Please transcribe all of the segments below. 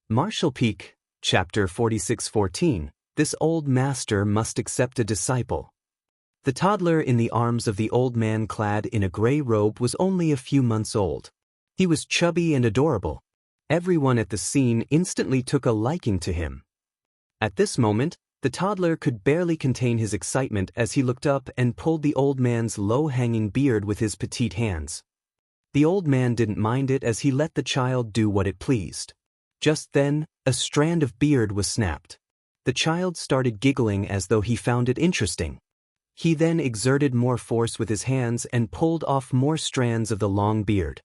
Martial Peak, Chapter 46:14. This old master must accept a disciple. The toddler in the arms of the old man clad in a gray robe was only a few months old. He was chubby and adorable. Everyone at the scene instantly took a liking to him. At this moment, the toddler could barely contain his excitement as he looked up and pulled the old man's low-hanging beard with his petite hands. The old man didn't mind it as he let the child do what it pleased. Just then, a strand of beard was snapped. The child started giggling as though he found it interesting. He then exerted more force with his hands and pulled off more strands of the long beard.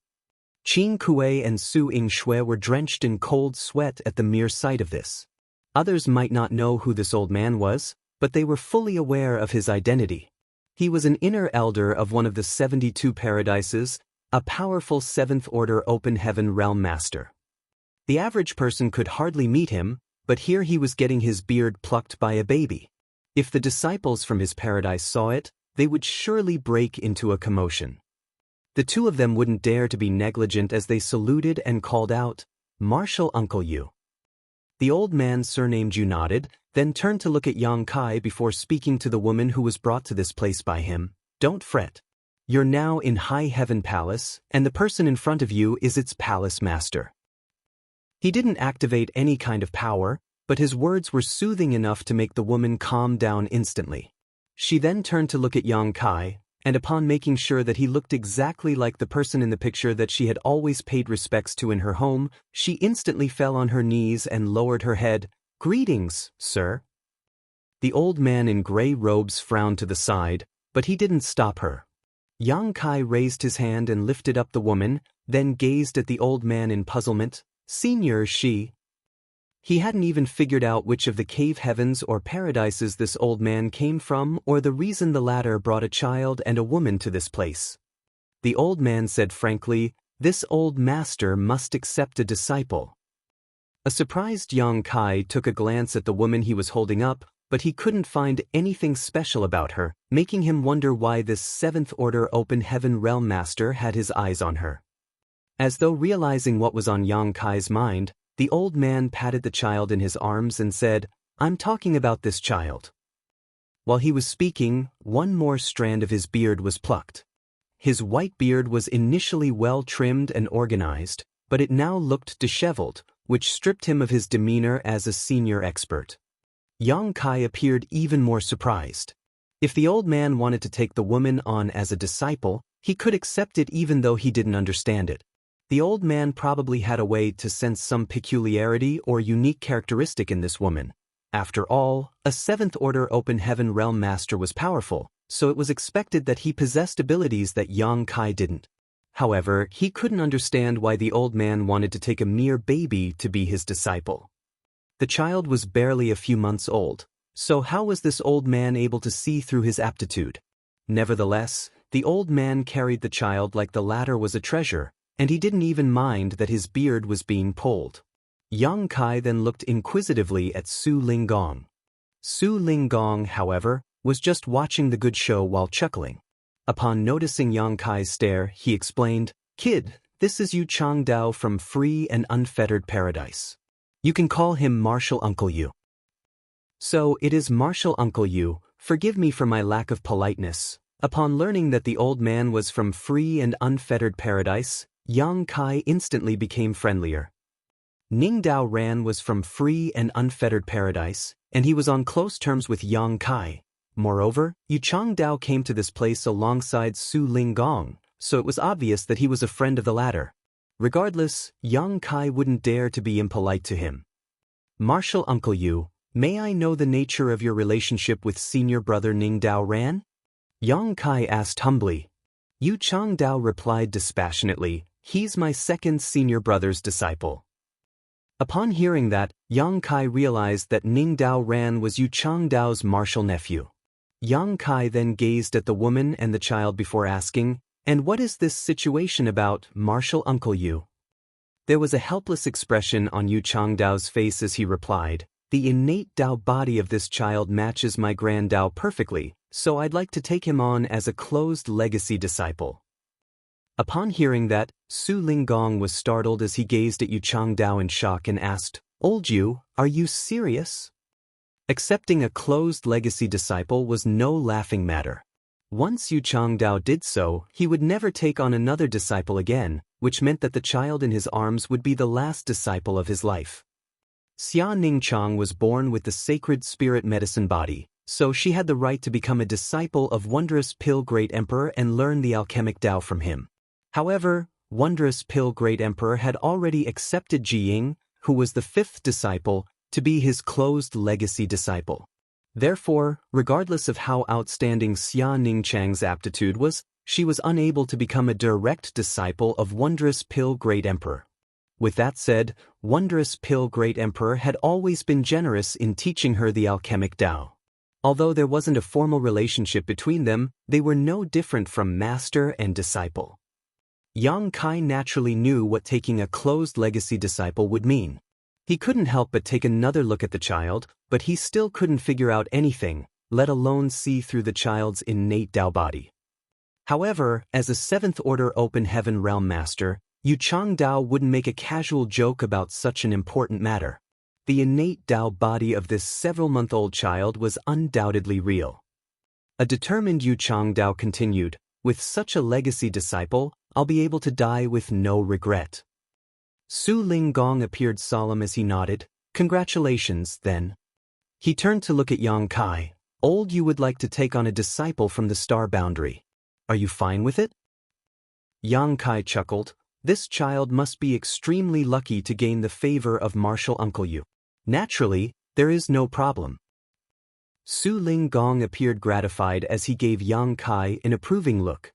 Qing Kuei and Su Yingshui were drenched in cold sweat at the mere sight of this. Others might not know who this old man was, but they were fully aware of his identity. He was an inner elder of one of the 72 paradises, a powerful 7th Order Open Heaven Realm Master. The average person could hardly meet him, but here he was getting his beard plucked by a baby. If the disciples from his paradise saw it, they would surely break into a commotion. The two of them wouldn't dare to be negligent as they saluted and called out, "Martial Uncle Yu." The old man surnamed Yu nodded, then turned to look at Yang Kai before speaking to the woman who was brought to this place by him. "Don't fret. You're now in High Heaven Palace, and the person in front of you is its palace master." He didn't activate any kind of power, but his words were soothing enough to make the woman calm down instantly. She then turned to look at Yang Kai, and upon making sure that he looked exactly like the person in the picture that she had always paid respects to in her home, she instantly fell on her knees and lowered her head. "Greetings, sir." The old man in gray robes frowned to the side, but he didn't stop her. Yang Kai raised his hand and lifted up the woman, then gazed at the old man in puzzlement. "Senior, she..." He hadn't even figured out which of the cave heavens or paradises this old man came from or the reason the latter brought a child and a woman to this place. The old man said frankly, "This old master must accept a disciple." A surprised Yang Kai took a glance at the woman he was holding up, but he couldn't find anything special about her, making him wonder why this 7th Order Open Heaven Realm Master had his eyes on her. As though realizing what was on Yang Kai's mind, the old man patted the child in his arms and said, "I'm talking about this child." While he was speaking, one more strand of his beard was plucked. His white beard was initially well trimmed and organized, but it now looked disheveled, which stripped him of his demeanor as a senior expert. Yang Kai appeared even more surprised. If the old man wanted to take the woman on as a disciple, he could accept it even though he didn't understand it. The old man probably had a way to sense some peculiarity or unique characteristic in this woman. After all, a 7th Order Open Heaven Realm Master was powerful, so it was expected that he possessed abilities that Yang Kai didn't. However, he couldn't understand why the old man wanted to take a mere baby to be his disciple. The child was barely a few months old, so how was this old man able to see through his aptitude? Nevertheless, the old man carried the child like the latter was a treasure, and he didn't even mind that his beard was being pulled. Yang Kai then looked inquisitively at Su Linggong. Su Linggong, however, was just watching the good show while chuckling. Upon noticing Yang Kai's stare, he explained, "Kid, this is Yu Changdao from Free and Unfettered Paradise. You can call him Martial Uncle Yu." "So it is Martial Uncle Yu, forgive me for my lack of politeness." Upon learning that the old man was from Free and Unfettered Paradise, Yang Kai instantly became friendlier. Ning Dao Ran was from Free and Unfettered Paradise, and he was on close terms with Yang Kai. Moreover, Yu Changdao came to this place alongside Su Linggong, so it was obvious that he was a friend of the latter. Regardless, Yang Kai wouldn't dare to be impolite to him. "Martial Uncle Yu, may I know the nature of your relationship with senior brother Ning Dao Ran?" Yang Kai asked humbly. Yu Changdao replied dispassionately, "He's my second senior brother's disciple." Upon hearing that, Yang Kai realized that Ning Dao Ran was Yu Changdao's martial nephew. Yang Kai then gazed at the woman and the child before asking, "And what is this situation about, Martial Uncle Yu?" There was a helpless expression on Yu Changdao's face as he replied, "The innate Dao body of this child matches my grand Dao perfectly, so I'd like to take him on as a closed legacy disciple." Upon hearing that, Su Linggong was startled as he gazed at Yu Changdao in shock and asked, Old you, are you serious? Accepting a closed legacy disciple was no laughing matter. Once Yu Changdao did so, he would never take on another disciple again, which meant that the child in his arms would be the last disciple of his life. Xia Ningchang was born with the sacred spirit medicine body, so she had the right to become a disciple of Wondrous Pill Great Emperor and learn the alchemic Tao from him. However, Wondrous Pill Great Emperor had already accepted Jiying, who was the fifth disciple, to be his closed legacy disciple. Therefore, regardless of how outstanding Xia Ningchang's aptitude was, she was unable to become a direct disciple of Wondrous Pill Great Emperor. With that said, Wondrous Pill Great Emperor had always been generous in teaching her the alchemic Tao. Although there wasn't a formal relationship between them, they were no different from master and disciple. Yang Kai naturally knew what taking a closed legacy disciple would mean. He couldn't help but take another look at the child, but he still couldn't figure out anything, let alone see through the child's innate Tao body. However, as a seventh-order open heaven realm master, Yu Changdao wouldn't make a casual joke about such an important matter. The innate Tao body of this several-month-old child was undoubtedly real. A determined Yu Changdao continued, "With such a legacy disciple, I'll be able to die with no regret." Su Linggong appeared solemn as he nodded. "Congratulations, then." He turned to look at Yang Kai. "Old you would like to take on a disciple from the star boundary. Are you fine with it?" Yang Kai chuckled. This child must be extremely lucky to gain the favor of martial Uncle Yu. Naturally, there is no problem. Su Linggong appeared gratified as he gave Yang Kai an approving look.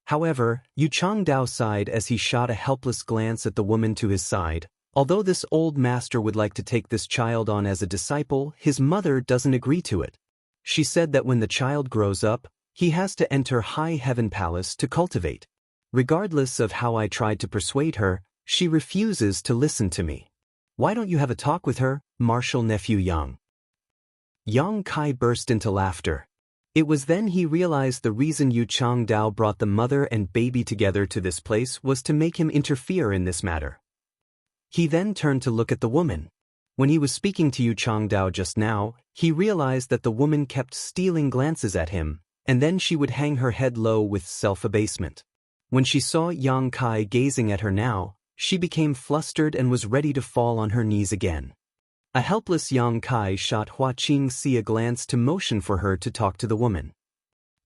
However, Yu Changdao sighed as he shot a helpless glance at the woman to his side. Although this old master would like to take this child on as a disciple, his mother doesn't agree to it. She said that when the child grows up, he has to enter High Heaven Palace to cultivate. Regardless of how I tried to persuade her, she refuses to listen to me. Why don't you have a talk with her, martial nephew Yang? Yang Kai burst into laughter. It was then he realized the reason Yu Changdao brought the mother and baby together to this place was to make him interfere in this matter. He then turned to look at the woman. When he was speaking to Yu Changdao just now, he realized that the woman kept stealing glances at him, and then she would hang her head low with self-abasement. When she saw Yang Kai gazing at her now, she became flustered and was ready to fall on her knees again. A helpless Yang Kai shot Hua Qingxi a glance to motion for her to talk to the woman.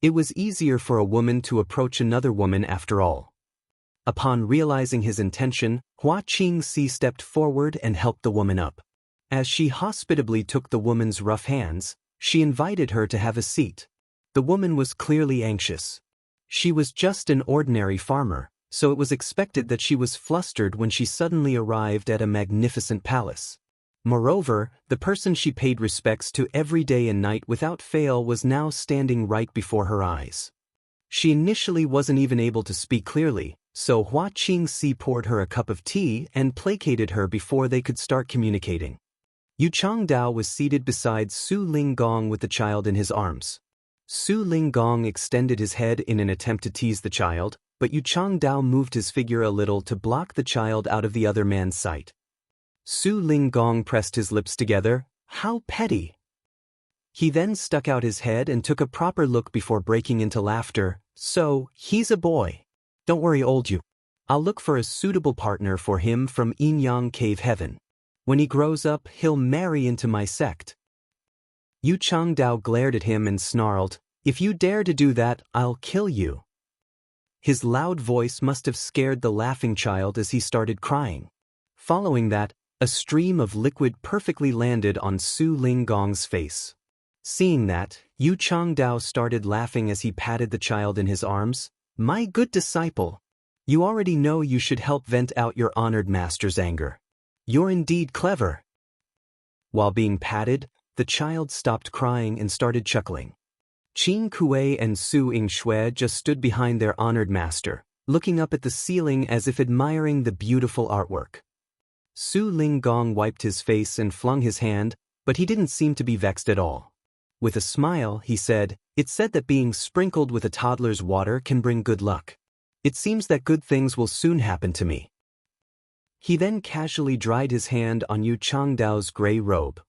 It was easier for a woman to approach another woman after all. Upon realizing his intention, Hua Qingxi stepped forward and helped the woman up. As she hospitably took the woman's rough hands, she invited her to have a seat. The woman was clearly anxious. She was just an ordinary farmer, so it was expected that she was flustered when she suddenly arrived at a magnificent palace. Moreover, the person she paid respects to every day and night without fail was now standing right before her eyes. She initially wasn't even able to speak clearly, so Hua Qingxi poured her a cup of tea and placated her before they could start communicating. Yu Changdao was seated beside Su Linggong with the child in his arms. Su Linggong extended his head in an attempt to tease the child, but Yu Changdao moved his figure a little to block the child out of the other man's sight. Su Linggong pressed his lips together. How petty! He then stuck out his head and took a proper look before breaking into laughter. So, he's a boy. Don't worry, old you. I'll look for a suitable partner for him from Yin-Yang Cave Heaven. When he grows up, he'll marry into my sect. Yu Changdao glared at him and snarled, "If you dare to do that, I'll kill you." His loud voice must have scared the laughing child as he started crying. Following that, a stream of liquid perfectly landed on Su Linggong's face. Seeing that, Yu Changdao started laughing as he patted the child in his arms. "My good disciple, you already know you should help vent out your honored master's anger. You're indeed clever." While being patted, the child stopped crying and started chuckling. Qing Kuei and Su Yingshui just stood behind their honored master, looking up at the ceiling as if admiring the beautiful artwork. Su Linggong wiped his face and flung his hand, but he didn't seem to be vexed at all. With a smile, he said, "It's said that being sprinkled with a toddler's water can bring good luck. It seems that good things will soon happen to me." He then casually dried his hand on Yu Changdao's gray robe.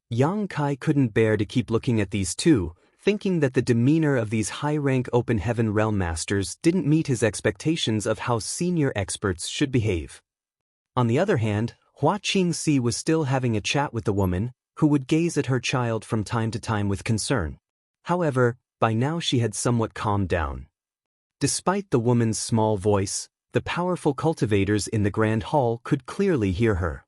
Yang Kai couldn't bear to keep looking at these two, thinking that the demeanor of these high-rank open heaven realm masters didn't meet his expectations of how senior experts should behave. On the other hand, Hua Qingxi was still having a chat with the woman, who would gaze at her child from time to time with concern. However, by now she had somewhat calmed down. Despite the woman's small voice, the powerful cultivators in the grand hall could clearly hear her.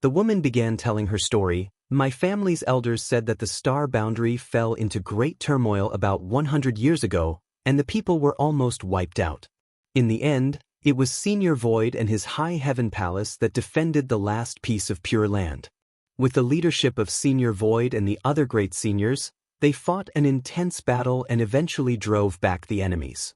The woman began telling her story. My family's elders said that the star boundary fell into great turmoil about 100 years ago, and the people were almost wiped out. In the end, it was Senior Void and his high heaven palace that defended the last piece of pure land. With the leadership of Senior Void and the other great seniors, they fought an intense battle and eventually drove back the enemies.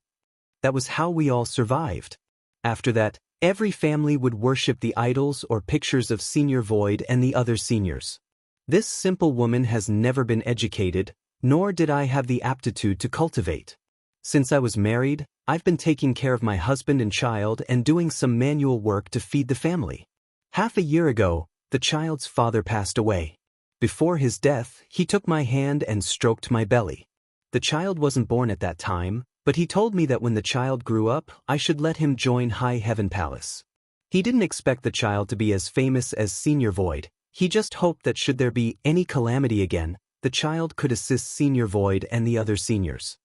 That was how we all survived. After that, every family would worship the idols or pictures of Senior Void and the other seniors. This simple woman has never been educated, nor did I have the aptitude to cultivate. Since I was married, I've been taking care of my husband and child and doing some manual work to feed the family. Half a year ago, the child's father passed away. Before his death, he took my hand and stroked my belly. The child wasn't born at that time, but he told me that when the child grew up, I should let him join High Heaven Palace. He didn't expect the child to be as famous as Senior Void. He just hoped that should there be any calamity again, the child could assist Senior Void and the other seniors.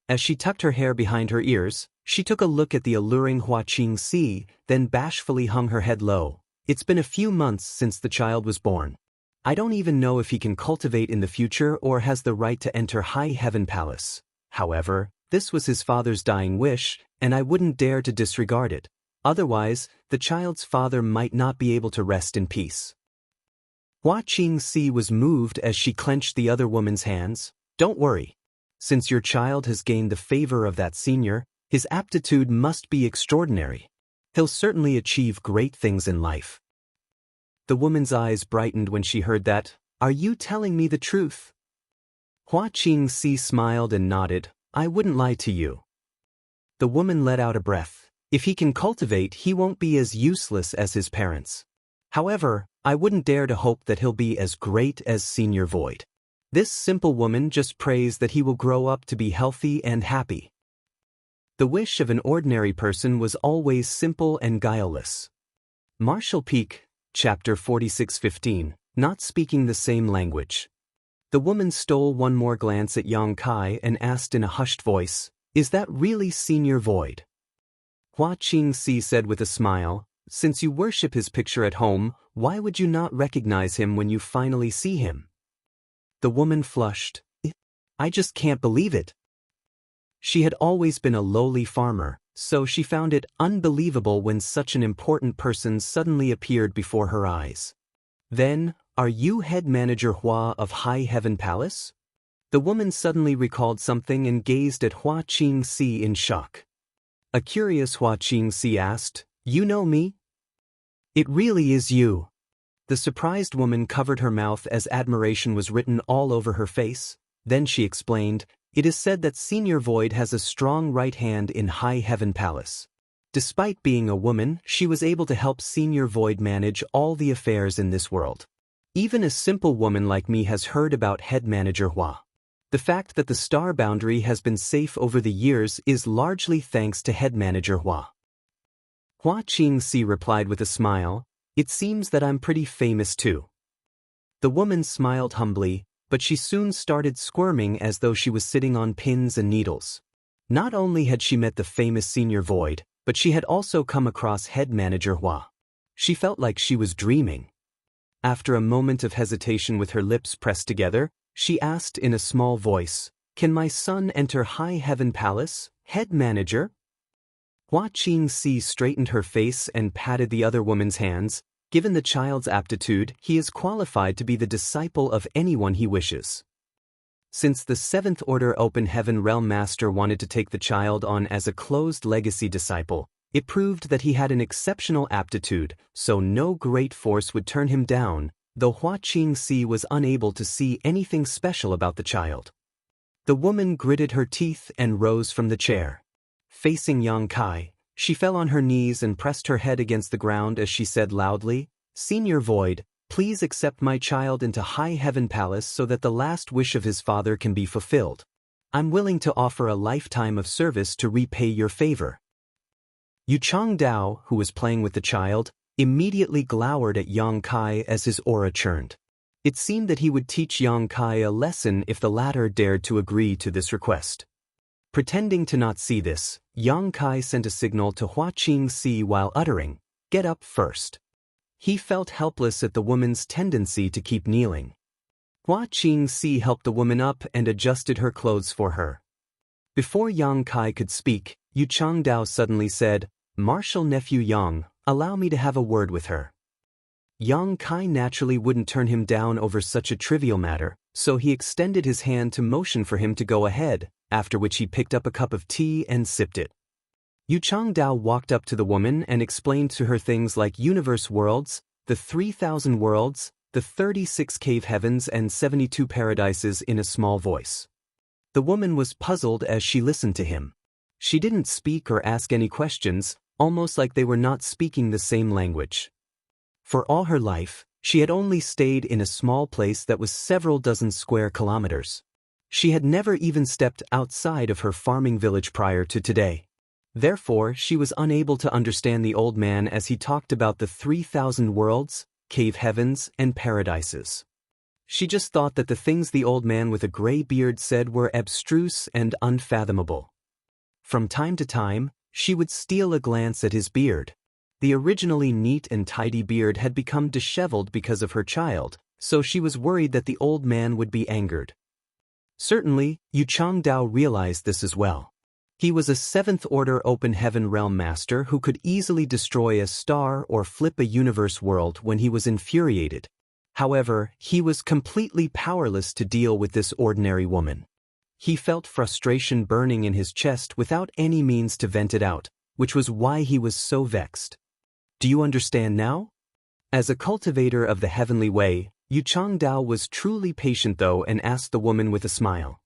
As she tucked her hair behind her ears, she took a look at the alluring Hua Qingxi, then bashfully hung her head low. It's been a few months since the child was born. I don't even know if he can cultivate in the future or has the right to enter High Heaven Palace. However, this was his father's dying wish, and I wouldn't dare to disregard it. Otherwise, the child's father might not be able to rest in peace. Hua Qingxi was moved as she clenched the other woman's hands. Don't worry. Since your child has gained the favor of that senior, his aptitude must be extraordinary. He'll certainly achieve great things in life. The woman's eyes brightened when she heard that. Are you telling me the truth? Hua Qingxi smiled and nodded. I wouldn't lie to you. The woman let out a breath. If he can cultivate, he won't be as useless as his parents. However, I wouldn't dare to hope that he'll be as great as Senior Void. This simple woman just prays that he will grow up to be healthy and happy. The wish of an ordinary person was always simple and guileless. Martial Peak, Chapter 46:15, Not Speaking the Same Language. The woman stole one more glance at Yang Kai and asked in a hushed voice, Is that really Senior Void? Hua Qingxi said with a smile, Since you worship his picture at home, why would you not recognize him when you finally see him? The woman flushed. I just can't believe it. She had always been a lowly farmer, so she found it unbelievable when such an important person suddenly appeared before her eyes. Then, are you head manager Hua of High Heaven Palace? The woman suddenly recalled something and gazed at Hua Qingxi in shock. A curious Hua Qingxi asked, You know me? It really is you. The surprised woman covered her mouth as admiration was written all over her face. Then she explained, It is said that Senior Void has a strong right hand in High Heaven Palace. Despite being a woman, she was able to help Senior Void manage all the affairs in this world. Even a simple woman like me has heard about head manager Hua. The fact that the star boundary has been safe over the years is largely thanks to head manager Hua. Hua Qingxi replied with a smile, It seems that I'm pretty famous too. The woman smiled humbly, but she soon started squirming as though she was sitting on pins and needles. Not only had she met the famous Senior Void, but she had also come across head manager Hua. She felt like she was dreaming. After a moment of hesitation with her lips pressed together, she asked in a small voice, Can my son enter High Heaven Palace, head manager? Hua Qingxi straightened her face and patted the other woman's hands. Given the child's aptitude, he is qualified to be the disciple of anyone he wishes. Since the 7th Order Open Heaven Realm Master wanted to take the child on as a closed legacy disciple, it proved that he had an exceptional aptitude, so no great force would turn him down, though Hua Qingxi was unable to see anything special about the child. The woman gritted her teeth and rose from the chair. Facing Yang Kai, She fell on her knees and pressed her head against the ground as she said loudly, "Senior Void, please accept my child into High Heaven Palace so that the last wish of his father can be fulfilled. I'm willing to offer a lifetime of service to repay your favor." Yu Changdao, who was playing with the child, immediately glowered at Yang Kai as his aura churned. It seemed that he would teach Yang Kai a lesson if the latter dared to agree to this request. Pretending to not see this, Yang Kai sent a signal to Hua Qingxi while uttering, "Get up first." He felt helpless at the woman's tendency to keep kneeling. Hua Qingxi helped the woman up and adjusted her clothes for her. Before Yang Kai could speak, Yu Changdao suddenly said, "Martial nephew Yang, allow me to have a word with her." Yang Kai naturally wouldn't turn him down over such a trivial matter, so he extended his hand to motion for him to go ahead, after which he picked up a cup of tea and sipped it. Yu Changdao walked up to the woman and explained to her things like universe worlds, the 3,000 worlds, the 36 cave heavens and 72 paradises in a small voice. The woman was puzzled as she listened to him. She didn't speak or ask any questions, almost like they were not speaking the same language. For all her life, she had only stayed in a small place that was several dozen square kilometers. She had never even stepped outside of her farming village prior to today. Therefore, she was unable to understand the old man as he talked about the 3,000 worlds, cave heavens, and paradises. She just thought that the things the old man with a gray beard said were abstruse and unfathomable. From time to time, she would steal a glance at his beard. The originally neat and tidy beard had become disheveled because of her child, so she was worried that the old man would be angered. Certainly, Yu Changdao realized this as well. He was a 7th Order Open Heaven Realm Master who could easily destroy a star or flip a universe world when he was infuriated. However, he was completely powerless to deal with this ordinary woman. He felt frustration burning in his chest without any means to vent it out, which was why he was so vexed. Do you understand now? As a cultivator of the heavenly way, Yu Changdao was truly patient though and asked the woman with a smile.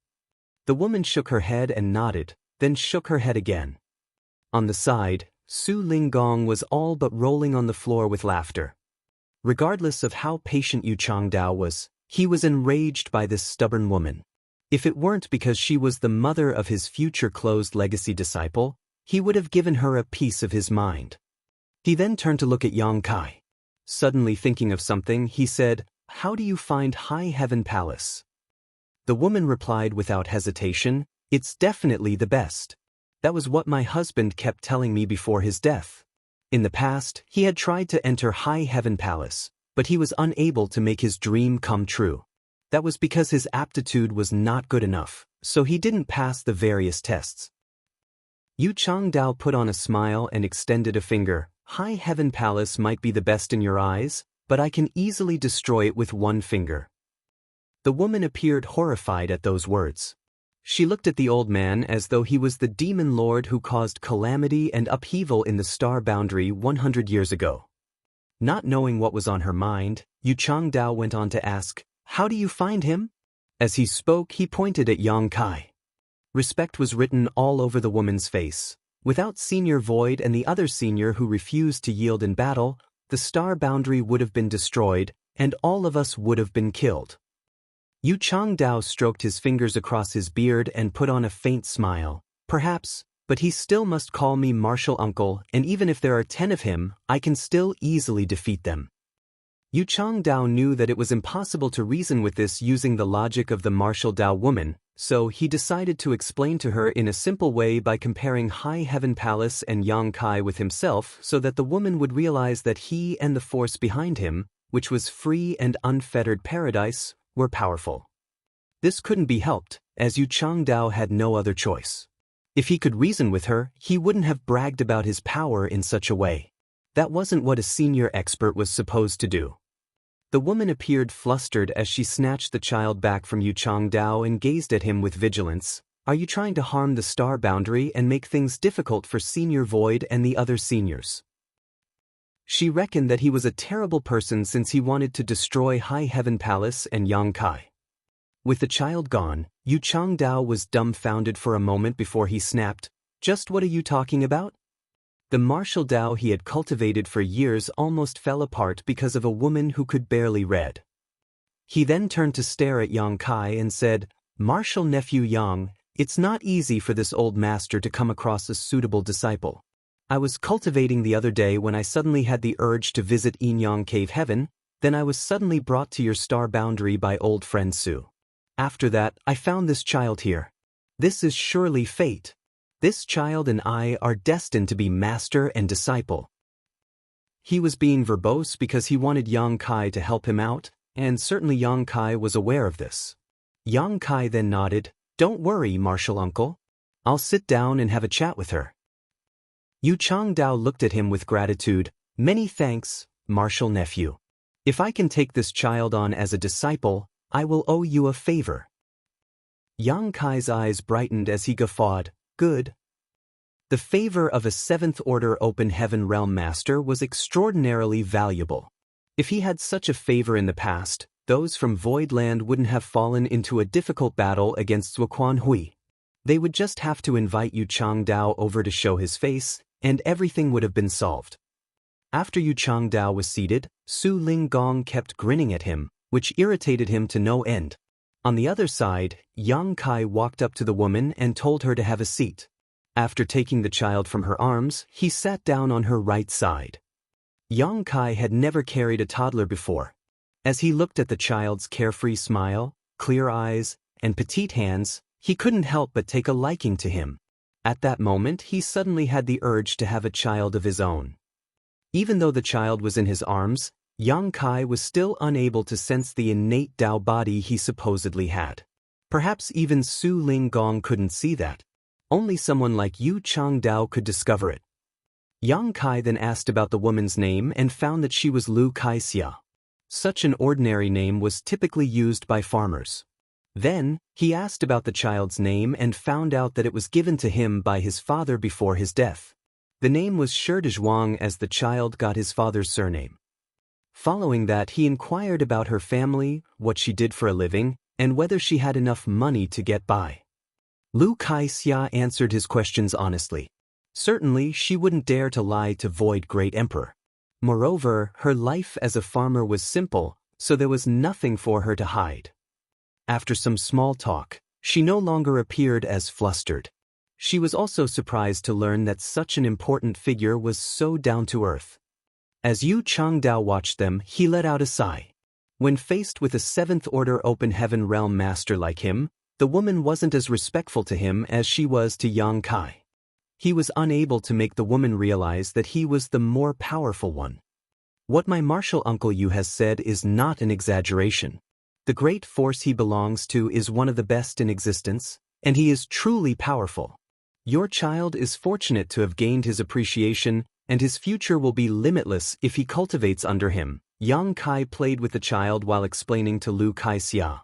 The woman shook her head and nodded, then shook her head again. On the side, Su Linggong was all but rolling on the floor with laughter. Regardless of how patient Yu Changdao was, he was enraged by this stubborn woman. If it weren't because she was the mother of his future closed legacy disciple, he would have given her a piece of his mind. He then turned to look at Yang Kai. Suddenly thinking of something, he said, "How do you find High Heaven Palace?" The woman replied without hesitation, "It's definitely the best. That was what my husband kept telling me before his death." In the past, he had tried to enter High Heaven Palace, but he was unable to make his dream come true. That was because his aptitude was not good enough, so he didn't pass the various tests. Yu Changdao put on a smile and extended a finger. "High Heaven Palace might be the best in your eyes, but I can easily destroy it with one finger." The woman appeared horrified at those words. She looked at the old man as though he was the demon lord who caused calamity and upheaval in the star boundary 100 years ago. Not knowing what was on her mind, Yu Changdao went on to ask, "How do you find him?" As he spoke, he pointed at Yang Kai. Respect was written all over the woman's face. Without Senior Void and the other senior who refused to yield in battle, the star boundary would have been destroyed, and all of us would have been killed. Yu Changdao stroked his fingers across his beard and put on a faint smile. "Perhaps, but he still must call me martial uncle, and even if there are 10 of him, I can still easily defeat them." Yu Changdao knew that it was impossible to reason with this using the logic of the martial Dao woman, so he decided to explain to her in a simple way by comparing High Heaven Palace and Yang Kai with himself so that the woman would realize that he and the force behind him, which was free and unfettered paradise, were powerful. This couldn't be helped, as Yu Changdao had no other choice. If he could reason with her, he wouldn't have bragged about his power in such a way. That wasn't what a senior expert was supposed to do. The woman appeared flustered as she snatched the child back from Yu Changdao and gazed at him with vigilance. "Are you trying to harm the star boundary and make things difficult for Senior Void and the other seniors?" She reckoned that he was a terrible person since he wanted to destroy High Heaven Palace and Yang Kai. With the child gone, Yu Changdao was dumbfounded for a moment before he snapped, "Just what are you talking about?" The martial Tao he had cultivated for years almost fell apart because of a woman who could barely read. He then turned to stare at Yang Kai and said, "Martial nephew Yang, it's not easy for this old master to come across a suitable disciple. I was cultivating the other day when I suddenly had the urge to visit Yinyang Cave Heaven, then I was suddenly brought to your star boundary by old friend Su. After that, I found this child here. This is surely fate. This child and I are destined to be master and disciple." He was being verbose because he wanted Yang Kai to help him out, and certainly Yang Kai was aware of this. Yang Kai then nodded, "Don't worry, martial uncle. I'll sit down and have a chat with her." Yu Changdao looked at him with gratitude. "Many thanks, martial nephew. If I can take this child on as a disciple, I will owe you a favor." Yang Kai's eyes brightened as he guffawed, "Good." The favor of a seventh-order open heaven realm master was extraordinarily valuable. If he had such a favor in the past, those from Voidland wouldn't have fallen into a difficult battle against Zuoquan Hui. They would just have to invite Yu Changdao over to show his face, and everything would have been solved. After Yu Changdao was seated, Su Linggong kept grinning at him, which irritated him to no end. On the other side, Yang Kai walked up to the woman and told her to have a seat. After taking the child from her arms, he sat down on her right side. Yang Kai had never carried a toddler before. As he looked at the child's carefree smile, clear eyes, and petite hands, he couldn't help but take a liking to him. At that moment, he suddenly had the urge to have a child of his own. Even though the child was in his arms, Yang Kai was still unable to sense the innate Tao body he supposedly had. Perhaps even Su Linggong couldn't see that. Only someone like Yu Changdao could discover it. Yang Kai then asked about the woman's name and found that she was Lu Kaixia. Such an ordinary name was typically used by farmers. Then, he asked about the child's name and found out that it was given to him by his father before his death. The name was Sherdezhuang as the child got his father's surname. Following that, he inquired about her family, what she did for a living, and whether she had enough money to get by. Lu Kaixia answered his questions honestly. Certainly, she wouldn't dare to lie to Void Great Emperor. Moreover, her life as a farmer was simple, so there was nothing for her to hide. After some small talk, she no longer appeared as flustered. She was also surprised to learn that such an important figure was so down to earth. As Yu Changdao watched them, he let out a sigh. When faced with a seventh-order open heaven realm master like him, the woman wasn't as respectful to him as she was to Yang Kai. He was unable to make the woman realize that he was the more powerful one. What my martial uncle Yu has said is not an exaggeration. The great force he belongs to is one of the best in existence, and he is truly powerful. Your child is fortunate to have gained his appreciation, and his future will be limitless if he cultivates under him. Yang Kai played with the child while explaining to Lu Kaixia.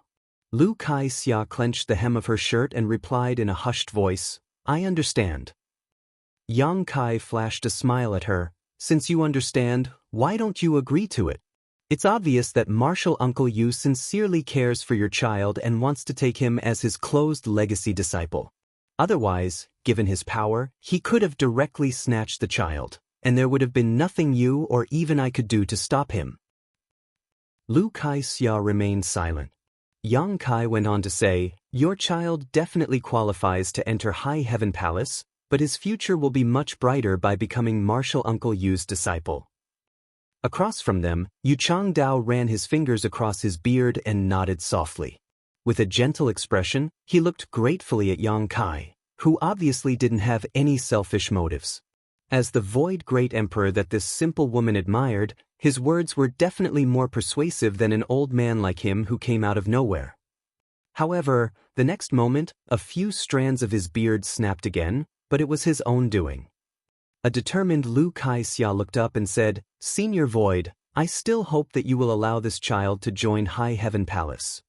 Lu Kaixia clenched the hem of her shirt and replied in a hushed voice, "I understand." Yang Kai flashed a smile at her. "Since you understand, why don't you agree to it? It's obvious that martial uncle Yu sincerely cares for your child and wants to take him as his closed legacy disciple. Otherwise, given his power, he could have directly snatched the child, and there would have been nothing you or even I could do to stop him." Lu Kaixia remained silent. Yang Kai went on to say, "Your child definitely qualifies to enter High Heaven Palace, but his future will be much brighter by becoming martial uncle Yu's disciple." Across from them, Yu Changdao ran his fingers across his beard and nodded softly. With a gentle expression, he looked gratefully at Yang Kai, who obviously didn't have any selfish motives. As the Void Great Emperor that this simple woman admired, his words were definitely more persuasive than an old man like him who came out of nowhere. However, the next moment, a few strands of his beard snapped again, but it was his own doing. A determined Lu Kaixia looked up and said, "Senior Void, I still hope that you will allow this child to join High Heaven Palace."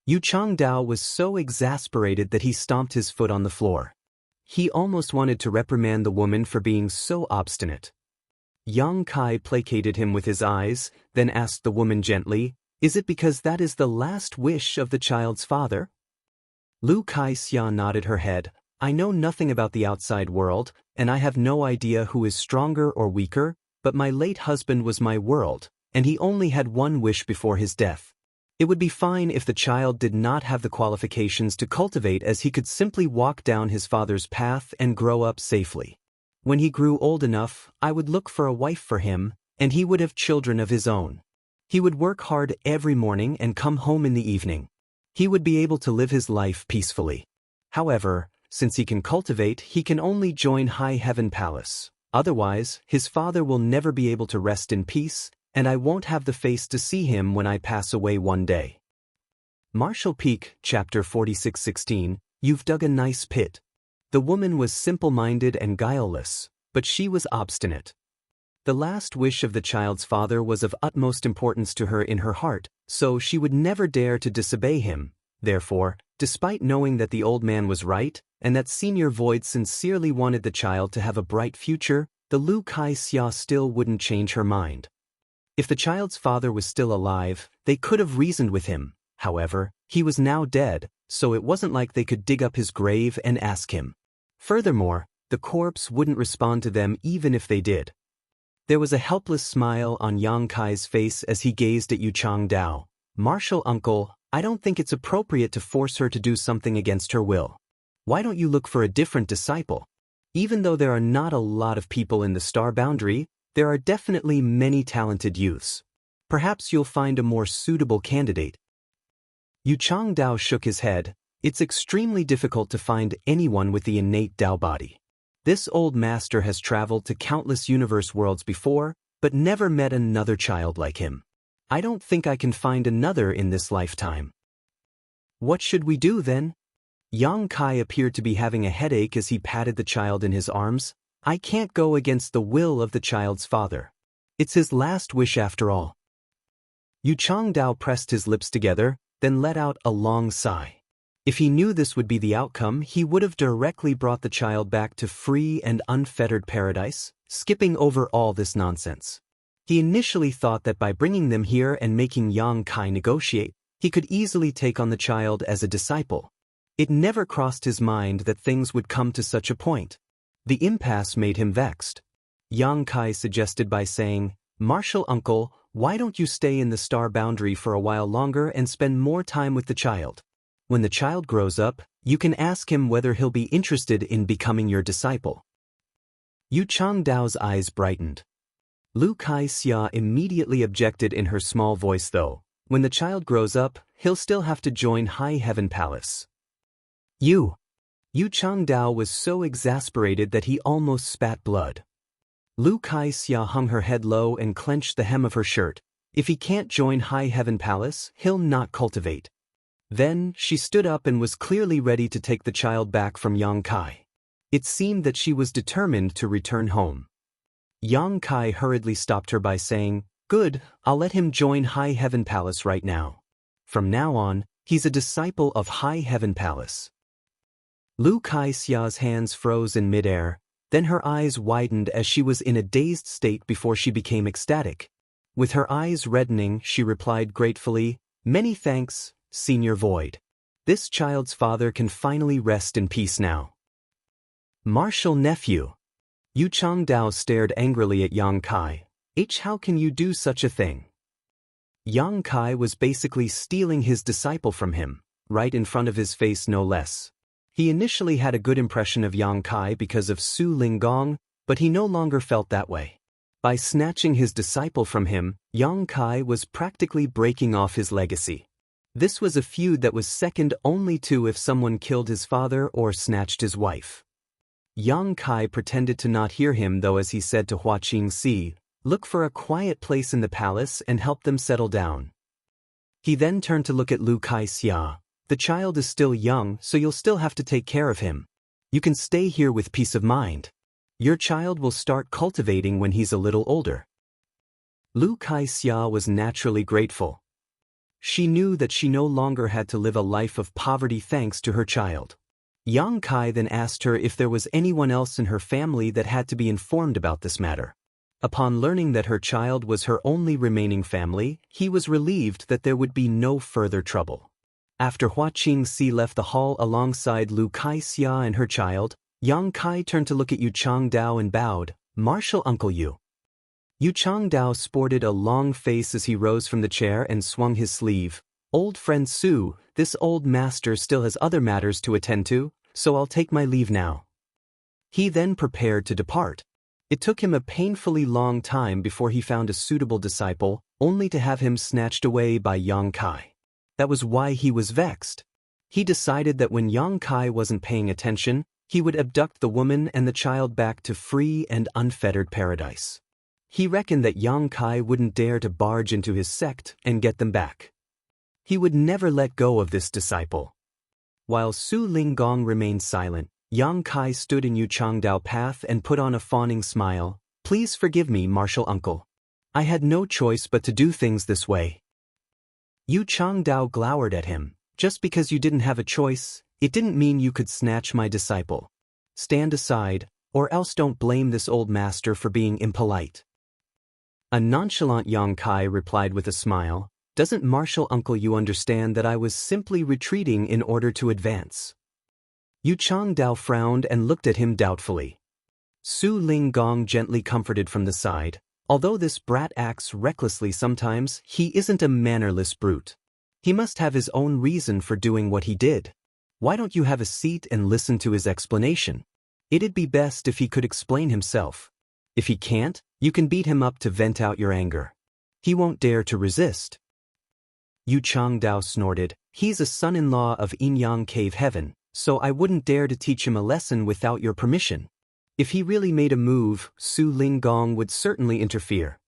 Yu Changdao was so exasperated that he stomped his foot on the floor. He almost wanted to reprimand the woman for being so obstinate. Yang Kai placated him with his eyes, then asked the woman gently, "Is it because that is the last wish of the child's father?" Lu Kaixia nodded her head. I know nothing about the outside world, and I have no idea who is stronger or weaker, but my late husband was my world, and he only had one wish before his death. It would be fine if the child did not have the qualifications to cultivate, as he could simply walk down his father's path and grow up safely. When he grew old enough, I would look for a wife for him, and he would have children of his own. He would work hard every morning and come home in the evening. He would be able to live his life peacefully. However, since he can cultivate, he can only join High Heaven Palace. Otherwise, his father will never be able to rest in peace, and I won't have the face to see him when I pass away one day. Marshall Peak, Chapter 46:16. You've dug a nice pit. The woman was simple-minded and guileless, but she was obstinate. The last wish of the child's father was of utmost importance to her in her heart, so she would never dare to disobey him. Therefore, despite knowing that the old man was right, and that Senior Void sincerely wanted the child to have a bright future, the Lu Kai-xia still wouldn't change her mind. If the child's father was still alive, they could have reasoned with him. However, he was now dead, so it wasn't like they could dig up his grave and ask him. Furthermore, the corpse wouldn't respond to them even if they did. There was a helpless smile on Yang Kai's face as he gazed at Yu Changdao. Marshal uncle, I don't think it's appropriate to force her to do something against her will. Why don't you look for a different disciple? Even though there are not a lot of people in the star boundary, there are definitely many talented youths. Perhaps you'll find a more suitable candidate. Yu Changdao shook his head. It's extremely difficult to find anyone with the innate Dao body. This old master has traveled to countless universe worlds before, but never met another child like him. I don't think I can find another in this lifetime. What should we do then? Yang Kai appeared to be having a headache as he patted the child in his arms. I can't go against the will of the child's father. It's his last wish after all. Yu Changdao pressed his lips together, then let out a long sigh. If he knew this would be the outcome, he would have directly brought the child back to free and unfettered paradise, skipping over all this nonsense. He initially thought that by bringing them here and making Yang Kai negotiate, he could easily take on the child as a disciple. It never crossed his mind that things would come to such a point. The impasse made him vexed. Yang Kai suggested by saying, Marshal uncle, why don't you stay in the star boundary for a while longer and spend more time with the child? When the child grows up, you can ask him whether he'll be interested in becoming your disciple. Yu Changdao's eyes brightened. Lu Kai-xia immediately objected in her small voice though. When the child grows up, he'll still have to join High Heaven Palace. Yu Changdao was so exasperated that he almost spat blood. Lu Kai-xia hung her head low and clenched the hem of her shirt. If he can't join High Heaven Palace, he'll not cultivate. Then, she stood up and was clearly ready to take the child back from Yang Kai. It seemed that she was determined to return home. Yang Kai hurriedly stopped her by saying, Good, I'll let him join High Heaven Palace right now. From now on, he's a disciple of High Heaven Palace. Lu Kai-xia's hands froze in midair, then her eyes widened as she was in a dazed state before she became ecstatic. With her eyes reddening, she replied gratefully, Many thanks, Senior Void. This child's father can finally rest in peace now. Marshal nephew. Yu Changdao stared angrily at Yang Kai. How can you do such a thing? Yang Kai was basically stealing his disciple from him, right in front of his face no less. He initially had a good impression of Yang Kai because of Su Linggong, but he no longer felt that way. By snatching his disciple from him, Yang Kai was practically breaking off his legacy. This was a feud that was second only to if someone killed his father or snatched his wife. Yang Kai pretended to not hear him though as he said to Hua Qingxi, Look for a quiet place in the palace and help them settle down. He then turned to look at Lu Kai-xia. The child is still young, so you'll still have to take care of him. You can stay here with peace of mind. Your child will start cultivating when he's a little older. Lu Kai-xia was naturally grateful. She knew that she no longer had to live a life of poverty thanks to her child. Yang Kai then asked her if there was anyone else in her family that had to be informed about this matter. Upon learning that her child was her only remaining family, he was relieved that there would be no further trouble. After Hua Qingxi left the hall alongside Lu Kaixia and her child, Yang Kai turned to look at Yu Changdao and bowed, "Martial Uncle Yu." Yu Changdao sported a long face as he rose from the chair and swung his sleeve. "Old friend Su, this old master still has other matters to attend to, so I'll take my leave now." He then prepared to depart. It took him a painfully long time before he found a suitable disciple, only to have him snatched away by Yang Kai. That was why he was vexed. He decided that when Yang Kai wasn't paying attention, he would abduct the woman and the child back to free and unfettered paradise. He reckoned that Yang Kai wouldn't dare to barge into his sect and get them back. He would never let go of this disciple. While Su Linggong remained silent, Yang Kai stood in Yu Changdao path and put on a fawning smile. "Please forgive me, martial uncle. I had no choice but to do things this way." Yu Changdao glowered at him. "Just because you didn't have a choice, it didn't mean you could snatch my disciple. Stand aside, or else don't blame this old master for being impolite." A nonchalant Yang Kai replied with a smile, "Doesn't martial uncle Yu understand that I was simply retreating in order to advance?" Yu Changdao frowned and looked at him doubtfully. Su Linggong gently comforted from the side, "Although this brat acts recklessly sometimes, he isn't a mannerless brute. He must have his own reason for doing what he did. Why don't you have a seat and listen to his explanation? It'd be best if he could explain himself. If he can't, you can beat him up to vent out your anger. He won't dare to resist." Yu Changdao snorted, "He's a son-in-law of Yin-Yang Cave Heaven, so I wouldn't dare to teach him a lesson without your permission. If he really made a move, Su Linggong would certainly interfere."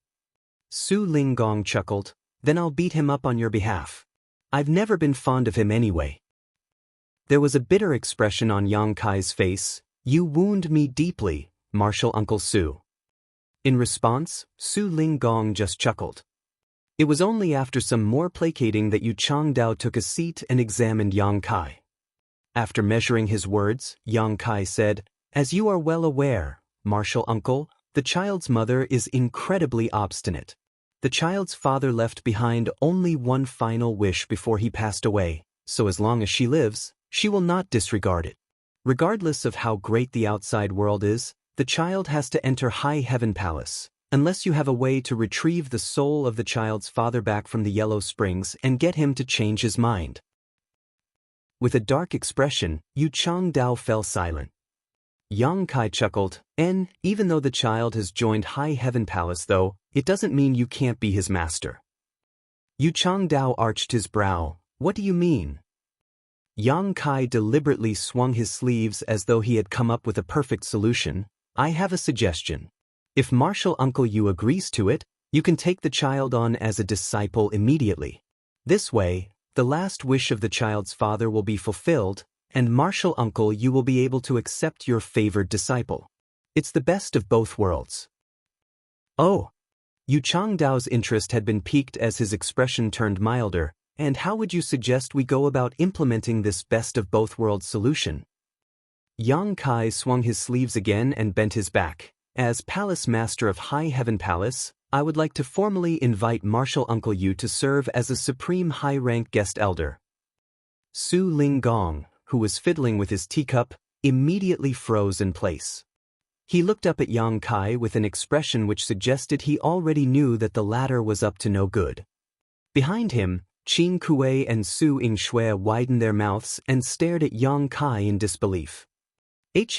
Su Linggong chuckled, "Then I'll beat him up on your behalf. I've never been fond of him anyway." There was a bitter expression on Yang Kai's face. "You wound me deeply, martial Uncle Su." In response, Su Linggong just chuckled. It was only after some more placating that Yu Changdao took a seat and examined Yang Kai. After measuring his words, Yang Kai said, "As you are well aware, martial uncle, the child's mother is incredibly obstinate. The child's father left behind only one final wish before he passed away, so as long as she lives, she will not disregard it. Regardless of how great the outside world is, the child has to enter High Heaven Palace, unless you have a way to retrieve the soul of the child's father back from the Yellow Springs and get him to change his mind." With a dark expression, Yu Changdao fell silent. Yang Kai chuckled, "Even though the child has joined High Heaven Palace though, it doesn't mean you can't be his master." Yu Changdao arched his brow. "What do you mean?" Yang Kai deliberately swung his sleeves as though he had come up with a perfect solution. "I have a suggestion. If martial Uncle Yu agrees to it, you can take the child on as a disciple immediately. This way, the last wish of the child's father will be fulfilled, and martial Uncle Yu will be able to accept your favored disciple. It's the best of both worlds." "Oh." Yu Changdao's interest had been piqued as his expression turned milder. "And how would you suggest we go about implementing this best of both worlds solution?" Yang Kai swung his sleeves again and bent his back. "As Palace Master of High Heaven Palace, I would like to formally invite martial Uncle Yu to serve as a supreme high-rank guest elder." Su Linggong, who was fiddling with his teacup, immediately froze in place. He looked up at Yang Kai with an expression which suggested he already knew that the latter was up to no good. Behind him, Qin Kuei and Su Yingxue widened their mouths and stared at Yang Kai in disbelief.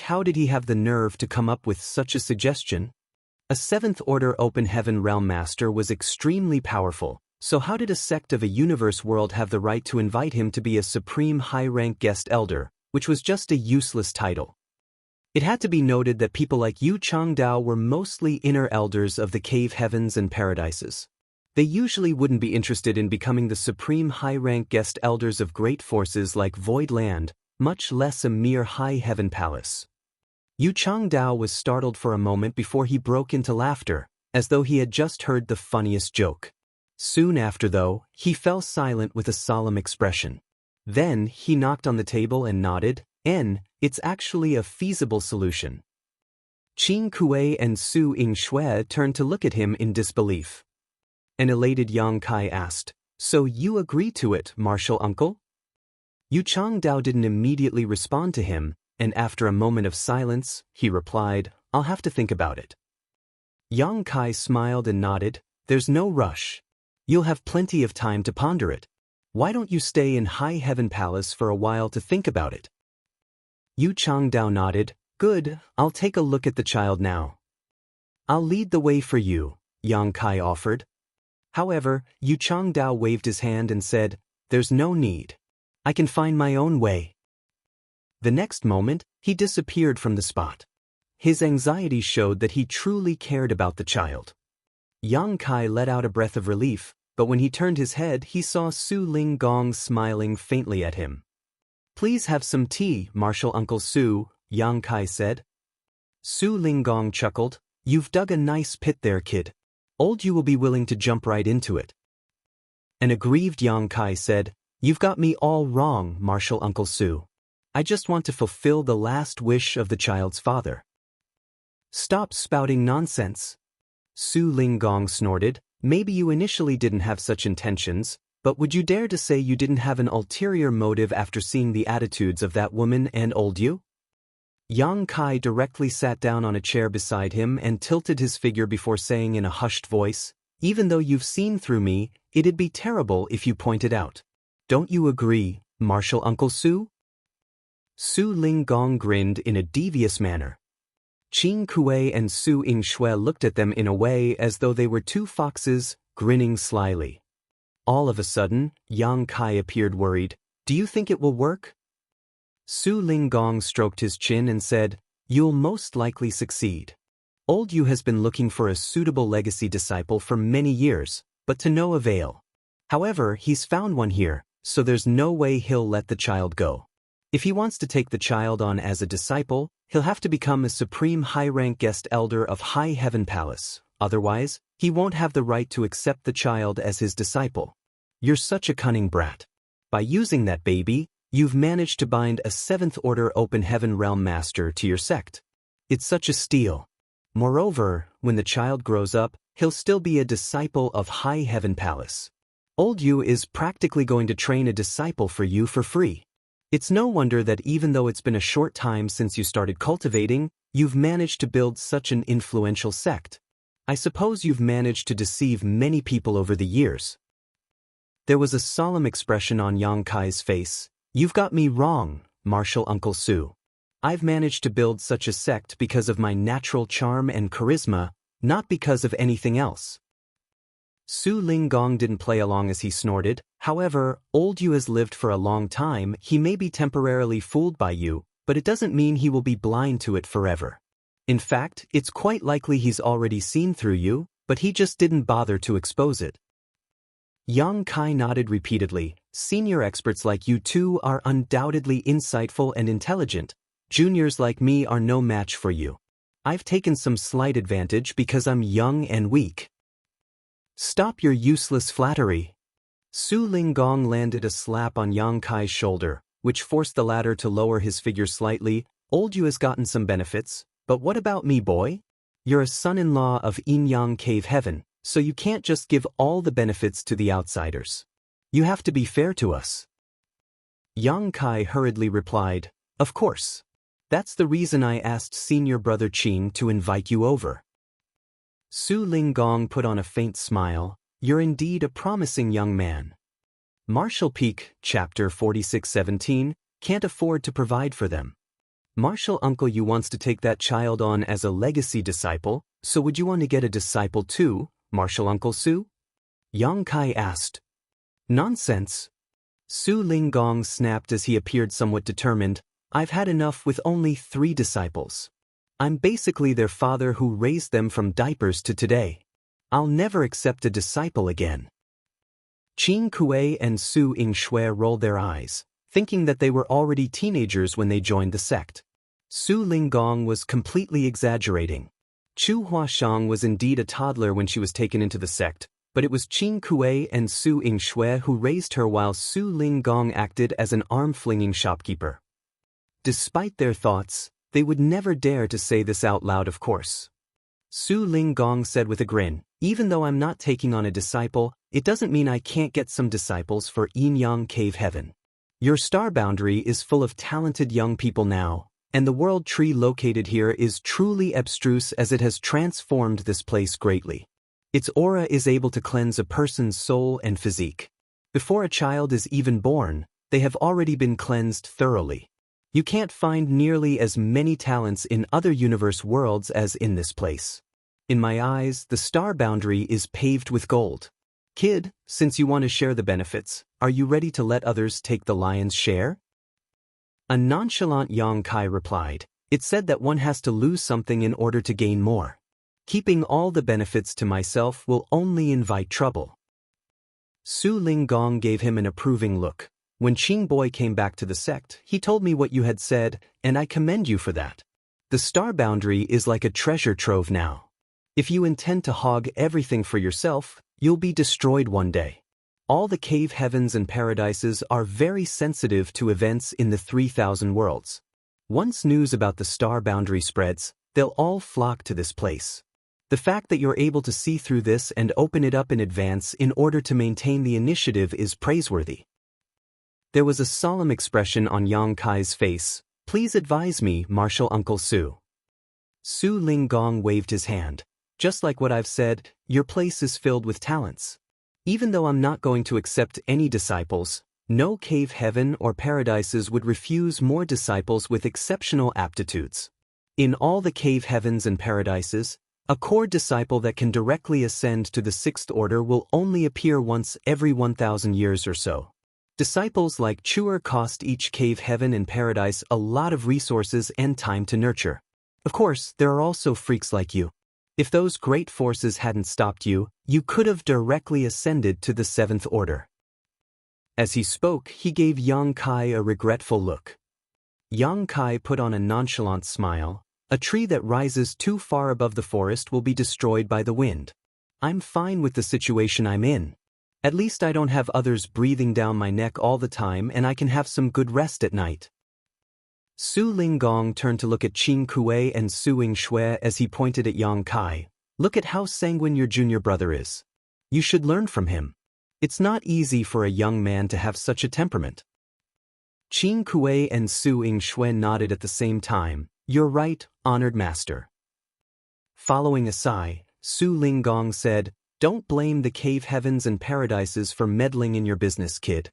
How did he have the nerve to come up with such a suggestion? A seventh-order open heaven realm master was extremely powerful, so how did a sect of a universe world have the right to invite him to be a supreme high-rank guest elder, which was just a useless title? It had to be noted that people like Yu Changdao were mostly inner elders of the cave heavens and paradises. They usually wouldn't be interested in becoming the supreme high-rank guest elders of great forces like Void Land, much less a mere High Heaven Palace. Yu Changdao was startled for a moment before he broke into laughter, as though he had just heard the funniest joke. Soon after, though, he fell silent with a solemn expression. Then he knocked on the table and nodded. It's actually a feasible solution." Qin Kuei and Su Yingxue turned to look at him in disbelief. An elated Yang Kai asked, "So you agree to it, martial uncle?" Yu Changdao didn't immediately respond to him, and after a moment of silence, he replied, "I'll have to think about it." Yang Kai smiled and nodded, "There's no rush. You'll have plenty of time to ponder it. Why don't you stay in High Heaven Palace for a while to think about it?" Yu Changdao nodded, "Good, I'll take a look at the child now." "I'll lead the way for you," Yang Kai offered. However, Yu Changdao waved his hand and said, "There's no need. I can find my own way." The next moment, he disappeared from the spot. His anxiety showed that he truly cared about the child. Yang Kai let out a breath of relief, but when he turned his head, he saw Su Linggong smiling faintly at him. "Please have some tea, Martial Uncle Su," Yang Kai said. Su Linggong chuckled, "You've dug a nice pit there, kid. Old you will be willing to jump right into it." An aggrieved Yang Kai said, "You've got me all wrong, Martial Uncle Su. I just want to fulfill the last wish of the child's father." "Stop spouting nonsense." Su Linggong snorted, "Maybe you initially didn't have such intentions, but would you dare to say you didn't have an ulterior motive after seeing the attitudes of that woman and old you?" Yang Kai directly sat down on a chair beside him and tilted his figure before saying in a hushed voice, "Even though you've seen through me, it'd be terrible if you pointed out. Don't you agree, Martial Uncle Su?" Su Linggong grinned in a devious manner. Qing Kuei and Su Yingxue looked at them in a way as though they were two foxes, grinning slyly. All of a sudden, Yang Kai appeared worried. "Do you think it will work?" Su Linggong stroked his chin and said, "You'll most likely succeed. Old Yu has been looking for a suitable legacy disciple for many years, but to no avail. However, he's found one here, so there's no way he'll let the child go. If he wants to take the child on as a disciple, he'll have to become a supreme high-rank guest elder of High Heaven Palace. Otherwise, he won't have the right to accept the child as his disciple. You're such a cunning brat. By using that baby, you've managed to bind a 7th Order Open Heaven Realm Master to your sect. It's such a steal. Moreover, when the child grows up, he'll still be a disciple of High Heaven Palace. Old Yu is practically going to train a disciple for you for free. It's no wonder that even though it's been a short time since you started cultivating, you've managed to build such an influential sect. I suppose you've managed to deceive many people over the years." There was a solemn expression on Yang Kai's face. "You've got me wrong, Martial Uncle Su. I've managed to build such a sect because of my natural charm and charisma, not because of anything else." Su Linggong didn't play along as he snorted. "However, old Yu has lived for a long time. He may be temporarily fooled by you, but it doesn't mean he will be blind to it forever. In fact, it's quite likely he's already seen through you, but he just didn't bother to expose it." Yang Kai nodded repeatedly. "Senior experts like you two are undoubtedly insightful and intelligent. Juniors like me are no match for you. I've taken some slight advantage because I'm young and weak." "Stop your useless flattery." Su Linggong landed a slap on Yang Kai's shoulder, which forced the latter to lower his figure slightly. "Old Yu has gotten some benefits, but what about me, boy? You're a son-in-law of Yin Yang Cave Heaven, so you can't just give all the benefits to the outsiders. You have to be fair to us." Yang Kai hurriedly replied, "Of course. That's the reason I asked senior brother Qing to invite you over." Su Linggong put on a faint smile. "You're indeed a promising young man." Martial Peak, Chapter 4617, can't afford to provide for them. Martial Uncle Yu wants to take that child on as a legacy disciple, so would you want to get a disciple too, Martial Uncle Su? Yang Kai asked. "Nonsense." Su Linggong snapped as he appeared somewhat determined. "I've had enough with only 3 disciples. I'm basically their father who raised them from diapers to today. I'll never accept a disciple again." Qing Kuei and Su Yingxue rolled their eyes, thinking that they were already teenagers when they joined the sect. Su Linggong was completely exaggerating. Chu Huashang was indeed a toddler when she was taken into the sect, but it was Qing Kuei and Su Yingxue who raised her while Su Linggong acted as an arm-flinging shopkeeper. Despite their thoughts, they would never dare to say this out loud, of course. Su Linggong said with a grin, "Even though I'm not taking on a disciple, it doesn't mean I can't get some disciples for Yin Yang Cave Heaven. Your star boundary is full of talented young people now, and the world tree located here is truly abstruse as it has transformed this place greatly. Its aura is able to cleanse a person's soul and physique. Before a child is even born, they have already been cleansed thoroughly. You can't find nearly as many talents in other universe worlds as in this place. In my eyes, the star boundary is paved with gold. Kid, since you want to share the benefits, are you ready to let others take the lion's share? A nonchalant Yang Kai replied, "It said that one has to lose something in order to gain more. Keeping all the benefits to myself will only invite trouble." Su Linggong gave him an approving look. "When Qing Boy came back to the sect, he told me what you had said, and I commend you for that. The star boundary is like a treasure trove now. If you intend to hog everything for yourself, you'll be destroyed one day. All the cave heavens and paradises are very sensitive to events in the 3,000 worlds. Once news about the star boundary spreads, they'll all flock to this place. The fact that you're able to see through this and open it up in advance in order to maintain the initiative is praiseworthy." There was a solemn expression on Yang Kai's face. "Please advise me, Martial Uncle Su." Su Linggong waved his hand. "Just like what I've said, your place is filled with talents. Even though I'm not going to accept any disciples, no cave heaven or paradises would refuse more disciples with exceptional aptitudes. In all the cave heavens and paradises, a core disciple that can directly ascend to the sixth order will only appear once every 1,000 years or so. Disciples like Chuer cost each cave heaven and paradise a lot of resources and time to nurture. Of course, there are also freaks like you. If those great forces hadn't stopped you, you could have directly ascended to the seventh order." As he spoke, he gave Yang Kai a regretful look. Yang Kai put on a nonchalant smile. "A tree that rises too far above the forest will be destroyed by the wind. I'm fine with the situation I'm in. At least I don't have others breathing down my neck all the time and I can have some good rest at night." Su Linggong turned to look at Qing Kuei and Su Yingshui as he pointed at Yang Kai. "Look at how sanguine your junior brother is. You should learn from him. It's not easy for a young man to have such a temperament." Qing Kuei and Su Yingshui nodded at the same time. "You're right, honored master." Following a sigh, Su Linggong said, "Don't blame the cave heavens and paradises for meddling in your business, kid.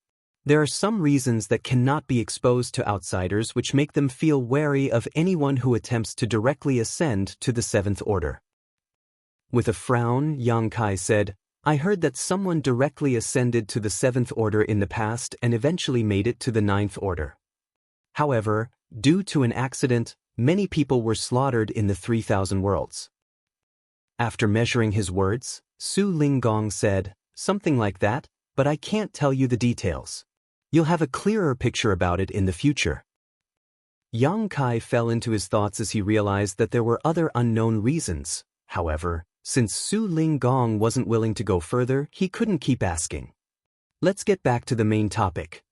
There are some reasons that cannot be exposed to outsiders which make them feel wary of anyone who attempts to directly ascend to the seventh order." With a frown, Yang Kai said, "I heard that someone directly ascended to the seventh order in the past and eventually made it to the ninth order. However, due to an accident, many people were slaughtered in the 3,000 worlds." After measuring his words, Su Linggong said, "Something like that, but I can't tell you the details. You'll have a clearer picture about it in the future." Yang Kai fell into his thoughts as he realized that there were other unknown reasons. However, since Su Linggong wasn't willing to go further, he couldn't keep asking. "Let's get back to the main topic."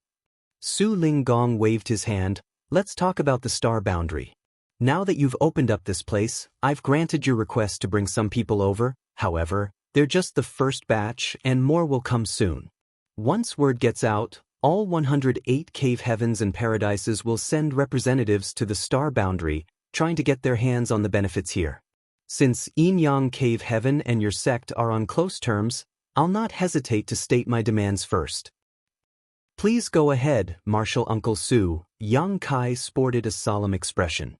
Su Linggong waved his hand. "Let's talk about the star boundary. Now that you've opened up this place, I've granted your request to bring some people over. However, they're just the first batch and more will come soon. Once word gets out, all 108 cave heavens and paradises will send representatives to the star boundary, trying to get their hands on the benefits here. Since Yin Yang Cave Heaven and your sect are on close terms, I'll not hesitate to state my demands first." "Please go ahead, Martial Uncle Su." Yang Kai sported a solemn expression.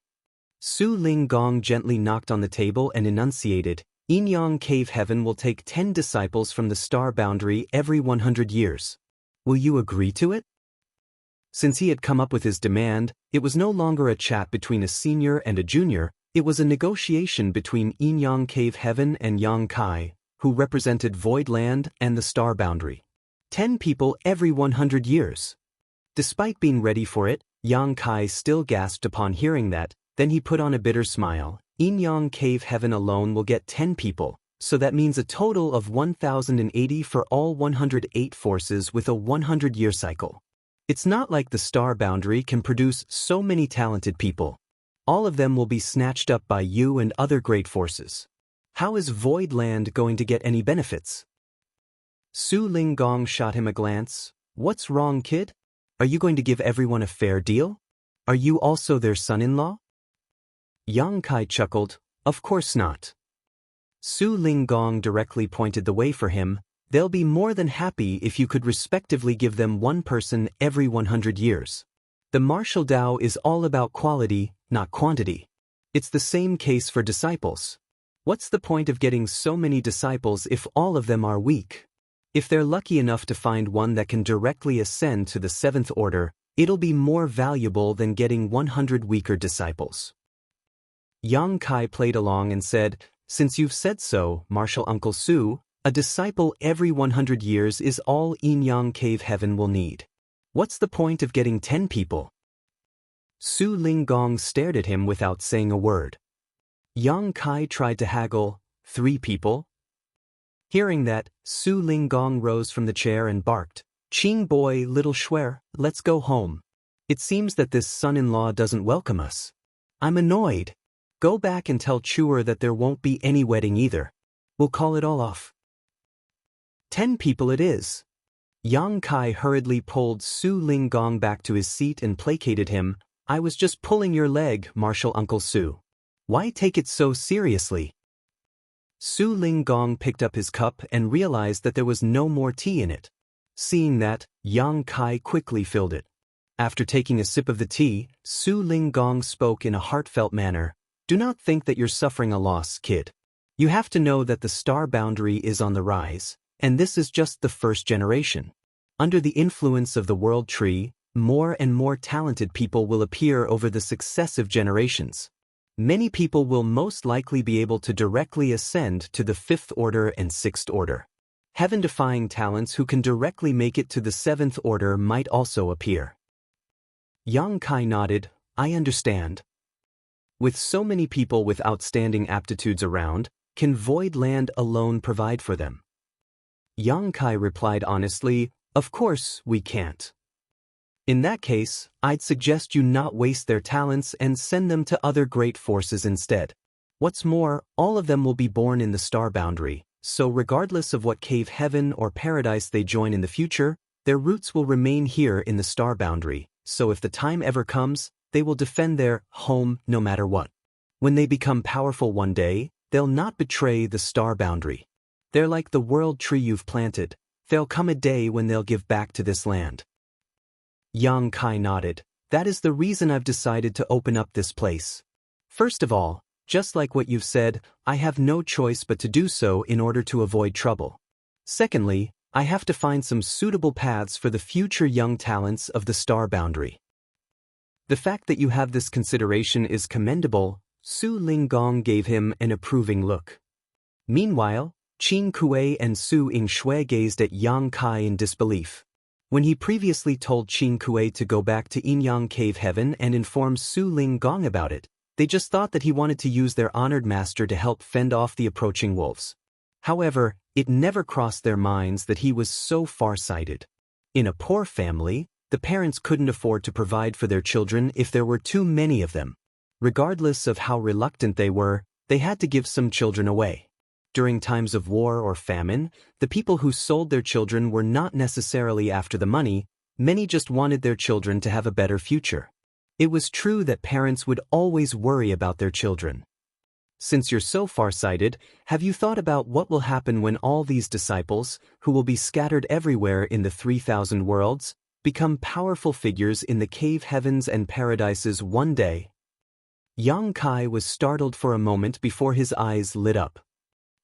Su Linggong gently knocked on the table and enunciated, "Yin Yang Cave Heaven will take 10 disciples from the star boundary every 100 years. Will you agree to it?" Since he had come up with his demand, it was no longer a chat between a senior and a junior, it was a negotiation between Yin Yang Cave Heaven and Yang Kai, who represented Void Land and the star boundary. 10 people every 100 years. Despite being ready for it, Yang Kai still gasped upon hearing that. Then he put on a bitter smile. Yin Yang Cave Heaven alone will get 10 people, so that means a total of 1,080 for all 108 forces with a 100-year cycle. It's not like the star boundary can produce so many talented people. All of them will be snatched up by you and other great forces. How is Void Land going to get any benefits?" Su Linggong shot him a glance. "What's wrong, kid? Are you going to give everyone a fair deal? Are you also their son-in-law? Yang Kai chuckled, Of course not. Su Linggong directly pointed the way for him. They'll be more than happy if you could respectively give them one person every 100 years. The martial Tao is all about quality, not quantity. It's the same case for disciples. What's the point of getting so many disciples if all of them are weak? If they're lucky enough to find one that can directly ascend to the 7th order, it'll be more valuable than getting 100 weaker disciples. Yang Kai played along and said, Since you've said so, Martial Uncle Su, a disciple every 100 years is all Yin-Yang Cave Heaven will need. What's the point of getting 10 people? Su Linggong stared at him without saying a word. Yang Kai tried to haggle, 3 people? Hearing that, Su Linggong rose from the chair and barked, Ching boy, little Schwer, let's go home. It seems that this son-in-law doesn't welcome us. I'm annoyed. Go back and tell Chuer that there won't be any wedding either. We'll call it all off. 10 people it is. Yang Kai hurriedly pulled Su Linggong back to his seat and placated him. I was just pulling your leg, Martial Uncle Su. Why take it so seriously? Su Linggong picked up his cup and realized that there was no more tea in it. Seeing that, Yang Kai quickly filled it. After taking a sip of the tea, Su Linggong spoke in a heartfelt manner. Do not think that you're suffering a loss, kid. You have to know that the star boundary is on the rise, and this is just the first generation. Under the influence of the world tree, more and more talented people will appear over the successive generations. Many people will most likely be able to directly ascend to the 5th order and 6th order. Heaven-defying talents who can directly make it to the 7th order might also appear. Yang Kai nodded, I understand. With so many people with outstanding aptitudes around, can Void Land alone provide for them? Yang Kai replied honestly, Of course we can't. In that case, I'd suggest you not waste their talents and send them to other great forces instead. What's more, all of them will be born in the star boundary, so regardless of what cave heaven or paradise they join in the future, their roots will remain here in the star boundary, so if the time ever comes, they will defend their home no matter what. When they become powerful one day, they'll not betray the star boundary. They're like the world tree you've planted. There'll come a day when they'll give back to this land. Yang Kai nodded. That is the reason I've decided to open up this place. First of all, just like what you've said, I have no choice but to do so in order to avoid trouble. Secondly, I have to find some suitable paths for the future young talents of the star boundary. The fact that you have this consideration is commendable. Su Linggong gave him an approving look. Meanwhile, Qin Kuei and Su Yingshui gazed at Yang Kai in disbelief. When he previously told Qin Kuei to go back to Yin-Yang Cave Heaven and inform Su Linggong about it, they just thought that he wanted to use their honored master to help fend off the approaching wolves. However, it never crossed their minds that he was so far-sighted. In a poor family, the parents couldn't afford to provide for their children if there were too many of them. Regardless of how reluctant they were, they had to give some children away. During times of war or famine, the people who sold their children were not necessarily after the money, many just wanted their children to have a better future. It was true that parents would always worry about their children. Since you're so far-sighted, have you thought about what will happen when all these disciples, who will be scattered everywhere in the 3,000 worlds, become powerful figures in the cave heavens and paradises one day? Yang Kai was startled for a moment before his eyes lit up.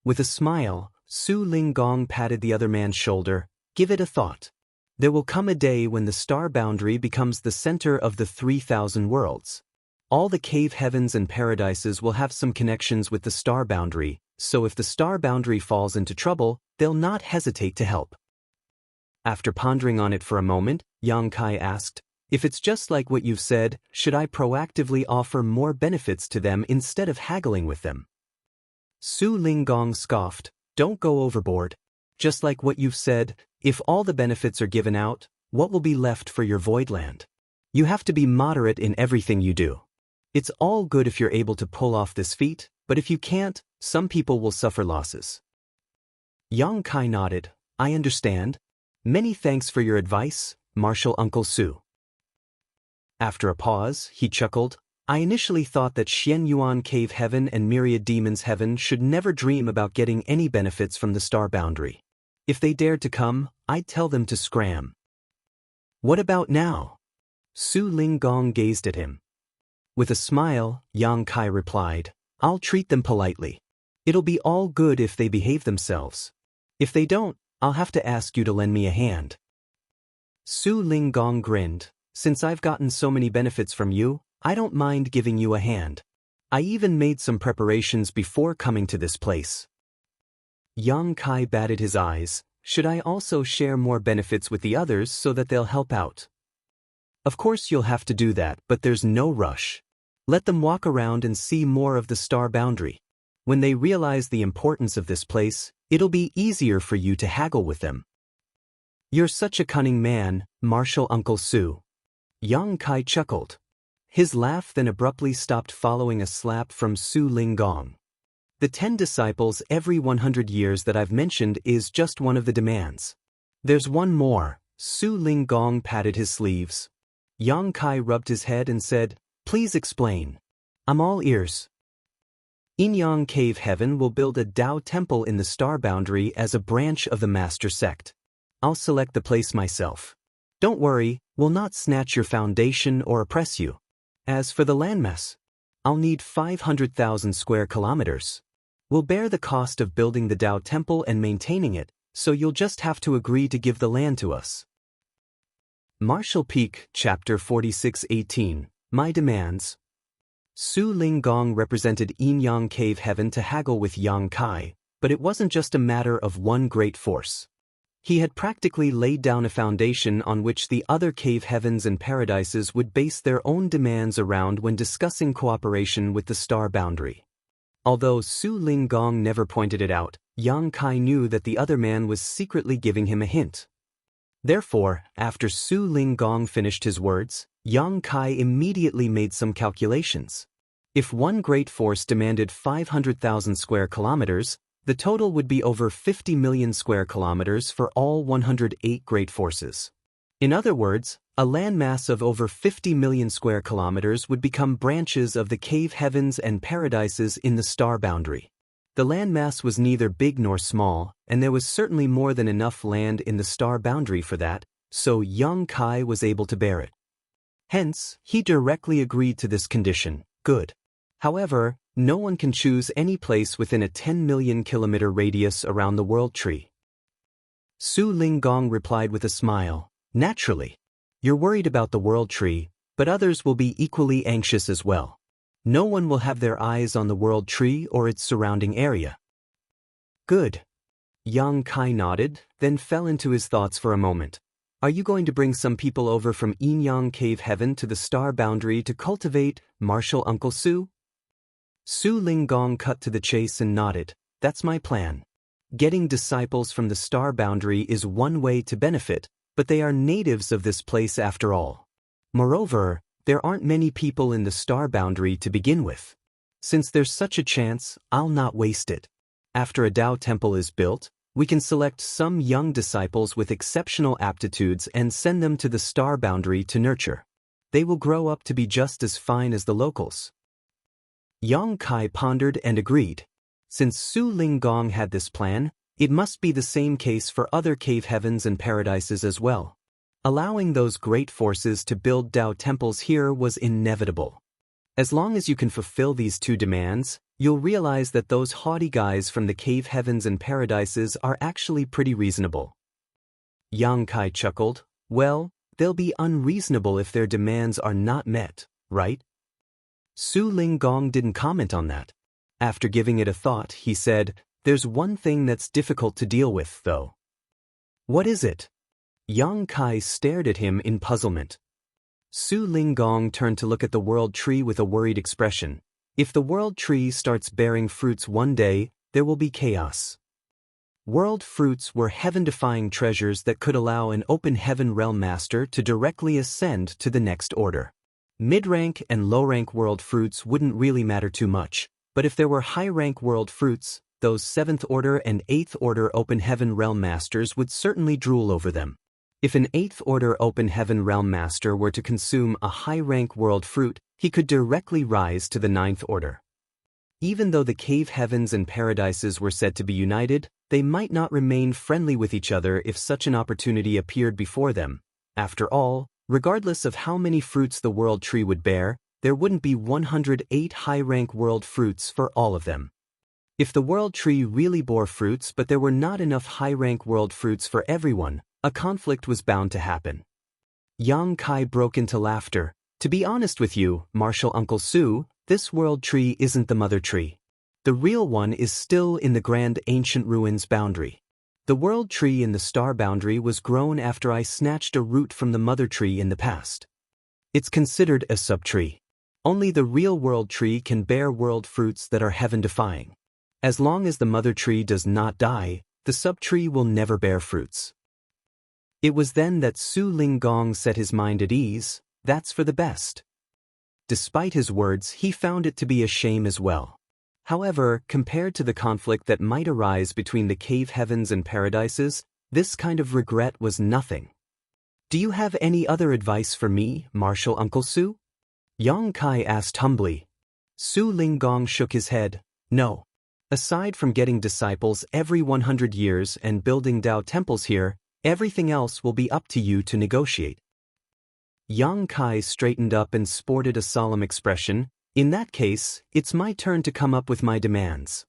With a smile, Su Linggong patted the other man's shoulder. Give it a thought. There will come a day when the star boundary becomes the center of the 3,000 worlds. All the cave heavens and paradises will have some connections with the star boundary, so if the star boundary falls into trouble, they'll not hesitate to help. After pondering on it for a moment, Yang Kai asked, If it's just like what you've said, should I proactively offer more benefits to them instead of haggling with them? Su Linggong scoffed, Don't go overboard. Just like what you've said, if all the benefits are given out, what will be left for your void land? You have to be moderate in everything you do. It's all good if you're able to pull off this feat, but if you can't, some people will suffer losses. Yang Kai nodded, I understand. Many thanks for your advice, Martial Uncle Su. After a pause, he chuckled, I initially thought that Xianyuan Cave Heaven and Myriad Demons Heaven should never dream about getting any benefits from the star boundary. If they dared to come, I'd tell them to scram. What about now? Su Linggong gazed at him. With a smile, Yang Kai replied, I'll treat them politely. It'll be all good if they behave themselves. If they don't, I'll have to ask you to lend me a hand. Su Linggong grinned, since I've gotten so many benefits from you, I don't mind giving you a hand. I even made some preparations before coming to this place. Yang Kai batted his eyes. Should I also share more benefits with the others so that they'll help out? Of course you'll have to do that, but there's no rush. Let them walk around and see more of the star boundary. When they realize the importance of this place, it'll be easier for you to haggle with them. You're such a cunning man, Martial Uncle Su. Yang Kai chuckled. His laugh then abruptly stopped following a slap from Su Linggong. The 10 disciples every 100 years that I've mentioned is just one of the demands. There's one more. Su Linggong patted his sleeves. Yang Kai rubbed his head and said, Please explain. I'm all ears. Inyang Cave Heaven will build a Dao temple in the star boundary as a branch of the master sect. I'll select the place myself. Don't worry, we'll not snatch your foundation or oppress you. As for the landmass, I'll need 500,000 square kilometers. We'll bear the cost of building the Dao temple and maintaining it, so you'll just have to agree to give the land to us. Martial Peak, Chapter 46:18, My Demands. Su Linggong represented Inyang Cave Heaven to haggle with Yang Kai, but it wasn't just a matter of one great force. He had practically laid down a foundation on which the other cave heavens and paradises would base their own demands around when discussing cooperation with the star boundary. Although Su Linggong never pointed it out, Yang Kai knew that the other man was secretly giving him a hint. Therefore, after Su Linggong finished his words, Yang Kai immediately made some calculations. If one great force demanded 500,000 square kilometers, the total would be over 50 million square kilometers for all 108 great forces. In other words, a landmass of over 50 million square kilometers would become branches of the cave heavens and paradises in the star boundary. The landmass was neither big nor small, and there was certainly more than enough land in the star boundary for that, so Yang Kai was able to bear it. Hence, he directly agreed to this condition. Good. However, no one can choose any place within a 10 million kilometer radius around the world tree. Su Linggong replied with a smile, Naturally. You're worried about the world tree, but others will be equally anxious as well. No one will have their eyes on the world tree or its surrounding area. Good. Yang Kai nodded, then fell into his thoughts for a moment. Are you going to bring some people over from Inyang Cave Heaven to the star boundary to cultivate, Martial Uncle Su? Su Linggong cut to the chase and nodded. That's my plan. Getting disciples from the star boundary is one way to benefit, but they are natives of this place after all. Moreover, there aren't many people in the star boundary to begin with. Since there's such a chance, I'll not waste it. After a Dao temple is built, we can select some young disciples with exceptional aptitudes and send them to the star boundary to nurture. They will grow up to be just as fine as the locals. Yang Kai pondered and agreed. Since Su Linggong had this plan, it must be the same case for other cave heavens and paradises as well. Allowing those great forces to build Dao temples here was inevitable. As long as you can fulfill these two demands, you'll realize that those haughty guys from the cave heavens and paradises are actually pretty reasonable. Yang Kai chuckled. Well, they'll be unreasonable if their demands are not met, right? Su Linggong didn't comment on that. After giving it a thought, he said, There's one thing that's difficult to deal with, though. What is it? Yang Kai stared at him in puzzlement. Su Linggong turned to look at the world tree with a worried expression. If the world tree starts bearing fruits one day, there will be chaos. World fruits were heaven-defying treasures that could allow an open heaven realm master to directly ascend to the next order. Mid-rank and low-rank world fruits wouldn't really matter too much, but if there were high-rank world fruits, those 7th order and 8th order open heaven realm masters would certainly drool over them. If an 8th order open heaven realm master were to consume a high-rank world fruit, he could directly rise to the 9th order. Even though the cave heavens and paradises were said to be united, they might not remain friendly with each other if such an opportunity appeared before them. After all, regardless of how many fruits the world tree would bear, there wouldn't be 108 high-rank world fruits for all of them. If the world tree really bore fruits but there were not enough high-rank world fruits for everyone, a conflict was bound to happen. Yang Kai broke into laughter. To be honest with you, Martial Uncle Su, this world tree isn't the mother tree. The real one is still in the grand ancient ruins boundary. The world tree in the star boundary was grown after I snatched a root from the mother tree in the past. It's considered a subtree. Only the real world tree can bear world fruits that are heaven-defying. As long as the mother tree does not die, the subtree will never bear fruits. It was then that Su Linggong set his mind at ease. That's for the best. Despite his words, he found it to be a shame as well. However, compared to the conflict that might arise between the cave heavens and paradises, this kind of regret was nothing. Do you have any other advice for me, Martial Uncle Su? Yang Kai asked humbly. Su Linggong shook his head. No. Aside from getting disciples every 100 years and building Dao temples here, everything else will be up to you to negotiate. Yang Kai straightened up and sported a solemn expression. In that case, it's my turn to come up with my demands.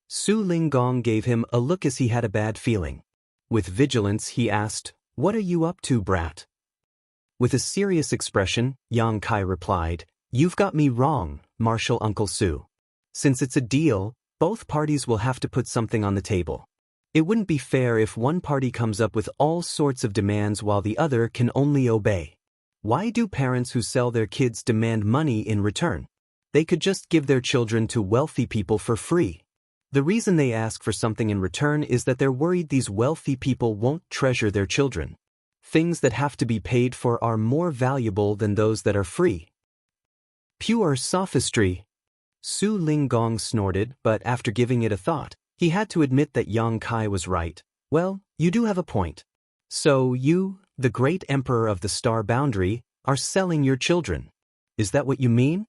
Su Linggong gave him a look as he had a bad feeling. With vigilance, he asked, "What are you up to, brat?" With a serious expression, Yang Kai replied, "You've got me wrong, Martial Uncle Su. Since it's a deal, both parties will have to put something on the table. It wouldn't be fair if one party comes up with all sorts of demands while the other can only obey. Why do parents who sell their kids demand money in return? They could just give their children to wealthy people for free. The reason they ask for something in return is that they're worried these wealthy people won't treasure their children. Things that have to be paid for are more valuable than those that are free." Pure sophistry. Su Linggong snorted, but after giving it a thought, he had to admit that Yang Kai was right. "Well, you do have a point. So you, the great emperor of the star boundary, are selling your children. Is that what you mean?"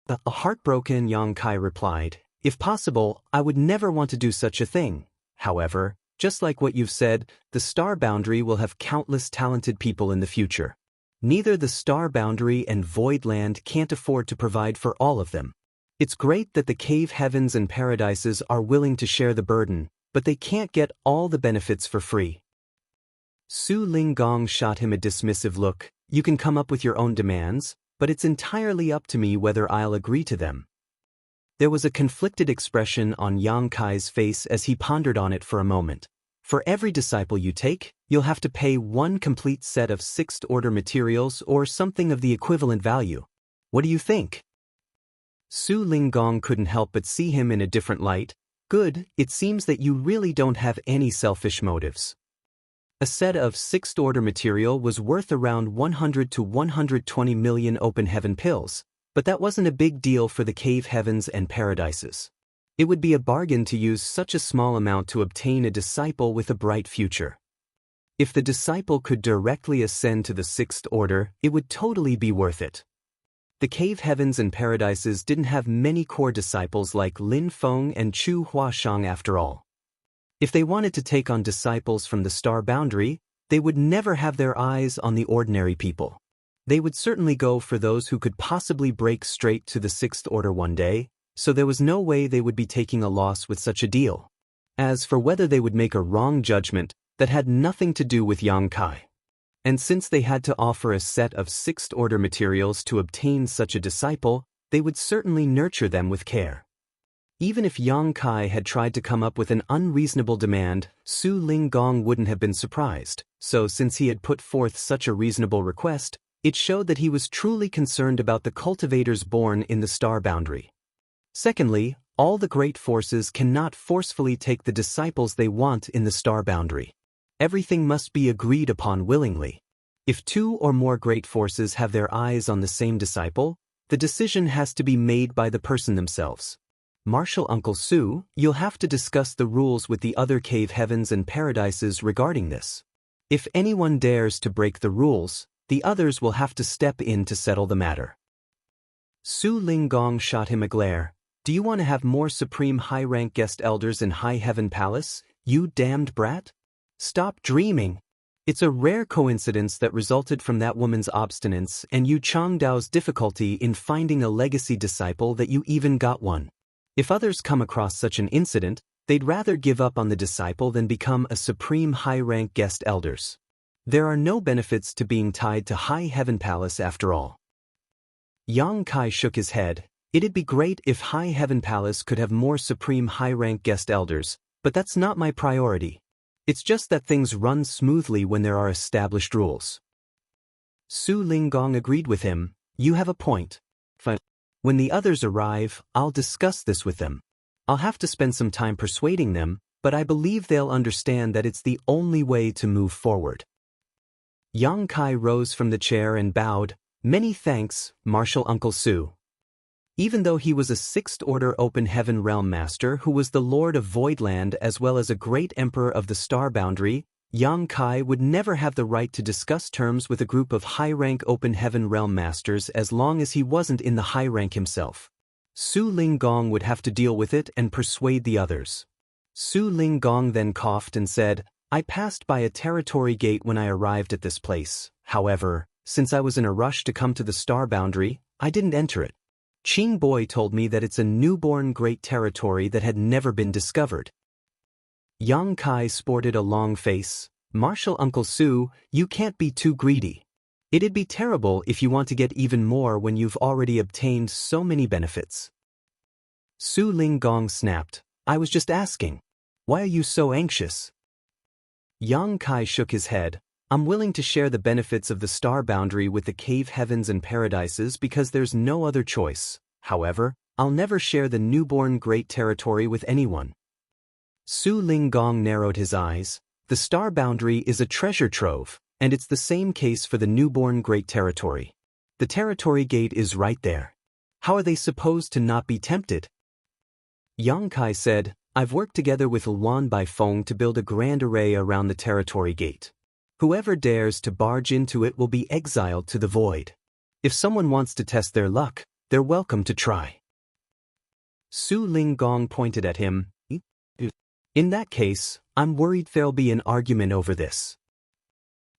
The heartbroken Yang Kai replied, "If possible, I would never want to do such a thing. However, just like what you've said, the star boundary will have countless talented people in the future. Neither the star boundary and void land can't afford to provide for all of them. It's great that the cave heavens and paradises are willing to share the burden, but they can't get all the benefits for free." Su Linggong shot him a dismissive look. "You can come up with your own demands, but it's entirely up to me whether I'll agree to them." There was a conflicted expression on Yang Kai's face as he pondered on it for a moment. "For every disciple you take, you'll have to pay one complete set of 6th order materials or something of the equivalent value. What do you think?" Su Linggong couldn't help but see him in a different light. "Good, it seems that you really don't have any selfish motives." A set of 6th order material was worth around 100 to 120 million open heaven pills, but that wasn't a big deal for the cave heavens and paradises. It would be a bargain to use such a small amount to obtain a disciple with a bright future. If the disciple could directly ascend to the 6th order, it would totally be worth it. The cave heavens and paradises didn't have many core disciples like Lin Feng and Chu Huashang after all. If they wanted to take on disciples from the star boundary, they would never have their eyes on the ordinary people. They would certainly go for those who could possibly break straight to the 6th order one day, so there was no way they would be taking a loss with such a deal. As for whether they would make a wrong judgment, that had nothing to do with Yang Kai. And since they had to offer a set of 6th order materials to obtain such a disciple, they would certainly nurture them with care. Even if Yang Kai had tried to come up with an unreasonable demand, Su Linggong wouldn't have been surprised. So since he had put forth such a reasonable request, it showed that he was truly concerned about the cultivators born in the star boundary. Secondly, all the great forces cannot forcefully take the disciples they want in the star boundary. Everything must be agreed upon willingly. If 2 or more great forces have their eyes on the same disciple, the decision has to be made by the person themselves. Martial Uncle Su, you'll have to discuss the rules with the other cave heavens and paradises regarding this. If anyone dares to break the rules, the others will have to step in to settle the matter. Su Linggong shot him a glare. Do you want to have more supreme high-rank guest elders in High Heaven Palace, you damned brat? Stop dreaming. It's a rare coincidence that resulted from that woman's obstinance and Yu Changdao's difficulty in finding a legacy disciple that you even got one. If others come across such an incident, they'd rather give up on the disciple than become a supreme high-rank guest elders. There are no benefits to being tied to High Heaven Palace after all. Yang Kai shook his head. It'd be great if High Heaven Palace could have more supreme high-rank guest elders, but that's not my priority. It's just that things run smoothly when there are established rules. Su Linggong agreed with him. You have a point. Fine. When the others arrive, I'll discuss this with them. I'll have to spend some time persuading them, but I believe they'll understand that it's the only way to move forward. Yang Kai rose from the chair and bowed. Many thanks, Martial Uncle Su. Even though he was a sixth-order Open Heaven Realm Master who was the Lord of Voidland as well as a great Emperor of the Star Boundary, Yang Kai would never have the right to discuss terms with a group of high-rank Open Heaven Realm Masters as long as he wasn't in the high rank himself. Su Linggong would have to deal with it and persuade the others. Su Linggong then coughed and said, I passed by a territory gate when I arrived at this place. However, since I was in a rush to come to the Star Boundary, I didn't enter it. Qing Boy told me that it's a newborn great territory that had never been discovered. Yang Kai sported a long face. Martial Uncle Su, you can't be too greedy. It'd be terrible if you want to get even more when you've already obtained so many benefits. Su Linggong snapped. I was just asking. Why are you so anxious? Yang Kai shook his head. I'm willing to share the benefits of the Star Boundary with the Cave Heavens and Paradises because there's no other choice. However, I'll never share the newborn great territory with anyone. Su Linggong narrowed his eyes. The Star Boundary is a treasure trove, and it's the same case for the newborn great territory. The territory gate is right there. How are they supposed to not be tempted? Yang Kai said, I've worked together with Luan Baifeng to build a grand array around the territory gate. Whoever dares to barge into it will be exiled to the void. If someone wants to test their luck, they're welcome to try. Su Linggong pointed at him. In that case, I'm worried there'll be an argument over this.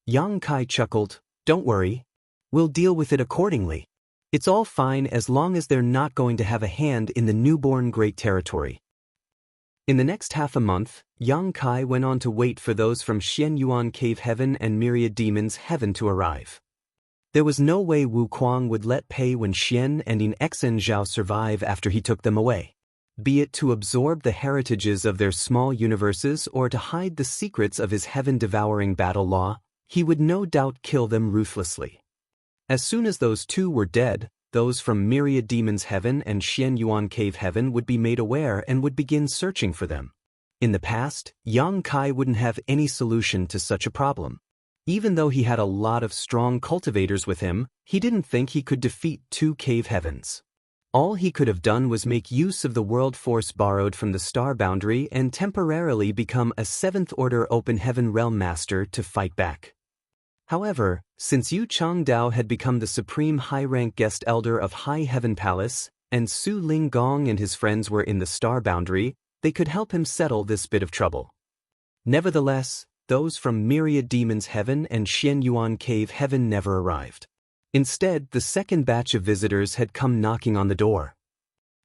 Yang Kai chuckled. Don't worry. We'll deal with it accordingly. It's all fine as long as they're not going to have a hand in the newborn great territory. In the next half a month, Yang Kai went on to wait for those from Xianyuan Cave Heaven and Myriad Demons Heaven to arrive. There was no way Wu Kuang would let Pei Wen Xian and In Exen Zhao survive after he took them away. Be it to absorb the heritages of their small universes or to hide the secrets of his heaven-devouring battle law, he would no doubt kill them ruthlessly. As soon as those two were dead, those from Myriad Demons Heaven and Xianyuan Cave Heaven would be made aware and would begin searching for them. In the past, Yang Kai wouldn't have any solution to such a problem. Even though he had a lot of strong cultivators with him, he didn't think he could defeat two cave heavens. All he could have done was make use of the world force borrowed from the Star Boundary and temporarily become a 7th-order Open Heaven Realm Master to fight back. However, since Yu Changdao had become the supreme high-rank guest elder of High Heaven Palace, and Su Linggong and his friends were in the Star Boundary, they could help him settle this bit of trouble. Nevertheless, those from Myriad Demons Heaven and Xianyuan Cave Heaven never arrived. Instead, the second batch of visitors had come knocking on the door.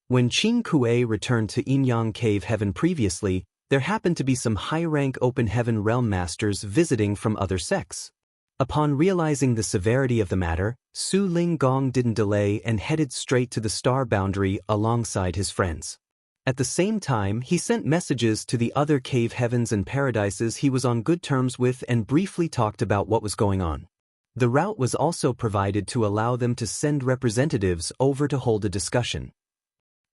When Qing Kuei returned to Inyang Cave Heaven previously, there happened to be some high-rank Open Heaven Realm Masters visiting from other sects. Upon realizing the severity of the matter, Su Linggong didn't delay and headed straight to the Star Boundary alongside his friends. At the same time, he sent messages to the other cave heavens and paradises he was on good terms with and briefly talked about what was going on. The route was also provided to allow them to send representatives over to hold a discussion.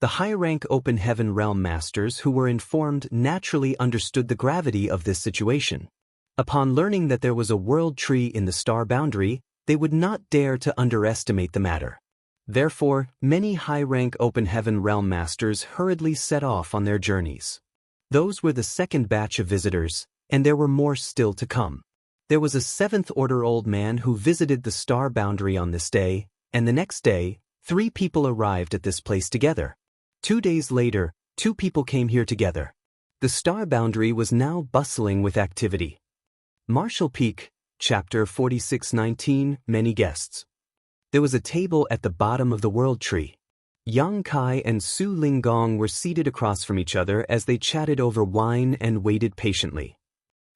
The high-rank Open Heaven Realm Masters who were informed naturally understood the gravity of this situation. Upon learning that there was a world tree in the Star Boundary, they would not dare to underestimate the matter. Therefore, many high-rank Open Heaven Realm Masters hurriedly set off on their journeys. Those were the second batch of visitors, and there were more still to come. There was a seventh-order old man who visited the star boundary on this day, and the next day, 3 people arrived at this place together. 2 days later, 2 people came here together. The star boundary was now bustling with activity. Marshall Peak, Chapter 4619, Many Guests. There was a table at the bottom of the World Tree. Yang Kai and Su Linggong were seated across from each other as they chatted over wine and waited patiently.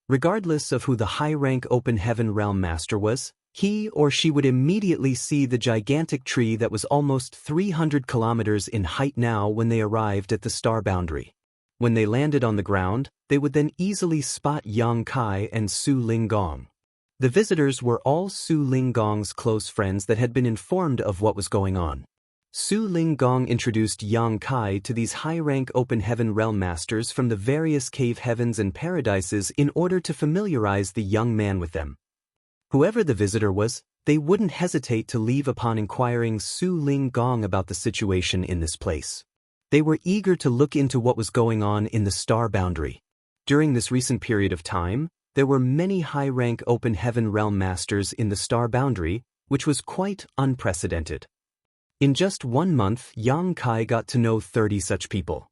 Regardless of who the high-rank Open Heaven Realm Master was, he or she would immediately see the gigantic tree that was almost 300 kilometers in height now when they arrived at the star boundary. When they landed on the ground, they would then easily spot Yang Kai and Su Linggong. The visitors were all Su Linggong's close friends that had been informed of what was going on. Su Linggong introduced Yang Kai to these high-rank Open Heaven Realm Masters from the various cave heavens and paradises in order to familiarize the young man with them. Whoever the visitor was, they wouldn't hesitate to leave upon inquiring Su Linggong about the situation in this place. They were eager to look into what was going on in the star boundary. During this recent period of time, there were many high-rank Open Heaven Realm Masters in the star boundary, which was quite unprecedented. In just 1 month, Yang Kai got to know 30 such people.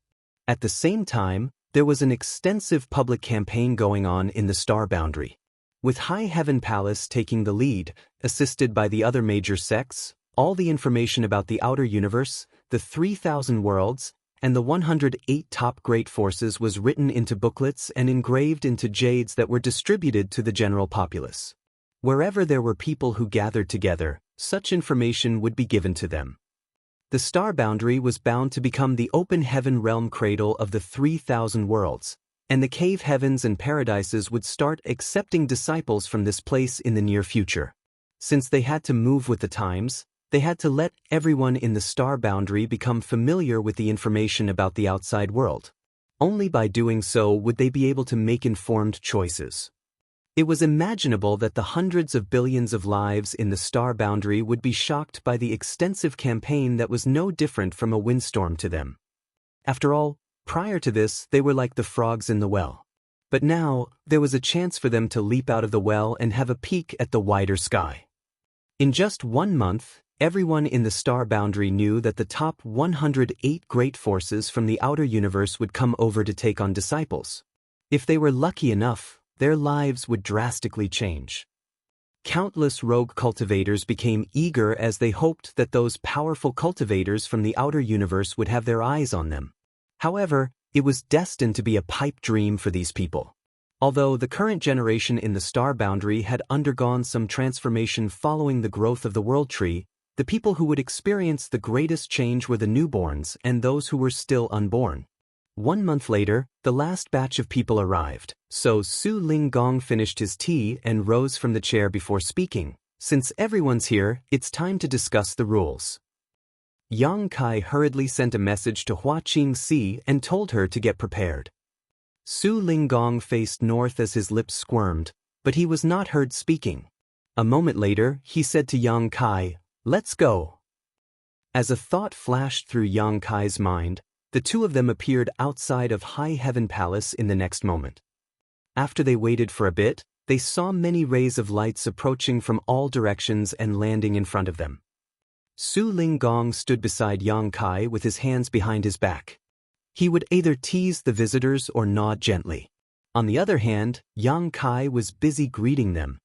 At the same time, there was an extensive public campaign going on in the star boundary. With High Heaven Palace taking the lead, assisted by the other major sects, all the information about the outer universe, the 3,000 worlds, and the 108 top great forces was written into booklets and engraved into jades that were distributed to the general populace. Wherever there were people who gathered together, such information would be given to them. The star boundary was bound to become the Open Heaven Realm cradle of the 3,000 worlds, and the cave heavens and paradises would start accepting disciples from this place in the near future. Since they had to move with the times, they had to let everyone in the star boundary become familiar with the information about the outside world. Only by doing so would they be able to make informed choices. It was imaginable that the hundreds of billions of lives in the star boundary would be shocked by the extensive campaign that was no different from a windstorm to them. After all, prior to this, they were like the frogs in the well. But now, there was a chance for them to leap out of the well and have a peek at the wider sky. In just 1 month, everyone in the star boundary knew that the top 108 great forces from the outer universe would come over to take on disciples. If they were lucky enough, their lives would drastically change. Countless rogue cultivators became eager as they hoped that those powerful cultivators from the outer universe would have their eyes on them. However, it was destined to be a pipe dream for these people. Although the current generation in the star boundary had undergone some transformation following the growth of the world tree, the people who would experience the greatest change were the newborns and those who were still unborn. 1 month later, the last batch of people arrived, so Su Linggong finished his tea and rose from the chair before speaking. Since everyone's here, it's time to discuss the rules. Yang Kai hurriedly sent a message to Hua Qingxi and told her to get prepared. Su Linggong faced north as his lips squirmed, but he was not heard speaking. A moment later, he said to Yang Kai, "Let's go." As a thought flashed through Yang Kai's mind, the two of them appeared outside of High Heaven Palace in the next moment. After they waited for a bit, they saw many rays of lights approaching from all directions and landing in front of them. Su Linggong stood beside Yang Kai with his hands behind his back. He would either tease the visitors or nod gently. On the other hand, Yang Kai was busy greeting them.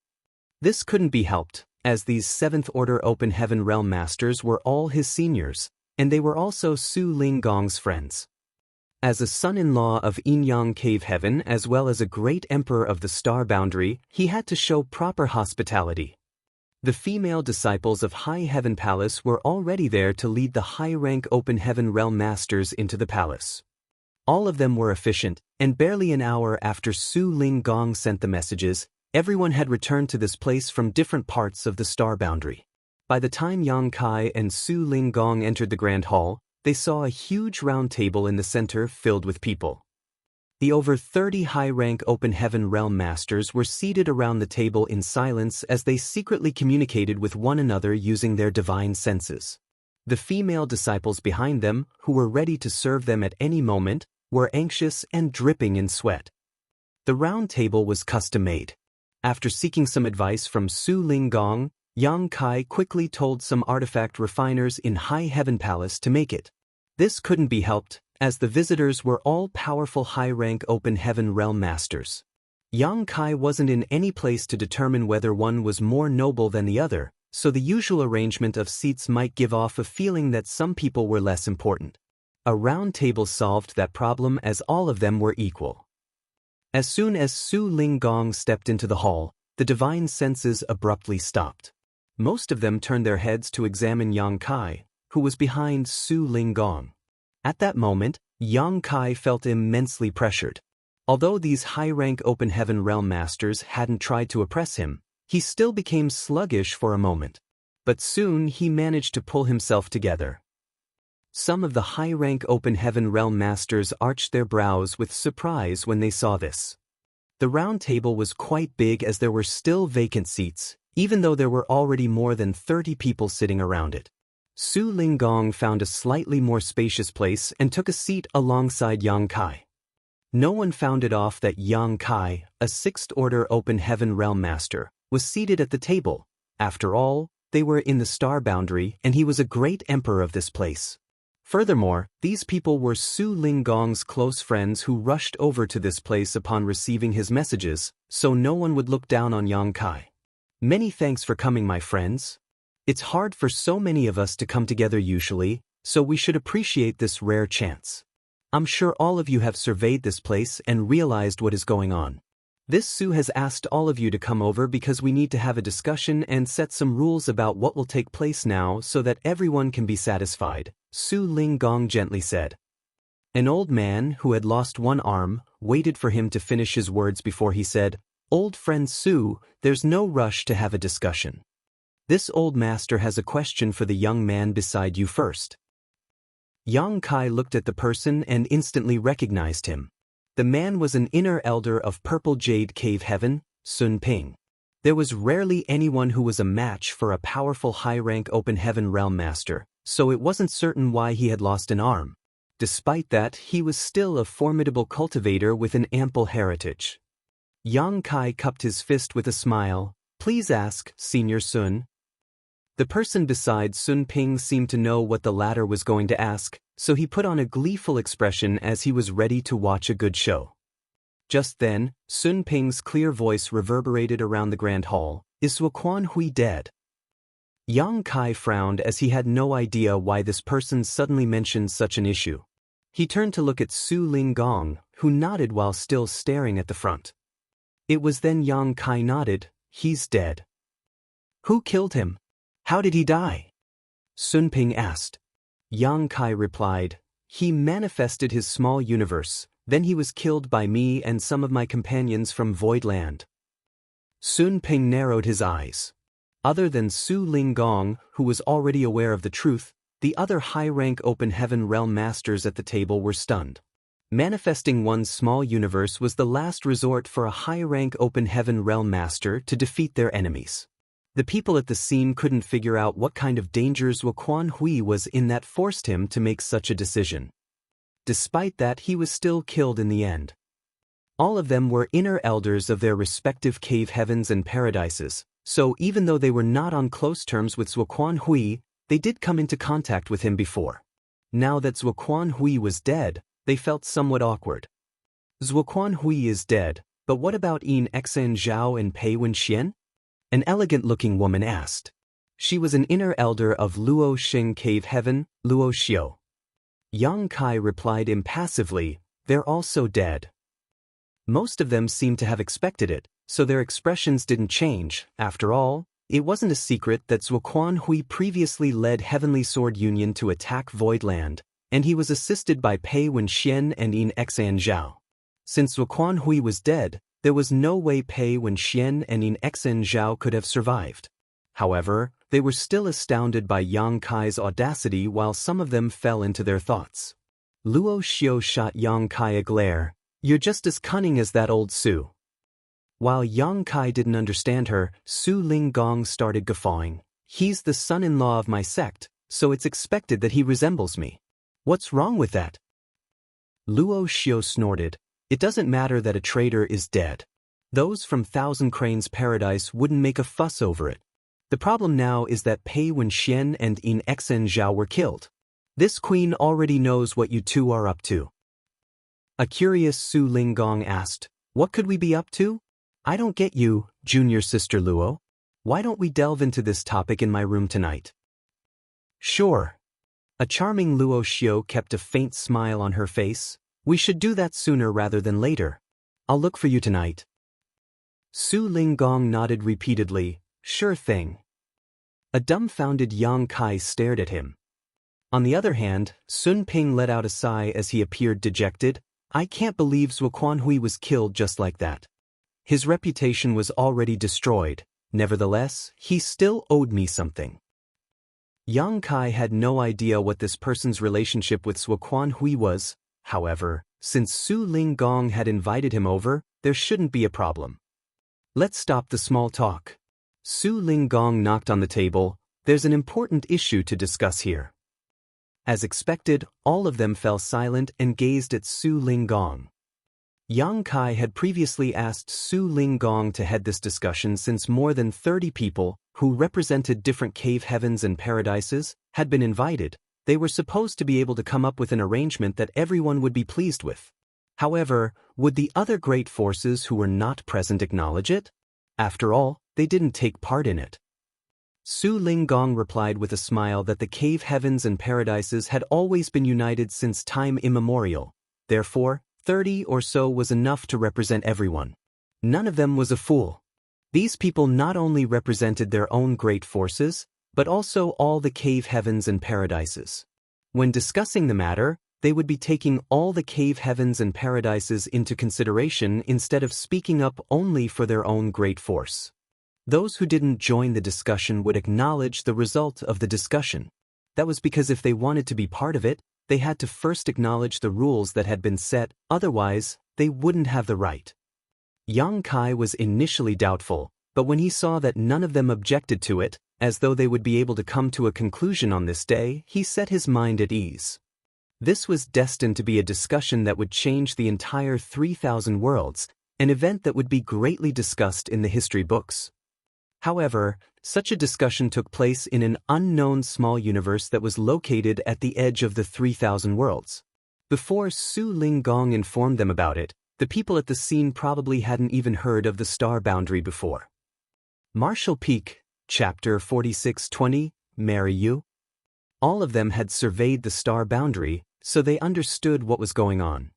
This couldn't be helped, as these 7th Order Open Heaven Realm Masters were all his seniors, and they were also Su Linggong's friends. As a son-in-law of Yin-Yang Cave Heaven as well as a great emperor of the star boundary, he had to show proper hospitality. The female disciples of High Heaven Palace were already there to lead the high-rank Open Heaven Realm Masters into the palace. All of them were efficient, and barely an hour after Su Linggong sent the messages, everyone had returned to this place from different parts of the star boundary. By the time Yang Kai and Su Linggong entered the Grand Hall, they saw a huge round table in the center filled with people. The over 30 high-rank Open Heaven Realm Masters were seated around the table in silence as they secretly communicated with one another using their divine senses. The female disciples behind them, who were ready to serve them at any moment, were anxious and dripping in sweat. The round table was custom-made. After seeking some advice from Su Linggong, Yang Kai quickly told some artifact refiners in High Heaven Palace to make it. This couldn't be helped, as the visitors were all powerful high-rank Open Heaven Realm Masters. Yang Kai wasn't in any place to determine whether one was more noble than the other, so the usual arrangement of seats might give off a feeling that some people were less important. A round table solved that problem as all of them were equal. As soon as Su Linggong stepped into the hall, the divine senses abruptly stopped. Most of them turned their heads to examine Yang Kai, who was behind Su Linggong. At that moment, Yang Kai felt immensely pressured. Although these high-rank Open Heaven Realm Masters hadn't tried to oppress him, he still became sluggish for a moment. But soon he managed to pull himself together. Some of the high-rank Open Heaven Realm Masters arched their brows with surprise when they saw this. The round table was quite big as there were still vacant seats, even though there were already more than 30 people sitting around it. Su Linggong found a slightly more spacious place and took a seat alongside Yang Kai. No one found it off that Yang Kai, a 6th Order Open Heaven Realm Master, was seated at the table. After all, they were in the star boundary and he was a great emperor of this place. Furthermore, these people were Su Linggong's close friends who rushed over to this place upon receiving his messages, so no one would look down on Yang Kai. Many thanks for coming, my friends. It's hard for so many of us to come together usually, so we should appreciate this rare chance. I'm sure all of you have surveyed this place and realized what is going on. This Su has asked all of you to come over because we need to have a discussion and set some rules about what will take place now so that everyone can be satisfied, Su Linggong gently said. An old man, who had lost one arm, waited for him to finish his words before he said, "Old friend Su, there's no rush to have a discussion. This old master has a question for the young man beside you first." Yang Kai looked at the person and instantly recognized him. The man was an inner elder of Purple Jade Cave Heaven, Sun Ping. There was rarely anyone who was a match for a powerful high-rank Open Heaven Realm Master, so it wasn't certain why he had lost an arm. Despite that, he was still a formidable cultivator with an ample heritage. Yang Kai cupped his fist with a smile. "Please ask, Senior Sun." The person beside Sun Ping seemed to know what the latter was going to ask, so he put on a gleeful expression as he was ready to watch a good show. Just then, Sun Ping's clear voice reverberated around the grand hall. "Is Wuquan Hui dead?" Yang Kai frowned as he had no idea why this person suddenly mentioned such an issue. He turned to look at Su Linggong, who nodded while still staring at the front. It was then Yang Kai nodded. "He's dead." "Who killed him? How did he die?" Sun Ping asked. Yang Kai replied, "He manifested his small universe, then he was killed by me and some of my companions from Void Land." Sun Ping narrowed his eyes. Other than Su Linggong, who was already aware of the truth, the other high-rank Open Heaven Realm Masters at the table were stunned. Manifesting one's small universe was the last resort for a high-rank Open Heaven Realm Master to defeat their enemies. The people at the scene couldn't figure out what kind of dangers Wuquan Hui was in that forced him to make such a decision. Despite that, he was still killed in the end. All of them were inner elders of their respective cave heavens and paradises, so even though they were not on close terms with Wuquan Hui, they did come into contact with him before. Now that Wuquan Hui was dead, they felt somewhat awkward. Wuquan Hui is dead, but what about Yin Xen Zhao and Pei Wenxian? An elegant-looking woman asked. She was an inner elder of Luo Xing Cave Heaven, Luo Xiu. Yang Kai replied impassively, "They're also dead." Most of them seemed to have expected it, so their expressions didn't change. After all, it wasn't a secret that Wuquan Hui previously led Heavenly Sword Union to attack Void Land, and he was assisted by Pei Wenxian and Yin Xan Zhao. Since Wuquan Hui was dead, there was no way Pei Wenxian and Yin Xen Zhao could have survived. However, they were still astounded by Yang Kai's audacity while some of them fell into their thoughts. Luo Xiu shot Yang Kai a glare. "You're just as cunning as that old Su." While Yang Kai didn't understand her, Su Linggong started guffawing. "He's the son-in-law of my sect, so it's expected that he resembles me. What's wrong with that?" Luo Xiu snorted. "It doesn't matter that a traitor is dead. Those from Thousand Cranes Paradise wouldn't make a fuss over it. The problem now is that Pei Wenxian and In Xen Zhao were killed. This queen already knows what you two are up to. A curious Su Linggong asked, "What could we be up to?" "I don't get you, junior sister Luo. Why don't we delve into this topic in my room tonight?" "Sure." A charming Luo Xiao kept a faint smile on her face. "We should do that sooner rather than later. I'll look for you tonight." Su Linggong nodded repeatedly. "Sure thing." A dumbfounded Yang Kai stared at him. On the other hand, Sun Ping let out a sigh as he appeared dejected. "I can't believe Zhuo Quanhui was killed just like that. His reputation was already destroyed. Nevertheless, he still owed me something." Yang Kai had no idea what this person's relationship with Zhuo Quanhui was. However, since Su Linggong had invited him over, there shouldn't be a problem. "Let's stop the small talk." Su Linggong knocked on the table. "There's an important issue to discuss here." As expected, all of them fell silent and gazed at Su Linggong. Yang Kai had previously asked Su Linggong to head this discussion since more than 30 people, who represented different cave heavens and paradises, had been invited. They were supposed to be able to come up with an arrangement that everyone would be pleased with. However, would the other great forces who were not present acknowledge it? After all, they didn't take part in it. Su Linggong replied with a smile that the cave heavens and paradises had always been united since time immemorial. Therefore, 30 or so was enough to represent everyone. None of them was a fool. These people not only represented their own great forces, but also all the cave heavens and paradises. When discussing the matter, they would be taking all the cave heavens and paradises into consideration instead of speaking up only for their own great force. Those who didn't join the discussion would acknowledge the result of the discussion. That was because if they wanted to be part of it, they had to first acknowledge the rules that had been set, otherwise, they wouldn't have the right. Yang Kai was initially doubtful, but when he saw that none of them objected to it, as though they would be able to come to a conclusion on this day, he set his mind at ease. This was destined to be a discussion that would change the entire 3,000 worlds, an event that would be greatly discussed in the history books. However, such a discussion took place in an unknown small universe that was located at the edge of the 3,000 worlds. Before Su Linggong informed them about it, the people at the scene probably hadn't even heard of the star boundary before. Marshall Peak, Chapter 4620, Marry You? All of them had surveyed the star boundary, so they understood what was going on.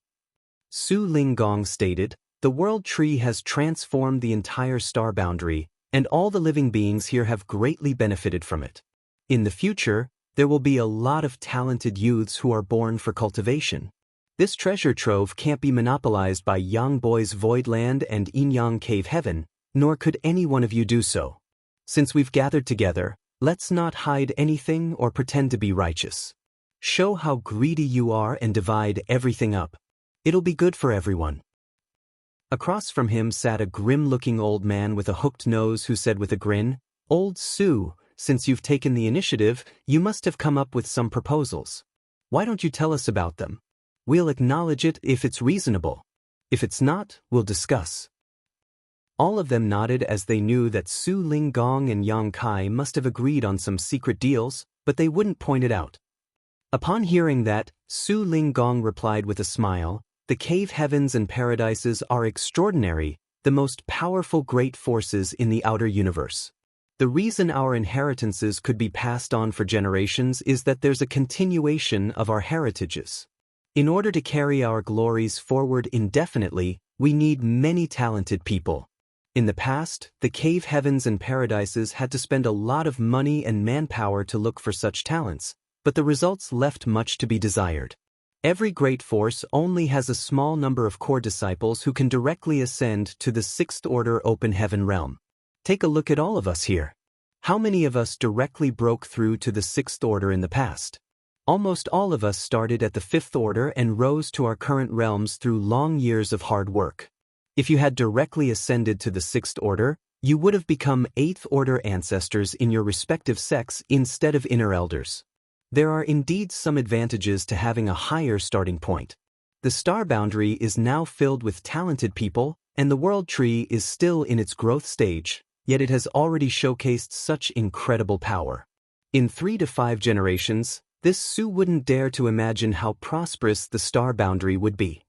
Su Linggong stated, "The world tree has transformed the entire star boundary, and all the living beings here have greatly benefited from it. In the future, there will be a lot of talented youths who are born for cultivation. This treasure trove can't be monopolized by Yang Boy's Voidland and Inyang Cave Heaven, nor could any one of you do so. Since we've gathered together, let's not hide anything or pretend to be righteous. Show how greedy you are and divide everything up. It'll be good for everyone." Across from him sat a grim-looking old man with a hooked nose who said with a grin, "Old Su, since you've taken the initiative, you must have come up with some proposals. Why don't you tell us about them? We'll acknowledge it if it's reasonable. If it's not, we'll discuss." All of them nodded as they knew that Su Linggong and Yang Kai must have agreed on some secret deals, but they wouldn't point it out. Upon hearing that, Su Linggong replied with a smile, "The cave heavens and paradises are extraordinary, the most powerful great forces in the outer universe. The reason our inheritances could be passed on for generations is that there's a continuation of our heritages. In order to carry our glories forward indefinitely, we need many talented people. In the past, the cave heavens and paradises had to spend a lot of money and manpower to look for such talents, but the results left much to be desired. Every great force only has a small number of core disciples who can directly ascend to the sixth order open heaven realm. Take a look at all of us here. How many of us directly broke through to the sixth order in the past? Almost all of us started at the fifth order and rose to our current realms through long years of hard work. If you had directly ascended to the sixth order, you would have become eighth order ancestors in your respective sects instead of inner elders. There are indeed some advantages to having a higher starting point. The star boundary is now filled with talented people, And the world tree is still in its growth stage, yet it has already showcased such incredible power. In 3 to 5 generations, this Su wouldn't dare to imagine how prosperous the star boundary would be.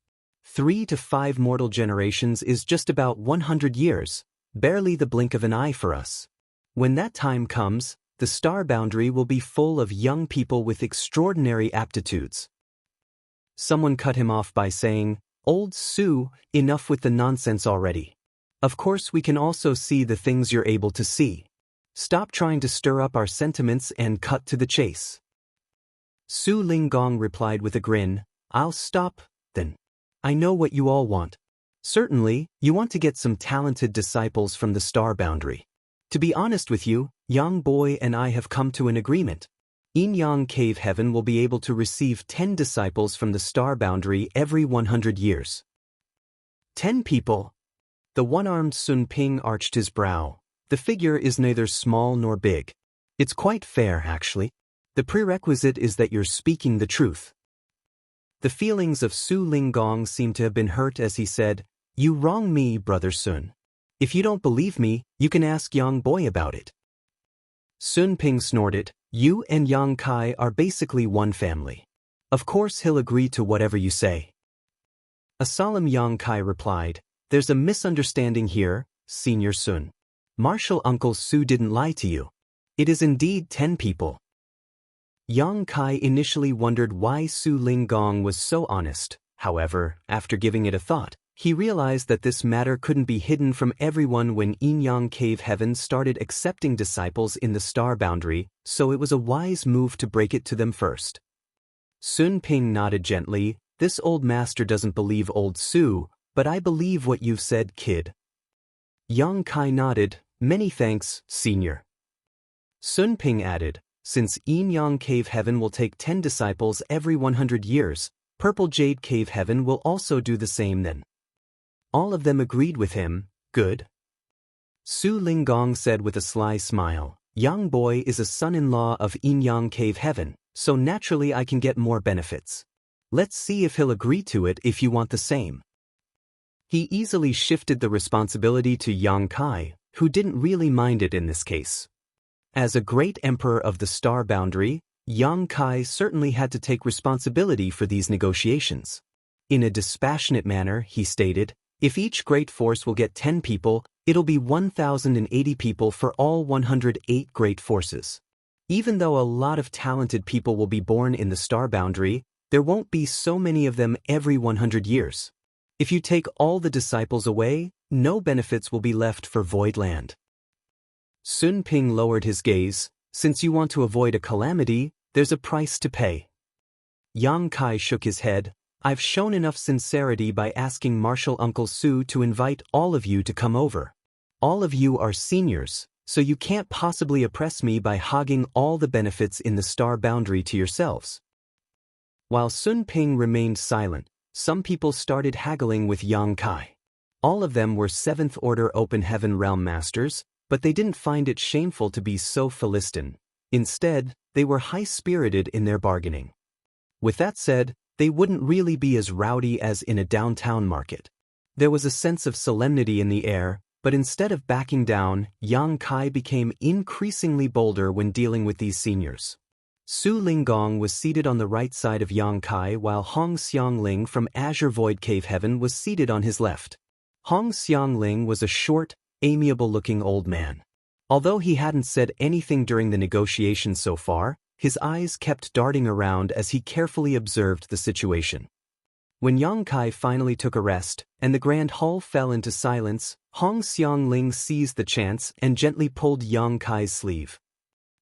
3 to 5 mortal generations is just about 100 years, barely the blink of an eye for us. When that time comes, the star boundary will be full of young people with extraordinary aptitudes. Someone cut him off by saying, "Old Su, enough with the nonsense already. Of course we can also see the things you're able to see. Stop trying to stir up our sentiments and cut to the chase." Su Linggong replied with a grin, "I'll stop, then. I know what you all want. Certainly, you want to get some talented disciples from the star boundary. To be honest with you, Yang Boy and I have come to an agreement. Yang Cave Heaven will be able to receive 10 disciples from the star boundary every 100 years. 10 people? The one-armed Sun Ping arched his brow. The figure is neither small nor big. It's quite fair, actually. The prerequisite is that you're speaking the truth. The feelings of Su Linggong seemed to have been hurt as he said, "You wrong me, Brother Sun. If you don't believe me, you can ask Yang Boy about it." Sun Ping snorted, "You and Yang Kai are basically one family. Of course he'll agree to whatever you say." A solemn Yang Kai replied, "There's a misunderstanding here, Senior Sun. Martial Uncle Su didn't lie to you. It is indeed 10 people." Yang Kai initially wondered why Su Linggong was so honest. However, after giving it a thought, he realized that this matter couldn't be hidden from everyone when Yang Cave Heaven started accepting disciples in the star boundary, so it was a wise move to break it to them first. Sun Ping nodded gently, "This old master doesn't believe old Su, but I believe what you've said, kid." Yang Kai nodded, "Many thanks, senior." Sun Ping added, "Since Yang Cave Heaven will take 10 disciples every 100 years, Purple Jade Cave Heaven will also do the same then." All of them agreed with him. Good. Su Linggong said with a sly smile, "Yang Boy is a son-in-law of Yang Cave Heaven, so naturally I can get more benefits. Let's see if he'll agree to it if you want the same." He easily shifted the responsibility to Yang Kai, who didn't really mind it in this case. As a great emperor of the star boundary, Yang Kai certainly had to take responsibility for these negotiations. In a dispassionate manner, he stated, "If each great force will get 10 people, it'll be 1,080 people for all 108 great forces. Even though a lot of talented people will be born in the star boundary, there won't be so many of them every 100 years. If you take all the disciples away, no benefits will be left for Void Land." Sun Ping lowered his gaze, "Since you want to avoid a calamity, there's a price to pay." Yang Kai shook his head, "I've shown enough sincerity by asking Martial Uncle Su to invite all of you to come over. All of you are seniors, so you can't possibly oppress me by hogging all the benefits in the star boundary to yourselves." While Sun Ping remained silent, some people started haggling with Yang Kai. All of them were 7th Order Open Heaven Realm Masters, but they didn't find it shameful to be so Philistine. Instead, they were high-spirited in their bargaining. With that said, they wouldn't really be as rowdy as in a downtown market. There was a sense of solemnity in the air, but instead of backing down, Yang Kai became increasingly bolder when dealing with these seniors. Su Linggong was seated on the right side of Yang Kai while Hong Xiangling from Azure Void Cave Heaven was seated on his left. Hong Xiangling was a short, amiable-looking old man. Although he hadn't said anything during the negotiations so far, his eyes kept darting around as he carefully observed the situation. When Yang Kai finally took a rest, and the grand hall fell into silence, Hong Xiangling seized the chance and gently pulled Yang Kai's sleeve.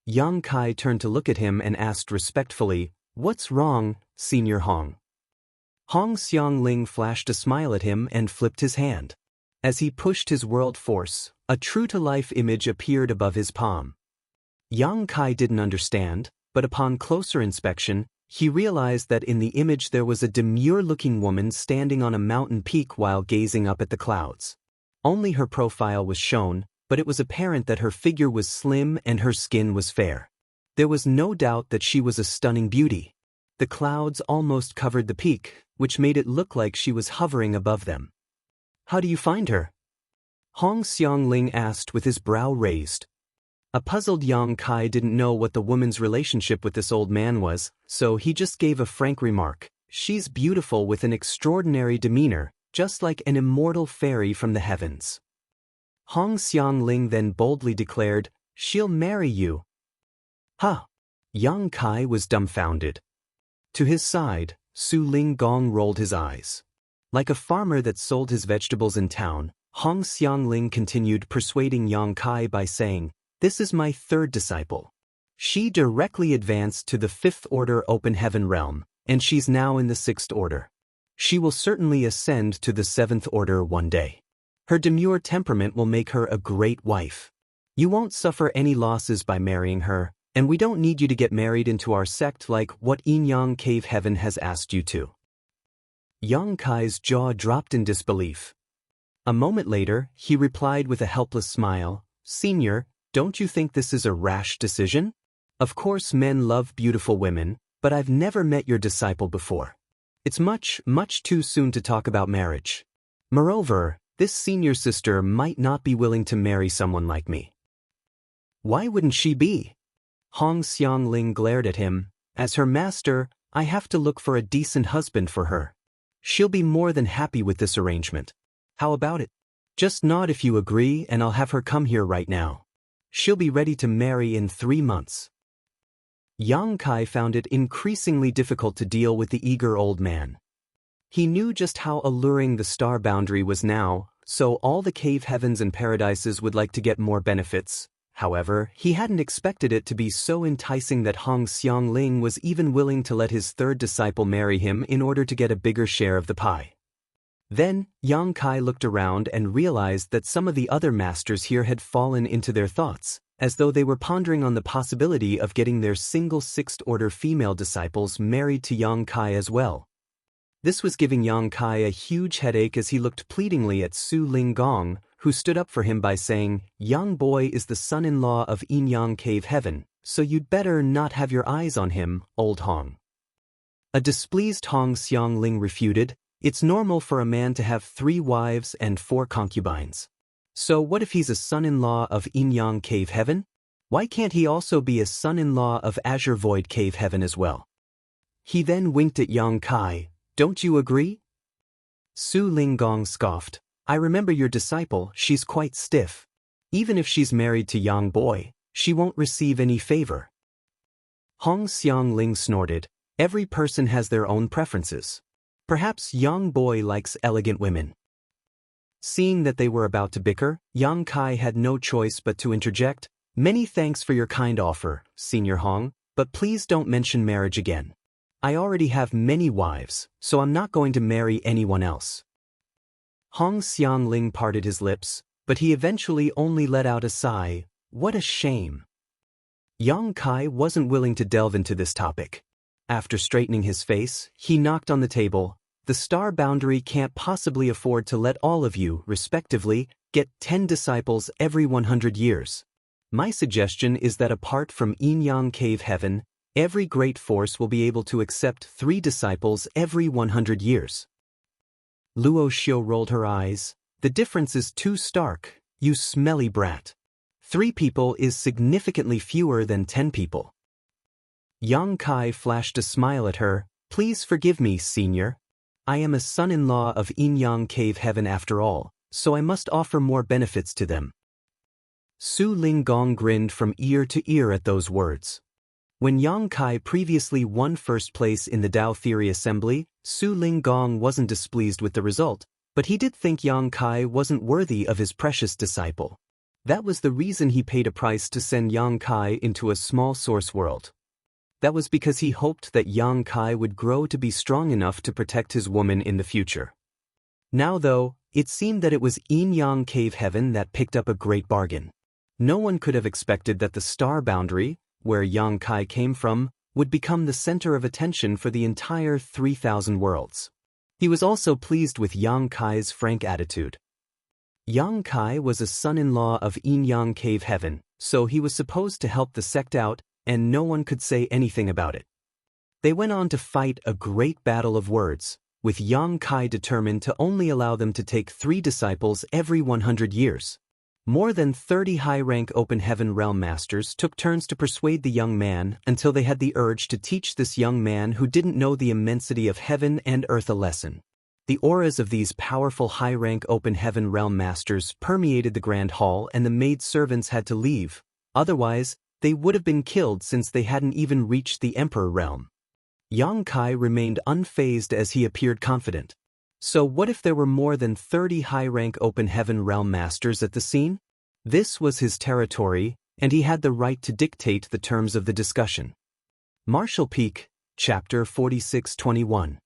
Yang Kai turned to look at him and asked respectfully, "What's wrong, Senior Hong?" Hong Xiangling flashed a smile at him and flipped his hand. As he pushed his world force, a true-to-life image appeared above his palm. Yang Kai didn't understand, but upon closer inspection, he realized that in the image there was a demure-looking woman standing on a mountain peak while gazing up at the clouds. Only her profile was shown, but it was apparent that her figure was slim and her skin was fair. There was no doubt that she was a stunning beauty. The clouds almost covered the peak, which made it look like she was hovering above them. How do you find her? Hong Xiangling asked with his brow raised. A puzzled Yang Kai didn't know what the woman's relationship with this old man was, so he just gave a frank remark. She's beautiful with an extraordinary demeanor, just like an immortal fairy from the heavens. Hong Xiangling then boldly declared, "She'll marry you." Huh! Yang Kai was dumbfounded. To his side, Su Ling Gong rolled his eyes. Like a farmer that sold his vegetables in town, Hong Xiangling continued persuading Yang Kai by saying, "This is my third disciple. She directly advanced to the fifth order open heaven realm, and she's now in the sixth order. She will certainly ascend to the seventh order one day. Her demure temperament will make her a great wife. You won't suffer any losses by marrying her, and we don't need you to get married into our sect like what Yin Yang Cave Heaven has asked you to." Yang Kai's jaw dropped in disbelief. A moment later, he replied with a helpless smile, "Senior, don't you think this is a rash decision? Of course men love beautiful women, but I've never met your disciple before. It's much too soon to talk about marriage. Moreover, this senior sister might not be willing to marry someone like me." "Why wouldn't she be?" Hong Xiangling glared at him. "As her master, I have to look for a decent husband for her. She'll be more than happy with this arrangement. How about it? Just nod if you agree and I'll have her come here right now. She'll be ready to marry in 3 months." Yang Kai found it increasingly difficult to deal with the eager old man. He knew just how alluring the star boundary was now, so all the cave heavens and paradises would like to get more benefits. However, he hadn't expected it to be so enticing that Hong Xiangling was even willing to let his third disciple marry him in order to get a bigger share of the pie. Then, Yang Kai looked around and realized that some of the other masters here had fallen into their thoughts, as though they were pondering on the possibility of getting their single sixth-order female disciples married to Yang Kai as well. This was giving Yang Kai a huge headache as he looked pleadingly at Su Ling Gong, who stood up for him by saying, "Young boy is the son-in-law of Yin Yang Cave Heaven, so you'd better not have your eyes on him, old Hong." A displeased Hong Xiangling refuted, "It's normal for a man to have 3 wives and 4 concubines. So what if he's a son-in-law of Yin Yang Cave Heaven? Why can't he also be a son-in-law of Azure Void Cave Heaven as well?" He then winked at Yang Kai. "Don't you agree?" Su Ling Gong scoffed, "I remember your disciple, she's quite stiff. Even if she's married to Yang Boy, she won't receive any favor." Hong Xiangling snorted, "Every person has their own preferences. Perhaps Yang Boy likes elegant women." Seeing that they were about to bicker, Yang Kai had no choice but to interject, "Many thanks for your kind offer, Senior Hong, but please don't mention marriage again. I already have many wives, so I'm not going to marry anyone else." Hong Xiangling parted his lips, but he eventually only let out a sigh. What a shame. Yang Kai wasn't willing to delve into this topic. After straightening his face, he knocked on the table. "The star boundary can't possibly afford to let all of you, respectively, get 10 disciples every 100 years. My suggestion is that apart from Yin Yang Cave Heaven, every great force will be able to accept 3 disciples every 100 years. Luo Xiu rolled her eyes. "The difference is too stark, you smelly brat. 3 people is significantly fewer than 10 people. Yang Kai flashed a smile at her. "Please forgive me, Senior. I am a son-in-law of Yin Yang Cave Heaven after all, so I must offer more benefits to them." Su Ling Gong grinned from ear to ear at those words. When Yang Kai previously won first place in the Tao Theory Assembly, Su Ling Gong wasn't displeased with the result, but he did think Yang Kai wasn't worthy of his precious disciple. That was the reason he paid a price to send Yang Kai into a small source world. That was because he hoped that Yang Kai would grow to be strong enough to protect his woman in the future. Now though, it seemed that it was Yin Yang Cave Heaven that picked up a great bargain. No one could have expected that the star boundary, where Yang Kai came from, would become the center of attention for the entire 3,000 worlds. He was also pleased with Yang Kai's frank attitude. Yang Kai was a son-in-law of Yin Yang Cave Heaven, so he was supposed to help the sect out, and no one could say anything about it. They went on to fight a great battle of words, with Yang Kai determined to only allow them to take 3 disciples every 100 years. More than 30 high-rank Open Heaven Realm Masters took turns to persuade the young man until they had the urge to teach this young man who didn't know the immensity of heaven and earth a lesson. The auras of these powerful high-rank Open Heaven Realm Masters permeated the Grand Hall, and the maid-servants had to leave. Otherwise, they would have been killed since they hadn't even reached the Emperor realm. Yang Kai remained unfazed as he appeared confident. So what if there were more than 30 high-rank Open Heaven Realm Masters at the scene? This was his territory, and he had the right to dictate the terms of the discussion. Martial Peak, Chapter 46-21.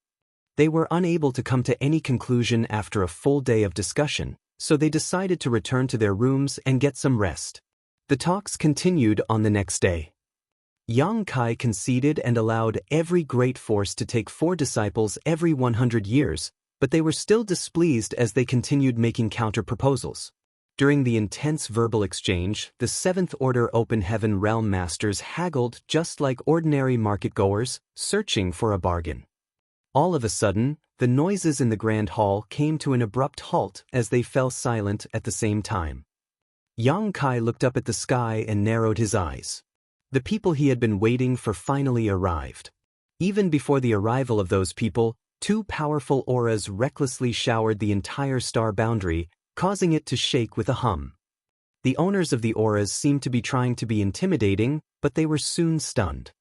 They were unable to come to any conclusion after a full day of discussion, so they decided to return to their rooms and get some rest. The talks continued on the next day. Yang Kai conceded and allowed every great force to take 4 disciples every 100 years, but they were still displeased as they continued making counter-proposals. During the intense verbal exchange, the 7th Order Open Heaven Realm Masters haggled just like ordinary market-goers, searching for a bargain. All of a sudden, the noises in the Grand Hall came to an abrupt halt as they fell silent at the same time. Yang Kai looked up at the sky and narrowed his eyes. The people he had been waiting for finally arrived. Even before the arrival of those people, 2 powerful auras recklessly showered the entire star boundary, causing it to shake with a hum. The owners of the auras seemed to be trying to be intimidating, but they were soon stunned.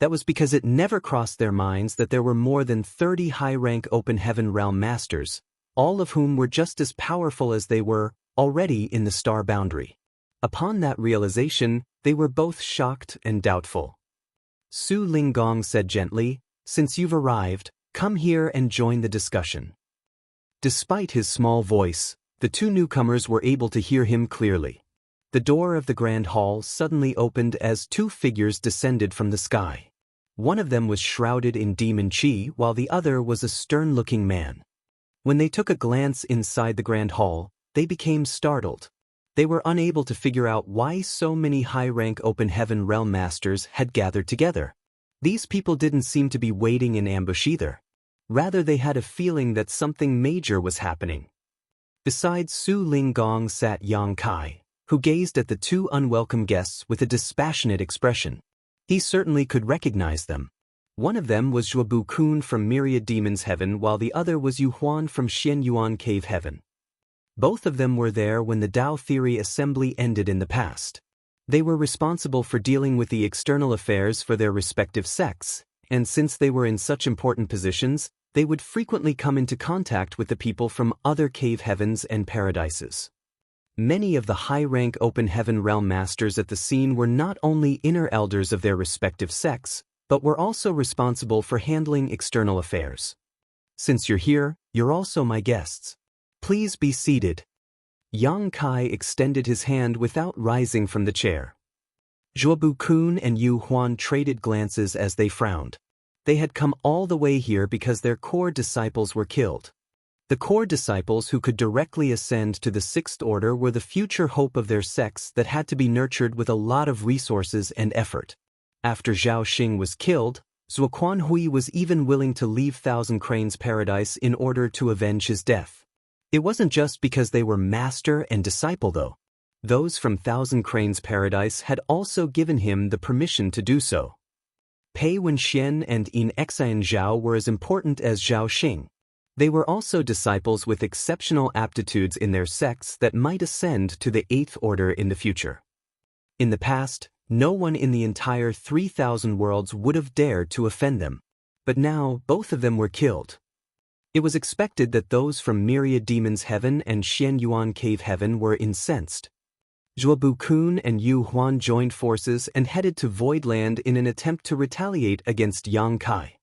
That was because it never crossed their minds that there were more than 30 high-rank Open Heaven Realm Masters, all of whom were just as powerful as they were already in the star boundary. Upon that realization, they were both shocked and doubtful. Su Linggong said gently, "Since you've arrived, come here and join the discussion." Despite his small voice, the 2 newcomers were able to hear him clearly. The door of the Grand Hall suddenly opened as 2 figures descended from the sky. One of them was shrouded in demon chi, while the other was a stern-looking man. When they took a glance inside the Grand Hall, they became startled. They were unable to figure out why so many high-rank Open Heaven Realm Masters had gathered together. These people didn't seem to be waiting in ambush either. Rather, they had a feeling that something major was happening. Beside Su Linggong sat Yang Kai, who gazed at the 2 unwelcome guests with a dispassionate expression. He certainly could recognize them. One of them was Zhuobu Kun from Myriad Demons Heaven, while the other was Yu Huan from Xian Yuan Cave Heaven. Both of them were there when the Tao Theory Assembly ended in the past. They were responsible for dealing with the external affairs for their respective sects, and since they were in such important positions, they would frequently come into contact with the people from other cave heavens and paradises. Many of the high-rank Open Heaven Realm Masters at the scene were not only inner elders of their respective sects, but were also responsible for handling external affairs. Since you're here, you're also my guests. Please be seated. Yang Kai extended his hand without rising from the chair. Zhuobu Kun and Yu Huan traded glances as they frowned. They had come all the way here because their core disciples were killed. The core disciples who could directly ascend to the 6th Order were the future hope of their sects that had to be nurtured with a lot of resources and effort. After Zhao Xing was killed, Zuoquan Hui was even willing to leave Thousand Cranes Paradise in order to avenge his death. It wasn't just because they were master and disciple though. Those from Thousand Cranes Paradise had also given him the permission to do so. Pei Wenxian and In Xian Zhao were as important as Zhao Xing. They were also disciples with exceptional aptitudes in their sects that might ascend to the 8th Order in the future. In the past, no one in the entire 3,000 worlds would have dared to offend them. But now, both of them were killed. It was expected that those from Myriad Demons Heaven and Xian Yuan Cave Heaven were incensed. Zhuobu Kun and Yu Huan joined forces and headed to Voidland in an attempt to retaliate against Yang Kai.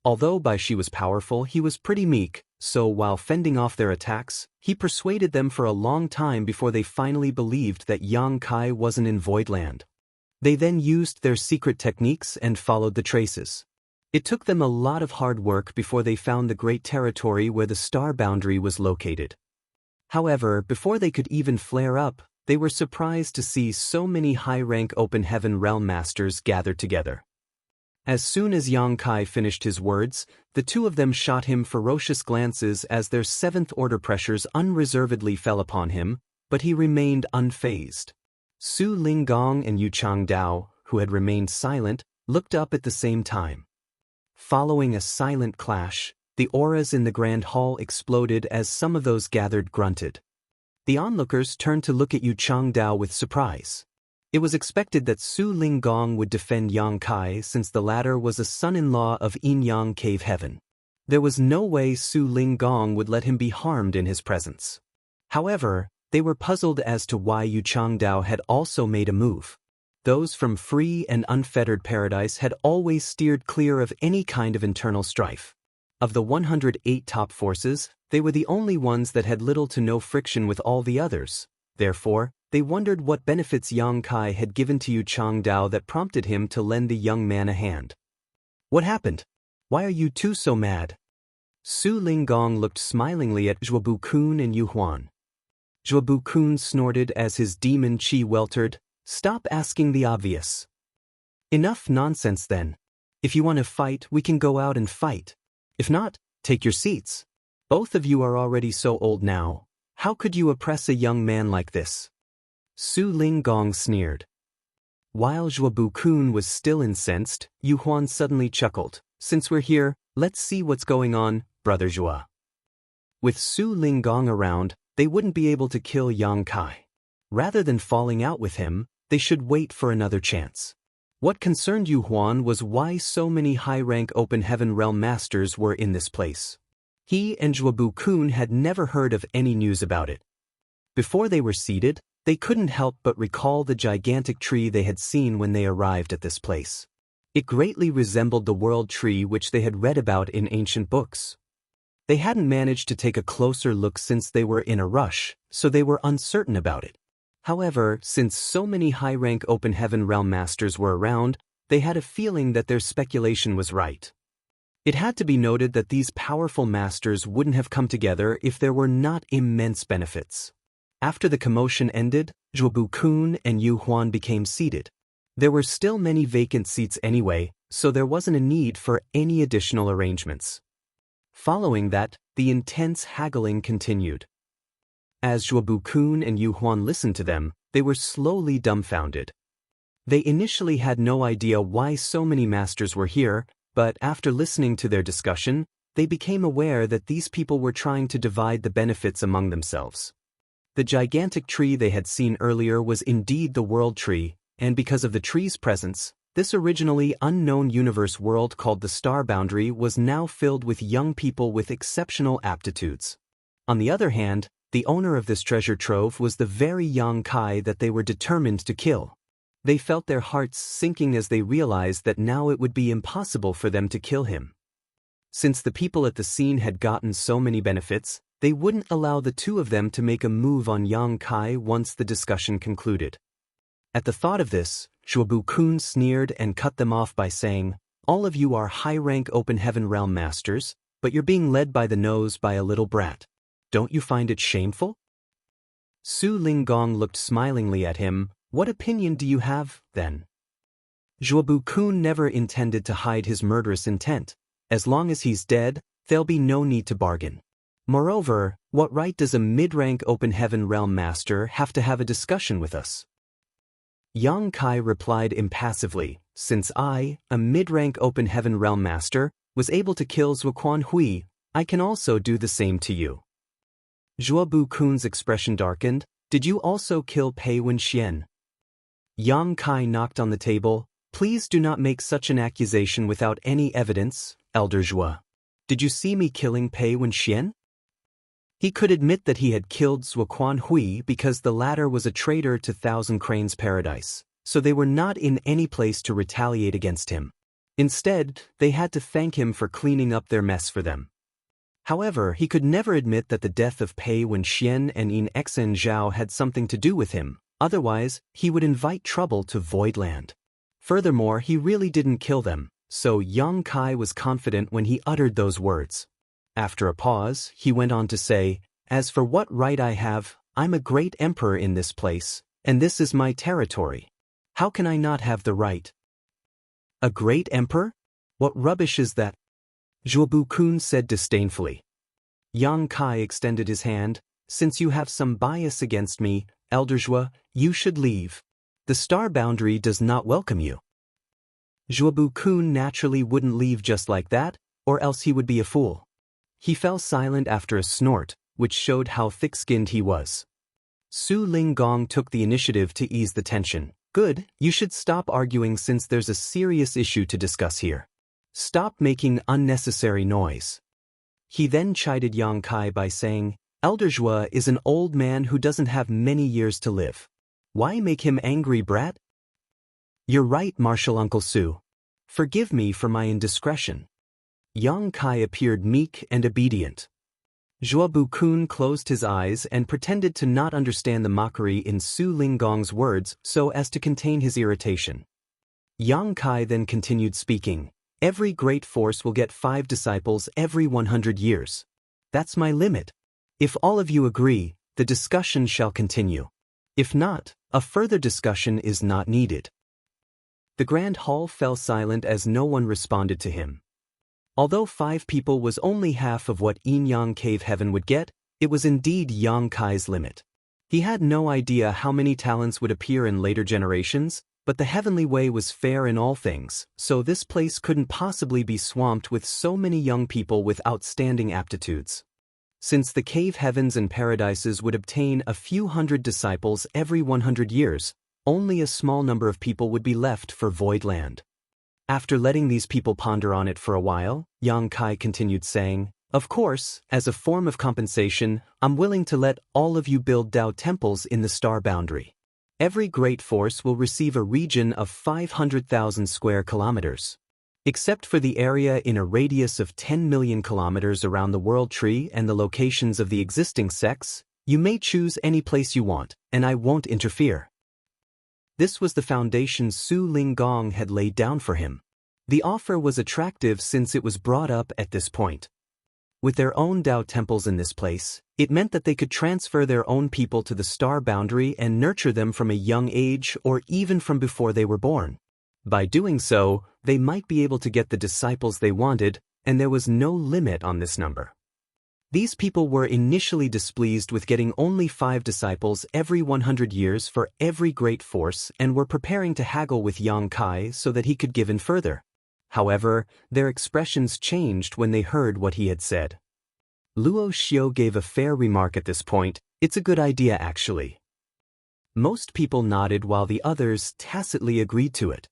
Although Bai Shi was powerful, he was pretty meek, so while fending off their attacks, he persuaded them for a long time before they finally believed that Yang Kai wasn't in Voidland. They then used their secret techniques and followed the traces. It took them a lot of hard work before they found the great territory where the star boundary was located. However, before they could even flare up, they were surprised to see so many high-rank Open Heaven Realm Masters gathered together. As soon as Yang Kai finished his words, the two of them shot him ferocious glances as their seventh-order pressures unreservedly fell upon him, but he remained unfazed. Su Linggong and Yu Changdao, who had remained silent, looked up at the same time. Following a silent clash, the auras in the grand hall exploded as some of those gathered grunted. The onlookers turned to look at Yu Changdao with surprise. It was expected that Su Linggong would defend Yang Kai since the latter was a son-in-law of Yin Yang Cave Heaven. There was no way Su Linggong would let him be harmed in his presence. However, they were puzzled as to why Yu Changdao had also made a move. Those from free and unfettered paradise had always steered clear of any kind of internal strife. Of the 108 top forces, they were the only ones that had little to no friction with all the others. Therefore, they wondered what benefits Yang Kai had given to Yu Changdao that prompted him to lend the young man a hand. What happened? Why are you two so mad? Su Linggong looked smilingly at Zhuobu-kun and Yu Huan. Zhuobu-kun snorted as his demon chi weltered. Stop asking the obvious. Enough nonsense then. If you want to fight, we can go out and fight. If not, take your seats. Both of you are already so old now. How could you oppress a young man like this? Su Linggong sneered. While Zhuobu-kun was still incensed, Yu Huan suddenly chuckled. Since we're here, let's see what's going on, Brother Zhua. With Su Linggong around, they wouldn't be able to kill Yang Kai. Rather than falling out with him, they should wait for another chance. What concerned Yu Huan was why so many high-rank Open Heaven Realm Masters were in this place. He and Zhuobu-kun had never heard of any news about it. Before they were seated, they couldn't help but recall the gigantic tree they had seen when they arrived at this place. It greatly resembled the world tree which they had read about in ancient books. They hadn't managed to take a closer look since they were in a rush, so they were uncertain about it. However, since so many high-rank Open Heaven Realm Masters were around, they had a feeling that their speculation was right. It had to be noted that these powerful masters wouldn't have come together if there were not immense benefits. After the commotion ended, Zhuobu-kun and Yu Huan became seated. There were still many vacant seats anyway, so there wasn't a need for any additional arrangements. Following that, the intense haggling continued. As Zhuobu-kun and Yu Huan listened to them, they were slowly dumbfounded. They initially had no idea why so many masters were here, but after listening to their discussion, they became aware that these people were trying to divide the benefits among themselves. The gigantic tree they had seen earlier was indeed the world tree, and because of the tree's presence, this originally unknown universe world called the Star Boundary was now filled with young people with exceptional aptitudes. On the other hand, the owner of this treasure trove was the very Yang Kai that they were determined to kill. They felt their hearts sinking as they realized that now it would be impossible for them to kill him. Since the people at the scene had gotten so many benefits, they wouldn't allow the two of them to make a move on Yang Kai once the discussion concluded. At the thought of this, Zhuobu-kun sneered and cut them off by saying, "All of you are high-rank Open Heaven Realm Masters, but you're being led by the nose by a little brat. Don't you find it shameful?" Su Linggong looked smilingly at him. "What opinion do you have, then?" Zhuobu-kun never intended to hide his murderous intent. As long as he's dead, there'll be no need to bargain. Moreover, what right does a mid-rank Open Heaven Realm Master have to have a discussion with us? Yang Kai replied impassively, "Since I, a mid-rank Open Heaven Realm Master, was able to kill Zuoquan Hui, I can also do the same to you." Zhuobu-kun's expression darkened. "Did you also kill Pei Wenxian?" Yang Kai knocked on the table. "Please do not make such an accusation without any evidence, Elder Zhua. Did you see me killing Pei Wenxian?" He could admit that he had killed Zuoquan Hui because the latter was a traitor to Thousand Cranes Paradise, so they were not in any place to retaliate against him. Instead, they had to thank him for cleaning up their mess for them. However, he could never admit that the death of Pei Wenxian and Yin Exen Zhao had something to do with him, otherwise he would invite trouble to Voidland. Furthermore, he really didn't kill them, so Yang Kai was confident when he uttered those words. After a pause, he went on to say, "As for what right I have, I'm a great emperor in this place, and this is my territory. How can I not have the right?" A great emperor? What rubbish is that? Zhuobu-kun said disdainfully. Yang Kai extended his hand. Since you have some bias against me, Elder Zhuo, you should leave. The star boundary does not welcome you. Zhuobu-kun naturally wouldn't leave just like that, or else he would be a fool. He fell silent after a snort, which showed how thick-skinned he was. Su Linggong took the initiative to ease the tension. Good, you should stop arguing since there's a serious issue to discuss here. Stop making unnecessary noise. He then chided Yang Kai by saying, Elder Zhuo is an old man who doesn't have many years to live. Why make him angry, brat? You're right, Martial Uncle Su. Forgive me for my indiscretion. Yang Kai appeared meek and obedient. Zhuobu-kun closed his eyes and pretended to not understand the mockery in Su Linggong's words so as to contain his irritation. Yang Kai then continued speaking. Every great force will get 5 disciples every 100 years. That's my limit. If all of you agree, the discussion shall continue. If not, a further discussion is not needed. The grand hall fell silent as no one responded to him. Although 5 people was only half of what Yin-Yang Cave Heaven would get, it was indeed Yang Kai's limit. He had no idea how many talents would appear in later generations, but the heavenly way was fair in all things, so this place couldn't possibly be swamped with so many young people with outstanding aptitudes. Since the cave heavens and paradises would obtain a few hundred disciples every 100 years, only a small number of people would be left for void land. After letting these people ponder on it for a while, Yang Kai continued saying, Of course, as a form of compensation, I'm willing to let all of you build Dao temples in the star boundary. Every great force will receive a region of 500,000 square kilometers. Except for the area in a radius of 10 million kilometers around the world tree and the locations of the existing sects, you may choose any place you want, and I won't interfere. This was the foundation Su Linggong had laid down for him. The offer was attractive since it was brought up at this point. With their own Dao temples in this place, it meant that they could transfer their own people to the star boundary and nurture them from a young age or even from before they were born. By doing so, they might be able to get the disciples they wanted, and there was no limit on this number. These people were initially displeased with getting only 5 disciples every 100 years for every great force and were preparing to haggle with Yang Kai so that he could give in further. However, their expressions changed when they heard what he had said. Luo Xiu gave a fair remark at this point. It's a good idea, actually. Most people nodded while the others tacitly agreed to it.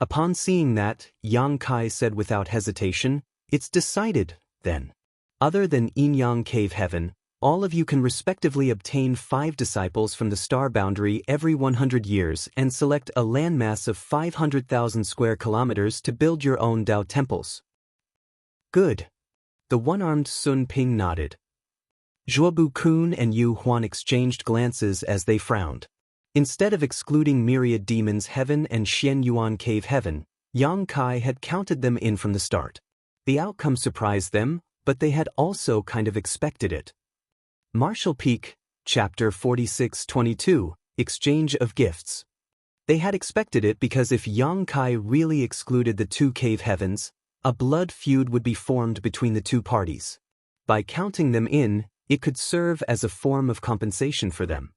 Upon seeing that, Yang Kai said without hesitation, It's decided, then. Other than Yin-Yang Cave Heaven, all of you can respectively obtain 5 disciples from the star boundary every 100 years and select a landmass of 500,000 square kilometers to build your own Dao temples. Good. The one-armed Sun Ping nodded. Zhuobu-kun and Yu Huan exchanged glances as they frowned. Instead of excluding Myriad Demons Heaven and Xianyuan Cave Heaven, Yang Kai had counted them in from the start. The outcome surprised them, but they had also kind of expected it. Martial Peak, Chapter 46-22, Exchange of Gifts. They had expected it because if Yang Kai really excluded the 2 cave heavens, a blood feud would be formed between the 2 parties. By counting them in, it could serve as a form of compensation for them.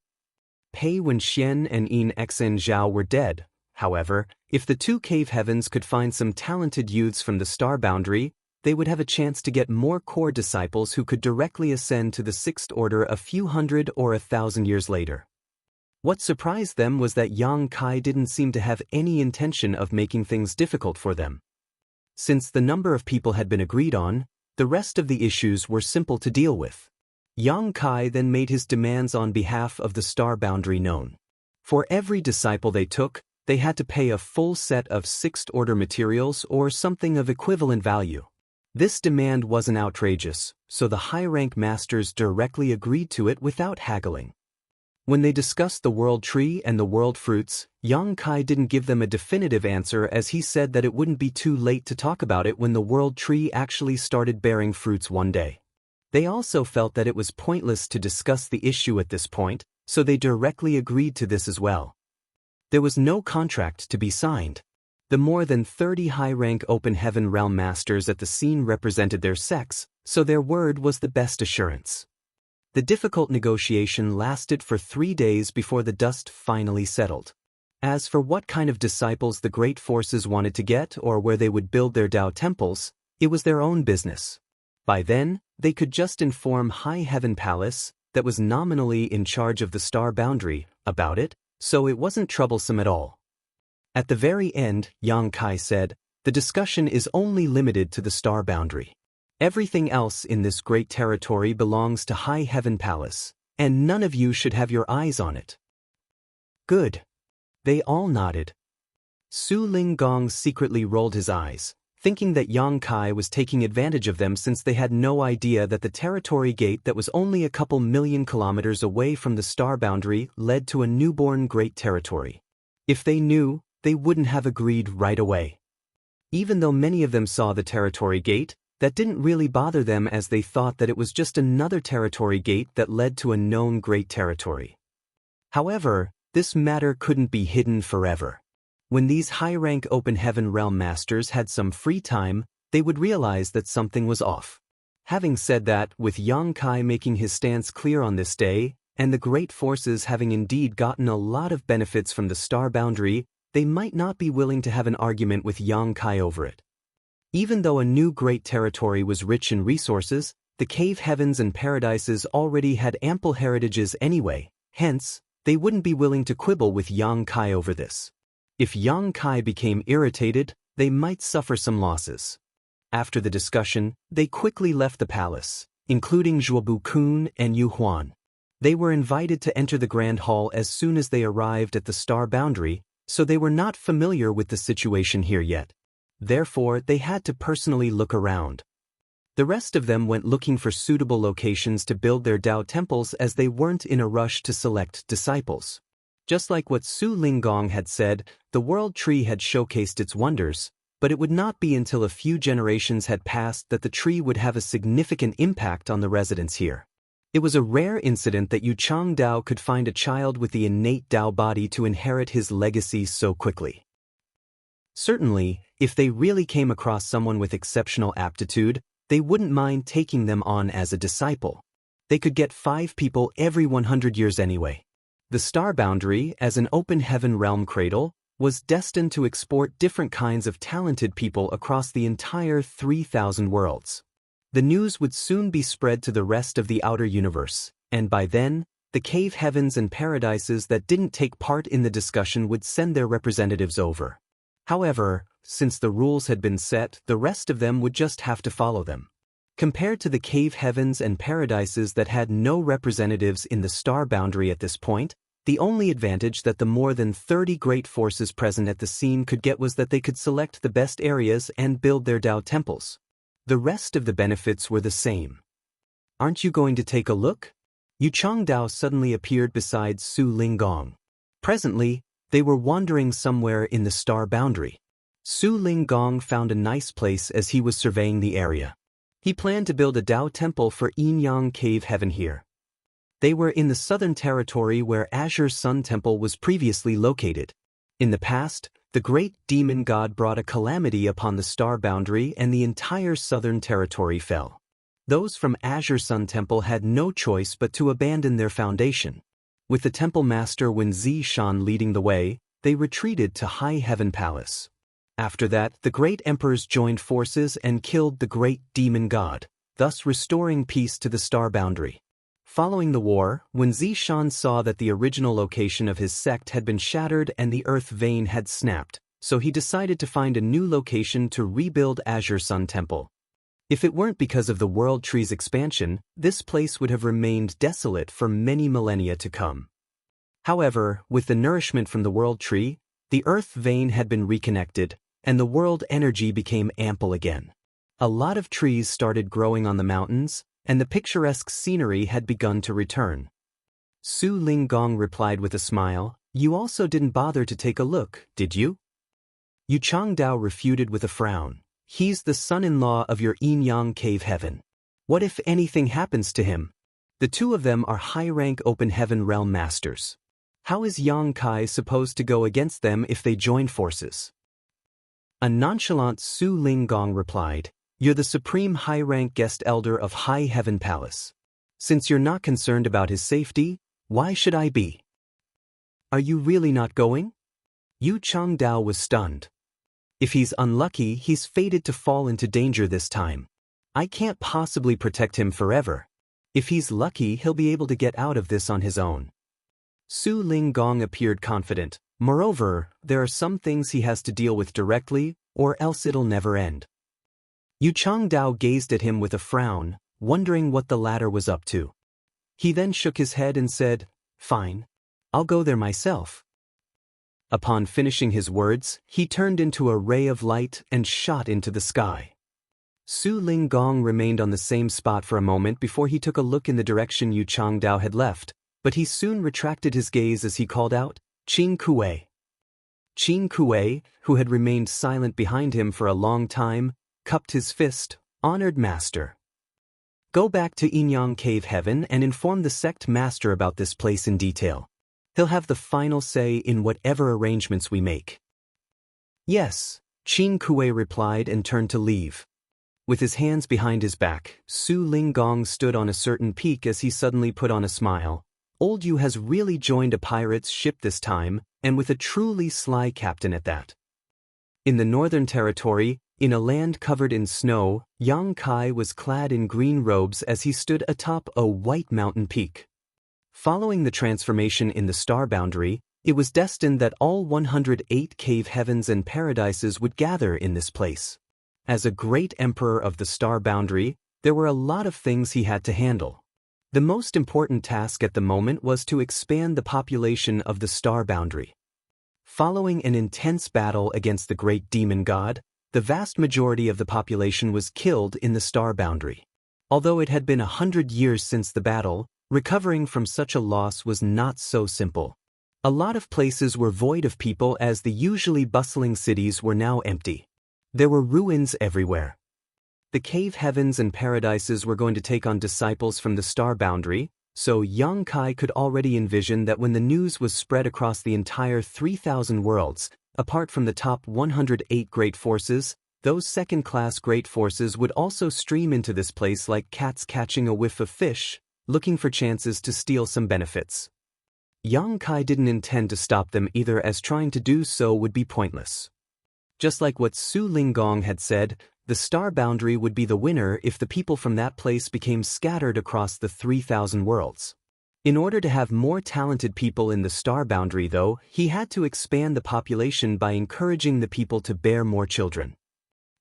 Pei Wenxian and Yin Xen Zhao were dead. However, if the 2 cave heavens could find some talented youths from the star boundary, they would have a chance to get more core disciples who could directly ascend to the 6th order a few hundred or 1,000 years later. What surprised them was that Yang Kai didn't seem to have any intention of making things difficult for them. Since the number of people had been agreed on, the rest of the issues were simple to deal with. Yang Kai then made his demands on behalf of the star boundary known. For every disciple they took, they had to pay a full set of 6th order materials or something of equivalent value. This demand wasn't outrageous, so the high-rank masters directly agreed to it without haggling. When they discussed the world tree and the world fruits, Yang Kai didn't give them a definitive answer as he said that it wouldn't be too late to talk about it when the world tree actually started bearing fruits one day. They also felt that it was pointless to discuss the issue at this point, so they directly agreed to this as well. There was no contract to be signed. The more than 30 high-rank open heaven realm masters at the scene represented their sects, so their word was the best assurance. The difficult negotiation lasted for 3 days before the dust finally settled. As for what kind of disciples the great forces wanted to get or where they would build their Tao temples, it was their own business. By then, they could just inform High Heaven Palace, that was nominally in charge of the star boundary, about it, so it wasn't troublesome at all. At the very end, Yang Kai said, the discussion is only limited to the star boundary. Everything else in this great territory belongs to High Heaven Palace, and none of you should have your eyes on it. Good. They all nodded. Su Linggong secretly rolled his eyes, thinking that Yang Kai was taking advantage of them since they had no idea that the territory gate that was only a couple million kilometers away from the star boundary led to a newborn great territory. If they knew, they wouldn't have agreed right away. Even though many of them saw the territory gate, that didn't really bother them as they thought that it was just another territory gate that led to a known great territory. However, this matter couldn't be hidden forever. When these high-rank open heaven realm masters had some free time, they would realize that something was off. Having said that, with Yang Kai making his stance clear on this day, and the great forces having indeed gotten a lot of benefits from the star boundary, they might not be willing to have an argument with Yang Kai over it. Even though a new great territory was rich in resources, the cave heavens and paradises already had ample heritages anyway, hence, they wouldn't be willing to quibble with Yang Kai over this. If Yang Kai became irritated, they might suffer some losses. After the discussion, they quickly left the palace, including Zhuobu Kun and Yu Huan. They were invited to enter the Grand Hall as soon as they arrived at the star boundary, so they were not familiar with the situation here yet. Therefore, they had to personally look around. The rest of them went looking for suitable locations to build their Tao temples as they weren't in a rush to select disciples. Just like what Su Linggong had said, the World Tree had showcased its wonders, but it would not be until a few generations had passed that the tree would have a significant impact on the residents here. It was a rare incident that Yu Changdao could find a child with the innate Tao body to inherit his legacy so quickly. Certainly, if they really came across someone with exceptional aptitude, they wouldn't mind taking them on as a disciple. They could get 5 people every 100 years anyway. The star boundary, as an open heaven realm cradle, was destined to export different kinds of talented people across the entire 3,000 worlds. The news would soon be spread to the rest of the outer universe, and by then, the cave heavens and paradises that didn't take part in the discussion would send their representatives over. However, since the rules had been set, the rest of them would just have to follow them. Compared to the cave heavens and paradises that had no representatives in the star boundary at this point, the only advantage that the more than 30 great forces present at the scene could get was that they could select the best areas and build their Tao temples. The rest of the benefits were the same. Aren't you going to take a look? Yu Changdao suddenly appeared beside Su Linggong. Presently, they were wandering somewhere in the star boundary. Su Linggong found a nice place as he was surveying the area. He planned to build a Tao temple for Yinyang Cave Heaven here. They were in the southern territory where Azure Sun Temple was previously located. In the past, the great demon god brought a calamity upon the star boundary and the entire southern territory fell. Those from Azure Sun Temple had no choice but to abandon their foundation. With the temple master Wen Zishan leading the way, they retreated to High Heaven Palace. After that, the great emperors joined forces and killed the great demon god, thus restoring peace to the star boundary. Following the war, when Zishan saw that the original location of his sect had been shattered and the earth vein had snapped, so he decided to find a new location to rebuild Azure Sun Temple. If it weren't because of the World Tree's expansion, this place would have remained desolate for many millennia to come. However, with the nourishment from the World Tree, the earth vein had been reconnected, and the world energy became ample again. A lot of trees started growing on the mountains, and the picturesque scenery had begun to return. Su Linggong replied with a smile, "You also didn't bother to take a look, did you?" Yu Changdao refuted with a frown. "He's the son-in-law of your Yinyang Cave Heaven. What if anything happens to him? The two of them are high-rank open heaven realm masters. How is Yang Kai supposed to go against them if they join forces?" A nonchalant Su Linggong replied, "You're the supreme high-rank guest elder of High Heaven Palace. Since you're not concerned about his safety, why should I be? Are you really not going?" Yu Changdao was stunned. If he's unlucky, he's fated to fall into danger this time. I can't possibly protect him forever. If he's lucky, he'll be able to get out of this on his own. Su Linggong appeared confident. Moreover, there are some things he has to deal with directly, or else it'll never end. Yu Changdao gazed at him with a frown, wondering what the latter was up to. He then shook his head and said, "Fine. I'll go there myself." Upon finishing his words, he turned into a ray of light and shot into the sky. Su Linggong remained on the same spot for a moment before he took a look in the direction Yu Changdao had left, but he soon retracted his gaze as he called out, "Qing Kuei." Qing Kuei, who had remained silent behind him for a long time, cupped his fist. "Honored master. Go back to Inyang Cave Heaven and inform the sect master about this place in detail. He'll have the final say in whatever arrangements we make." "Yes," Qing Kuei replied and turned to leave. With his hands behind his back, Su Linggong stood on a certain peak as he suddenly put on a smile. Old Yu has really joined a pirate's ship this time, and with a truly sly captain at that. In the Northern Territory, in a land covered in snow, Yang Kai was clad in green robes as he stood atop a white mountain peak. Following the transformation in the star boundary, it was destined that all 108 cave heavens and paradises would gather in this place. As a great emperor of the star boundary, there were a lot of things he had to handle. The most important task at the moment was to expand the population of the star boundary. Following an intense battle against the great demon god, the vast majority of the population was killed in the star boundary. Although it had been 100 years since the battle, recovering from such a loss was not so simple. A lot of places were void of people as the usually bustling cities were now empty. There were ruins everywhere. The cave heavens and paradises were going to take on disciples from the star boundary, so Yang Kai could already envision that when the news was spread across the entire 3,000 worlds, apart from the top 108 great forces, those second-class great forces would also stream into this place like cats catching a whiff of fish, looking for chances to steal some benefits. Yang Kai didn't intend to stop them either, as trying to do so would be pointless. Just like what Su Linggong had said, the star boundary would be the winner if the people from that place became scattered across the 3,000 worlds. In order to have more talented people in the star boundary, though, he had to expand the population by encouraging the people to bear more children.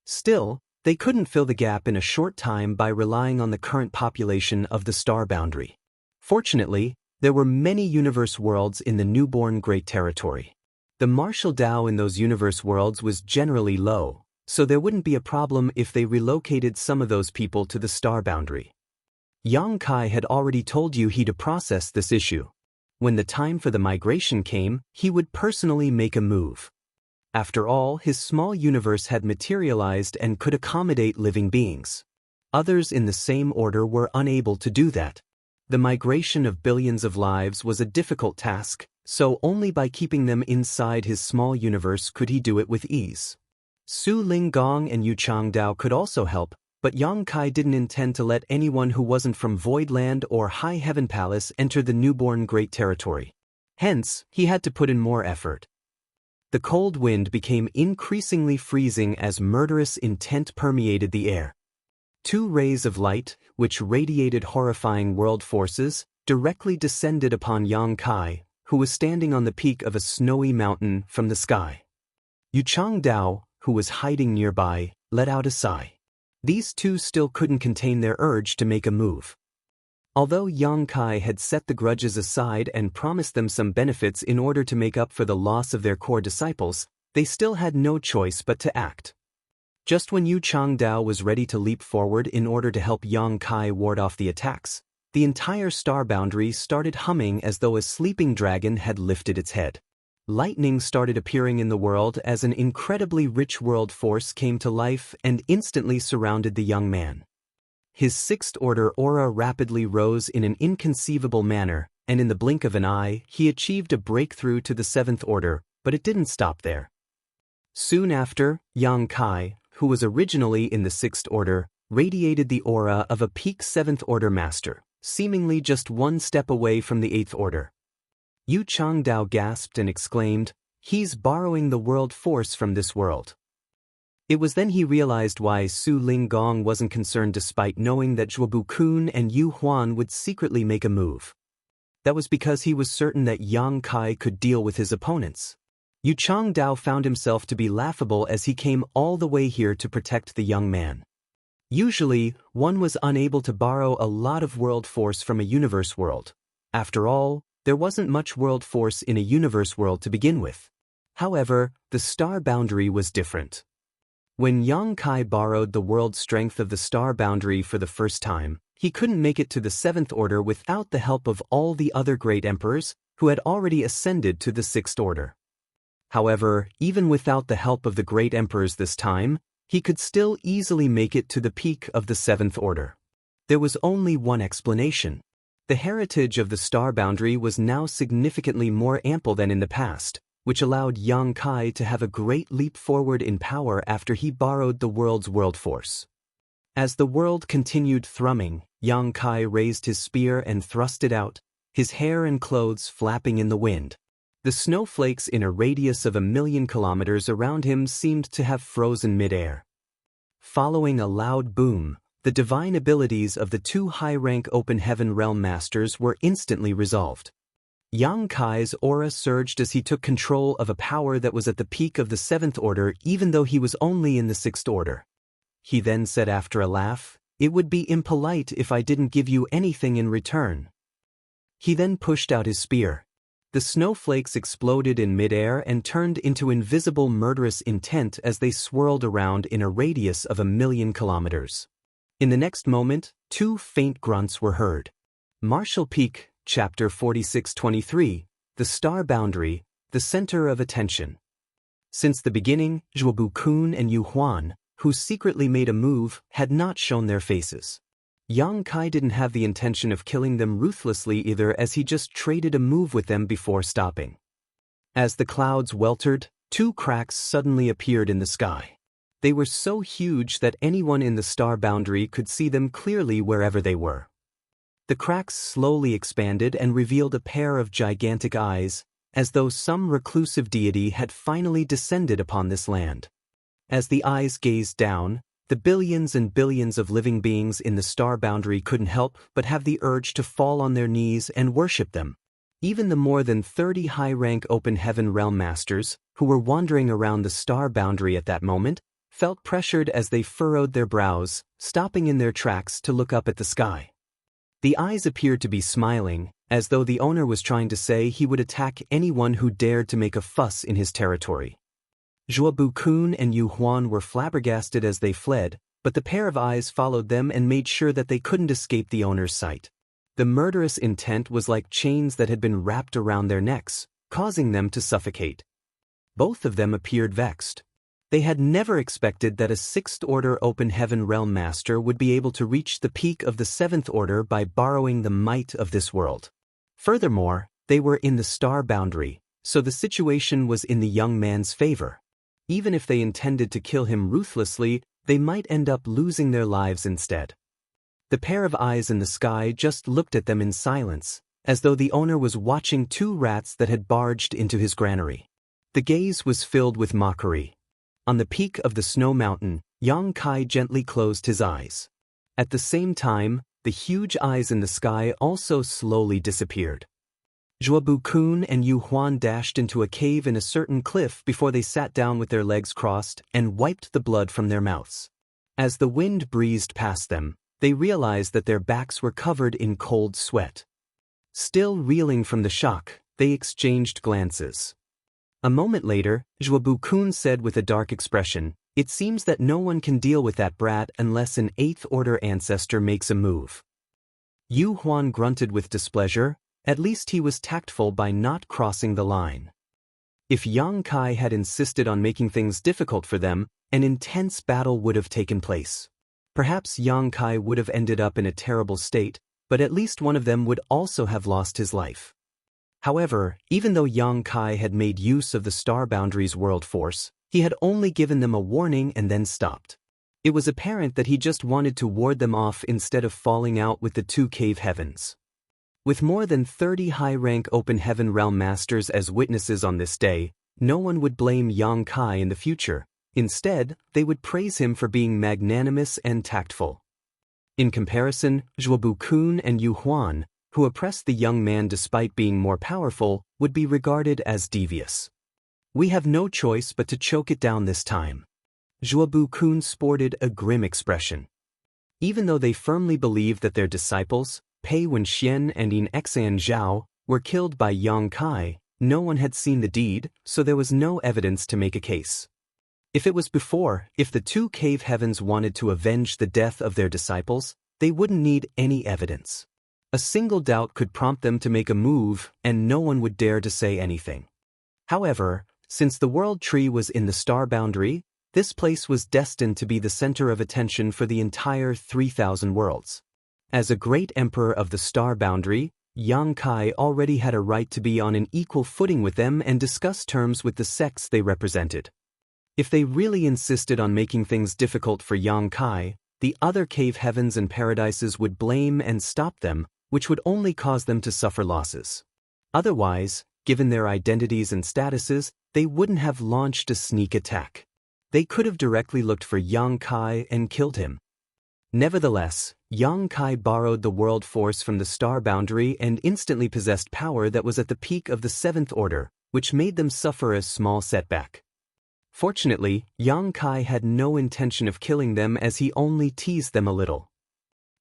Still, they couldn't fill the gap in a short time by relying on the current population of the star boundary. Fortunately, there were many universe worlds in the newborn Great Territory. The martial Tao in those universe worlds was generally low, so there wouldn't be a problem if they relocated some of those people to the star boundary. Yang Kai had already told you he'd process this issue. When the time for the migration came, he would personally make a move. After all, his small universe had materialized and could accommodate living beings. Others in the same order were unable to do that. The migration of billions of lives was a difficult task, so only by keeping them inside his small universe could he do it with ease. Su Linggong and Yu Changdao could also help, but Yang Kai didn't intend to let anyone who wasn't from Voidland or High Heaven Palace enter the newborn Great Territory. Hence, he had to put in more effort. The cold wind became increasingly freezing as murderous intent permeated the air. Two rays of light, which radiated horrifying world forces, directly descended upon Yang Kai, who was standing on the peak of a snowy mountain, from the sky. Yu Changdao, who was hiding nearby, let out a sigh. These two still couldn't contain their urge to make a move. Although Yang Kai had set the grudges aside and promised them some benefits in order to make up for the loss of their core disciples, they still had no choice but to act. Just when Yu Changdao was ready to leap forward in order to help Yang Kai ward off the attacks, the entire star boundary started humming as though a sleeping dragon had lifted its head. Lightning started appearing in the world as an incredibly rich world force came to life and instantly surrounded the young man. His sixth order aura rapidly rose in an inconceivable manner, and in the blink of an eye, he achieved a breakthrough to the seventh order, but it didn't stop there. Soon after, Yang Kai, who was originally in the 6th Order, radiated the aura of a peak 7th Order master, seemingly just one step away from the 8th Order. Yu Changdao gasped and exclaimed, "He's borrowing the world force from this world." It was then he realized why Su Linggong wasn't concerned despite knowing that Zhuobu Kun and Yu Huan would secretly make a move. That was because he was certain that Yang Kai could deal with his opponents. Yu Changdao found himself to be laughable as he came all the way here to protect the young man. Usually, one was unable to borrow a lot of world force from a universe world. After all, there wasn't much world force in a universe world to begin with. However, the star boundary was different. When Yang Kai borrowed the world strength of the star boundary for the first time, he couldn't make it to the 7th Order without the help of all the other great emperors, who had already ascended to the 6th Order. However, even without the help of the great emperors this time, he could still easily make it to the peak of the 7th Order. There was only one explanation. The heritage of the star boundary was now significantly more ample than in the past, which allowed Yang Kai to have a great leap forward in power after he borrowed the world's world force. As the world continued thrumming, Yang Kai raised his spear and thrust it out, his hair and clothes flapping in the wind. The snowflakes in a radius of 1,000,000 kilometers around him seemed to have frozen mid-air. Following a loud boom, the divine abilities of the 2 high-rank Open Heaven Realm Masters were instantly resolved. Yang Kai's aura surged as he took control of a power that was at the peak of the 7th Order even though he was only in the 6th Order. He then said after a laugh, "It would be impolite if I didn't give you anything in return." He then pushed out his spear. The snowflakes exploded in midair and turned into invisible murderous intent as they swirled around in a radius of 1,000,000 kilometers. In the next moment, 2 faint grunts were heard. Martial Peak, Chapter 4623, The Star Boundary, the Center of Attention. Since the beginning, Zhuobu Kun and Yu Huan, who secretly made a move, had not shown their faces. Yang Kai didn't have the intention of killing them ruthlessly either, as he just traded a move with them before stopping. As the clouds weltered, 2 cracks suddenly appeared in the sky. They were so huge that anyone in the star boundary could see them clearly wherever they were. The cracks slowly expanded and revealed a pair of gigantic eyes, as though some reclusive deity had finally descended upon this land. As the eyes gazed down, the billions and billions of living beings in the star boundary couldn't help but have the urge to fall on their knees and worship them. Even the more than 30 high-rank Open Heaven Realm Masters, who were wandering around the star boundary at that moment, felt pressured as they furrowed their brows, stopping in their tracks to look up at the sky. The eyes appeared to be smiling, as though the owner was trying to say he would attack anyone who dared to make a fuss in his territory. Zhuobu Kun and Yu Huan were flabbergasted as they fled, but the pair of eyes followed them and made sure that they couldn't escape the owner's sight. The murderous intent was like chains that had been wrapped around their necks, causing them to suffocate. Both of them appeared vexed. They had never expected that a 6th Order Open Heaven Realm Master would be able to reach the peak of the 7th Order by borrowing the might of this world. Furthermore, they were in the star boundary, so the situation was in the young man's favor. Even if they intended to kill him ruthlessly, they might end up losing their lives instead. The pair of eyes in the sky just looked at them in silence, as though the owner was watching 2 rats that had barged into his granary. The gaze was filled with mockery. On the peak of the snow mountain, Yang Kai gently closed his eyes. At the same time, the huge eyes in the sky also slowly disappeared. Zhuobu Kun and Yu Huan dashed into a cave in a certain cliff before they sat down with their legs crossed and wiped the blood from their mouths. As the wind breezed past them, they realized that their backs were covered in cold sweat. Still reeling from the shock, they exchanged glances. A moment later, Zhuobu Kun said with a dark expression, "It seems that no one can deal with that brat unless an 8th Order ancestor makes a move." Yu Huan grunted with displeasure. At least he was tactful by not crossing the line. If Yang Kai had insisted on making things difficult for them, an intense battle would have taken place. Perhaps Yang Kai would have ended up in a terrible state, but at least one of them would also have lost his life. However, even though Yang Kai had made use of the star boundary's world force, He had only given them a warning and then stopped. It was apparent that he just wanted to ward them off instead of falling out with the two cave heavens. With more than 30 high-rank open heaven realm masters as witnesses on this day, no one would blame Yang Kai in the future. Instead, they would praise him for being magnanimous and tactful. In comparison, Zhuobu Kun and Yu Huan, who oppressed the young man despite being more powerful, would be regarded as devious. We have no choice but to choke it down this time. Zhuobu Kun sported a grim expression. Even though they firmly believed that their disciples, Pei Wenxian and Yin Exan Zhao, were killed by Yang Kai, no one had seen the deed, so there was no evidence to make a case. If the two cave heavens wanted to avenge the death of their disciples, they wouldn't need any evidence. A single doubt could prompt them to make a move, and no one would dare to say anything. However, since the world tree was in the star boundary, this place was destined to be the center of attention for the entire 3,000 worlds. As a great emperor of the star boundary, Yang Kai already had a right to be on an equal footing with them and discuss terms with the sects they represented. If they really insisted on making things difficult for Yang Kai, the other cave heavens and paradises would blame and stop them, which would only cause them to suffer losses. Otherwise, given their identities and statuses, they wouldn't have launched a sneak attack. They could have directly looked for Yang Kai and killed him. Nevertheless, Yang Kai borrowed the world force from the star boundary and instantly possessed power that was at the peak of the seventh order, which made them suffer a small setback. Fortunately, Yang Kai had no intention of killing them as he only teased them a little.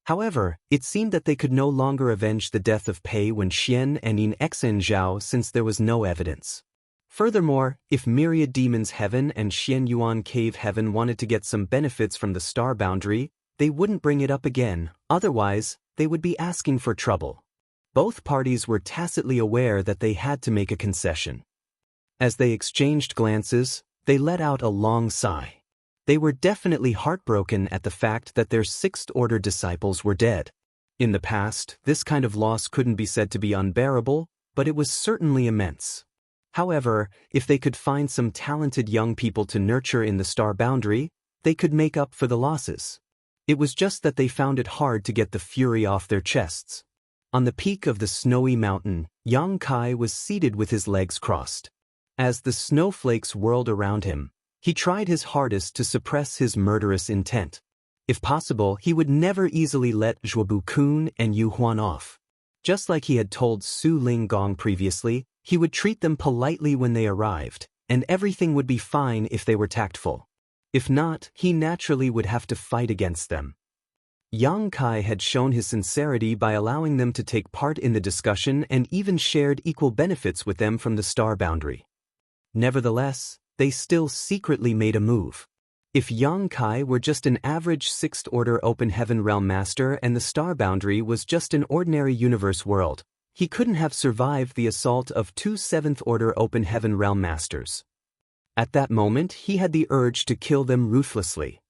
However, it seemed that they could no longer avenge the death of Pei Wenxian and Yin Exan Zhao since there was no evidence. Furthermore, if Myriad Demons Heaven and Xian Yuan Cave Heaven wanted to get some benefits from the star boundary, they wouldn't bring it up again, otherwise, they would be asking for trouble. Both parties were tacitly aware that they had to make a concession. As they exchanged glances, they let out a long sigh. They were definitely heartbroken at the fact that their sixth-order disciples were dead. In the past, this kind of loss couldn't be said to be unbearable, but it was certainly immense. However, if they could find some talented young people to nurture in the star boundary, they could make up for the losses. It was just that they found it hard to get the fury off their chests. On the peak of the snowy mountain, Yang Kai was seated with his legs crossed. As the snowflakes whirled around him, he tried his hardest to suppress his murderous intent. If possible, he would never easily let Zhuobu Kun and Yu Huan off. Just like he had told Su Ling Gong previously, he would treat them politely when they arrived, and everything would be fine if they were tactful. If not, he naturally would have to fight against them. Yang Kai had shown his sincerity by allowing them to take part in the discussion and even shared equal benefits with them from the star boundary. Nevertheless, they still secretly made a move. If Yang Kai were just an average sixth-order open heaven realm master and the star boundary was just an ordinary universe world, he couldn't have survived the assault of two seventh-order open heaven realm masters. At that moment, he had the urge to kill them ruthlessly.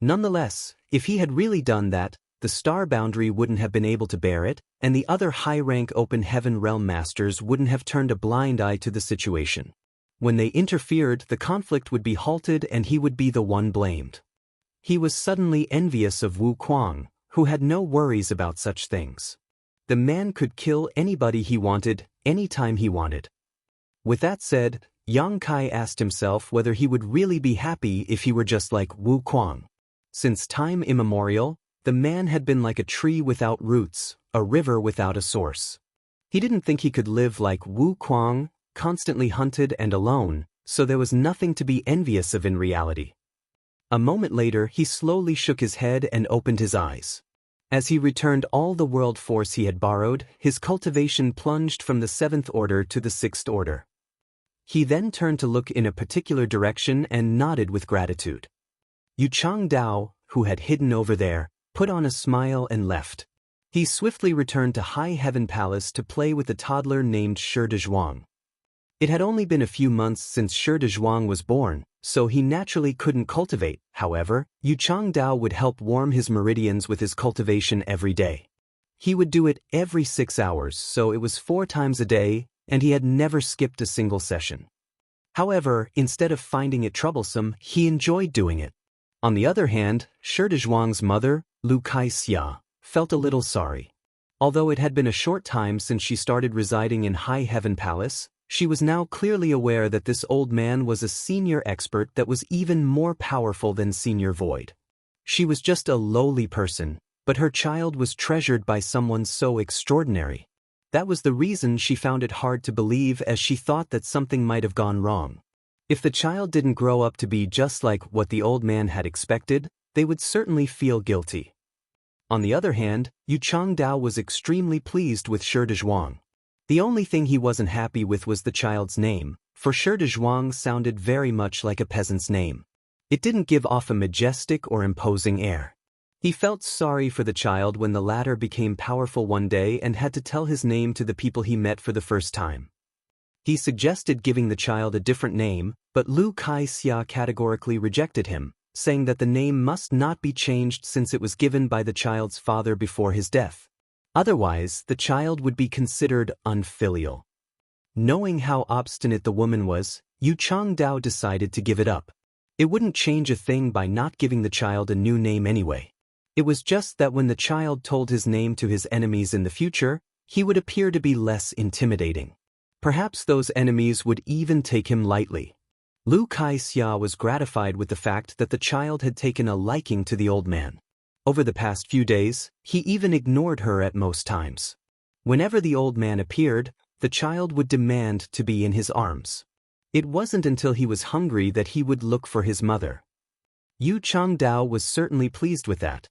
Nonetheless, if he had really done that, the star boundary wouldn't have been able to bear it, and the other high-rank open heaven realm masters wouldn't have turned a blind eye to the situation. When they interfered, the conflict would be halted and he would be the one blamed. He was suddenly envious of Wu Kuang, who had no worries about such things. The man could kill anybody he wanted, anytime he wanted. With that said, Yang Kai asked himself whether he would really be happy if he were just like Wu Kuang. Since time immemorial, the man had been like a tree without roots, a river without a source. He didn't think he could live like Wu Kuang, constantly hunted and alone, so there was nothing to be envious of in reality. A moment later, he slowly shook his head and opened his eyes. As he returned all the world force he had borrowed, his cultivation plunged from the seventh order to the sixth order. He then turned to look in a particular direction and nodded with gratitude. Yu Changdao, who had hidden over there, put on a smile and left. He swiftly returned to High Heaven Palace to play with a toddler named Shi Dezhuang. It had only been a few months since Shi Dezhuang was born, so he naturally couldn't cultivate. However, Yu Changdao would help warm his meridians with his cultivation every day. He would do it every 6 hours, so it was 4 times a day, and he had never skipped a single session. However, instead of finding it troublesome, he enjoyed doing it. On the other hand, Shizhuang's mother, Wuxia, felt a little sorry. Although it had been a short time since she started residing in High Heaven Palace, she was now clearly aware that this old man was a senior expert that was even more powerful than Senior Void. She was just a lowly person, but her child was treasured by someone so extraordinary. That was the reason she found it hard to believe, as she thought that something might have gone wrong. If the child didn't grow up to be just like what the old man had expected, they would certainly feel guilty. On the other hand, Yu Changdao was extremely pleased with Shizhuang. The only thing he wasn't happy with was the child's name, for Shizhuang sounded very much like a peasant's name. It didn't give off a majestic or imposing air. He felt sorry for the child when the latter became powerful one day and had to tell his name to the people he met for the first time. He suggested giving the child a different name, but Lu Kai-xia categorically rejected him, saying that the name must not be changed since it was given by the child's father before his death. Otherwise, the child would be considered unfilial. Knowing how obstinate the woman was, Yu Changdao decided to give it up. It wouldn't change a thing by not giving the child a new name anyway. It was just that when the child told his name to his enemies in the future, he would appear to be less intimidating. Perhaps those enemies would even take him lightly. Lu Kai-xia was gratified with the fact that the child had taken a liking to the old man. Over the past few days, he even ignored her at most times. Whenever the old man appeared, the child would demand to be in his arms. It wasn't until he was hungry that he would look for his mother. Yu Changdao was certainly pleased with that.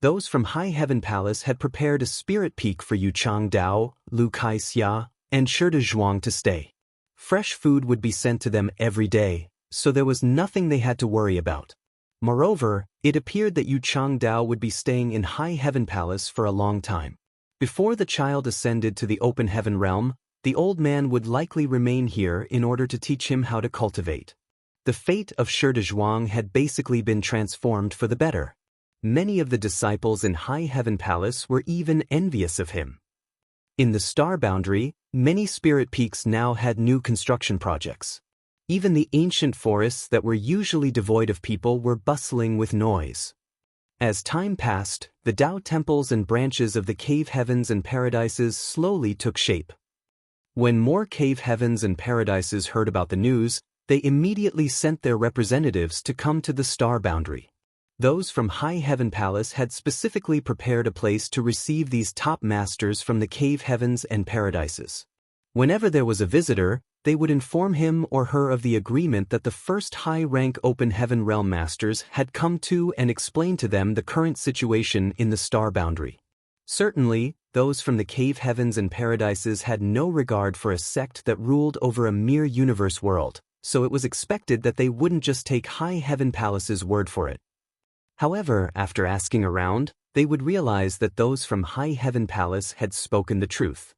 Those from High Heaven Palace had prepared a spirit peak for Yu Changdao, Lu Kai-xia, and Shizhuang to stay. Fresh food would be sent to them every day, so there was nothing they had to worry about. Moreover, it appeared that Yu Changdao would be staying in High Heaven Palace for a long time. Before the child ascended to the open heaven realm, the old man would likely remain here in order to teach him how to cultivate. The fate of Shizhuang had basically been transformed for the better. Many of the disciples in High Heaven Palace were even envious of him. In the star boundary, many spirit peaks now had new construction projects. Even the ancient forests that were usually devoid of people were bustling with noise. As time passed, the Tao temples and branches of the cave heavens and paradises slowly took shape. When more cave heavens and paradises heard about the news, they immediately sent their representatives to come to the star boundary. Those from High Heaven Palace had specifically prepared a place to receive these top masters from the cave heavens and paradises. Whenever there was a visitor, they would inform him or her of the agreement that the first high-rank open heaven realm masters had come to and explain to them the current situation in the star boundary. Certainly, those from the cave heavens and paradises had no regard for a sect that ruled over a mere universe world, so it was expected that they wouldn't just take High Heaven Palace's word for it. However, after asking around, they would realize that those from High Heaven Palace had spoken the truth.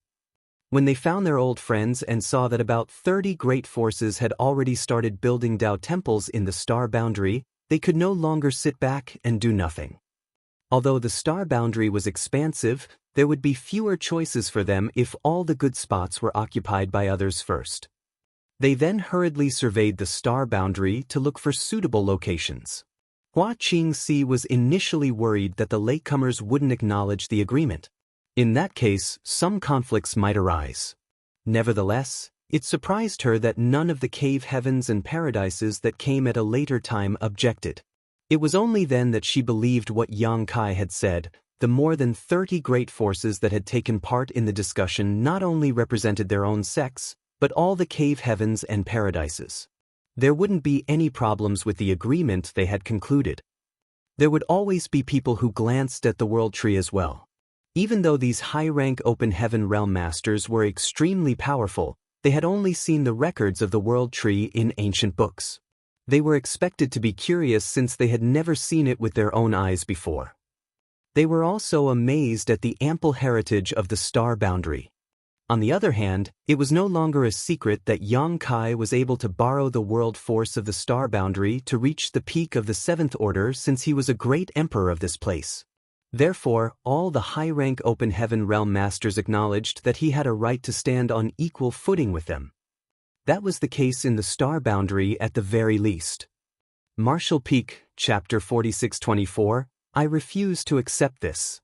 When they found their old friends and saw that about 30 great forces had already started building Tao temples in the star boundary, they could no longer sit back and do nothing. Although the star boundary was expansive, there would be fewer choices for them if all the good spots were occupied by others first. They then hurriedly surveyed the star boundary to look for suitable locations. Hua Qingxi was initially worried that the latecomers wouldn't acknowledge the agreement. In that case, some conflicts might arise. Nevertheless, it surprised her that none of the cave heavens and paradises that came at a later time objected. It was only then that she believed what Yang Kai had said. The more than 30 great forces that had taken part in the discussion not only represented their own sects, but all the cave heavens and paradises. There wouldn't be any problems with the agreement they had concluded. There would always be people who glanced at the world tree as well. Even though these high-rank open heaven realm masters were extremely powerful, they had only seen the records of the world tree in ancient books. They were expected to be curious since they had never seen it with their own eyes before. They were also amazed at the ample heritage of the star boundary. On the other hand, it was no longer a secret that Yang Kai was able to borrow the world force of the star boundary to reach the peak of the seventh order since he was a great emperor of this place. Therefore, all the high-rank open heaven realm masters acknowledged that he had a right to stand on equal footing with them. That was the case in the star boundary at the very least. Marshall Peak, Chapter 4624, I refuse to accept this.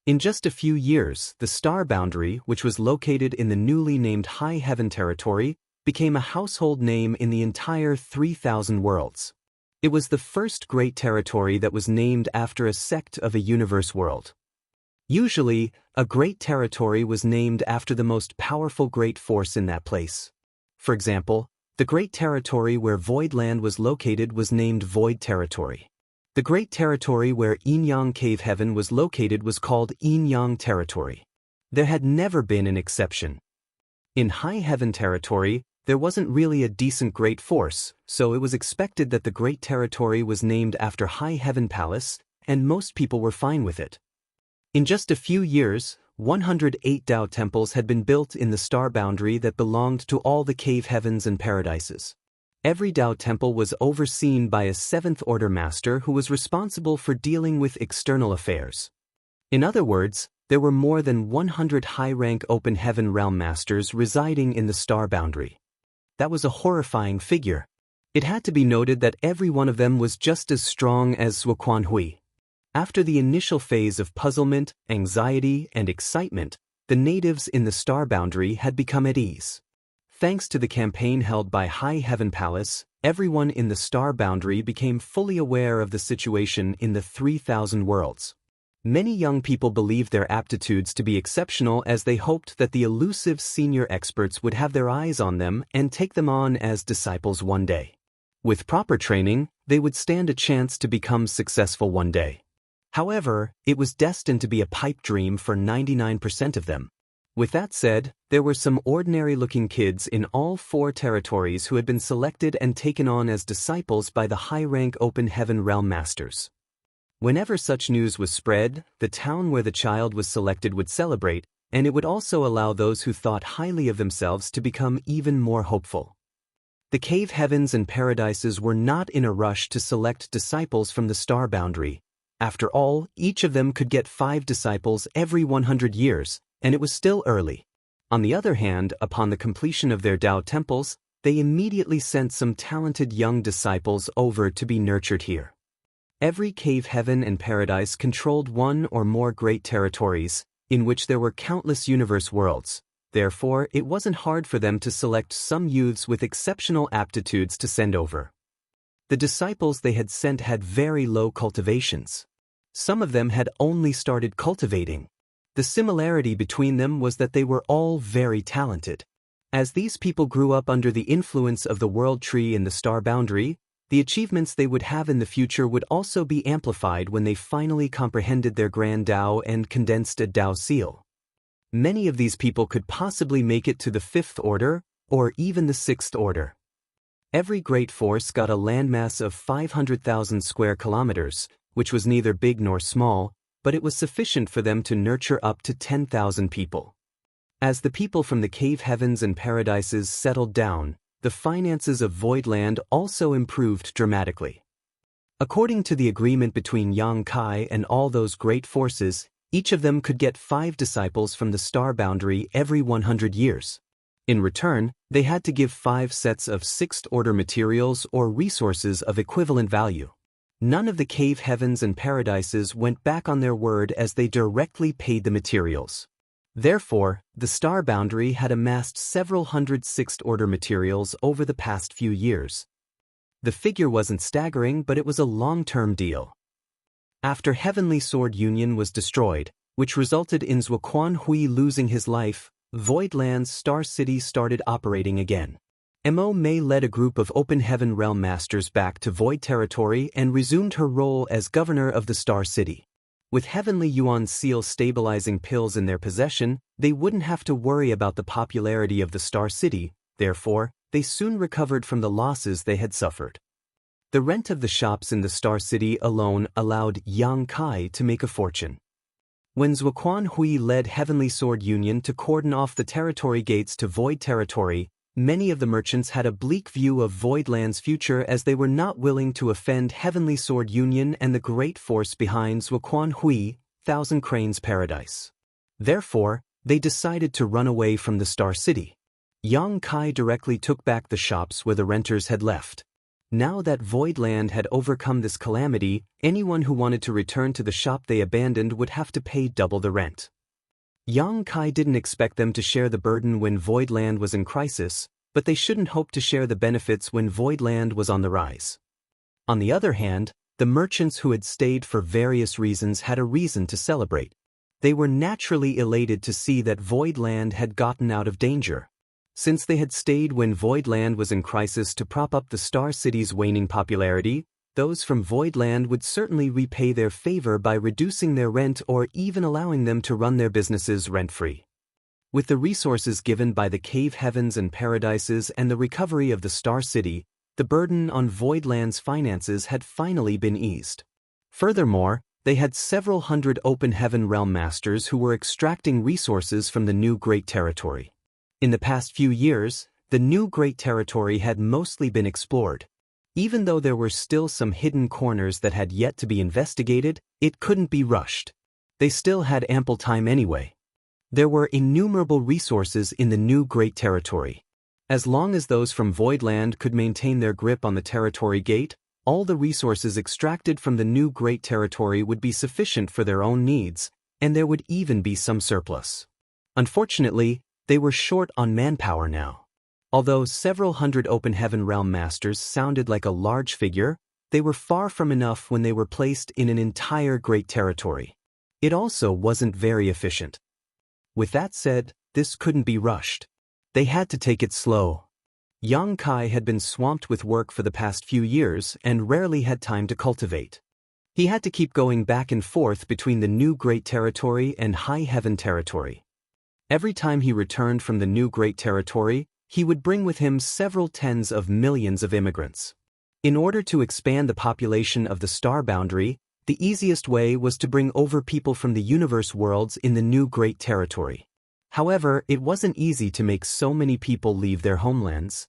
In just a few years, the star boundary, which was located in the newly named High Heaven territory, became a household name in the entire 3,000 worlds. It was the first great territory that was named after a sect of a universe world. Usually, a great territory was named after the most powerful great force in that place. For example, the great territory where Void Land was located was named Void Territory. The great territory where Yin Yang Cave Heaven was located was called Yin Yang Territory. There had never been an exception. In High Heaven Territory, there wasn't really a decent great force, so it was expected that the great territory was named after High Heaven Palace, and most people were fine with it. In just a few years, 108 Tao temples had been built in the star boundary that belonged to all the cave heavens and paradises. Every Tao temple was overseen by a seventh-order master who was responsible for dealing with external affairs. In other words, there were more than 100 high-rank open heaven realm masters residing in the star boundary. That was a horrifying figure. It had to be noted that every one of them was just as strong as Zuoquan Hui. After the initial phase of puzzlement, anxiety, and excitement, the natives in the star boundary had become at ease. Thanks to the campaign held by High Heaven Palace, everyone in the star boundary became fully aware of the situation in the 3,000 worlds. Many young people believed their aptitudes to be exceptional as they hoped that the elusive senior experts would have their eyes on them and take them on as disciples one day. With proper training, they would stand a chance to become successful one day. However, it was destined to be a pipe dream for 99% of them. With that said, there were some ordinary-looking kids in all 4 territories who had been selected and taken on as disciples by the high-rank open heaven realm masters. Whenever such news was spread, the town where the child was selected would celebrate, and it would also allow those who thought highly of themselves to become even more hopeful. The cave heavens and paradises were not in a rush to select disciples from the star boundary. After all, each of them could get 5 disciples every 100 years, and it was still early. On the other hand, upon the completion of their Tao temples, they immediately sent some talented young disciples over to be nurtured here. Every cave heaven and paradise controlled one or more great territories, in which there were countless universe worlds. Therefore, it wasn't hard for them to select some youths with exceptional aptitudes to send over. The disciples they had sent had very low cultivations. Some of them had only started cultivating. The similarity between them was that they were all very talented. As these people grew up under the influence of the world tree in the star boundary, the achievements they would have in the future would also be amplified when they finally comprehended their grand Tao and condensed a Tao seal. Many of these people could possibly make it to the 5th order, or even the 6th order. Every great force got a landmass of 500,000 square kilometers, which was neither big nor small, but it was sufficient for them to nurture up to 10,000 people. As the people from the cave heavens and paradises settled down, the finances of Void Land also improved dramatically. According to the agreement between Yang Kai and all those great forces, each of them could get 5 disciples from the star boundary every 100 years. In return, they had to give 5 sets of 6th-order materials or resources of equivalent value. None of the cave heavens and paradises went back on their word as they directly paid the materials. Therefore, the star boundary had amassed several hundred 6th-order materials over the past few years. The figure wasn't staggering, but it was a long-term deal. After Heavenly Sword Union was destroyed, which resulted in Zuoquan Hui losing his life, Voidland's Star City started operating again. Mo Mei led a group of Open Heaven Realm Masters back to Void Territory and resumed her role as governor of the Star City. With Heavenly Yuan Seal stabilizing pills in their possession, they wouldn't have to worry about the popularity of the Star City, therefore, they soon recovered from the losses they had suffered. The rent of the shops in the Star City alone allowed Yang Kai to make a fortune. When Zuoquan Hui led Heavenly Sword Union to cordon off the territory gates to Void Territory, many of the merchants had a bleak view of Voidland's future as they were not willing to offend Heavenly Sword Union and the great force behind Zuoquan Hui, Thousand Cranes Paradise. Therefore, they decided to run away from the Star City. Yang Kai directly took back the shops where the renters had left. Now that Voidland had overcome this calamity, anyone who wanted to return to the shop they abandoned would have to pay double the rent. Yang Kai didn't expect them to share the burden when Voidland was in crisis, but they shouldn't hope to share the benefits when Voidland was on the rise. On the other hand, the merchants who had stayed for various reasons had a reason to celebrate. They were naturally elated to see that Voidland had gotten out of danger. Since they had stayed when Voidland was in crisis to prop up the Star City's waning popularity, those from Voidland would certainly repay their favor by reducing their rent or even allowing them to run their businesses rent-free. With the resources given by the Cave Heavens and Paradises and the recovery of the Star City, the burden on Voidland's finances had finally been eased. Furthermore, they had several hundred Open Heaven Realm Masters who were extracting resources from the new Great Territory. In the past few years, the new Great Territory had mostly been explored. Even though there were still some hidden corners that had yet to be investigated, it couldn't be rushed. They still had ample time anyway. There were innumerable resources in the new Great Territory. As long as those from Voidland could maintain their grip on the Territory Gate, all the resources extracted from the new Great Territory would be sufficient for their own needs, and there would even be some surplus. Unfortunately, they were short on manpower now. Although several hundred Open Heaven Realm Masters sounded like a large figure, they were far from enough when they were placed in an entire Great Territory. It also wasn't very efficient. With that said, this couldn't be rushed. They had to take it slow. Yang Kai had been swamped with work for the past few years and rarely had time to cultivate. He had to keep going back and forth between the new Great Territory and High Heaven Territory. Every time he returned from the new Great Territory, he would bring with him several tens of millions of immigrants. In order to expand the population of the star boundary, the easiest way was to bring over people from the universe worlds in the new Great Territory. However, it wasn't easy to make so many people leave their homelands.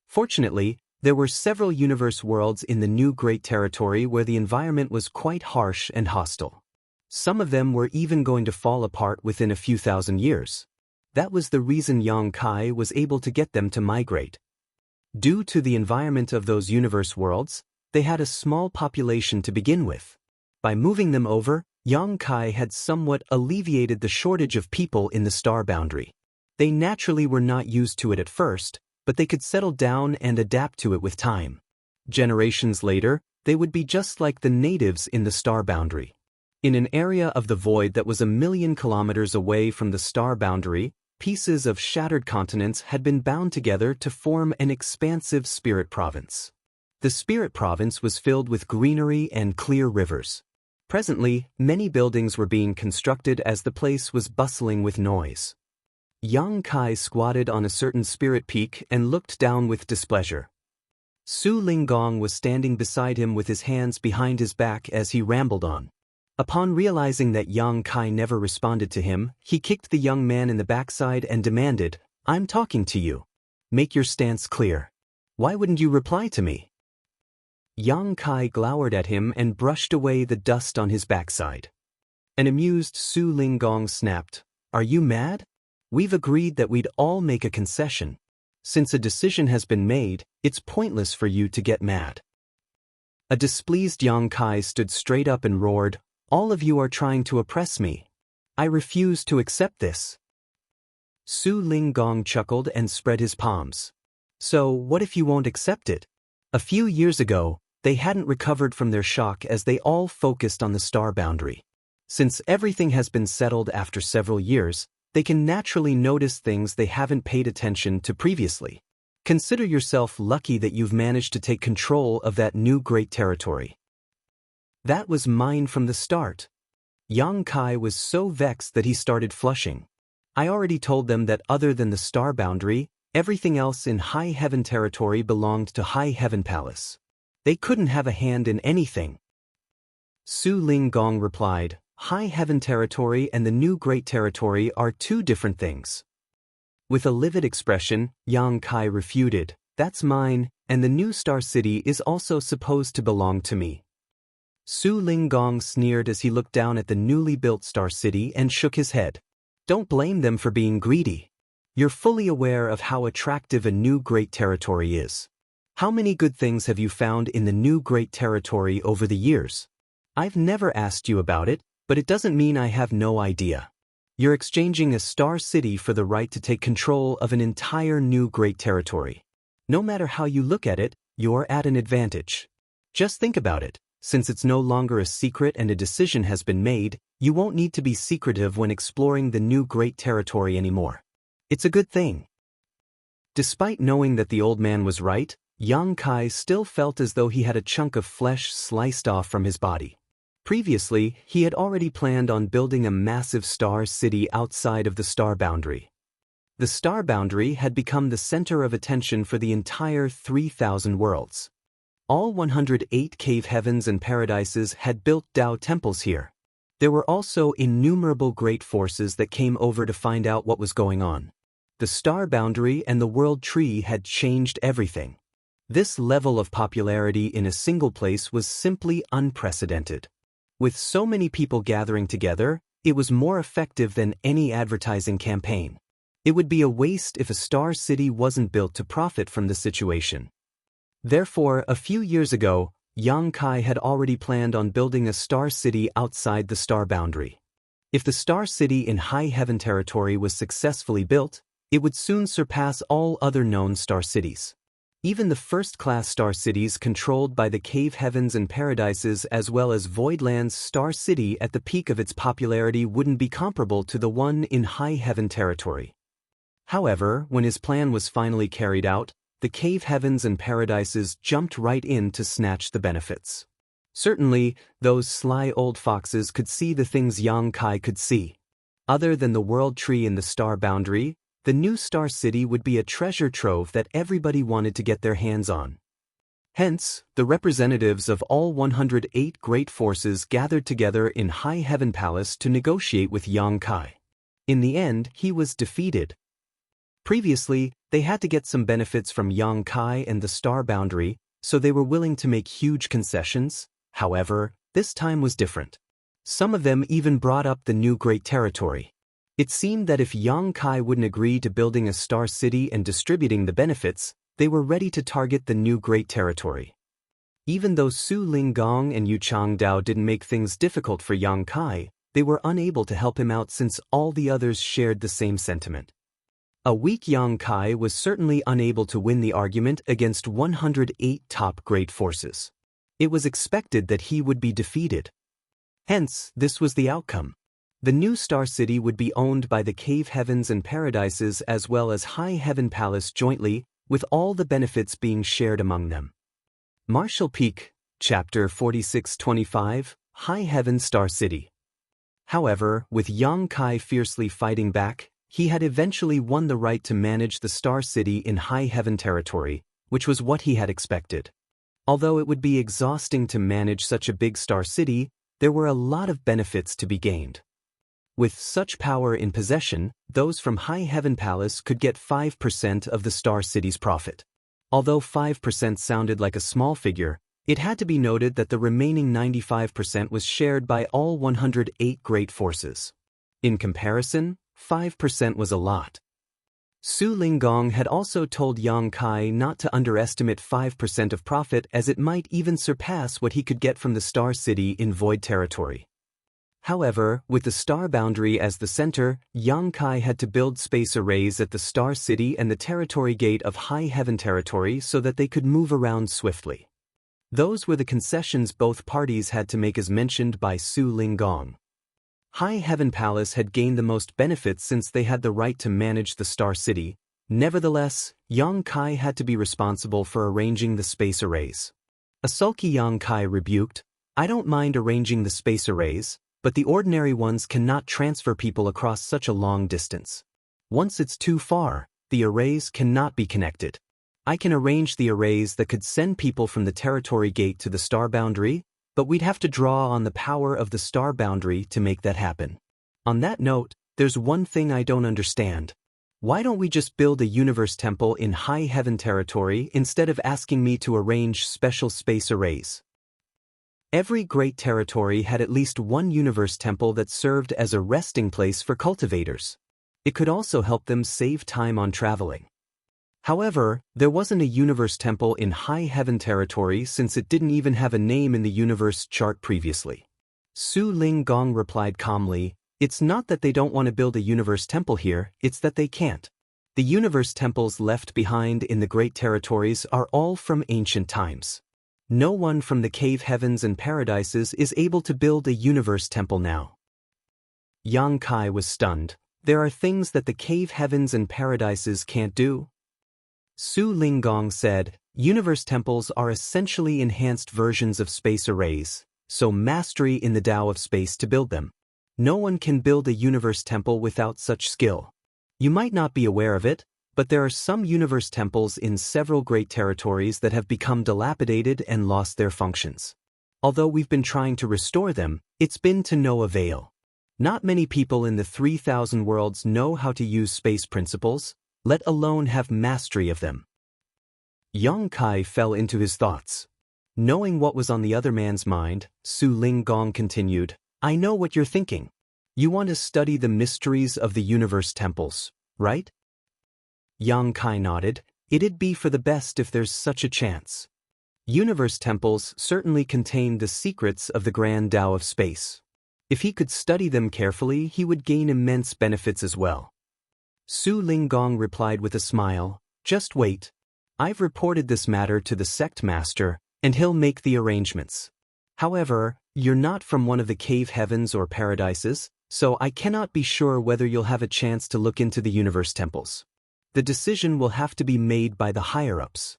Fortunately, there were several universe worlds in the new Great Territory where the environment was quite harsh and hostile. Some of them were even going to fall apart within a few thousand years. That was the reason Yang Kai was able to get them to migrate. Due to the environment of those universe worlds, they had a small population to begin with. By moving them over, Yang Kai had somewhat alleviated the shortage of people in the star boundary. They naturally were not used to it at first, but they could settle down and adapt to it with time. Generations later, they would be just like the natives in the star boundary. In an area of the void that was 1,000,000 kilometers away from the star boundary, pieces of shattered continents had been bound together to form an expansive spirit province. The spirit province was filled with greenery and clear rivers. Presently, many buildings were being constructed as the place was bustling with noise. Yang Kai squatted on a certain spirit peak and looked down with displeasure. Su Linggong was standing beside him with his hands behind his back as he rambled on. Upon realizing that Yang Kai never responded to him, he kicked the young man in the backside and demanded, "I'm talking to you. Make your stance clear. Why wouldn't you reply to me?" Yang Kai glowered at him and brushed away the dust on his backside. An amused Su Linggong snapped, "Are you mad? We've agreed that we'd all make a concession. Since a decision has been made, it's pointless for you to get mad." A displeased Yang Kai stood straight up and roared, "All of you are trying to oppress me. I refuse to accept this." Su Linggong chuckled and spread his palms. "So, what if you won't accept it?" A few years ago, they hadn't recovered from their shock as they all focused on the star boundary. Since everything has been settled after several years, they can naturally notice things they haven't paid attention to previously. Consider yourself lucky that you've managed to take control of that new Great Territory. That was mine from the start. Yang Kai was so vexed that he started flushing. I already told them that other than the star boundary, everything else in High Heaven Territory belonged to High Heaven Palace. They couldn't have a hand in anything. Su Linggong replied, "High Heaven Territory and the new Great Territory are two different things." With a livid expression, Yang Kai refuted, "That's mine, and the new Star City is also supposed to belong to me." Su Linggong sneered as he looked down at the newly built Star City and shook his head. "Don't blame them for being greedy. You're fully aware of how attractive a new great territory is. How many good things have you found in the new great territory over the years? I've never asked you about it, but it doesn't mean I have no idea. You're exchanging a star city for the right to take control of an entire new great territory. No matter how you look at it, you're at an advantage. Just think about it. Since it's no longer a secret and a decision has been made, you won't need to be secretive when exploring the new great territory anymore. It's a good thing. Despite knowing that the old man was right, Yang Kai still felt as though he had a chunk of flesh sliced off from his body. Previously, he had already planned on building a massive star city outside of the star boundary. The star boundary had become the center of attention for the entire 3,000 worlds. All 108 cave heavens and paradises had built Tao temples here. There were also innumerable great forces that came over to find out what was going on. The star boundary and the world tree had changed everything. This level of popularity in a single place was simply unprecedented. With so many people gathering together, it was more effective than any advertising campaign. It would be a waste if a star city wasn't built to profit from the situation. Therefore, a few years ago, Yang Kai had already planned on building a star city outside the star boundary. If the star city in high heaven territory was successfully built, it would soon surpass all other known star cities. Even the first-class star cities controlled by the cave heavens and paradises as well as Voidland's star city at the peak of its popularity wouldn't be comparable to the one in high heaven territory. However, when his plan was finally carried out, the cave heavens and paradises jumped right in to snatch the benefits. Certainly, those sly old foxes could see the things Yang Kai could see. Other than the world tree in the star boundary, the new star city would be a treasure trove that everybody wanted to get their hands on. Hence, the representatives of all 108 great forces gathered together in High Heaven Palace to negotiate with Yang Kai. In the end, he was defeated. Previously, they had to get some benefits from Yang Kai and the star boundary, so they were willing to make huge concessions. However, this time was different. Some of them even brought up the new great territory. It seemed that if Yang Kai wouldn't agree to building a star city and distributing the benefits, they were ready to target the new great territory. Even though Su Linggong and Yu Changdao didn't make things difficult for Yang Kai, they were unable to help him out since all the others shared the same sentiment. A weak Yang Kai was certainly unable to win the argument against 108 top great forces. It was expected that he would be defeated. Hence, this was the outcome. The new Star City would be owned by the Cave Heavens and Paradises as well as High Heaven Palace jointly, with all the benefits being shared among them. Martial Peak, Chapter 4625, High Heaven Star City. However, with Yang Kai fiercely fighting back, he had eventually won the right to manage the Star City in High Heaven territory, which was what he had expected. Although it would be exhausting to manage such a big Star City, there were a lot of benefits to be gained. With such power in possession, those from High Heaven Palace could get 5% of the Star City's profit. Although 5% sounded like a small figure, it had to be noted that the remaining 95% was shared by all 108 great forces. In comparison, 5% was a lot. Su Linggong had also told Yang Kai not to underestimate 5% of profit as it might even surpass what he could get from the Star City in Void territory. However, with the Star Boundary as the center, Yang Kai had to build space arrays at the Star City and the territory gate of High Heaven territory so that they could move around swiftly. Those were the concessions both parties had to make as mentioned by Su Linggong. High Heaven Palace had gained the most benefits since they had the right to manage the Star City. Nevertheless, Yang Kai had to be responsible for arranging the space arrays. A sulky Yang Kai rebuked, "I don't mind arranging the space arrays, but the ordinary ones cannot transfer people across such a long distance. Once it's too far, the arrays cannot be connected. I can arrange the arrays that could send people from the territory gate to the Star Boundary, but we'd have to draw on the power of the Star Boundary to make that happen. On that note, there's one thing I don't understand. Why don't we just build a universe temple in High Heaven territory instead of asking me to arrange special space arrays?" Every great territory had at least one universe temple that served as a resting place for cultivators. It could also help them save time on traveling. However, there wasn't a universe temple in high heaven territory since it didn't even have a name in the universe chart previously. Su Ling Gong replied calmly, "It's not that they don't want to build a universe temple here, it's that they can't. The universe temples left behind in the great territories are all from ancient times. No one from the cave heavens and paradises is able to build a universe temple now." Yang Kai was stunned. There are things that the cave heavens and paradises can't do? Su Linggong said, universe temples are essentially enhanced versions of space arrays, so mastery in the Tao of space to build them. No one can build a universe temple without such skill. You might not be aware of it, but there are some universe temples in several great territories that have become dilapidated and lost their functions. Although we've been trying to restore them, it's been to no avail. Not many people in the 3,000 worlds know how to use space principles, let alone have mastery of them. Yang Kai fell into his thoughts. Knowing what was on the other man's mind, Su Linggong continued, "I know what you're thinking. You want to study the mysteries of the universe temples, right?" Yang Kai nodded. "It'd be for the best if there's such a chance. Universe temples certainly contain the secrets of the grand Tao of space. If he could study them carefully, he would gain immense benefits as well." Su Linggong replied with a smile, "Just wait. I've reported this matter to the sect master, and he'll make the arrangements. However, you're not from one of the cave heavens or paradises, so I cannot be sure whether you'll have a chance to look into the universe temples. The decision will have to be made by the higher-ups."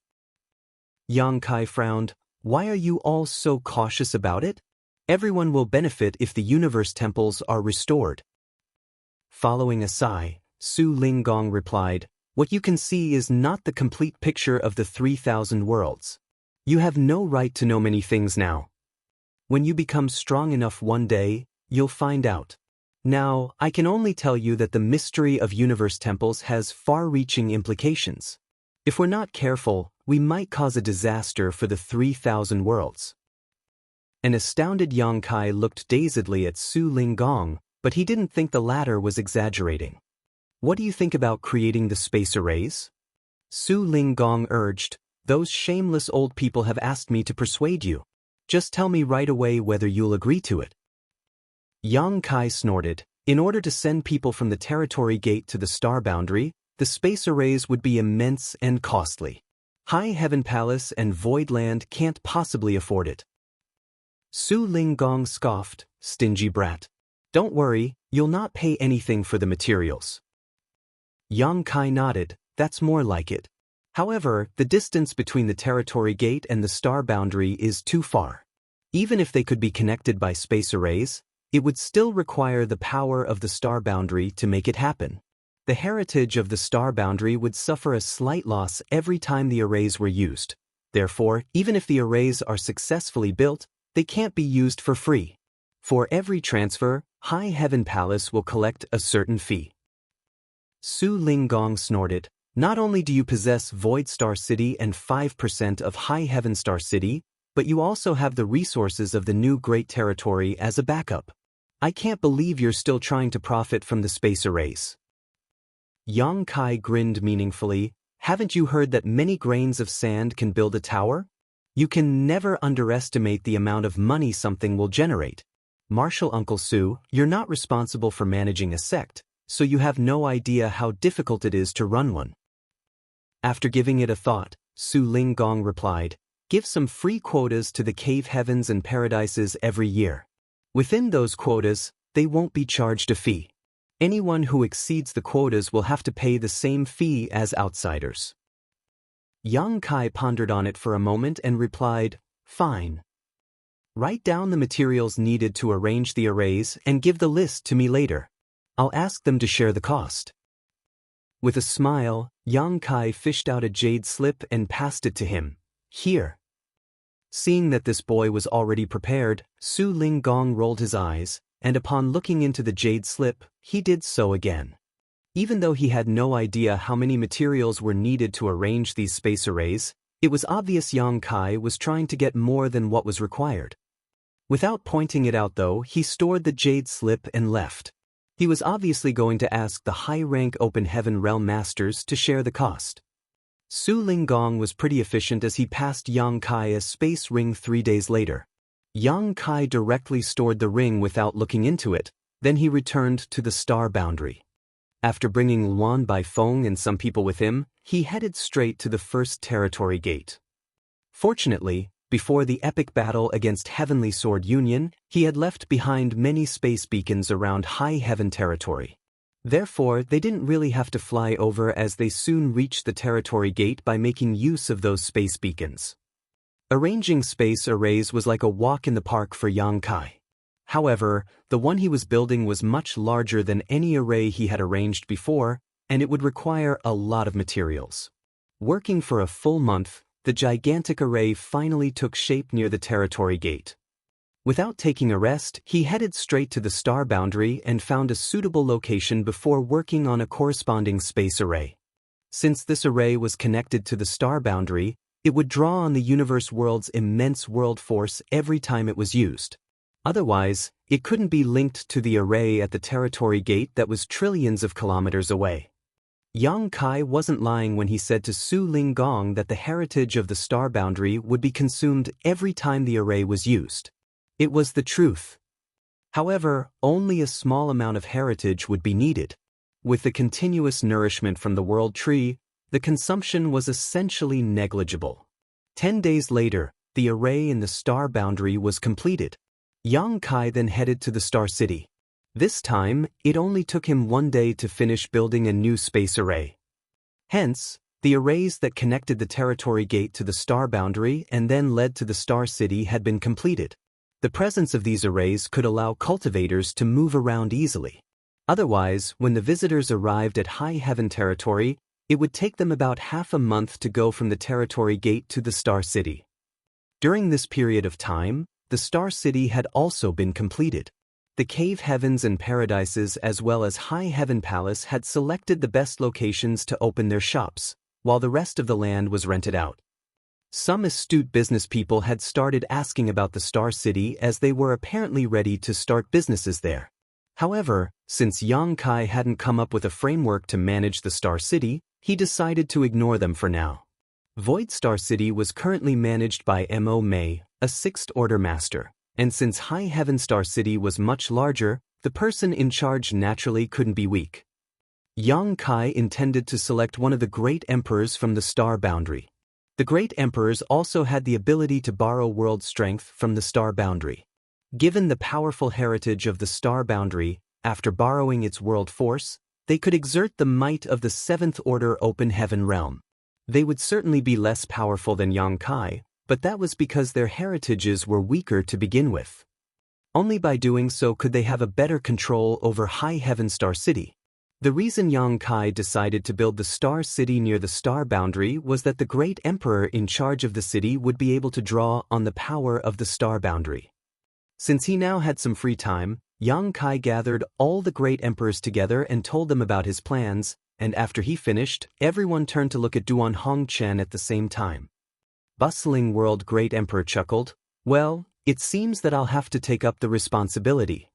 Yang Kai frowned. "Why are you all so cautious about it? Everyone will benefit if the universe temples are restored." Following a sigh, Su Linggong replied, "What you can see is not the complete picture of the 3,000 worlds. You have no right to know many things now. When you become strong enough one day, you'll find out. Now, I can only tell you that the mystery of universe temples has far-reaching implications. If we're not careful, we might cause a disaster for the 3,000 worlds." An astounded Yang Kai looked dazedly at Su Linggong, but he didn't think the latter was exaggerating. "What do you think about creating the space arrays?" Su Linggong urged. "Those shameless old people have asked me to persuade you. Just tell me right away whether you'll agree to it." Yang Kai snorted. "In order to send people from the territory gate to the star boundary, the space arrays would be immense and costly. High Heaven Palace and Void Land can't possibly afford it." Su Linggong scoffed, "Stingy brat. Don't worry, you'll not pay anything for the materials." Yang Kai nodded. "That's more like it. However, the distance between the territory gate and the star boundary is too far. Even if they could be connected by space arrays, it would still require the power of the star boundary to make it happen. The heritage of the star boundary would suffer a slight loss every time the arrays were used. Therefore, even if the arrays are successfully built, they can't be used for free. For every transfer, High Heaven Palace will collect a certain fee." Su Linggong snorted. "Not only do you possess Void Star City and 5% of High Heaven Star City, but you also have the resources of the new Great Territory as a backup. I can't believe you're still trying to profit from the space arrays." Yang Kai grinned meaningfully. "Haven't you heard that many grains of sand can build a tower? You can never underestimate the amount of money something will generate. Marshal Uncle Su, you're not responsible for managing a sect, so you have no idea how difficult it is to run one." After giving it a thought, Su Linggong replied, "Give some free quotas to the cave heavens and paradises every year. Within those quotas, they won't be charged a fee. Anyone who exceeds the quotas will have to pay the same fee as outsiders." Yang Kai pondered on it for a moment and replied, "Fine. Write down the materials needed to arrange the arrays and give the list to me later. I'll ask them to share the cost." With a smile, Yang Kai fished out a jade slip and passed it to him. "Here." Seeing that this boy was already prepared, Su Linggong rolled his eyes, and upon looking into the jade slip, he did so again. Even though he had no idea how many materials were needed to arrange these space arrays, it was obvious Yang Kai was trying to get more than what was required. Without pointing it out though, he stored the jade slip and left. He was obviously going to ask the high-rank Open Heaven Realm Masters to share the cost. Su Linggong was pretty efficient as he passed Yang Kai a space ring 3 days later. Yang Kai directly stored the ring without looking into it, then he returned to the star boundary. After bringing Luan Bai Feng and some people with him, he headed straight to the first territory gate. Fortunately, before the epic battle against Heavenly Sword Union, he had left behind many space beacons around High Heaven territory. Therefore, they didn't really have to fly over as they soon reached the territory gate by making use of those space beacons. Arranging space arrays was like a walk in the park for Yang Kai. However, the one he was building was much larger than any array he had arranged before, and it would require a lot of materials. Working for a full month, the gigantic array finally took shape near the territory gate. Without taking a rest, he headed straight to the star boundary and found a suitable location before working on a corresponding space array. Since this array was connected to the star boundary, it would draw on the universe world's immense world force every time it was used. Otherwise, it couldn't be linked to the array at the territory gate that was trillions of kilometers away. Yang Kai wasn't lying when he said to Su Linggong that the heritage of the star boundary would be consumed every time the array was used. It was the truth. However, only a small amount of heritage would be needed. With the continuous nourishment from the world tree, the consumption was essentially negligible. 10 days later, the array in the star boundary was completed. Yang Kai then headed to the Star City. This time, it only took him 1 day to finish building a new space array. Hence, the arrays that connected the territory gate to the star boundary and then led to the Star City had been completed. The presence of these arrays could allow cultivators to move around easily. Otherwise, when the visitors arrived at High Heaven territory, it would take them about half a month to go from the territory gate to the Star City. During this period of time, the Star City had also been completed. The Cave Heavens and Paradises as well as High Heaven Palace had selected the best locations to open their shops, while the rest of the land was rented out. Some astute business people had started asking about the Star City as they were apparently ready to start businesses there. However, since Yang Kai hadn't come up with a framework to manage the Star City, he decided to ignore them for now. Void Star City was currently managed by Mo Mei, a 6th Order Master. And since High Heaven Star City was much larger, the person in charge naturally couldn't be weak. Yang Kai intended to select one of the great emperors from the star boundary. The great emperors also had the ability to borrow world strength from the star boundary. Given the powerful heritage of the star boundary, after borrowing its world force, they could exert the might of the 7th Order Open Heaven realm. They would certainly be less powerful than Yang Kai, but that was because their heritages were weaker to begin with. Only by doing so could they have a better control over High Heaven Star City. The reason Yang Kai decided to build the Star City near the star boundary was that the great emperor in charge of the city would be able to draw on the power of the star boundary. Since he now had some free time, Yang Kai gathered all the great emperors together and told them about his plans, and after he finished, everyone turned to look at Duan Hongchen at the same time. Bustling World Great Emperor chuckled, "Well, it seems that I'll have to take up the responsibility."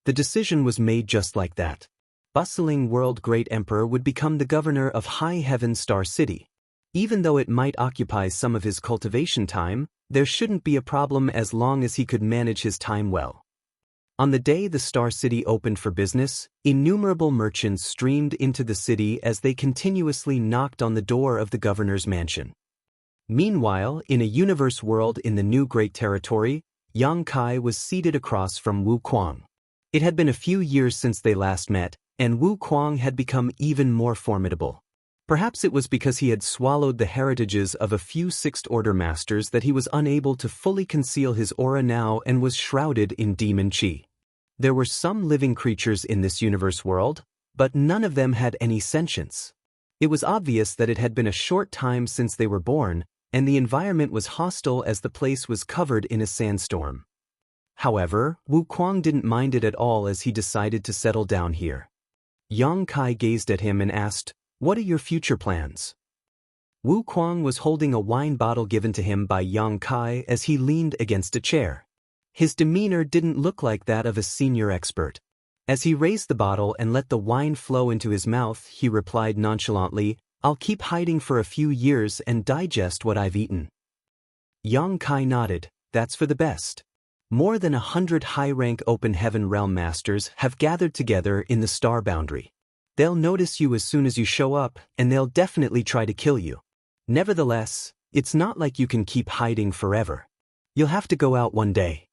The decision was made just like that. Bustling World Great Emperor would become the governor of High Heaven Star City. Even though it might occupy some of his cultivation time, there shouldn't be a problem as long as he could manage his time well. On the day the Star City opened for business, innumerable merchants streamed into the city as they continuously knocked on the door of the governor's mansion. Meanwhile, in a universe world in the new Great Territory, Yang Kai was seated across from Wu Kuang. It had been a few years since they last met, and Wu Kuang had become even more formidable. Perhaps it was because he had swallowed the heritages of a few 6th Order Masters that he was unable to fully conceal his aura now and was shrouded in demon chi. There were some living creatures in this universe world, but none of them had any sentience. It was obvious that it had been a short time since they were born, and the environment was hostile as the place was covered in a sandstorm. However, Wu Kuang didn't mind it at all as he decided to settle down here. Yang Kai gazed at him and asked, "What are your future plans?" Wu Kuang was holding a wine bottle given to him by Yang Kai as he leaned against a chair. His demeanor didn't look like that of a senior expert. As he raised the bottle and let the wine flow into his mouth, he replied nonchalantly, "I'll keep hiding for a few years and digest what I've eaten." Yang Kai nodded, "That's for the best. More than 100 high-rank Open Heaven Realm Masters have gathered together in the Star Boundary. They'll notice you as soon as you show up, and they'll definitely try to kill you. Nevertheless, it's not like you can keep hiding forever. You'll have to go out one day."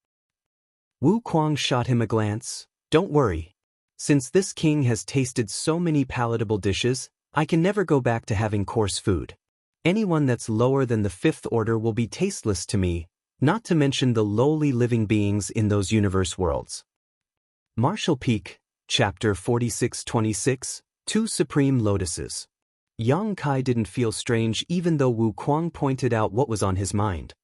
Wu Kuang shot him a glance. "Don't worry. Since this king has tasted so many palatable dishes, I can never go back to having coarse food. Anyone that's lower than the 5th order will be tasteless to me, not to mention the lowly living beings in those universe worlds." Martial Peak, Chapter 4626, Two Supreme Lotuses. Yang Kai didn't feel strange even though Wu Kuang pointed out what was on his mind.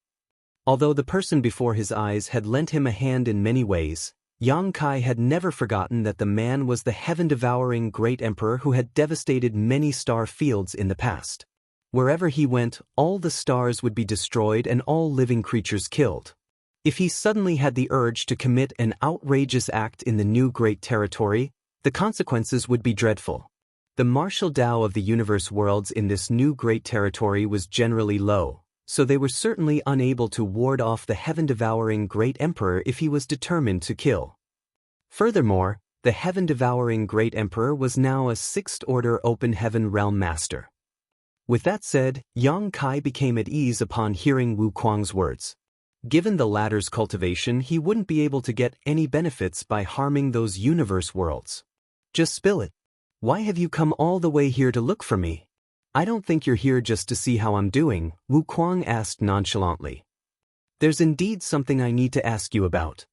Although the person before his eyes had lent him a hand in many ways, Yang Kai had never forgotten that the man was the heaven-devouring great emperor who had devastated many star fields in the past. Wherever he went, all the stars would be destroyed and all living creatures killed. If he suddenly had the urge to commit an outrageous act in the new great territory, the consequences would be dreadful. The martial Tao of the universe worlds in this new great territory was generally low, so they were certainly unable to ward off the heaven-devouring great emperor if he was determined to kill. Furthermore, the heaven-devouring great emperor was now a 6th order Open Heaven Realm Master. With that said, Yang Kai became at ease upon hearing Wu Kuang's words. Given the latter's cultivation, he wouldn't be able to get any benefits by harming those universe worlds. "Just spill it. Why have you come all the way here to look for me? I don't think you're here just to see how I'm doing," Wu Kuang asked nonchalantly. "There's indeed something I need to ask you about."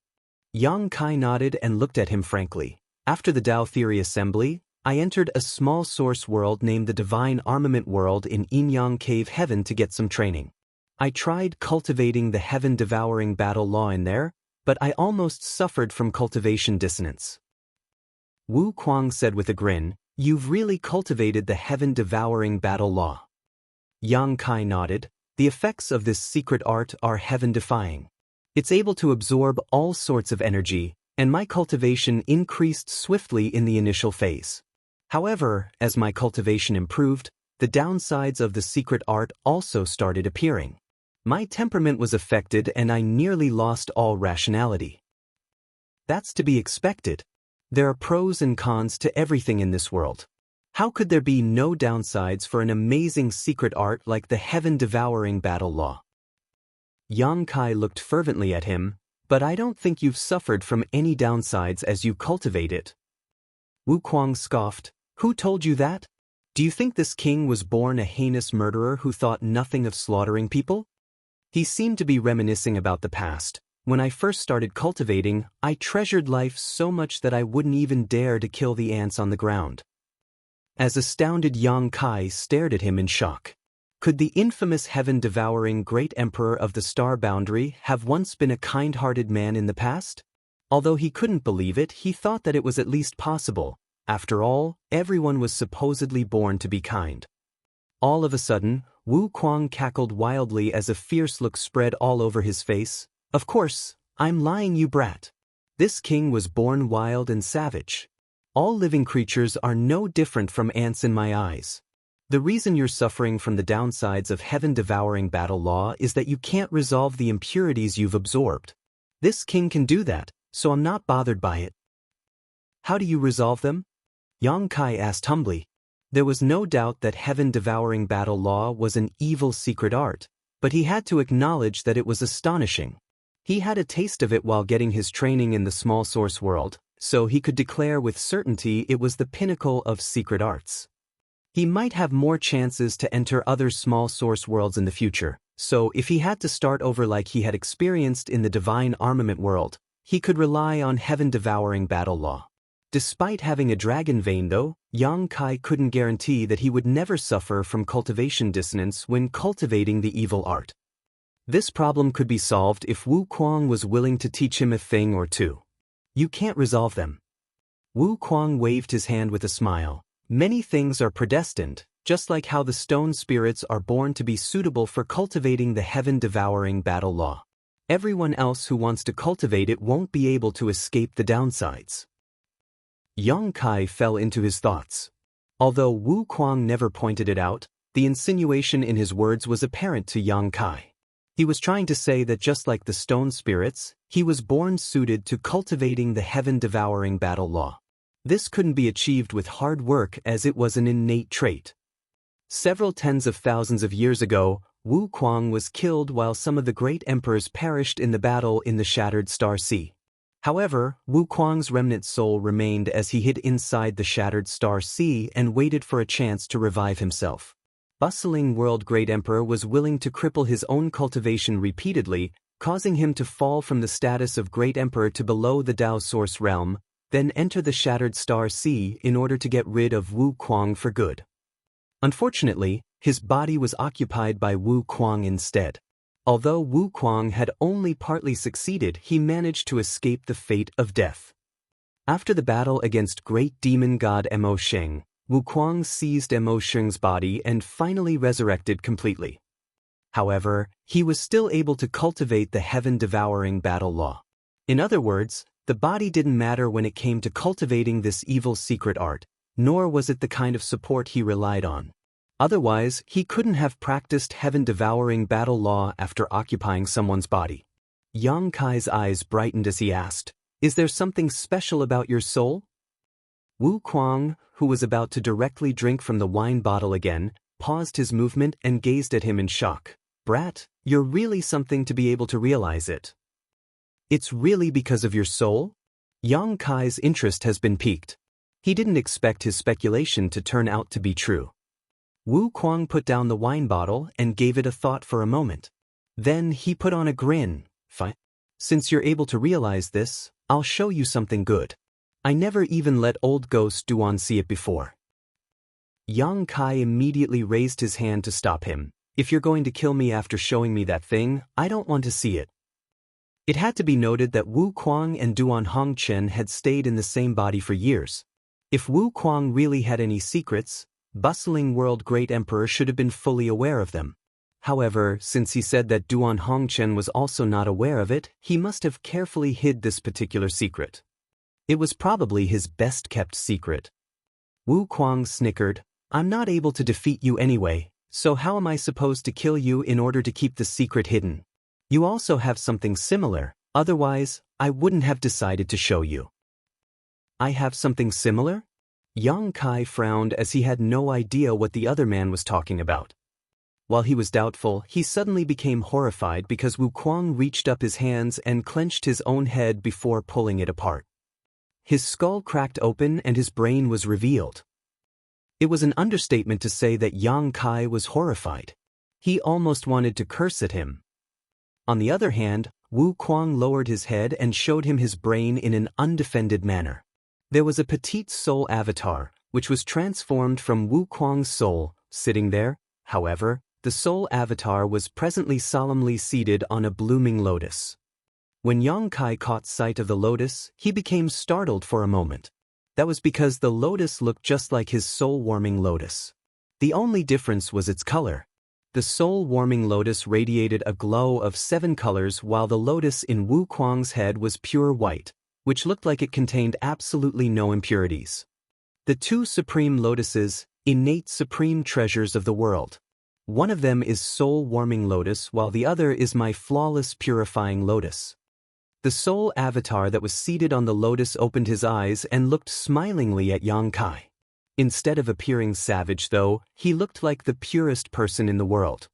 Yang Kai nodded and looked at him frankly. "After the Tao Theory Assembly, I entered a small source world named the Divine Armament World in Yin-Yang Cave Heaven to get some training. I tried cultivating the heaven-devouring battle law in there, but I almost suffered from cultivation dissonance." Wu Kuang said with a grin, "You've really cultivated the heaven-devouring battle law." Yang Kai nodded. "The effects of this secret art are heaven-defying. It's able to absorb all sorts of energy, and my cultivation increased swiftly in the initial phase. However, as my cultivation improved, the downsides of the secret art also started appearing. My temperament was affected and I nearly lost all rationality." "That's to be expected. There are pros and cons to everything in this world. How could there be no downsides for an amazing secret art like the heaven-devouring battle law?" Yang Kai looked fervently at him, "But I don't think you've suffered from any downsides as you cultivate it." Wu Kuang scoffed. "Who told you that? Do you think this king was born a heinous murderer who thought nothing of slaughtering people?" He seemed to be reminiscing about the past. "When I first started cultivating, I treasured life so much that I wouldn't even dare to kill the ants on the ground." As astounded Yang Kai stared at him in shock. Could the infamous heaven-devouring great emperor of the Star Boundary have once been a kind-hearted man in the past? Although he couldn't believe it, he thought that it was at least possible. After all, everyone was supposedly born to be kind. All of a sudden, Wu Kuang cackled wildly as a fierce look spread all over his face. "Of course, I'm lying, you brat. This king was born wild and savage. All living creatures are no different from ants in my eyes. The reason you're suffering from the downsides of heaven-devouring battle law is that you can't resolve the impurities you've absorbed. This king can do that, so I'm not bothered by it." "How do you resolve them?" Yang Kai asked humbly. There was no doubt that heaven-devouring battle law was an evil secret art, but he had to acknowledge that it was astonishing. He had a taste of it while getting his training in the small source world, so he could declare with certainty it was the pinnacle of secret arts. He might have more chances to enter other small source worlds in the future, so if he had to start over like he had experienced in the Divine Armament World, he could rely on heaven-devouring battle law. Despite having a dragon vein though, Yang Kai couldn't guarantee that he would never suffer from cultivation dissonance when cultivating the evil art. This problem could be solved if Wu Kuang was willing to teach him a thing or two. "You can't resolve them." Wu Kuang waved his hand with a smile. "Many things are predestined, just like how the stone spirits are born to be suitable for cultivating the heaven-devouring battle law. Everyone else who wants to cultivate it won't be able to escape the downsides." Yang Kai fell into his thoughts. Although Wu Kuang never pointed it out, the insinuation in his words was apparent to Yang Kai. He was trying to say that just like the stone spirits, he was born suited to cultivating the heaven-devouring battle law. This couldn't be achieved with hard work as it was an innate trait. Several tens of thousands of years ago, Wu Kuang was killed while some of the great emperors perished in the battle in the Shattered Star Sea. However, Wu Kuang's remnant soul remained as he hid inside the Shattered Star Sea and waited for a chance to revive himself. Bustling World Great Emperor was willing to cripple his own cultivation repeatedly, causing him to fall from the status of Great Emperor to below the Tao Source realm, then enter the Shattered Star Sea in order to get rid of Wu Kuang for good. Unfortunately, his body was occupied by Wu Kuang instead. Although Wu Kuang had only partly succeeded, he managed to escape the fate of death. After the battle against great demon god Mo Sheng, Wu Kuang seized Mo Sheng's body and finally resurrected completely. However, he was still able to cultivate the heaven-devouring battle law. In other words, the body didn't matter when it came to cultivating this evil secret art, nor was it the kind of support he relied on. Otherwise, he couldn't have practiced heaven-devouring battle law after occupying someone's body. Yang Kai's eyes brightened as he asked, "Is there something special about your soul?" Wu Kuang, who was about to directly drink from the wine bottle again, paused his movement and gazed at him in shock. "Brat, you're really something to be able to realize it. It's really because of your soul?" Yang Kai's interest has been piqued. He didn't expect his speculation to turn out to be true. Wu Kuang put down the wine bottle and gave it a thought for a moment. Then he put on a grin. "Fine. Since you're able to realize this, I'll show you something good. I never even let old ghost Duan see it before." Yang Kai immediately raised his hand to stop him. "If you're going to kill me after showing me that thing, I don't want to see it." It had to be noted that Wu Kuang and Duan Hongchen had stayed in the same body for years. If Wu Kuang really had any secrets, Bustling World Great Emperor should have been fully aware of them. However, since he said that Duan Hongchen was also not aware of it, he must have carefully hid this particular secret. It was probably his best-kept secret. Wu Kuang snickered. "I'm not able to defeat you anyway, so how am I supposed to kill you in order to keep the secret hidden? You also have something similar, otherwise, I wouldn't have decided to show you." "I have something similar?" Yang Kai frowned as he had no idea what the other man was talking about. While he was doubtful, he suddenly became horrified because Wu Kuang reached up his hands and clenched his own head before pulling it apart. His skull cracked open and his brain was revealed. It was an understatement to say that Yang Kai was horrified. He almost wanted to curse at him. On the other hand, Wu Kuang lowered his head and showed him his brain in an undefended manner. There was a petite soul avatar, which was transformed from Wu Kuang's soul, sitting there. However, the soul avatar was presently solemnly seated on a blooming lotus. When Yang Kai caught sight of the lotus, he became startled for a moment. That was because the lotus looked just like his soul-warming lotus. The only difference was its color. The soul-warming lotus radiated a glow of 7 colors while the lotus in Wu Kuang's head was pure white, which looked like it contained absolutely no impurities. The two supreme lotuses, innate supreme treasures of the world. One of them is soul-warming lotus while the other is my flawless purifying lotus. The soul avatar that was seated on the lotus opened his eyes and looked smilingly at Yang Kai. Instead of appearing savage though, he looked like the purest person in the world.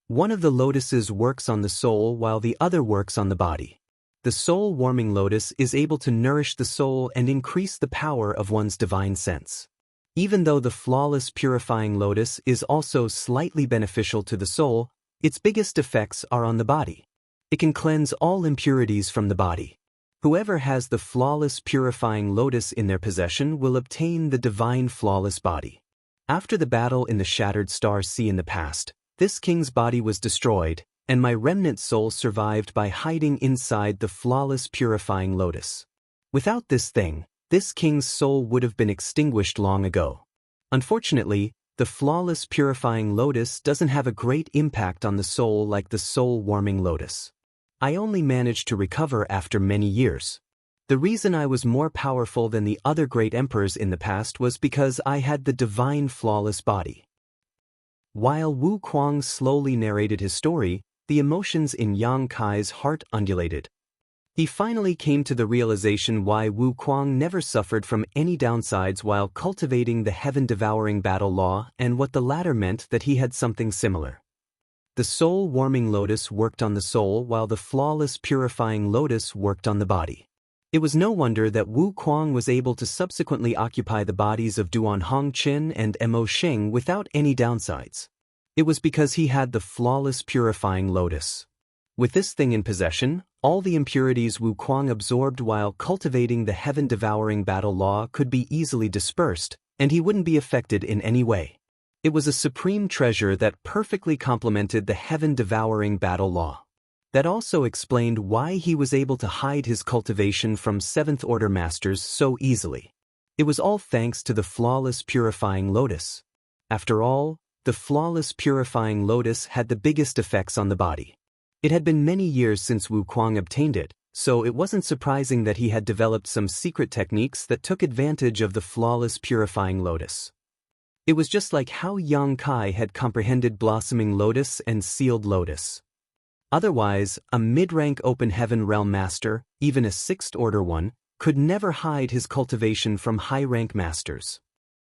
One of the lotuses works on the soul while the other works on the body. The soul-warming lotus is able to nourish the soul and increase the power of one's divine sense. Even though the flawless purifying lotus is also slightly beneficial to the soul, its biggest effects are on the body. It can cleanse all impurities from the body. Whoever has the flawless purifying lotus in their possession will obtain the divine flawless body. After the battle in the Shattered Star Sea in the past, this king's body was destroyed, and my remnant soul survived by hiding inside the flawless purifying lotus. Without this thing, this king's soul would have been extinguished long ago. Unfortunately, the flawless purifying lotus doesn't have a great impact on the soul like the soul-warming lotus. I only managed to recover after many years. The reason I was more powerful than the other great emperors in the past was because I had the divine flawless body. While Wu Kuang slowly narrated his story, the emotions in Yang Kai's heart undulated. He finally came to the realization why Wu Kuang never suffered from any downsides while cultivating the heaven-devouring battle law, and what the latter meant that he had something similar. The soul-warming lotus worked on the soul while the flawless purifying lotus worked on the body. It was no wonder that Wu Kuang was able to subsequently occupy the bodies of Duan Hongqin and Mo Xing without any downsides. It was because he had the flawless purifying lotus. With this thing in possession, all the impurities Wu Kuang absorbed while cultivating the heaven-devouring battle law could be easily dispersed, and he wouldn't be affected in any way. It was a supreme treasure that perfectly complemented the heaven-devouring battle law. That also explained why he was able to hide his cultivation from seventh-order masters so easily. It was all thanks to the flawless purifying lotus. After all, the flawless purifying lotus had the biggest effects on the body. It had been many years since Wu Kuang obtained it, so it wasn't surprising that he had developed some secret techniques that took advantage of the flawless purifying lotus. It was just like how Yang Kai had comprehended blossoming lotus and sealed lotus. Otherwise, a mid-rank open heaven realm master, even a sixth-order one, could never hide his cultivation from high-rank masters.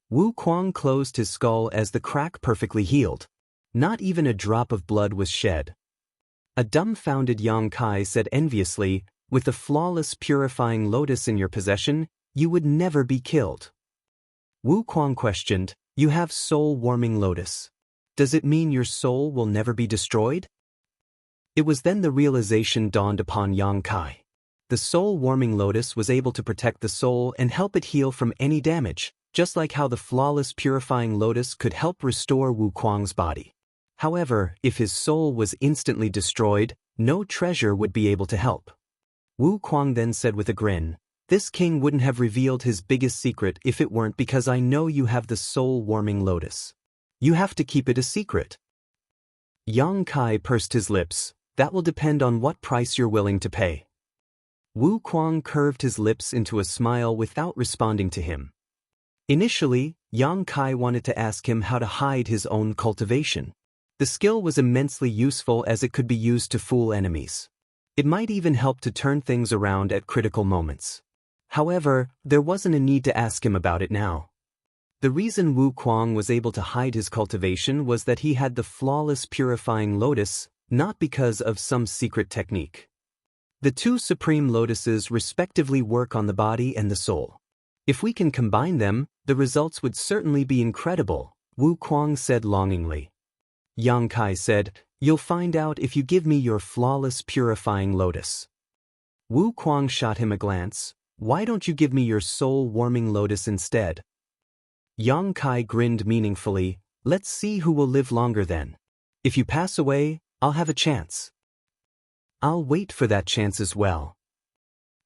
Wu Kuang closed his skull as the crack perfectly healed. Not even a drop of blood was shed. A dumbfounded Yang Kai said enviously, "With the flawless purifying lotus in your possession, you would never be killed." Wu Kuang questioned, "You have soul-warming lotus. Does it mean your soul will never be destroyed?" It was then the realization dawned upon Yang Kai. The soul-warming lotus was able to protect the soul and help it heal from any damage, just like how the flawless purifying lotus could help restore Wu Kuang's body. However, if his soul was instantly destroyed, no treasure would be able to help. Wu Kuang then said with a grin, "This king wouldn't have revealed his biggest secret if it weren't because I know you have the soul-warming lotus. You have to keep it a secret." Yang Kai pursed his lips. "That will depend on what price you're willing to pay." Wu Kuang curved his lips into a smile without responding to him. Initially, Yang Kai wanted to ask him how to hide his own cultivation. The skill was immensely useful as it could be used to fool enemies. It might even help to turn things around at critical moments. However, there wasn't a need to ask him about it now. The reason Wu Kuang was able to hide his cultivation was that he had the flawless purifying lotus, not because of some secret technique. The two supreme lotuses respectively work on the body and the soul. If we can combine them, the results would certainly be incredible, Wu Kuang said longingly. Yang Kai said, "You'll find out if you give me your flawless purifying lotus." Wu Kuang shot him a glance. "Why don't you give me your soul-warming lotus instead?" Yang Kai grinned meaningfully. "Let's see who will live longer then. If you pass away, I'll have a chance." "I'll wait for that chance as well."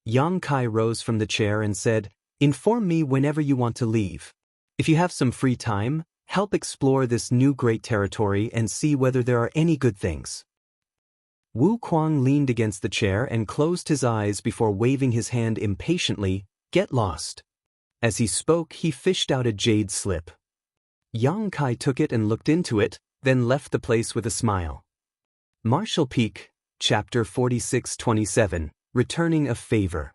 Yang Kai rose from the chair and said, "Inform me whenever you want to leave. If you have some free time, help explore this new great territory and see whether there are any good things." Wu Kuang leaned against the chair and closed his eyes before waving his hand impatiently, "Get lost." As he spoke, he fished out a jade slip. Yang Kai took it and looked into it, then left the place with a smile. Martial Peak, Chapter 46-27, Returning a Favor.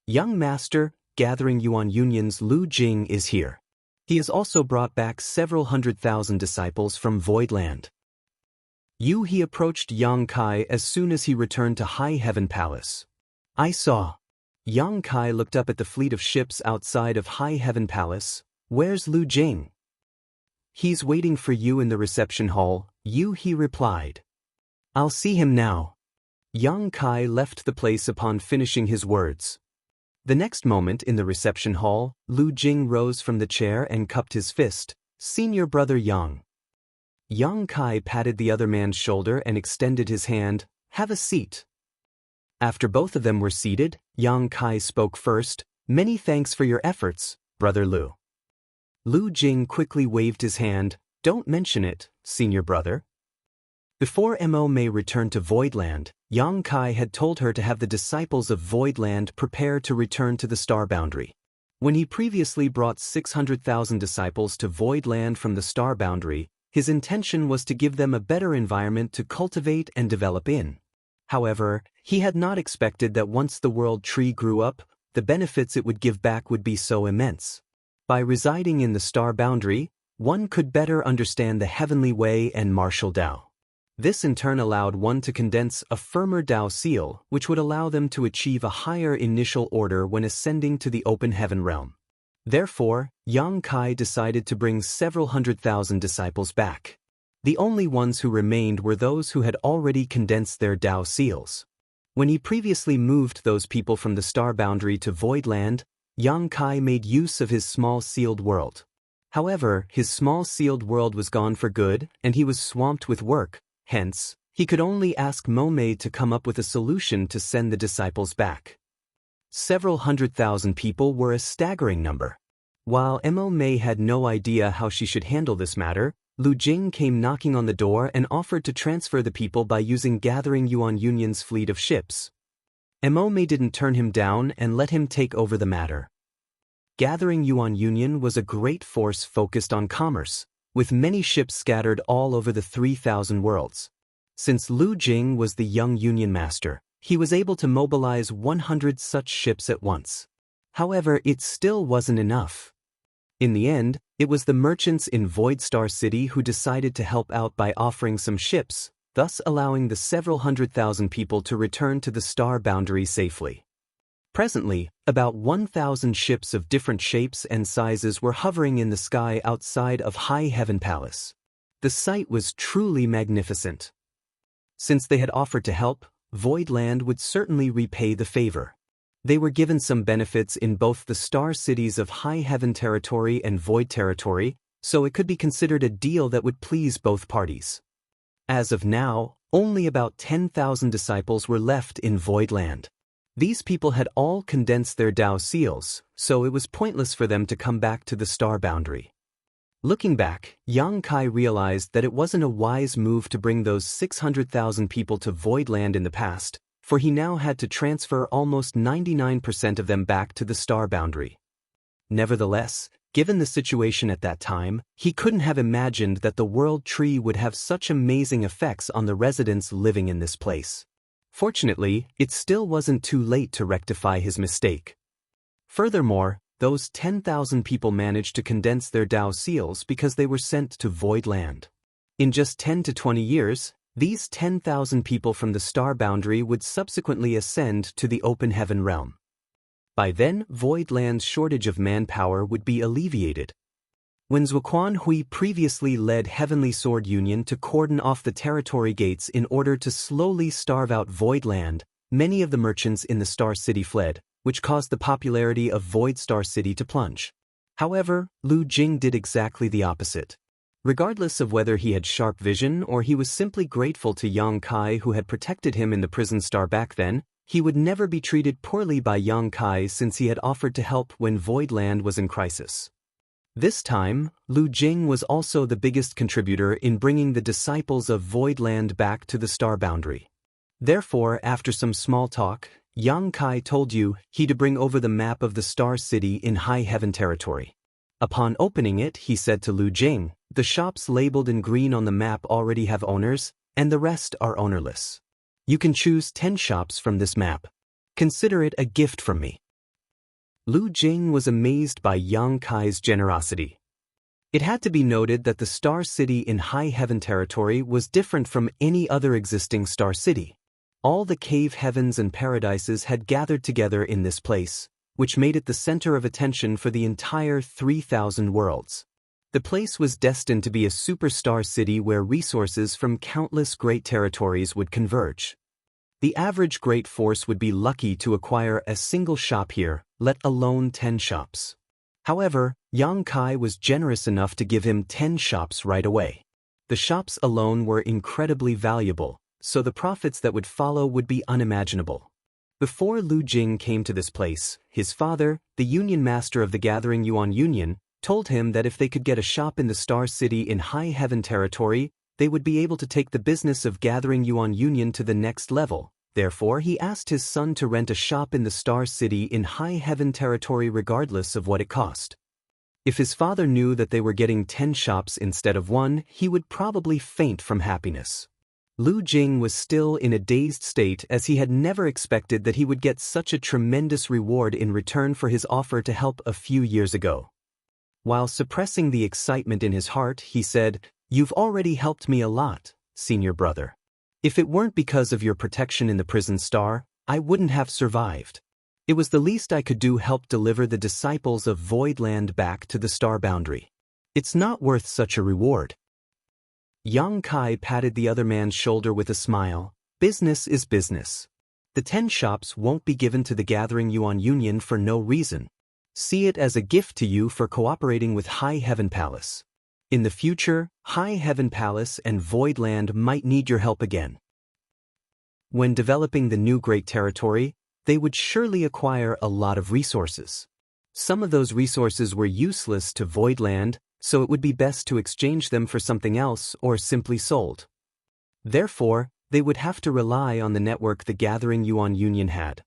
Young Master, gathering Yuan Union's Lu Jing is here. He has also brought back several 100,000 disciples from Voidland. He approached Yang Kai as soon as he returned to High Heaven Palace. "I saw." Yang Kai looked up at the fleet of ships outside of High Heaven Palace. "Where's Lu Jing?" "He's waiting for you in the reception hall," he replied. "I'll see him now." Yang Kai left the place upon finishing his words. The next moment in the reception hall, Lu Jing rose from the chair and cupped his fist. "Senior brother Yang." Yang Kai patted the other man's shoulder and extended his hand. "Have a seat." After both of them were seated, Yang Kai spoke first. "Many thanks for your efforts, Brother Lu." Lu Jing quickly waved his hand. "Don't mention it, senior brother." Before Mo may return to Voidland, Yang Kai had told her to have the disciples of Voidland prepare to return to the star boundary. When he previously brought 600,000 disciples to Voidland from the star boundary, his intention was to give them a better environment to cultivate and develop in. However, he had not expected that once the world tree grew up, the benefits it would give back would be so immense. By residing in the star boundary, one could better understand the heavenly way and martial Tao. This in turn allowed one to condense a firmer Tao seal, which would allow them to achieve a higher initial order when ascending to the open heaven realm. Therefore, Yang Kai decided to bring several 100,000 disciples back. The only ones who remained were those who had already condensed their Tao seals. When he previously moved those people from the star boundary to Voidland, Yang Kai made use of his small sealed world. However, his small sealed world was gone for good, and he was swamped with work. Hence, he could only ask Mo-Mei to come up with a solution to send the disciples back. Several 100,000 people were a staggering number. While Mo-Mei had no idea how she should handle this matter, Lu Jing came knocking on the door and offered to transfer the people by using Gathering Yuan Union's fleet of ships. Mo-Mei didn't turn him down and let him take over the matter. Gathering Yuan Union was a great force focused on commerce, with many ships scattered all over the 3,000 worlds. Since Lu Jing was the young Union Master, he was able to mobilize 100 such ships at once. However, it still wasn't enough. In the end, it was the merchants in Void Star City who decided to help out by offering some ships, thus allowing the several 100,000 people to return to the star boundary safely. Presently, about 1,000 ships of different shapes and sizes were hovering in the sky outside of High Heaven Palace. The sight was truly magnificent. Since they had offered to help, Voidland would certainly repay the favor. They were given some benefits in both the star cities of High Heaven Territory and Void Territory, so it could be considered a deal that would please both parties. As of now, only about 10,000 disciples were left in Voidland. These people had all condensed their Tao seals, so it was pointless for them to come back to the star boundary. Looking back, Yang Kai realized that it wasn't a wise move to bring those 600,000 people to Voidland in the past, for he now had to transfer almost 99% of them back to the star boundary. Nevertheless, given the situation at that time, he couldn't have imagined that the world tree would have such amazing effects on the residents living in this place. Fortunately, it still wasn't too late to rectify his mistake. Furthermore, those 10,000 people managed to condense their Tao seals because they were sent to Voidland. In just 10 to 20 years, these 10,000 people from the star boundary would subsequently ascend to the open heaven realm. By then, Voidland's shortage of manpower would be alleviated. When Zuoquan Hui previously led Heavenly Sword Union to cordon off the territory gates in order to slowly starve out Voidland, many of the merchants in the Star City fled, which caused the popularity of Void Star City to plunge. However, Lu Jing did exactly the opposite. Regardless of whether he had sharp vision or he was simply grateful to Yang Kai who had protected him in the prison star back then, he would never be treated poorly by Yang Kai since he had offered to help when Voidland was in crisis. This time, Lu Jing was also the biggest contributor in bringing the disciples of Voidland back to the star boundary. Therefore, after some small talk, Yang Kai told you he to bring over the map of the Star City in High Heaven Territory. Upon opening it, he said to Lu Jing, "The shops labeled in green on the map already have owners, and the rest are ownerless. You can choose 10 shops from this map. Consider it a gift from me." Lu Jing was amazed by Yang Kai's generosity. It had to be noted that the Star City in High Heaven Territory was different from any other existing Star City. All the cave heavens and paradises had gathered together in this place, which made it the center of attention for the entire 3,000 worlds. The place was destined to be a superstar city where resources from countless great territories would converge. The average great force would be lucky to acquire a single shop here, let alone 10 shops. However, Yang Kai was generous enough to give him 10 shops right away. The shops alone were incredibly valuable, so the profits that would follow would be unimaginable. Before Lu Jing came to this place, his father, the Union Master of the Gathering Yuan Union, told him that if they could get a shop in the Star City in High Heaven Territory, they would be able to take the business of Gathering Yuan Union to the next level, Therefore, he asked his son to rent a shop in the Star City in High Heaven territory regardless of what it cost. If his father knew that they were getting 10 shops instead of 1, he would probably faint from happiness. Lu Jing was still in a dazed state as he had never expected that he would get such a tremendous reward in return for his offer to help a few years ago. While suppressing the excitement in his heart, he said, "You've already helped me a lot, senior brother. If it weren't because of your protection in the prison star, I wouldn't have survived. It was the least I could do help deliver the disciples of Voidland back to the star boundary. It's not worth such a reward." Yang Kai patted the other man's shoulder with a smile. "Business is business. The 10 shops won't be given to the Gathering Yuan Union for no reason. See it as a gift to you for cooperating with High Heaven Palace. In the future, High Heaven Palace and Voidland might need your help again." When developing the new Great Territory, they would surely acquire a lot of resources. Some of those resources were useless to Voidland, so it would be best to exchange them for something else or simply sold. Therefore, they would have to rely on the network the Gathering Yuan Union had.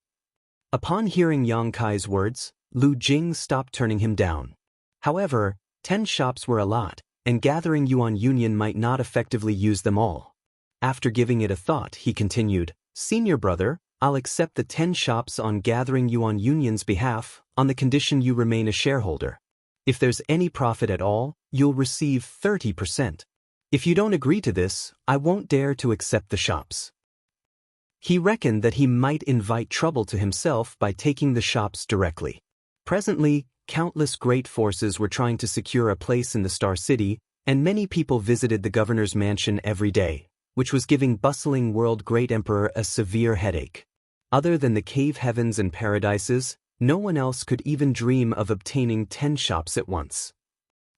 Upon hearing Yang Kai's words, Lu Jing stopped turning him down. However, 10 shops were a lot, and Gathering Yuan Union might not effectively use them all. After giving it a thought, he continued, "Senior brother, I'll accept the 10 shops on Gathering Yuan Union's behalf, on the condition you remain a shareholder. If there's any profit at all, you'll receive 30%. If you don't agree to this, I won't dare to accept the shops." He reckoned that he might invite trouble to himself by taking the shops directly. Presently, countless great forces were trying to secure a place in the Star City, and many people visited the governor's mansion every day, which was giving bustling world Great Emperor a severe headache. Other than the cave heavens and paradises, no one else could even dream of obtaining 10 shops at once.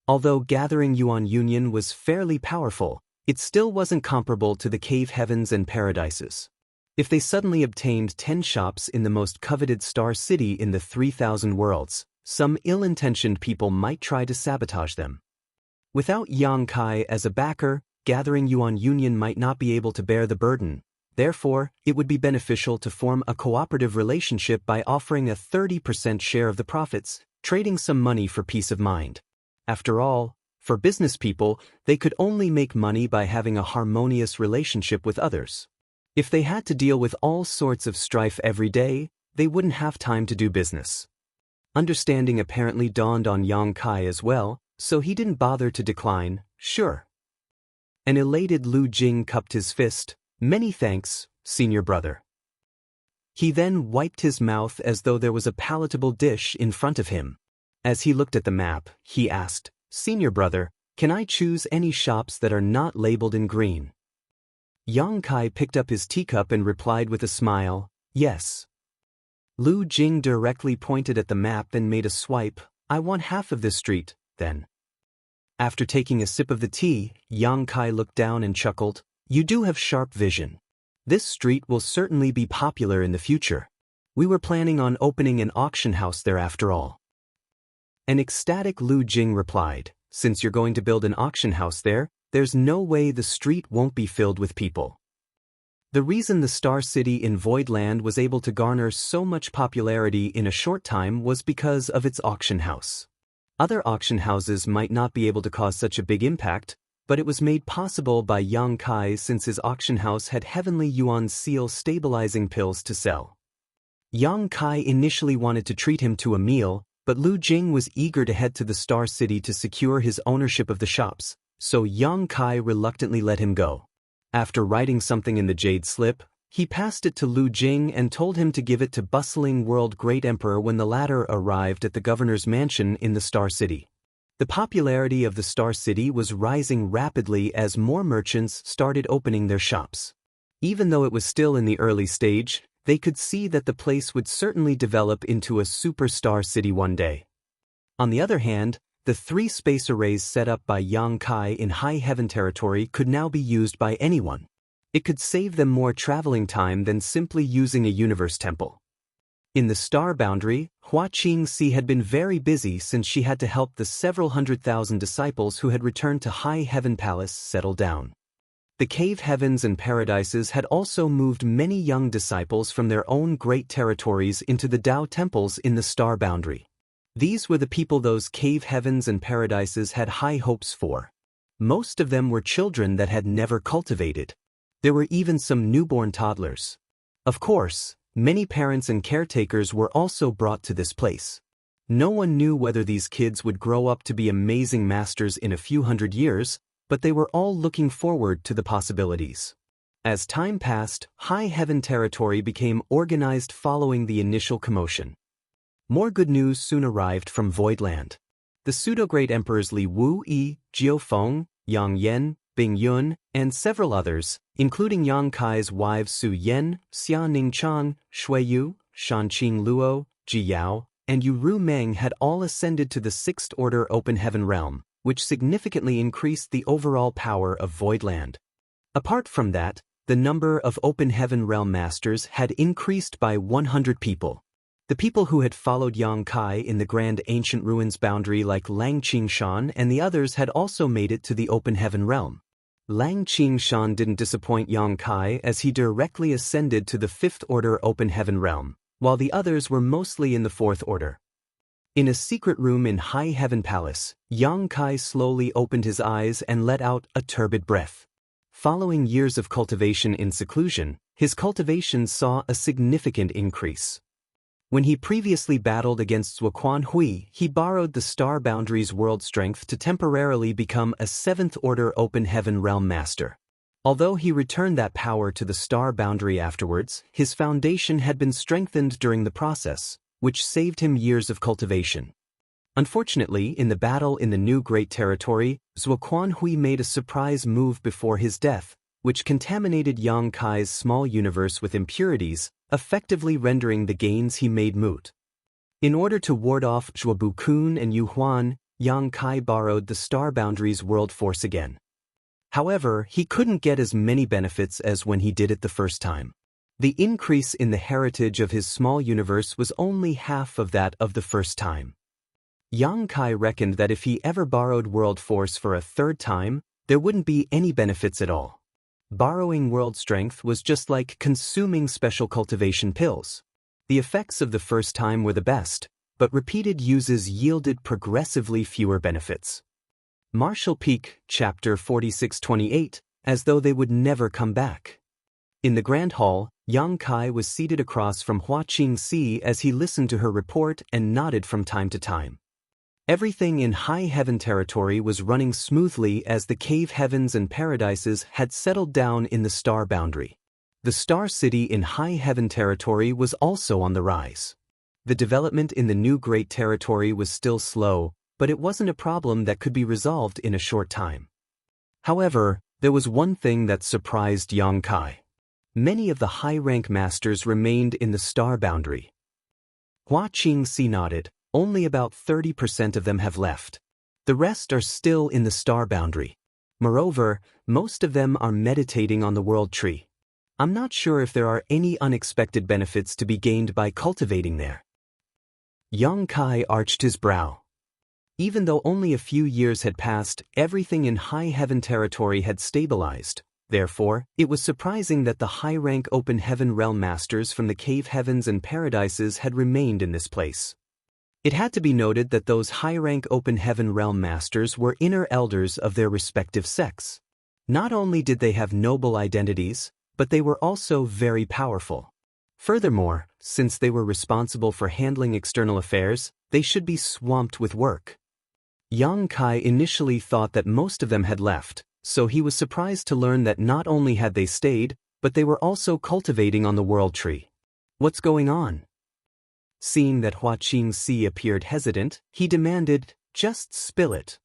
Although Gathering Yuan Union was fairly powerful, it still wasn't comparable to the cave heavens and paradises. If they suddenly obtained 10 shops in the most coveted Star City in the 3,000 worlds, some ill-intentioned people might try to sabotage them. Without Yang Kai as a backer, Gathering Yuan Union might not be able to bear the burden. Therefore, it would be beneficial to form a cooperative relationship by offering a 30% share of the profits, trading some money for peace of mind. After all, for business people, they could only make money by having a harmonious relationship with others. If they had to deal with all sorts of strife every day, they wouldn't have time to do business. Understanding apparently dawned on Yang Kai as well, so he didn't bother to decline. "Sure." An elated Lu Jing cupped his fist. "Many thanks, senior brother." He then wiped his mouth as though there was a palatable dish in front of him. As he looked at the map, he asked, "Senior brother, can I choose any shops that are not labeled in green?" Yang Kai picked up his teacup and replied with a smile, "Yes." Lu Jing directly pointed at the map and made a swipe. "I want half of this street, then." After taking a sip of the tea, Yang Kai looked down and chuckled, "You do have sharp vision. This street will certainly be popular in the future. We were planning on opening an auction house there after all." An ecstatic Lu Jing replied, "Since you're going to build an auction house there, there's no way the street won't be filled with people." The reason the Star City in Voidland was able to garner so much popularity in a short time was because of its auction house. Other auction houses might not be able to cause such a big impact, but it was made possible by Yang Kai since his auction house had Heavenly Yuan Seal stabilizing pills to sell. Yang Kai initially wanted to treat him to a meal, but Lu Jing was eager to head to the Star City to secure his ownership of the shops, so Yang Kai reluctantly let him go. After writing something in the jade slip, he passed it to Lu Jing and told him to give it to bustling world Great Emperor when the latter arrived at the governor's mansion in the Star City. The popularity of the Star City was rising rapidly as more merchants started opening their shops. Even though it was still in the early stage, they could see that the place would certainly develop into a superstar city one day. On the other hand, the 3 space arrays set up by Yang Kai in High Heaven territory could now be used by anyone. It could save them more traveling time than simply using a universe temple. In the star boundary, Hua Qingxi had been very busy since she had to help the several 100,000 disciples who had returned to High Heaven Palace settle down. The cave heavens and paradises had also moved many young disciples from their own great territories into the Tao temples in the star boundary. These were the people those cave heavens and paradises had high hopes for. Most of them were children that had never cultivated. There were even some newborn toddlers. Of course, many parents and caretakers were also brought to this place. No one knew whether these kids would grow up to be amazing masters in a few hundred years, but they were all looking forward to the possibilities. As time passed, High Heaven territory became organized following the initial commotion. More good news soon arrived from Voidland. The pseudo-great emperors Li Wuyi, Jiao Feng, Yang Yan, Bing Yun, and several others, including Yang Kai's wives Su Yan, Xia Ningchang, Shui Yu, Shanqing Luo, Ji Yao, and Yu Ru Meng had all ascended to the Sixth Order Open Heaven realm, which significantly increased the overall power of Voidland. Apart from that, the number of Open Heaven realm masters had increased by 100 people. The people who had followed Yang Kai in the Grand Ancient Ruins boundary like Lang Qingshan and the others had also made it to the Open Heaven realm. Lang Qingshan didn't disappoint Yang Kai as he directly ascended to the Fifth Order Open Heaven realm, while the others were mostly in the Fourth Order. In a secret room in High Heaven Palace, Yang Kai slowly opened his eyes and let out a turbid breath. Following years of cultivation in seclusion, his cultivation saw a significant increase. When he previously battled against Zuoquan Hui, he borrowed the Star Boundary's world strength to temporarily become a Seventh Order Open Heaven Realm Master. Although he returned that power to the Star Boundary afterwards, his foundation had been strengthened during the process, which saved him years of cultivation. Unfortunately, in the battle in the new Great Territory, Zuoquan Hui made a surprise move before his death, which contaminated Yang Kai's small universe with impurities, effectively rendering the gains he made moot. In order to ward off Zhuobu Kun and Yu Huan, Yang Kai borrowed the Star Boundary's world force again. However, he couldn't get as many benefits as when he did it the first time. The increase in the heritage of his small universe was only half of that of the first time. Yang Kai reckoned that if he ever borrowed world force for a third time, there wouldn't be any benefits at all. Borrowing world strength was just like consuming special cultivation pills. The effects of the first time were the best, but repeated uses yielded progressively fewer benefits. Martial Peak, Chapter 4628, as though they would never come back. In the Grand Hall, Yang Kai was seated across from Hua Qingxi as he listened to her report and nodded from time to time. Everything in High Heaven territory was running smoothly as the cave heavens and paradises had settled down in the Star Boundary. The Star City in High Heaven territory was also on the rise. The development in the new Great Territory was still slow, but it wasn't a problem that could be resolved in a short time. However, there was one thing that surprised Yang Kai. Many of the high-rank masters remained in the Star Boundary. Hua Qingxi nodded. Only about 30% of them have left. The rest are still in the Star Boundary. Moreover, most of them are meditating on the World Tree. I'm not sure if there are any unexpected benefits to be gained by cultivating there. Yang Kai arched his brow. Even though only a few years had passed, everything in High Heaven territory had stabilized. Therefore, it was surprising that the high-rank Open Heaven realm masters from the cave heavens and paradises had remained in this place. It had to be noted that those high-rank Open Heaven realm masters were inner elders of their respective sects. Not only did they have noble identities, but they were also very powerful. Furthermore, since they were responsible for handling external affairs, they should be swamped with work. Yang Kai initially thought that most of them had left, so he was surprised to learn that not only had they stayed, but they were also cultivating on the World Tree. What's going on? Seeing that Hua Qingxi appeared hesitant, he demanded, "Just spill it."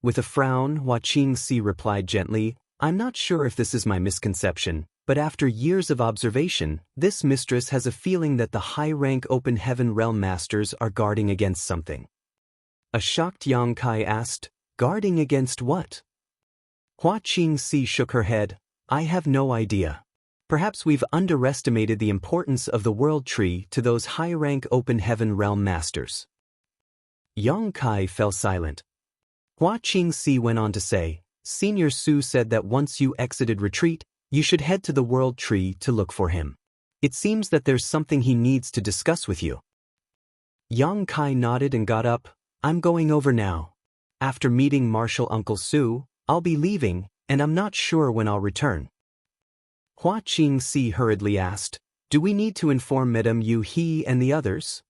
With a frown, Hua Qingxi replied gently, "I'm not sure if this is my misconception, but after years of observation, this mistress has a feeling that the high-rank Open Heaven realm masters are guarding against something." A shocked Yang Kai asked, "Guarding against what?" Hua Qingxi shook her head, "I have no idea. Perhaps we've underestimated the importance of the World Tree to those high-rank Open Heaven realm masters." Yang Kai fell silent. Hua Qingxi went on to say, Senior Su said that once you exited retreat, you should head to the World Tree to look for him. It seems that there's something he needs to discuss with you. Yang Kai nodded and got up. I'm going over now. After meeting Martial Uncle Su, I'll be leaving, and I'm not sure when I'll return. Hua Qingxi hurriedly asked, do we need to inform Madame Yu He and the others?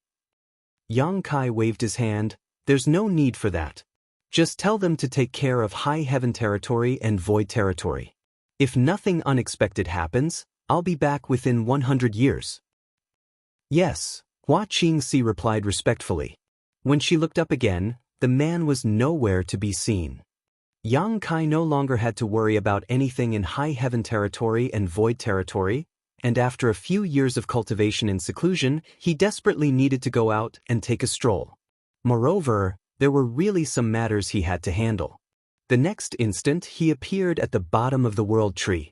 Yang Kai waved his hand. There's no need for that. Just tell them to take care of High Heaven territory and Void territory. If nothing unexpected happens, I'll be back within 100 years. Yes, Hua Qingxi replied respectfully. When she looked up again, the man was nowhere to be seen. Yang Kai no longer had to worry about anything in High Heaven territory and Void territory, and after a few years of cultivation in seclusion, he desperately needed to go out and take a stroll. Moreover, there were really some matters he had to handle. The next instant he appeared at the bottom of the World Tree.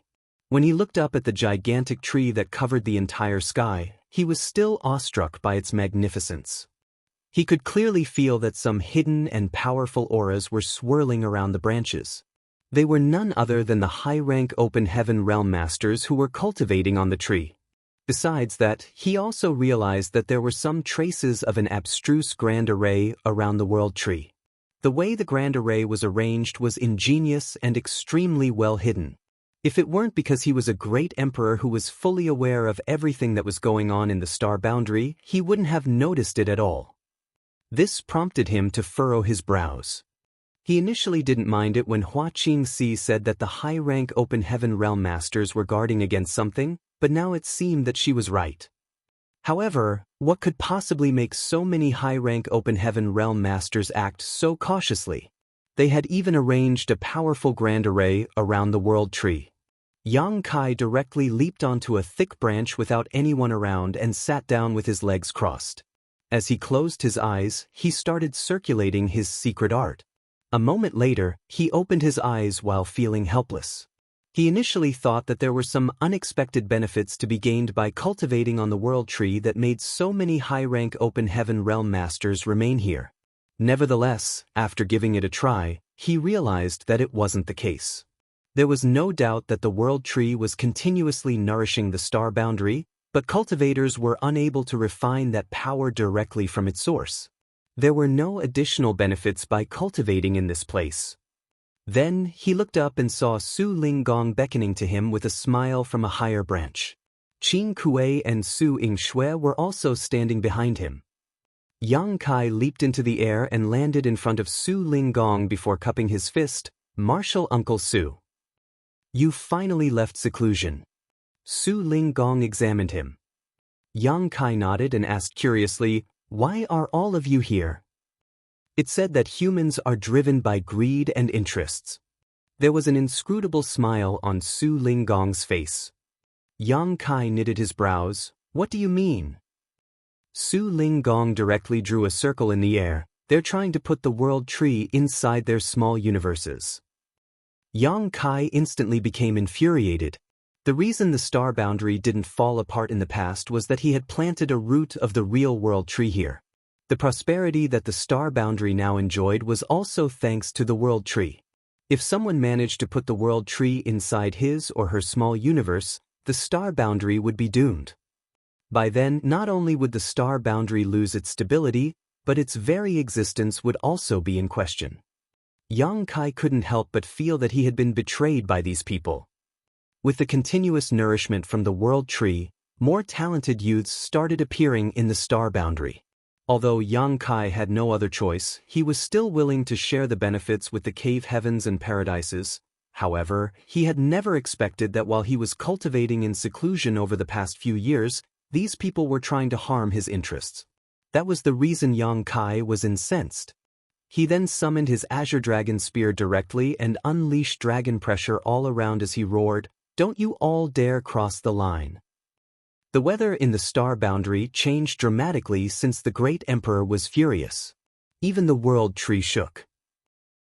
When he looked up at the gigantic tree that covered the entire sky, he was still awestruck by its magnificence. He could clearly feel that some hidden and powerful auras were swirling around the branches. They were none other than the high-rank Open Heaven Realm Masters who were cultivating on the tree. Besides that, he also realized that there were some traces of an abstruse grand array around the World Tree. The way the grand array was arranged was ingenious and extremely well hidden. If it weren't because he was a great emperor who was fully aware of everything that was going on in the star boundary, he wouldn't have noticed it at all. This prompted him to furrow his brows. He initially didn't mind it when Hua Qingxi said that the high-rank Open Heaven Realm Masters were guarding against something, but now it seemed that she was right. However, what could possibly make so many high-rank Open Heaven Realm Masters act so cautiously? They had even arranged a powerful grand array around the World Tree. Yang Kai directly leaped onto a thick branch without anyone around and sat down with his legs crossed. As he closed his eyes, he started circulating his secret art. A moment later, he opened his eyes while feeling helpless. He initially thought that there were some unexpected benefits to be gained by cultivating on the World Tree that made so many high-rank Open Heaven Realm Masters remain here. Nevertheless, after giving it a try, he realized that it wasn't the case. There was no doubt that the World Tree was continuously nourishing the star boundary, but cultivators were unable to refine that power directly from its source. There were no additional benefits by cultivating in this place. Then, he looked up and saw Su Linggong beckoning to him with a smile from a higher branch. Qing Kuei and Su Yingxue were also standing behind him. Yang Kai leaped into the air and landed in front of Su Linggong before cupping his fist. Martial Uncle Su. You finally left seclusion. Su Linggong examined him. Yang Kai nodded and asked curiously, why are all of you here? It said that humans are driven by greed and interests. There was an inscrutable smile on Su Linggong's face. Yang Kai knitted his brows. What do you mean? Su Linggong directly drew a circle in the air. They're trying to put the World Tree inside their small universes. Yang Kai instantly became infuriated. The reason the star boundary didn't fall apart in the past was that he had planted a root of the real World Tree here. The prosperity that the star boundary now enjoyed was also thanks to the World Tree. If someone managed to put the World Tree inside his or her small universe, the star boundary would be doomed. By then, not only would the star boundary lose its stability, but its very existence would also be in question. Yang Kai couldn't help but feel that he had been betrayed by these people. With the continuous nourishment from the World Tree, more talented youths started appearing in the star boundary. Although Yang Kai had no other choice, he was still willing to share the benefits with the cave heavens and paradises. However, he had never expected that while he was cultivating in seclusion over the past few years, these people were trying to harm his interests. That was the reason Yang Kai was incensed. He then summoned his Azure Dragon Spear directly and unleashed dragon pressure all around as he roared, "Don't you all dare cross the line." The weather in the star boundary changed dramatically since the great emperor was furious. Even the World Tree shook.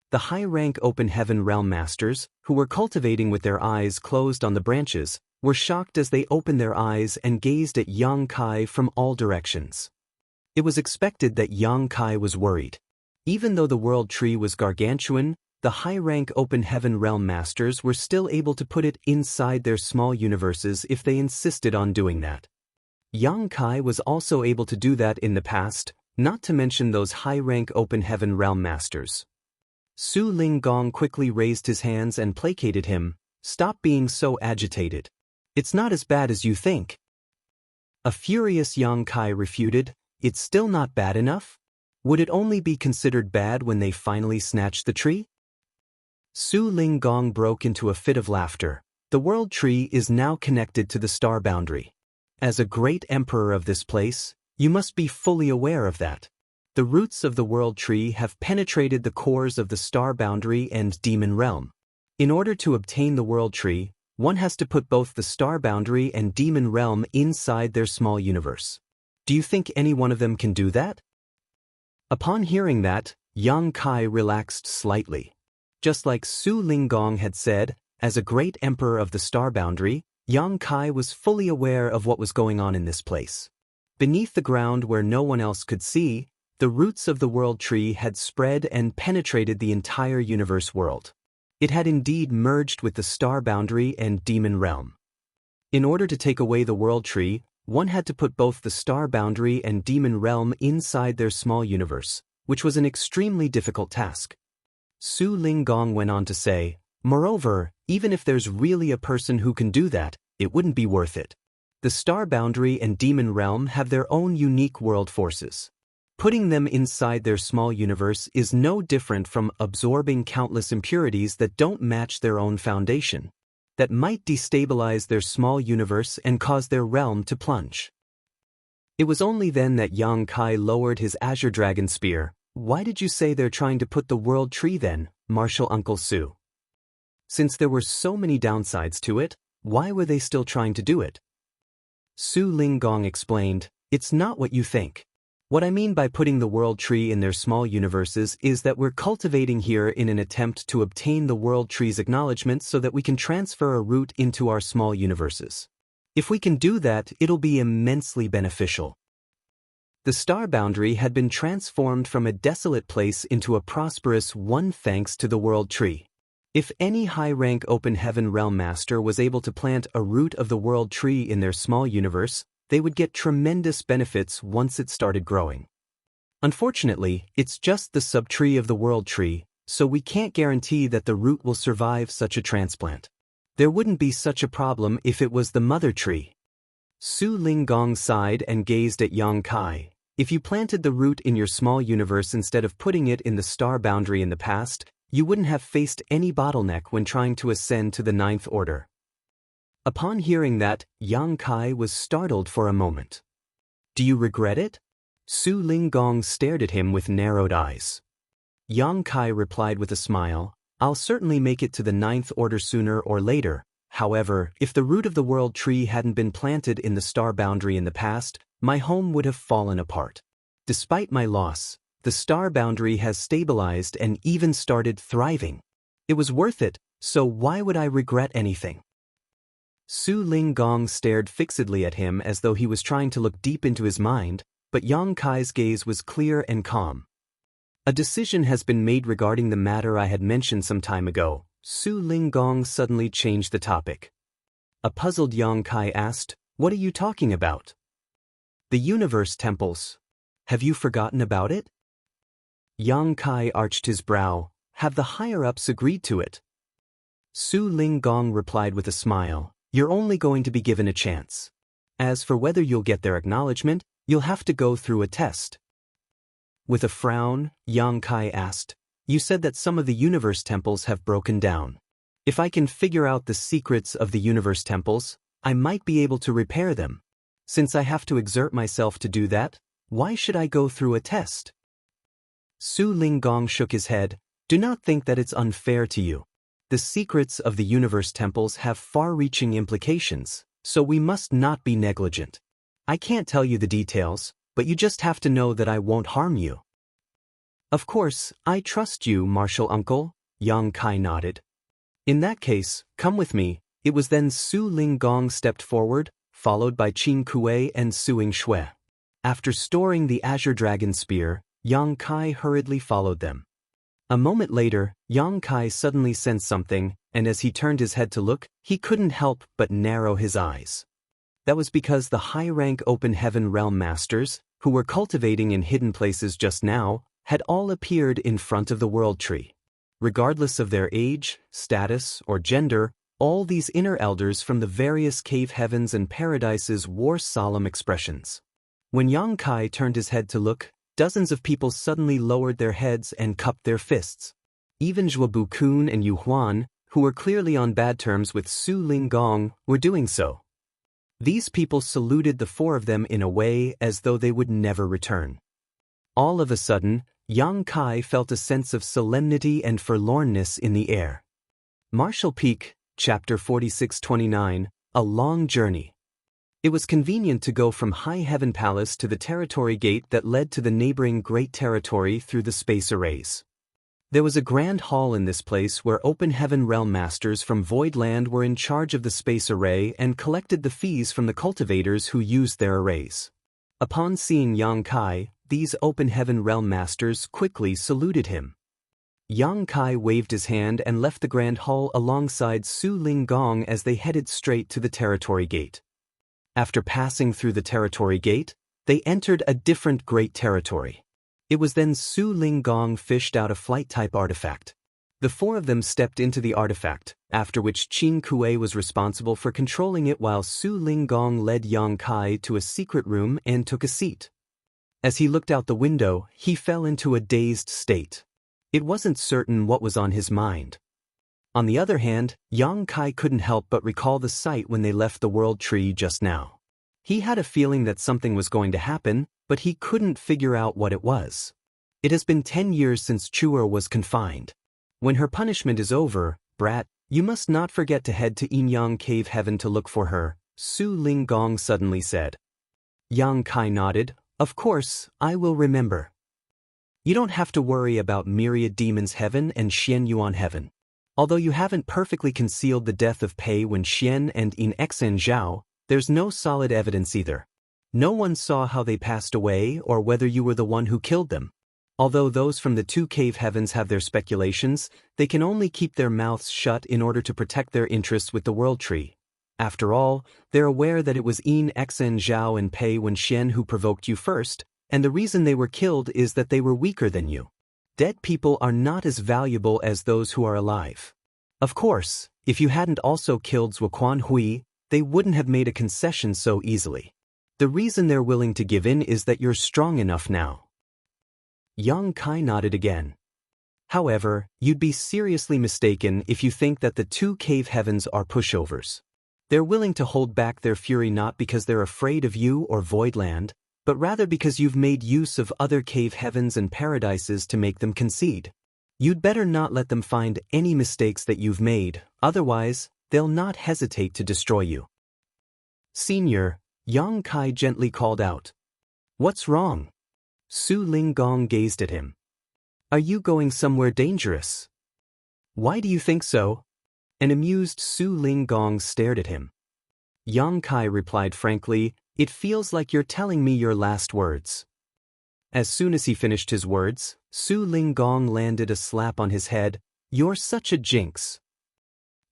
The high-rank Open Heaven Realm Masters, who were cultivating with their eyes closed on the branches, were shocked as they opened their eyes and gazed at Yang Kai from all directions. It was expected that Yang Kai was worried. Even though the World Tree was gargantuan, the high-rank Open Heaven Realm Masters were still able to put it inside their small universes if they insisted on doing that. Yang Kai was also able to do that in the past, not to mention those high-rank Open Heaven Realm Masters. Su Linggong quickly raised his hands and placated him. Stop being so agitated. It's not as bad as you think. A furious Yang Kai refuted, it's still not bad enough? Would it only be considered bad when they finally snatched the tree? Su Linggong broke into a fit of laughter. The world tree is now connected to the star boundary. As a great emperor of this place, you must be fully aware of that. The roots of the world tree have penetrated the cores of the star boundary and demon realm. In order to obtain the world tree, one has to put both the star boundary and demon realm inside their small universe. Do you think any one of them can do that? Upon hearing that, Yang Kai relaxed slightly. Just like Su Linggong had said, as a great emperor of the star boundary, Yang Kai was fully aware of what was going on in this place. Beneath the ground where no one else could see, the roots of the world tree had spread and penetrated the entire universe world. It had indeed merged with the star boundary and demon realm. In order to take away the world tree, one had to put both the star boundary and demon realm inside their small universe, which was an extremely difficult task. Su Linggong went on to say, moreover, even if there's really a person who can do that, it wouldn't be worth it. The star boundary and demon realm have their own unique world forces. Putting them inside their small universe is no different from absorbing countless impurities that don't match their own foundation, that might destabilize their small universe and cause their realm to plunge. It was only then that Yang Kai lowered his Azure Dragon Spear. Why did you say they're trying to put the world tree then, Martial Uncle Su? Since there were so many downsides to it, why were they still trying to do it? Su Linggong explained, it's not what you think. What I mean by putting the world tree in their small universes is that we're cultivating here in an attempt to obtain the world tree's acknowledgement so that we can transfer a root into our small universes. If we can do that, it'll be immensely beneficial. The star boundary had been transformed from a desolate place into a prosperous one thanks to the world tree. If any high-rank Open Heaven Realm Master was able to plant a root of the world tree in their small universe, they would get tremendous benefits once it started growing. Unfortunately, it's just the subtree of the world tree, so we can't guarantee that the root will survive such a transplant. There wouldn't be such a problem if it was the mother tree. Su Linggong sighed and gazed at Yang Kai. If you planted the root in your small universe instead of putting it in the star boundary in the past, you wouldn't have faced any bottleneck when trying to ascend to the 9th order. Upon hearing that, Yang Kai was startled for a moment. Do you regret it? Su Linggong stared at him with narrowed eyes. Yang Kai replied with a smile, I'll certainly make it to the 9th order sooner or later. However, if the root of the world tree hadn't been planted in the star boundary in the past, my home would have fallen apart. Despite my loss, the star boundary has stabilized and even started thriving. It was worth it, so why would I regret anything? Su Linggong stared fixedly at him as though he was trying to look deep into his mind, but Yang Kai's gaze was clear and calm. A decision has been made regarding the matter I had mentioned some time ago. Su Linggong suddenly changed the topic. A puzzled Yang Kai asked, What are you talking about? The universe temples. Have you forgotten about it? Yang Kai arched his brow. Have the higher-ups agreed to it? Su Linggong replied with a smile. You're only going to be given a chance. As for whether you'll get their acknowledgement, you'll have to go through a test. With a frown, Yang Kai asked, You said that some of the universe temples have broken down. If I can figure out the secrets of the universe temples, I might be able to repair them. Since I have to exert myself to do that, why should I go through a test? Su Linggong shook his head. Do not think that it's unfair to you. The secrets of the universe temples have far-reaching implications, so we must not be negligent. I can't tell you the details, but you just have to know that I won't harm you. Of course, I trust you, Martial Uncle, Yang Kai nodded. In that case, come with me. It was then Su Linggong stepped forward, followed by Qing Kuei and Suing Shui. After storing the Azure Dragon Spear, Yang Kai hurriedly followed them. A moment later, Yang Kai suddenly sensed something, and as he turned his head to look, he couldn't help but narrow his eyes. That was because the high-rank Open Heaven Realm Masters, who were cultivating in hidden places just now, had all appeared in front of the World Tree. Regardless of their age, status, or gender, all these inner elders from the various cave heavens and paradises wore solemn expressions. When Yang Kai turned his head to look, dozens of people suddenly lowered their heads and cupped their fists. Even Zhuobu Kun and Yu Huan, who were clearly on bad terms with Su Linggong, were doing so. These people saluted the four of them in a way as though they would never return. All of a sudden, Yang Kai felt a sense of solemnity and forlornness in the air. Martial Peak, Chapter 4629, A Long Journey. It was convenient to go from High Heaven Palace to the territory gate that led to the neighboring Great Territory through the space arrays. There was a grand hall in this place where Open Heaven Realm Masters from Voidland were in charge of the space array and collected the fees from the cultivators who used their arrays. Upon seeing Yang Kai, these Open Heaven Realm Masters quickly saluted him. Yang Kai waved his hand and left the grand hall alongside Su Linggong as they headed straight to the territory gate. After passing through the territory gate, they entered a different great territory. It was then Su Linggong fished out a flight-type artifact. The four of them stepped into the artifact, after which Qin Kuei was responsible for controlling it while Su Linggong led Yang Kai to a secret room and took a seat. As he looked out the window, he fell into a dazed state. It wasn't certain what was on his mind. On the other hand, Yang Kai couldn't help but recall the sight when they left the World Tree just now. He had a feeling that something was going to happen, but he couldn't figure out what it was. It has been 10 years since Chuer was confined. When her punishment is over, brat, you must not forget to head to Yinyang Cave Heaven to look for her, Su Linggong suddenly said. Yang Kai nodded. Of course, I will remember. You don't have to worry about Myriad Demons Heaven and Xian Yuan Heaven. Although you haven't perfectly concealed the death of Pei Wen Xian and In Xen Zhao, there's no solid evidence either. No one saw how they passed away or whether you were the one who killed them. Although those from the two cave heavens have their speculations, they can only keep their mouths shut in order to protect their interests with the World Tree. After all, they're aware that it was In Xen Zhao and Pei Wen Xian who provoked you first, and the reason they were killed is that they were weaker than you. Dead people are not as valuable as those who are alive. Of course, if you hadn't also killed Zuoquan Hui, they wouldn't have made a concession so easily. The reason they're willing to give in is that you're strong enough now. Yang Kai nodded again. However, you'd be seriously mistaken if you think that the two cave heavens are pushovers. They're willing to hold back their fury not because they're afraid of you or Voidland, but rather because you've made use of other cave heavens and paradises to make them concede. You'd better not let them find any mistakes that you've made, otherwise, they'll not hesitate to destroy you. Senior, Yang Kai gently called out. What's wrong? Su Linggong gazed at him. Are you going somewhere dangerous? Why do you think so? An amused Su Linggong stared at him. Yang Kai replied frankly, It feels like you're telling me your last words. As soon as he finished his words, Su Linggong landed a slap on his head. You're such a jinx.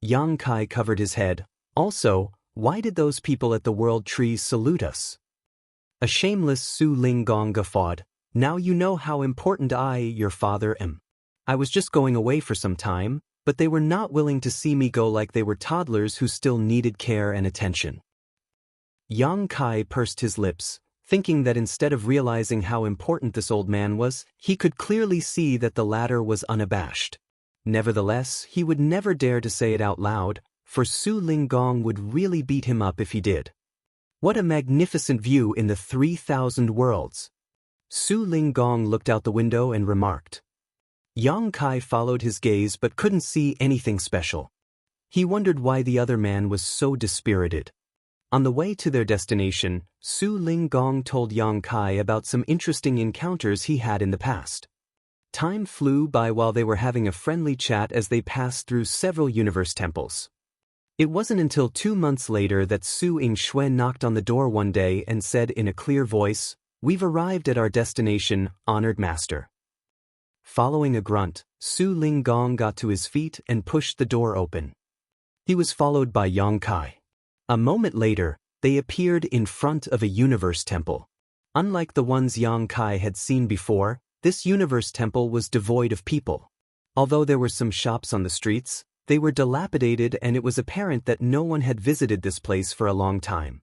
Yang Kai covered his head. Also, why did those people at the World Tree salute us? A shameless Su Linggong guffawed. Now you know how important I, your father, am. I was just going away for some time, but they were not willing to see me go like they were toddlers who still needed care and attention. Yang Kai pursed his lips, thinking that instead of realizing how important this old man was, he could clearly see that the latter was unabashed. Nevertheless, he would never dare to say it out loud, for Su Linggong would really beat him up if he did. What a magnificent view in the 3,000 worlds! Su Linggong looked out the window and remarked. Yang Kai followed his gaze but couldn't see anything special. He wondered why the other man was so dispirited. On the way to their destination, Su Linggong told Yang Kai about some interesting encounters he had in the past. Time flew by while they were having a friendly chat as they passed through several universe temples. It wasn't until 2 months later that Su Yingxuan knocked on the door one day and said in a clear voice, "We've arrived at our destination, honored master." Following a grunt, Su Linggong got to his feet and pushed the door open. He was followed by Yang Kai. A moment later, they appeared in front of a universe temple. Unlike the ones Yang Kai had seen before, this universe temple was devoid of people. Although there were some shops on the streets, they were dilapidated and it was apparent that no one had visited this place for a long time.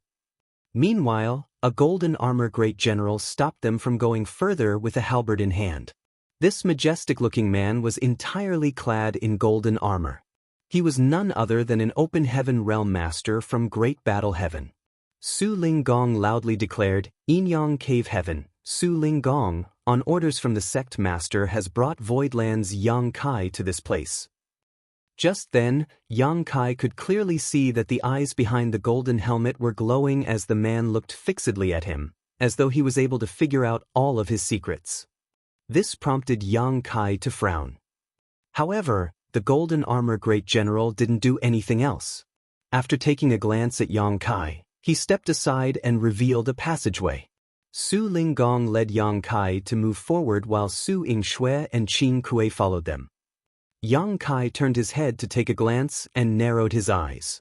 Meanwhile, a golden armor great general stopped them from going further with a halberd in hand. This majestic-looking man was entirely clad in golden armor. He was none other than an open heaven realm master from Great Battle Heaven. Su Linggong loudly declared, "Yinyang Cave Heaven, Su Linggong, on orders from the sect master has brought Voidland's Yang Kai to this place." Just then, Yang Kai could clearly see that the eyes behind the golden helmet were glowing as the man looked fixedly at him, as though he was able to figure out all of his secrets. This prompted Yang Kai to frown. However, the golden armor great general didn't do anything else. After taking a glance at Yang Kai, he stepped aside and revealed a passageway. Su Linggong led Yang Kai to move forward while Su Yingshui and Qin Kuei followed them. Yang Kai turned his head to take a glance and narrowed his eyes.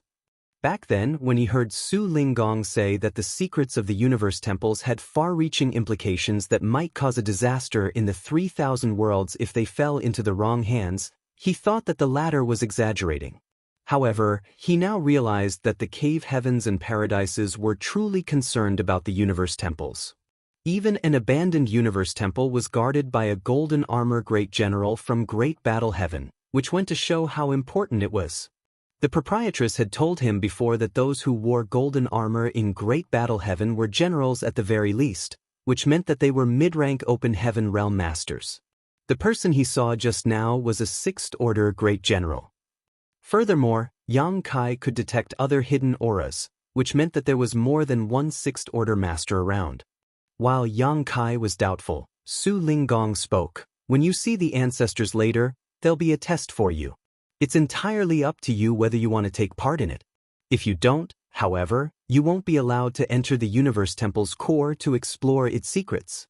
Back then, when he heard Su Linggong say that the secrets of the universe temples had far-reaching implications that might cause a disaster in the 3,000 worlds if they fell into the wrong hands, he thought that the latter was exaggerating. However, he now realized that the cave heavens and paradises were truly concerned about the universe temples. Even an abandoned universe temple was guarded by a golden armor great general from Great Battle Heaven, which went to show how important it was. The proprietress had told him before that those who wore golden armor in Great Battle Heaven were generals at the very least, which meant that they were mid-rank open heaven realm masters. The person he saw just now was a 6th order great general. Furthermore, Yang Kai could detect other hidden auras, which meant that there was more than one 6th order master around. While Yang Kai was doubtful, Su Linggong spoke. "When you see the ancestors later, there'll be a test for you. It's entirely up to you whether you want to take part in it. If you don't, however, you won't be allowed to enter the universe temple's core to explore its secrets."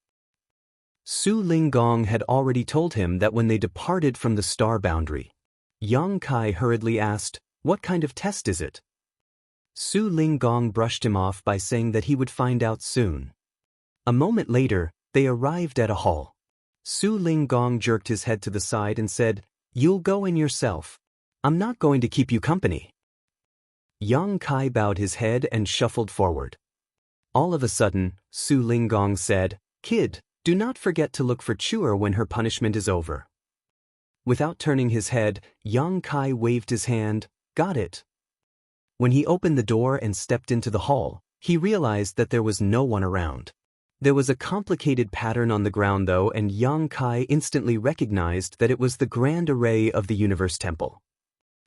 Su Linggong had already told him that when they departed from the star boundary. Yang Kai hurriedly asked, "What kind of test is it?" Su Linggong brushed him off by saying that he would find out soon. A moment later, they arrived at a hall. Su Linggong jerked his head to the side and said, "You'll go in yourself. I'm not going to keep you company." Yang Kai bowed his head and shuffled forward. All of a sudden, Su Linggong said, "Kid, do not forget to look for Chua when her punishment is over." Without turning his head, Yang Kai waved his hand, "Got it." When he opened the door and stepped into the hall, he realized that there was no one around. There was a complicated pattern on the ground though, and Yang Kai instantly recognized that it was the grand array of the universe temple.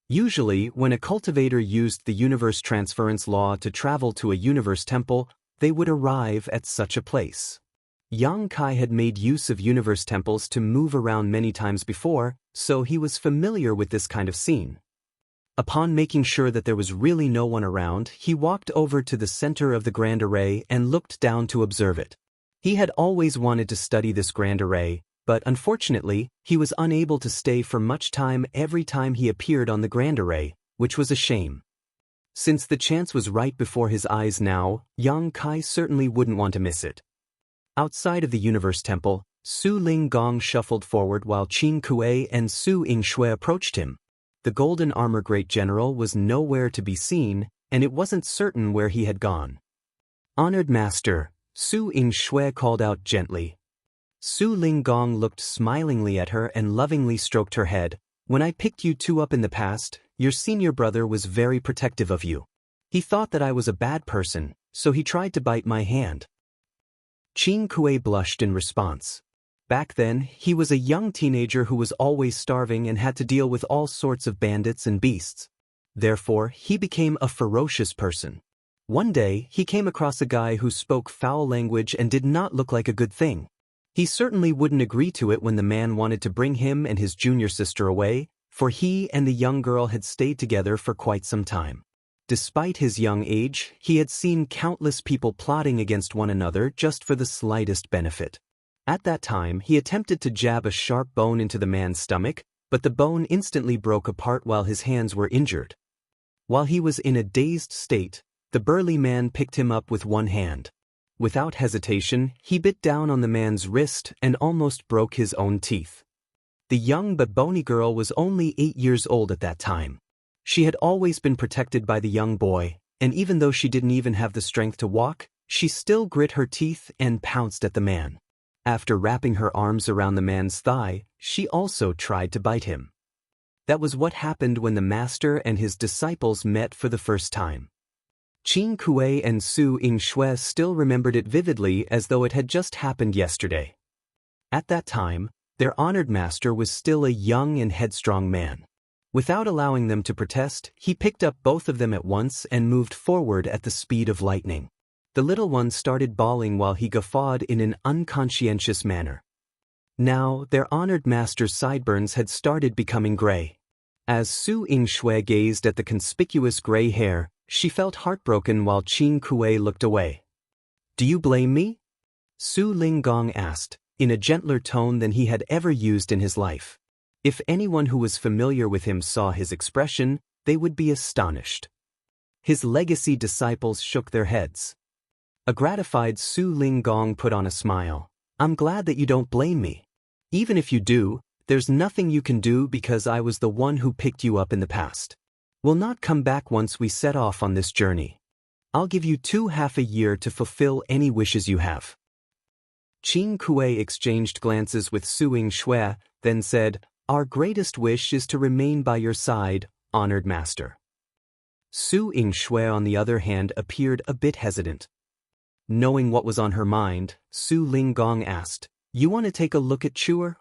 Usually, when a cultivator used the universe transference law to travel to a universe temple, they would arrive at such a place. Yang Kai had made use of universe temples to move around many times before, so he was familiar with this kind of scene. Upon making sure that there was really no one around, he walked over to the center of the grand array and looked down to observe it. He had always wanted to study this grand array, but unfortunately, he was unable to stay for much time every time he appeared on the grand array, which was a shame. Since the chance was right before his eyes now, Yang Kai certainly wouldn't want to miss it. Outside of the universe temple, Su Linggong shuffled forward while Qin Kuei and Su Yingshui approached him. The golden armor great general was nowhere to be seen, and it wasn't certain where he had gone. "Honored master," Su Yingshui called out gently. Su Linggong looked smilingly at her and lovingly stroked her head. "When I picked you two up in the past, your senior brother was very protective of you. He thought that I was a bad person, so he tried to bite my hand." Qin Kuei blushed in response. Back then, he was a young teenager who was always starving and had to deal with all sorts of bandits and beasts. Therefore, he became a ferocious person. One day, he came across a guy who spoke foul language and did not look like a good thing. He certainly wouldn't agree to it when the man wanted to bring him and his junior sister away, for he and the young girl had stayed together for quite some time. Despite his young age, he had seen countless people plotting against one another just for the slightest benefit. At that time, he attempted to jab a sharp bone into the man's stomach, but the bone instantly broke apart while his hands were injured. While he was in a dazed state, the burly man picked him up with one hand. Without hesitation, he bit down on the man's wrist and almost broke his own teeth. The young but bony girl was only 8 years old at that time. She had always been protected by the young boy, and even though she didn't even have the strength to walk, she still grit her teeth and pounced at the man. After wrapping her arms around the man's thigh, she also tried to bite him. That was what happened when the master and his disciples met for the first time. Qin Kuei and Su Yingxue still remembered it vividly as though it had just happened yesterday. At that time, their honored master was still a young and headstrong man. Without allowing them to protest, he picked up both of them at once and moved forward at the speed of lightning. The little one started bawling while he guffawed in an unconscientious manner. Now, their honored master's sideburns had started becoming gray. As Su Yingxue gazed at the conspicuous gray hair, she felt heartbroken while Qin Kuei looked away. "Do you blame me?" Su Linggong asked, in a gentler tone than he had ever used in his life. If anyone who was familiar with him saw his expression, they would be astonished. His legacy disciples shook their heads. A gratified Su Linggong put on a smile. "I'm glad that you don't blame me. Even if you do, there's nothing you can do because I was the one who picked you up in the past. We'll not come back once we set off on this journey. I'll give you 2.5 years to fulfill any wishes you have." Qin Kuei exchanged glances with Su Yingxue, then said, "Our greatest wish is to remain by your side, honored master." Su Yingxue, on the other hand, appeared a bit hesitant. Knowing what was on her mind, Su Linggong asked, "You want to take a look at Chuer?"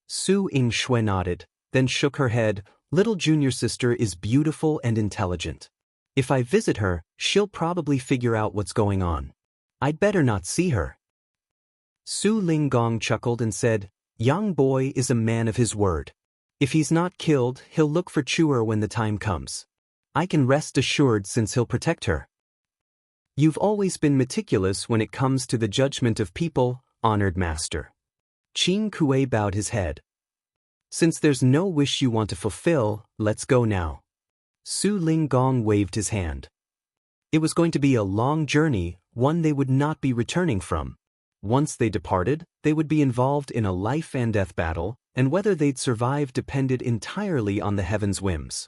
Su Yingxue nodded, then shook her head. "Little junior sister is beautiful and intelligent. If I visit her, she'll probably figure out what's going on. I'd better not see her." Su Linggong chuckled and said, "Young boy is a man of his word. If he's not killed, he'll look for Chuer when the time comes. I can rest assured since he'll protect her." "You've always been meticulous when it comes to the judgment of people, honored master." Qin Kuei bowed his head. "Since there's no wish you want to fulfill, let's go now." Su Linggong waved his hand. It was going to be a long journey, one they would not be returning from. Once they departed, they would be involved in a life-and-death battle, and whether they'd survive depended entirely on the heaven's whims.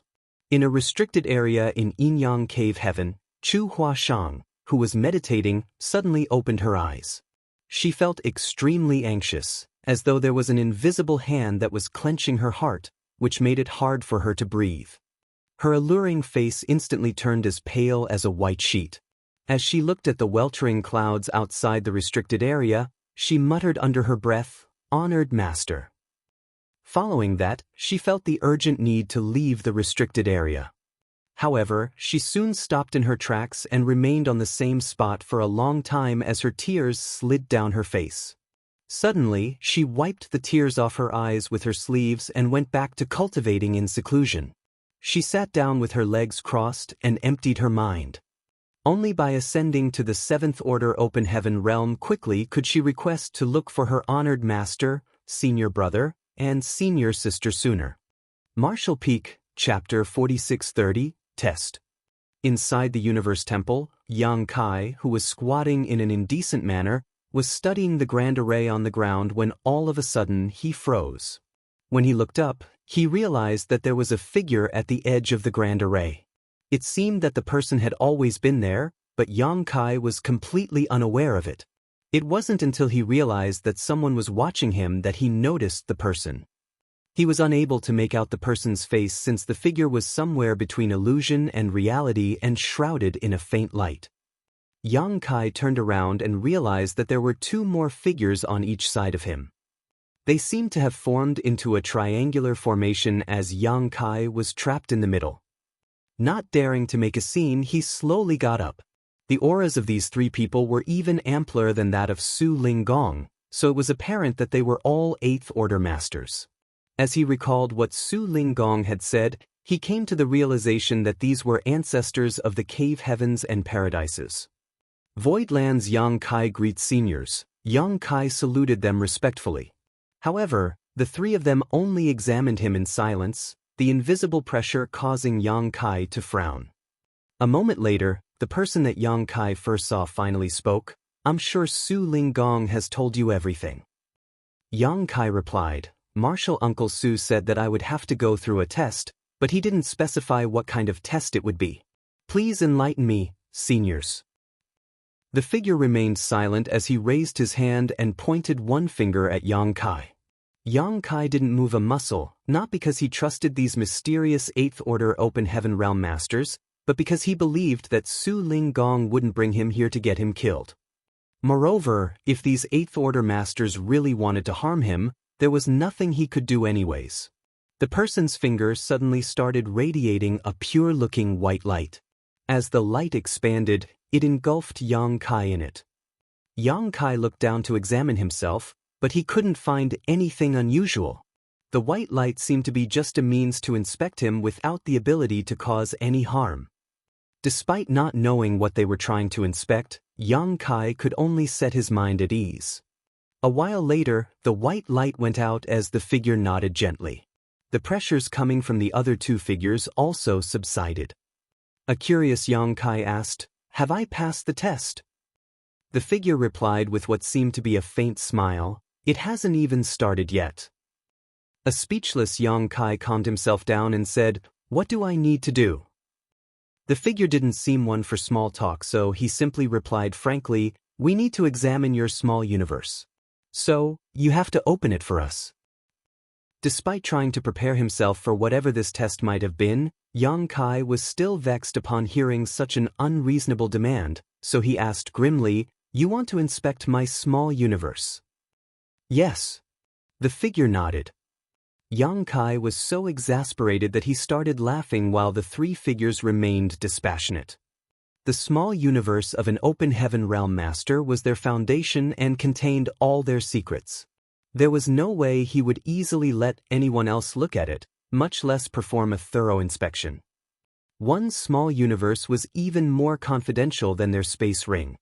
In a restricted area in Yinyang Cave Heaven, Chu Huashang, who was meditating, suddenly opened her eyes. She felt extremely anxious, as though there was an invisible hand that was clenching her heart, which made it hard for her to breathe. Her alluring face instantly turned as pale as a white sheet. As she looked at the weltering clouds outside the restricted area, she muttered under her breath, "Honored master." Following that, she felt the urgent need to leave the restricted area. However, she soon stopped in her tracks and remained on the same spot for a long time as her tears slid down her face. Suddenly, she wiped the tears off her eyes with her sleeves and went back to cultivating in seclusion. She sat down with her legs crossed and emptied her mind. Only by ascending to the 7th Order Open Heaven realm quickly could she request to look for her honored master, senior brother, and senior sister sooner. Martial Peak, Chapter 4630, Test. Inside the Universe Temple, Yang Kai, who was squatting in an indecent manner, was studying the grand array on the ground when all of a sudden he froze. When he looked up, he realized that there was a figure at the edge of the grand array. It seemed that the person had always been there, but Yang Kai was completely unaware of it. It wasn't until he realized that someone was watching him that he noticed the person. He was unable to make out the person's face since the figure was somewhere between illusion and reality and shrouded in a faint light. Yang Kai turned around and realized that there were 2 more figures on each side of him. They seemed to have formed into a triangular formation as Yang Kai was trapped in the middle. Not daring to make a scene, he slowly got up. The auras of these 3 people were even ampler than that of Su Linggong, so it was apparent that they were all 8th Order Masters. As he recalled what Su Linggong had said, he came to the realization that these were ancestors of the cave heavens and paradises. Voidlands Yang Kai greets seniors, Yang Kai saluted them respectfully. However, the three of them only examined him in silence, the invisible pressure causing Yang Kai to frown. A moment later, the person that Yang Kai first saw finally spoke. "I'm sure Su Linggong has told you everything." Yang Kai replied, "Martial Uncle Su said that I would have to go through a test, but he didn't specify what kind of test it would be. Please enlighten me, seniors." The figure remained silent as he raised his hand and pointed one finger at Yang Kai. Yang Kai didn't move a muscle, not because he trusted these mysterious 8th Order Open Heaven Realm Masters, but because he believed that Su Linggong wouldn't bring him here to get him killed. Moreover, if these 8th Order Masters really wanted to harm him, there was nothing he could do anyways. The person's finger suddenly started radiating a pure-looking white light. As the light expanded, it engulfed Yang Kai in it. Yang Kai looked down to examine himself, but he couldn't find anything unusual. The white light seemed to be just a means to inspect him without the ability to cause any harm. Despite not knowing what they were trying to inspect, Yang Kai could only set his mind at ease. A while later, the white light went out as the figure nodded gently. The pressures coming from the other two figures also subsided. A curious Yang Kai asked, "Have I passed the test?" The figure replied with what seemed to be a faint smile, "It hasn't even started yet." A speechless Yang Kai calmed himself down and said, "What do I need to do?" The figure didn't seem one for small talk, so he simply replied frankly, "We need to examine your small universe. So, you have to open it for us." Despite trying to prepare himself for whatever this test might have been, Yang Kai was still vexed upon hearing such an unreasonable demand, so he asked grimly, "You want to inspect my small universe?" "Yes." The figure nodded. Yang Kai was so exasperated that he started laughing while the three figures remained dispassionate. The small universe of an open heaven realm master was their foundation and contained all their secrets. There was no way he would easily let anyone else look at it, much less perform a thorough inspection. One small universe was even more confidential than their space ring.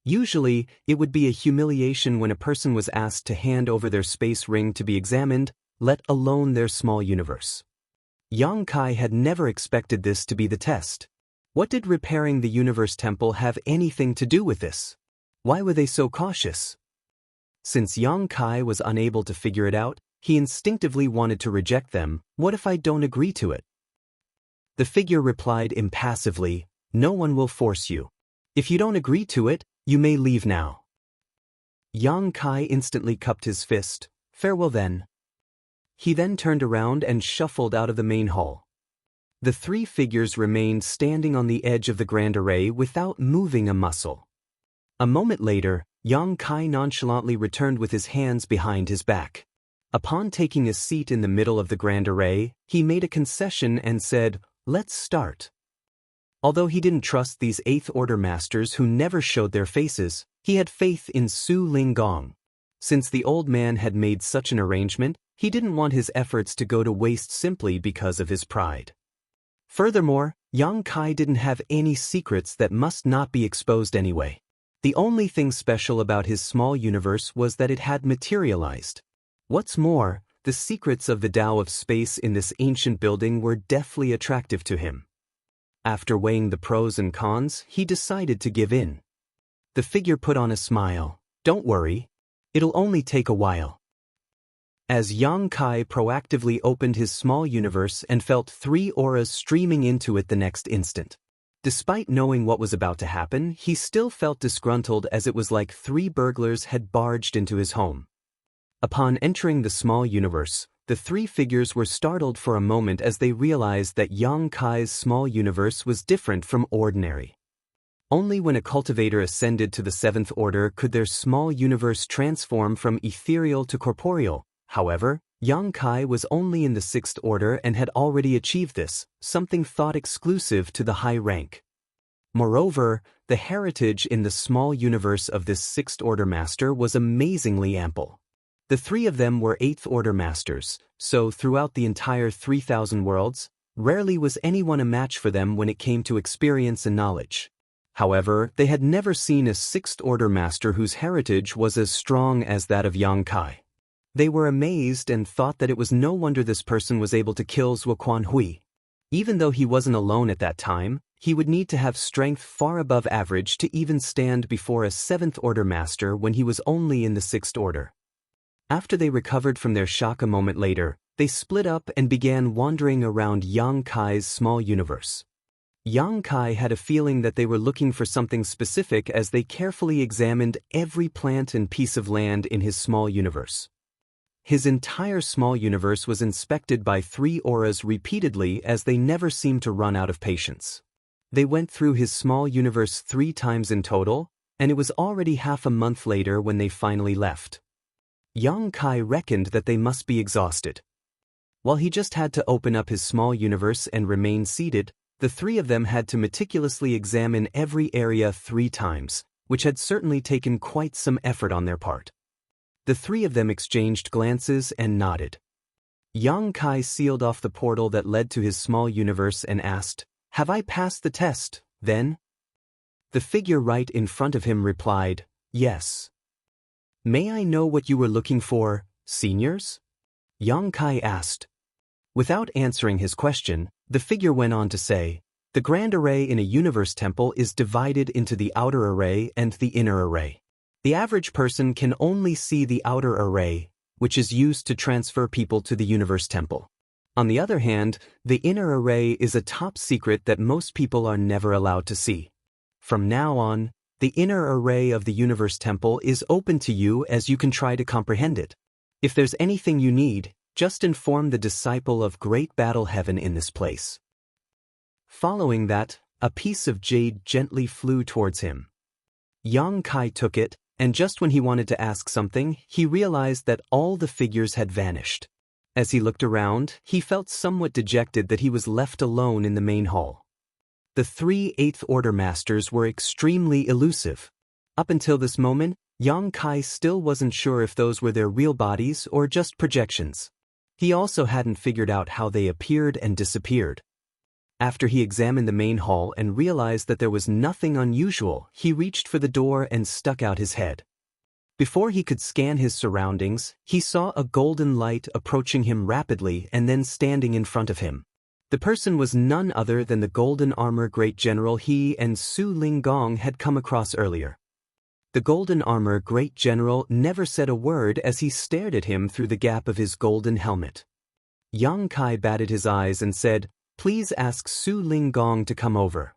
Usually, it would be a humiliation when a person was asked to hand over their space ring to be examined, let alone their small universe. Yang Kai had never expected this to be the test. What did repairing the universe temple have anything to do with this? Why were they so cautious? Since Yang Kai was unable to figure it out, he instinctively wanted to reject them. "What if I don't agree to it?" The figure replied impassively, "No one will force you. If you don't agree to it, you may leave now." Yang Kai instantly cupped his fist. "Farewell then." He then turned around and shuffled out of the main hall. The three figures remained standing on the edge of the grand array without moving a muscle. A moment later, Yang Kai nonchalantly returned with his hands behind his back. Upon taking a seat in the middle of the grand array, he made a concession and said, "Let's start." Although he didn't trust these 8th Order Masters who never showed their faces, he had faith in Su Linggong. Since the old man had made such an arrangement, he didn't want his efforts to go to waste simply because of his pride. Furthermore, Yang Kai didn't have any secrets that must not be exposed anyway. The only thing special about his small universe was that it had materialized. What's more, the secrets of the Tao of space in this ancient building were deathly attractive to him. After weighing the pros and cons, he decided to give in. The figure put on a smile. "Don't worry. It'll only take a while." As Yang Kai proactively opened his small universe and felt 3 auras streaming into it the next instant. Despite knowing what was about to happen, he still felt disgruntled as it was like 3 burglars had barged into his home. Upon entering the small universe, the 3 figures were startled for a moment as they realized that Yang Kai's small universe was different from ordinary. Only when a cultivator ascended to the 7th Order could their small universe transform from ethereal to corporeal. However, Yang Kai was only in the 6th Order and had already achieved this, something thought exclusive to the high rank. Moreover, the heritage in the small universe of this 6th Order Master was amazingly ample. The 3 of them were 8th Order Masters, so throughout the entire 3,000 worlds, rarely was anyone a match for them when it came to experience and knowledge. However, they had never seen a sixth-order master whose heritage was as strong as that of Yang Kai. They were amazed and thought that it was no wonder this person was able to kill Zuoquan Hui. Even though he wasn't alone at that time, he would need to have strength far above average to even stand before a seventh-order master when he was only in the sixth order. After they recovered from their shock a moment later, they split up and began wandering around Yang Kai's small universe. Yang Kai had a feeling that they were looking for something specific as they carefully examined every plant and piece of land in his small universe. His entire small universe was inspected by 3 auras repeatedly as they never seemed to run out of patience. They went through his small universe 3 times in total, and it was already half a month later when they finally left. Yang Kai reckoned that they must be exhausted. While he just had to open up his small universe and remain seated, the 3 of them had to meticulously examine every area 3 times, which had certainly taken quite some effort on their part. The 3 of them exchanged glances and nodded. Yang Kai sealed off the portal that led to his small universe and asked, "Have I passed the test, then?" The figure right in front of him replied, "Yes." "May I know what you were looking for, seniors?" Yang Kai asked. Without answering his question, the figure went on to say, "The grand array in a universe temple is divided into the outer array and the inner array. The average person can only see the outer array, which is used to transfer people to the universe temple. On the other hand, the inner array is a top secret that most people are never allowed to see. From now on, the inner array of the universe temple is open to you as you can try to comprehend it. If there's anything you need, just inform the disciple of Great Battle Heaven in this place." Following that, a piece of jade gently flew towards him. Yang Kai took it, and just when he wanted to ask something, he realized that all the figures had vanished. As he looked around, he felt somewhat dejected that he was left alone in the main hall. The 3 8th-order masters were extremely elusive. Up until this moment, Yang Kai still wasn't sure if those were their real bodies or just projections. He also hadn't figured out how they appeared and disappeared. After he examined the main hall and realized that there was nothing unusual, he reached for the door and stuck out his head. Before he could scan his surroundings, he saw a golden light approaching him rapidly and then standing in front of him. The person was none other than the golden armor great general he and Su Linggong had come across earlier. The golden armor great general never said a word as he stared at him through the gap of his golden helmet. Yang Kai batted his eyes and said, "Please ask Su Linggong to come over."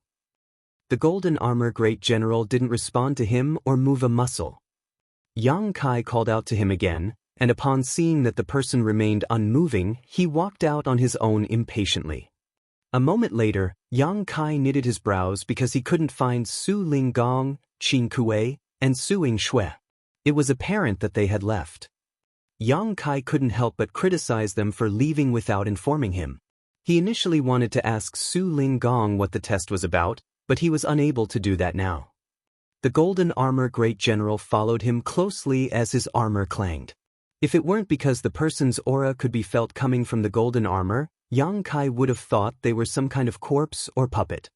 The golden armor great general didn't respond to him or move a muscle. Yang Kai called out to him again, and upon seeing that the person remained unmoving, he walked out on his own impatiently. A moment later, Yang Kai knitted his brows because he couldn't find Su Linggong, Qin Kuei, and Su Yingshui. It was apparent that they had left. Yang Kai couldn't help but criticize them for leaving without informing him. He initially wanted to ask Su Linggong what the test was about, but he was unable to do that now. The golden armor great general followed him closely as his armor clanged. If it weren't because the person's aura could be felt coming from the golden armor, Yang Kai would have thought they were some kind of corpse or puppet.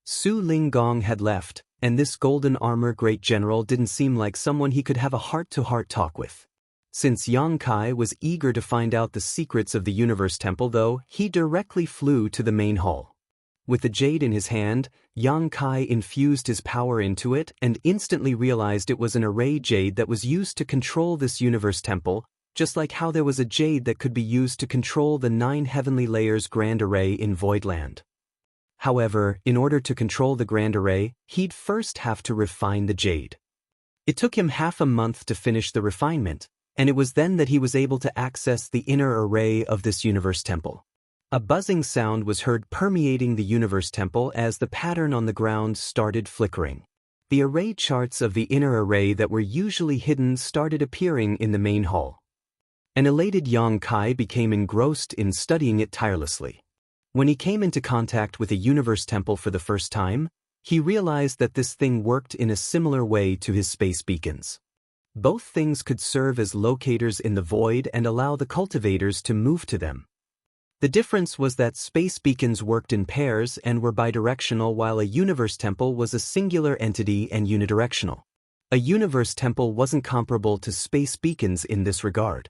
Su Linggong had left, and this golden armor great general didn't seem like someone he could have a heart-to-heart talk with. Since Yang Kai was eager to find out the secrets of the universe temple though, he directly flew to the main hall. With the jade in his hand, Yang Kai infused his power into it and instantly realized it was an array jade that was used to control this universe temple, just like how there was a jade that could be used to control the 9 heavenly layers grand array in Voidland. However, in order to control the grand array, he'd first have to refine the jade. It took him half a month to finish the refinement, and it was then that he was able to access the inner array of this universe temple. A buzzing sound was heard permeating the universe temple as the pattern on the ground started flickering. The array charts of the inner array that were usually hidden started appearing in the main hall. An elated Yang Kai became engrossed in studying it tirelessly. When he came into contact with a universe temple for the first time, he realized that this thing worked in a similar way to his space beacons. Both things could serve as locators in the void and allow the cultivators to move to them. The difference was that space beacons worked in pairs and were bidirectional, while a universe temple was a singular entity and unidirectional. A universe temple wasn't comparable to space beacons in this regard.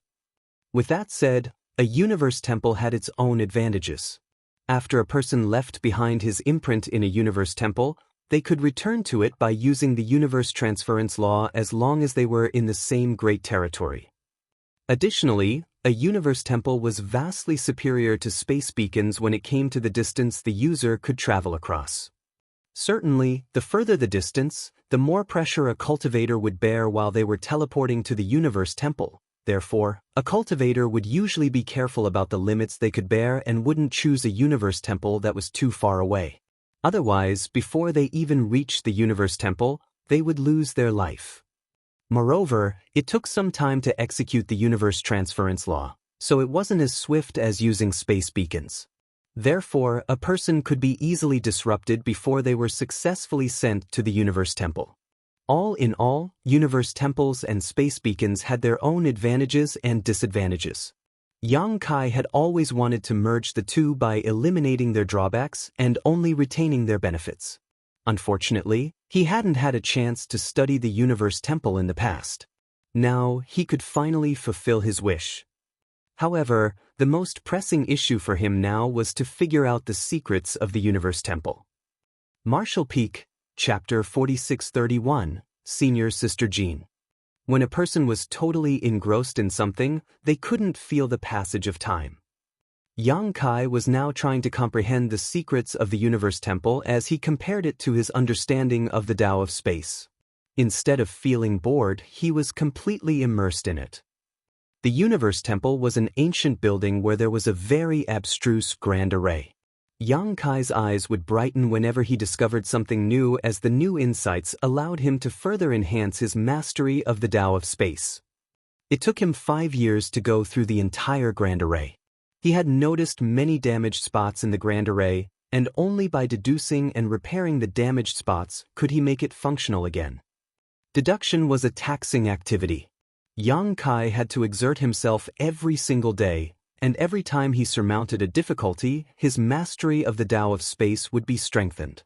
With that said, a universe temple had its own advantages. After a person left behind his imprint in a universe temple, they could return to it by using the universe transference law as long as they were in the same great territory. Additionally, a universe temple was vastly superior to space beacons when it came to the distance the user could travel across. Certainly, the further the distance, the more pressure a cultivator would bear while they were teleporting to the universe temple. Therefore, a cultivator would usually be careful about the limits they could bear and wouldn't choose a universe temple that was too far away. Otherwise, before they even reached the universe temple, they would lose their life. Moreover, it took some time to execute the universe transference law, so it wasn't as swift as using space beacons. Therefore, a person could be easily disrupted before they were successfully sent to the universe temple. All in all, universe temples and space beacons had their own advantages and disadvantages. Yang Kai had always wanted to merge the two by eliminating their drawbacks and only retaining their benefits. Unfortunately, he hadn't had a chance to study the universe temple in the past. Now, he could finally fulfill his wish. However, the most pressing issue for him now was to figure out the secrets of the universe temple. Marshall Peak, Chapter 4631, Senior Sister Jean. When a person was totally engrossed in something, they couldn't feel the passage of time. Yang Kai was now trying to comprehend the secrets of the universe temple as he compared it to his understanding of the Tao of space. Instead of feeling bored, he was completely immersed in it. The universe temple was an ancient building where there was a very abstruse grand array. Yang Kai's eyes would brighten whenever he discovered something new, as the new insights allowed him to further enhance his mastery of the Tao of space. It took him 5 years to go through the entire grand array. He had noticed many damaged spots in the grand array, and only by deducing and repairing the damaged spots could he make it functional again. Deduction was a taxing activity. Yang Kai had to exert himself every single day, and every time he surmounted a difficulty, his mastery of the Tao of space would be strengthened.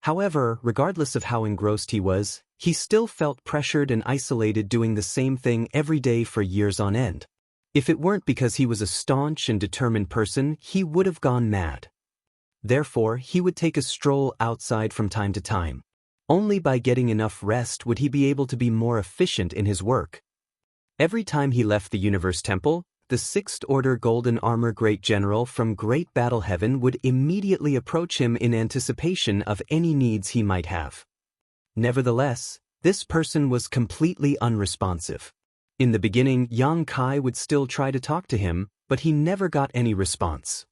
However, regardless of how engrossed he was, he still felt pressured and isolated doing the same thing every day for years on end. If it weren't because he was a staunch and determined person, he would have gone mad. Therefore, he would take a stroll outside from time to time. Only by getting enough rest would he be able to be more efficient in his work. Every time he left the universe temple, the Sixth Order Golden Armor Great General from Great Battle Heaven would immediately approach him in anticipation of any needs he might have. Nevertheless, this person was completely unresponsive. In the beginning, Yang Kai would still try to talk to him, but he never got any response.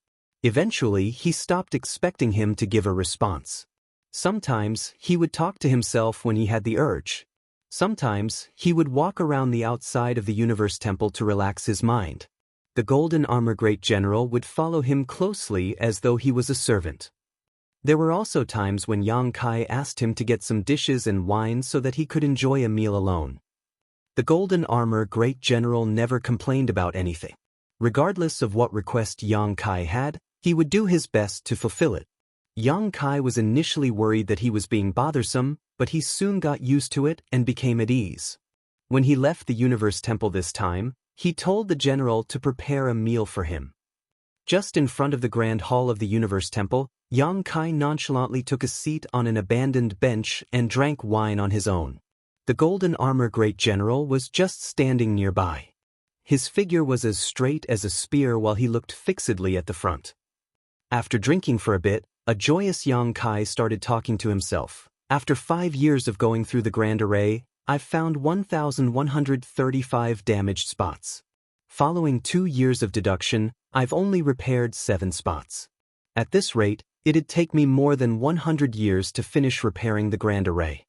Eventually, he stopped expecting him to give a response. Sometimes, he would talk to himself when he had the urge. Sometimes, he would walk around the outside of the universe temple to relax his mind. The Golden Armor Great General would follow him closely as though he was a servant. There were also times when Yang Kai asked him to get some dishes and wine so that he could enjoy a meal alone. The Golden Armor Great General never complained about anything. Regardless of what request Yang Kai had, he would do his best to fulfill it. Yang Kai was initially worried that he was being bothersome, but he soon got used to it and became at ease. When he left the universe temple this time, he told the general to prepare a meal for him. Just in front of the grand hall of the universe temple, Yang Kai nonchalantly took a seat on an abandoned bench and drank wine on his own. The Golden Armor Great General was just standing nearby. His figure was as straight as a spear while he looked fixedly at the front. After drinking for a bit, a joyous Yang Kai started talking to himself. After 5 years of going through the grand array, I've found 1,135 damaged spots. Following 2 years of deduction, I've only repaired 7 spots. At this rate, it'd take me more than 100 years to finish repairing the grand array.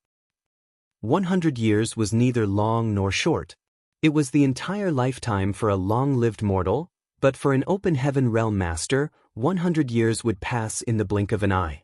100 years was neither long nor short. It was the entire lifetime for a long-lived mortal, but for an open heaven realm master, 100 years would pass in the blink of an eye.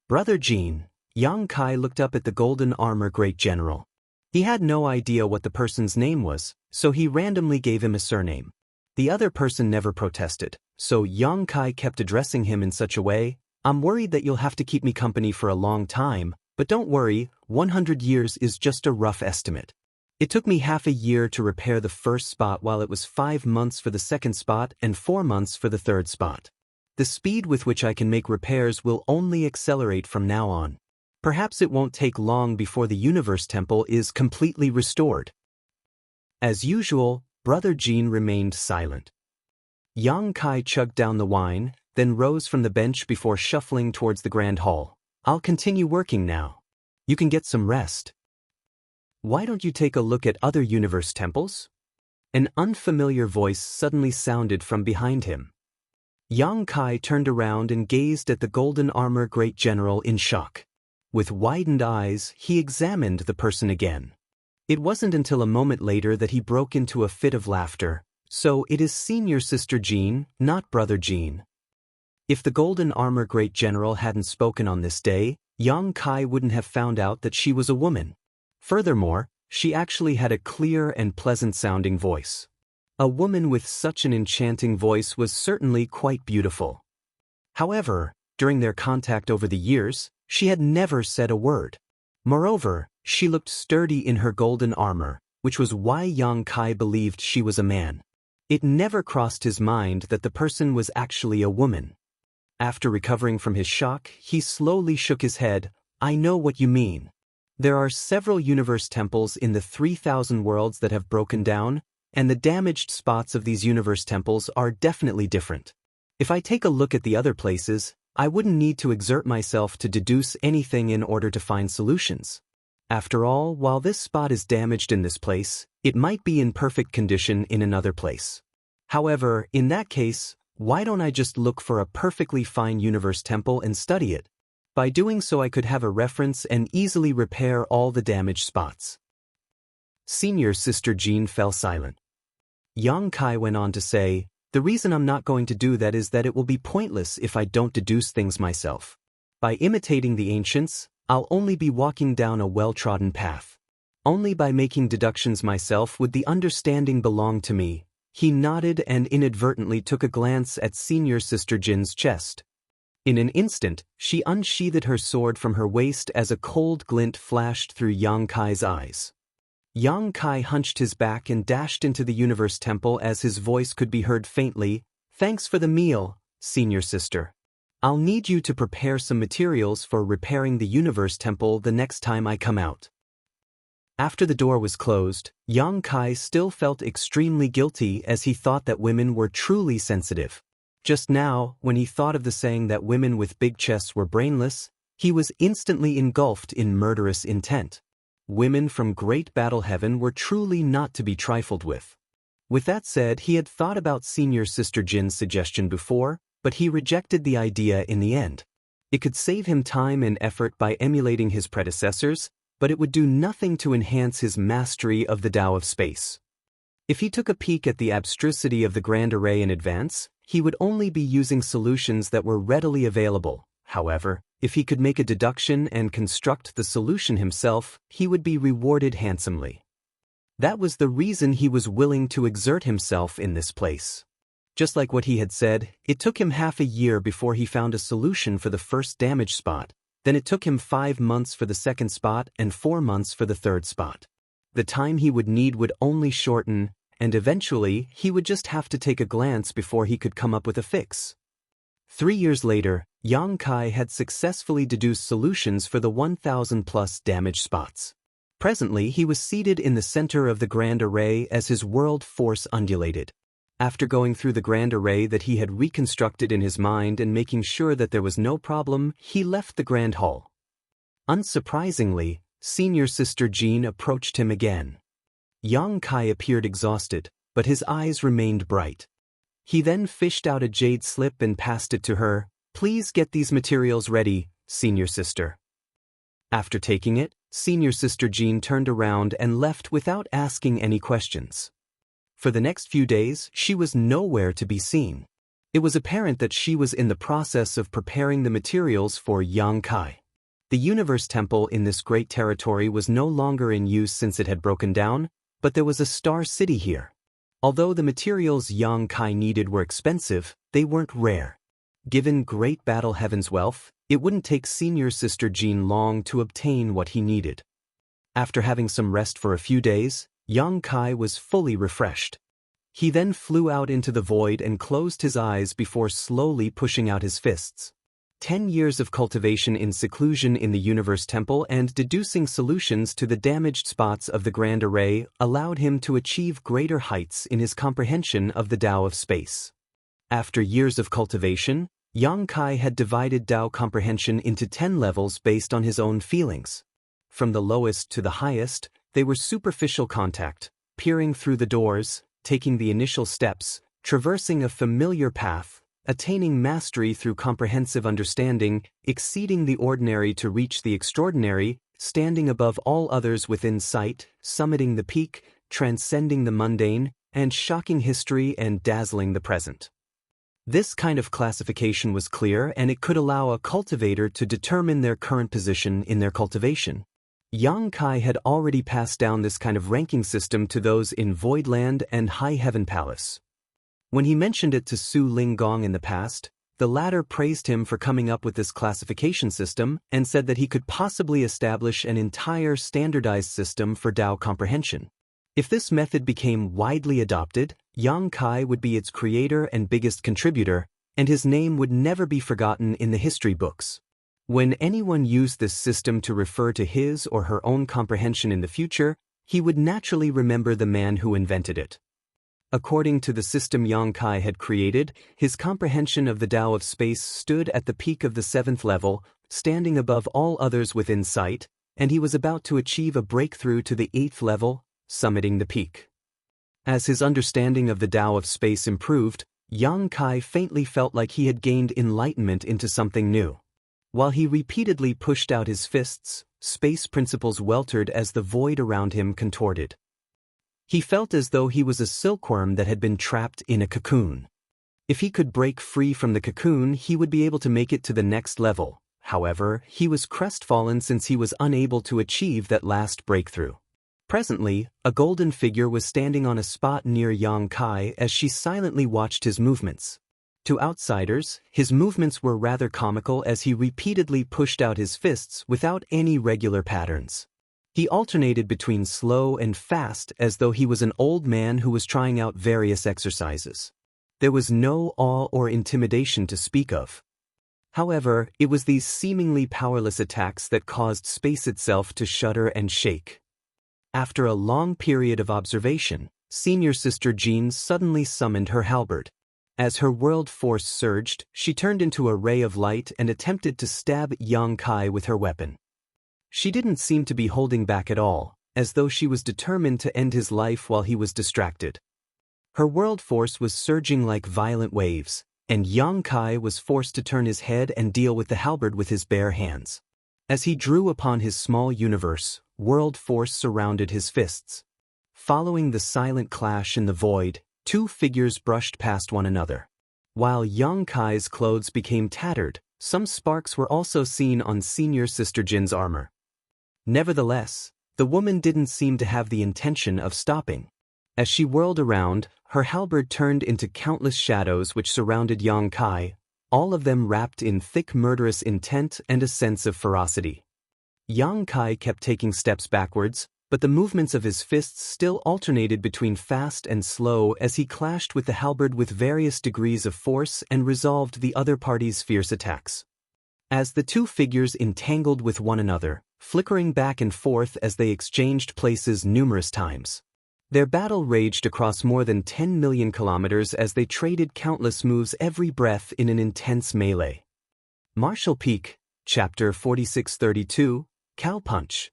Brother Jean, Yang Kai looked up at the Golden Armor Great General. He had no idea what the person's name was, so he randomly gave him a surname. The other person never protested, so Yang Kai kept addressing him in such a way, "I'm worried that you'll have to keep me company for a long time, but don't worry, 100 years is just a rough estimate. It took me half a year to repair the first spot while it was 5 months for the second spot and 4 months for the third spot. The speed with which I can make repairs will only accelerate from now on. Perhaps it won't take long before the Universe Temple is completely restored." As usual, Brother Jean remained silent. Yang Kai chugged down the wine, then rose from the bench before shuffling towards the Grand Hall. "I'll continue working now. You can get some rest. Why don't you take a look at other universe temples?" An unfamiliar voice suddenly sounded from behind him. Yang Kai turned around and gazed at the golden armor great general in shock. With widened eyes, he examined the person again. It wasn't until a moment later that he broke into a fit of laughter. "So it is Senior Sister Jean, not Brother Jean." If the golden armor great general hadn't spoken on this day, Yang Kai wouldn't have found out that she was a woman. Furthermore, she actually had a clear and pleasant-sounding voice. A woman with such an enchanting voice was certainly quite beautiful. However, during their contact over the years, she had never said a word. Moreover, she looked sturdy in her golden armor, which was why Yang Kai believed she was a man. It never crossed his mind that the person was actually a woman. After recovering from his shock, he slowly shook his head. "I know what you mean. There are several universe temples in the 3,000 worlds that have broken down, and the damaged spots of these universe temples are definitely different. If I take a look at the other places, I wouldn't need to exert myself to deduce anything in order to find solutions. After all, while this spot is damaged in this place, it might be in perfect condition in another place. However, in that case, why don't I just look for a perfectly fine universe temple and study it? By doing so I could have a reference and easily repair all the damaged spots." Senior Sister Jean fell silent. Yang Kai went on to say, "The reason I'm not going to do that is that it will be pointless if I don't deduce things myself. By imitating the ancients, I'll only be walking down a well-trodden path. Only by making deductions myself would the understanding belong to me." He nodded and inadvertently took a glance at Senior Sister Jin's chest. In an instant, she unsheathed her sword from her waist as a cold glint flashed through Yang Kai's eyes. Yang Kai hunched his back and dashed into the Universe Temple as his voice could be heard faintly. "Thanks for the meal, Senior Sister. I'll need you to prepare some materials for repairing the Universe Temple the next time I come out." After the door was closed, Yang Kai still felt extremely guilty as he thought that women were truly sensitive. Just now, when he thought of the saying that women with big chests were brainless, he was instantly engulfed in murderous intent. Women from Great Battle Heaven were truly not to be trifled with. With that said, he had thought about Senior Sister Jin's suggestion before, but he rejected the idea in the end. It could save him time and effort by emulating his predecessors, but it would do nothing to enhance his mastery of the Tao of space. If he took a peek at the abstrusity of the Grand Array in advance, he would only be using solutions that were readily available. However, if he could make a deduction and construct the solution himself, he would be rewarded handsomely. That was the reason he was willing to exert himself in this place. Just like what he had said, it took him half a year before he found a solution for the first damage spot, then it took him 5 months for the second spot and 4 months for the third spot. The time he would need would only shorten, and eventually he would just have to take a glance before he could come up with a fix. 3 years later, Yang Kai had successfully deduced solutions for the 1,000-plus damaged spots. Presently, he was seated in the center of the Grand Array as his world force undulated. After going through the Grand Array that he had reconstructed in his mind and making sure that there was no problem, he left the Grand Hall. Unsurprisingly, Senior Sister Jean approached him again. Yang Kai appeared exhausted, but his eyes remained bright. He then fished out a jade slip and passed it to her. "Please get these materials ready, Senior Sister." After taking it, Senior Sister Jean turned around and left without asking any questions. For the next few days, she was nowhere to be seen. It was apparent that she was in the process of preparing the materials for Yang Kai. The Universe Temple in this great territory was no longer in use since it had broken down, but there was a star city here. Although the materials Yang Kai needed were expensive, they weren't rare. Given Great Battle Heaven's wealth, it wouldn't take Senior Sister Jean long to obtain what he needed. After having some rest for a few days, Yang Kai was fully refreshed. He then flew out into the void and closed his eyes before slowly pushing out his fists. 10 years of cultivation in seclusion in the Universe Temple and deducing solutions to the damaged spots of the Grand Array allowed him to achieve greater heights in his comprehension of the Tao of space. After years of cultivation, Yang Kai had divided Tao comprehension into 10 levels based on his own feelings. From the lowest to the highest, they were superficial contact, peering through the doors, taking the initial steps, traversing a familiar path, attaining mastery through comprehensive understanding, exceeding the ordinary to reach the extraordinary, standing above all others within sight, summiting the peak, transcending the mundane, and shocking history and dazzling the present. This kind of classification was clear, and it could allow a cultivator to determine their current position in their cultivation. Yang Kai had already passed down this kind of ranking system to those in Voidland and High Heaven Palace. When he mentioned it to Su Linggong in the past, the latter praised him for coming up with this classification system and said that he could possibly establish an entire standardized system for Tao comprehension. If this method became widely adopted, Yang Kai would be its creator and biggest contributor, and his name would never be forgotten in the history books. When anyone used this system to refer to his or her own comprehension in the future, he would naturally remember the man who invented it. According to the system Yang Kai had created, his comprehension of the Tao of space stood at the peak of the 7th level, standing above all others within sight, and he was about to achieve a breakthrough to the 8th level, summiting the peak. As his understanding of the Tao of space improved, Yang Kai faintly felt like he had gained enlightenment into something new. While he repeatedly pushed out his fists, space principles weltered as the void around him contorted. He felt as though he was a silkworm that had been trapped in a cocoon. If he could break free from the cocoon, he would be able to make it to the next level. However, he was crestfallen since he was unable to achieve that last breakthrough. Presently, a golden figure was standing on a spot near Yang Kai as she silently watched his movements. To outsiders, his movements were rather comical as he repeatedly pushed out his fists without any regular patterns. He alternated between slow and fast as though he was an old man who was trying out various exercises. There was no awe or intimidation to speak of. However, it was these seemingly powerless attacks that caused space itself to shudder and shake. After a long period of observation, Senior Sister Jean suddenly summoned her halberd. As her world force surged, she turned into a ray of light and attempted to stab Yang Kai with her weapon. She didn't seem to be holding back at all, as though she was determined to end his life while he was distracted. Her world force was surging like violent waves, and Yang Kai was forced to turn his head and deal with the halberd with his bare hands. As he drew upon his small universe, world force surrounded his fists. Following the silent clash in the void, two figures brushed past one another. While Yang Kai's clothes became tattered, some sparks were also seen on Senior Sister Jin's armor. Nevertheless, the woman didn't seem to have the intention of stopping. As she whirled around, her halberd turned into countless shadows which surrounded Yang Kai, all of them wrapped in thick murderous intent and a sense of ferocity. Yang Kai kept taking steps backwards, but the movements of his fists still alternated between fast and slow as he clashed with the halberd with various degrees of force and resolved the other party's fierce attacks. As the two figures entangled with one another, flickering back and forth as they exchanged places numerous times. Their battle raged across more than 10 million kilometers as they traded countless moves every breath in an intense melee. Martial Peak, Chapter 4632, Cow Punch.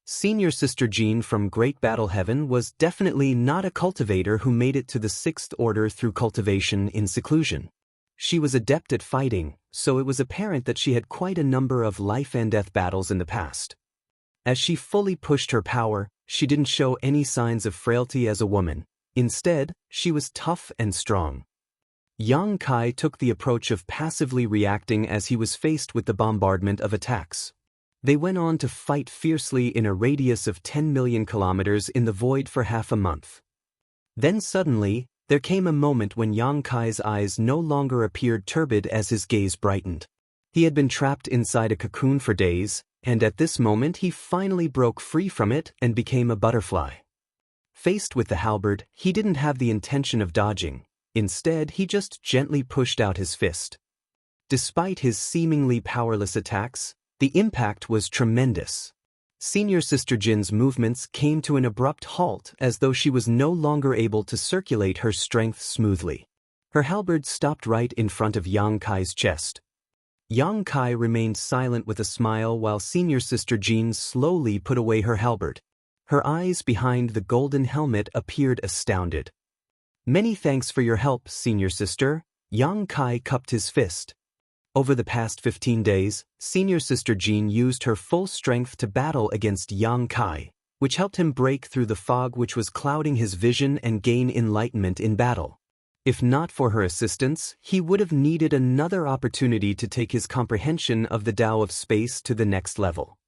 Senior Sister Jean from Great Battle Heaven was definitely not a cultivator who made it to the 6th order through cultivation in seclusion. She was adept at fighting, so it was apparent that she had quite a number of life-and-death battles in the past. As she fully pushed her power, she didn't show any signs of frailty as a woman. Instead, she was tough and strong. Yang Kai took the approach of passively reacting as he was faced with the bombardment of attacks. They went on to fight fiercely in a radius of 10 million kilometers in the void for half a month. Then suddenly, There came a moment when Yang Kai's eyes no longer appeared turbid as his gaze brightened. He had been trapped inside a cocoon for days, and at this moment he finally broke free from it and became a butterfly. Faced with the halberd, he didn't have the intention of dodging. Instead, he just gently pushed out his fist. Despite his seemingly powerless attacks, the impact was tremendous. Senior Sister Jin's movements came to an abrupt halt as though she was no longer able to circulate her strength smoothly. Her halberd stopped right in front of Yang Kai's chest. Yang Kai remained silent with a smile while Senior Sister Jin slowly put away her halberd. Her eyes behind the golden helmet appeared astounded. "Many thanks for your help, Senior Sister." Yang Kai cupped his fist. Over the past 15 days, Senior Sister Jin used her full strength to battle against Yang Kai, which helped him break through the fog which was clouding his vision and gain enlightenment in battle. If not for her assistance, he would have needed another opportunity to take his comprehension of the Tao of space to the next level.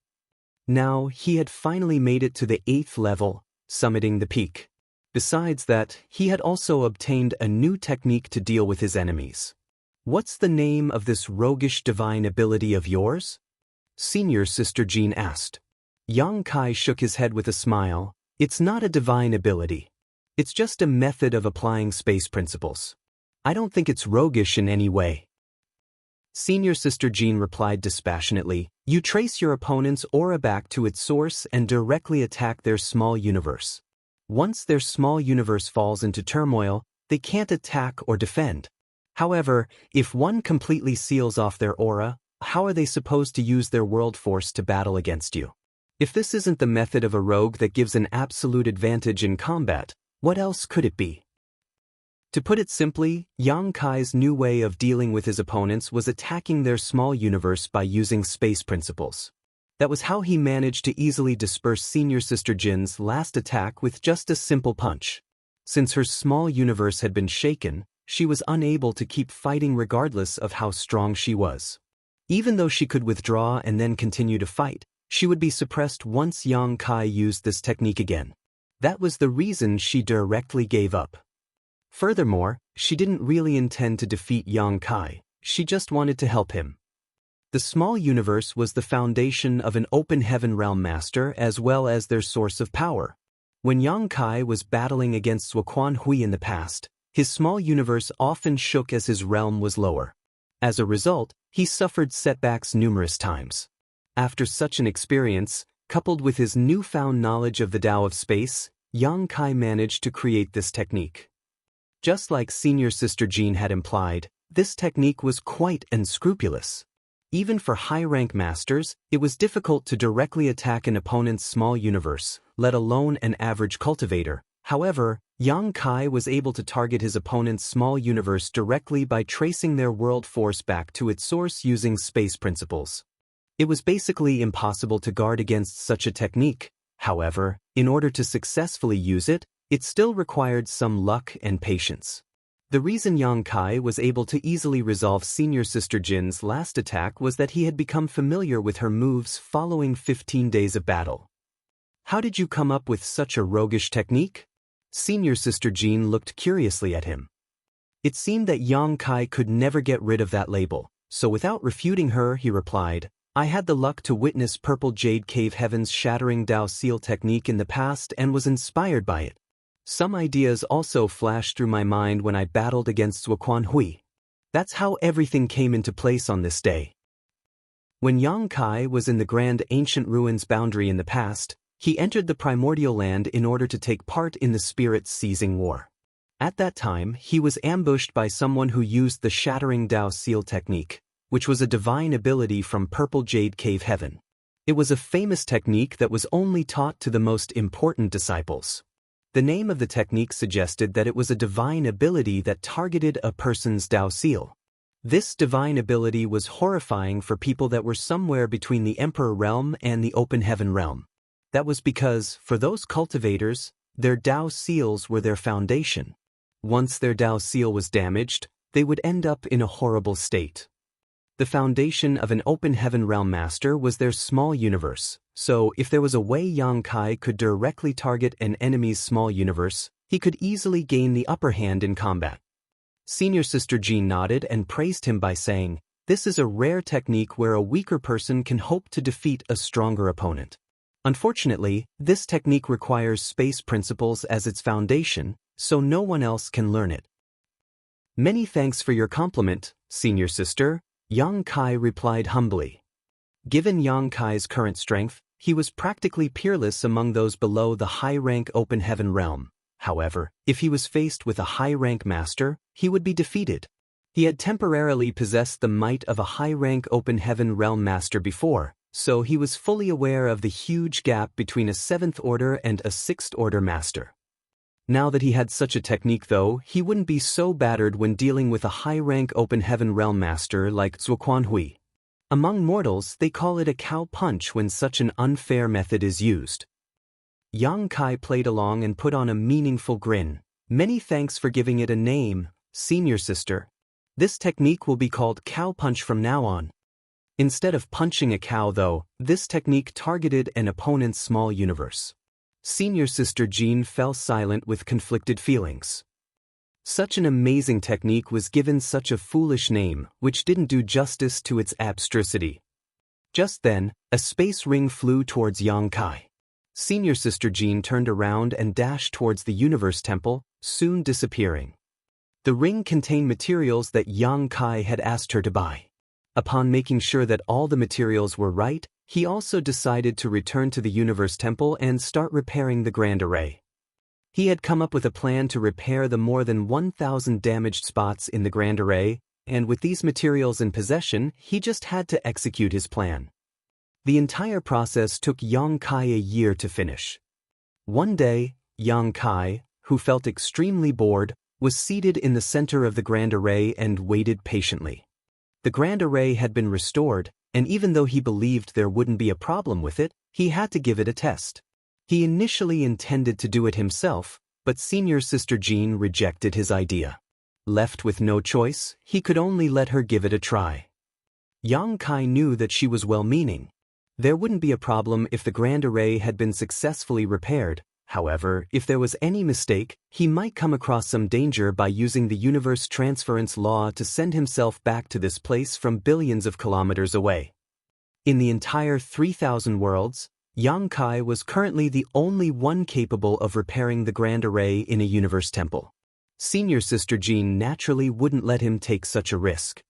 Now, he had finally made it to the 8th level, summiting the peak. Besides that, he had also obtained a new technique to deal with his enemies. "What's the name of this roguish divine ability of yours?" Senior Sister Jin asked. Yang Kai shook his head with a smile. "It's not a divine ability. It's just a method of applying space principles. I don't think it's roguish in any way." Senior Sister Jin replied dispassionately, "You trace your opponent's aura back to its source and directly attack their small universe. Once their small universe falls into turmoil, they can't attack or defend. However, if one completely seals off their aura, how are they supposed to use their world force to battle against you? If this isn't the method of a rogue that gives an absolute advantage in combat, what else could it be?" To put it simply, Yang Kai's new way of dealing with his opponents was attacking their small universe by using space principles. That was how he managed to easily disperse Senior Sister Jin's last attack with just a simple punch. Since her small universe had been shaken, she was unable to keep fighting regardless of how strong she was. Even though she could withdraw and then continue to fight, she would be suppressed once Yang Kai used this technique again. That was the reason she directly gave up. Furthermore, she didn't really intend to defeat Yang Kai, she just wanted to help him. The small universe was the foundation of an open heaven realm master as well as their source of power. When Yang Kai was battling against Wuquan Hui in the past, his small universe often shook as his realm was lower. As a result, he suffered setbacks numerous times. After such an experience, coupled with his newfound knowledge of the Tao of space, Yang Kai managed to create this technique. Just like Senior Sister Jin had implied, this technique was quite unscrupulous. Even for high-rank masters, it was difficult to directly attack an opponent's small universe, let alone an average cultivator. However, Yang Kai was able to target his opponent's small universe directly by tracing their world force back to its source using space principles. It was basically impossible to guard against such a technique. However, in order to successfully use it, it still required some luck and patience. The reason Yang Kai was able to easily resolve Senior Sister Jin's last attack was that he had become familiar with her moves following 15 days of battle. "How did you come up with such a roguish technique?" Senior Sister Jin looked curiously at him. It seemed that Yang Kai could never get rid of that label, so without refuting her, he replied, "I had the luck to witness Purple Jade Cave Heaven's shattering Dao Seal technique in the past and was inspired by it. Some ideas also flashed through my mind when I battled against Wuquan Hui. That's how everything came into place on this day." When Yang Kai was in the Grand Ancient Ruins boundary in the past, he entered the Primordial Land in order to take part in the Spirit Seizing War. At that time, he was ambushed by someone who used the Shattering Dao Seal technique, which was a divine ability from Purple Jade Cave Heaven. It was a famous technique that was only taught to the most important disciples. The name of the technique suggested that it was a divine ability that targeted a person's Dao Seal. This divine ability was horrifying for people that were somewhere between the Emperor realm and the Open Heaven realm. That was because, for those cultivators, their Dao Seals were their foundation. Once their Dao Seal was damaged, they would end up in a horrible state. The foundation of an Open Heaven realm master was their small universe, so if there was a way Yang Kai could directly target an enemy's small universe, he could easily gain the upper hand in combat. Senior Sister Jean nodded and praised him by saying, "This is a rare technique where a weaker person can hope to defeat a stronger opponent. Unfortunately, this technique requires space principles as its foundation, so no one else can learn it." "Many thanks for your compliment, Senior Sister," Yang Kai replied humbly. Given Yang Kai's current strength, he was practically peerless among those below the high-rank open heaven realm. However, if he was faced with a high-rank master, he would be defeated. He had temporarily possessed the might of a high-rank open heaven realm master before, so he was fully aware of the huge gap between a 7th order and a 6th order master. Now that he had such a technique though, he wouldn't be so battered when dealing with a high-rank open heaven realm master like Zuoquan Hui. Among mortals, they call it a cow punch when such an unfair method is used. Yang Kai played along and put on a meaningful grin. "Many thanks for giving it a name, Senior Sister. This technique will be called cow punch from now on." Instead of punching a cow though, this technique targeted an opponent's small universe. Senior Sister Jean fell silent with conflicted feelings. Such an amazing technique was given such a foolish name, which didn't do justice to its abstrusity. Just then, a space ring flew towards Yang Kai. Senior Sister Jean turned around and dashed towards the Universe Temple, soon disappearing. The ring contained materials that Yang Kai had asked her to buy. Upon making sure that all the materials were right, he also decided to return to the Universe Temple and start repairing the Grand Array. He had come up with a plan to repair the more than 1,000 damaged spots in the Grand Array, and with these materials in possession, he just had to execute his plan. The entire process took Yang Kai a year to finish. One day, Yang Kai, who felt extremely bored, was seated in the center of the Grand Array and waited patiently. The Grand Array had been restored, and even though he believed there wouldn't be a problem with it, he had to give it a test. He initially intended to do it himself, but Senior Sister Jean rejected his idea. Left with no choice, he could only let her give it a try. Yang Kai knew that she was well-meaning. There wouldn't be a problem if the Grand Array had been successfully repaired. However, if there was any mistake, he might come across some danger by using the universe transference law to send himself back to this place from billions of kilometers away. In the entire 3,000 worlds, Yang Kai was currently the only one capable of repairing the Grand Array in a universe temple. Senior Sister Jean naturally wouldn't let him take such a risk.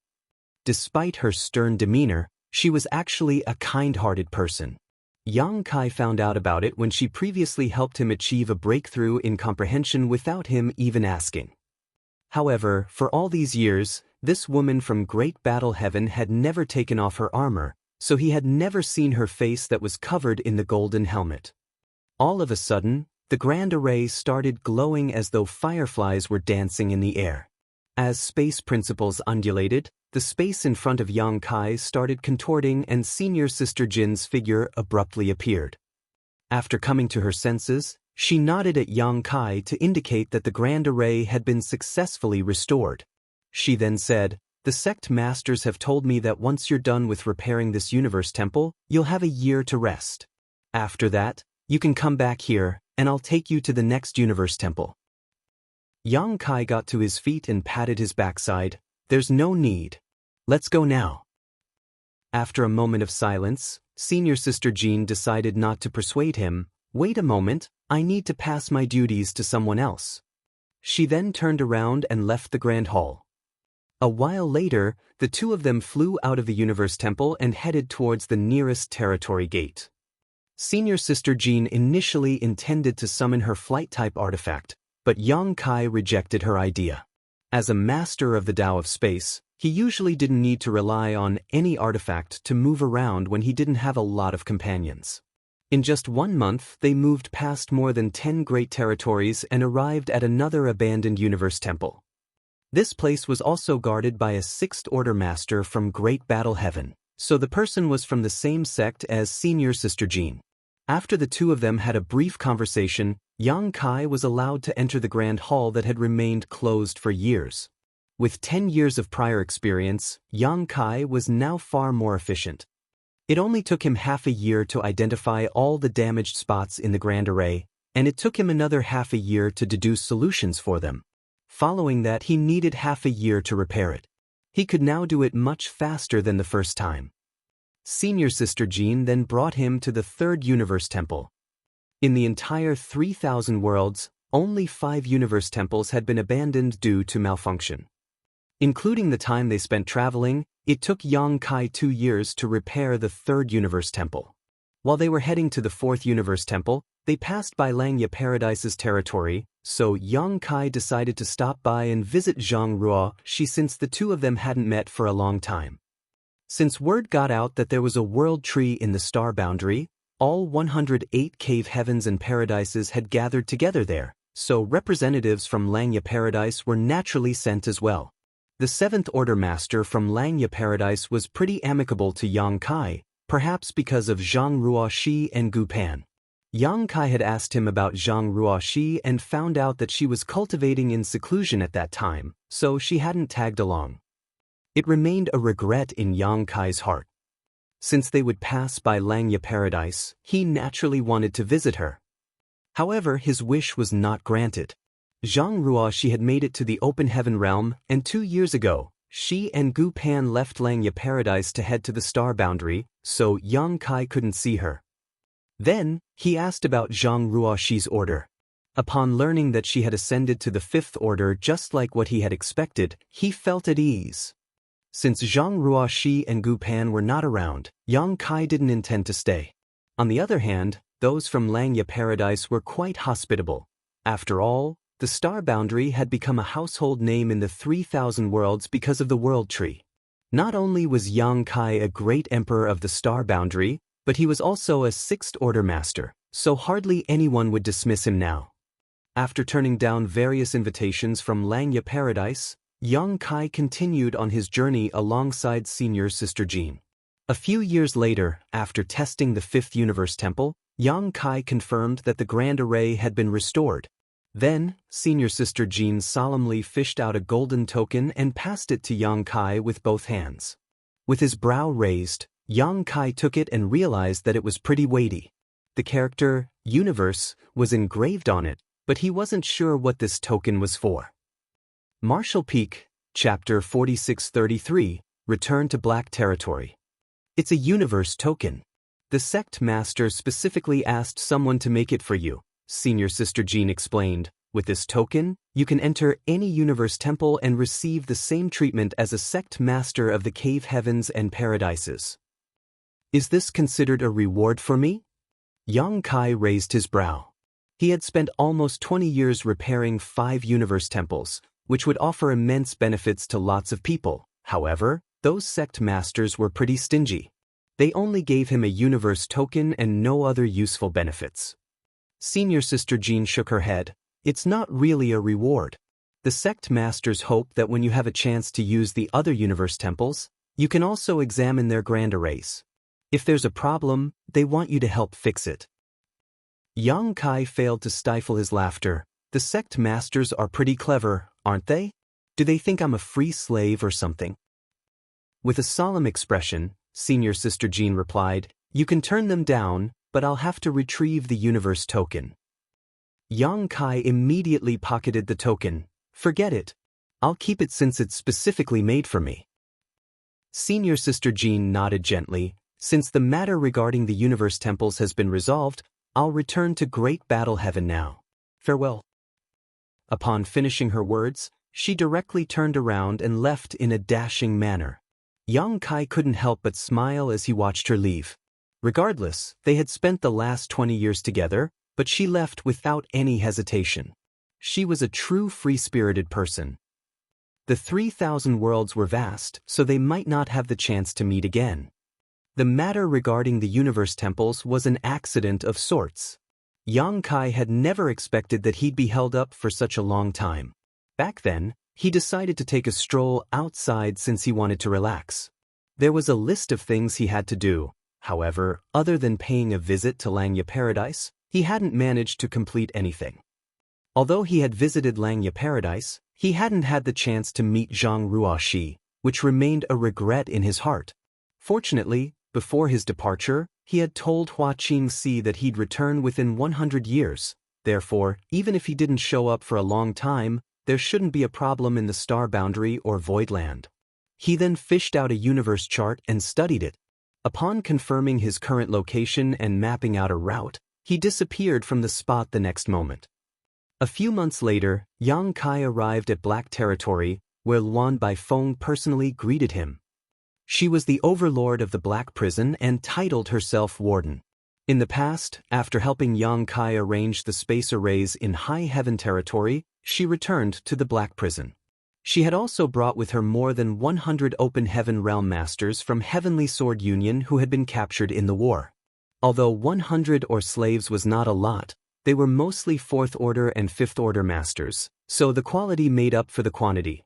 Despite her stern demeanor, she was actually a kind-hearted person. Yang Kai found out about it when she previously helped him achieve a breakthrough in comprehension without him even asking. However, for all these years, this woman from Great Battle Heaven had never taken off her armor, so he had never seen her face that was covered in the golden helmet. All of a sudden, the Grand Array started glowing as though fireflies were dancing in the air. As space principles undulated, the space in front of Yang Kai started contorting and Senior Sister Jin's figure abruptly appeared. After coming to her senses, she nodded at Yang Kai to indicate that the Grand Array had been successfully restored. She then said, "The sect masters have told me that once you're done with repairing this universe temple, you'll have a year to rest. After that, you can come back here, and I'll take you to the next universe temple." Yang Kai got to his feet and patted his backside. "There's no need. Let's go now." After a moment of silence, Senior Sister Jean decided not to persuade him. "Wait a moment, I need to pass my duties to someone else." She then turned around and left the Grand Hall. A while later, the two of them flew out of the Universe Temple and headed towards the nearest territory gate. Senior Sister Jean initially intended to summon her flight-type artifact, but Yang Kai rejected her idea. As a master of the Tao of Space, he usually didn't need to rely on any artifact to move around when he didn't have a lot of companions. In just 1 month, they moved past more than 10 great territories and arrived at another abandoned universe temple. This place was also guarded by a 6th Order Master from Great Battle Heaven, so the person was from the same sect as Senior Sister Jean. After the two of them had a brief conversation, Yang Kai was allowed to enter the Grand Hall that had remained closed for years. With 10 years of prior experience, Yang Kai was now far more efficient. It only took him half a year to identify all the damaged spots in the Grand Array, and it took him another half a year to deduce solutions for them. Following that, he needed half a year to repair it. He could now do it much faster than the first time. Senior Sister Jean then brought him to the third universe temple. In the entire 3,000 worlds, only 5 universe temples had been abandoned due to malfunction. Including the time they spent traveling, it took Yang Kai 2 years to repair the third universe temple. While they were heading to the fourth universe temple, they passed by Langya Paradise's territory, so Yang Kai decided to stop by and visit Jianghu, since the two of them hadn't met for a long time. Since word got out that there was a world tree in the star boundary, all 108 cave heavens and paradises had gathered together there, so representatives from Langya Paradise were naturally sent as well. The Seventh Order Master from Langya Paradise was pretty amicable to Yang Kai, perhaps because of Zhang Ruoxi and Gu Pan. Yang Kai had asked him about Zhang Ruoxi and found out that she was cultivating in seclusion at that time, so she hadn't tagged along. It remained a regret in Yang Kai's heart. Since they would pass by Langya Paradise, he naturally wanted to visit her. However, his wish was not granted. Zhang Ruoxi had made it to the open heaven realm, and 2 years ago, she and Gu Pan left Langya Paradise to head to the star boundary, so Yang Kai couldn't see her. Then, he asked about Zhang Ruoxi's order. Upon learning that she had ascended to the fifth order just like what he had expected, he felt at ease. Since Zhang Ruoxi and Gu Pan were not around, Yang Kai didn't intend to stay. On the other hand, those from Langya Paradise were quite hospitable. After all, the star boundary had become a household name in the 3,000 worlds because of the world tree. Not only was Yang Kai a great emperor of the star boundary, but he was also a sixth order master, so hardly anyone would dismiss him now. After turning down various invitations from Langya Paradise, Yang Kai continued on his journey alongside Senior Sister Jean. A few years later, after testing the fifth universe temple, Yang Kai confirmed that the Grand Array had been restored. Then, Senior Sister Jean solemnly fished out a golden token and passed it to Yang Kai with both hands. With his brow raised, Yang Kai took it and realized that it was pretty weighty. The character, Universe, was engraved on it, but he wasn't sure what this token was for. Martial Peak, Chapter 4633, Return to Black Territory. It's a Universe token. The sect master specifically asked someone to make it for you, Senior Sister Jean explained. With this token, you can enter any universe temple and receive the same treatment as a sect master of the cave heavens and paradises. Is this considered a reward for me? Yang Kai raised his brow. He had spent almost 20 years repairing 5 universe temples, which would offer immense benefits to lots of people. However, those sect masters were pretty stingy. They only gave him a universe token and no other useful benefits. Senior Sister Jean shook her head. It's not really a reward. The sect masters hope that when you have a chance to use the other universe temples, you can also examine their grand arrays. If there's a problem, they want you to help fix it. Yang Kai failed to stifle his laughter. The sect masters are pretty clever, aren't they? Do they think I'm a free slave or something? With a solemn expression, Senior Sister Jean replied, You can turn them down, but I'll have to retrieve the universe token. Yang Kai immediately pocketed the token. Forget it. I'll keep it since it's specifically made for me. Senior Sister Jean nodded gently. Since the matter regarding the universe temples has been resolved, I'll return to Great Battle Heaven now. Farewell. Upon finishing her words, she directly turned around and left in a dashing manner. Yang Kai couldn't help but smile as he watched her leave. Regardless, they had spent the last 20 years together, but she left without any hesitation. She was a true free-spirited person. The 3,000 worlds were vast, so they might not have the chance to meet again. The matter regarding the universe temples was an accident of sorts. Yang Kai had never expected that he'd be held up for such a long time. Back then, he decided to take a stroll outside since he wanted to relax. There was a list of things he had to do. However, other than paying a visit to Langya Paradise, he hadn't managed to complete anything. Although he had visited Langya Paradise, he hadn't had the chance to meet Zhang Ruoxi, which remained a regret in his heart. Fortunately, before his departure, he had told Hua Qingxi that he'd return within 100 years, Therefore, even if he didn't show up for a long time, there shouldn't be a problem in the star boundary or voidland. He then fished out a universe chart and studied it. Upon confirming his current location and mapping out a route, he disappeared from the spot the next moment. A few months later, Yang Kai arrived at Black Territory, where Luan Baifeng personally greeted him. She was the overlord of the Black Prison and titled herself Warden. In the past, after helping Yang Kai arrange the space arrays in High Heaven Territory, she returned to the Black Prison. She had also brought with her more than 100 Open Heaven Realm Masters from Heavenly Sword Union who had been captured in the war. Although 100 or slaves was not a lot, they were mostly 4th Order and 5th Order Masters, so the quality made up for the quantity.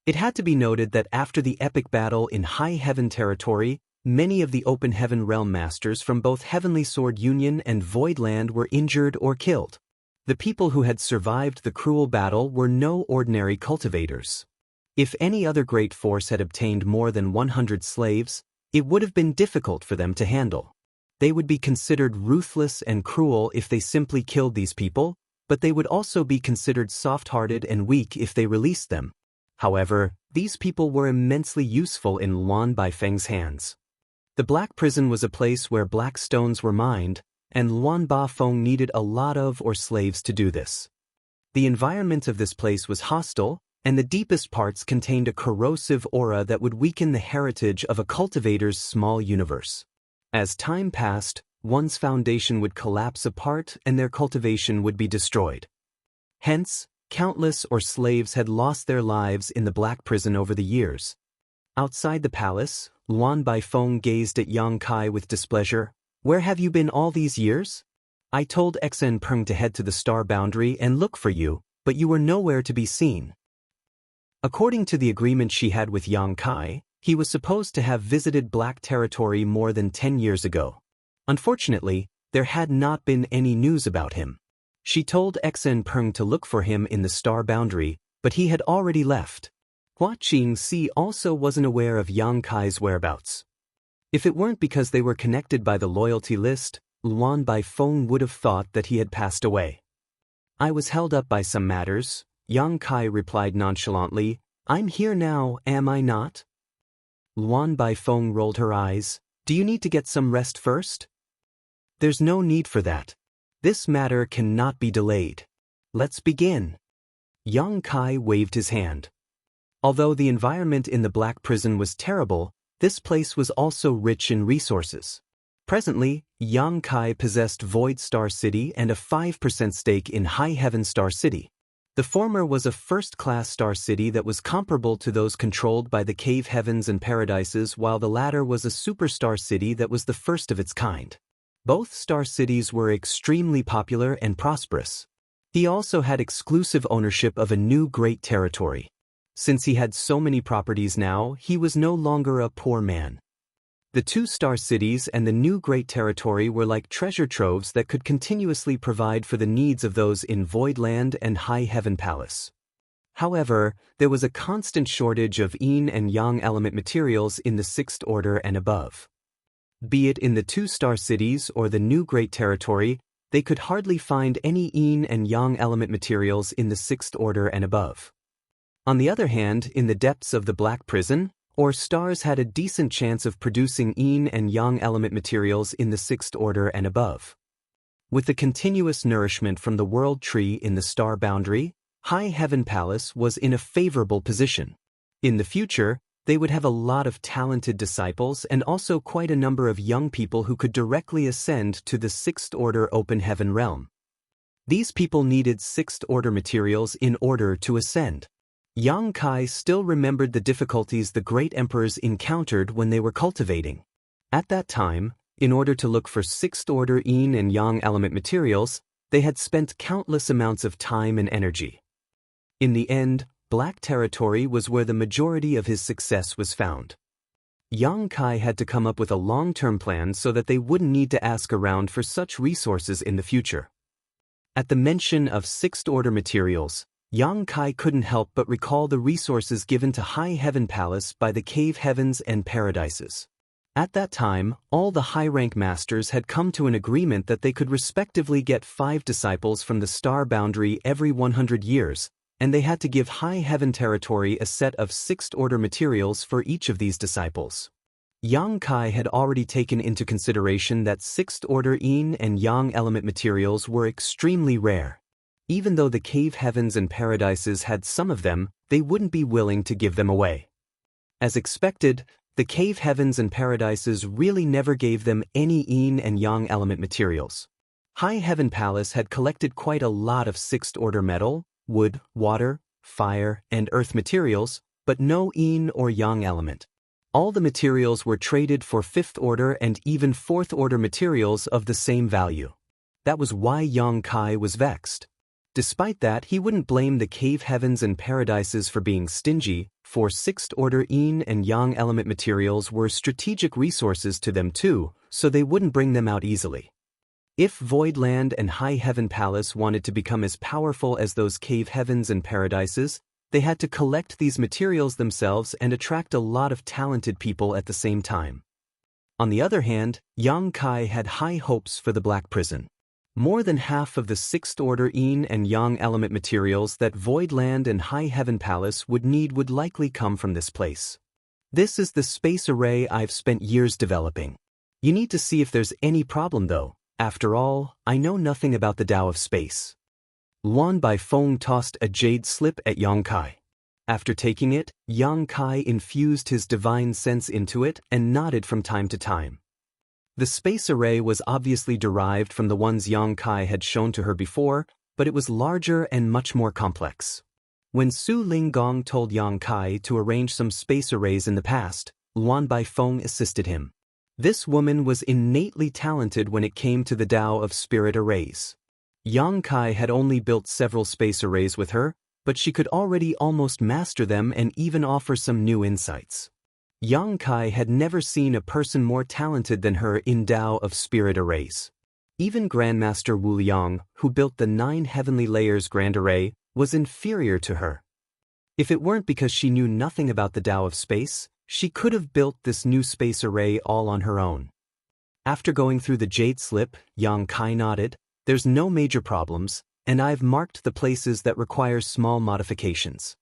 It had to be noted that after the epic battle in High Heaven Territory, many of the Open Heaven Realm Masters from both Heavenly Sword Union and Voidland were injured or killed. The people who had survived the cruel battle were no ordinary cultivators. If any other great force had obtained more than 100 slaves, it would have been difficult for them to handle. They would be considered ruthless and cruel if they simply killed these people, but they would also be considered soft-hearted and weak if they released them. However, these people were immensely useful in Luan Baifeng's hands. The Black Prison was a place where black stones were mined, and Luan Baifeng needed a lot of slaves to do this. The environment of this place was hostile, and the deepest parts contained a corrosive aura that would weaken the heritage of a cultivator's small universe. As time passed, one's foundation would collapse apart and their cultivation would be destroyed. Hence, countless slaves had lost their lives in the Black Prison over the years. Outside the palace, Luan Baifeng gazed at Yang Kai with displeasure. "Where have you been all these years? I told Xen Peng to head to the star boundary and look for you, but you were nowhere to be seen." According to the agreement she had with Yang Kai, he was supposed to have visited Black Territory more than 10 years ago. Unfortunately, there had not been any news about him. She told Xen Peng to look for him in the star boundary, but he had already left. Hua Qingxi also wasn't aware of Yang Kai's whereabouts. If it weren't because they were connected by the loyalty list, Luan Baifeng would have thought that he had passed away. "I was held up by some matters," Yang Kai replied nonchalantly. "I'm here now, am I not?" Luan Baifeng rolled her eyes. "Do you need to get some rest first?" "There's no need for that. This matter cannot be delayed. Let's begin." Yang Kai waved his hand. Although the environment in the Black Prison was terrible, this place was also rich in resources. Presently, Yang Kai possessed Void Star City and a 5% stake in High Heaven Star City. The former was a first-class star city that was comparable to those controlled by the Cave Heavens and Paradises, while the latter was a superstar city that was the first of its kind. Both star cities were extremely popular and prosperous. He also had exclusive ownership of a new great territory. Since he had so many properties now, he was no longer a poor man. The two star cities and the new great territory were like treasure troves that could continuously provide for the needs of those in Voidland and High Heaven Palace. However, there was a constant shortage of yin and yang element materials in the 6th Order and above. Be it in the two star cities or the new great territory, they could hardly find any yin and yang element materials in the 6th Order and above. On the other hand, in the depths of the Black Prison, stars had a decent chance of producing yin and yang element materials in the 6th Order and above. With the continuous nourishment from the World Tree in the star boundary, High Heaven Palace was in a favorable position. In the future, they would have a lot of talented disciples and also quite a number of young people who could directly ascend to the 6th Order Open Heaven realm. These people needed 6th Order materials in order to ascend. Yang Kai still remembered the difficulties the great emperors encountered when they were cultivating. At that time, in order to look for 6th Order yin and yang element materials, they had spent countless amounts of time and energy. In the end, Black Territory was where the majority of his success was found. Yang Kai had to come up with a long-term plan so that they wouldn't need to ask around for such resources in the future. At the mention of 6th Order materials, Yang Kai couldn't help but recall the resources given to High Heaven Palace by the Cave Heavens and Paradises. At that time, all the high-rank masters had come to an agreement that they could respectively get 5 disciples from the star boundary every 100 years, and they had to give High Heaven territory a set of 6th-order materials for each of these disciples. Yang Kai had already taken into consideration that 6th-order yin and yang element materials were extremely rare. Even though the cave heavens and paradises had some of them, they wouldn't be willing to give them away. As expected, the cave heavens and paradises really never gave them any yin and yang element materials. High Heaven Palace had collected quite a lot of 6th-order metal, wood, water, fire, and earth materials, but no yin or yang element. All the materials were traded for 5th-order and even 4th-order materials of the same value. That was why Yang Kai was vexed. Despite that, he wouldn't blame the cave heavens and paradises for being stingy, for 6th-order yin and yang element materials were strategic resources to them too, so they wouldn't bring them out easily. If Voidland and High Heaven Palace wanted to become as powerful as those cave heavens and paradises, they had to collect these materials themselves and attract a lot of talented people at the same time. On the other hand, Yang Kai had high hopes for the Black Prison. More than half of the 6th-order yin and yang element materials that Voidland and High Heaven Palace would need would likely come from this place. This is the space array I've spent years developing. You need to see if there's any problem though. After all, I know nothing about the Tao of space. Luan Baifeng tossed a jade slip at Yang Kai. After taking it, Yang Kai infused his divine sense into it and nodded from time to time. The space array was obviously derived from the ones Yang Kai had shown to her before, but it was larger and much more complex. When Su Linggong told Yang Kai to arrange some space arrays in the past, Luan Baifeng assisted him. This woman was innately talented when it came to the Tao of spirit arrays. Yang Kai had only built several space arrays with her, but she could already almost master them and even offer some new insights. Yang Kai had never seen a person more talented than her in Tao of spirit arrays. Even Grandmaster Wu Liang, who built the 9 heavenly layers grand array, was inferior to her. If it weren't because she knew nothing about the Tao of space, she could have built this new space array all on her own. After going through the jade slip, Yang Kai nodded. There's no major problems, and I've marked the places that require small modifications.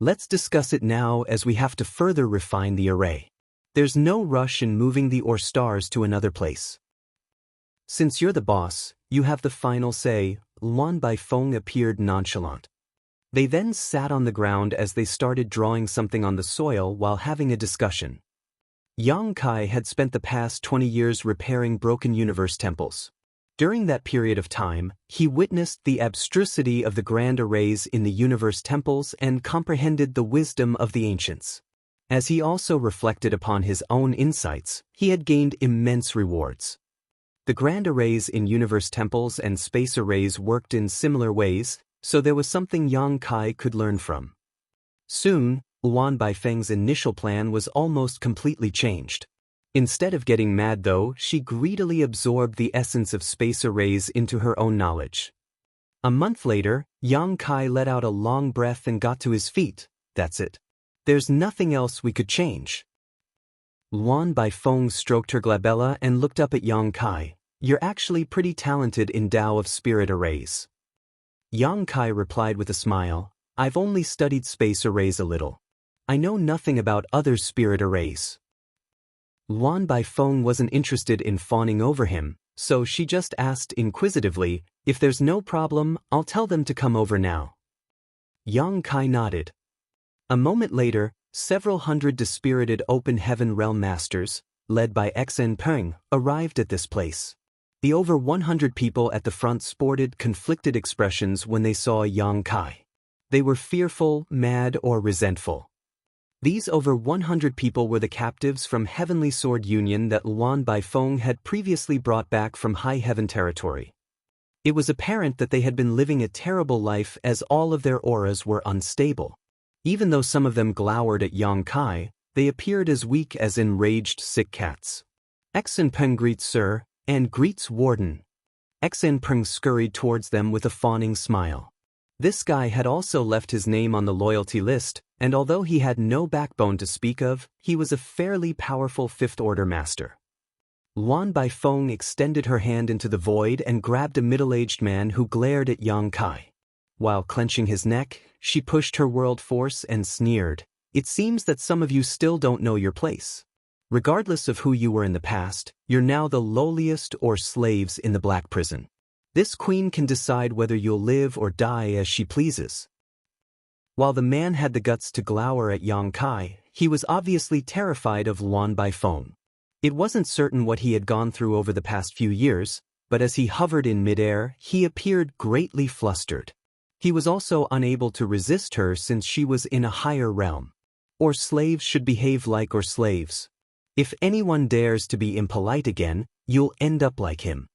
Let's discuss it now as we have to further refine the array. There's no rush in moving the stars to another place. Since you're the boss, you have the final say. Luan Baifeng appeared nonchalant. They then sat on the ground as they started drawing something on the soil while having a discussion. Yang Kai had spent the past 20 years repairing broken universe temples. During that period of time, he witnessed the abstrusity of the grand arrays in the universe temples and comprehended the wisdom of the ancients. As he also reflected upon his own insights, he had gained immense rewards. The grand arrays in universe temples and space arrays worked in similar ways, so there was something Yang Kai could learn from. Soon, Luan Baifeng's initial plan was almost completely changed. Instead of getting mad though, she greedily absorbed the essence of space arrays into her own knowledge. A month later, Yang Kai let out a long breath and got to his feet. That's it. There's nothing else we could change. Luan Baifeng stroked her glabella and looked up at Yang Kai. You're actually pretty talented in Tao of spirit arrays. Yang Kai replied with a smile. I've only studied space arrays a little. I know nothing about other spirit arrays. Luan Baifeng wasn't interested in fawning over him, so she just asked inquisitively, if there's no problem, I'll tell them to come over now. Yang Kai nodded. A moment later, several hundred dispirited open heaven realm masters, led by Xen Peng, arrived at this place. The over 100 people at the front sported conflicted expressions when they saw Yang Kai. They were fearful, mad, or resentful. These over 100 people were the captives from Heavenly Sword Union that Luan Baifeng had previously brought back from High Heaven territory. It was apparent that they had been living a terrible life as all of their auras were unstable. Even though some of them glowered at Yang Kai, they appeared as weak as enraged sick cats. Xen Peng greets Sir, and greets Warden. Xen Peng scurried towards them with a fawning smile. This guy had also left his name on the loyalty list, and although he had no backbone to speak of, he was a fairly powerful fifth-order master. Luan Baifeng extended her hand into the void and grabbed a middle-aged man who glared at Yang Kai. While clenching his neck, she pushed her world force and sneered, "It seems that some of you still don't know your place. Regardless of who you were in the past, you're now the lowliest or slaves in the Black Prison. This queen can decide whether you'll live or die as she pleases." While the man had the guts to glower at Yang Kai, he was obviously terrified of Luan Baifeng. It wasn't certain what he had gone through over the past few years, but as he hovered in midair, he appeared greatly flustered. He was also unable to resist her since she was in a higher realm. Or slaves should behave like or slaves. If anyone dares to be impolite again, you'll end up like him.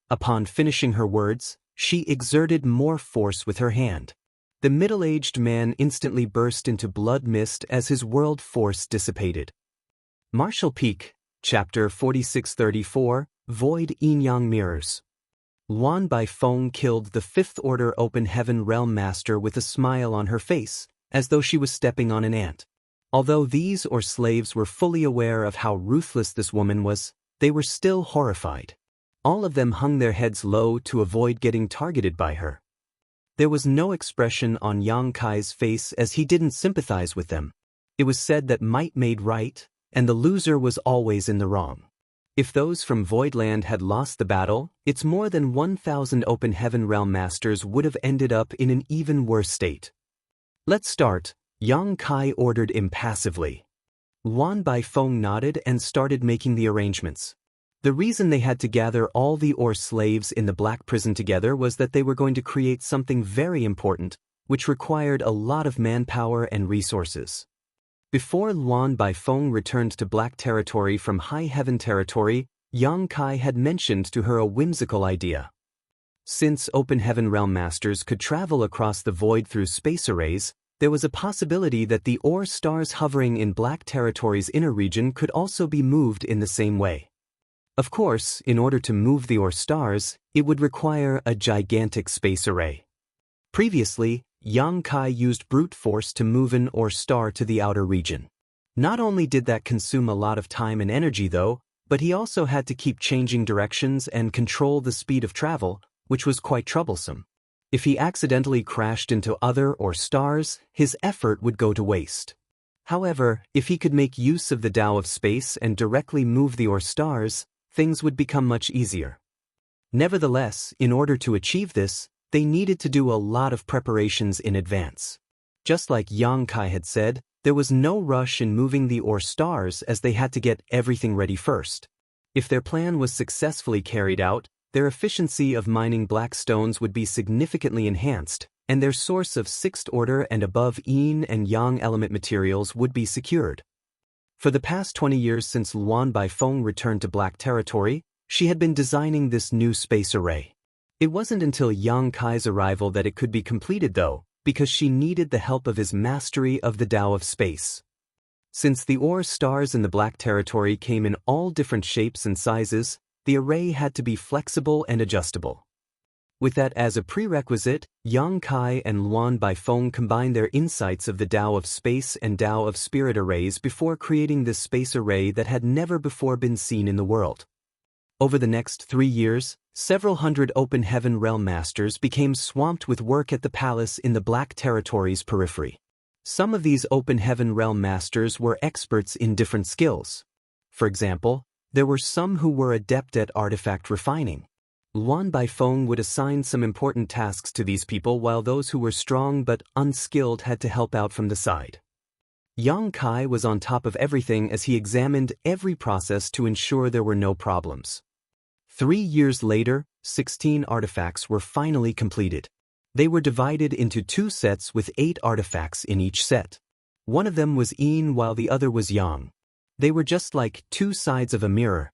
Upon finishing her words, she exerted more force with her hand. The middle-aged man instantly burst into blood mist as his world force dissipated. Martial Peak, Chapter 4634, Void Yin-Yang Mirrors. Luan Baifeng killed the Fifth-Order Open Heaven Realm Master with a smile on her face, as though she was stepping on an ant. Although these or slaves were fully aware of how ruthless this woman was, they were still horrified. All of them hung their heads low to avoid getting targeted by her. There was no expression on Yang Kai's face as he didn't sympathize with them. It was said that might made right, and the loser was always in the wrong. If those from Voidland had lost the battle, it's more than 1,000 Open Heaven Realm Masters would have ended up in an even worse state. "Let's start," Yang Kai ordered impassively. Luan Baifeng nodded and started making the arrangements. The reason they had to gather all the slaves in the Black Prison together was that they were going to create something very important, which required a lot of manpower and resources. Before Luan Baifeng returned to Black Territory from High Heaven Territory, Yang Kai had mentioned to her a whimsical idea. Since Open Heaven Realm Masters could travel across the void through space arrays, there was a possibility that the stars hovering in Black Territory's inner region could also be moved in the same way. Of course, in order to move the stars, it would require a gigantic space array. Previously, Yang Kai used brute force to move an star to the outer region. Not only did that consume a lot of time and energy though, but he also had to keep changing directions and control the speed of travel, which was quite troublesome. If he accidentally crashed into other stars, his effort would go to waste. However, if he could make use of the Tao of space and directly move the stars, things would become much easier. Nevertheless, in order to achieve this, they needed to do a lot of preparations in advance. Just like Yang Kai had said, there was no rush in moving the stars as they had to get everything ready first. If their plan was successfully carried out, their efficiency of mining black stones would be significantly enhanced, and their source of sixth order and above yin and yang element materials would be secured. For the past 20 years since Luan Baifeng returned to Black Territory, she had been designing this new space array. It wasn't until Yang Kai's arrival that it could be completed though, because she needed the help of his mastery of the Tao of space. Since the stars in the Black Territory came in all different shapes and sizes, the array had to be flexible and adjustable. With that as a prerequisite, Yang Kai and Luan Baifeng combined their insights of the Tao of space and Tao of spirit arrays before creating this space array that had never before been seen in the world. Over the next 3 years, several hundred Open Heaven Realm Masters became swamped with work at the palace in the Black Territory's periphery. Some of these Open Heaven Realm Masters were experts in different skills. For example, there were some who were adept at artifact refining. Luan Baifeng would assign some important tasks to these people while those who were strong but unskilled had to help out from the side. Yang Kai was on top of everything as he examined every process to ensure there were no problems. 3 years later, 16 artifacts were finally completed. They were divided into 2 sets with 8 artifacts in each set. One of them was yin while the other was yang. They were just like 2 sides of a mirror.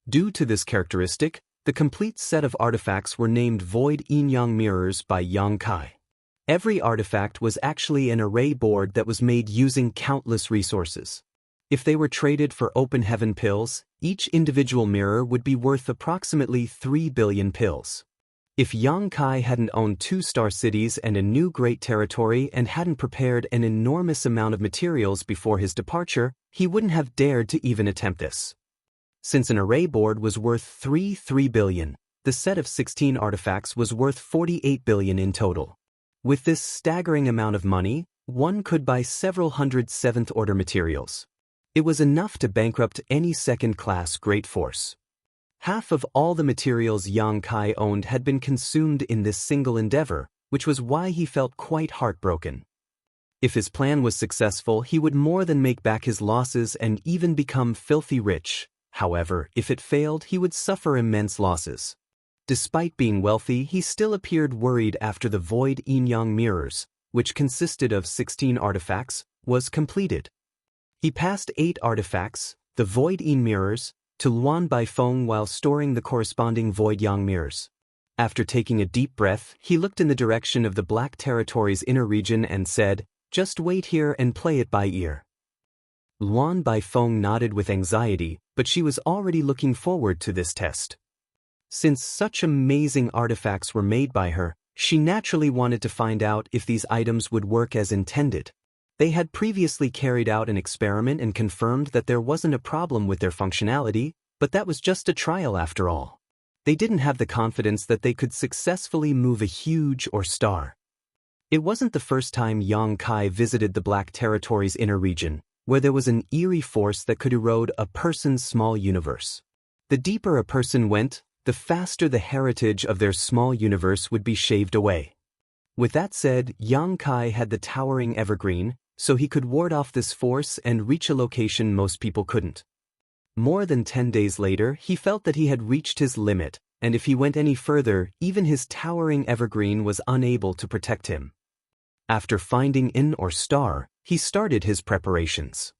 Due to this characteristic, the complete set of artifacts were named Void Yin-Yang Mirrors by Yang Kai. Every artifact was actually an array board that was made using countless resources. If they were traded for Open Heaven pills, each individual mirror would be worth approximately 3 billion pills. If Yang Kai hadn't owned 2-star cities and a new great territory and hadn't prepared an enormous amount of materials before his departure, he wouldn't have dared to even attempt this. Since an array board was worth 3 billion, the set of 16 artifacts was worth 48 billion in total. With this staggering amount of money, one could buy several hundred 7th-order materials. It was enough to bankrupt any second-class great force. Half of all the materials Yang Kai owned had been consumed in this single endeavor, which was why he felt quite heartbroken. If his plan was successful, he would more than make back his losses and even become filthy rich. However, if it failed, he would suffer immense losses. Despite being wealthy, he still appeared worried after the Void Yin-Yang mirrors, which consisted of 16 artifacts, was completed. He passed 8 artifacts, the Void Yin mirrors, to Luan Baifeng while storing the corresponding Void Yang mirrors. After taking a deep breath, he looked in the direction of the Black Territory's inner region and said, "Just wait here and play it by ear." Luan Baifeng nodded with anxiety, but she was already looking forward to this test. Since such amazing artifacts were made by her, she naturally wanted to find out if these items would work as intended. They had previously carried out an experiment and confirmed that there wasn't a problem with their functionality, but that was just a trial after all. They didn't have the confidence that they could successfully move a huge or star. It wasn't the first time Yang Kai visited the Black Territory's inner region, where there was an eerie force that could erode a person's small universe. The deeper a person went, the faster the heritage of their small universe would be shaved away. With that said, Yang Kai had the towering evergreen, so he could ward off this force and reach a location most people couldn't. More than 10 days later, he felt that he had reached his limit, and if he went any further, even his towering evergreen was unable to protect him. After finding In or Star, he started his preparations.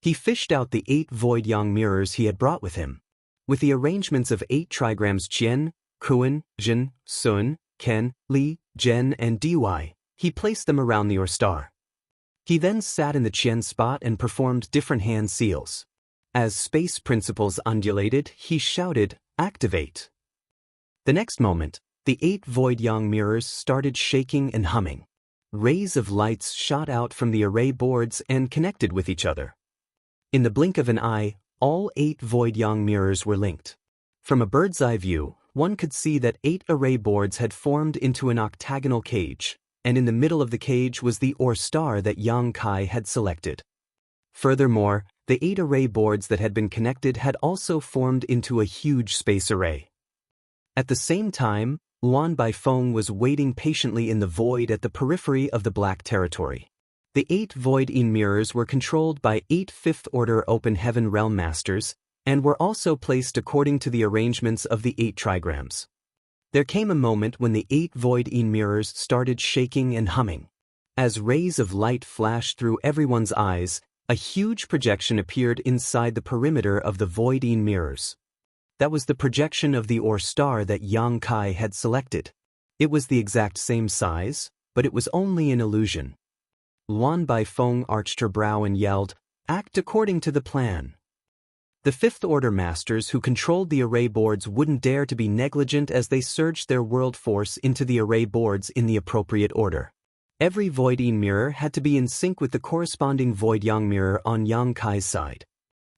He fished out the 8 Void Yang mirrors he had brought with him. With the arrangements of 8 trigrams Qian, Kuan, Jin, Sun, Ken, Li, Zhen, and Dy, he placed them around the Or Star. He then sat in the Qian spot and performed different hand seals. As space principles undulated, he shouted, "Activate." The next moment, the 8 Void Yang mirrors started shaking and humming. Rays of lights shot out from the array boards and connected with each other. In the blink of an eye, all 8 Void Yang mirrors were linked. From a bird's-eye view, one could see that 8 array boards had formed into an octagonal cage, and in the middle of the cage was the Or Star that Yang Kai had selected. Furthermore, the 8 array boards that had been connected had also formed into a huge space array. At the same time, Luan Baifeng was waiting patiently in the void at the periphery of the Black Territory. The 8 Void Yin mirrors were controlled by 8 5th-order Open Heaven Realm Masters, and were also placed according to the arrangements of the 8 trigrams. There came a moment when the 8 Void Yin mirrors started shaking and humming. As rays of light flashed through everyone's eyes, a huge projection appeared inside the perimeter of the Void Yin mirrors. That was the projection of the Or Star that Yang Kai had selected. It was the exact same size, but it was only an illusion. Luan Baifeng arched her brow and yelled, "Act according to the plan." The 5th-order masters who controlled the array boards wouldn't dare to be negligent as they surged their world force into the array boards in the appropriate order. Every Void Yin mirror had to be in sync with the corresponding Void Yang mirror on Yang Kai's side.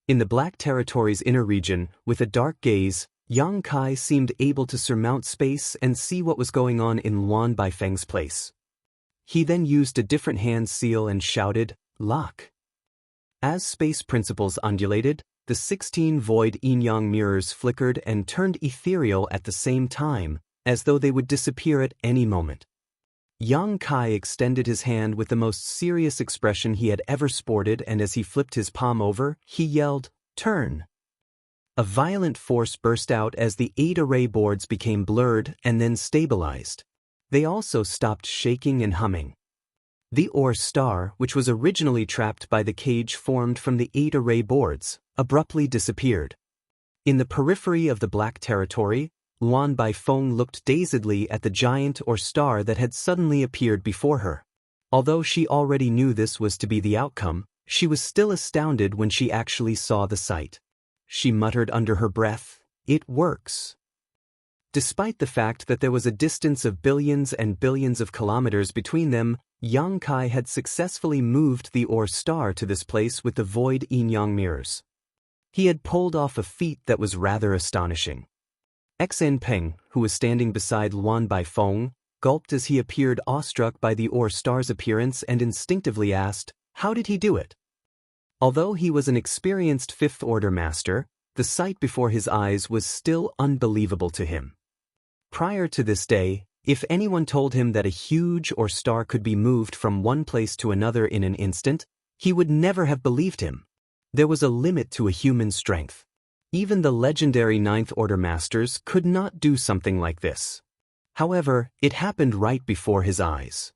In the Black Territory's inner region, with a dark gaze, Yang Kai seemed able to surmount space and see what was going on in Luan Baifeng's place. He then used a different hand seal and shouted, "Lock." As space principles undulated, the 16 Void Yin-Yang mirrors flickered and turned ethereal at the same time, as though they would disappear at any moment. Yang Kai extended his hand with the most serious expression he had ever sported, and as he flipped his palm over, he yelled, "Turn." A violent force burst out as the 8 array boards became blurred and then stabilized. They also stopped shaking and humming. The Or Star, which was originally trapped by the cage formed from the 8 array boards, abruptly disappeared. In the periphery of the Black Territory, Luan Baifeng looked dazedly at the giant Or Star that had suddenly appeared before her. Although she already knew this was to be the outcome, she was still astounded when she actually saw the sight. She muttered under her breath, "It works." Despite the fact that there was a distance of billions and billions of kilometers between them, Yang Kai had successfully moved the ore star to this place with the void yin-yang mirrors. He had pulled off a feat that was rather astonishing. Xen Peng, who was standing beside Luan Baifeng, gulped as he appeared awestruck by the ore star's appearance and instinctively asked, "How did he do it?" Although he was an experienced fifth-order master, the sight before his eyes was still unbelievable to him. Prior to this day, if anyone told him that a huge ore star could be moved from one place to another in an instant, he would never have believed him. There was a limit to a human strength. Even the legendary Ninth-Order Masters could not do something like this. However, it happened right before his eyes.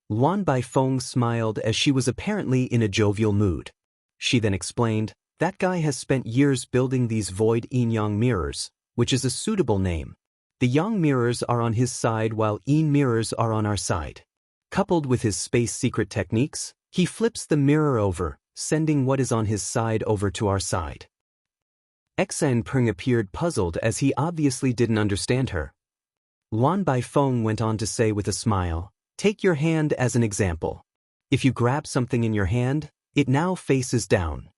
Luan Baifeng smiled as she was apparently in a jovial mood. She then explained, "That guy has spent years building these void yin-yang mirrors, which is a suitable name. The yang mirrors are on his side while yin mirrors are on our side. Coupled with his space secret techniques, he flips the mirror over, sending what is on his side over to our side." Xen Peng appeared puzzled as he obviously didn't understand her. Luan Baifeng went on to say with a smile, "Take your hand as an example. If you grab something in your hand, it now faces down.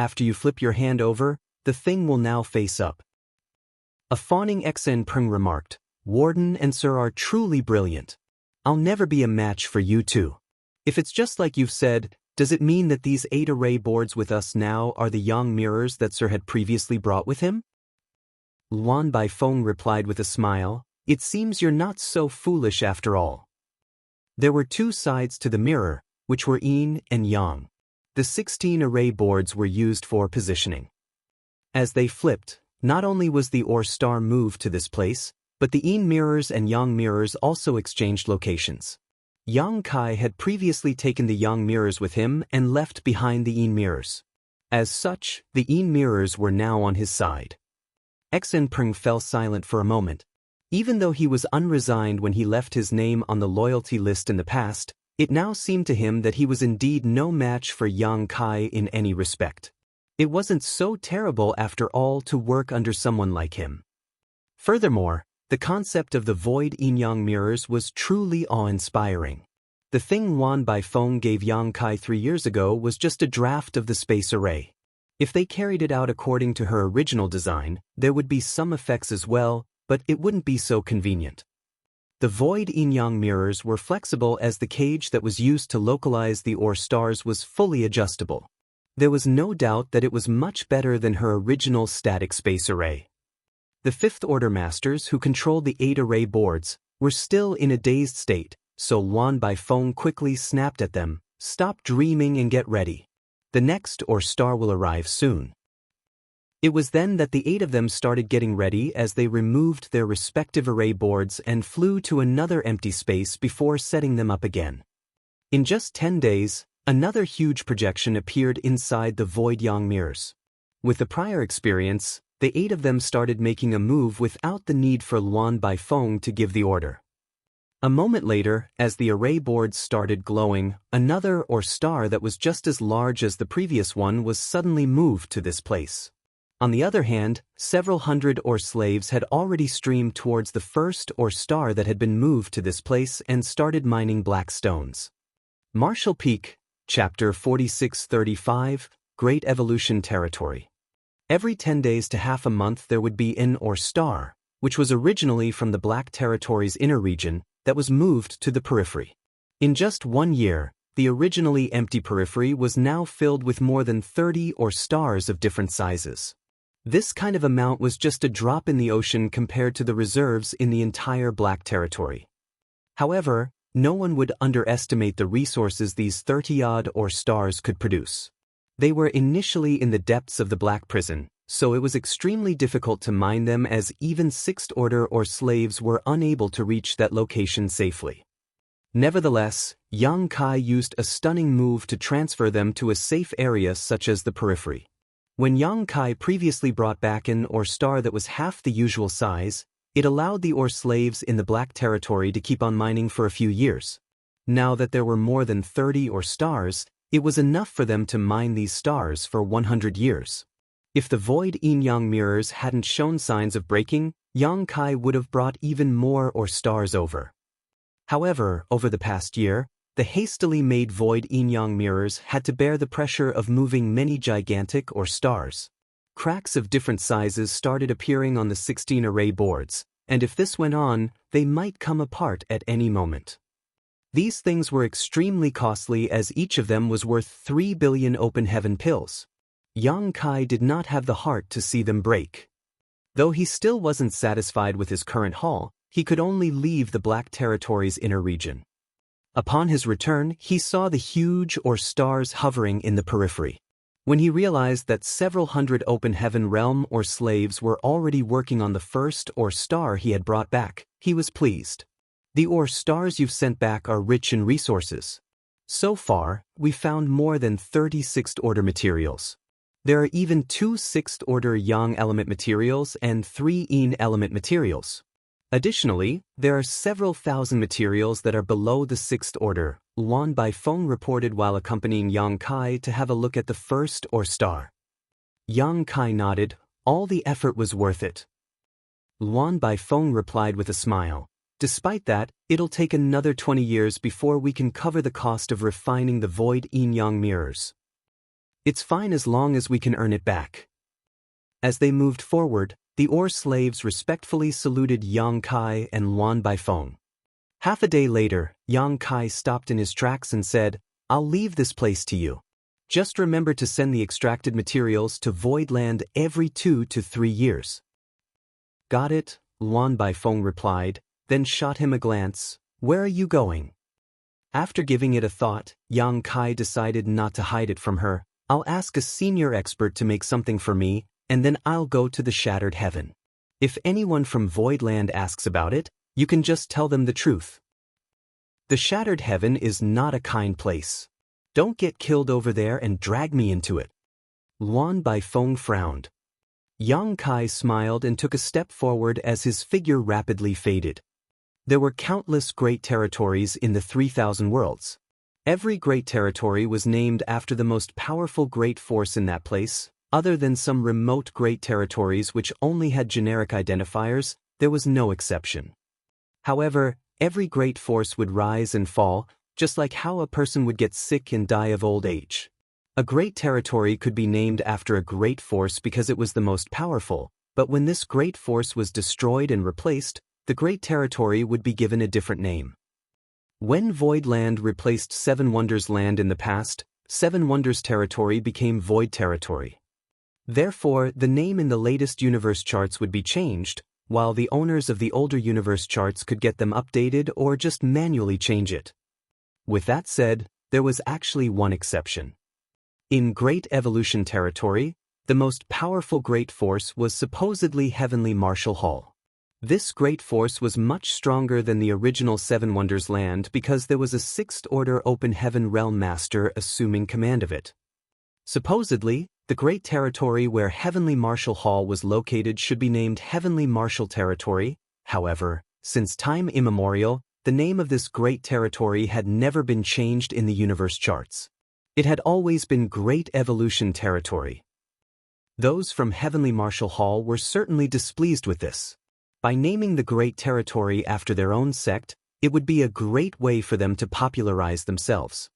After you flip your hand over, the thing will now face up." A fawning Xen Peng remarked, "Warden and Sir are truly brilliant. I'll never be a match for you two. If it's just like you've said, does it mean that these 8 array boards with us now are the yang mirrors that Sir had previously brought with him?" Luan Baifeng replied with a smile, "It seems you're not so foolish after all." There were 2 sides to the mirror, which were yin and yang. The 16 array boards were used for positioning. As they flipped, not only was the ore star moved to this place, but the yin mirrors and yang mirrors also exchanged locations. Yang Kai had previously taken the yang mirrors with him and left behind the yin mirrors. As such, the yin mirrors were now on his side. Xen Peng fell silent for a moment. Even though he was unresigned when he left his name on the loyalty list in the past, it now seemed to him that he was indeed no match for Yang Kai in any respect. It wasn't so terrible after all to work under someone like him. Furthermore, the concept of the void yin-yang mirrors was truly awe-inspiring. The thing Luan Baifeng gave Yang Kai 3 years ago was just a draft of the space array. If they carried it out according to her original design, there would be some effects as well, but it wouldn't be so convenient. The void yin-yang mirrors were flexible as the cage that was used to localize the ore stars was fully adjustable. There was no doubt that it was much better than her original static space array. The fifth-order masters who controlled the 8 array boards were still in a dazed state, so Luan Baifeng quickly snapped at them, "Stop dreaming and get ready. The next ore star will arrive soon." It was then that the 8 of them started getting ready as they removed their respective array boards and flew to another empty space before setting them up again. In just 10 days, another huge projection appeared inside the void yang mirrors. With the prior experience, the 8 of them started making a move without the need for Luan Baifeng to give the order. A moment later, as the array boards started glowing, another ore star that was just as large as the previous one was suddenly moved to this place. On the other hand, several hundred ore slaves had already streamed towards the first ore star that had been moved to this place and started mining black stones. Martial Peak, Chapter 4635, Great Evolution Territory. Every 10 days to half a month there would be an ore star, which was originally from the Black Territory's inner region, that was moved to the periphery. In just 1 year, the originally empty periphery was now filled with more than 30 ore stars of different sizes. This kind of amount was just a drop in the ocean compared to the reserves in the entire Black Territory. However, no one would underestimate the resources these 30-odd ore stars could produce. They were initially in the depths of the Black Prison, so it was extremely difficult to mine them as even 6th Order ore slaves were unable to reach that location safely. Nevertheless, Yang Kai used a stunning move to transfer them to a safe area such as the periphery. When Yang Kai previously brought back an ore star that was half the usual size, it allowed the ore slaves in the Black Territory to keep on mining for a few years. Now that there were more than 30 ore stars, it was enough for them to mine these stars for 100 years. If the void yin-yang mirrors hadn't shown signs of breaking, Yang Kai would have brought even more or stars over. However, over the past year, the hastily made void yin-yang mirrors had to bear the pressure of moving many gigantic or stars. Cracks of different sizes started appearing on the 16 array boards, and if this went on, they might come apart at any moment. These things were extremely costly as each of them was worth 3 billion open heaven pills. Yang Kai did not have the heart to see them break. Though he still wasn't satisfied with his current haul, he could only leave the Black Territory's inner region. Upon his return, he saw the huge or stars hovering in the periphery. When he realized that several hundred open heaven realm or slaves were already working on the first or star he had brought back, he was pleased. The or stars you've sent back are rich in resources. So far, we found more than 30 sixth-order materials. There are even 2 sixth-order yang element materials and 3 yin element materials. Additionally, there are several thousand materials that are below the 6th order, Luan Baifeng reported while accompanying Yang Kai to have a look at the first or star. Yang Kai nodded, all the effort was worth it. Luan Baifeng replied with a smile, despite that, it'll take another 20 years before we can cover the cost of refining the void yin-yang mirrors. It's fine as long as we can earn it back. As they moved forward, the Or slaves respectfully saluted Yang Kai and Luan Baifeng. Half a day later, Yang Kai stopped in his tracks and said, I'll leave this place to you. Just remember to send the extracted materials to Void Land every 2 to 3 years. Got it, Luan Baifeng replied, then shot him a glance. Where are you going? After giving it a thought, Yang Kai decided not to hide it from her. I'll ask a senior expert to make something for me, and then I'll go to the Shattered Heaven. If anyone from Voidland asks about it, you can just tell them the truth. The Shattered Heaven is not a kind place. Don't get killed over there and drag me into it. Luan Baifeng frowned. Yang Kai smiled and took a step forward as his figure rapidly faded. There were countless great territories in the 3,000 worlds. Every great territory was named after the most powerful great force in that place. Other than some remote great territories which only had generic identifiers, there was no exception. However, every great force would rise and fall, just like how a person would get sick and die of old age. A great territory could be named after a great force because it was the most powerful, but when this great force was destroyed and replaced, the great territory would be given a different name. When Void Land replaced Seven Wonders Land in the past, Seven Wonders Territory became Void Territory. Therefore, the name in the latest universe charts would be changed, while the owners of the older universe charts could get them updated or just manually change it. With that said, there was actually one exception. In Great Evolution Territory, the most powerful great force was supposedly Heavenly Martial Hall. This great force was much stronger than the original Seven Wonders Land because there was a 6th-order Open Heaven Realm Master assuming command of it. Supposedly, the great territory where Heavenly Martial Hall was located should be named Heavenly Martial Territory. However, since time immemorial, the name of this great territory had never been changed in the universe charts. It had always been Great Evolution Territory. Those from Heavenly Martial Hall were certainly displeased with this. By naming the great territory after their own sect, it would be a great way for them to popularize themselves.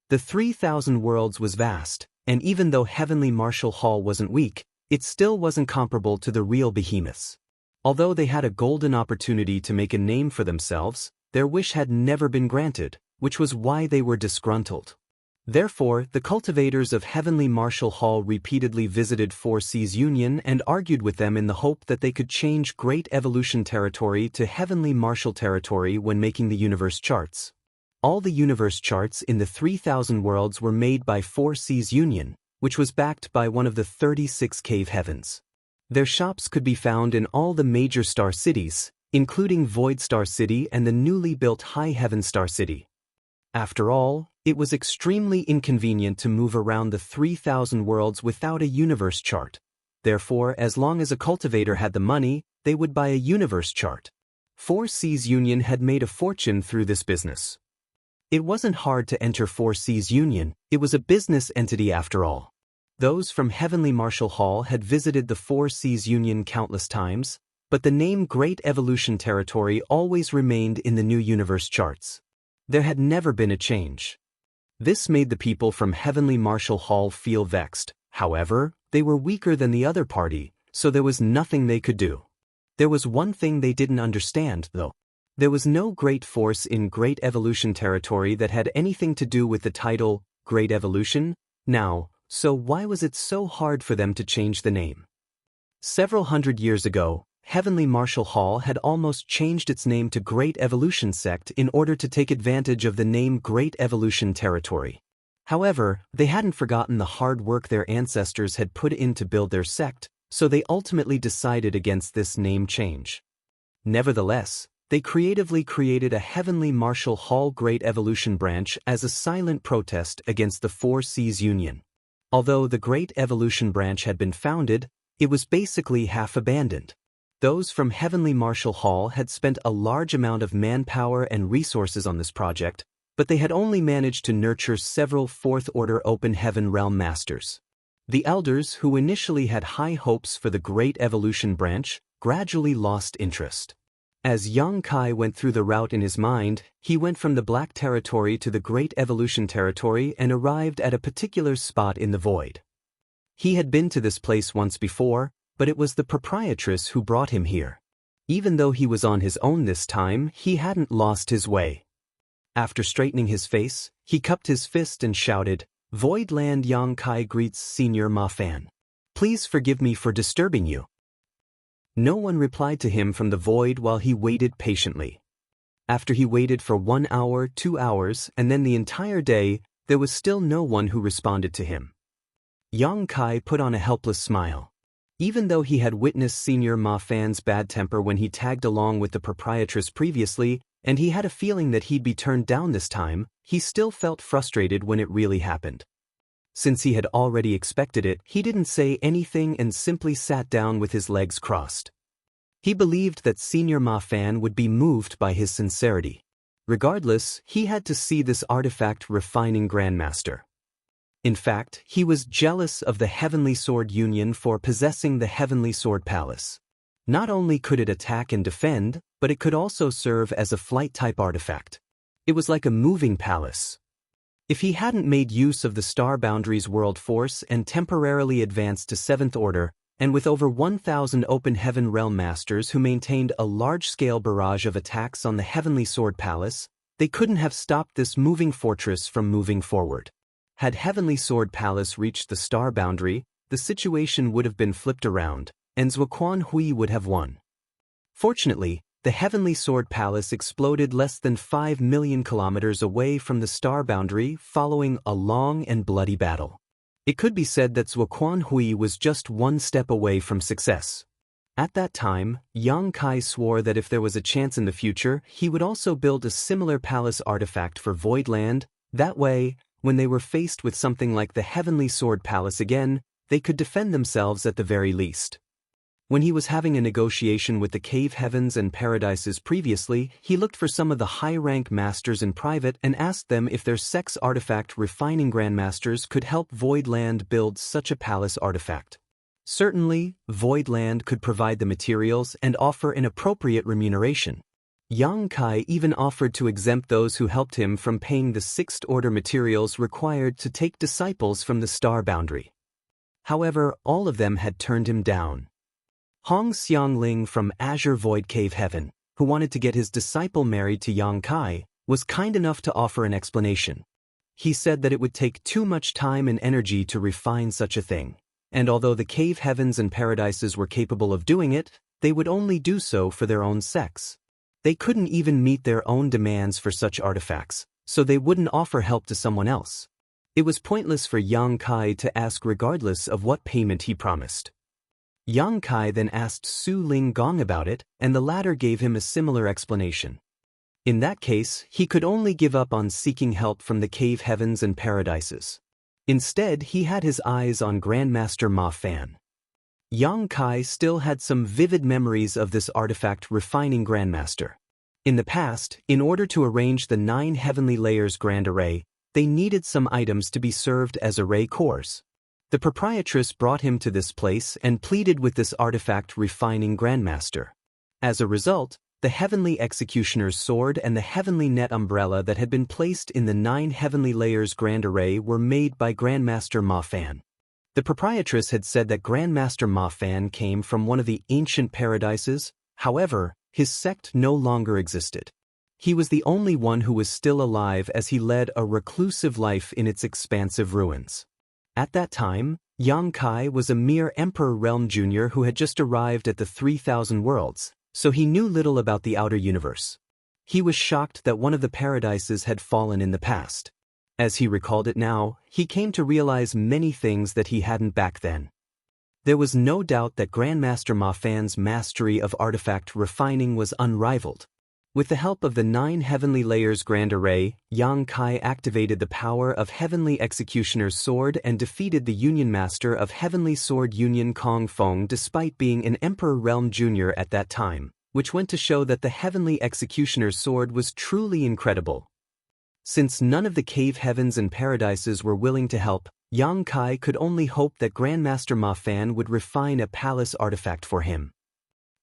The 3,000 worlds was vast, and even though Heavenly Martial Hall wasn't weak, it still wasn't comparable to the real behemoths. Although they had a golden opportunity to make a name for themselves, their wish had never been granted, which was why they were disgruntled. Therefore, the cultivators of Heavenly Martial Hall repeatedly visited 4C's Union and argued with them in the hope that they could change Great Evolution Territory to Heavenly Martial Territory when making the universe charts. All the universe charts in the 3,000 worlds were made by 4C's Union, which was backed by one of the 36 cave heavens. Their shops could be found in all the major star cities, including Void Star City and the newly built High Heaven Star City. After all, it was extremely inconvenient to move around the 3,000 worlds without a universe chart. Therefore, as long as a cultivator had the money, they would buy a universe chart. 4C's Union had made a fortune through this business. It wasn't hard to enter 4C's Union, it was a business entity after all. Those from Heavenly Martial Hall had visited the Four Seas Union countless times, but the name Great Evolution Territory always remained in the New Universe charts. There had never been a change. This made the people from Heavenly Martial Hall feel vexed. However, they were weaker than the other party, so there was nothing they could do. There was one thing they didn't understand, though. There was no great force in Great Evolution Territory that had anything to do with the title, Great Evolution, now, so why was it so hard for them to change the name? Several hundred years ago, Heavenly Martial Hall had almost changed its name to Great Evolution Sect in order to take advantage of the name Great Evolution Territory. However, they hadn't forgotten the hard work their ancestors had put in to build their sect, so they ultimately decided against this name change. Nevertheless, they creatively created a Heavenly Martial Hall Great Evolution branch as a silent protest against the Four Seas Union. Although the Great Evolution branch had been founded, it was basically half abandoned. Those from Heavenly Martial Hall had spent a large amount of manpower and resources on this project, but they had only managed to nurture several Fourth-Order Open Heaven Realm Masters. The elders, who initially had high hopes for the Great Evolution branch, gradually lost interest. As Yang Kai went through the route in his mind, he went from the Black Territory to the Great Evolution Territory and arrived at a particular spot in the void. He had been to this place once before, but it was the proprietress who brought him here. Even though he was on his own this time, he hadn't lost his way. After straightening his face, he cupped his fist and shouted, "Void Land Yang Kai greets Senior Ma Fan. Please forgive me for disturbing you." No one replied to him from the void while he waited patiently. After he waited for 1 hour, 2 hours, and then the entire day, there was still no one who responded to him. Yang Kai put on a helpless smile. Even though he had witnessed Senior Ma Fan's bad temper when he tagged along with the proprietress previously, and he had a feeling that he'd be turned down this time, he still felt frustrated when it really happened. Since he had already expected it, he didn't say anything and simply sat down with his legs crossed. He believed that Senior Ma Fan would be moved by his sincerity. Regardless, he had to see this artifact refining Grandmaster. In fact, he was jealous of the Heavenly Sword Union for possessing the Heavenly Sword Palace. Not only could it attack and defend, but it could also serve as a flight-type artifact. It was like a moving palace. If he hadn't made use of the Star Boundaries World Force and temporarily advanced to 7th Order, and with over 1,000 Open Heaven Realm Masters who maintained a large-scale barrage of attacks on the Heavenly Sword Palace, they couldn't have stopped this moving fortress from moving forward. Had Heavenly Sword Palace reached the Star Boundary, the situation would have been flipped around, and Zuoquan Hui would have won. Fortunately, the Heavenly Sword Palace exploded less than 5 million kilometers away from the Star Boundary following a long and bloody battle. It could be said that Zuoquan Hui was just one step away from success. At that time, Yang Kai swore that if there was a chance in the future, he would also build a similar palace artifact for Void Land. That way, when they were faced with something like the Heavenly Sword Palace again, they could defend themselves at the very least. When he was having a negotiation with the Cave Heavens and Paradises previously, he looked for some of the high-rank masters in private and asked them if their sex artifact refining grandmasters could help Void Land build such a palace artifact. Certainly, Void Land could provide the materials and offer an appropriate remuneration. Yang Kai even offered to exempt those who helped him from paying the 6th Order materials required to take disciples from the Star Boundary. However, all of them had turned him down. Hong Xiangling from Azure Void Cave Heaven, who wanted to get his disciple married to Yang Kai, was kind enough to offer an explanation. He said that it would take too much time and energy to refine such a thing, and although the Cave Heavens and Paradises were capable of doing it, they would only do so for their own sex. They couldn't even meet their own demands for such artifacts, so they wouldn't offer help to someone else. It was pointless for Yang Kai to ask regardless of what payment he promised. Yang Kai then asked Su Ling Gong about it, and the latter gave him a similar explanation. In that case, he could only give up on seeking help from the Cave Heavens and Paradises. Instead, he had his eyes on Grandmaster Ma Fan. Yang Kai still had some vivid memories of this artifact refining Grandmaster. In the past, in order to arrange the 9 Heavenly Layers Grand Array, they needed some items to be served as array cores. The proprietress brought him to this place and pleaded with this artifact refining grandmaster. As a result, the heavenly executioner's sword and the heavenly net umbrella that had been placed in the 9 heavenly layers grand array were made by Grandmaster Ma Fan. The proprietress had said that Grandmaster Ma Fan came from one of the ancient paradises. However, his sect no longer existed. He was the only one who was still alive as he led a reclusive life in its expansive ruins. At that time, Yang Kai was a mere Emperor Realm Jr. who had just arrived at the 3,000 worlds, so he knew little about the outer universe. He was shocked that one of the paradises had fallen in the past. As he recalled it now, he came to realize many things that he hadn't back then. There was no doubt that Grandmaster Ma Fan's mastery of artifact refining was unrivaled. With the help of the 9 heavenly layers grand array, Yang Kai activated the power of Heavenly Executioner's sword and defeated the Union Master of Heavenly Sword Union Kong Feng despite being an Emperor Realm Jr. at that time, which went to show that the Heavenly Executioner's sword was truly incredible. Since none of the cave heavens and paradises were willing to help, Yang Kai could only hope that Grandmaster Ma Fan would refine a palace artifact for him.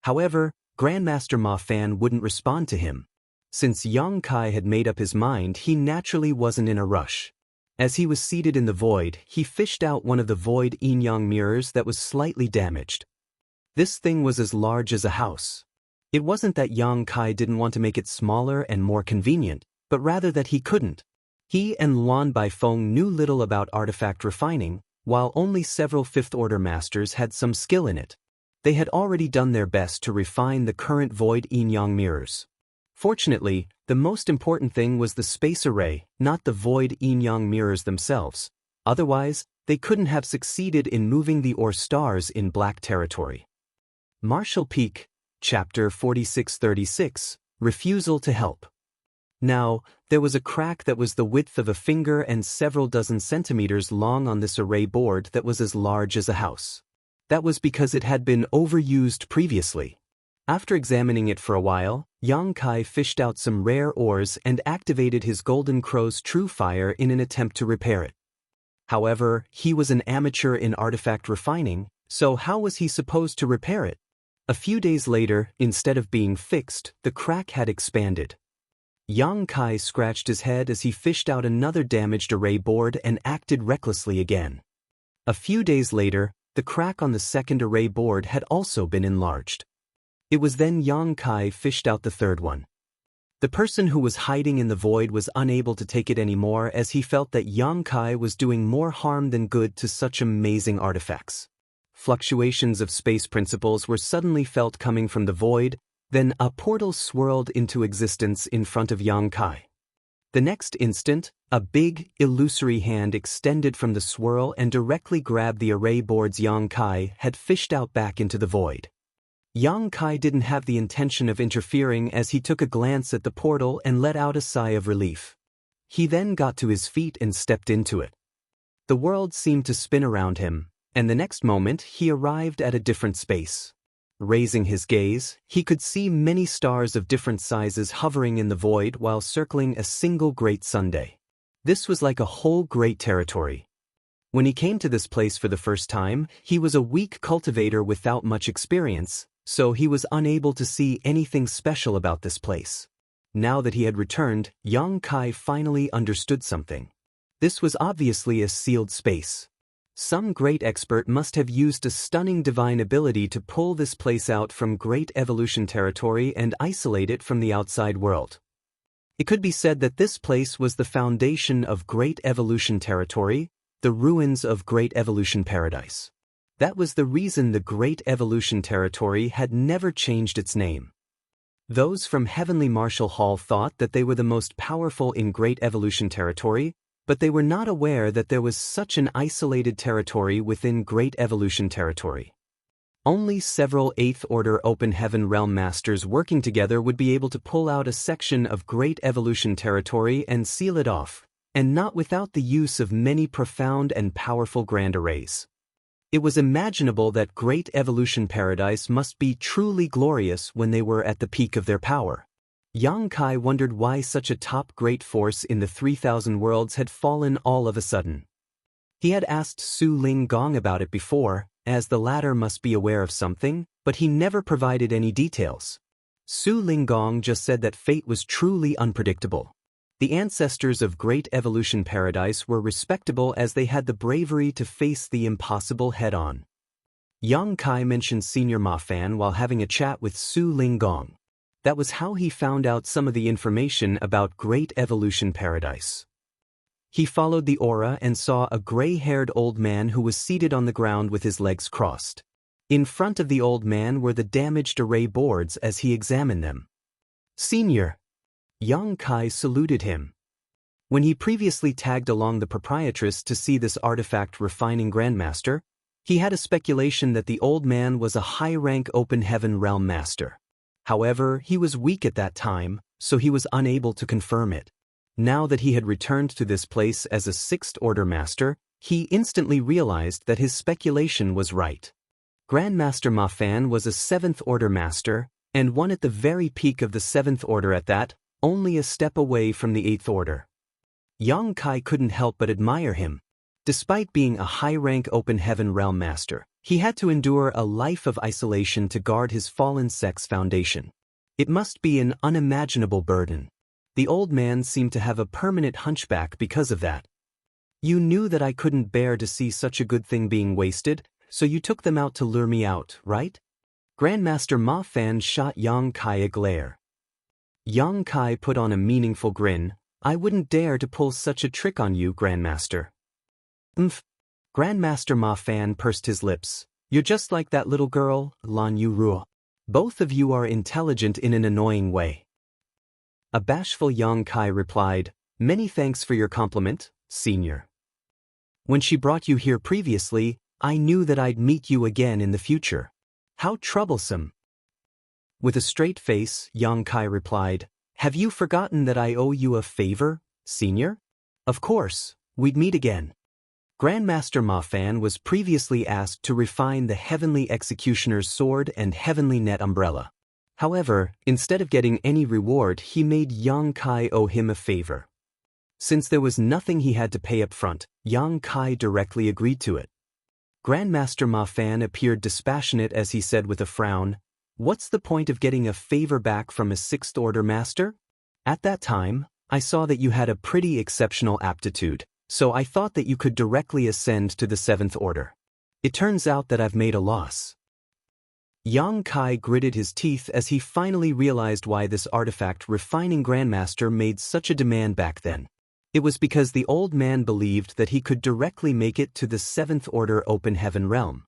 However, Grandmaster Ma Fan wouldn't respond to him. Since Yang Kai had made up his mind, he naturally wasn't in a rush. As he was seated in the void, he fished out one of the void yin-yang mirrors that was slightly damaged. This thing was as large as a house. It wasn't that Yang Kai didn't want to make it smaller and more convenient, but rather that he couldn't. He and Luan Baifeng knew little about artifact refining, while only several fifth-order masters had some skill in it. They had already done their best to refine the current void yin-yang mirrors. Fortunately, the most important thing was the space array, not the void yin-yang mirrors themselves. Otherwise, they couldn't have succeeded in moving the Or stars in black territory. Martial Peak, Chapter 4636, Refusal to Help. Now, there was a crack that was the width of a finger and several dozen centimeters long on this array board that was as large as a house. That was because it had been overused previously. After examining it for a while, Yang Kai fished out some rare ores and activated his Golden Crow's True Fire in an attempt to repair it. However, he was an amateur in artifact refining, so how was he supposed to repair it? A few days later, instead of being fixed, the crack had expanded. Yang Kai scratched his head as he fished out another damaged array board and acted recklessly again. A few days later, the crack on the second array board had also been enlarged. It was then Yang Kai fished out the third one. The person who was hiding in the void was unable to take it anymore as he felt that Yang Kai was doing more harm than good to such amazing artifacts. Fluctuations of space principles were suddenly felt coming from the void, then a portal swirled into existence in front of Yang Kai. The next instant, a big, illusory hand extended from the swirl and directly grabbed the array boards Yang Kai had fished out back into the void. Yang Kai didn't have the intention of interfering as he took a glance at the portal and let out a sigh of relief. He then got to his feet and stepped into it. The world seemed to spin around him, and the next moment he arrived at a different space. Raising his gaze, he could see many stars of different sizes hovering in the void while circling a single great Sunday. This was like a whole great territory. When he came to this place for the first time, he was a weak cultivator without much experience, so he was unable to see anything special about this place. Now that he had returned, Yang Kai finally understood something. This was obviously a sealed space. Some great expert must have used a stunning divine ability to pull this place out from Great Evolution territory and isolate it from the outside world. It could be said that this place was the foundation of Great Evolution territory, the ruins of Great Evolution Paradise. That was the reason the Great Evolution territory had never changed its name. Those from Heavenly Martial Hall thought that they were the most powerful in Great Evolution territory, but they were not aware that there was such an isolated territory within Great Evolution territory. Only several 8th Order Open Heaven Realm Masters working together would be able to pull out a section of Great Evolution territory and seal it off, and not without the use of many profound and powerful grand arrays. It was imaginable that Great Evolution Paradise must be truly glorious when they were at the peak of their power. Yang Kai wondered why such a top great force in the 3,000 worlds had fallen all of a sudden. He had asked Su Ling Gong about it before, as the latter must be aware of something, but he never provided any details. Su Ling Gong just said that fate was truly unpredictable. The ancestors of Great Evolution Paradise were respectable as they had the bravery to face the impossible head-on. Yang Kai mentioned Senior Ma Fan while having a chat with Su Ling Gong. That was how he found out some of the information about Great Evolution Paradise. He followed the aura and saw a gray-haired old man who was seated on the ground with his legs crossed. In front of the old man were the damaged array boards as he examined them. "Senior." Yang Kai saluted him. When he previously tagged along the proprietress to see this artifact refining Grandmaster, he had a speculation that the old man was a high-rank Open Heaven Realm Master. However, he was weak at that time, so he was unable to confirm it. Now that he had returned to this place as a Sixth Order Master, he instantly realized that his speculation was right. Grandmaster Ma Fan was a Seventh Order Master, and one at the very peak of the Seventh Order at that, only a step away from the Eighth Order. Yang Kai couldn't help but admire him. Despite being a high-rank Open Heaven Realm Master, he had to endure a life of isolation to guard his fallen sex foundation. It must be an unimaginable burden. The old man seemed to have a permanent hunchback because of that. "You knew that I couldn't bear to see such a good thing being wasted, so you took them out to lure me out, right?" Grandmaster Ma Fan shot Yang Kai a glare. Yang Kai put on a meaningful grin. "I wouldn't dare to pull such a trick on you, Grandmaster." "Umph." Grandmaster Ma Fan pursed his lips. "You're just like that little girl, Lan Yu Ruo. Both of you are intelligent in an annoying way." A bashful Yang Kai replied, "Many thanks for your compliment, Senior. When she brought you here previously, I knew that I'd meet you again in the future. How troublesome." With a straight face, Yang Kai replied, "Have you forgotten that I owe you a favor, Senior? Of course, we'd meet again." Grandmaster Ma Fan was previously asked to refine the Heavenly Executioner's sword and Heavenly Net umbrella. However, instead of getting any reward, he made Yang Kai owe him a favor. Since there was nothing he had to pay up front, Yang Kai directly agreed to it. Grandmaster Ma Fan appeared dispassionate as he said with a frown, "What's the point of getting a favor back from a Sixth Order Master? At that time, I saw that you had a pretty exceptional aptitude, so I thought that you could directly ascend to the Seventh Order. It turns out that I've made a loss." Yang Kai gritted his teeth as he finally realized why this artifact refining Grandmaster made such a demand back then. It was because the old man believed that he could directly make it to the Seventh Order Open Heaven Realm.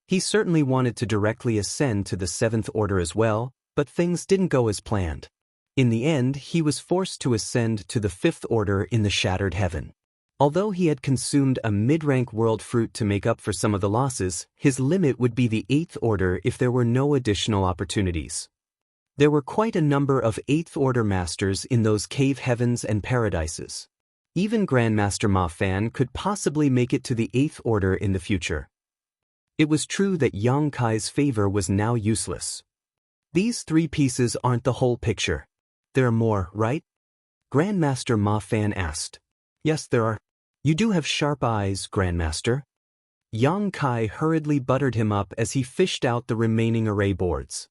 He certainly wanted to directly ascend to the Seventh Order as well, but things didn't go as planned. In the end, he was forced to ascend to the Fifth Order in the Shattered Heaven. Although he had consumed a mid-rank world fruit to make up for some of the losses, his limit would be the Eighth Order if there were no additional opportunities. There were quite a number of Eighth Order Masters in those cave heavens and paradises. Even Grandmaster Ma Fan could possibly make it to the Eighth Order in the future. It was true that Yang Kai's favor was now useless. These three pieces aren't the whole picture. There are more, right? Grandmaster Ma Fan asked. Yes, there are. You do have sharp eyes, Grandmaster. Yang Kai hurriedly buttered him up as he fished out the remaining array boards.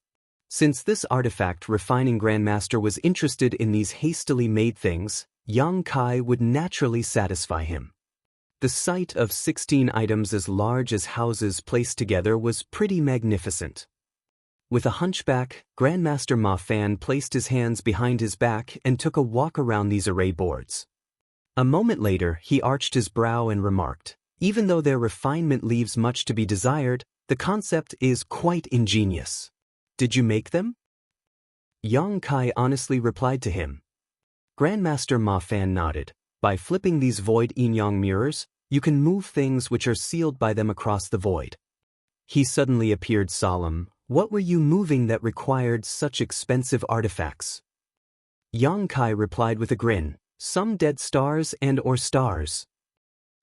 Since this artifact refining Grandmaster was interested in these hastily made things, Yang Kai would naturally satisfy him. The sight of 16 items as large as houses placed together was pretty magnificent. With a hunchback, Grandmaster Ma Fan placed his hands behind his back and took a walk around these array boards. A moment later, he arched his brow and remarked, "Even though their refinement leaves much to be desired, the concept is quite ingenious. Did you make them?" Yang Kai honestly replied to him. Grandmaster Ma Fan nodded. "By flipping these void yin-yang mirrors, you can move things which are sealed by them across the void." He suddenly appeared solemn. "What were you moving that required such expensive artifacts?" Yang Kai replied with a grin, "Some dead stars and/or stars."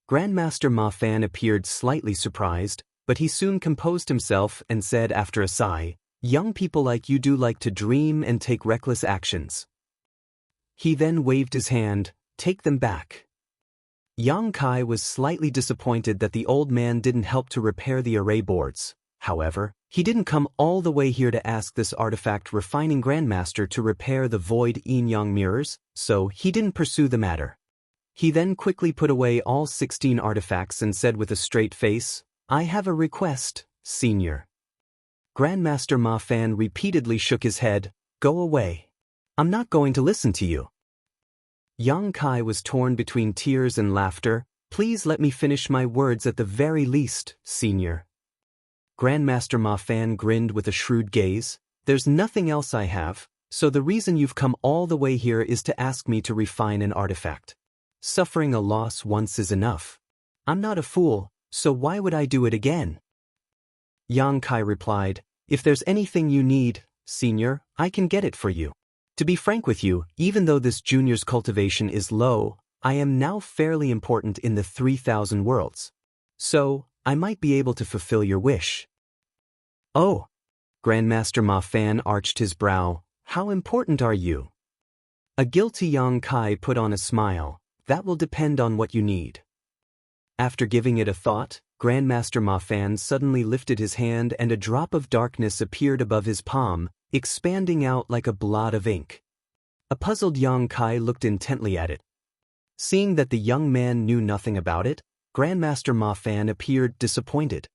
Grandmaster Ma Fan appeared slightly surprised, but he soon composed himself and said after a sigh, "Young people like you do like to dream and take reckless actions." He then waved his hand, "Take them back." Yang Kai was slightly disappointed that the old man didn't help to repair the array boards. However, he didn't come all the way here to ask this artifact refining grandmaster to repair the void yin-yang mirrors, so he didn't pursue the matter. He then quickly put away all 16 artifacts and said with a straight face, "I have a request, Senior." Grandmaster Ma Fan repeatedly shook his head. "Go away. I'm not going to listen to you." Yang Kai was torn between tears and laughter. "Please let me finish my words at the very least, Senior." Grandmaster Ma Fan grinned with a shrewd gaze. "There's nothing else I have, so the reason you've come all the way here is to ask me to refine an artifact. Suffering a loss once is enough. I'm not a fool, so why would I do it again?" Yang Kai replied, "If there's anything you need, Senior, I can get it for you. To be frank with you, even though this junior's cultivation is low, I am now fairly important in the 3,000 worlds. So, I might be able to fulfill your wish." "Oh." Grandmaster Ma Fan arched his brow. "How important are you?" A guilty Yang Kai put on a smile. "That will depend on what you need." After giving it a thought, Grandmaster Ma Fan suddenly lifted his hand and a drop of darkness appeared above his palm, expanding out like a blot of ink. A puzzled Yang Kai looked intently at it. Seeing that the young man knew nothing about it, Grandmaster Ma Fan appeared disappointed.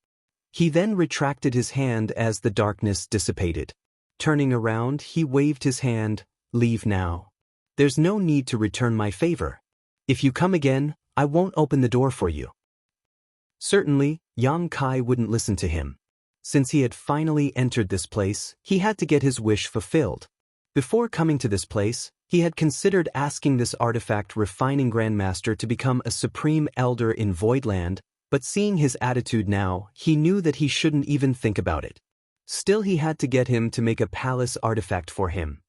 He then retracted his hand as the darkness dissipated. Turning around, he waved his hand. "Leave now. There's no need to return my favor. If you come again, I won't open the door for you." Certainly, Yang Kai wouldn't listen to him. Since he had finally entered this place, he had to get his wish fulfilled. Before coming to this place, he had considered asking this artifact refining grandmaster to become a supreme elder in Voidland, but seeing his attitude now, he knew that he shouldn't even think about it. Still, he had to get him to make a palace artifact for him.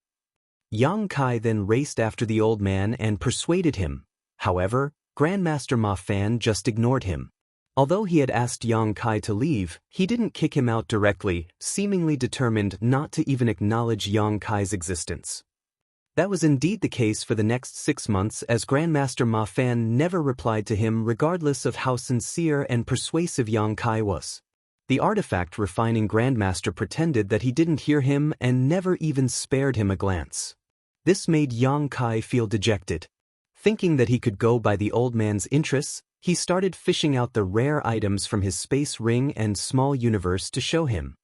Yang Kai then raced after the old man and persuaded him. However, Grandmaster Ma Fan just ignored him. Although he had asked Yang Kai to leave, he didn't kick him out directly, seemingly determined not to even acknowledge Yang Kai's existence. That was indeed the case for the next 6 months, as Grandmaster Ma Fan never replied to him regardless of how sincere and persuasive Yang Kai was. The artifact refining Grandmaster pretended that he didn't hear him and never even spared him a glance. This made Yang Kai feel dejected. Thinking that he could go by the old man's interests, he started fishing out the rare items from his space ring and small universe to show him.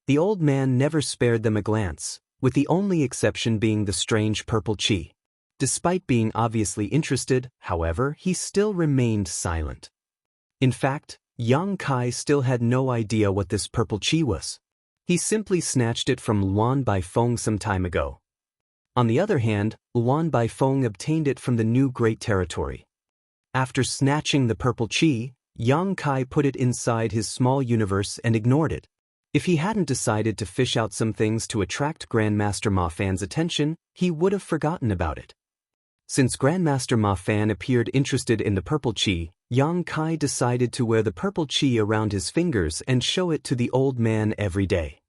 The old man never spared them a glance, with the only exception being the strange purple chi. Despite being obviously interested, however, he still remained silent. In fact, Yang Kai still had no idea what this purple chi was. He simply snatched it from Luan Baifeng some time ago. On the other hand, Luan Baifeng obtained it from the new Great Territory. After snatching the purple chi, Yang Kai put it inside his small universe and ignored it. If he hadn't decided to fish out some things to attract Grandmaster Ma Fan's attention, he would have forgotten about it. Since Grandmaster Ma Fan appeared interested in the purple chi, Yang Kai decided to wear the purple chi around his fingers and show it to the old man every day.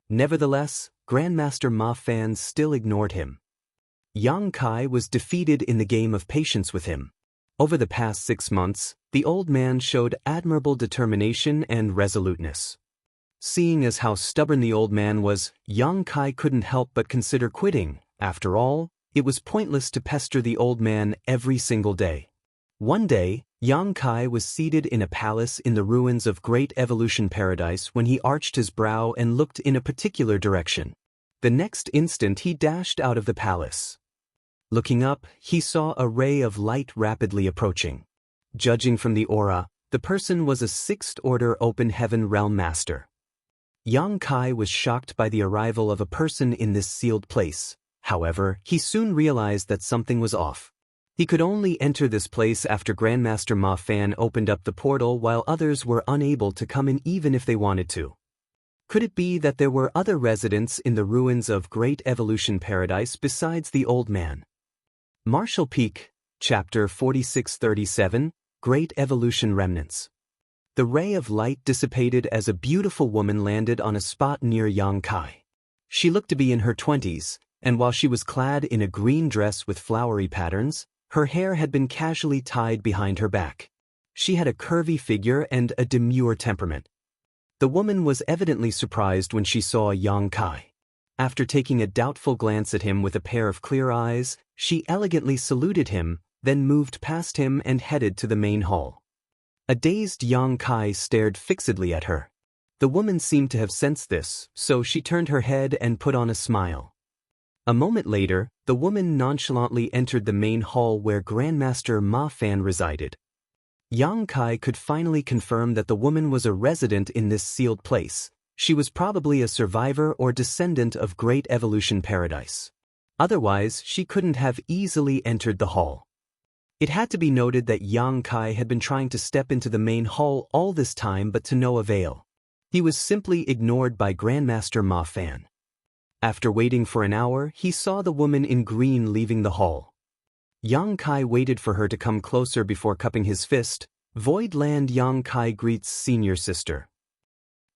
Nevertheless, Grandmaster Ma Fan still ignored him. Yang Kai was defeated in the game of patience with him. Over the past 6 months, the old man showed admirable determination and resoluteness. Seeing as how stubborn the old man was, Yang Kai couldn't help but consider quitting. After all, it was pointless to pester the old man every single day. One day, Yang Kai was seated in a palace in the ruins of Great Evolution Paradise when he arched his brow and looked in a particular direction. The next instant he dashed out of the palace. Looking up, he saw a ray of light rapidly approaching. Judging from the aura, the person was a 6th-order Open Heaven Realm Master. Yang Kai was shocked by the arrival of a person in this sealed place. However, he soon realized that something was off. He could only enter this place after Grandmaster Ma Fan opened up the portal, while others were unable to come in even if they wanted to. Could it be that there were other residents in the ruins of Great Evolution Paradise besides the old man? Martial Peak, Chapter 4637, Great Evolution Remnants. The ray of light dissipated as a beautiful woman landed on a spot near Yang Kai. She looked to be in her 20s, and while she was clad in a green dress with flowery patterns, Her hair had been casually tied behind her back. She had a curvy figure and a demure temperament. The woman was evidently surprised when she saw Yang Kai. After taking a doubtful glance at him with a pair of clear eyes, she elegantly saluted him, then moved past him and headed to the main hall. A dazed Yang Kai stared fixedly at her. The woman seemed to have sensed this, so she turned her head and put on a smile. A moment later, the woman nonchalantly entered the main hall where Grandmaster Ma Fan resided. Yang Kai could finally confirm that the woman was a resident in this sealed place. She was probably a survivor or descendant of Great Evolution Paradise. Otherwise, she couldn't have easily entered the hall. It had to be noted that Yang Kai had been trying to step into the main hall all this time but to no avail. He was simply ignored by Grandmaster Ma Fan. After waiting for an hour, he saw the woman in green leaving the hall. Yang Kai waited for her to come closer before cupping his fist. Void Land Yang Kai greets senior sister.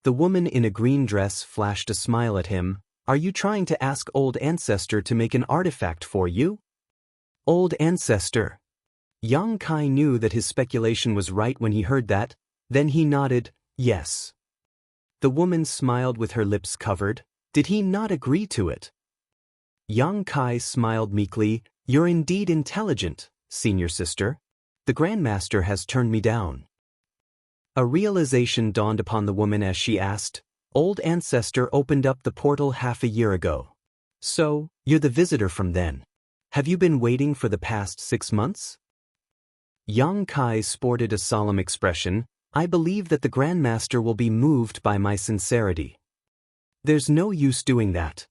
The woman in a green dress flashed a smile at him. Are you trying to ask Old Ancestor to make an artifact for you? Old Ancestor. Yang Kai knew that his speculation was right when he heard that. Then he nodded, yes. The woman smiled with her lips covered. Did he not agree to it? Yang Kai smiled meekly. You're indeed intelligent, senior sister. The Grandmaster has turned me down. A realization dawned upon the woman as she asked, Old Ancestor opened up the portal half a year ago. So, you're the visitor from then. Have you been waiting for the past 6 months? Yang Kai sported a solemn expression. I believe that the Grandmaster will be moved by my sincerity. There's no use doing that.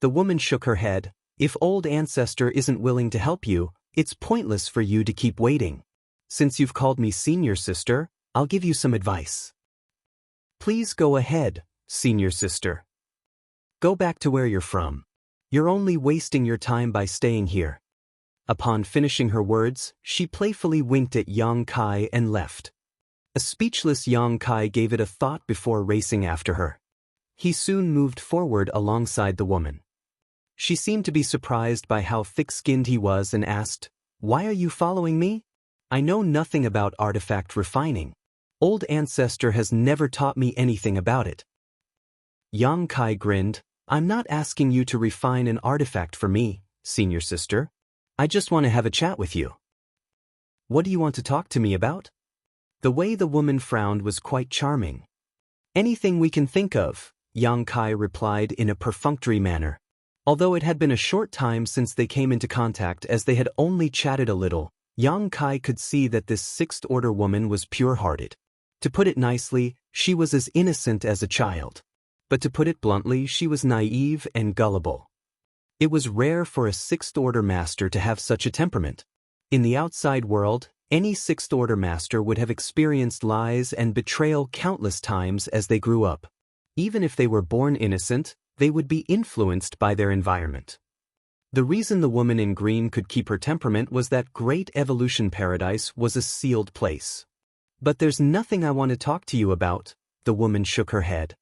The woman shook her head. If Old Ancestor isn't willing to help you, it's pointless for you to keep waiting. Since you've called me senior sister, I'll give you some advice. Please go ahead, senior sister. Go back to where you're from. You're only wasting your time by staying here. Upon finishing her words, she playfully winked at Yang Kai and left. A speechless Yang Kai gave it a thought before racing after her. He soon moved forward alongside the woman. She seemed to be surprised by how thick-skinned he was and asked, Why are you following me? I know nothing about artifact refining. Old Ancestor has never taught me anything about it. Yang Kai grinned, I'm not asking you to refine an artifact for me, senior sister. I just want to have a chat with you. What do you want to talk to me about? The way the woman frowned was quite charming. Anything we can think of, Yang Kai replied in a perfunctory manner. Although it had been a short time since they came into contact as they had only chatted a little, Yang Kai could see that this sixth-order woman was pure-hearted. To put it nicely, she was as innocent as a child. But to put it bluntly, she was naive and gullible. It was rare for a sixth-order master to have such a temperament. In the outside world, any sixth-order master would have experienced lies and betrayal countless times as they grew up. Even if they were born innocent, they would be influenced by their environment. The reason the woman in green could keep her temperament was that Great Evolution Paradise was a sealed place. But there's nothing I want to talk to you about, the woman shook her head.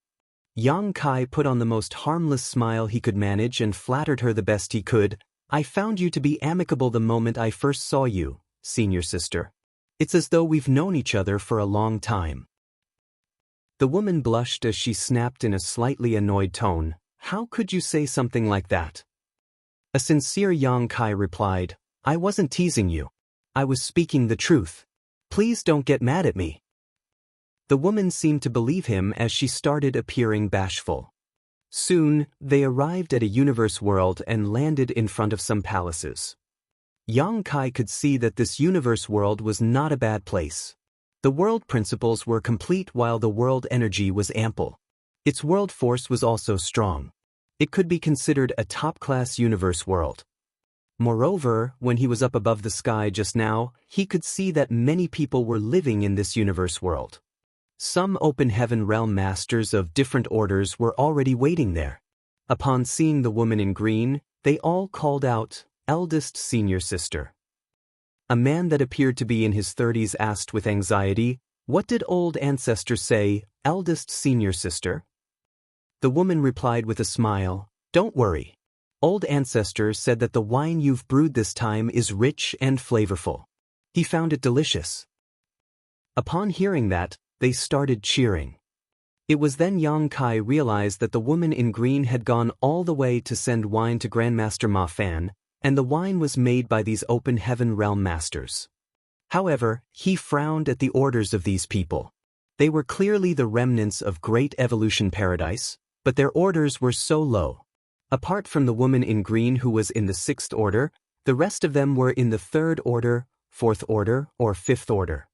Yang Kai put on the most harmless smile he could manage and flattered her the best he could. I found you to be amicable the moment I first saw you, senior sister. It's as though we've known each other for a long time. The woman blushed as she snapped in a slightly annoyed tone, How could you say something like that? A sincere Yang Kai replied, I wasn't teasing you. I was speaking the truth. Please don't get mad at me. The woman seemed to believe him as she started appearing bashful. Soon, they arrived at a universe world and landed in front of some palaces. Yang Kai could see that this universe world was not a bad place. The world principles were complete while the world energy was ample. Its world force was also strong. It could be considered a top-class universe world. Moreover, when he was up above the sky just now, he could see that many people were living in this universe world. Some open heaven realm masters of different orders were already waiting there. Upon seeing the woman in green, they all called out, Eldest senior sister. A man that appeared to be in his 30s asked with anxiety, What did Old Ancestor say, eldest senior sister? The woman replied with a smile, Don't worry. Old Ancestor said that the wine you've brewed this time is rich and flavorful. He found it delicious. Upon hearing that, they started cheering. It was then Yang Kai realized that the woman in green had gone all the way to send wine to Grandmaster Ma Fan, and the wine was made by these open heaven realm masters. However, he frowned at the orders of these people. They were clearly the remnants of Great Evolution Paradise, but their orders were so low. Apart from the woman in green who was in the 6th order, the rest of them were in the 3rd order, 4th order, or 5th order.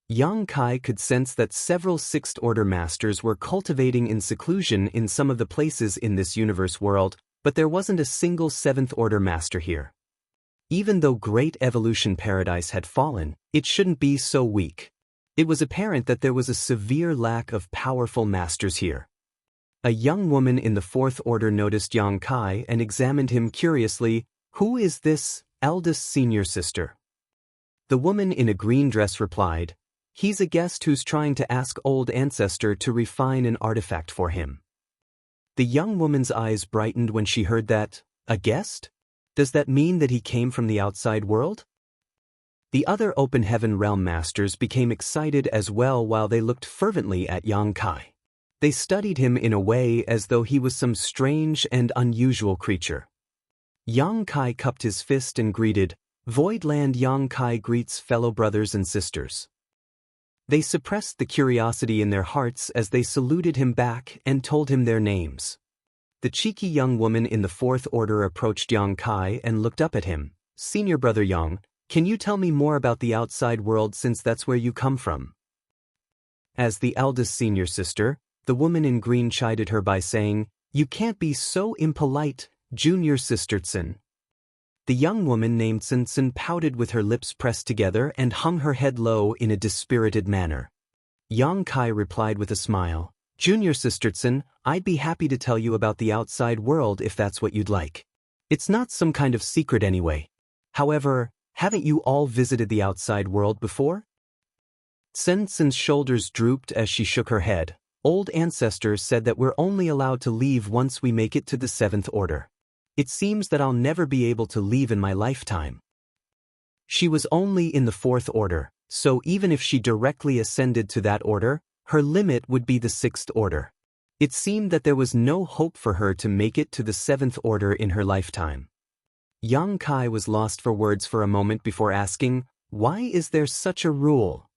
Yang Kai could sense that several 6th order masters were cultivating in seclusion in some of the places in this universe world, but there wasn't a single 7th order master here. Even though Great Evolution Paradise had fallen, it shouldn't be so weak. It was apparent that there was a severe lack of powerful masters here. A young woman in the 4th order noticed Yang Kai and examined him curiously. "Who is this eldest senior sister?" The woman in a green dress replied, "He's a guest who's trying to ask Old Ancestor to refine an artifact for him." The young woman's eyes brightened when she heard that. A guest? Does that mean that he came from the outside world? The other Open Heaven Realm Masters became excited as well while they looked fervently at Yang Kai. They studied him in a way as though he was some strange and unusual creature. Yang Kai cupped his fist and greeted, "Voidland Yang Kai greets fellow brothers and sisters." They suppressed the curiosity in their hearts as they saluted him back and told him their names. The cheeky young woman in the 4th order approached Yang Kai and looked up at him. "Senior brother Yang, can you tell me more about the outside world since that's where you come from?" As the eldest senior sister, the woman in green chided her by saying, "You can't be so impolite, junior sistertson." The young woman named Sinsen pouted with her lips pressed together and hung her head low in a dispirited manner. Yang Kai replied with a smile, "Junior sistertson, I'd be happy to tell you about the outside world if that's what you'd like. It's not some kind of secret anyway. However, haven't you all visited the outside world before?" Sinsen's shoulders drooped as she shook her head. "Old Ancestor said that we're only allowed to leave once we make it to the 7th order. It seems that I'll never be able to leave in my lifetime." She was only in the 4th order, so even if she directly ascended to that order, her limit would be the 6th order. It seemed that there was no hope for her to make it to the 7th order in her lifetime. Yang Kai was lost for words for a moment before asking, "Why is there such a rule?"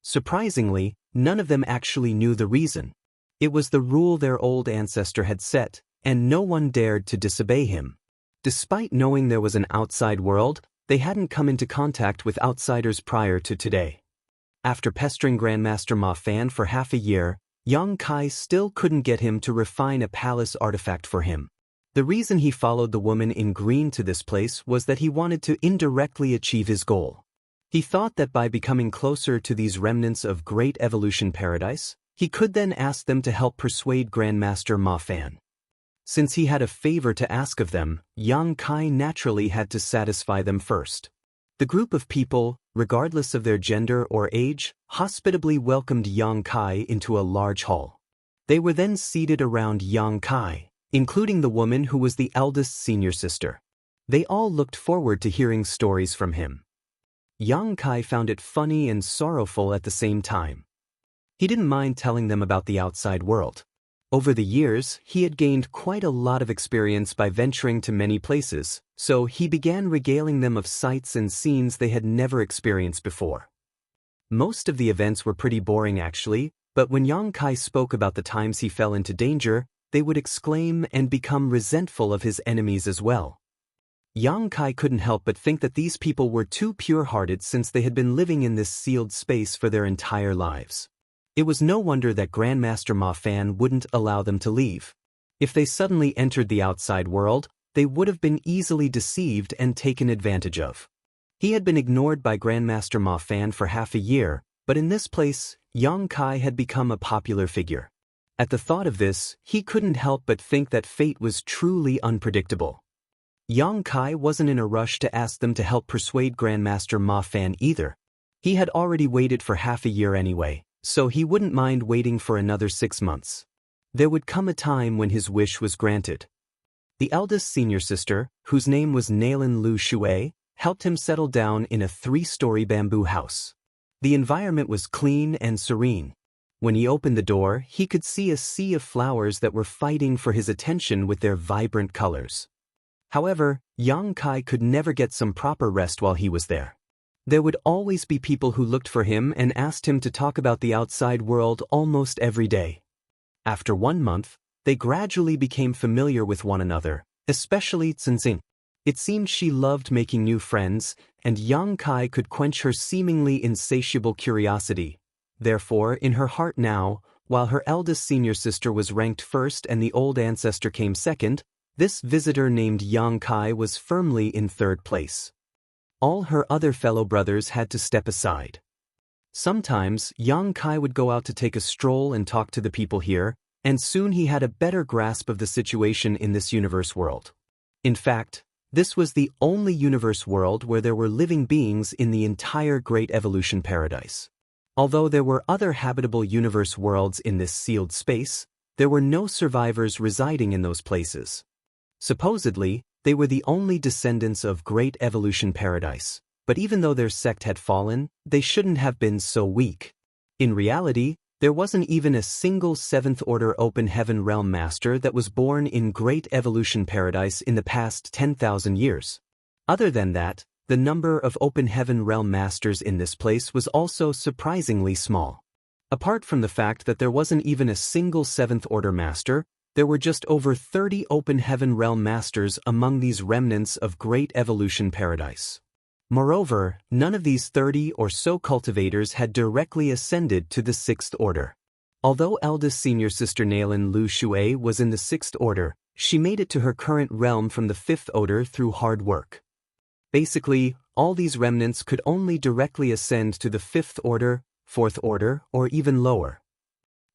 Surprisingly, none of them actually knew the reason. It was the rule their old ancestor had set, and no one dared to disobey him. Despite knowing there was an outside world, they hadn't come into contact with outsiders prior to today. After pestering Grandmaster Ma Fan for half a year, Yang Kai still couldn't get him to refine a palace artifact for him. The reason he followed the woman in green to this place was that he wanted to indirectly achieve his goal. He thought that by becoming closer to these remnants of Great Evolution Paradise, he could then ask them to help persuade Grandmaster Ma Fan. Since he had a favor to ask of them, Yang Kai naturally had to satisfy them first. The group of people, regardless of their gender or age, hospitably welcomed Yang Kai into a large hall. They were then seated around Yang Kai, including the woman who was the eldest senior sister. They all looked forward to hearing stories from him. Yang Kai found it funny and sorrowful at the same time. He didn't mind telling them about the outside world. Over the years, he had gained quite a lot of experience by venturing to many places, so he began regaling them of sights and scenes they had never experienced before. Most of the events were pretty boring actually, but when Yang Kai spoke about the times he fell into danger, they would exclaim and become resentful of his enemies as well. Yang Kai couldn't help but think that these people were too pure-hearted since they had been living in this sealed space for their entire lives. It was no wonder that Grandmaster Ma Fan wouldn't allow them to leave. If they suddenly entered the outside world, they would have been easily deceived and taken advantage of. He had been ignored by Grandmaster Ma Fan for half a year, but in this place, Yang Kai had become a popular figure. At the thought of this, he couldn't help but think that fate was truly unpredictable. Yang Kai wasn't in a rush to ask them to help persuade Grandmaster Ma Fan either. He had already waited for half a year anyway, so he wouldn't mind waiting for another 6 months. There would come a time when his wish was granted. The eldest senior sister, whose name was Nailin Lu Shui, helped him settle down in a 3-story bamboo house. The environment was clean and serene. When he opened the door, he could see a sea of flowers that were fighting for his attention with their vibrant colors. However, Yang Kai could never get some proper rest while he was there. There would always be people who looked for him and asked him to talk about the outside world almost every day. After 1 month, they gradually became familiar with one another, especially Cixin. It seemed she loved making new friends, and Yang Kai could quench her seemingly insatiable curiosity. Therefore, in her heart now, while her eldest senior sister was ranked first and the old ancestor came second, this visitor named Yang Kai was firmly in 3rd place. All her other fellow brothers had to step aside. Sometimes, Yang Kai would go out to take a stroll and talk to the people here, and soon he had a better grasp of the situation in this universe world. In fact, this was the only universe world where there were living beings in the entire Great Evolution Paradise. Although there were other habitable universe worlds in this sealed space, there were no survivors residing in those places. Supposedly, they were the only descendants of Great Evolution Paradise, but even though their sect had fallen, they shouldn't have been so weak. In reality, there wasn't even a single 7th Order Open Heaven Realm Master that was born in Great Evolution Paradise in the past 10,000 years. Other than that, the number of Open Heaven Realm Masters in this place was also surprisingly small. Apart from the fact that there wasn't even a single 7th Order Master, there were just over 30 Open Heaven Realm Masters among these remnants of Great Evolution Paradise. Moreover, none of these 30 or so cultivators had directly ascended to the 6th Order. Although eldest senior sister Nailin Lu Shui was in the 6th Order, she made it to her current realm from the 5th Order through hard work. Basically, all these remnants could only directly ascend to the 5th Order, 4th Order, or even lower.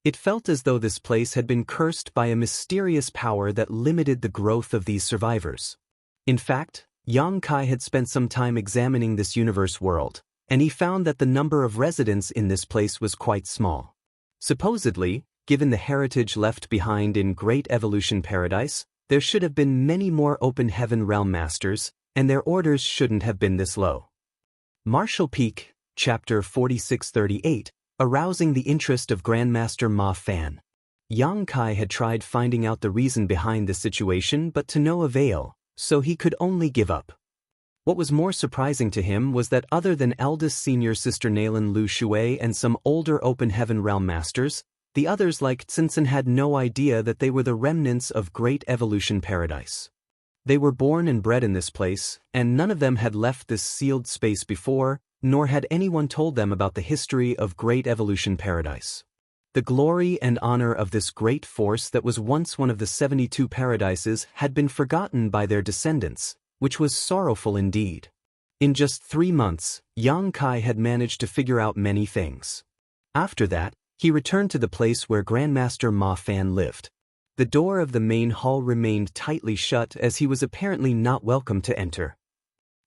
It felt as though this place had been cursed by a mysterious power that limited the growth of these survivors. In fact, Yang Kai had spent some time examining this universe world, and he found that the number of residents in this place was quite small. Supposedly, given the heritage left behind in Great Evolution Paradise, there should have been many more Open Heaven Realm Masters, and their orders shouldn't have been this low. Martial Peak, Chapter 4638, Arousing the Interest of Grandmaster Ma Fan. Yang Kai had tried finding out the reason behind the situation but to no avail, so he could only give up. What was more surprising to him was that other than eldest senior sister Nailin Lu Shui and some older Open Heaven Realm Masters, the others like Cixin had no idea that they were the remnants of Great Evolution Paradise. They were born and bred in this place, and none of them had left this sealed space before, nor had anyone told them about the history of Great Evolution Paradise. The glory and honor of this great force that was once one of the 72 paradises had been forgotten by their descendants, which was sorrowful indeed. In just 3 months, Yang Kai had managed to figure out many things. After that, he returned to the place where Grandmaster Ma Fan lived. The door of the main hall remained tightly shut as he was apparently not welcome to enter.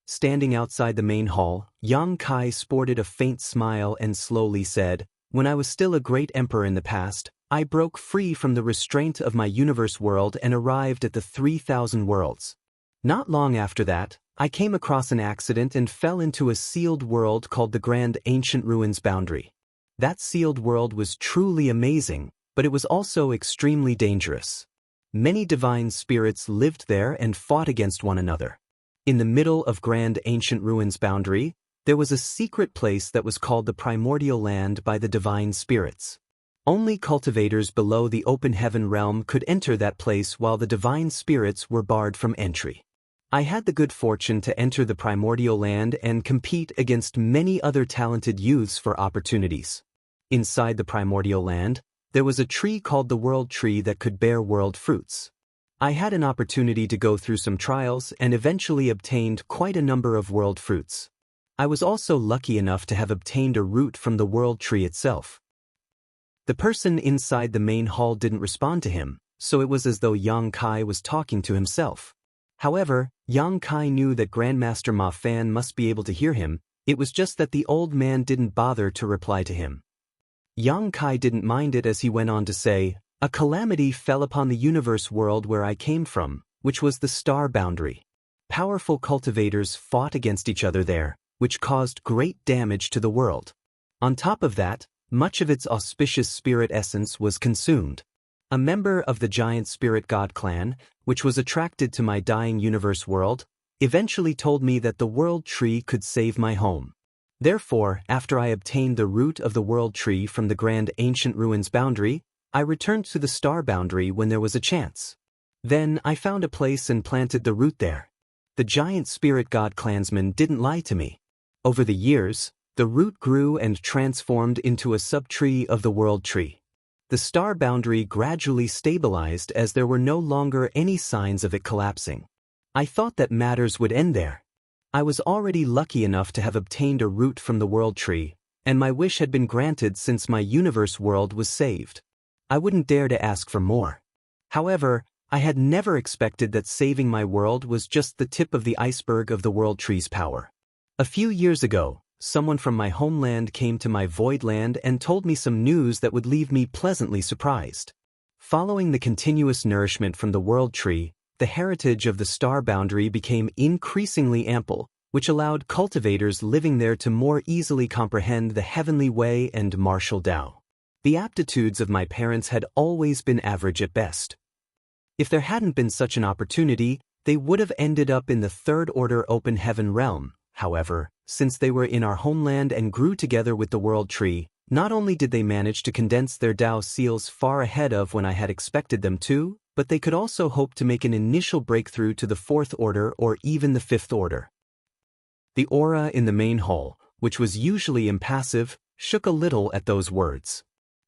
Standing outside the main hall, Yang Kai sported a faint smile and slowly said, "When I was still a great emperor in the past, I broke free from the restraint of my universe world and arrived at the 3,000 worlds. Not long after that, I came across an accident and fell into a sealed world called the Grand Ancient Ruins Boundary. That sealed world was truly amazing, but it was also extremely dangerous. Many divine spirits lived there and fought against one another. In the middle of Grand Ancient Ruins Boundary, there was a secret place that was called the Primordial Land by the divine spirits. Only cultivators below the Open Heaven realm could enter that place while the divine spirits were barred from entry. I had the good fortune to enter the Primordial Land and compete against many other talented youths for opportunities. Inside the Primordial Land, there was a tree called the World Tree that could bear world fruits. I had an opportunity to go through some trials and eventually obtained quite a number of world fruits. I was also lucky enough to have obtained a root from the World Tree itself. The person inside the main hall didn't respond to him, so it was as though Yang Kai was talking to himself. However, Yang Kai knew that Grandmaster Ma Fan must be able to hear him, it was just that the old man didn't bother to reply to him. Yang Kai didn't mind it as he went on to say, "A calamity fell upon the universe world where I came from, which was the star boundary. Powerful cultivators fought against each other there, which caused great damage to the world. On top of that, much of its auspicious spirit essence was consumed. A member of the giant spirit god clan, which was attracted to my dying universe world, eventually told me that the world tree could save my home. Therefore, after I obtained the root of the world tree from the grand ancient ruins boundary, I returned to the star boundary when there was a chance. Then I found a place and planted the root there. The giant spirit god clansman didn't lie to me. Over the years, the root grew and transformed into a subtree of the world tree. The star boundary gradually stabilized as there were no longer any signs of it collapsing. I thought that matters would end there. I was already lucky enough to have obtained a root from the world tree, and my wish had been granted since my universe world was saved. I wouldn't dare to ask for more. However, I had never expected that saving my world was just the tip of the iceberg of the world tree's power. A few years ago, someone from my homeland came to my void land and told me some news that would leave me pleasantly surprised. Following the continuous nourishment from the world tree, the heritage of the star boundary became increasingly ample, which allowed cultivators living there to more easily comprehend the heavenly way and martial Tao. The aptitudes of my parents had always been average at best. If there hadn't been such an opportunity, they would have ended up in the third-order open heaven realm. However, since they were in our homeland and grew together with the world tree, not only did they manage to condense their Tao seals far ahead of when I had expected them to, but they could also hope to make an initial breakthrough to the fourth order or even the fifth order. The aura in the main hall, which was usually impassive, shook a little at those words.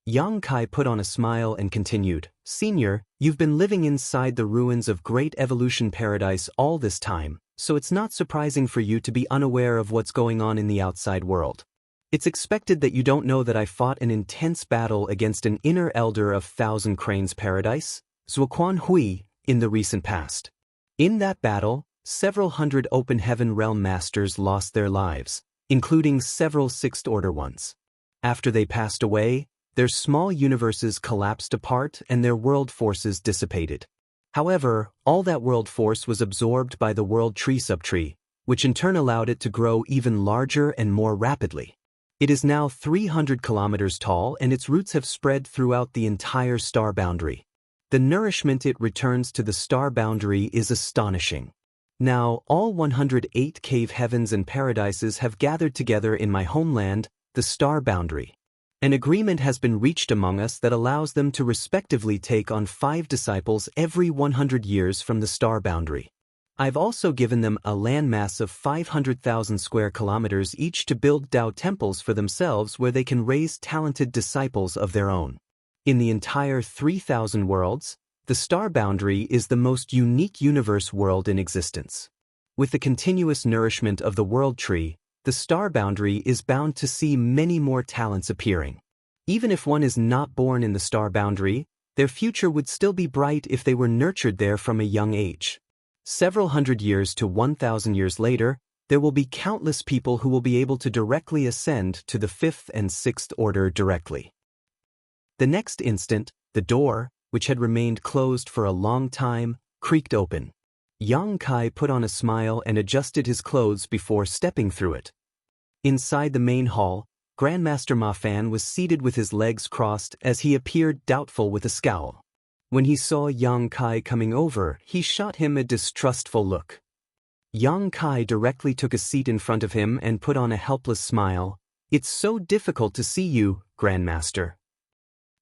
Yang Kai put on a smile and continued, "Senior, you've been living inside the ruins of Great Evolution Paradise all this time, so it's not surprising for you to be unaware of what's going on in the outside world. It's expected that you don't know that I fought an intense battle against an inner elder of Thousand Cranes Paradise, Zuoquan Hui, in the recent past. In that battle, several hundred open heaven realm masters lost their lives, including several sixth-order ones. After they passed away, their small universes collapsed apart and their world forces dissipated. However, all that world force was absorbed by the world tree subtree, which in turn allowed it to grow even larger and more rapidly. It is now 300 kilometers tall and its roots have spread throughout the entire star boundary. The nourishment it returns to the star boundary is astonishing. Now, all 108 cave heavens and paradises have gathered together in my homeland, the star boundary. An agreement has been reached among us that allows them to respectively take on 5 disciples every 100 years from the star boundary. I've also given them a landmass of 500,000 square kilometers each to build Tao temples for themselves where they can raise talented disciples of their own. In the entire 3,000 worlds, the star boundary is the most unique universe world in existence. With the continuous nourishment of the world tree, the star boundary is bound to see many more talents appearing. Even if one is not born in the star boundary, their future would still be bright if they were nurtured there from a young age. Several hundred years to 1,000 years later, there will be countless people who will be able to directly ascend to the 5th and 6th order directly. The next instant, the door, which had remained closed for a long time, creaked open. Yang Kai put on a smile and adjusted his clothes before stepping through it. Inside the main hall, Grandmaster Ma Fan was seated with his legs crossed as he appeared doubtful with a scowl. When he saw Yang Kai coming over, he shot him a distrustful look. Yang Kai directly took a seat in front of him and put on a helpless smile. "It's so difficult to see you, Grandmaster."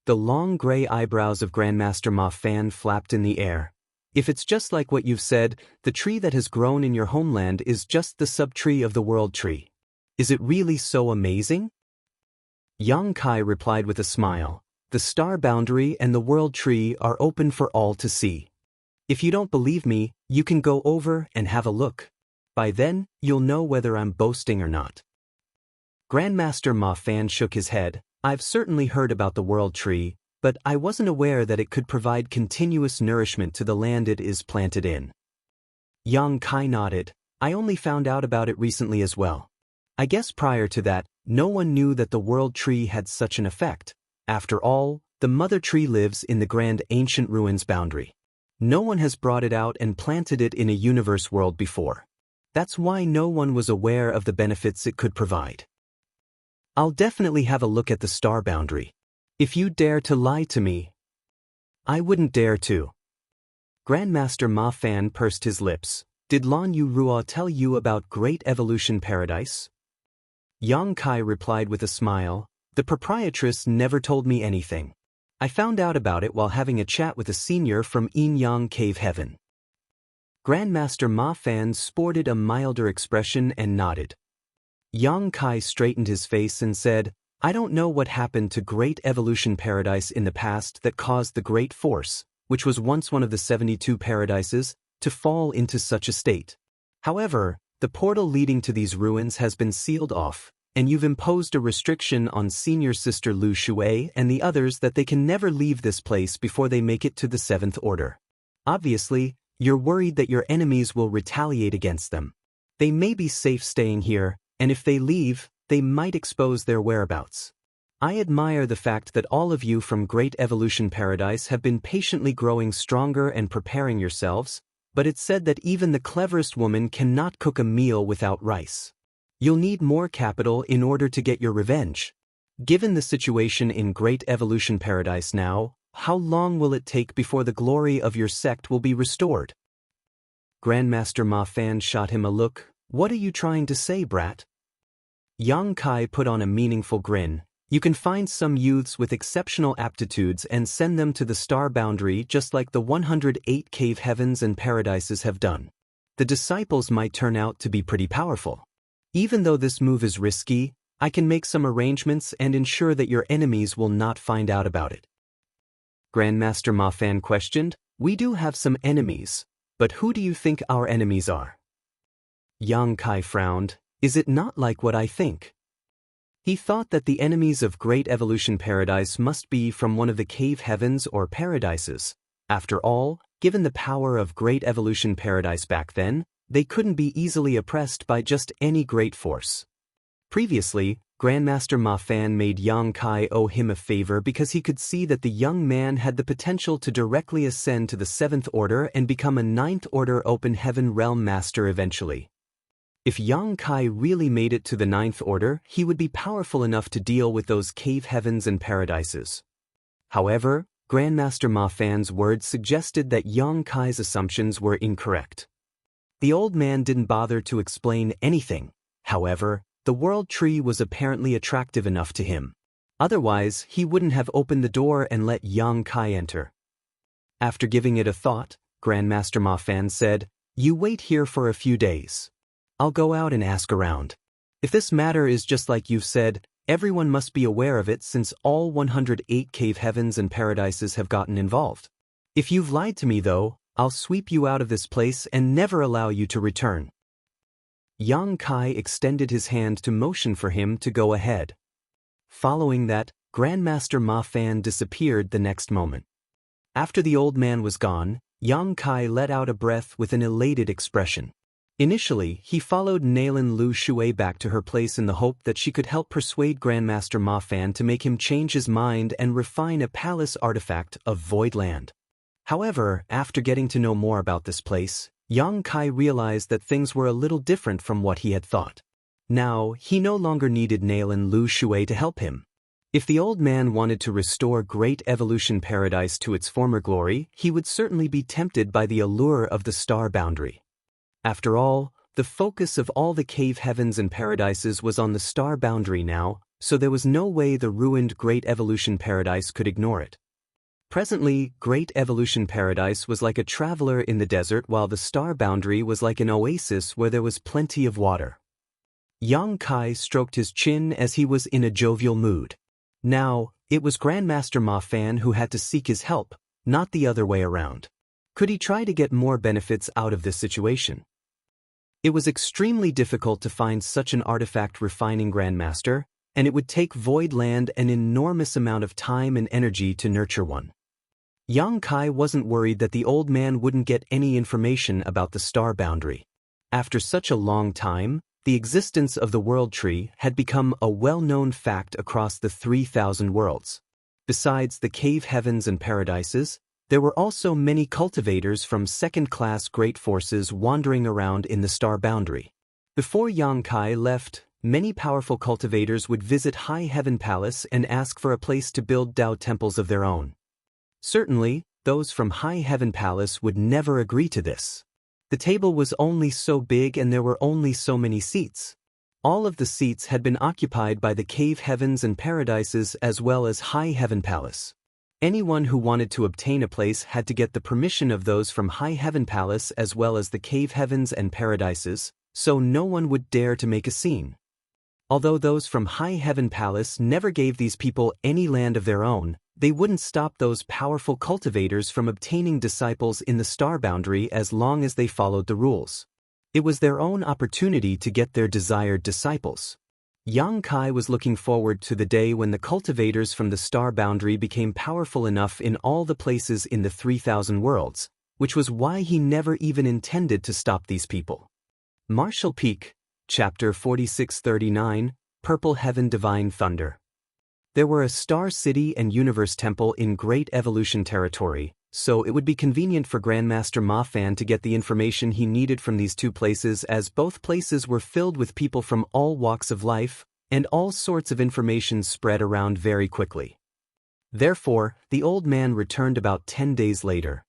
The long gray eyebrows of Grandmaster Ma Fan flapped in the air. "If it's just like what you've said, the tree that has grown in your homeland is just the subtree of the world tree. Is it really so amazing?" Yang Kai replied with a smile, "The star boundary and the world tree are open for all to see. If you don't believe me, you can go over and have a look. By then, you'll know whether I'm boasting or not." Grandmaster Ma Fan shook his head. "I've certainly heard about the world tree, but I wasn't aware that it could provide continuous nourishment to the land it is planted in." Yang Kai nodded. "I only found out about it recently as well. I guess prior to that, no one knew that the world tree had such an effect. After all, the mother tree lives in the grand ancient ruins boundary. No one has brought it out and planted it in a universe world before. That's why no one was aware of the benefits it could provide. I'll definitely have a look at the star boundary. If you dare to lie to me, I wouldn't dare to. Grandmaster Ma Fan pursed his lips. Did Lan Yu Ruo tell you about Great Evolution Paradise? Yang Kai replied with a smile. The proprietress never told me anything. I found out about it while having a chat with a senior from Yin Yang Cave Heaven. Grandmaster Ma Fan sported a milder expression and nodded. Yang Kai straightened his face and said, I don't know what happened to Great Evolution Paradise in the past that caused the Great Force, which was once one of the 72 paradises, to fall into such a state. However, the portal leading to these ruins has been sealed off, and you've imposed a restriction on Senior Sister Lu Shui and the others that they can never leave this place before they make it to the 7th Order. Obviously, you're worried that your enemies will retaliate against them. They may be safe staying here, and if they leave, they might expose their whereabouts. I admire the fact that all of you from Great Evolution Paradise have been patiently growing stronger and preparing yourselves, but it's said that even the cleverest woman cannot cook a meal without rice. You'll need more capital in order to get your revenge. Given the situation in Great Evolution Paradise now, how long will it take before the glory of your sect will be restored? Grandmaster Ma Fan shot him a look. What are you trying to say, brat? Yang Kai put on a meaningful grin. You can find some youths with exceptional aptitudes and send them to the star boundary just like the 108 cave heavens and paradises have done. The disciples might turn out to be pretty powerful. Even though this move is risky, I can make some arrangements and ensure that your enemies will not find out about it. Grandmaster Ma Fan questioned, We do have some enemies, but who do you think our enemies are? Yang Kai frowned. Is it not like what I think? He thought that the enemies of Great Evolution Paradise must be from one of the cave heavens or paradises. After all, given the power of Great Evolution Paradise back then, they couldn't be easily oppressed by just any great force. Previously, Grandmaster Ma Fan made Yang Kai owe him a favor because he could see that the young man had the potential to directly ascend to the 7th Order and become a 9th Order Open Heaven Realm Master eventually. If Yang Kai really made it to the 9th Order, he would be powerful enough to deal with those cave heavens and paradises. However, Grandmaster Ma Fan's words suggested that Yang Kai's assumptions were incorrect. The old man didn't bother to explain anything. However, the world tree was apparently attractive enough to him. Otherwise, he wouldn't have opened the door and let Yang Kai enter. After giving it a thought, Grandmaster Ma Fan said, You wait here for a few days. I'll go out and ask around. If this matter is just like you've said, everyone must be aware of it since all 108 cave heavens and paradises have gotten involved. If you've lied to me though, I'll sweep you out of this place and never allow you to return. Yang Kai extended his hand to motion for him to go ahead. Following that, Grandmaster Ma Fan disappeared the next moment. After the old man was gone, Yang Kai let out a breath with an elated expression. Initially, he followed Nailin Lu Shui back to her place in the hope that she could help persuade Grandmaster Ma Fan to make him change his mind and refine a palace artifact of Void Land. However, after getting to know more about this place, Yang Kai realized that things were a little different from what he had thought. Now, he no longer needed Nailin Lu Shui to help him. If the old man wanted to restore Great Evolution Paradise to its former glory, he would certainly be tempted by the allure of the star boundary. After all, the focus of all the cave heavens and paradises was on the star boundary now, so there was no way the ruined Great Evolution Paradise could ignore it. Presently, Great Evolution Paradise was like a traveler in the desert while the star boundary was like an oasis where there was plenty of water. Yang Kai stroked his chin as he was in a jovial mood. Now, it was Grandmaster Ma Fan who had to seek his help, not the other way around. Could he try to get more benefits out of this situation? It was extremely difficult to find such an artifact refining Grandmaster, and it would take Void Land an enormous amount of time and energy to nurture one. Yang Kai wasn't worried that the old man wouldn't get any information about the star boundary. After such a long time, the existence of the world tree had become a well-known fact across the 3,000 worlds. Besides the cave heavens and paradises, There were also many cultivators from second-class great forces wandering around in the star boundary. Before Yang Kai left, many powerful cultivators would visit High Heaven Palace and ask for a place to build Tao temples of their own. Certainly, those from High Heaven Palace would never agree to this. The table was only so big and there were only so many seats. All of the seats had been occupied by the cave heavens and paradises as well as High Heaven Palace. Anyone who wanted to obtain a place had to get the permission of those from High Heaven Palace as well as the cave heavens and paradises, so no one would dare to make a scene. Although those from High Heaven Palace never gave these people any land of their own, they wouldn't stop those powerful cultivators from obtaining disciples in the star boundary as long as they followed the rules. It was their own opportunity to get their desired disciples. Yang Kai was looking forward to the day when the cultivators from the star boundary became powerful enough in all the places in the 3,000 worlds, which was why he never even intended to stop these people. Martial Peak, Chapter 4639, Purple Heaven Divine Thunder. There were a Star City and Universe Temple in Great Evolution Territory, so it would be convenient for Grandmaster Ma Fan to get the information he needed from these two places, as both places were filled with people from all walks of life, and all sorts of information spread around very quickly. Therefore, the old man returned about 10 days later.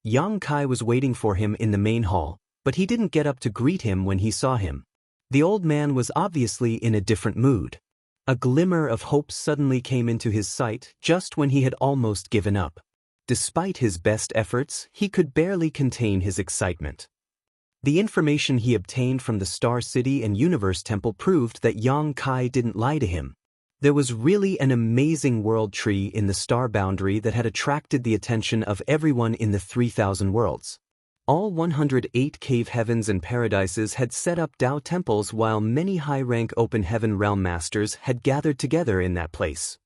Yang Kai was waiting for him in the main hall, but he didn't get up to greet him when he saw him. The old man was obviously in a different mood. A glimmer of hope suddenly came into his sight just when he had almost given up. Despite his best efforts, he could barely contain his excitement. The information he obtained from the Star City and Universe Temple proved that Yang Kai didn't lie to him. There was really an amazing world tree in the star boundary that had attracted the attention of everyone in the 3,000 worlds. All 108 cave heavens and paradises had set up Tao temples, while many high-rank open heaven realm masters had gathered together in that place.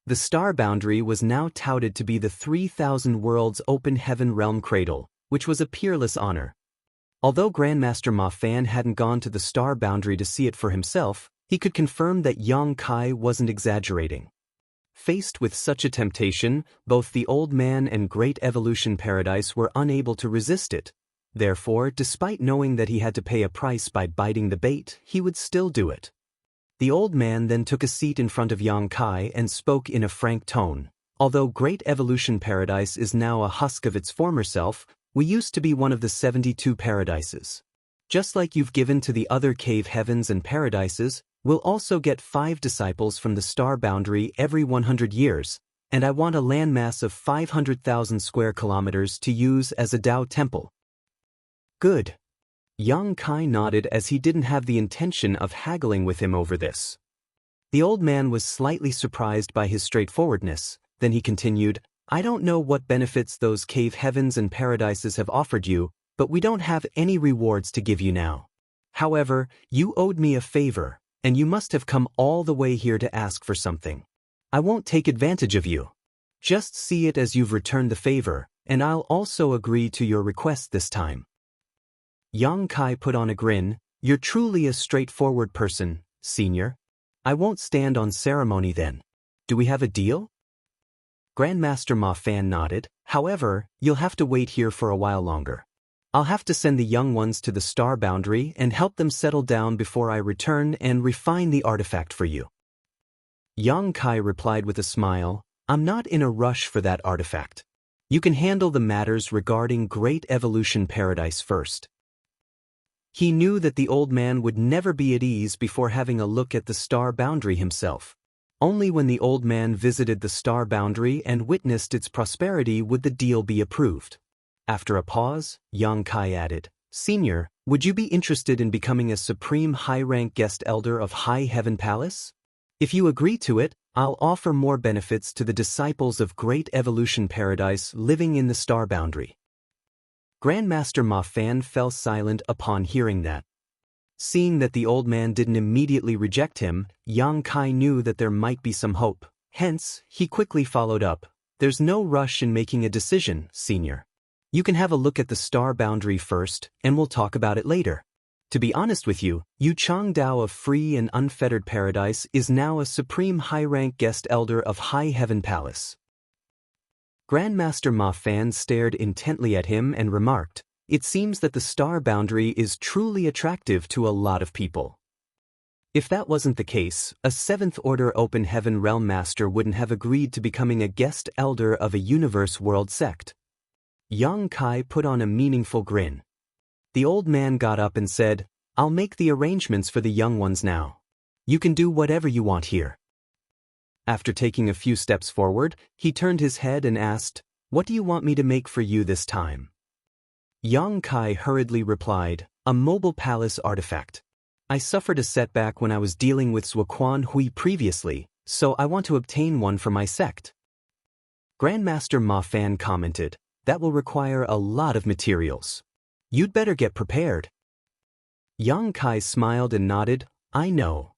The star boundary was now touted to be the 3,000 worlds open heaven realm cradle, which was a peerless honor. Although Grandmaster Ma Fan hadn't gone to the star boundary to see it for himself, he could confirm that Yang Kai wasn't exaggerating. Faced with such a temptation, both the old man and Great Evolution Paradise were unable to resist it. Therefore, despite knowing that he had to pay a price by biting the bait, he would still do it. The old man then took a seat in front of Yang Kai and spoke in a frank tone. Although Great Evolution Paradise is now a husk of its former self, we used to be one of the 72 paradises. Just like you've given to the other cave heavens and paradises, we'll also get 5 disciples from the star boundary every 100 years, and I want a landmass of 500,000 square kilometers to use as a Tao temple. Good. Yang Kai nodded, as he didn't have the intention of haggling with him over this. The old man was slightly surprised by his straightforwardness. Then he continued, I don't know what benefits those cave heavens and paradises have offered you, but we don't have any rewards to give you now. However, you owed me a favor, and you must have come all the way here to ask for something. I won't take advantage of you. Just see it as you've returned the favor, and I'll also agree to your request this time. Yang Kai put on a grin. You're truly a straightforward person, senior. I won't stand on ceremony then. Do we have a deal? Grandmaster Ma Fan nodded. However, you'll have to wait here for a while longer. I'll have to send the young ones to the star boundary and help them settle down before I return and refine the artifact for you. Yang Kai replied with a smile, I'm not in a rush for that artifact. You can handle the matters regarding Great Evolution Paradise first. He knew that the old man would never be at ease before having a look at the star boundary himself. Only when the old man visited the star boundary and witnessed its prosperity would the deal be approved. After a pause, Yang Kai added, Senior, would you be interested in becoming a supreme high-rank guest elder of High Heaven Palace? If you agree to it, I'll offer more benefits to the disciples of Great Evolution Paradise living in the star boundary. Grandmaster Ma Fan fell silent upon hearing that. Seeing that the old man didn't immediately reject him, Yang Kai knew that there might be some hope. Hence, he quickly followed up, There's no rush in making a decision, Senior. You can have a look at the star boundary first, and we'll talk about it later. To be honest with you, Yu Chang Dao of Free and Unfettered Paradise is now a supreme high-rank guest elder of High Heaven Palace. Grandmaster Ma Fan stared intently at him and remarked, "It seems that the star boundary is truly attractive to a lot of people." If that wasn't the case, a 7th Order Open Heaven Realm Master wouldn't have agreed to becoming a guest elder of a universe world sect. Yang Kai put on a meaningful grin. The old man got up and said, "I'll make the arrangements for the young ones now. You can do whatever you want here." After taking a few steps forward, he turned his head and asked, "What do you want me to make for you this time?" Yang Kai hurriedly replied, "A mobile palace artifact. I suffered a setback when I was dealing with Zuoquan Hui previously, so I want to obtain one for my sect." Grandmaster Ma Fan commented, "That will require a lot of materials. You'd better get prepared." Yang Kai smiled and nodded, "I know."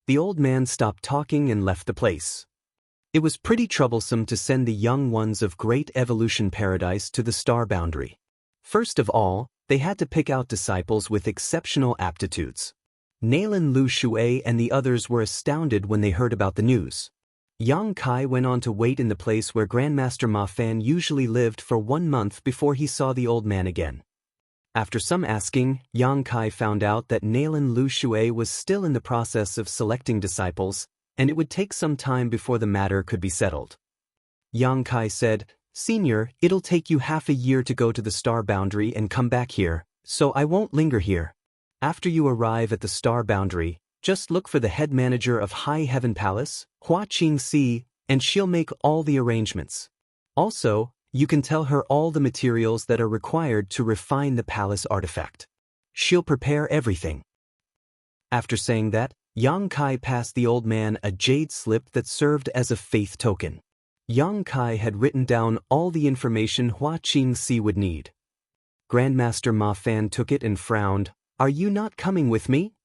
The old man stopped talking and left the place. It was pretty troublesome to send the young ones of Great Evolution Paradise to the star boundary. First of all, they had to pick out disciples with exceptional aptitudes. Nalen Lu Shui and the others were astounded when they heard about the news. Yang Kai went on to wait in the place where Grandmaster Ma Fan usually lived for 1 month before he saw the old man again. After some asking, Yang Kai found out that Nalen Lu Shui was still in the process of selecting disciples, and it would take some time before the matter could be settled. Yang Kai said, "Senior, it'll take you half a year to go to the star boundary and come back here, so I won't linger here. After you arrive at the star boundary, just look for the head manager of High Heaven Palace, Hua Qingxi, and she'll make all the arrangements. Also, you can tell her all the materials that are required to refine the palace artifact. She'll prepare everything." After saying that, Yang Kai passed the old man a jade slip that served as a faith token. Yang Kai had written down all the information Hua Qingxi would need. Grandmaster Ma Fan took it and frowned, "Are you not coming with me?"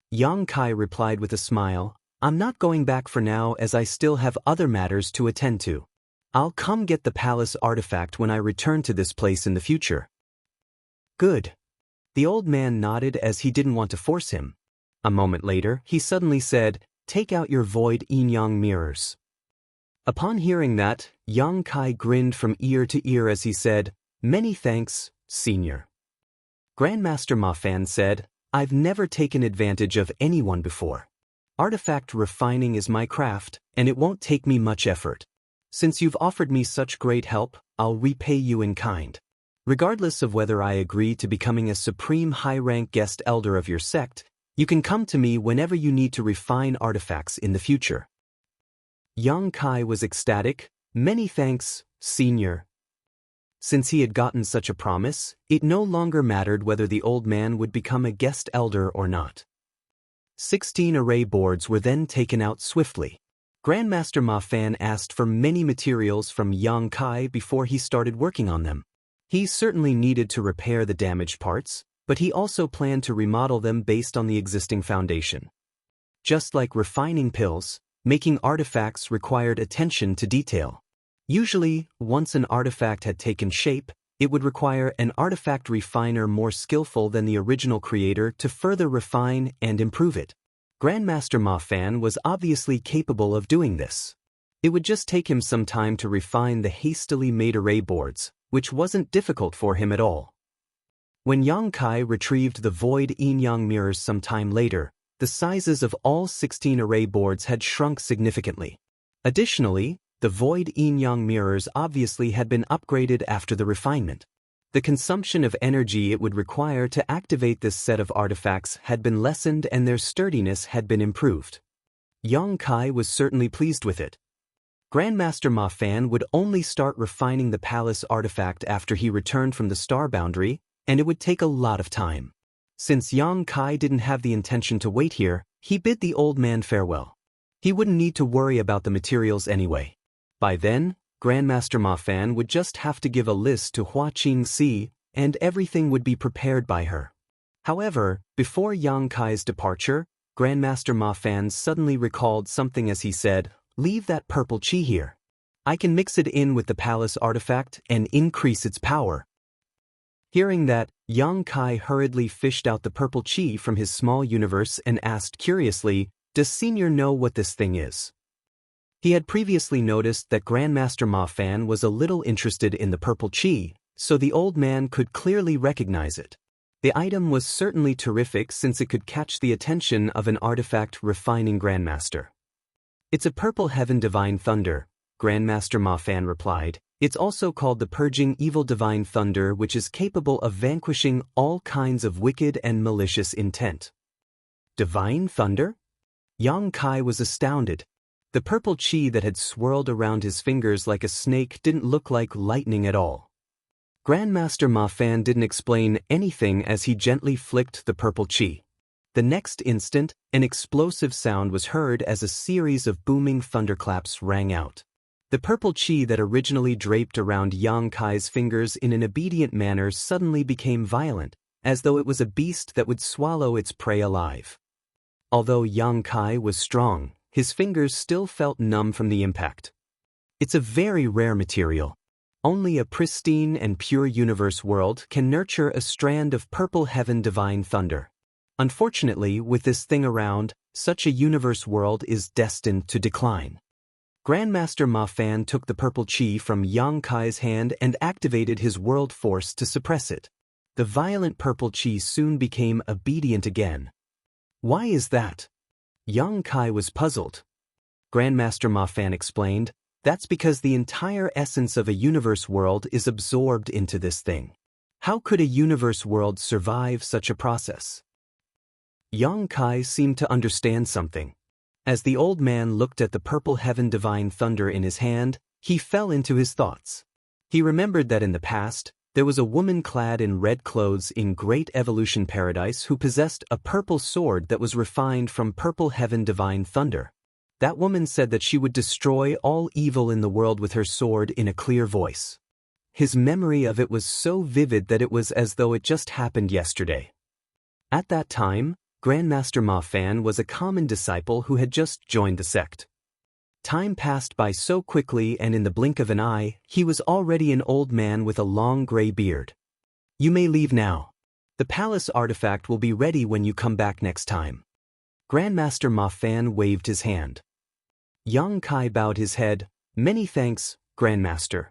Yang Kai replied with a smile, "I'm not going back for now as I still have other matters to attend to. I'll come get the palace artifact when I return to this place in the future." "Good." The old man nodded as he didn't want to force him. A moment later, he suddenly said, "Take out your void yin-yang mirrors." Upon hearing that, Yang Kai grinned from ear to ear as he said, "Many thanks, Senior." Grandmaster Ma Fan said, "I've never taken advantage of anyone before. Artifact refining is my craft, and it won't take me much effort. Since you've offered me such great help, I'll repay you in kind. Regardless of whether I agree to becoming a supreme high-rank guest elder of your sect, you can come to me whenever you need to refine artifacts in the future." Yang Kai was ecstatic, "Many thanks, Senior." Since he had gotten such a promise, it no longer mattered whether the old man would become a guest elder or not. 16 array boards were then taken out swiftly. Grandmaster Ma Fan asked for many materials from Yang Kai before he started working on them. He certainly needed to repair the damaged parts, but he also planned to remodel them based on the existing foundation. Just like refining pills, making artifacts required attention to detail. Usually, once an artifact had taken shape, it would require an artifact refiner more skillful than the original creator to further refine and improve it. Grandmaster Ma Fan was obviously capable of doing this. It would just take him some time to refine the hastily made array boards, which wasn't difficult for him at all. When Yang Kai retrieved the void yin-yang mirrors some time later, the sizes of all 16 array boards had shrunk significantly. Additionally, the void yin-yang mirrors obviously had been upgraded after the refinement. The consumption of energy it would require to activate this set of artifacts had been lessened and their sturdiness had been improved. Yang Kai was certainly pleased with it. Grandmaster Ma Fan would only start refining the palace artifact after he returned from the star boundary, and it would take a lot of time. Since Yang Kai didn't have the intention to wait here, he bid the old man farewell. He wouldn't need to worry about the materials anyway. By then, Grandmaster Ma Fan would just have to give a list to Hua Qingxi, and everything would be prepared by her. However, before Yang Kai's departure, Grandmaster Ma Fan suddenly recalled something as he said, "Leave that purple chi here. I can mix it in with the palace artifact and increase its power." Hearing that, Yang Kai hurriedly fished out the purple chi from his small universe and asked curiously, "Does Senior know what this thing is?" He had previously noticed that Grandmaster Ma Fan was a little interested in the purple chi, so the old man could clearly recognize it. The item was certainly terrific since it could catch the attention of an artifact refining Grandmaster. It's a purple heaven divine thunder, Grandmaster Ma Fan replied. It's also called the purging evil divine thunder, which is capable of vanquishing all kinds of wicked and malicious intent. Divine thunder? Yang Kai was astounded. The purple chi that had swirled around his fingers like a snake didn't look like lightning at all. Grandmaster Ma Fan didn't explain anything as he gently flicked the purple chi. The next instant, an explosive sound was heard as a series of booming thunderclaps rang out. The purple chi that originally draped around Yang Kai's fingers in an obedient manner suddenly became violent, as though it was a beast that would swallow its prey alive. Although Yang Kai was strong, his fingers still felt numb from the impact. It's a very rare material. Only a pristine and pure universe world can nurture a strand of purple heaven divine thunder. Unfortunately, with this thing around, such a universe world is destined to decline. Grandmaster Ma Fan took the purple chi from Yang Kai's hand and activated his world force to suppress it. The violent purple chi soon became obedient again. Why is that? Yang Kai was puzzled. Grandmaster Ma Fan explained, that's because the entire essence of a universe world is absorbed into this thing. How could a universe world survive such a process? Yang Kai seemed to understand something. As the old man looked at the purple heaven divine thunder in his hand, he fell into his thoughts. He remembered that in the past, there was a woman clad in red clothes in Great Evolution Paradise who possessed a purple sword that was refined from purple heaven divine thunder. That woman said that she would destroy all evil in the world with her sword in a clear voice. His memory of it was so vivid that it was as though it just happened yesterday. At that time, Grandmaster Ma Fan was a common disciple who had just joined the sect. Time passed by so quickly, and in the blink of an eye, he was already an old man with a long gray beard. You may leave now. The palace artifact will be ready when you come back next time. Grandmaster Ma Fan waved his hand. Yang Kai bowed his head. Many thanks, Grandmaster.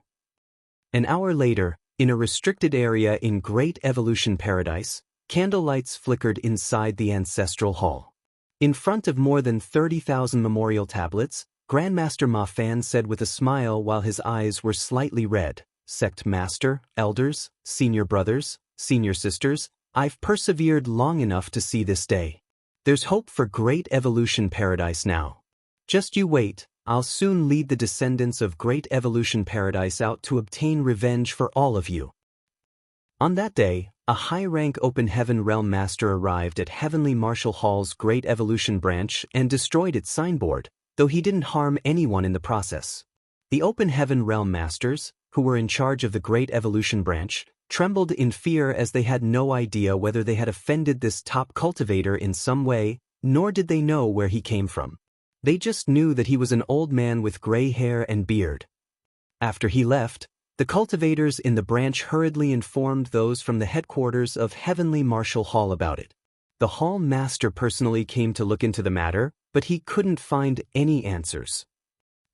An hour later, in a restricted area in Great Evolution Paradise, candlelights flickered inside the ancestral hall. In front of more than 30,000 memorial tablets, Grandmaster Ma Fan said with a smile while his eyes were slightly red, Sect Master, Elders, Senior Brothers, Senior Sisters, I've persevered long enough to see this day. There's hope for Great Evolution Paradise now. Just you wait, I'll soon lead the descendants of Great Evolution Paradise out to obtain revenge for all of you. On that day, a high-rank Open Heaven Realm Master arrived at Heavenly Martial Hall's Great Evolution branch and destroyed its signboard, though he didn't harm anyone in the process. The Open Heaven Realm Masters, who were in charge of the Great Evolution branch, trembled in fear as they had no idea whether they had offended this top cultivator in some way, nor did they know where he came from. They just knew that he was an old man with gray hair and beard. After he left, the cultivators in the branch hurriedly informed those from the headquarters of Heavenly Martial Hall about it. The hall master personally came to look into the matter, but he couldn't find any answers.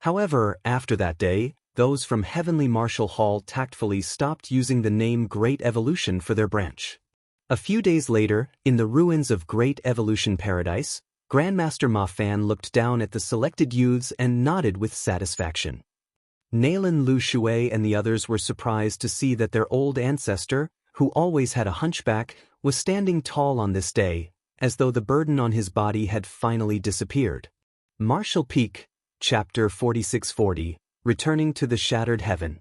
However, after that day, those from Heavenly Martial Hall tactfully stopped using the name Great Evolution for their branch. A few days later, in the ruins of Great Evolution Paradise, Grandmaster Ma Fan looked down at the selected youths and nodded with satisfaction. Nalan Lu Shui and the others were surprised to see that their old ancestor, who always had a hunchback, was standing tall on this day, as though the burden on his body had finally disappeared. Martial Peak, Chapter 4640, Returning to the Shattered Heaven.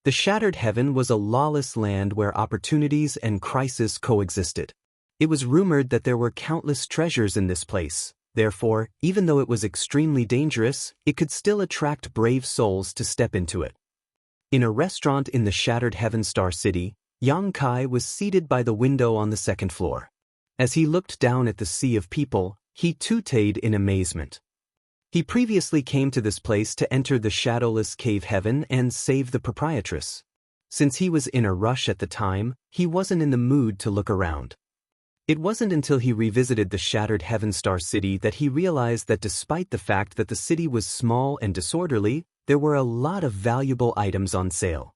The Shattered Heaven was a lawless land where opportunities and crisis coexisted. It was rumored that there were countless treasures in this place. Therefore, even though it was extremely dangerous, it could still attract brave souls to step into it. In a restaurant in the Shattered Heaven Star City, Yang Kai was seated by the window on the second floor. As he looked down at the sea of people, he tooted in amazement. He previously came to this place to enter the shadowless cave heaven and save the proprietress. Since he was in a rush at the time, he wasn't in the mood to look around. It wasn't until he revisited the shattered Heaven Star City that he realized that despite the fact that the city was small and disorderly, there were a lot of valuable items on sale.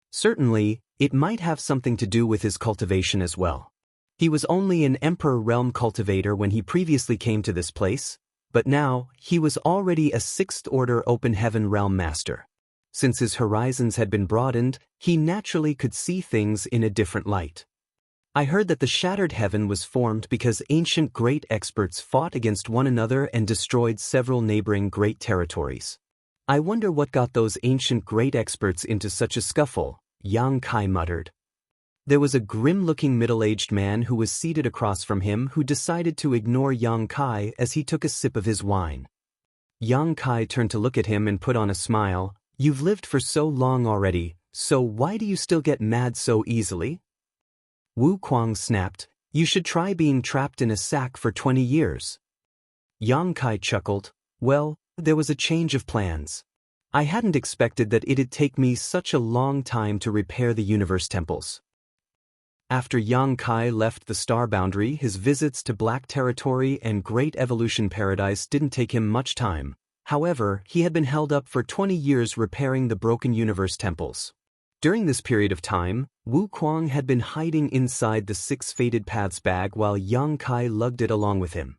Certainly, it might have something to do with his cultivation as well. He was only an Emperor Realm cultivator when he previously came to this place, but now, he was already a 6th Order Open Heaven Realm Master. Since his horizons had been broadened, he naturally could see things in a different light. I heard that the Shattered Heaven was formed because ancient great experts fought against one another and destroyed several neighboring great territories. I wonder what got those ancient great experts into such a scuffle, Yang Kai muttered. There was a grim-looking middle-aged man who was seated across from him who decided to ignore Yang Kai as he took a sip of his wine. Yang Kai turned to look at him and put on a smile. "You've lived for so long already, so why do you still get mad so easily?" Wu Kuang snapped, "You should try being trapped in a sack for 20 years. Yang Kai chuckled, "Well, there was a change of plans. I hadn't expected that it'd take me such a long time to repair the universe temples." After Yang Kai left the star boundary, his visits to Black Territory and Great Evolution Paradise didn't take him much time. However, he had been held up for 20 years repairing the broken universe temples. During this period of time, Wu Kuang had been hiding inside the 6 Fated Paths bag while Yang Kai lugged it along with him.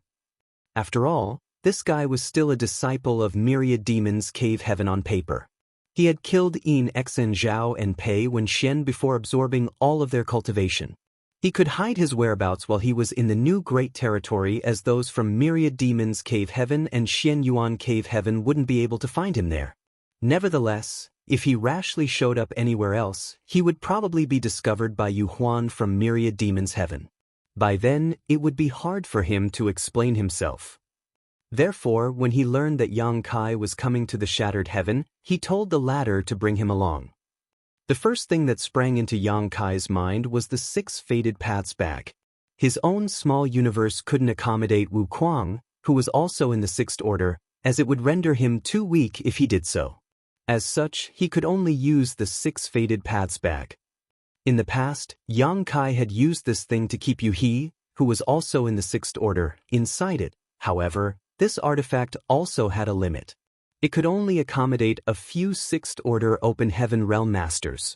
After all, this guy was still a disciple of Myriad Demons Cave Heaven on paper. He had killed Yin Xen Zhao and Pei Wenxian before absorbing all of their cultivation. He could hide his whereabouts while he was in the new great territory, as those from Myriad Demons Cave Heaven and Xian Yuan Cave Heaven wouldn't be able to find him there. Nevertheless, if he rashly showed up anywhere else, he would probably be discovered by Yu Huan from Myriad Demons Heaven. By then, it would be hard for him to explain himself. Therefore, when he learned that Yang Kai was coming to the Shattered Heaven, he told the latter to bring him along. The first thing that sprang into Yang Kai's mind was the 6 Fated Paths bag. His own small universe couldn't accommodate Wu Kuang, who was also in the 6th Order, as it would render him too weak if he did so. As such, he could only use the 6 Fated Paths bag. In the past, Yang Kai had used this thing to keep Yu He, who was also in the 6th Order, inside it. However, this artifact also had a limit. It could only accommodate a few 6th Order Open Heaven Realm Masters.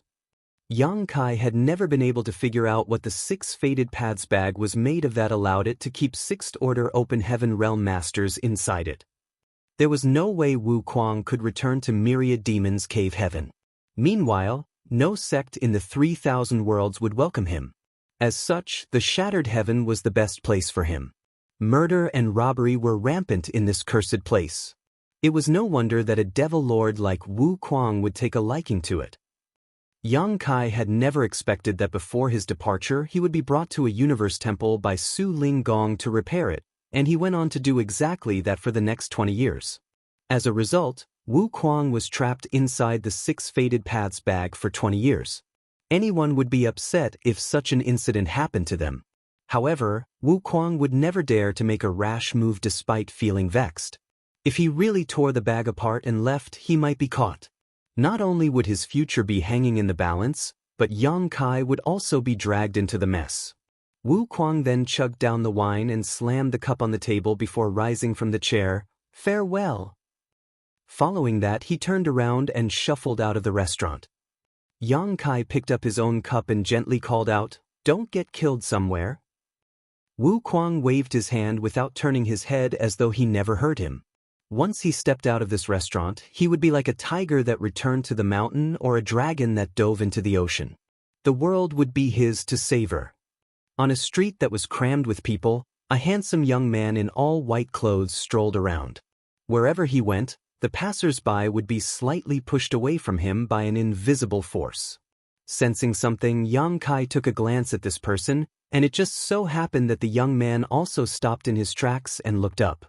Yang Kai had never been able to figure out what the 6 Fated Paths bag was made of that allowed it to keep 6th Order Open Heaven Realm Masters inside it. There was no way Wu Kuang could return to Myriad Demons Cave Heaven. Meanwhile, no sect in the 3,000 worlds would welcome him. As such, the Shattered Heaven was the best place for him. Murder and robbery were rampant in this cursed place. It was no wonder that a devil lord like Wu Kuang would take a liking to it. Yang Kai had never expected that before his departure he would be brought to a universe temple by Su Ling Gong to repair it, and he went on to do exactly that for the next 20 years. As a result, Wu Kuang was trapped inside the 6 Fated Paths bag for 20 years. Anyone would be upset if such an incident happened to them. However, Wu Kuang would never dare to make a rash move despite feeling vexed. If he really tore the bag apart and left, he might be caught. Not only would his future be hanging in the balance, but Yang Kai would also be dragged into the mess. Wu Kuang then chugged down the wine and slammed the cup on the table before rising from the chair. "Farewell." Following that, he turned around and shuffled out of the restaurant. Yang Kai picked up his own cup and gently called out, "Don't get killed somewhere." Wu Kuang waved his hand without turning his head as though he never heard him. Once he stepped out of this restaurant, he would be like a tiger that returned to the mountain or a dragon that dove into the ocean. The world would be his to savor. On a street that was crammed with people, a handsome young man in all white clothes strolled around. Wherever he went, the passers-by would be slightly pushed away from him by an invisible force. Sensing something, Yang Kai took a glance at this person, and it just so happened that the young man also stopped in his tracks and looked up.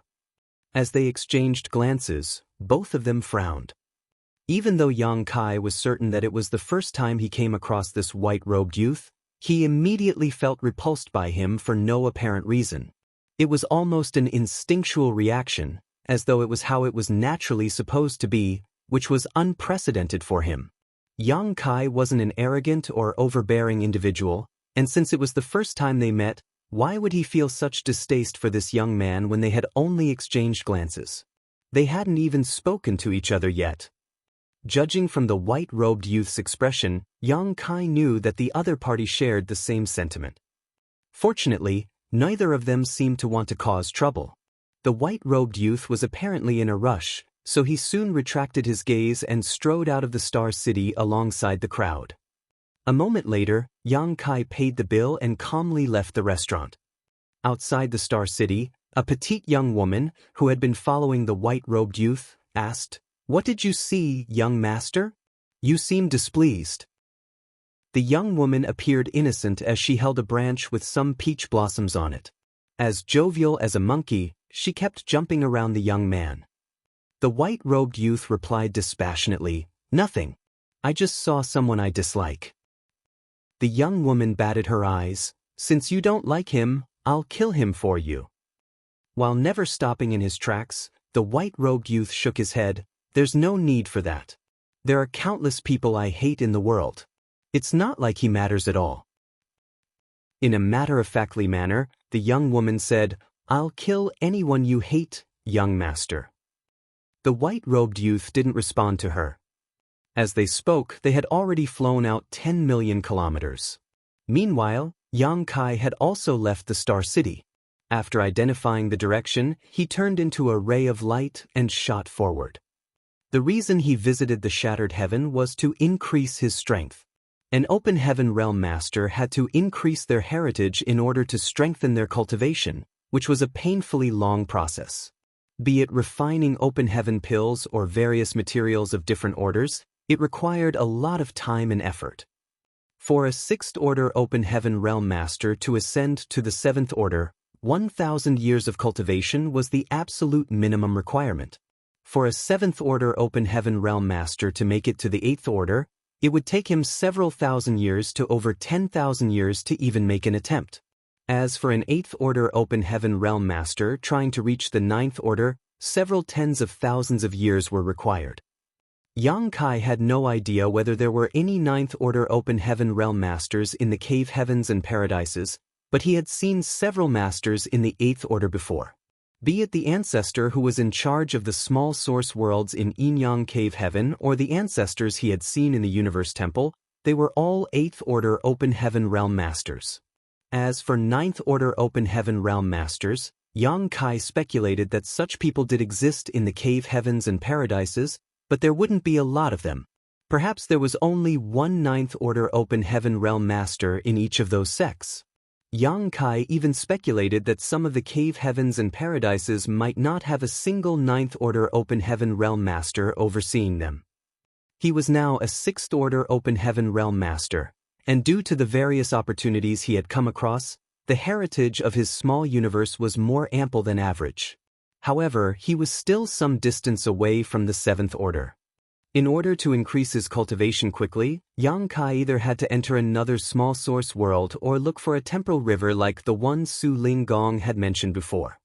As they exchanged glances, both of them frowned. Even though Yang Kai was certain that it was the first time he came across this white-robed youth, he immediately felt repulsed by him for no apparent reason. It was almost an instinctual reaction, as though it was how it was naturally supposed to be, which was unprecedented for him. Yang Kai wasn't an arrogant or overbearing individual, and since it was the first time they met, Why would he feel such distaste for this young man when they had only exchanged glances? They hadn't even spoken to each other yet. Judging from the white-robed youth's expression, Yang Kai knew that the other party shared the same sentiment. Fortunately, neither of them seemed to want to cause trouble. The white-robed youth was apparently in a rush, so he soon retracted his gaze and strode out of the Star City alongside the crowd. A moment later, Yang Kai paid the bill and calmly left the restaurant. Outside the Star City, a petite young woman, who had been following the white-robed youth, asked, "What did you see, young master? You seem displeased." The young woman appeared innocent as she held a branch with some peach blossoms on it. As jovial as a monkey, she kept jumping around the young man. The white-robed youth replied dispassionately, "Nothing. I just saw someone I dislike." The young woman batted her eyes. "Since you don't like him, I'll kill him for you." While never stopping in his tracks, the white-robed youth shook his head. "There's no need for that. There are countless people I hate in the world. It's not like he matters at all." In a matter-of-factly manner, the young woman said, "I'll kill anyone you hate, young master." The white-robed youth didn't respond to her. As they spoke, they had already flown out 10 million kilometers. Meanwhile, Yang Kai had also left the Star City. After identifying the direction, he turned into a ray of light and shot forward. The reason he visited the Shattered Heaven was to increase his strength. An Open Heaven Realm Master had to increase their heritage in order to strengthen their cultivation, which was a painfully long process. Be it refining Open Heaven pills or various materials of different orders, it required a lot of time and effort. For a 6th Order Open Heaven Realm Master to ascend to the 7th Order, 1,000 years of cultivation was the absolute minimum requirement. For a 7th Order Open Heaven Realm Master to make it to the 8th Order, it would take him several thousand years to over 10,000 years to even make an attempt. As for an 8th Order Open Heaven Realm Master trying to reach the 9th Order, several tens of thousands of years were required. Yang Kai had no idea whether there were any 9th Order Open Heaven Realm Masters in the Cave Heavens and Paradises, but he had seen several Masters in the 8th Order before. Be it the ancestor who was in charge of the small source worlds in Inyang Cave Heaven or the ancestors he had seen in the Universe Temple, they were all 8th Order Open Heaven Realm Masters. As for 9th Order Open Heaven Realm Masters, Yang Kai speculated that such people did exist in the Cave Heavens and Paradises, but there wouldn't be a lot of them. Perhaps there was only one 9th Order Open Heaven Realm Master in each of those sects. Yang Kai even speculated that some of the Cave Heavens and Paradises might not have a single 9th Order Open Heaven Realm Master overseeing them. He was now a 6th Order Open Heaven Realm Master, and due to the various opportunities he had come across, the heritage of his small universe was more ample than average. However, he was still some distance away from the 7th Order. In order to increase his cultivation quickly, Yang Kai either had to enter another small source world or look for a temporal river like the one Su Ling Gong had mentioned before.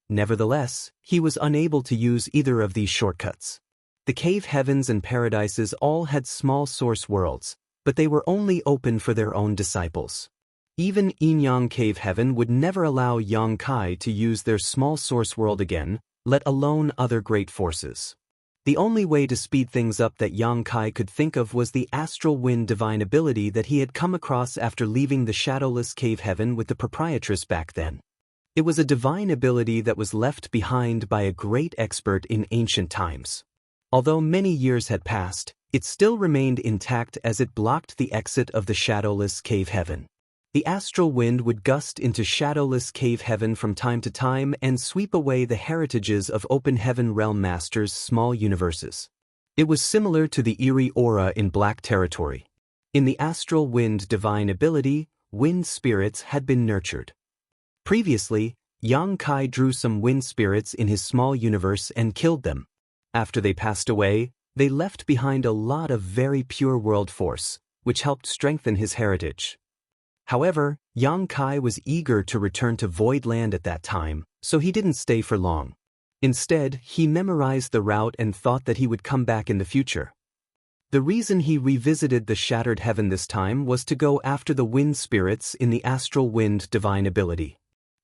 Nevertheless, he was unable to use either of these shortcuts. The Cave Heavens and Paradises all had small source worlds, but they were only open for their own disciples. Even Inyang Cave Heaven would never allow Yang Kai to use their small source world again, let alone other great forces. The only way to speed things up that Yang Kai could think of was the astral wind divine ability that he had come across after leaving the shadowless Cave Heaven with the proprietress back then. It was a divine ability that was left behind by a great expert in ancient times. Although many years had passed, it still remained intact as it blocked the exit of the shadowless Cave Heaven. The astral wind would gust into shadowless Cave Heaven from time to time and sweep away the heritages of Open Heaven Realm Masters' small universes. It was similar to the eerie aura in Black Territory. In the astral wind divine ability, wind spirits had been nurtured. Previously, Yang Kai drew some wind spirits in his small universe and killed them. After they passed away, they left behind a lot of very pure world force, which helped strengthen his heritage. However, Yang Kai was eager to return to Voidland at that time, so he didn't stay for long. Instead, he memorized the route and thought that he would come back in the future. The reason he revisited the shattered heaven this time was to go after the wind spirits in the astral wind divine ability.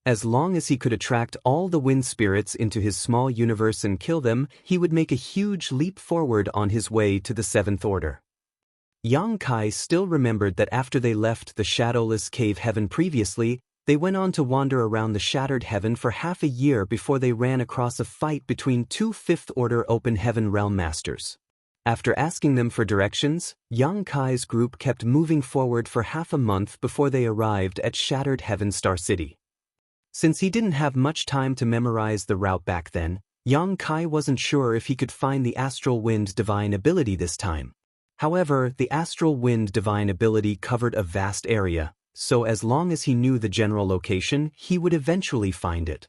As long as he could attract all the wind spirits into his small universe and kill them, he would make a huge leap forward on his way to the seventh order. Yang Kai still remembered that after they left the shadowless cave heaven previously, they went on to wander around the shattered heaven for half a year before they ran across a fight between two fifth-order open heaven realm masters. After asking them for directions, Yang Kai's group kept moving forward for half a month before they arrived at Shattered Heaven Star City. Since he didn't have much time to memorize the route back then, Yang Kai wasn't sure if he could find the Astral Wind Divine ability this time. However, the Astral Wind Divine ability covered a vast area, so as long as he knew the general location, he would eventually find it.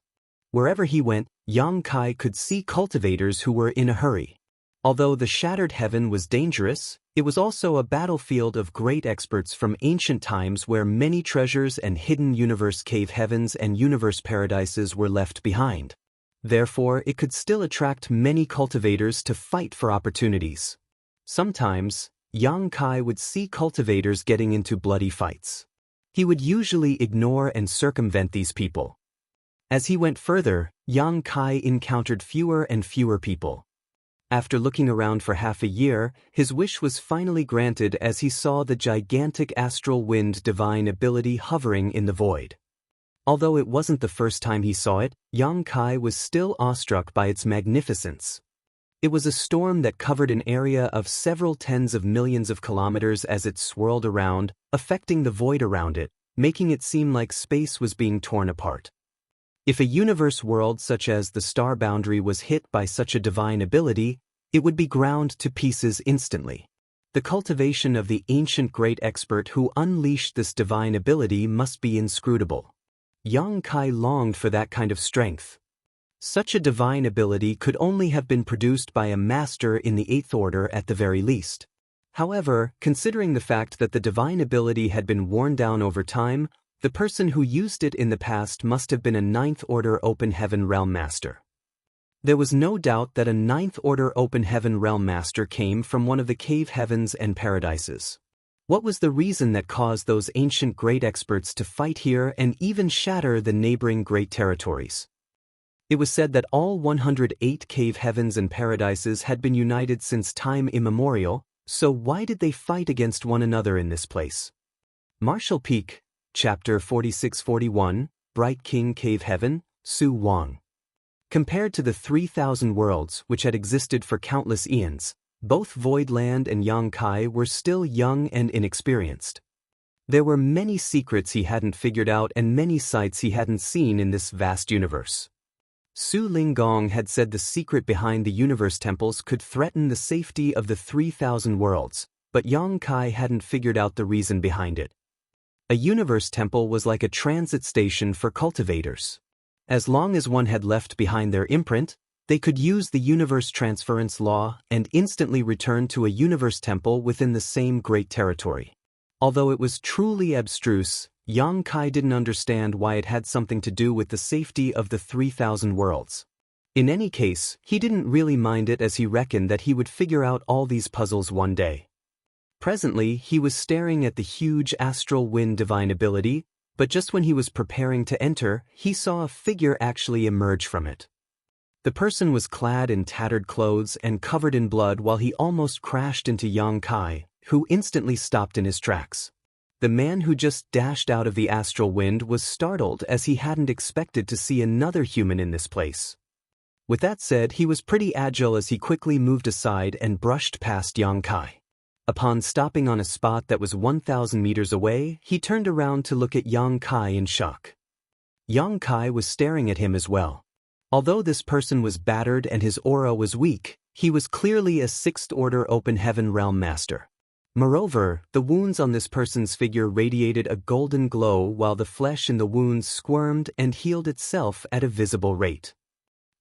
Wherever he went, Yang Kai could see cultivators who were in a hurry. Although the Shattered Heaven was dangerous, it was also a battlefield of great experts from ancient times where many treasures and hidden universe cave heavens and universe paradises were left behind. Therefore, it could still attract many cultivators to fight for opportunities. Sometimes, Yang Kai would see cultivators getting into bloody fights. He would usually ignore and circumvent these people. As he went further, Yang Kai encountered fewer and fewer people. After looking around for half a year, his wish was finally granted as he saw the gigantic astral wind divine ability hovering in the void. Although it wasn't the first time he saw it, Yang Kai was still awestruck by its magnificence. It was a storm that covered an area of several tens of millions of kilometers as it swirled around, affecting the void around it, making it seem like space was being torn apart. If a universe world such as the star boundary was hit by such a divine ability, it would be ground to pieces instantly. The cultivation of the ancient great expert who unleashed this divine ability must be inscrutable. Yang Kai longed for that kind of strength. Such a divine ability could only have been produced by a master in the Eighth Order at the very least. However, considering the fact that the divine ability had been worn down over time, the person who used it in the past must have been a Ninth Order Open Heaven Realm Master. There was no doubt that a Ninth Order Open Heaven Realm Master came from one of the cave heavens and paradises. What was the reason that caused those ancient great experts to fight here and even shatter the neighboring great territories? It was said that all 108 cave heavens and paradises had been united since time immemorial, so why did they fight against one another in this place? Marshall Peak, Chapter 4641, Bright King Cave Heaven, Su Wang. Compared to the 3,000 worlds which had existed for countless eons, both Voidland and Yang Kai were still young and inexperienced. There were many secrets he hadn't figured out and many sights he hadn't seen in this vast universe. Su Linggong had said the secret behind the universe temples could threaten the safety of the 3,000 worlds, but Yang Kai hadn't figured out the reason behind it. A universe temple was like a transit station for cultivators. As long as one had left behind their imprint, they could use the universe transference law and instantly return to a universe temple within the same great territory. Although it was truly abstruse, Yang Kai didn't understand why it had something to do with the safety of the 3,000 worlds. In any case, he didn't really mind it as he reckoned that he would figure out all these puzzles one day. Presently, he was staring at the huge astral wind divine ability, but just when he was preparing to enter, he saw a figure actually emerge from it. The person was clad in tattered clothes and covered in blood while he almost crashed into Yang Kai, who instantly stopped in his tracks. The man who just dashed out of the astral wind was startled as he hadn't expected to see another human in this place. With that said, he was pretty agile as he quickly moved aside and brushed past Yang Kai. Upon stopping on a spot that was 1,000 meters away, he turned around to look at Yang Kai in shock. Yang Kai was staring at him as well. Although this person was battered and his aura was weak, he was clearly a Sixth Order Open Heaven Realm Master. Moreover, the wounds on this person's figure radiated a golden glow while the flesh in the wounds squirmed and healed itself at a visible rate.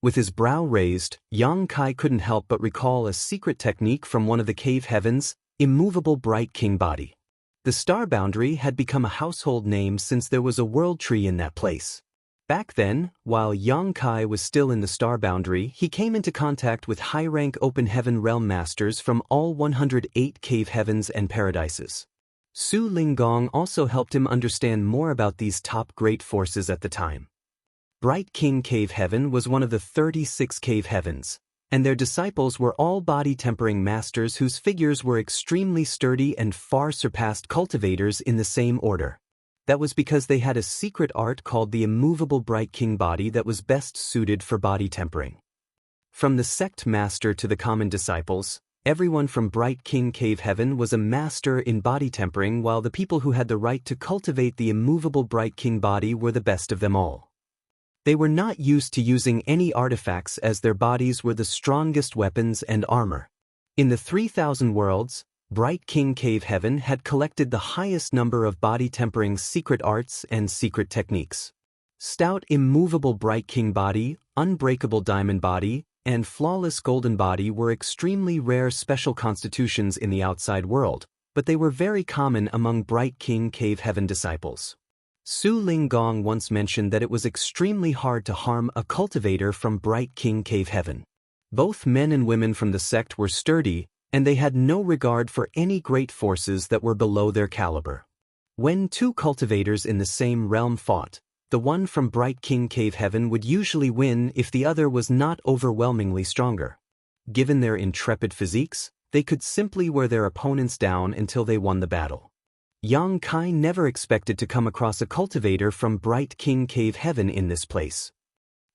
With his brow raised, Yang Kai couldn't help but recall a secret technique from one of the cave heavens, immovable Bright King Body. The star boundary had become a household name since there was a world tree in that place. Back then, while Yang Kai was still in the star boundary, he came into contact with high-rank open heaven realm masters from all 108 cave heavens and paradises. Su Linggong also helped him understand more about these top great forces at the time. Bright King Cave Heaven was one of the 36 cave heavens, and their disciples were all body-tempering masters whose figures were extremely sturdy and far surpassed cultivators in the same order. That was because they had a secret art called the immovable Bright King body that was best suited for body tempering. From the sect master to the common disciples, everyone from Bright King Cave Heaven was a master in body tempering, while the people who had the right to cultivate the immovable Bright King body were the best of them all. They were not used to using any artifacts, as their bodies were the strongest weapons and armor. In the 3,000 worlds, Bright King Cave Heaven had collected the highest number of body-tempering secret arts and secret techniques. Stout immovable Bright King body, unbreakable diamond body, and flawless golden body were extremely rare special constitutions in the outside world, but they were very common among Bright King Cave Heaven disciples. Su Linggong once mentioned that it was extremely hard to harm a cultivator from Bright King Cave Heaven. Both men and women from the sect were sturdy, and they had no regard for any great forces that were below their caliber. When two cultivators in the same realm fought, the one from Bright King Cave Heaven would usually win if the other was not overwhelmingly stronger. Given their intrepid physiques, they could simply wear their opponents down until they won the battle. Yang Kai never expected to come across a cultivator from Bright King Cave Heaven in this place.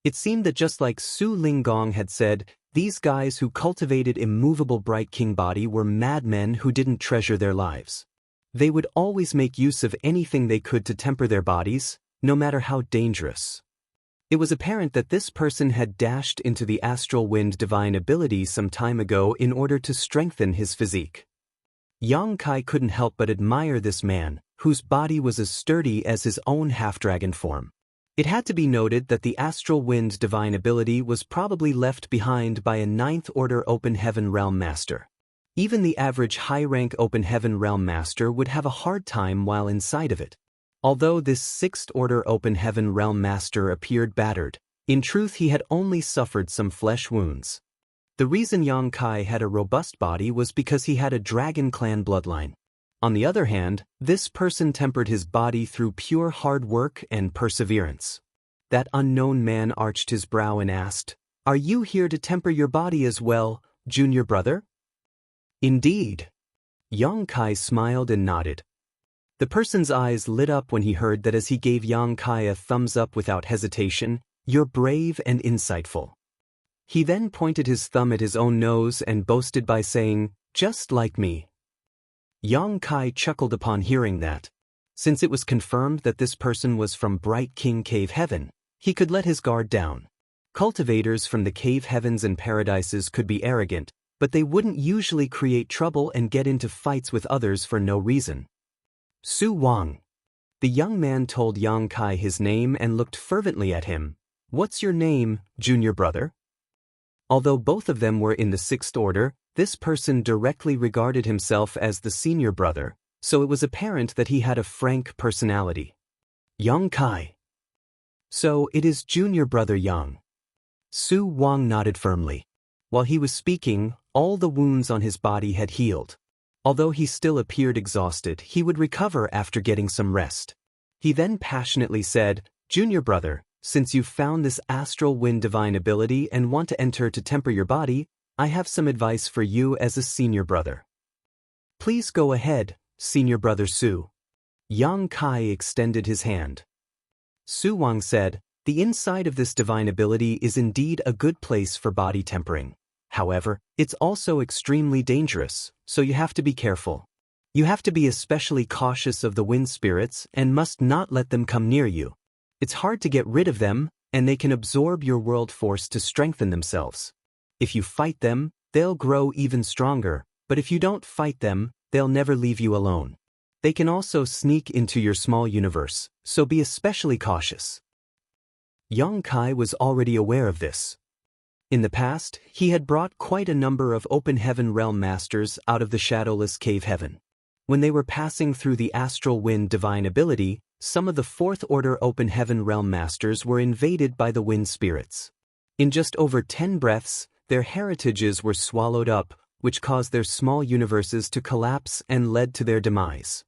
It seemed that just like Su Linggong had said, these guys who cultivated immovable Bright King body were madmen who didn't treasure their lives. They would always make use of anything they could to temper their bodies, no matter how dangerous. It was apparent that this person had dashed into the astral wind divine ability some time ago in order to strengthen his physique. Yang Kai couldn't help but admire this man, whose body was as sturdy as his own half-dragon form. It had to be noted that the astral wind divine ability was probably left behind by a 9th order open heaven realm master. Even the average high-rank open heaven realm master would have a hard time while inside of it. Although this 6th order open heaven realm master appeared battered, in truth he had only suffered some flesh wounds. The reason Yang Kai had a robust body was because he had a dragon clan bloodline. On the other hand, this person tempered his body through pure hard work and perseverance. That unknown man arched his brow and asked, "Are you here to temper your body as well, junior brother?" "Indeed." Yang Kai smiled and nodded. The person's eyes lit up when he heard that as he gave Yang Kai a thumbs up without hesitation. "You're brave and insightful." He then pointed his thumb at his own nose and boasted by saying, "Just like me." Yang Kai chuckled upon hearing that. Since it was confirmed that this person was from Bright King Cave Heaven, he could let his guard down. Cultivators from the cave heavens and paradises could be arrogant, but they wouldn't usually create trouble and get into fights with others for no reason. Su Wang. The young man told Yang Kai his name and looked fervently at him. "What's your name, junior brother?" Although both of them were in the 6th order, this person directly regarded himself as the senior brother, so it was apparent that he had a frank personality. "Yang Kai." "So it is junior brother Yang." Su Wang nodded firmly. While he was speaking, all the wounds on his body had healed. Although he still appeared exhausted, he would recover after getting some rest. He then passionately said, "Junior brother, since you've found this astral wind divine ability and want to enter to temper your body, I have some advice for you as a senior brother." "Please go ahead, senior brother Su." Yang Kai extended his hand. Su Wang said, "The inside of this divine ability is indeed a good place for body tempering. However, it's also extremely dangerous, so you have to be careful. You have to be especially cautious of the wind spirits and must not let them come near you. It's hard to get rid of them, and they can absorb your world force to strengthen themselves. If you fight them, they'll grow even stronger, but if you don't fight them, they'll never leave you alone. They can also sneak into your small universe, so be especially cautious." Yang Kai was already aware of this. In the past, he had brought quite a number of open heaven realm masters out of the shadowless cave heaven. When they were passing through the astral wind divine ability, some of the Fourth Order Open Heaven Realm Masters were invaded by the wind spirits. In just over 10 breaths, their heritages were swallowed up, which caused their small universes to collapse and led to their demise.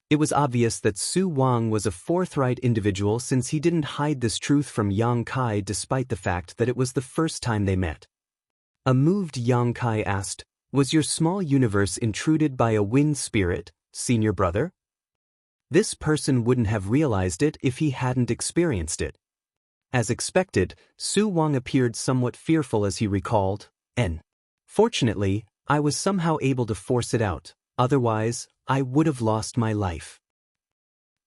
It was obvious that Su Wang was a forthright individual since he didn't hide this truth from Yang Kai despite the fact that it was the first time they met. A moved Yang Kai asked, "Was your small universe intruded by a wind spirit, senior brother?" This person wouldn't have realized it if he hadn't experienced it. As expected, Su Wang appeared somewhat fearful as he recalled, "Fortunately, I was somehow able to force it out, otherwise, I would have lost my life."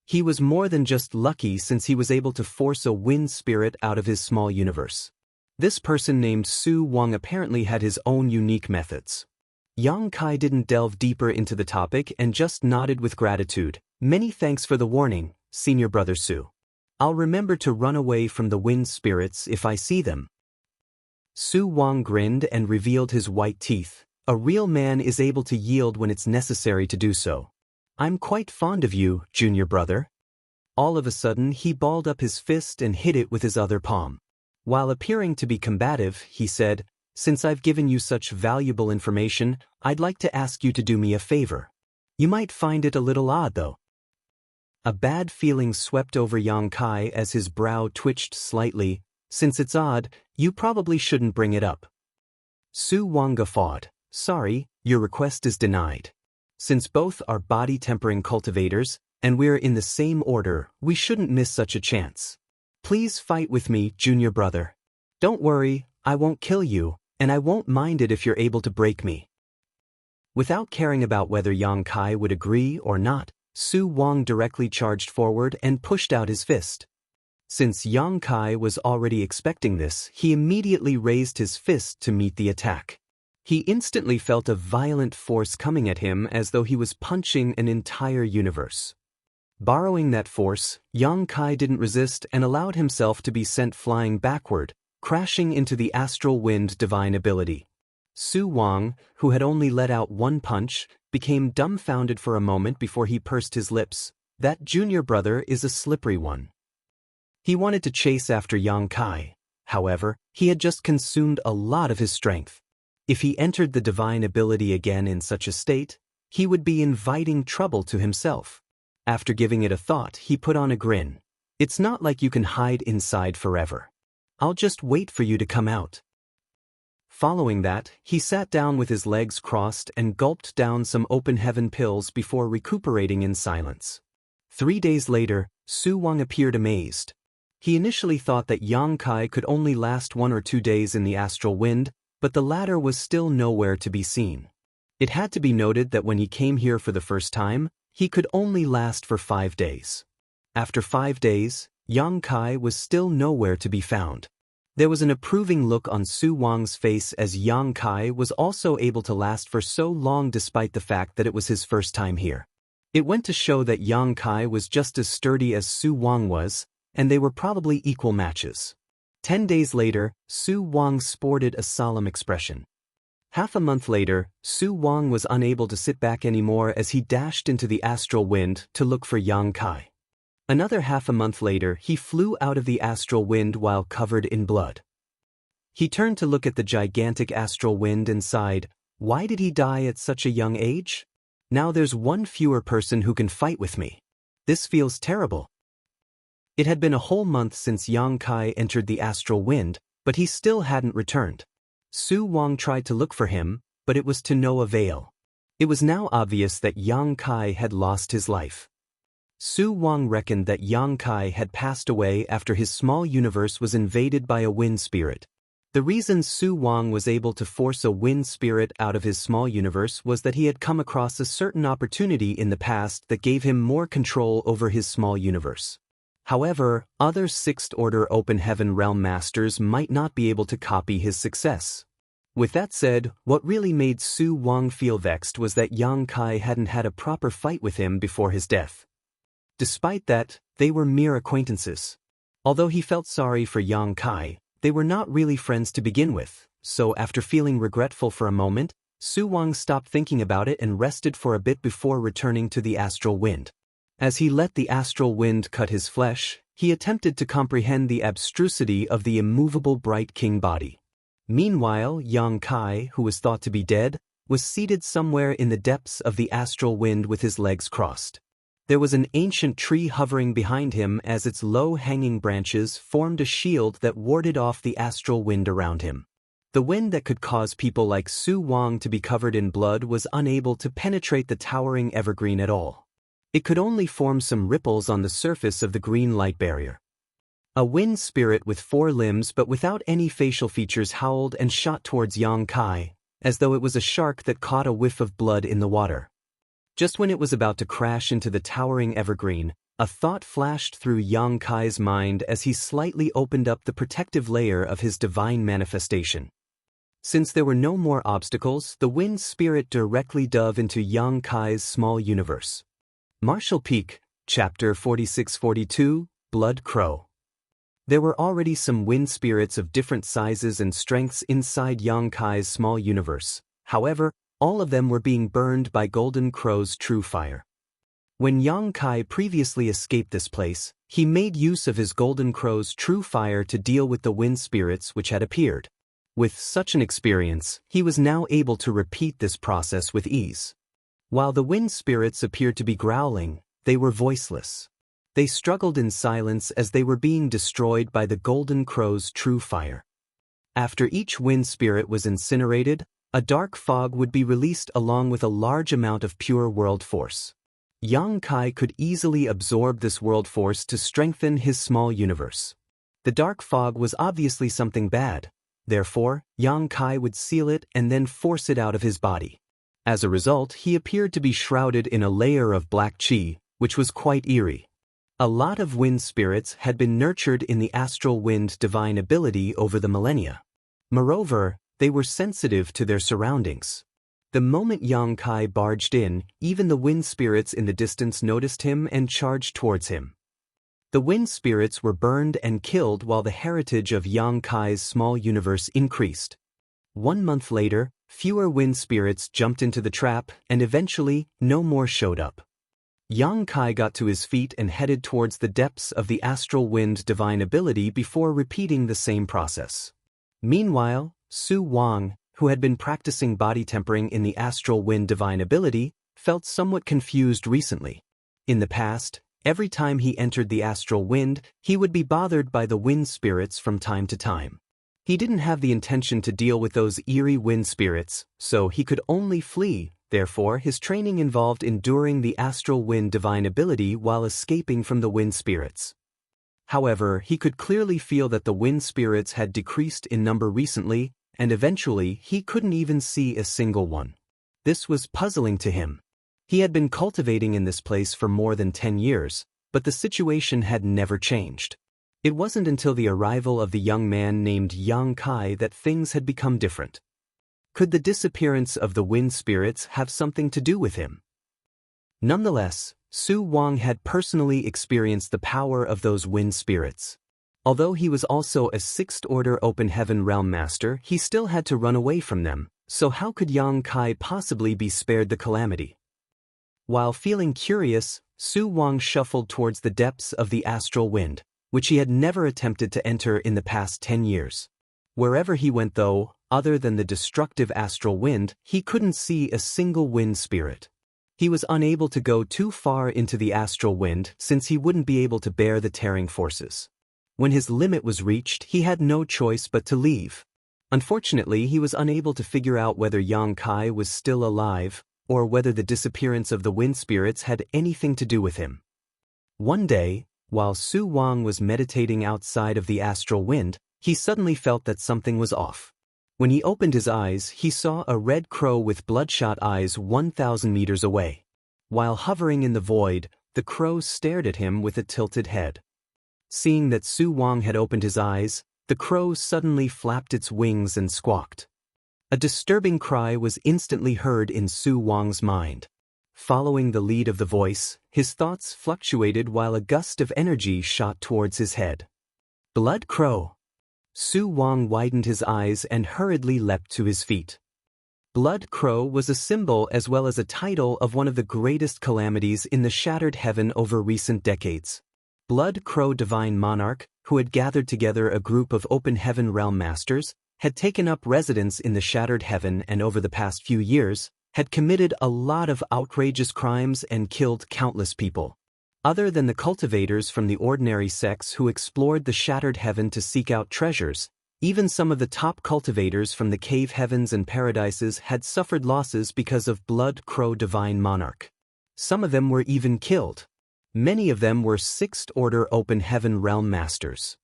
He was more than just lucky since he was able to force a wind spirit out of his small universe. This person named Su Wang apparently had his own unique methods. Yang Kai didn't delve deeper into the topic and just nodded with gratitude. "Many thanks for the warning, senior brother Su. I'll remember to run away from the wind spirits if I see them." Su Wang grinned and revealed his white teeth. "A real man is able to yield when it's necessary to do so. I'm quite fond of you, junior brother." All of a sudden he balled up his fist and hit it with his other palm. While appearing to be combative, he said, "Since I've given you such valuable information, I'd like to ask you to do me a favor. You might find it a little odd though." A bad feeling swept over Yang Kai as his brow twitched slightly. "Since it's odd, you probably shouldn't bring it up." Su Wang guffawed. "Sorry, your request is denied. Since both are body-tempering cultivators, and we're in the same order, we shouldn't miss such a chance. Please fight with me, junior brother. Don't worry, I won't kill you, and I won't mind it if you're able to break me." Without caring about whether Yang Kai would agree or not, Su Wang directly charged forward and pushed out his fist. Since Yang Kai was already expecting this, he immediately raised his fist to meet the attack. He instantly felt a violent force coming at him as though he was punching an entire universe. Borrowing that force, Yang Kai didn't resist and allowed himself to be sent flying backward, crashing into the astral wind divine ability. Su Wang, who had only let out one punch, became dumbfounded for a moment before he pursed his lips. That junior brother is a slippery one. He wanted to chase after Yang Kai. However, he had just consumed a lot of his strength. If he entered the divine ability again in such a state, he would be inviting trouble to himself. After giving it a thought, he put on a grin. "It's not like you can hide inside forever. I'll just wait for you to come out." Following that, he sat down with his legs crossed and gulped down some open heaven pills before recuperating in silence. 3 days later, Su Wang appeared amazed. He initially thought that Yang Kai could only last 1 or 2 days in the astral wind, but the latter was still nowhere to be seen. It had to be noted that when he came here for the first time, he could only last for 5 days. After 5 days, Yang Kai was still nowhere to be found. There was an approving look on Su Wang's face as Yang Kai was also able to last for so long despite the fact that it was his first time here. It went to show that Yang Kai was just as sturdy as Su Wang was, and they were probably equal matches. 10 days later, Su Wang sported a solemn expression. Half a month later, Su Wang was unable to sit back anymore as he dashed into the astral wind to look for Yang Kai. Another half a month later, he flew out of the astral wind while covered in blood. He turned to look at the gigantic astral wind and sighed, "Why did he die at such a young age? Now there's one fewer person who can fight with me. This feels terrible." It had been a whole month since Yang Kai entered the astral wind, but he still hadn't returned. Su Wang tried to look for him, but it was to no avail. It was now obvious that Yang Kai had lost his life. Su Wang reckoned that Yang Kai had passed away after his small universe was invaded by a wind spirit. The reason Su Wang was able to force a wind spirit out of his small universe was that he had come across a certain opportunity in the past that gave him more control over his small universe. However, other Sixth-Order Open Heaven Realm Masters might not be able to copy his success. With that said, what really made Su Wang feel vexed was that Yang Kai hadn't had a proper fight with him before his death. Despite that, they were mere acquaintances. Although he felt sorry for Yang Kai, they were not really friends to begin with, so after feeling regretful for a moment, Su Wang stopped thinking about it and rested for a bit before returning to the astral wind. As he let the astral wind cut his flesh, he attempted to comprehend the abstrusity of the immovable bright king body. Meanwhile, Yang Kai, who was thought to be dead, was seated somewhere in the depths of the astral wind with his legs crossed. There was an ancient tree hovering behind him as its low-hanging branches formed a shield that warded off the astral wind around him. The wind that could cause people like Su Wang to be covered in blood was unable to penetrate the towering evergreen at all. It could only form some ripples on the surface of the green light barrier. A wind spirit with 4 limbs but without any facial features howled and shot towards Yang Kai, as though it was a shark that caught a whiff of blood in the water. Just when it was about to crash into the towering evergreen, a thought flashed through Yang Kai's mind as he slightly opened up the protective layer of his divine manifestation. Since there were no more obstacles, the wind spirit directly dove into Yang Kai's small universe. Martial Peak, Chapter 46-42, Blood Crow. There were already some wind spirits of different sizes and strengths inside Yang Kai's small universe. However, all of them were being burned by Golden Crow's true fire. When Yang Kai previously escaped this place, he made use of his Golden Crow's true fire to deal with the wind spirits which had appeared. With such an experience, he was now able to repeat this process with ease. While the wind spirits appeared to be growling, they were voiceless. They struggled in silence as they were being destroyed by the Golden Crow's true fire. After each wind spirit was incinerated, a dark fog would be released along with a large amount of pure world force. Yang Kai could easily absorb this world force to strengthen his small universe. The dark fog was obviously something bad, therefore, Yang Kai would seal it and then force it out of his body. As a result, he appeared to be shrouded in a layer of black qi, which was quite eerie. A lot of wind spirits had been nurtured in the astral wind divine ability over the millennia. Moreover, they were sensitive to their surroundings. The moment Yang Kai barged in, even the wind spirits in the distance noticed him and charged towards him. The wind spirits were burned and killed while the heritage of Yang Kai's small universe increased. 1 month later, fewer wind spirits jumped into the trap, and eventually, no more showed up. Yang Kai got to his feet and headed towards the depths of the astral wind divine ability before repeating the same process. Meanwhile, Su Wang, who had been practicing body tempering in the astral wind divine ability, felt somewhat confused recently. In the past, every time he entered the astral wind, he would be bothered by the wind spirits from time to time. He didn't have the intention to deal with those eerie wind spirits, so he could only flee. Therefore, his training involved enduring the astral wind divine ability while escaping from the wind spirits. However, he could clearly feel that the wind spirits had decreased in number recently, and eventually he couldn't even see a single one. This was puzzling to him. He had been cultivating in this place for more than 10 years, but the situation had never changed. It wasn't until the arrival of the young man named Yang Kai that things had become different. Could the disappearance of the wind spirits have something to do with him? Nonetheless, Su Wang had personally experienced the power of those wind spirits. Although he was also a 6th-order Open Heaven Realm Master, he still had to run away from them, so how could Yang Kai possibly be spared the calamity? While feeling curious, Su Wang shuffled towards the depths of the astral wind, which he had never attempted to enter in the past 10 years. Wherever he went though, other than the destructive astral wind, he couldn't see a single wind spirit. He was unable to go too far into the astral wind since he wouldn't be able to bear the tearing forces. When his limit was reached, he had no choice but to leave. Unfortunately, he was unable to figure out whether Yang Kai was still alive, or whether the disappearance of the wind spirits had anything to do with him. One day, while Su Wang was meditating outside of the astral wind, he suddenly felt that something was off. When he opened his eyes, he saw a red crow with bloodshot eyes 1,000 meters away. While hovering in the void, the crow stared at him with a tilted head. Seeing that Su Wang had opened his eyes, the crow suddenly flapped its wings and squawked. A disturbing cry was instantly heard in Su Wang's mind. Following the lead of the voice, his thoughts fluctuated while a gust of energy shot towards his head. Blood Crow! Su Wang widened his eyes and hurriedly leapt to his feet. Blood Crow was a symbol as well as a title of one of the greatest calamities in the shattered heaven over recent decades. Blood Crow Divine Monarch, who had gathered together a group of open heaven realm masters, had taken up residence in the shattered heaven and over the past few years, had committed a lot of outrageous crimes and killed countless people. Other than the cultivators from the ordinary sects who explored the shattered heaven to seek out treasures, even some of the top cultivators from the cave heavens and paradises had suffered losses because of Blood Crow Divine Monarch. Some of them were even killed. Many of them were Sixth Order Open Heaven Realm Masters.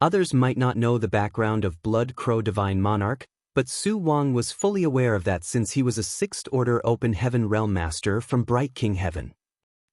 Others might not know the background of Blood Crow Divine Monarch, but Su Wang was fully aware of that since he was a Sixth Order Open Heaven Realm Master from Bright King Heaven.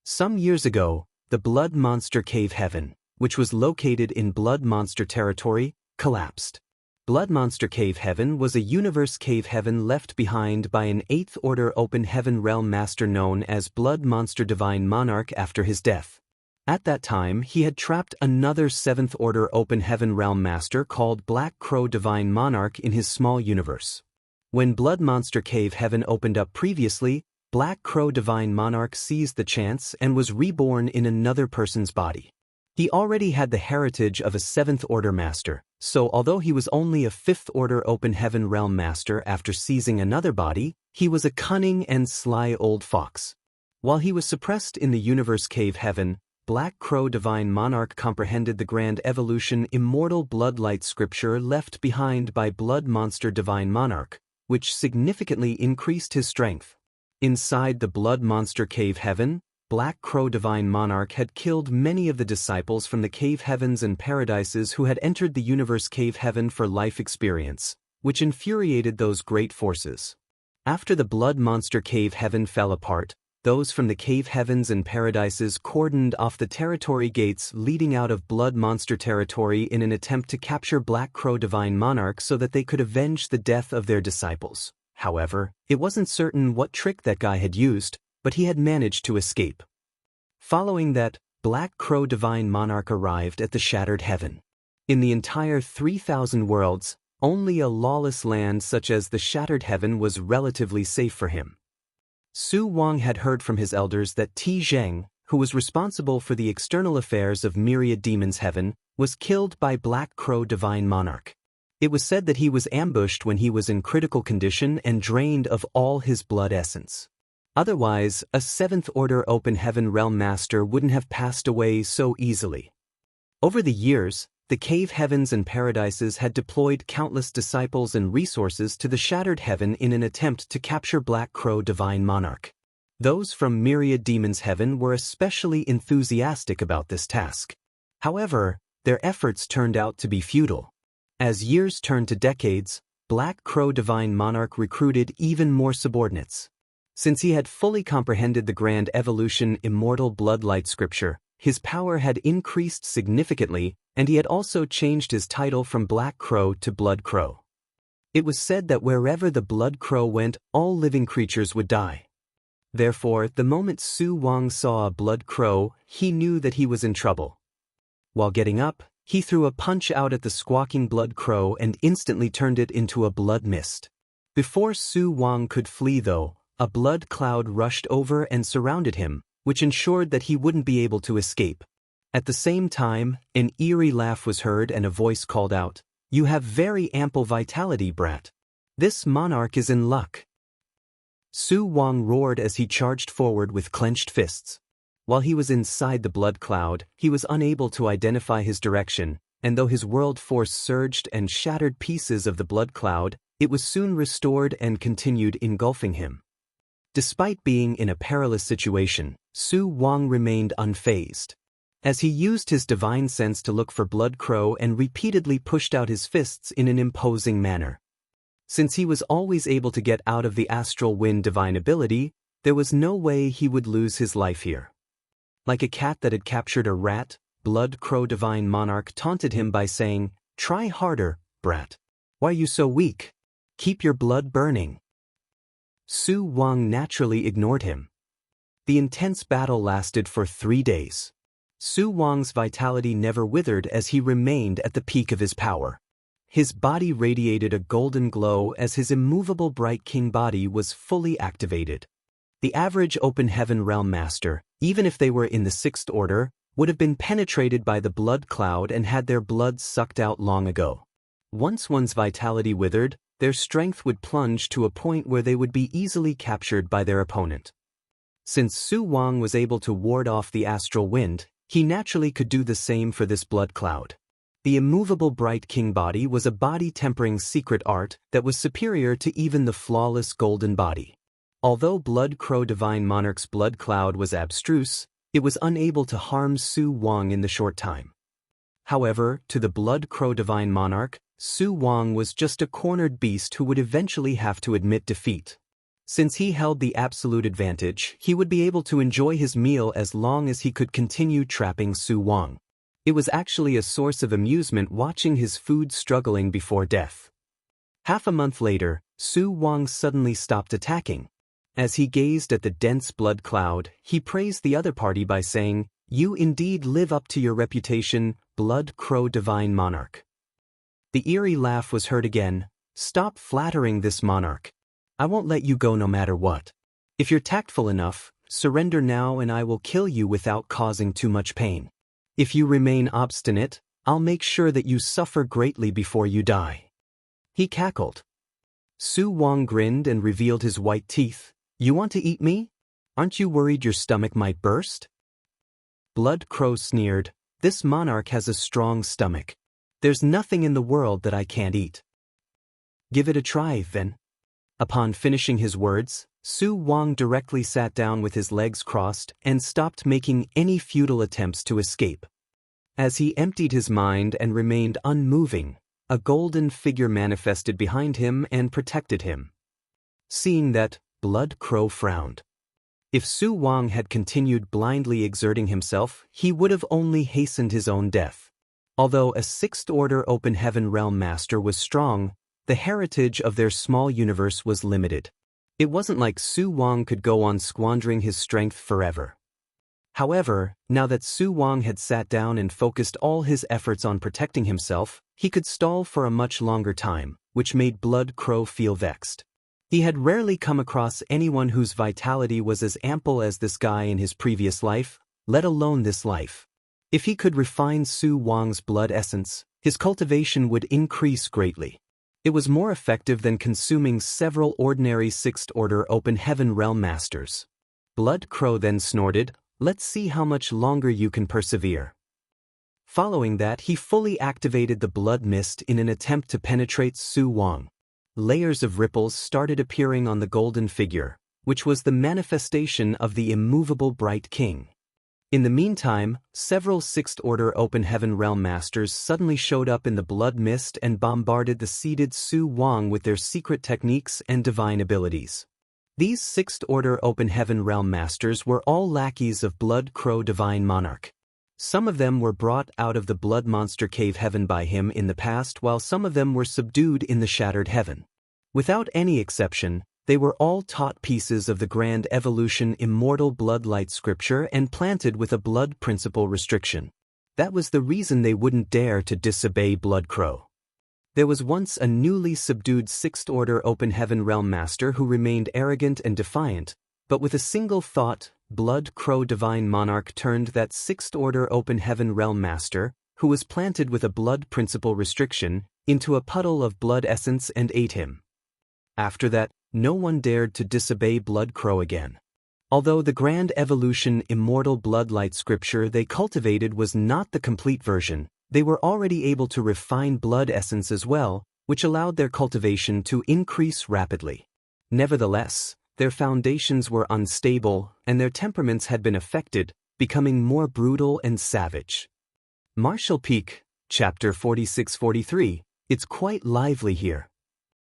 Some years ago, the Blood Monster Cave Heaven, which was located in Blood Monster territory, collapsed. Blood Monster Cave Heaven was a universe cave heaven left behind by an 8th Order Open Heaven Realm Master known as Blood Monster Divine Monarch after his death. At that time, he had trapped another 7th Order Open Heaven Realm Master called Black Crow Divine Monarch in his small universe. When Blood Monster Cave Heaven opened up previously, Black Crow Divine Monarch seized the chance and was reborn in another person's body. He already had the heritage of a 7th Order Master, so although he was only a 5th Order Open Heaven Realm Master after seizing another body, he was a cunning and sly old fox. While he was suppressed in the Universe Cave Heaven, Black Crow Divine Monarch comprehended the grand evolution Immortal Bloodlight scripture left behind by Blood Monster Divine Monarch, which significantly increased his strength. Inside the Blood Monster Cave Heaven, Black Crow Divine Monarch had killed many of the disciples from the cave heavens and paradises who had entered the Universe Cave Heaven for life experience, which infuriated those great forces. After the Blood Monster Cave Heaven fell apart, those from the cave heavens and paradises cordoned off the territory gates leading out of Blood Monster territory in an attempt to capture Black Crow Divine Monarch so that they could avenge the death of their disciples. However, it wasn't certain what trick that guy had used, but he had managed to escape. Following that, Black Crow Divine Monarch arrived at the shattered heaven. In the entire 3,000 worlds, only a lawless land such as the shattered heaven was relatively safe for him. Su Wang had heard from his elders that Ti Zheng, who was responsible for the external affairs of Myriad Demons Heaven, was killed by Black Crow Divine Monarch. It was said that he was ambushed when he was in critical condition and drained of all his blood essence. Otherwise, a 7th Order Open Heaven Realm Master wouldn't have passed away so easily. Over the years, the cave heavens and paradises had deployed countless disciples and resources to the shattered heaven in an attempt to capture Black Crow Divine Monarch. Those from Myriad Demons Heaven were especially enthusiastic about this task. However, their efforts turned out to be futile. As years turned to decades, Black Crow Divine Monarch recruited even more subordinates. Since he had fully comprehended the grand evolution Immortal Bloodlight scripture, his power had increased significantly, and he had also changed his title from Black Crow to Blood Crow. It was said that wherever the Blood Crow went, all living creatures would die. Therefore, the moment Su Wang saw a Blood Crow, he knew that he was in trouble. While getting up, he threw a punch out at the squawking Blood Crow and instantly turned it into a blood mist. Before Su Wang could flee though, a blood cloud rushed over and surrounded him, which ensured that he wouldn't be able to escape. At the same time, an eerie laugh was heard and a voice called out, "You have very ample vitality, brat. This monarch is in luck." Su Wang roared as he charged forward with clenched fists. While he was inside the blood cloud, he was unable to identify his direction, and though his world force surged and shattered pieces of the blood cloud, it was soon restored and continued engulfing him. Despite being in a perilous situation, Su Wang remained unfazed. As he used his divine sense to look for Blood Crow and repeatedly pushed out his fists in an imposing manner. Since he was always able to get out of the astral wind divine ability, there was no way he would lose his life here. Like a cat that had captured a rat, Blood Crow Divine Monarch taunted him by saying, "Try harder, brat. Why are you so weak? Keep your blood burning." Su Wang naturally ignored him. The intense battle lasted for 3 days. Su Wang's vitality never withered as he remained at the peak of his power. His body radiated a golden glow as his immovable bright king body was fully activated. The average open heaven realm master, even if they were in the sixth order, would have been penetrated by the blood cloud and had their blood sucked out long ago. Once one's vitality withered, their strength would plunge to a point where they would be easily captured by their opponent. Since Su Wang was able to ward off the astral wind, he naturally could do the same for this blood cloud. The immovable bright king body was a body-tempering secret art that was superior to even the flawless golden body. Although Blood Crow Divine Monarch's blood cloud was abstruse, it was unable to harm Su Wang in the short time. However, to the Blood Crow Divine Monarch, Su Wang was just a cornered beast who would eventually have to admit defeat. Since he held the absolute advantage, he would be able to enjoy his meal as long as he could continue trapping Su Wang. It was actually a source of amusement watching his food struggling before death. Half a month later, Su Wang suddenly stopped attacking. As he gazed at the dense blood cloud, he praised the other party by saying, "You indeed live up to your reputation, Blood Crow Divine Monarch." The eerie laugh was heard again. "Stop flattering this monarch. I won't let you go no matter what. If you're tactful enough, surrender now and I will kill you without causing too much pain. If you remain obstinate, I'll make sure that you suffer greatly before you die." He cackled. Su Wang grinned and revealed his white teeth. "You want to eat me? Aren't you worried your stomach might burst?" Blood Crow sneered, "This monarch has a strong stomach. There's nothing in the world that I can't eat." "Give it a try, then." Upon finishing his words, Su Wang directly sat down with his legs crossed and stopped making any futile attempts to escape. As he emptied his mind and remained unmoving, a golden figure manifested behind him and protected him. Seeing that, Blood Crow frowned. If Su Wang had continued blindly exerting himself, he would have only hastened his own death. Although a sixth-order open heaven realm master was strong, the heritage of their small universe was limited. It wasn't like Su Wang could go on squandering his strength forever. However, now that Su Wang had sat down and focused all his efforts on protecting himself, he could stall for a much longer time, which made Blood Crow feel vexed. He had rarely come across anyone whose vitality was as ample as this guy in his previous life, let alone this life. If he could refine Su Wang's blood essence, his cultivation would increase greatly. It was more effective than consuming several ordinary sixth-order open heaven realm masters. Blood Crow then snorted, "Let's see how much longer you can persevere." Following that, he fully activated the blood mist in an attempt to penetrate Su Wang. Layers of ripples started appearing on the golden figure, which was the manifestation of the immovable bright king. In the meantime, several sixth-order open heaven realm masters suddenly showed up in the blood mist and bombarded the seated Su Wang with their secret techniques and divine abilities. These sixth-order open heaven realm masters were all lackeys of Blood Crow Divine Monarch. Some of them were brought out of the blood monster cave heaven by him in the past, while some of them were subdued in the shattered heaven. Without any exception, they were all taught pieces of the grand evolution Immortal bloodlight scripture and planted with a blood principle restriction. That was the reason they wouldn't dare to disobey Blood Crow. There was once a newly subdued sixth-order open heaven realm master who remained arrogant and defiant, but with a single thought, Blood Crow Divine Monarch turned that sixth-order open heaven realm master, who was planted with a blood principle restriction, into a puddle of blood essence and ate him. After that, no one dared to disobey Blood Crow again. Although the grand evolution Immortal bloodlight scripture they cultivated was not the complete version, they were already able to refine blood essence as well, which allowed their cultivation to increase rapidly. Nevertheless, their foundations were unstable, and their temperaments had been affected, becoming more brutal and savage. Martial Peak, Chapter 46-43, It's quite lively here.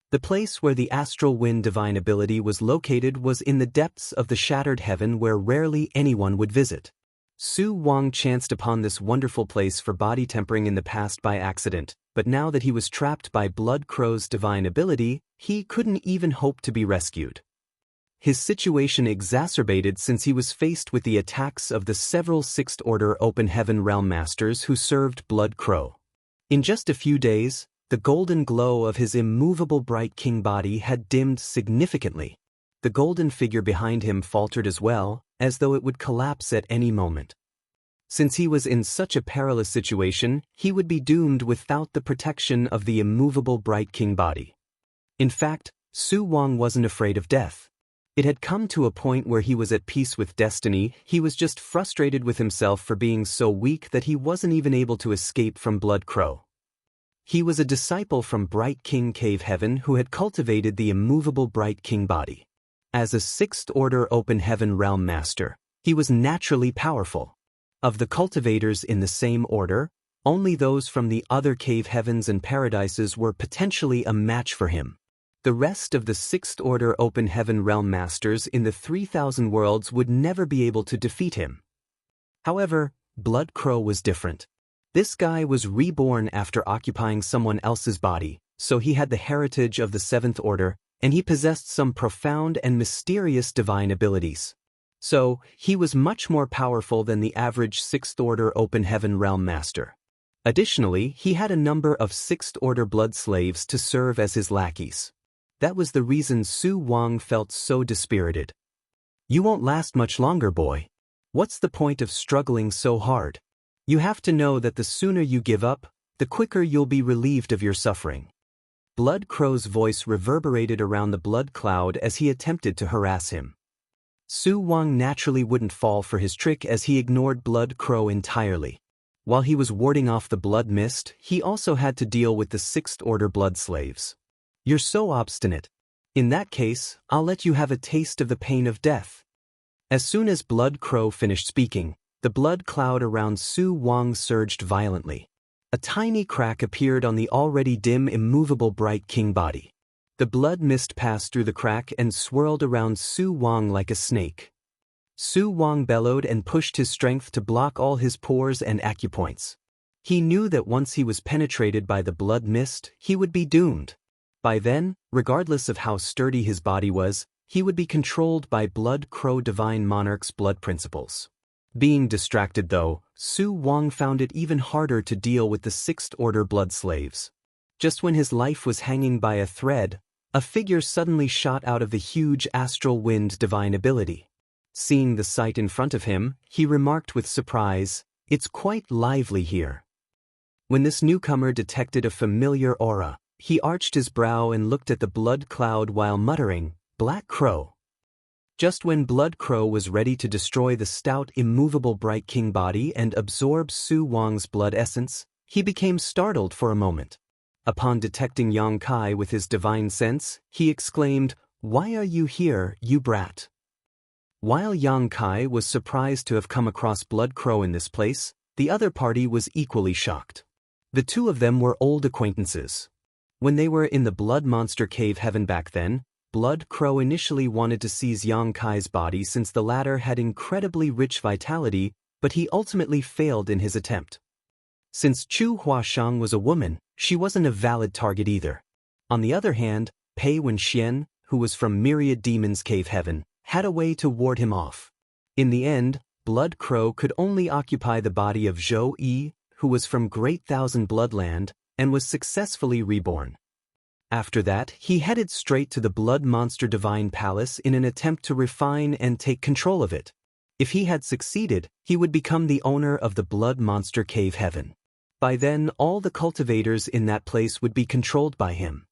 The place where the astral wind divine ability was located was in the depths of the shattered heaven where rarely anyone would visit. Su Wang chanced upon this wonderful place for body tempering in the past by accident, but now that he was trapped by Blood Crow's divine ability, he couldn't even hope to be rescued. His situation exacerbated since he was faced with the attacks of the several sixth-order open heaven realm masters who served Blood Crow. In just a few days, The golden glow of his immovable bright king body had dimmed significantly. The golden figure behind him faltered as well, as though it would collapse at any moment. Since he was in such a perilous situation, he would be doomed without the protection of the immovable bright king body. In fact, Su Wang wasn't afraid of death. It had come to a point where he was at peace with destiny. He was just frustrated with himself for being so weak that he wasn't even able to escape from Blood Crow. He was a disciple from Bright King Cave Heaven who had cultivated the immovable Bright King body. As a Sixth Order Open Heaven Realm Master, he was naturally powerful. Of the cultivators in the same order, only those from the other cave heavens and paradises were potentially a match for him. The rest of the Sixth Order Open Heaven Realm Masters in the 3,000 worlds would never be able to defeat him. However, Blood Crow was different. This guy was reborn after occupying someone else's body, so he had the heritage of the Seventh Order, and he possessed some profound and mysterious divine abilities. So, he was much more powerful than the average Sixth Order Open Heaven Realm Master. Additionally, he had a number of Sixth Order blood slaves to serve as his lackeys. That was the reason Su Wang felt so dispirited. "You won't last much longer, boy. What's the point of struggling so hard? You have to know that the sooner you give up, the quicker you'll be relieved of your suffering." Blood Crow's voice reverberated around the blood cloud as he attempted to harass him. Su Wang naturally wouldn't fall for his trick as he ignored Blood Crow entirely. While he was warding off the blood mist, he also had to deal with the Sixth Order blood slaves. "You're so obstinate. In that case, I'll let you have a taste of the pain of death." As soon as Blood Crow finished speaking, the blood cloud around Su Wang surged violently. A tiny crack appeared on the already dim immovable bright king body. The blood mist passed through the crack and swirled around Su Wang like a snake. Su Wang bellowed and pushed his strength to block all his pores and acupoints. He knew that once he was penetrated by the blood mist, he would be doomed. By then, regardless of how sturdy his body was, he would be controlled by Blood Crow Divine Monarch's blood principles. Being distracted though, Su Wang found it even harder to deal with the Sixth Order blood slaves. Just when his life was hanging by a thread, a figure suddenly shot out of the huge astral wind divine ability. Seeing the sight in front of him, he remarked with surprise, "It's quite lively here." When this newcomer detected a familiar aura, he arched his brow and looked at the blood cloud while muttering, "Black Crow." Just when Blood Crow was ready to destroy the stout, immovable Bright King body and absorb Su Wang's blood essence, he became startled for a moment. Upon detecting Yang Kai with his divine sense, he exclaimed, "Why are you here, you brat?" While Yang Kai was surprised to have come across Blood Crow in this place, the other party was equally shocked. The two of them were old acquaintances. When they were in the Blood Monster Cave Heaven back then, Blood Crow initially wanted to seize Yang Kai's body since the latter had incredibly rich vitality, but he ultimately failed in his attempt. Since Chu Huashang was a woman, she wasn't a valid target either. On the other hand, Pei Wenxian, who was from Myriad Demons Cave Heaven, had a way to ward him off. In the end, Blood Crow could only occupy the body of Zhou Yi, who was from Great Thousand Bloodland, and was successfully reborn. After that, he headed straight to the Blood Monster Divine Palace in an attempt to refine and take control of it. If he had succeeded, he would become the owner of the Blood Monster Cave Heaven. By then, all the cultivators in that place would be controlled by him.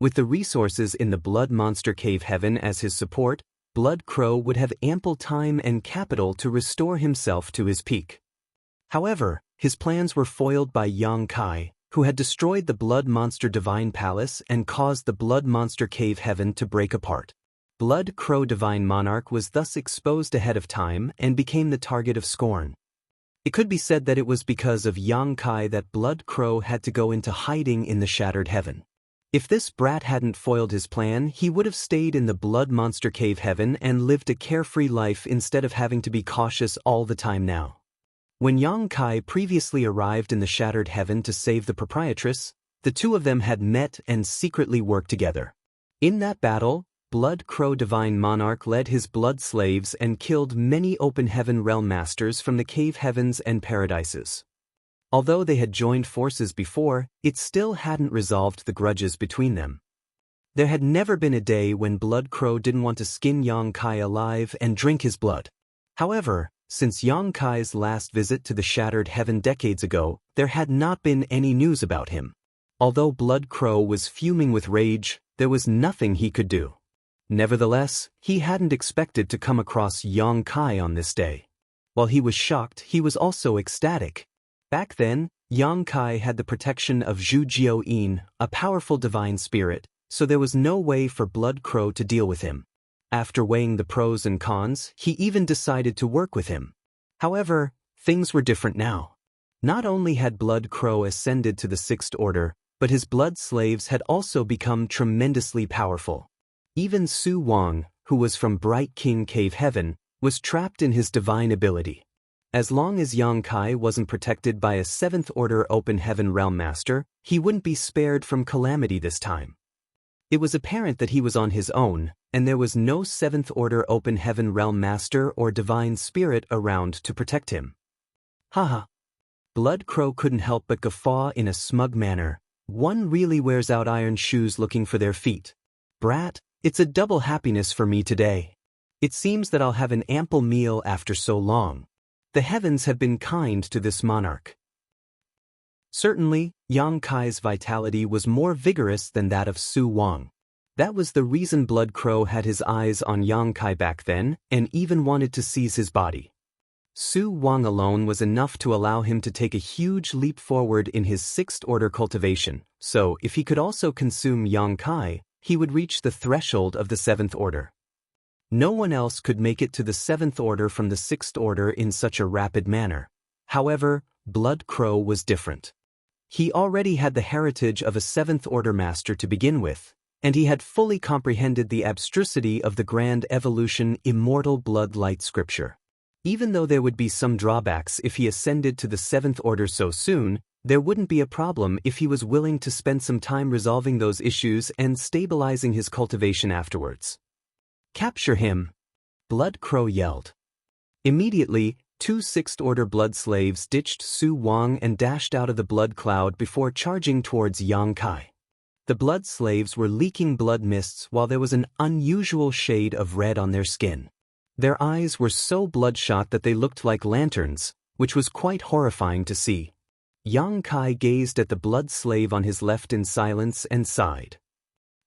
With the resources in the Blood Monster Cave Heaven as his support, Blood Crow would have ample time and capital to restore himself to his peak. However, his plans were foiled by Yang Kai, who had destroyed the Blood Monster Divine Palace and caused the Blood Monster Cave Heaven to break apart. Blood Crow Divine Monarch was thus exposed ahead of time and became the target of scorn. It could be said that it was because of Yang Kai that Blood Crow had to go into hiding in the Shattered Heaven. If this brat hadn't foiled his plan, he would have stayed in the Blood Monster Cave Heaven and lived a carefree life instead of having to be cautious all the time now. When Yang Kai previously arrived in the Shattered Heaven to save the proprietress, the two of them had met and secretly worked together. In that battle, Blood Crow Divine Monarch led his blood slaves and killed many Open Heaven Realm Masters from the Cave Heavens and Paradises. Although they had joined forces before, it still hadn't resolved the grudges between them. There had never been a day when Blood Crow didn't want to skin Yang Kai alive and drink his blood. However, since Yang Kai's last visit to the Shattered Heaven decades ago, there had not been any news about him. Although Blood Crow was fuming with rage, there was nothing he could do. Nevertheless, he hadn't expected to come across Yang Kai on this day. While he was shocked, he was also ecstatic. Back then, Yang Kai had the protection of Zhu Jiao-yin, a powerful divine spirit, so there was no way for Blood Crow to deal with him. After weighing the pros and cons, he even decided to work with him. However, things were different now. Not only had Blood Crow ascended to the Sixth Order, but his blood slaves had also become tremendously powerful. Even Su Wang, who was from Bright King Cave Heaven, was trapped in his divine ability. As long as Yang Kai wasn't protected by a Seventh Order Open Heaven Realm Master, he wouldn't be spared from calamity this time. It was apparent that he was on his own, and there was no Seventh Order Open Heaven Realm Master or Divine Spirit around to protect him. Haha. Blood Crow couldn't help but guffaw in a smug manner. One really wears out iron shoes looking for their feet. Brat, it's a double happiness for me today. It seems that I'll have an ample meal after so long. The heavens have been kind to this monarch. Certainly, Yang Kai's vitality was more vigorous than that of Su Wang. That was the reason Blood Crow had his eyes on Yang Kai back then, and even wanted to seize his body. Su Wang alone was enough to allow him to take a huge leap forward in his Sixth Order cultivation, so if he could also consume Yang Kai, he would reach the threshold of the Seventh Order. No one else could make it to the Seventh Order from the Sixth Order in such a rapid manner. However, Blood Crow was different. He already had the heritage of a Seventh Order Master to begin with, and he had fully comprehended the abstrusity of the Grand Evolution Immortal Blood Light scripture. Even though there would be some drawbacks if he ascended to the Seventh Order so soon, there wouldn't be a problem if he was willing to spend some time resolving those issues and stabilizing his cultivation afterwards. Capture him! Blood Crow yelled. Immediately, 2 Sixth Order blood slaves ditched Su Wang and dashed out of the blood cloud before charging towards Yang Kai. The blood slaves were leaking blood mists while there was an unusual shade of red on their skin. Their eyes were so bloodshot that they looked like lanterns, which was quite horrifying to see. Yang Kai gazed at the blood slave on his left in silence and sighed.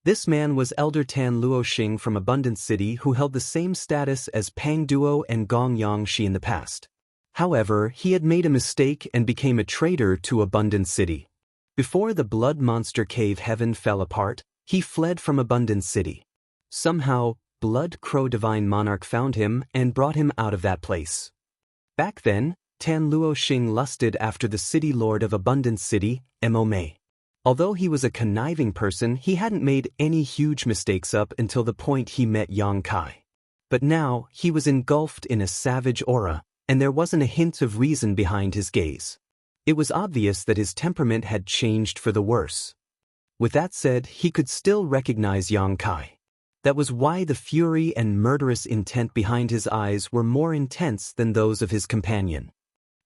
This man was Elder Tan Luoxing from Abundant City, who held the same status as Pang Duo and Gong Yangshi in the past. However, he had made a mistake and became a traitor to Abundant City. Before the Blood Monster Cave Heaven fell apart, he fled from Abundant City. Somehow, Blood Crow Divine Monarch found him and brought him out of that place. Back then, Tan Luoxing lusted after the City Lord of Abundant City, Mo Mei. Although he was a conniving person, he hadn't made any huge mistakes up until the point he met Yang Kai. But now, he was engulfed in a savage aura, and there wasn't a hint of reason behind his gaze. It was obvious that his temperament had changed for the worse. With that said, he could still recognize Yang Kai. That was why the fury and murderous intent behind his eyes were more intense than those of his companion.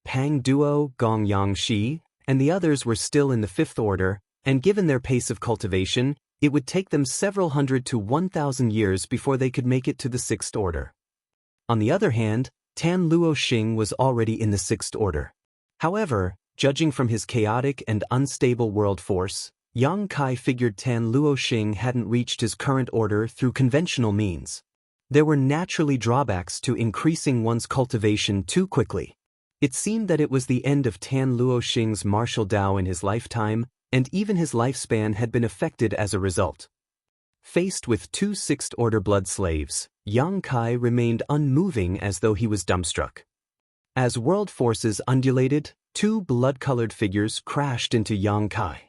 Pang Duo, Gong Yangshi, and the others were still in the Fifth Order, and given their pace of cultivation, it would take them several hundred to 1,000 years before they could make it to the Sixth Order. On the other hand, Tan Luoxing was already in the Sixth Order. However, judging from his chaotic and unstable world force, Yang Kai figured Tan Luoxing hadn't reached his current order through conventional means. There were naturally drawbacks to increasing one's cultivation too quickly. It seemed that it was the end of Tan Luoxing's martial Dao in his lifetime, and even his lifespan had been affected as a result. Faced with 2 Sixth Order blood slaves, Yang Kai remained unmoving as though he was dumbstruck. As world forces undulated, 2 blood-colored figures crashed into Yang Kai.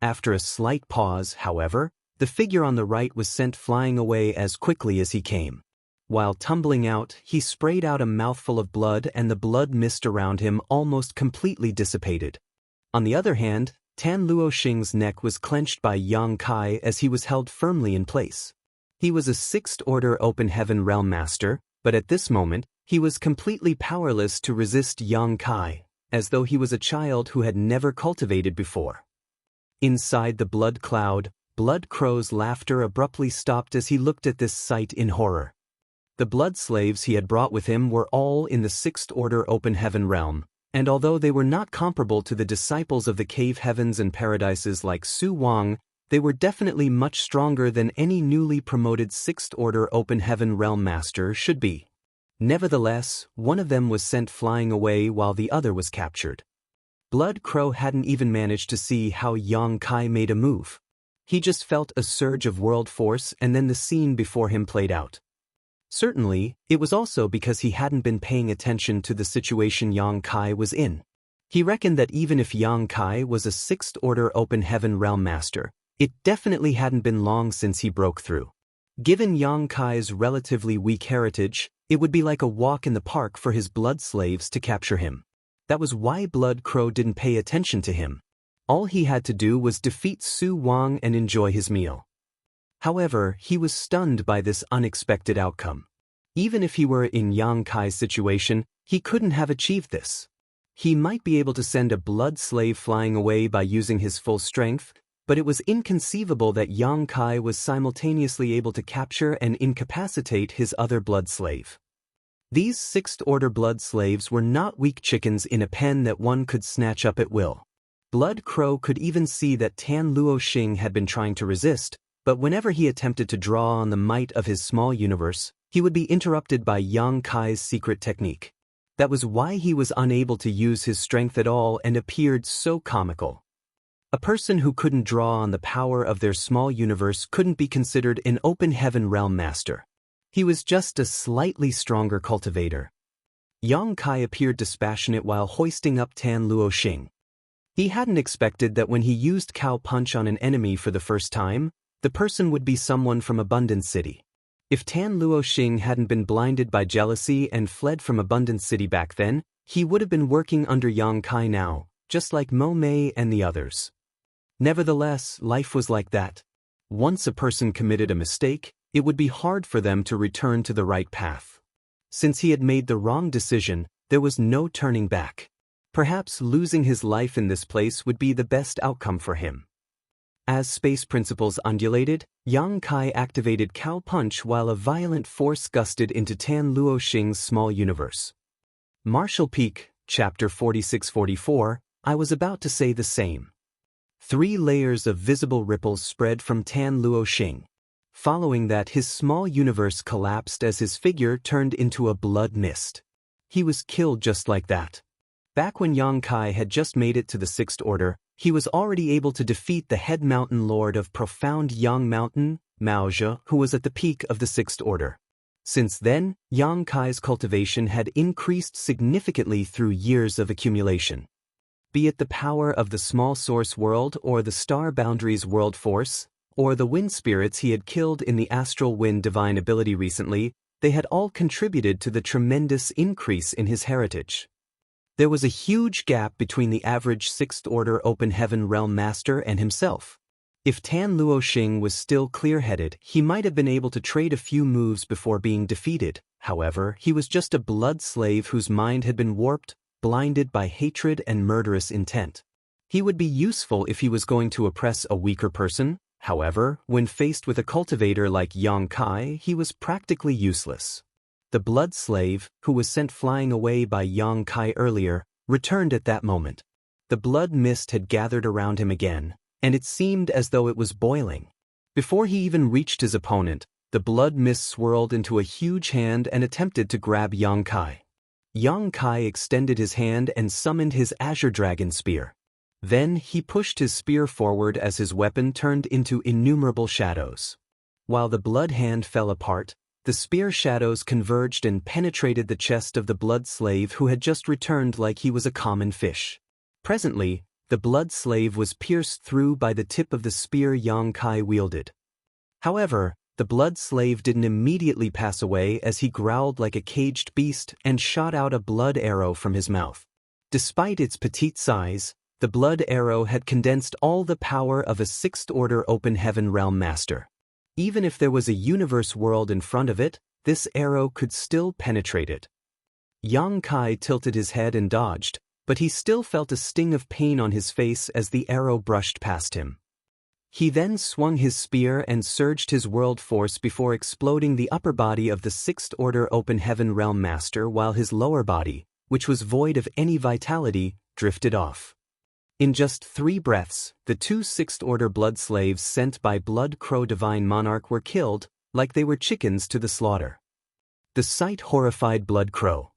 After a slight pause, however, the figure on the right was sent flying away as quickly as he came. While tumbling out, he sprayed out a mouthful of blood, and the blood mist around him almost completely dissipated. On the other hand, Tan Luoxing's neck was clenched by Yang Kai as he was held firmly in place. He was a Sixth Order Open Heaven Realm Master, but at this moment, he was completely powerless to resist Yang Kai. as though he was a child who had never cultivated before. Inside the blood cloud, Blood Crow's laughter abruptly stopped as he looked at this sight in horror. The blood slaves he had brought with him were all in the Sixth Order Open Heaven realm, and although they were not comparable to the disciples of the cave heavens and paradises like Su Wang, they were definitely much stronger than any newly promoted Sixth Order Open Heaven realm master should be. Nevertheless, one of them was sent flying away while the other was captured. Blood Crow hadn't even managed to see how Yang Kai made a move. He just felt a surge of world force and then the scene before him played out. Certainly, it was also because he hadn't been paying attention to the situation Yang Kai was in. He reckoned that even if Yang Kai was a Sixth Order Open Heaven realm master, it definitely hadn't been long since he broke through. Given Yang Kai's relatively weak heritage, it would be like a walk in the park for his blood slaves to capture him. That was why Blood Crow didn't pay attention to him. All he had to do was defeat Su Wang and enjoy his meal. However, he was stunned by this unexpected outcome. Even if he were in Yang Kai's situation, he couldn't have achieved this. He might be able to send a blood slave flying away by using his full strength, but it was inconceivable that Yang Kai was simultaneously able to capture and incapacitate his other blood slave. These Sixth Order blood slaves were not weak chickens in a pen that one could snatch up at will. Blood Crow could even see that Tan Luo Xing had been trying to resist, but whenever he attempted to draw on the might of his small universe, he would be interrupted by Yang Kai's secret technique. That was why he was unable to use his strength at all and appeared so comical. A person who couldn't draw on the power of their small universe couldn't be considered an Open Heaven realm master. He was just a slightly stronger cultivator. Yang Kai appeared dispassionate while hoisting up Tan Luo Xing. He hadn't expected that when he used Cow Punch on an enemy for the first time, the person would be someone from Abundance City. If Tan Luo Xing hadn't been blinded by jealousy and fled from Abundance City back then, he would have been working under Yang Kai now, just like Mo Mei and the others. Nevertheless, life was like that. Once a person committed a mistake, it would be hard for them to return to the right path. Since he had made the wrong decision, there was no turning back. Perhaps losing his life in this place would be the best outcome for him. As space principles undulated, Yang Kai activated Cow Punch while a violent force gusted into Tan Luo Xing's small universe. Martial Peak, Chapter 46-44, I was about to say the same. 3 layers of visible ripples spread from Tan Luo Xing. Following that, his small universe collapsed as his figure turned into a blood mist. He was killed just like that. Back when Yang Kai had just made it to the Sixth Order, he was already able to defeat the head mountain lord of Profound Yang Mountain, Maozhe, who was at the peak of the Sixth Order. Since then, Yang Kai's cultivation had increased significantly through years of accumulation. Be it the power of the Small Source World or the Star Boundaries World Force, or the wind spirits he had killed in the Astral Wind Divine ability recently, they had all contributed to the tremendous increase in his heritage. There was a huge gap between the average Sixth Order Open Heaven realm master and himself. If Tan Luo Xing was still clear-headed, he might have been able to trade a few moves before being defeated. However, he was just a blood slave whose mind had been warped, blinded by hatred and murderous intent. He would be useful if he was going to oppress a weaker person. However, when faced with a cultivator like Yang Kai, he was practically useless. The blood slave, who was sent flying away by Yang Kai earlier, returned at that moment. The blood mist had gathered around him again, and it seemed as though it was boiling. Before he even reached his opponent, the blood mist swirled into a huge hand and attempted to grab Yang Kai. Yang Kai extended his hand and summoned his Azure Dragon Spear. Then he pushed his spear forward as his weapon turned into innumerable shadows. While the blood hand fell apart, the spear shadows converged and penetrated the chest of the blood slave who had just returned like he was a common fish. Presently, the blood slave was pierced through by the tip of the spear Yang Kai wielded. However, the blood slave didn't immediately pass away as he growled like a caged beast and shot out a blood arrow from his mouth. Despite its petite size, the blood arrow had condensed all the power of a Sixth Order Open Heaven realm master. Even if there was a universe world in front of it, this arrow could still penetrate it. Yang Kai tilted his head and dodged, but he still felt a sting of pain on his face as the arrow brushed past him. He then swung his spear and surged his world force before exploding the upper body of the Sixth Order Open Heaven Realm Master, while his lower body, which was void of any vitality, drifted off. In just 3 breaths, the 2 Sixth Order blood slaves sent by Blood Crow Divine Monarch were killed, like they were chickens to the slaughter. The sight horrified Blood Crow.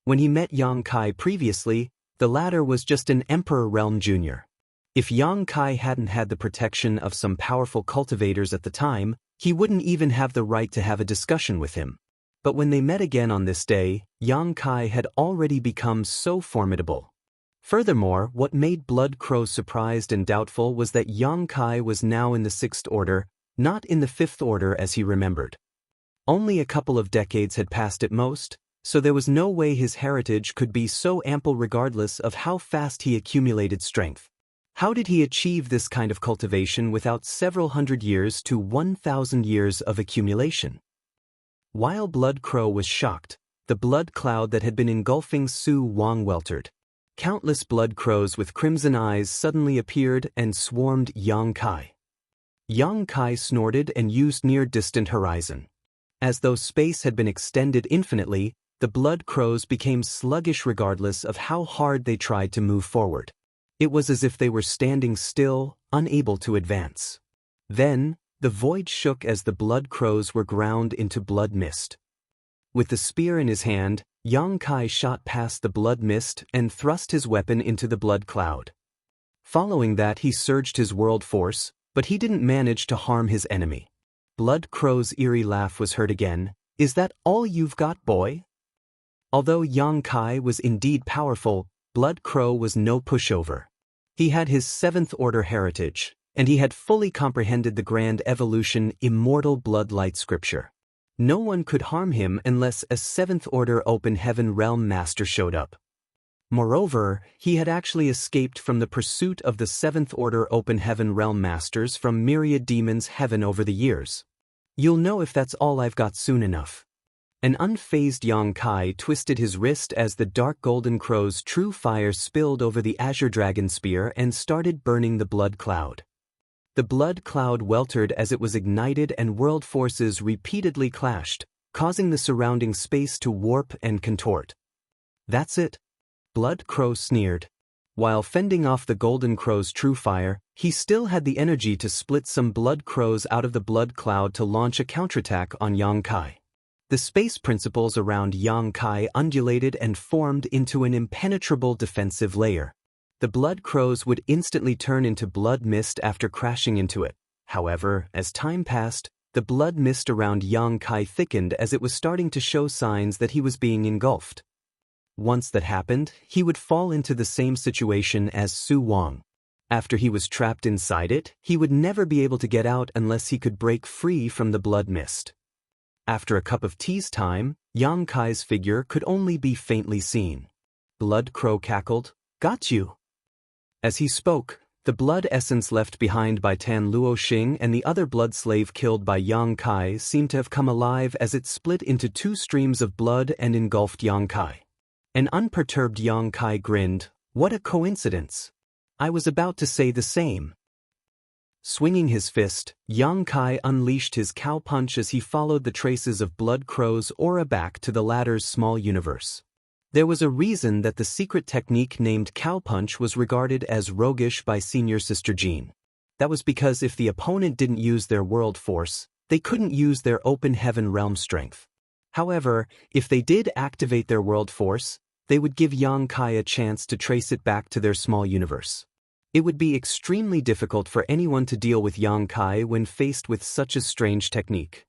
When he met Yang Kai previously, the latter was just an Emperor Realm Junior. If Yang Kai hadn't had the protection of some powerful cultivators at the time, he wouldn't even have the right to have a discussion with him. But when they met again on this day, Yang Kai had already become so formidable. Furthermore, what made Blood Crow surprised and doubtful was that Yang Kai was now in the Sixth Order, not in the Fifth Order as he remembered. Only a couple of decades had passed at most, so there was no way his heritage could be so ample regardless of how fast he accumulated strength. How did he achieve this kind of cultivation without several hundred years to 1,000 years of accumulation? While Blood Crow was shocked, the blood cloud that had been engulfing Su Wang weltered. Countless blood crows with crimson eyes suddenly appeared and swarmed Yang Kai. Yang Kai snorted and used near-distant horizon. As though space had been extended infinitely, the blood crows became sluggish regardless of how hard they tried to move forward. It was as if they were standing still, unable to advance. Then, the void shook as the blood crows were ground into blood mist. With the spear in his hand, Yang Kai shot past the blood mist and thrust his weapon into the blood cloud. Following that, he surged his world force, but he didn't manage to harm his enemy. Blood Crow's eerie laugh was heard again. "Is that all you've got, boy?" Although Yang Kai was indeed powerful, Blood Crow was no pushover. He had his Seventh Order heritage, and he had fully comprehended the grand evolution Immortal Bloodlight scripture. No one could harm him unless a Seventh Order Open Heaven Realm Master showed up. Moreover, he had actually escaped from the pursuit of the Seventh Order Open Heaven Realm Masters from myriad demons heaven over the years. "You'll know if that's all I've got soon enough." An unfazed Yang Kai twisted his wrist as the dark golden crow's true fire spilled over the azure dragon spear and started burning the blood cloud. The blood cloud weltered as it was ignited and world forces repeatedly clashed, causing the surrounding space to warp and contort. "That's it," Blood Crow sneered. While fending off the golden crow's true fire, he still had the energy to split some blood crows out of the blood cloud to launch a counterattack on Yang Kai. The space principles around Yang Kai undulated and formed into an impenetrable defensive layer. The blood crows would instantly turn into blood mist after crashing into it. However, as time passed, the blood mist around Yang Kai thickened as it was starting to show signs that he was being engulfed. Once that happened, he would fall into the same situation as Su Wang. After he was trapped inside it, he would never be able to get out unless he could break free from the blood mist. After a cup of tea's time, Yang Kai's figure could only be faintly seen. Blood Crow cackled, "Got you." As he spoke, the blood essence left behind by Tan Luoxing and the other blood slave killed by Yang Kai seemed to have come alive as it split into 2 streams of blood and engulfed Yang Kai. An unperturbed Yang Kai grinned, "What a coincidence. I was about to say the same." Swinging his fist, Yang Kai unleashed his cow punch as he followed the traces of Blood Crow's aura back to the latter's small universe. There was a reason that the secret technique named cow punch was regarded as roguish by Senior Sister Jean. That was because if the opponent didn't use their world force, they couldn't use their open heaven realm strength. However, if they did activate their world force, they would give Yang Kai a chance to trace it back to their small universe. It would be extremely difficult for anyone to deal with Yang Kai when faced with such a strange technique.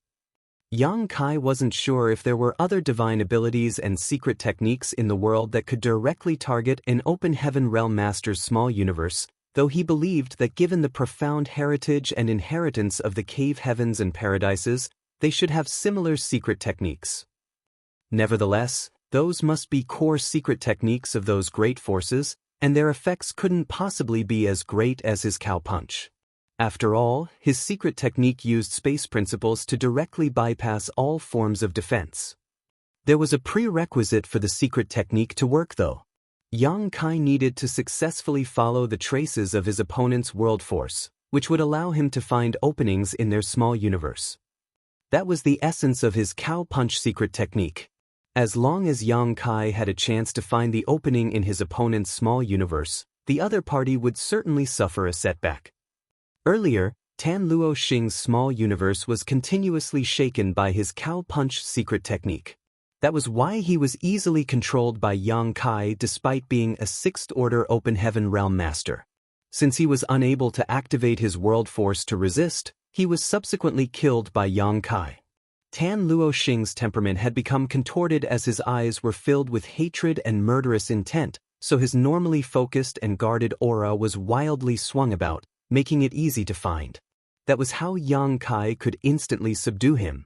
Yang Kai wasn't sure if there were other divine abilities and secret techniques in the world that could directly target an open heaven realm master's small universe, though he believed that given the profound heritage and inheritance of the cave heavens and paradises, they should have similar secret techniques. Nevertheless, those must be core secret techniques of those great forces, and their effects couldn't possibly be as great as his cow punch. After all, his secret technique used space principles to directly bypass all forms of defense. There was a prerequisite for the secret technique to work though. Yang Kai needed to successfully follow the traces of his opponent's world force, which would allow him to find openings in their small universe. That was the essence of his cow punch secret technique. As long as Yang Kai had a chance to find the opening in his opponent's small universe, the other party would certainly suffer a setback. Earlier, Tan Luo Xing's small universe was continuously shaken by his cow punch secret technique. That was why he was easily controlled by Yang Kai despite being a sixth-order open heaven realm master. Since he was unable to activate his world force to resist, he was subsequently killed by Yang Kai. Tan Luo Xing's temperament had become contorted as his eyes were filled with hatred and murderous intent, so his normally focused and guarded aura was wildly swung about, making it easy to find. That was how Yang Kai could instantly subdue him.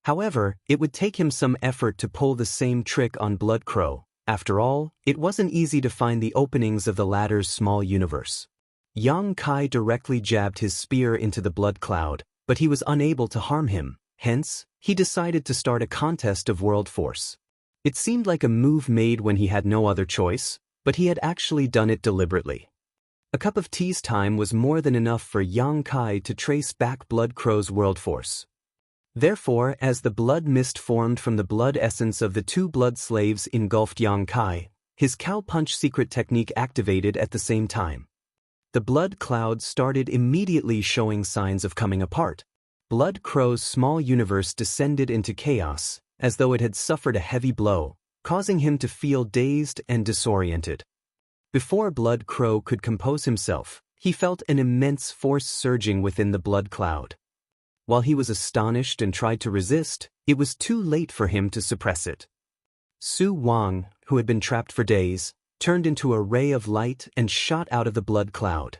However, it would take him some effort to pull the same trick on Blood Crow. After all, it wasn't easy to find the openings of the latter's small universe. Yang Kai directly jabbed his spear into the blood cloud, but he was unable to harm him. Hence, he decided to start a contest of world force. It seemed like a move made when he had no other choice, but he had actually done it deliberately. A cup of tea's time was more than enough for Yang Kai to trace back Blood Crow's world force. Therefore, as the blood mist formed from the blood essence of the two blood slaves engulfed Yang Kai, his cow punch secret technique activated at the same time. The blood cloud started immediately showing signs of coming apart. Blood Crow's small universe descended into chaos, as though it had suffered a heavy blow, causing him to feel dazed and disoriented. Before Blood Crow could compose himself, he felt an immense force surging within the blood cloud. While he was astonished and tried to resist, it was too late for him to suppress it. Su Wang, who had been trapped for days, turned into a ray of light and shot out of the blood cloud.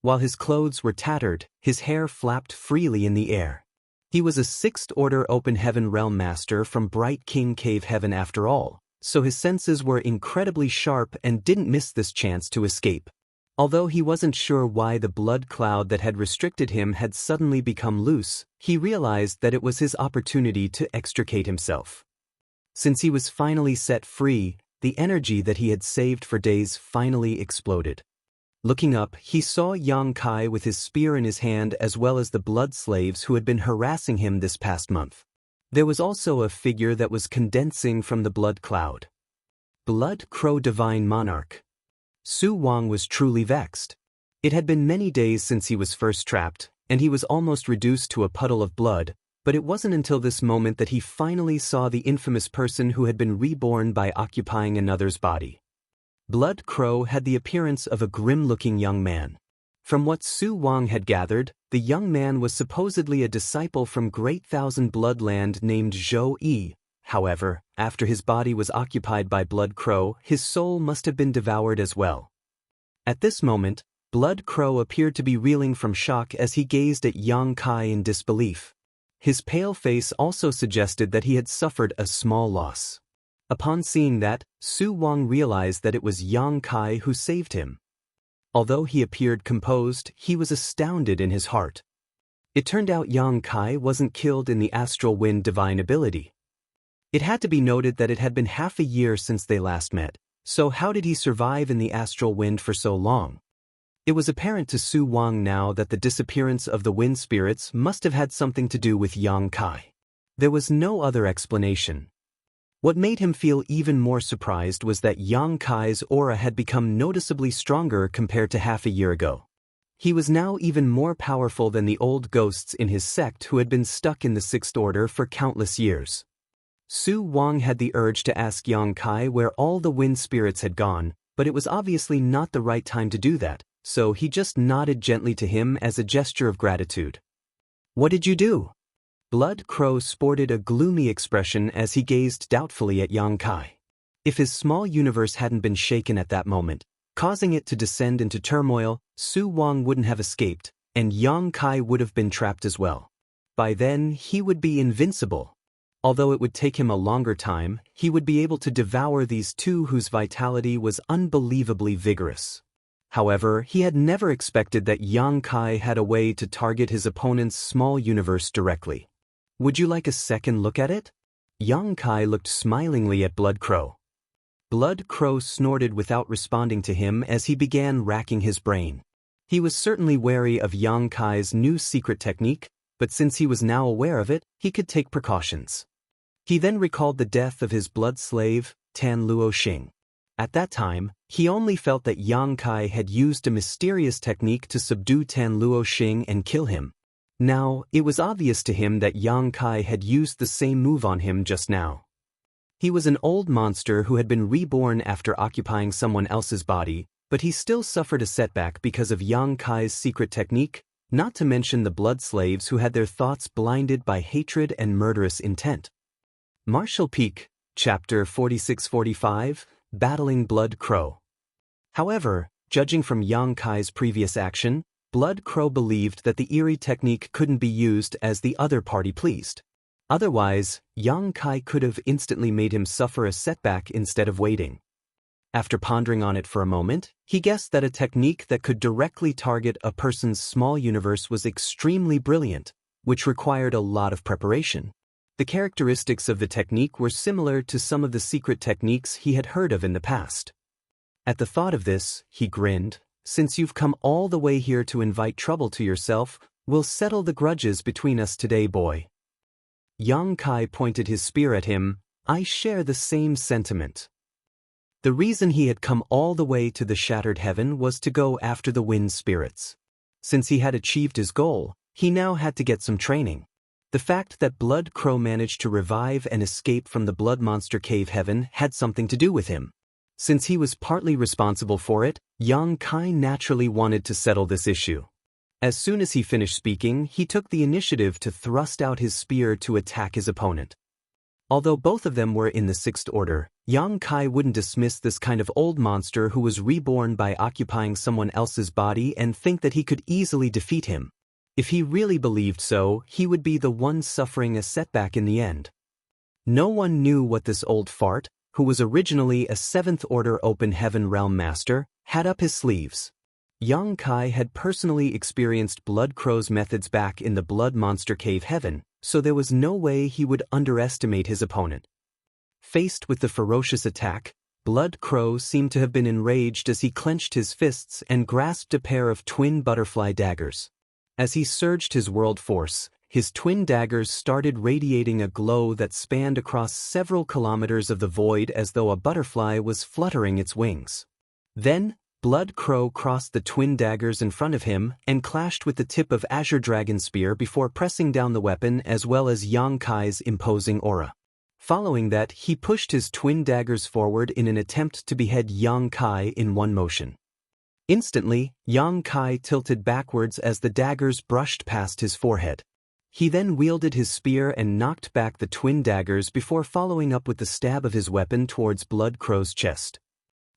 While his clothes were tattered, his hair flapped freely in the air. He was a sixth-order open heaven realm master from Bright King Cave Heaven after all, so his senses were incredibly sharp and didn't miss this chance to escape. Although he wasn't sure why the blood cloud that had restricted him had suddenly become loose, he realized that it was his opportunity to extricate himself. Since he was finally set free, the energy that he had saved for days finally exploded. Looking up, he saw Yang Kai with his spear in his hand as well as the blood slaves who had been harassing him this past month. There was also a figure that was condensing from the blood cloud. Blood Crow Divine Monarch. Su Wang was truly vexed. It had been many days since he was first trapped, and he was almost reduced to a puddle of blood, but it wasn't until this moment that he finally saw the infamous person who had been reborn by occupying another's body. Blood Crow had the appearance of a grim-looking young man. From what Su Wang had gathered, the young man was supposedly a disciple from Great Thousand Bloodland named Zhou Yi. However, after his body was occupied by Blood Crow, his soul must have been devoured as well. At this moment, Blood Crow appeared to be reeling from shock as he gazed at Yang Kai in disbelief. His pale face also suggested that he had suffered a small loss. Upon seeing that, Su Wang realized that it was Yang Kai who saved him. Although he appeared composed, he was astounded in his heart. It turned out Yang Kai wasn't killed in the astral wind divine ability. It had to be noted that it had been half a year since they last met, so how did he survive in the astral wind for so long? It was apparent to Su Wang now that the disappearance of the wind spirits must have had something to do with Yang Kai. There was no other explanation. What made him feel even more surprised was that Yang Kai's aura had become noticeably stronger compared to half a year ago. He was now even more powerful than the old ghosts in his sect who had been stuck in the Sixth Order for countless years. Su Wang had the urge to ask Yang Kai where all the wind spirits had gone, but it was obviously not the right time to do that, so he just nodded gently to him as a gesture of gratitude. "What did you do?" Blood Crow sported a gloomy expression as he gazed doubtfully at Yang Kai. If his small universe hadn't been shaken at that moment, causing it to descend into turmoil, Su Wang wouldn't have escaped, and Yang Kai would have been trapped as well. By then, he would be invincible. Although it would take him a longer time, he would be able to devour these two whose vitality was unbelievably vigorous. However, he had never expected that Yang Kai had a way to target his opponent's small universe directly. "Would you like a second look at it?" Yang Kai looked smilingly at Blood Crow. Blood Crow snorted without responding to him as he began racking his brain. He was certainly wary of Yang Kai's new secret technique, but since he was now aware of it, he could take precautions. He then recalled the death of his blood slave, Tan Luoxing. At that time, he only felt that Yang Kai had used a mysterious technique to subdue Tan Luoxing and kill him. Now, it was obvious to him that Yang Kai had used the same move on him just now. He was an old monster who had been reborn after occupying someone else's body, but he still suffered a setback because of Yang Kai's secret technique, not to mention the blood slaves who had their thoughts blinded by hatred and murderous intent. Martial Peak, Chapter 46-45, Battling Blood Crow. However, judging from Yang Kai's previous action, Blood Crow believed that the eerie technique couldn't be used as the other party pleased. Otherwise, Yang Kai could have instantly made him suffer a setback instead of waiting. After pondering on it for a moment, he guessed that a technique that could directly target a person's small universe was extremely brilliant, which required a lot of preparation. The characteristics of the technique were similar to some of the secret techniques he had heard of in the past. At the thought of this, he grinned. Since you've come all the way here to invite trouble to yourself, we'll settle the grudges between us today, boy. Yang Kai pointed his spear at him. I share the same sentiment. The reason he had come all the way to the Shattered Heaven was to go after the wind spirits. Since he had achieved his goal, he now had to get some training. The fact that Blood Crow managed to revive and escape from the Blood Monster Cave Heaven had something to do with him. Since he was partly responsible for it, Yang Kai naturally wanted to settle this issue. As soon as he finished speaking, he took the initiative to thrust out his spear to attack his opponent. Although both of them were in the Sixth Order, Yang Kai wouldn't dismiss this kind of old monster who was reborn by occupying someone else's body and think that he could easily defeat him. If he really believed so, he would be the one suffering a setback in the end. No one knew what this old fart, who was originally a Seventh Order Open Heaven Realm Master, had up his sleeves. Yang Kai had personally experienced Blood Crow's methods back in the Blood Monster Cave Heaven, so there was no way he would underestimate his opponent. Faced with the ferocious attack, Blood Crow seemed to have been enraged as he clenched his fists and grasped a pair of twin butterfly daggers. As he surged his world force, his twin daggers started radiating a glow that spanned across several kilometers of the void as though a butterfly was fluttering its wings. Then, Blood Crow crossed the twin daggers in front of him and clashed with the tip of Azure Dragon Spear before pressing down the weapon as well as Yang Kai's imposing aura. Following that, he pushed his twin daggers forward in an attempt to behead Yang Kai in one motion. Instantly, Yang Kai tilted backwards as the daggers brushed past his forehead. He then wielded his spear and knocked back the twin daggers before following up with the stab of his weapon towards Blood Crow's chest.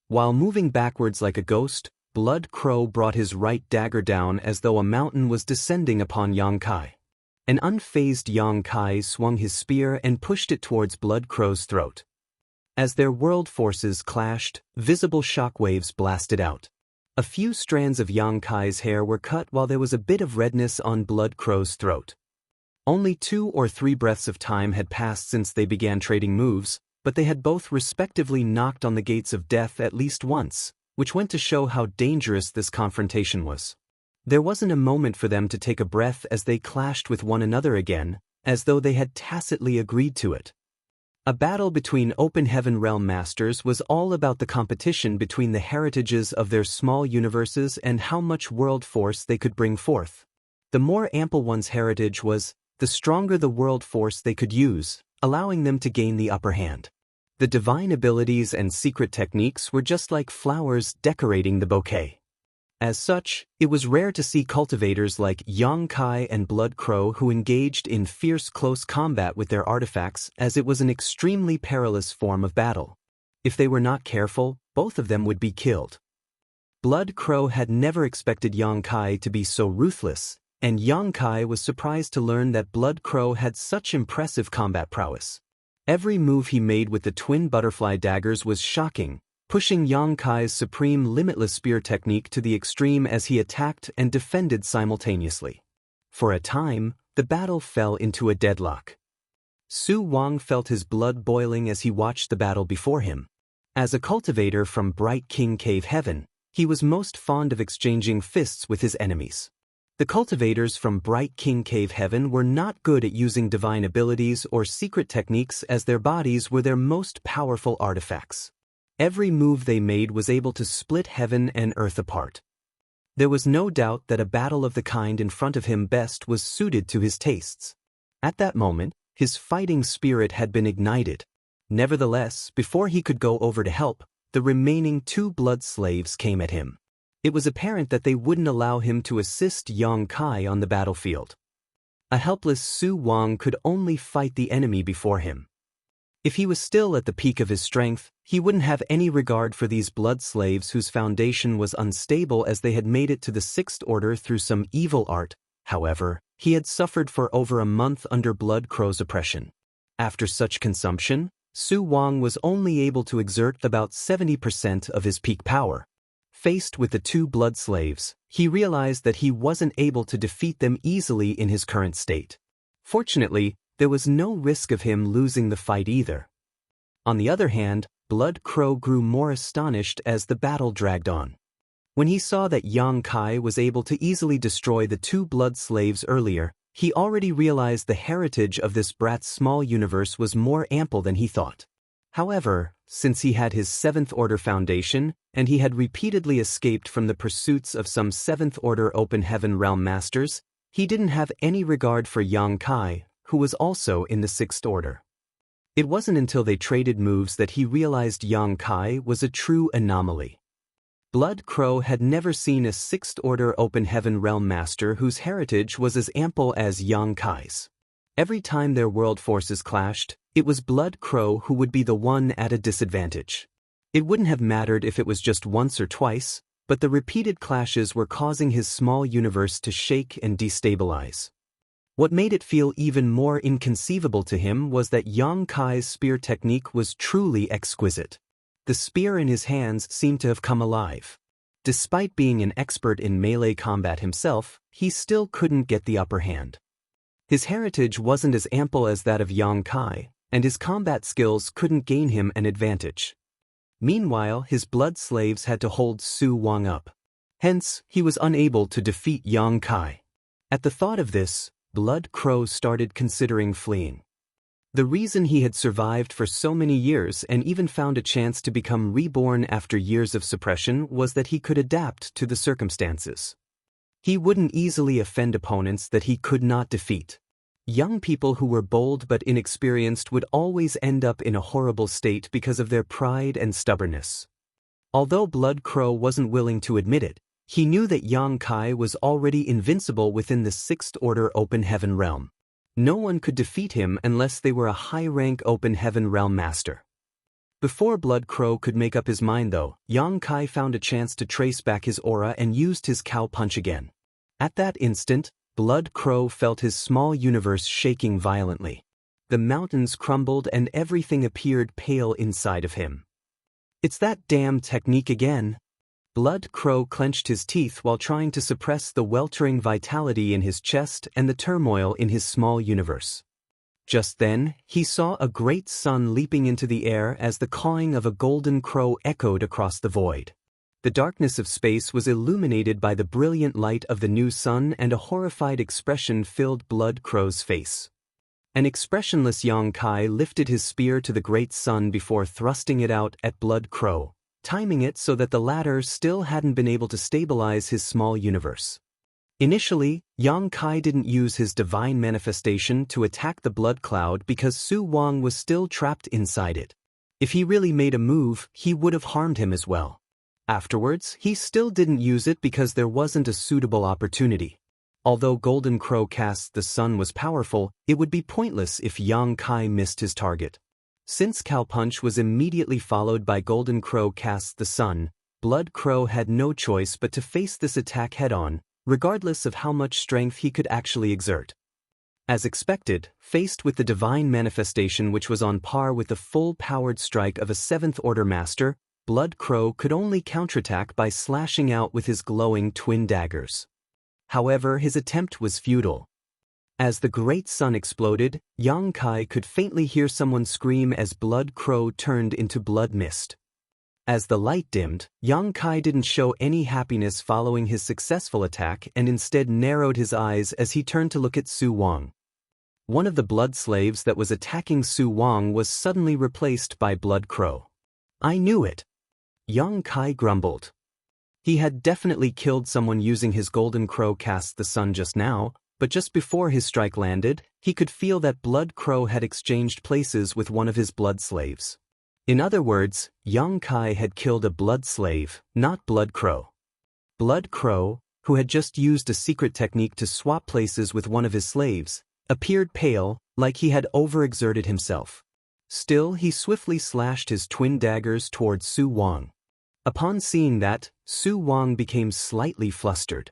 While moving backwards like a ghost, Blood Crow brought his right dagger down as though a mountain was descending upon Yang Kai. An unfazed Yang Kai swung his spear and pushed it towards Blood Crow's throat. As their world forces clashed, visible shockwaves blasted out. A few strands of Yang Kai's hair were cut while there was a bit of redness on Blood Crow's throat. Only 2 or 3 breaths of time had passed since they began trading moves, but they had both respectively knocked on the gates of death at least once, which went to show how dangerous this confrontation was. There wasn't a moment for them to take a breath as they clashed with one another again, as though they had tacitly agreed to it. A battle between Open Heaven Realm Masters was all about the competition between the heritages of their small universes and how much world force they could bring forth. The more ample one's heritage was, the stronger the world force they could use, allowing them to gain the upper hand. The divine abilities and secret techniques were just like flowers decorating the bouquet. As such, it was rare to see cultivators like Yang Kai and Blood Crow who engaged in fierce close combat with their artifacts, as it was an extremely perilous form of battle. If they were not careful, both of them would be killed. Blood Crow had never expected Yang Kai to be so ruthless, and Yang Kai was surprised to learn that Blood Crow had such impressive combat prowess. Every move he made with the twin butterfly daggers was shocking, pushing Yang Kai's supreme limitless spear technique to the extreme as he attacked and defended simultaneously. For a time, the battle fell into a deadlock. Su Wang felt his blood boiling as he watched the battle before him. As a cultivator from Bright King Cave Heaven, he was most fond of exchanging fists with his enemies. The cultivators from Bright King Cave Heaven were not good at using divine abilities or secret techniques, as their bodies were their most powerful artifacts. Every move they made was able to split heaven and earth apart. There was no doubt that a battle of the kind in front of him best was suited to his tastes. At that moment, his fighting spirit had been ignited. Nevertheless, before he could go over to help, the remaining 2 blood slaves came at him. It was apparent that they wouldn't allow him to assist Yang Kai on the battlefield. A helpless Su Wang could only fight the enemy before him. If he was still at the peak of his strength, he wouldn't have any regard for these blood slaves whose foundation was unstable, as they had made it to the 6th order through some evil art. However, he had suffered for over a month under Blood Crow's oppression. After such consumption, Su Wang was only able to exert about 70% of his peak power. Faced with the 2 blood slaves, he realized that he wasn't able to defeat them easily in his current state. Fortunately, there was no risk of him losing the fight either. On the other hand, Blood Crow grew more astonished as the battle dragged on. When he saw that Yang Kai was able to easily destroy the 2 blood slaves earlier, he already realized the heritage of this brat's small universe was more ample than he thought. However, since he had his 7th order foundation, and he had repeatedly escaped from the pursuits of some 7th order open heaven realm masters, he didn't have any regard for Yang Kai, who was also in the 6th order. It wasn't until they traded moves that he realized Yang Kai was a true anomaly. Blood Crow had never seen a 6th order open heaven realm master whose heritage was as ample as Yang Kai's. Every time their world forces clashed, it was Blood Crow who would be the one at a disadvantage. It wouldn't have mattered if it was just once or twice, but the repeated clashes were causing his small universe to shake and destabilize. What made it feel even more inconceivable to him was that Yang Kai's spear technique was truly exquisite. The spear in his hands seemed to have come alive. Despite being an expert in melee combat himself, he still couldn't get the upper hand. His heritage wasn't as ample as that of Yang Kai, and his combat skills couldn't gain him an advantage. Meanwhile, his blood slaves had to hold Su Wang up. Hence, he was unable to defeat Yang Kai. At the thought of this, Blood Crow started considering fleeing. The reason he had survived for so many years and even found a chance to become reborn after years of suppression was that he could adapt to the circumstances. He wouldn't easily offend opponents that he could not defeat. Young people who were bold but inexperienced would always end up in a horrible state because of their pride and stubbornness. Although Blood Crow wasn't willing to admit it, he knew that Yang Kai was already invincible within the 6th order open heaven realm. No one could defeat him unless they were a high-rank open heaven realm master. Before Blood Crow could make up his mind though, Yang Kai found a chance to trace back his aura and used his cow punch again. At that instant, Blood Crow felt his small universe shaking violently. The mountains crumbled and everything appeared pale inside of him. It's that damn technique again. Blood Crow clenched his teeth while trying to suppress the weltering vitality in his chest and the turmoil in his small universe. Just then, he saw a great sun leaping into the air as the cawing of a golden crow echoed across the void. The darkness of space was illuminated by the brilliant light of the new sun, and a horrified expression filled Blood Crow's face. An expressionless Yang Kai lifted his spear to the great sun before thrusting it out at Blood Crow, timing it so that the latter still hadn't been able to stabilize his small universe. Initially, Yang Kai didn't use his divine manifestation to attack the blood cloud because Su Wang was still trapped inside it. If he really made a move, he would have harmed him as well. Afterwards, he still didn't use it because there wasn't a suitable opportunity. Although Golden Crow cast the sun was powerful, it would be pointless if Yang Kai missed his target. Since Cow Punch was immediately followed by Golden Crow casts the sun, Blood Crow had no choice but to face this attack head-on, regardless of how much strength he could actually exert. As expected, faced with the divine manifestation which was on par with the full-powered strike of a 7th Order Master, Blood Crow could only counterattack by slashing out with his glowing twin daggers. However, his attempt was futile. As the great sun exploded, Yang Kai could faintly hear someone scream as Blood Crow turned into blood mist. As the light dimmed, Yang Kai didn't show any happiness following his successful attack and instead narrowed his eyes as he turned to look at Su Wang. One of the blood slaves that was attacking Su Wang was suddenly replaced by Blood Crow. I knew it. Yang Kai grumbled. He had definitely killed someone using his Golden Crow Cast the Sun just now, but just before his strike landed, he could feel that Blood Crow had exchanged places with one of his blood slaves. In other words, Yang Kai had killed a blood slave, not Blood Crow. Blood Crow, who had just used a secret technique to swap places with one of his slaves, appeared pale, like he had overexerted himself. Still, he swiftly slashed his twin daggers towards Su Wang. Upon seeing that, Su Wang became slightly flustered.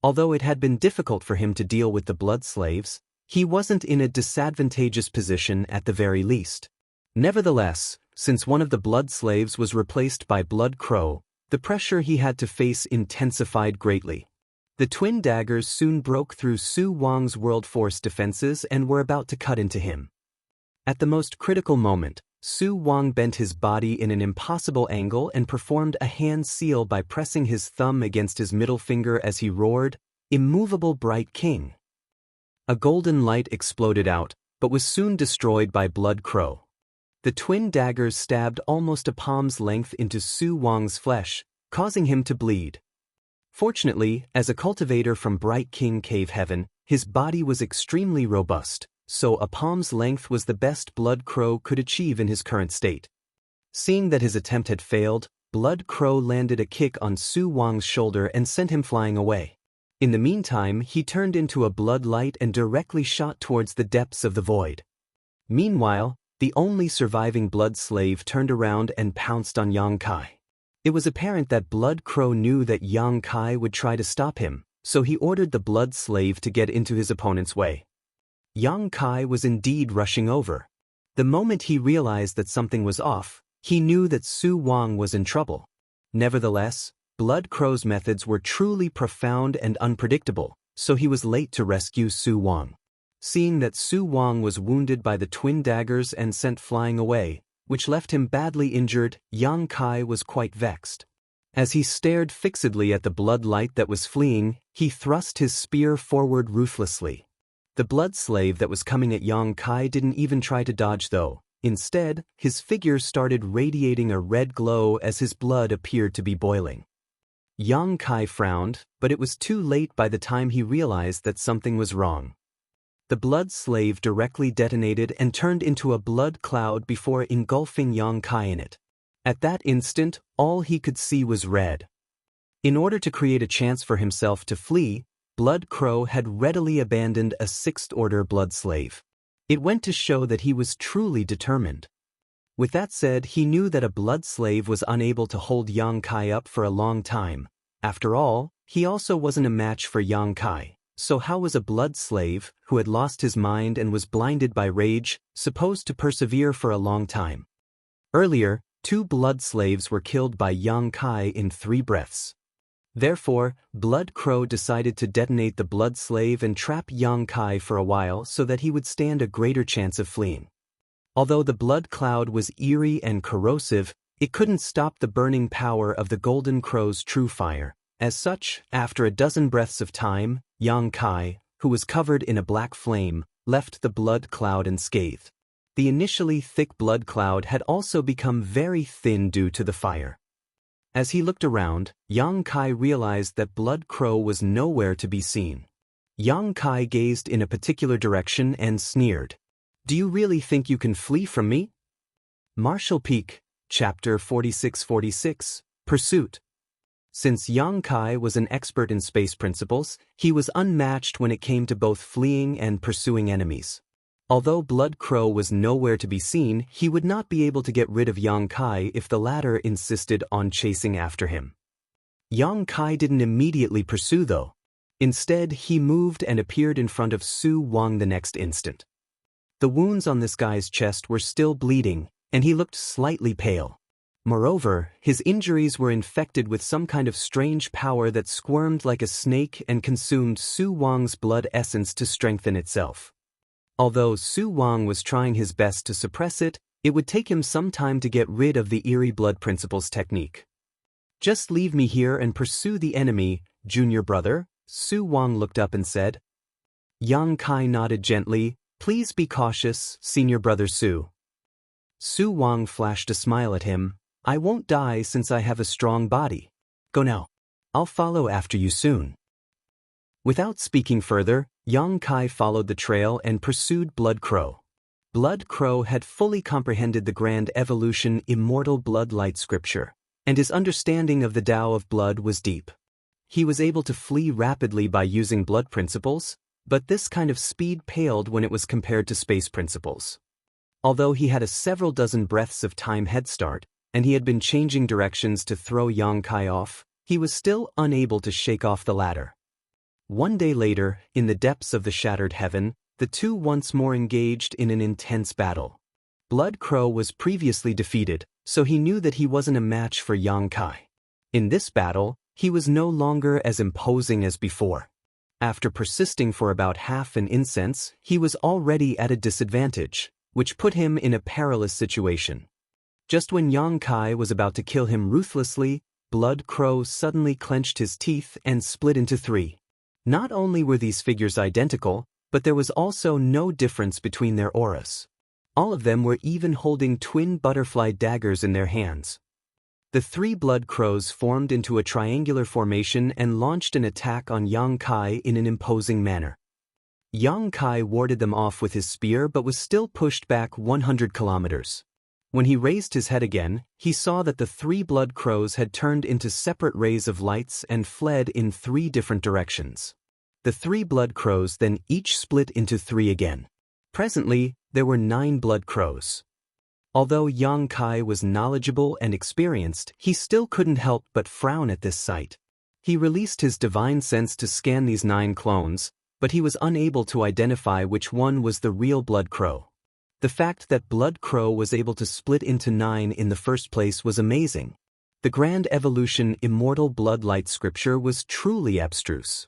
Although it had been difficult for him to deal with the blood slaves, he wasn't in a disadvantageous position at the very least. Nevertheless, since one of the blood slaves was replaced by Blood Crow, the pressure he had to face intensified greatly. The twin daggers soon broke through Su Wang's World Force defenses and were about to cut into him. At the most critical moment, Su Wang bent his body in an impossible angle and performed a hand seal by pressing his thumb against his middle finger as he roared, "Immovable Bright King!" A golden light exploded out, but was soon destroyed by Blood Crow. The twin daggers stabbed almost a palm's length into Su Wang's flesh, causing him to bleed. Fortunately, as a cultivator from Bright King Cave Heaven, his body was extremely robust, so a palm's length was the best Blood Crow could achieve in his current state. Seeing that his attempt had failed, Blood Crow landed a kick on Su Wang's shoulder and sent him flying away. In the meantime, he turned into a blood light and directly shot towards the depths of the void. Meanwhile, the only surviving blood slave turned around and pounced on Yang Kai. It was apparent that Blood Crow knew that Yang Kai would try to stop him, so he ordered the blood slave to get into his opponent's way. Yang Kai was indeed rushing over. The moment he realized that something was off, he knew that Su Wang was in trouble. Nevertheless, Blood Crow's methods were truly profound and unpredictable, so he was late to rescue Su Wang. Seeing that Su Wang was wounded by the twin daggers and sent flying away, which left him badly injured, Yang Kai was quite vexed. As he stared fixedly at the blood light that was fleeing, he thrust his spear forward ruthlessly. The blood slave that was coming at Yang Kai didn't even try to dodge though. Instead, his figure started radiating a red glow as his blood appeared to be boiling. Yang Kai frowned, but it was too late by the time he realized that something was wrong. The blood slave directly detonated and turned into a blood cloud before engulfing Yang Kai in it. At that instant, all he could see was red. In order to create a chance for himself to flee, Blood Crow had readily abandoned a sixth-order blood slave. It went to show that he was truly determined. With that said, he knew that a blood slave was unable to hold Yang Kai up for a long time. After all, he also wasn't a match for Yang Kai. So how was a blood slave, who had lost his mind and was blinded by rage, supposed to persevere for a long time? Earlier, 2 blood slaves were killed by Yang Kai in 3 breaths. Therefore, Blood Crow decided to detonate the blood slave and trap Yang Kai for a while so that he would stand a greater chance of fleeing. Although the blood cloud was eerie and corrosive, it couldn't stop the burning power of the Golden Crow's true fire. As such, after a dozen breaths of time, Yang Kai, who was covered in a black flame, left the blood cloud unscathed. The initially thick blood cloud had also become very thin due to the fire. As he looked around, Yang Kai realized that Blood Crow was nowhere to be seen. Yang Kai gazed in a particular direction and sneered. "Do you really think you can flee from me?" Marshall Peak, Chapter 4646, Pursuit. Since Yang Kai was an expert in space principles, he was unmatched when it came to both fleeing and pursuing enemies. Although Blood Crow was nowhere to be seen, he would not be able to get rid of Yang Kai if the latter insisted on chasing after him. Yang Kai didn't immediately pursue though. Instead, he moved and appeared in front of Su Wang the next instant. The wounds on this guy's chest were still bleeding, and he looked slightly pale. Moreover, his injuries were infected with some kind of strange power that squirmed like a snake and consumed Su Wang's blood essence to strengthen itself. Although Su Wang was trying his best to suppress it, It would take him some time to get rid of the eerie blood principles technique. Just leave me here and pursue the enemy, junior brother, Su Wang looked up and said. Yang Kai nodded gently. Please be cautious, senior brother Su. Su Wang flashed a smile at him. I won't die since I have a strong body. Go now. I'll follow after you soon. Without speaking further, Yang Kai followed the trail and pursued Blood Crow. Blood Crow had fully comprehended the grand evolution Immortal blood light scripture, and his understanding of the Tao of blood was deep. He was able to flee rapidly by using blood principles, but this kind of speed paled when it was compared to space principles. Although he had a several dozen breaths of time head start, and he had been changing directions to throw Yang Kai off, he was still unable to shake off the ladder. One day later, in the depths of the shattered heaven, the two once more engaged in an intense battle. Blood Crow was previously defeated, so he knew that he wasn't a match for Yang Kai. In this battle, he was no longer as imposing as before. After persisting for about half an incense, he was already at a disadvantage, which put him in a perilous situation. Just when Yang Kai was about to kill him ruthlessly, Blood Crow suddenly clenched his teeth and split into three. Not only were these figures identical, but there was also no difference between their auras. All of them were even holding twin butterfly daggers in their hands. The three Blood Crows formed into a triangular formation and launched an attack on Yang Kai in an imposing manner. Yang Kai warded them off with his spear but was still pushed back 100 kilometers. When he raised his head again, he saw that the three Blood Crows had turned into separate rays of lights and fled in three different directions. The three Blood Crows then each split into three again. Presently, there were 9 Blood Crows. Although Yang Kai was knowledgeable and experienced, he still couldn't help but frown at this sight. He released his divine sense to scan these 9 clones, but he was unable to identify which one was the real Blood Crow. The fact that Blood Crow was able to split into 9 in the first place was amazing. The grand evolution Immortal blood light scripture was truly abstruse.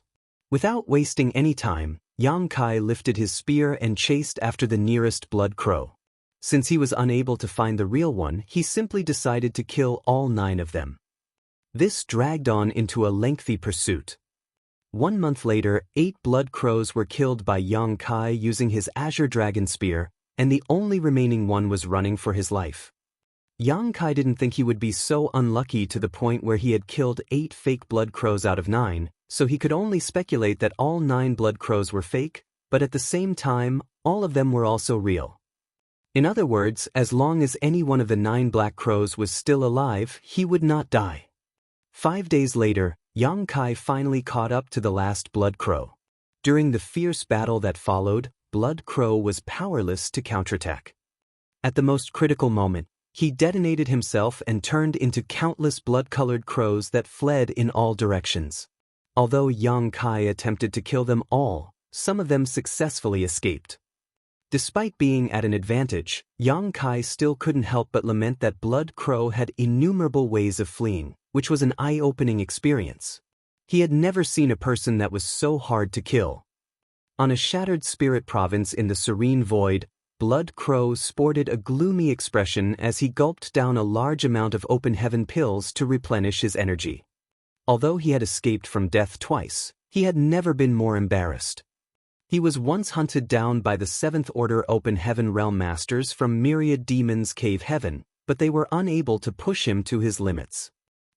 Without wasting any time, Yang Kai lifted his spear and chased after the nearest Blood Crow. Since he was unable to find the real one, he simply decided to kill all 9 of them. This dragged on into a lengthy pursuit. 1 month later, 8 Blood Crows were killed by Yang Kai using his Azure Dragon Spear, and the only remaining one was running for his life. Yang Kai didn't think he would be so unlucky to the point where he had killed 8 fake Blood Crows out of 9, so he could only speculate that all 9 Blood Crows were fake, but at the same time, all of them were also real. In other words, as long as any one of the 9 Black Crows was still alive, he would not die. 5 days later, Yang Kai finally caught up to the last Blood Crow. During the fierce battle that followed, Blood Crow was powerless to counterattack. At the most critical moment, he detonated himself and turned into countless blood-colored crows that fled in all directions. Although Yang Kai attempted to kill them all, some of them successfully escaped. Despite being at an advantage, Yang Kai still couldn't help but lament that Blood Crow had innumerable ways of fleeing, which was an eye-opening experience. He had never seen a person that was so hard to kill. On a shattered spirit province in the serene void, Blood Crow sported a gloomy expression as he gulped down a large amount of open heaven pills to replenish his energy. Although he had escaped from death twice, he had never been more embarrassed. He was once hunted down by the 7th Order Open Heaven Realm Masters from Myriad Demons Cave Heaven, but they were unable to push him to his limits.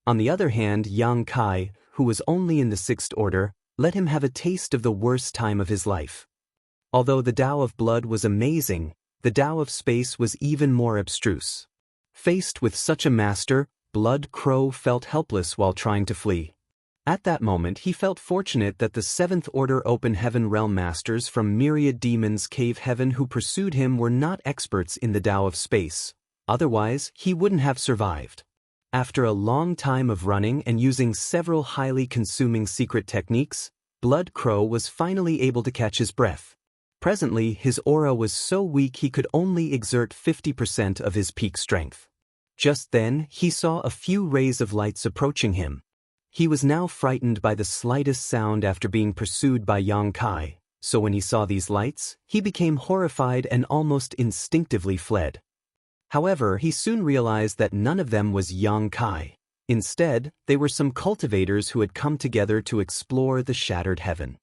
On the other hand, Yang Kai, who was only in the 6th Order, let him have a taste of the worst time of his life. Although the Tao of Blood was amazing, the Tao of Space was even more abstruse. Faced with such a master, Blood Crow felt helpless while trying to flee. At that moment he felt fortunate that the 7th Order Open Heaven Realm Masters from Myriad Demons Cave Heaven who pursued him were not experts in the Tao of Space. Otherwise, he wouldn't have survived. After a long time of running and using several highly consuming secret techniques, Blood Crow was finally able to catch his breath. Presently, his aura was so weak he could only exert 50% of his peak strength. Just then, he saw a few rays of lights approaching him. He was now frightened by the slightest sound after being pursued by Yang Kai, so when he saw these lights, he became horrified and almost instinctively fled. However, he soon realized that none of them was Yang Kai. Instead, they were some cultivators who had come together to explore the shattered heaven.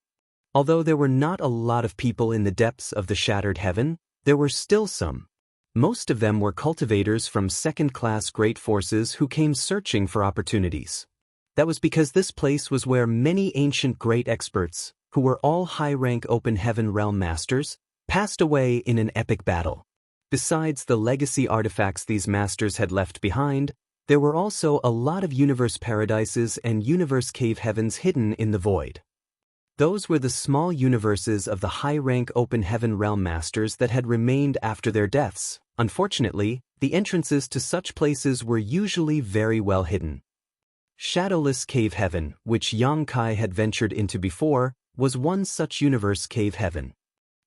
Although there were not a lot of people in the depths of the shattered heaven, there were still some. Most of them were cultivators from second-class great forces who came searching for opportunities. That was because this place was where many ancient great experts, who were all high-rank open heaven realm masters, passed away in an epic battle. Besides the legacy artifacts these masters had left behind, there were also a lot of universe paradises and universe cave heavens hidden in the void. Those were the small universes of the high-rank open heaven realm masters that had remained after their deaths. Unfortunately, the entrances to such places were usually very well hidden. Shadowless Cave Heaven, which Yang Kai had ventured into before, was one such universe cave heaven.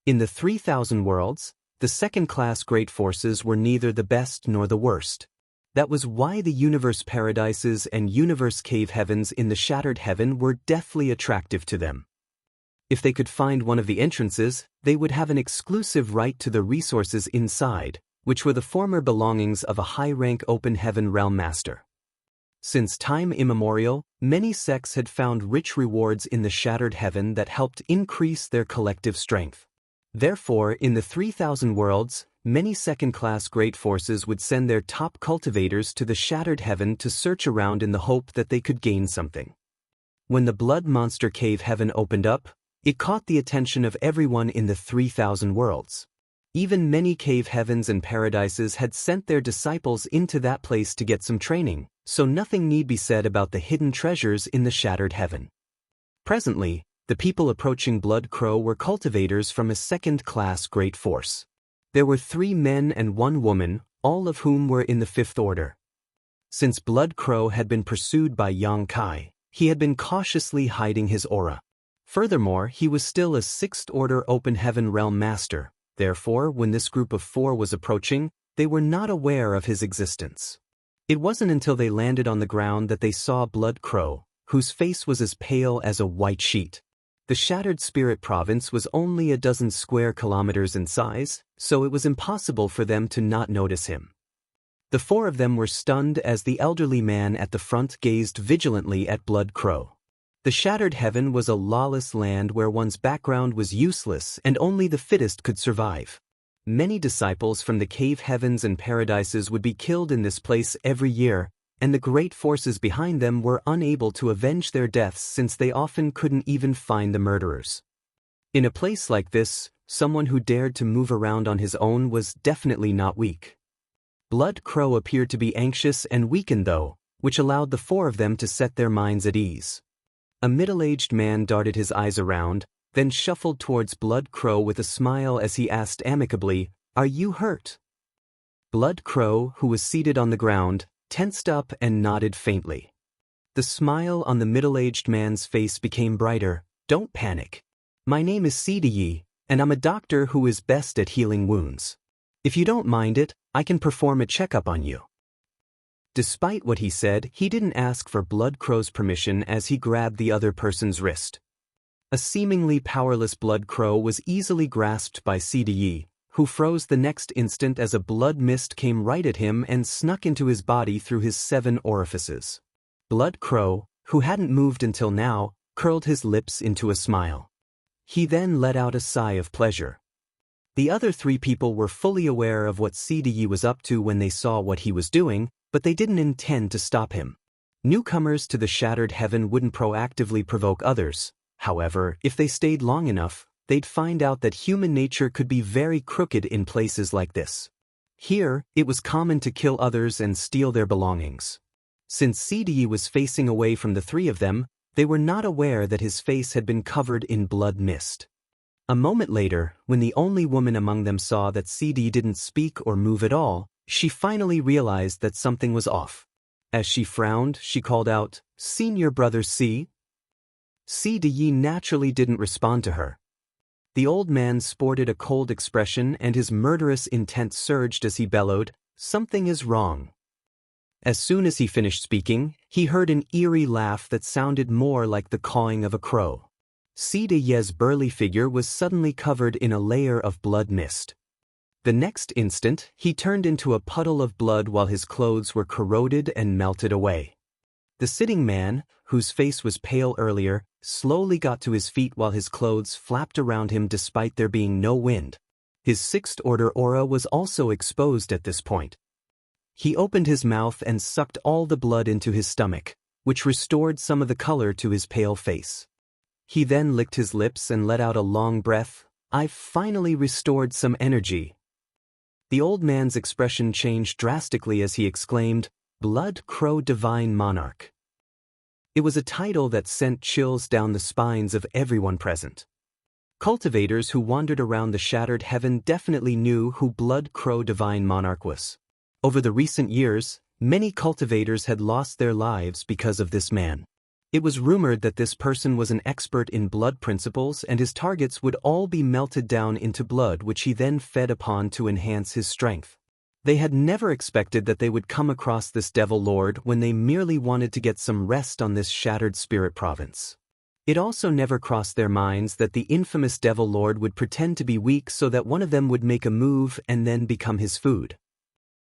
In the 3,000 worlds, the second-class great forces were neither the best nor the worst. That was why the universe paradises and universe cave heavens in the shattered heaven were deathly attractive to them. If they could find one of the entrances, they would have an exclusive right to the resources inside, which were the former belongings of a high-rank open heaven realm master. Since time immemorial, many sects had found rich rewards in the shattered heaven that helped increase their collective strength. Therefore, in the 3,000 worlds, many second-class great forces would send their top cultivators to the shattered heaven to search around in the hope that they could gain something. When the blood monster cave heaven opened up, it caught the attention of everyone in the 3,000 worlds. Even many cave heavens and paradises had sent their disciples into that place to get some training, so nothing need be said about the hidden treasures in the shattered heaven. Presently, the people approaching Blood Crow were cultivators from a second-class great force. There were 3 men and 1 woman, all of whom were in the 5th order. Since Blood Crow had been pursued by Yang Kai, he had been cautiously hiding his aura. Furthermore, he was still a 6th order open heaven realm master. Therefore, when this group of 4 was approaching, they were not aware of his existence. It wasn't until they landed on the ground that they saw Blood Crow, whose face was as pale as a white sheet. The Shattered Spirit Province was only a dozen square kilometers in size, so it was impossible for them to not notice him. The 4 of them were stunned as the elderly man at the front gazed vigilantly at Blood Crow. The Shattered Heaven was a lawless land where one's background was useless and only the fittest could survive. Many disciples from the cave heavens and paradises would be killed in this place every year, and the great forces behind them were unable to avenge their deaths since they often couldn't even find the murderers. In a place like this, someone who dared to move around on his own was definitely not weak. Blood Crow appeared to be anxious and weakened though, which allowed the 4 of them to set their minds at ease. A middle-aged man darted his eyes around, then shuffled towards Blood Crow with a smile as he asked amicably, "Are you hurt?" Blood Crow, who was seated on the ground, tensed up and nodded faintly. The smile on the middle-aged man's face became brighter. "Don't panic. My name is Yi, and I'm a doctor who is best at healing wounds. If you don't mind it, I can perform a checkup on you." Despite what he said, he didn't ask for Blood Crow's permission as he grabbed the other person's wrist. A seemingly powerless Blood Crow was easily grasped by Yi, who froze the next instant as a blood mist came right at him and snuck into his body through his 7 orifices. Blood Crow, who hadn't moved until now, curled his lips into a smile. He then let out a sigh of pleasure. The other 3 people were fully aware of what Yi was up to when they saw what he was doing, but they didn't intend to stop him. Newcomers to the Shattered Heaven wouldn't proactively provoke others. However, if they stayed long enough, they'd find out that human nature could be very crooked in places like this. Here, it was common to kill others and steal their belongings. Since Yi was facing away from the 3 of them, they were not aware that his face had been covered in blood mist. A moment later, when the only woman among them saw that Yi didn't speak or move at all, she finally realized that something was off. As she frowned, she called out, "Senior brother C?" Yi naturally didn't respond to her. The old man sported a cold expression and his murderous intent surged as he bellowed, "Something is wrong." As soon as he finished speaking, he heard an eerie laugh that sounded more like the cawing of a crow. Yi's burly figure was suddenly covered in a layer of blood mist. The next instant, he turned into a puddle of blood while his clothes were corroded and melted away. The sitting man, whose face was pale earlier, slowly got to his feet while his clothes flapped around him despite there being no wind. His sixth-order aura was also exposed at this point. He opened his mouth and sucked all the blood into his stomach, which restored some of the color to his pale face. He then licked his lips and let out a long breath. "I've finally restored some energy." The old man's expression changed drastically as he exclaimed, "Blood Crow Divine Monarch." It was a title that sent chills down the spines of everyone present. Cultivators who wandered around the shattered heaven definitely knew who Blood Crow Divine Monarch was. Over the recent years, many cultivators had lost their lives because of this man. It was rumored that this person was an expert in blood principles and his targets would all be melted down into blood which he then fed upon to enhance his strength. They had never expected that they would come across this Devil Lord when they merely wanted to get some rest on this shattered spirit province. It also never crossed their minds that the infamous Devil Lord would pretend to be weak so that one of them would make a move and then become his food.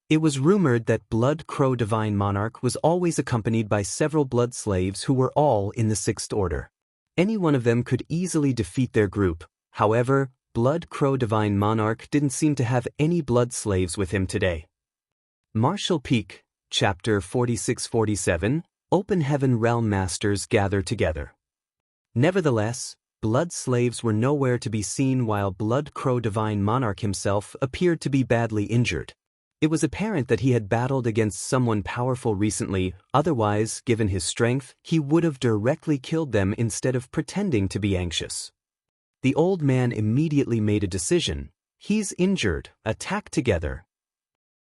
It was rumored that Blood Crow Divine Monarch was always accompanied by several blood slaves who were all in the Sixth Order. Any one of them could easily defeat their group. However, Blood Crow Divine Monarch didn't seem to have any blood slaves with him today. Martial Peak, Chapter 46-47, Open Heaven Realm Masters gather together. Nevertheless, blood slaves were nowhere to be seen while Blood Crow Divine Monarch himself appeared to be badly injured. It was apparent that he had battled against someone powerful recently, otherwise, given his strength, he would have directly killed them instead of pretending to be anxious. The old man immediately made a decision. He's injured, attack together.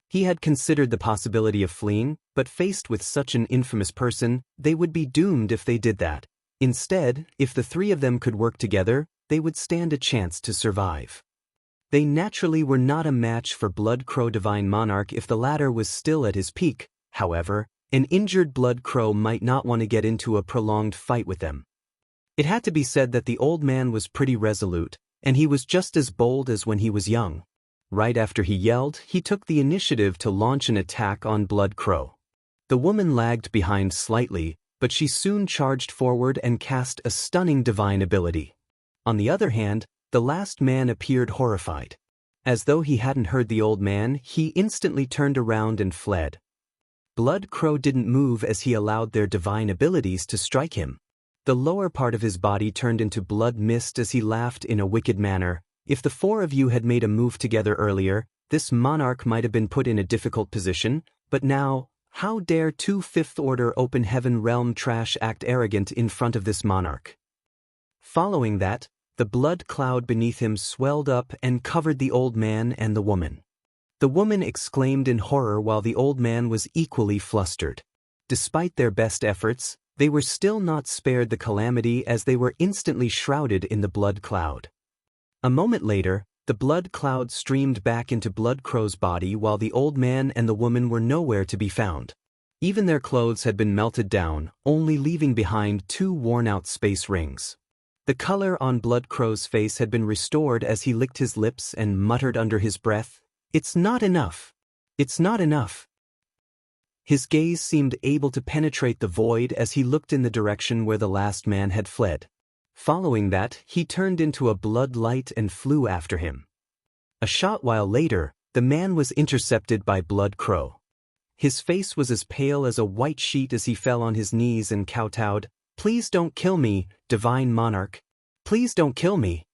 He had considered the possibility of fleeing, but faced with such an infamous person, they would be doomed if they did that. Instead, if the three of them could work together, they would stand a chance to survive. They naturally were not a match for Blood Crow Divine Monarch if the latter was still at his peak. However, an injured Blood Crow might not want to get into a prolonged fight with them. It had to be said that the old man was pretty resolute, and he was just as bold as when he was young. Right after he yelled, he took the initiative to launch an attack on Blood Crow. The woman lagged behind slightly, but she soon charged forward and cast a stunning divine ability. On the other hand, the last man appeared horrified. As though he hadn't heard the old man, he instantly turned around and fled. Blood Crow didn't move as he allowed their divine abilities to strike him. The lower part of his body turned into blood mist as he laughed in a wicked manner. If the four of you had made a move together earlier, this monarch might have been put in a difficult position, but now, how dare two Fifth-Order Open Heaven Realm trash act arrogant in front of this monarch? Following that, the blood cloud beneath him swelled up and covered the old man and the woman. The woman exclaimed in horror while the old man was equally flustered. Despite their best efforts, they were still not spared the calamity as they were instantly shrouded in the blood cloud. A moment later, the blood cloud streamed back into Blood Crow's body while the old man and the woman were nowhere to be found. Even their clothes had been melted down, only leaving behind two worn-out space rings. The color on Blood Crow's face had been restored as he licked his lips and muttered under his breath, "It's not enough. It's not enough." His gaze seemed able to penetrate the void as he looked in the direction where the last man had fled. Following that, he turned into a blood light and flew after him. A short while later, the man was intercepted by Blood Crow. His face was as pale as a white sheet as he fell on his knees and kowtowed, "Please don't kill me, Divine Monarch. Please don't kill me."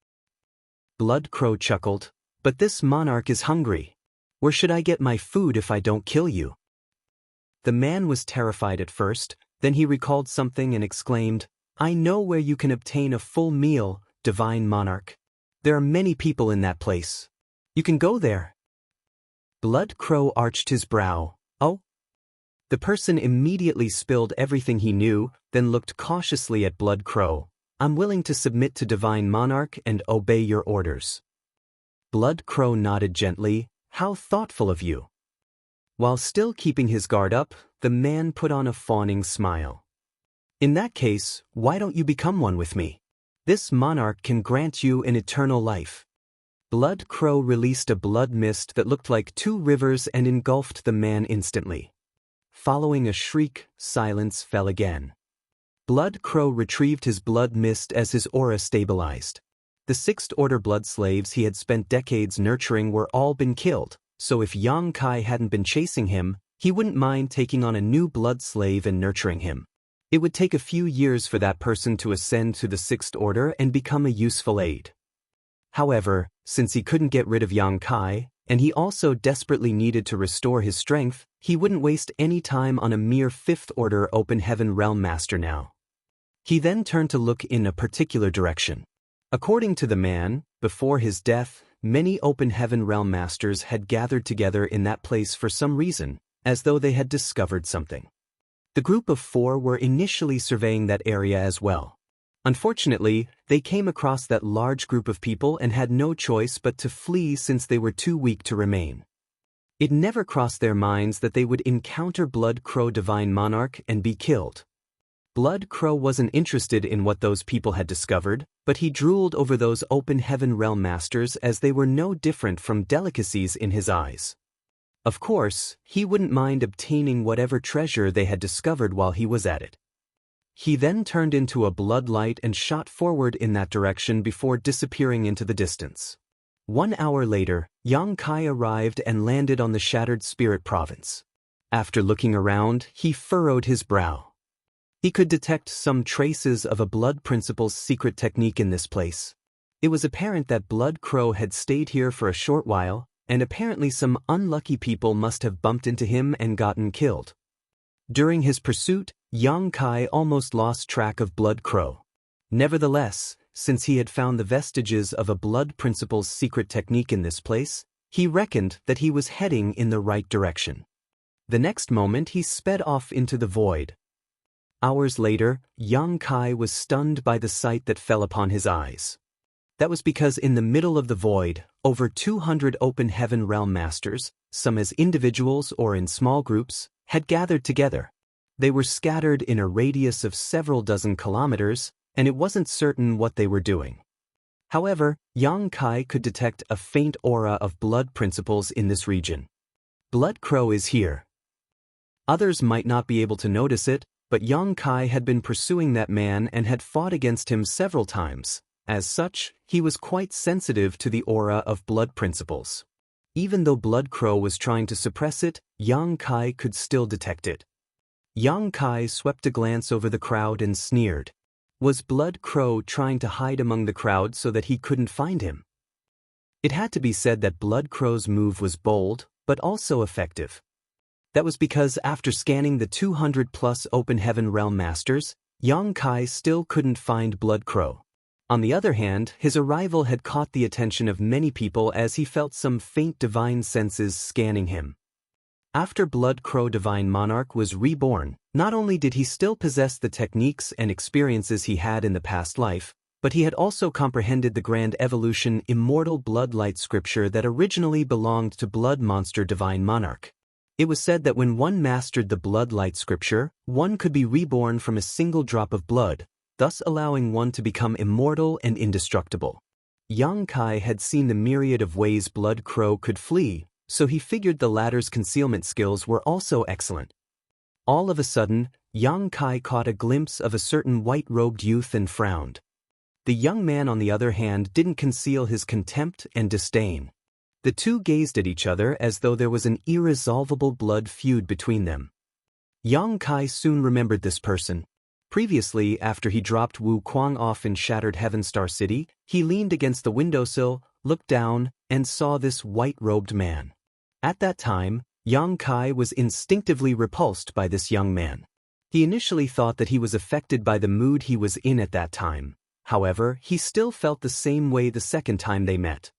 Blood Crow chuckled, "But this monarch is hungry. Where should I get my food if I don't kill you?" The man was terrified at first, then he recalled something and exclaimed, "I know where you can obtain a full meal, Divine Monarch. There are many people in that place. You can go there." Blood Crow arched his brow. "Oh?" The person immediately spilled everything he knew, then looked cautiously at Blood Crow. "I'm willing to submit to Divine Monarch and obey your orders." Blood Crow nodded gently. "How thoughtful of you." While still keeping his guard up, the man put on a fawning smile. "In that case, why don't you become one with me? This monarch can grant you an eternal life." Blood Crow released a blood mist that looked like two rivers and engulfed the man instantly. Following a shriek, silence fell again. Blood Crow retrieved his blood mist as his aura stabilized. The Sixth Order blood slaves he had spent decades nurturing were all been killed, so if Yang Kai hadn't been chasing him, he wouldn't mind taking on a new blood slave and nurturing him. It would take a few years for that person to ascend to the Sixth Order and become a useful aid. However, since he couldn't get rid of Yang Kai, and he also desperately needed to restore his strength, he wouldn't waste any time on a mere Fifth Order Open Heaven Realm Master now. He then turned to look in a particular direction. According to the man, before his death, many Open Heaven Realm Masters had gathered together in that place for some reason, as though they had discovered something. The group of 4 were initially surveying that area as well. Unfortunately, they came across that large group of people and had no choice but to flee since they were too weak to remain. It never crossed their minds that they would encounter Blood Crow Divine Monarch and be killed. Blood Crow wasn't interested in what those people had discovered, but he drooled over those Open Heaven Realm Masters as they were no different from delicacies in his eyes. Of course, he wouldn't mind obtaining whatever treasure they had discovered while he was at it. He then turned into a blood light and shot forward in that direction before disappearing into the distance. 1 hour later, Yang Kai arrived and landed on the Shattered Spirit Province. After looking around, he furrowed his brow. He could detect some traces of a Blood Principle's secret technique in this place. It was apparent that Blood Crow had stayed here for a short while, and apparently some unlucky people must have bumped into him and gotten killed. During his pursuit, Yang Kai almost lost track of Blood Crow. Nevertheless, since he had found the vestiges of a Blood Principle's secret technique in this place, he reckoned that he was heading in the right direction. The next moment he sped off into the void. Hours later, Yang Kai was stunned by the sight that fell upon his eyes. That was because in the middle of the void, over 200 Open Heaven Realm Masters, some as individuals or in small groups, had gathered together. They were scattered in a radius of several dozen kilometers, and it wasn't certain what they were doing. However, Yang Kai could detect a faint aura of Blood Principles in this region. Blood Crow is here. Others might not be able to notice it, but Yang Kai had been pursuing that man and had fought against him several times. As such, he was quite sensitive to the aura of Blood Principles. Even though Blood Crow was trying to suppress it, Yang Kai could still detect it. Yang Kai swept a glance over the crowd and sneered. Was Blood Crow trying to hide among the crowd so that he couldn't find him? It had to be said that Blood Crow's move was bold, but also effective. That was because after scanning the 200-plus Open Heaven Realm Masters, Yang Kai still couldn't find Blood Crow. On the other hand, his arrival had caught the attention of many people as he felt some faint divine senses scanning him. After Blood Crow Divine Monarch was reborn, not only did he still possess the techniques and experiences he had in the past life, but he had also comprehended the grand evolution Immortal Bloodlight scripture that originally belonged to Blood Monster Divine Monarch. It was said that when one mastered the Bloodlight scripture, one could be reborn from a single drop of blood, thus allowing one to become immortal and indestructible. Yang Kai had seen the myriad of ways Blood Crow could flee, so he figured the latter's concealment skills were also excellent. All of a sudden, Yang Kai caught a glimpse of a certain white-robed youth and frowned. The young man, on the other hand, didn't conceal his contempt and disdain. The two gazed at each other as though there was an irresolvable blood feud between them. Yang Kai soon remembered this person. Previously, after he dropped Wu Kuang off in Shattered Heaven Star City, he leaned against the windowsill, looked down, and saw this white-robed man. At that time, Yang Kai was instinctively repulsed by this young man. He initially thought that he was affected by the mood he was in at that time. However, he still felt the same way the second time they met.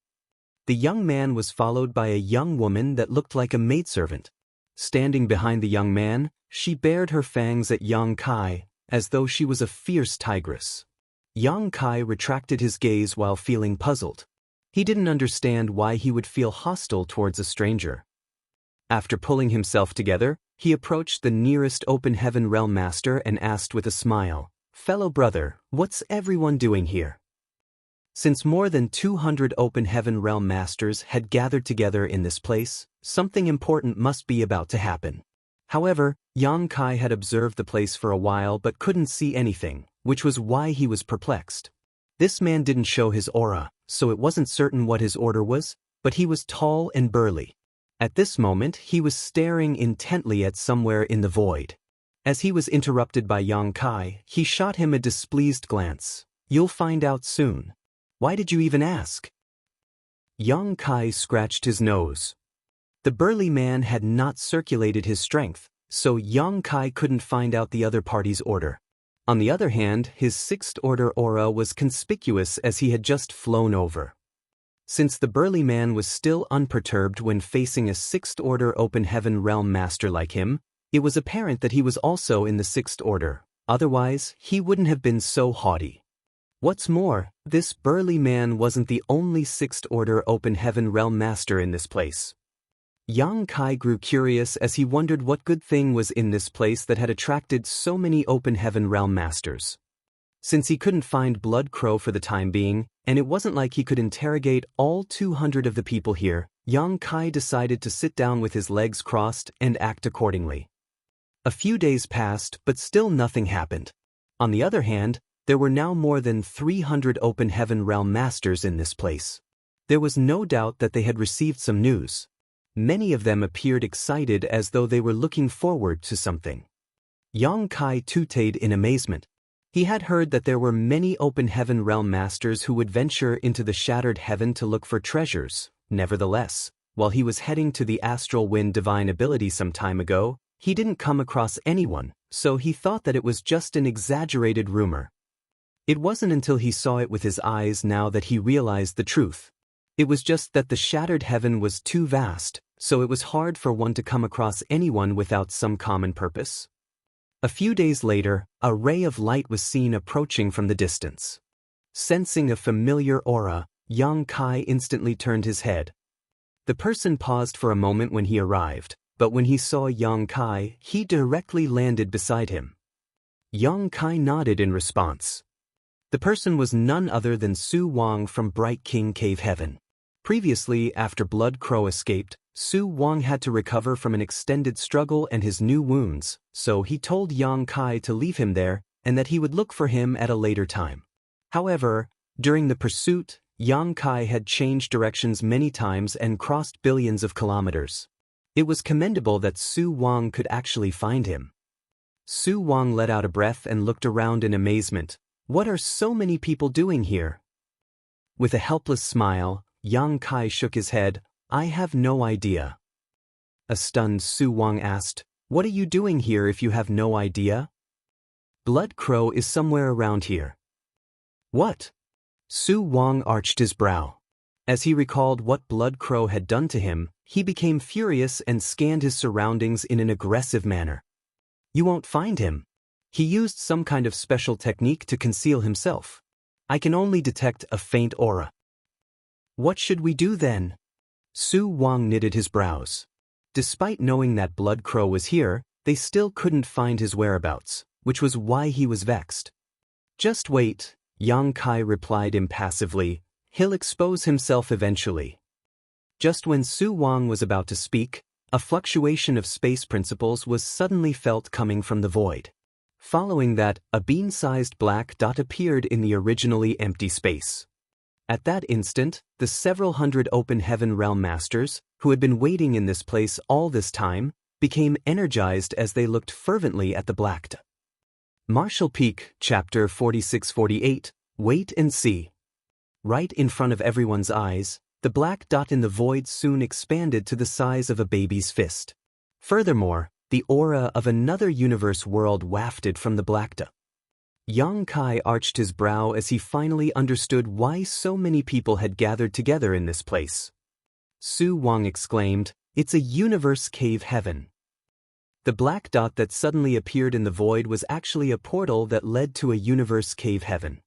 The young man was followed by a young woman that looked like a maidservant. Standing behind the young man, she bared her fangs at Yang Kai, as though she was a fierce tigress. Yang Kai retracted his gaze while feeling puzzled. He didn't understand why he would feel hostile towards a stranger. After pulling himself together, he approached the nearest Open Heaven Realm Master and asked with a smile, "Fellow brother, what's everyone doing here?" Since more than 200 Open Heaven Realm Masters had gathered together in this place, something important must be about to happen. However, Yang Kai had observed the place for a while but couldn't see anything, which was why he was perplexed. This man didn't show his aura, so it wasn't certain what his order was, but he was tall and burly. At this moment, he was staring intently at somewhere in the void. As he was interrupted by Yang Kai, he shot him a displeased glance. "You'll find out soon. Why did you even ask?" Yang Kai scratched his nose. The burly man had not circulated his strength, so Yang Kai couldn't find out the other party's order. On the other hand, his sixth order aura was conspicuous as he had just flown over. Since the burly man was still unperturbed when facing a sixth order Open Heaven Realm Master like him, it was apparent that he was also in the sixth order, otherwise he wouldn't have been so haughty. What's more, this burly man wasn't the only sixth order Open Heaven Realm Master in this place. Yang Kai grew curious as he wondered what good thing was in this place that had attracted so many Open Heaven Realm Masters. Since he couldn't find Blood Crow for the time being, and it wasn't like he could interrogate all 200 of the people here, Yang Kai decided to sit down with his legs crossed and act accordingly. A few days passed, but still nothing happened. On the other hand, there were now more than 300 Open Heaven Realm Masters in this place. There was no doubt that they had received some news. Many of them appeared excited as though they were looking forward to something. Yang Kai tooted in amazement. He had heard that there were many Open Heaven Realm Masters who would venture into the Shattered Heaven to look for treasures. Nevertheless, while he was heading to the Astral Wind Divine Ability some time ago, he didn't come across anyone, so he thought that it was just an exaggerated rumor. It wasn't until he saw it with his eyes now that he realized the truth. It was just that the Shattered Heaven was too vast, so it was hard for one to come across anyone without some common purpose. A few days later, a ray of light was seen approaching from the distance. Sensing a familiar aura, Yang Kai instantly turned his head. The person paused for a moment when he arrived, but when he saw Yang Kai, he directly landed beside him. Yang Kai nodded in response. The person was none other than Su Wang from Bright King Cave Heaven. Previously, after Blood Crow escaped, Su Wang had to recover from an extended struggle and his new wounds, so he told Yang Kai to leave him there and that he would look for him at a later time. However, during the pursuit, Yang Kai had changed directions many times and crossed billions of kilometers. It was commendable that Su Wang could actually find him. Su Wang let out a breath and looked around in amazement. What are so many people doing here? With a helpless smile, Yang Kai shook his head. "I have no idea." A stunned Su Wang asked, "What are you doing here if you have no idea?" "Blood Crow is somewhere around here." "What?" Su Wang arched his brow. As he recalled what Blood Crow had done to him, he became furious and scanned his surroundings in an aggressive manner. "You won't find him. He used some kind of special technique to conceal himself. I can only detect a faint aura." "What should we do then?" Su Wang knitted his brows. Despite knowing that Blood Crow was here, they still couldn't find his whereabouts, which was why he was vexed. "Just wait," Yang Kai replied impassively. "He'll expose himself eventually." Just when Su Wang was about to speak, a fluctuation of space principles was suddenly felt coming from the void. Following that, a bean-sized black dot appeared in the originally empty space. At that instant, the several hundred Open Heaven Realm Masters, who had been waiting in this place all this time, became energized as they looked fervently at the black dot. Martial Peak, Chapter 46-48, Wait and See. Right in front of everyone's eyes, the black dot in the void soon expanded to the size of a baby's fist. Furthermore, the aura of another universe world wafted from the black dot. Yang Kai arched his brow as he finally understood why so many people had gathered together in this place. Su Wang exclaimed, "It's a universe cave heaven." The black dot that suddenly appeared in the void was actually a portal that led to a universe cave heaven.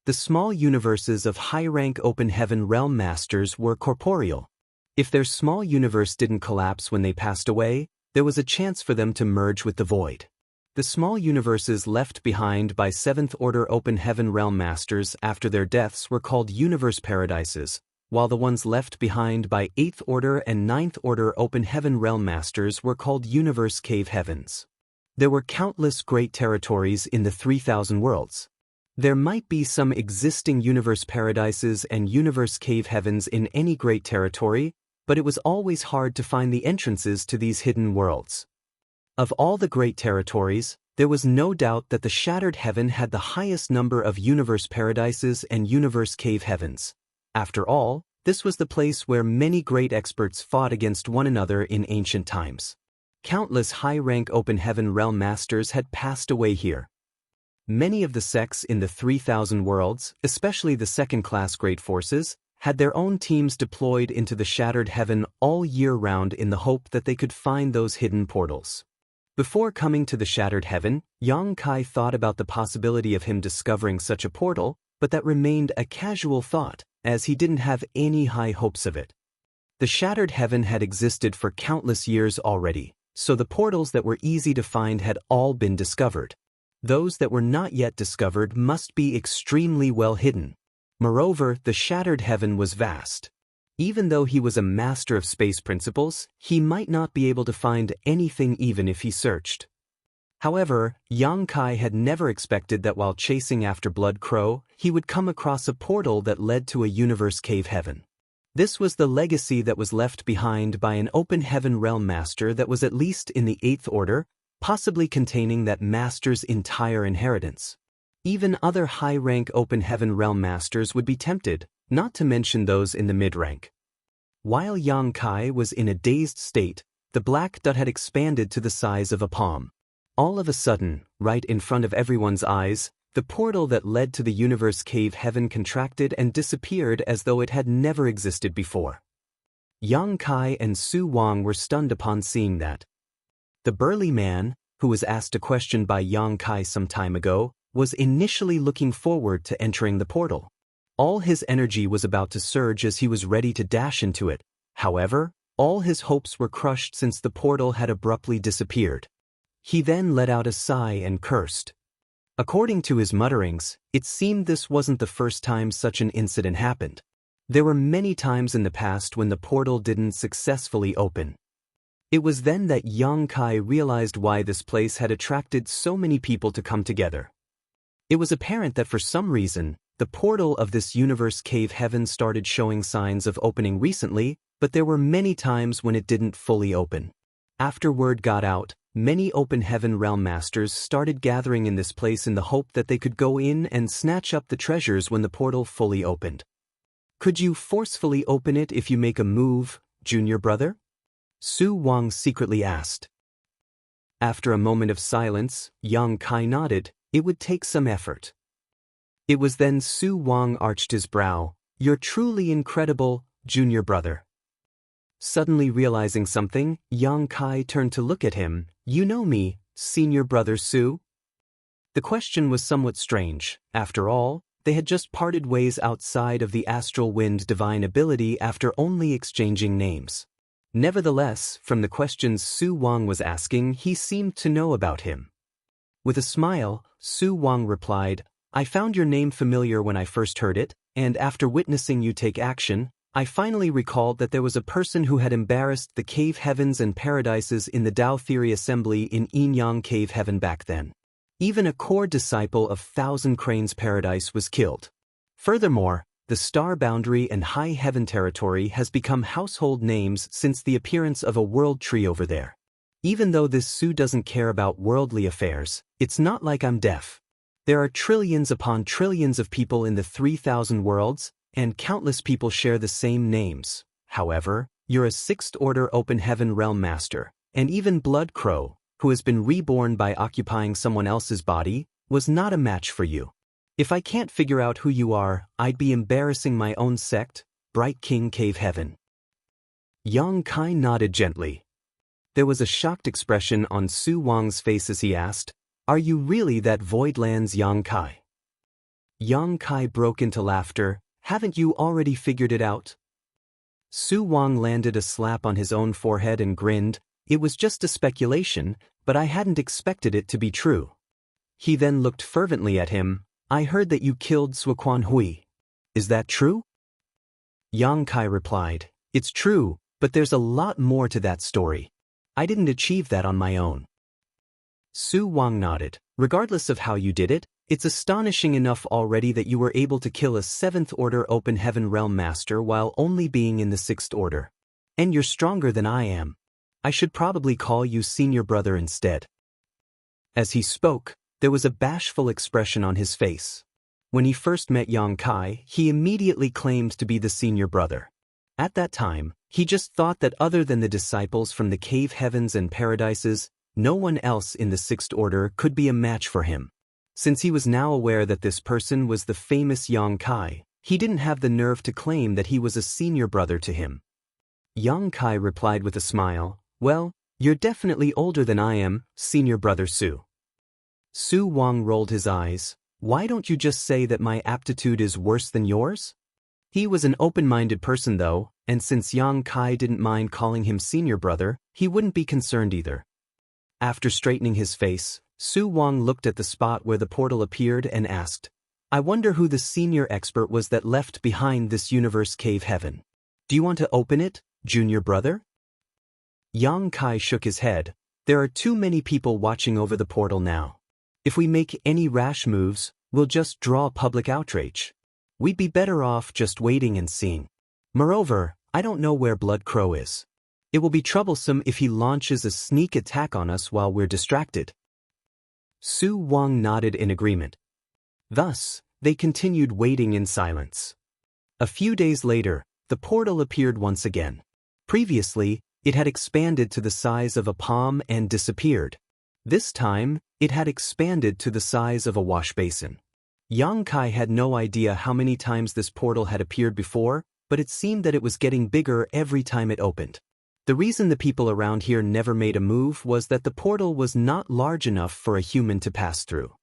The small universes of high-rank Open Heaven Realm Masters were corporeal. If their small universe didn't collapse when they passed away, there was a chance for them to merge with the void. The small universes left behind by 7th Order Open Heaven Realm Masters after their deaths were called Universe Paradises, while the ones left behind by 8th Order and 9th Order Open Heaven Realm Masters were called Universe Cave Heavens. There were countless great territories in the 3,000 worlds. There might be some existing Universe Paradises and Universe Cave Heavens in any great territory, but it was always hard to find the entrances to these hidden worlds. Of all the great territories, there was no doubt that the Shattered Heaven had the highest number of Universe Paradises and Universe Cave Heavens. After all, this was the place where many great experts fought against one another in ancient times. Countless high-rank Open Heaven Realm Masters had passed away here. Many of the sects in the 3,000 worlds, especially the second-class Great Forces, had their own teams deployed into the Shattered Heaven all year round in the hope that they could find those hidden portals. Before coming to the Shattered Heaven, Yang Kai thought about the possibility of him discovering such a portal, but that remained a casual thought, as he didn't have any high hopes of it. The Shattered Heaven had existed for countless years already, so the portals that were easy to find had all been discovered. Those that were not yet discovered must be extremely well hidden. Moreover, the Shattered Heaven was vast. Even though he was a master of space principles, he might not be able to find anything even if he searched. However, Yang Kai had never expected that while chasing after Blood Crow, he would come across a portal that led to a Universe Cave Heaven. This was the legacy that was left behind by an Open Heaven Realm Master that was at least in the 8th Order, possibly containing that master's entire inheritance. Even other high-rank Open Heaven Realm Masters would be tempted, not to mention those in the mid-rank. While Yang Kai was in a dazed state, the black dot had expanded to the size of a palm. All of a sudden, right in front of everyone's eyes, the portal that led to the Universe Cave Heaven contracted and disappeared as though it had never existed before. Yang Kai and Su Wang were stunned upon seeing that. The burly man, who was asked a question by Yang Kai some time ago, was initially looking forward to entering the portal. All his energy was about to surge as he was ready to dash into it. However, all his hopes were crushed since the portal had abruptly disappeared. He then let out a sigh and cursed. According to his mutterings, it seemed this wasn't the first time such an incident happened. There were many times in the past when the portal didn't successfully open. It was then that Yang Kai realized why this place had attracted so many people to come together. It was apparent that for some reason, the portal of this Universe Cave Heaven started showing signs of opening recently, but there were many times when it didn't fully open. After word got out, many Open Heaven Realm Masters started gathering in this place in the hope that they could go in and snatch up the treasures when the portal fully opened. Could you forcefully open it if you make a move, junior brother? Su Wang secretly asked. After a moment of silence, Yang Kai nodded. It would take some effort. It was then Su Wang arched his brow. You're truly incredible, junior brother. Suddenly realizing something, Yang Kai turned to look at him. You know me, senior brother Su? The question was somewhat strange. After all, they had just parted ways outside of the Astral Wind divine ability after only exchanging names. Nevertheless, from the questions Su Wang was asking, he seemed to know about him. With a smile, Su Wang replied, I found your name familiar when I first heard it, and after witnessing you take action, I finally recalled that there was a person who had embarrassed the cave heavens and paradises in the Tao Theory Assembly in Yin Yang Cave Heaven back then. Even a core disciple of Thousand Cranes Paradise was killed. Furthermore, the Star Boundary and High Heaven territory has become household names since the appearance of a world tree over there. Even though this Su doesn't care about worldly affairs, it's not like I'm deaf. There are trillions upon trillions of people in the 3,000 worlds, and countless people share the same names. However, you're a 6th Order Open Heaven Realm Master, and even Blood Crow, who has been reborn by occupying someone else's body, was not a match for you. If I can't figure out who you are, I'd be embarrassing my own sect, Bright King Cave Heaven. Yang Kai nodded gently. There was a shocked expression on Su Wang's face as he asked, Are you really that Voidland's Yang Kai? Yang Kai broke into laughter. Haven't you already figured it out? Su Wang landed a slap on his own forehead and grinned. It was just a speculation, but I hadn't expected it to be true. He then looked fervently at him. I heard that you killed Suquan Hui. Is that true? Yang Kai replied, It's true, but there's a lot more to that story. I didn't achieve that on my own. Su Wang nodded. Regardless of how you did it, it's astonishing enough already that you were able to kill a 7th Order Open Heaven Realm Master while only being in the 6th Order. And you're stronger than I am. I should probably call you Senior Brother instead. As he spoke, there was a bashful expression on his face. When he first met Yang Kai, he immediately claimed to be the Senior Brother. At that time, he just thought that other than the disciples from the cave heavens and paradises, no one else in the 6th Order could be a match for him. Since he was now aware that this person was the famous Yang Kai, he didn't have the nerve to claim that he was a senior brother to him. Yang Kai replied with a smile, Well, you're definitely older than I am, Senior Brother Su. Su Wang rolled his eyes. Why don't you just say that my aptitude is worse than yours? He was an open-minded person though, and since Yang Kai didn't mind calling him Senior Brother, he wouldn't be concerned either. After straightening his face, Su Wang looked at the spot where the portal appeared and asked, I wonder who the senior expert was that left behind this universe cave heaven. Do you want to open it, Junior Brother? Yang Kai shook his head. There are too many people watching over the portal now. If we make any rash moves, we'll just draw public outrage. We'd be better off just waiting and seeing. Moreover, I don't know where Blood Crow is. It will be troublesome if he launches a sneak attack on us while we're distracted. Su Wang nodded in agreement. Thus, they continued waiting in silence. A few days later, the portal appeared once again. Previously, it had expanded to the size of a palm and disappeared. This time, it had expanded to the size of a wash basin. Yang Kai had no idea how many times this portal had appeared before, but it seemed that it was getting bigger every time it opened. The reason the people around here never made a move was that the portal was not large enough for a human to pass through.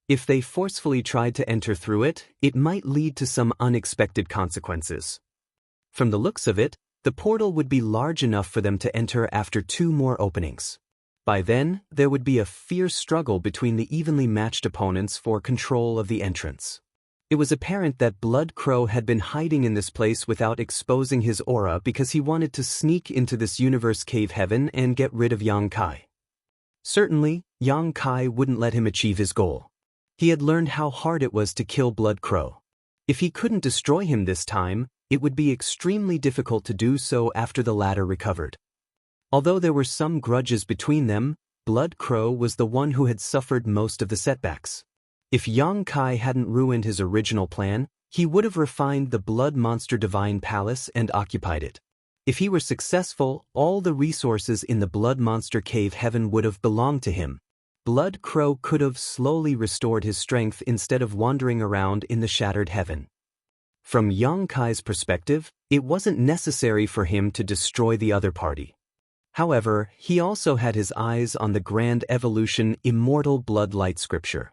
If they forcefully tried to enter through it, it might lead to some unexpected consequences. From the looks of it, the portal would be large enough for them to enter after 2 more openings. By then, there would be a fierce struggle between the evenly matched opponents for control of the entrance. It was apparent that Blood Crow had been hiding in this place without exposing his aura because he wanted to sneak into this universe cave heaven and get rid of Yang Kai. Certainly, Yang Kai wouldn't let him achieve his goal. He had learned how hard it was to kill Blood Crow. If he couldn't destroy him this time, it would be extremely difficult to do so after the latter recovered. Although there were some grudges between them, Blood Crow was the one who had suffered most of the setbacks. If Yang Kai hadn't ruined his original plan, he would have refined the Blood Monster Divine Palace and occupied it. If he were successful, all the resources in the Blood Monster Cave Heaven would have belonged to him. Blood Crow could have slowly restored his strength instead of wandering around in the shattered heaven. From Yang Kai's perspective, it wasn't necessary for him to destroy the other party. However, he also had his eyes on the Grand Evolution Immortal Bloodlight Scripture.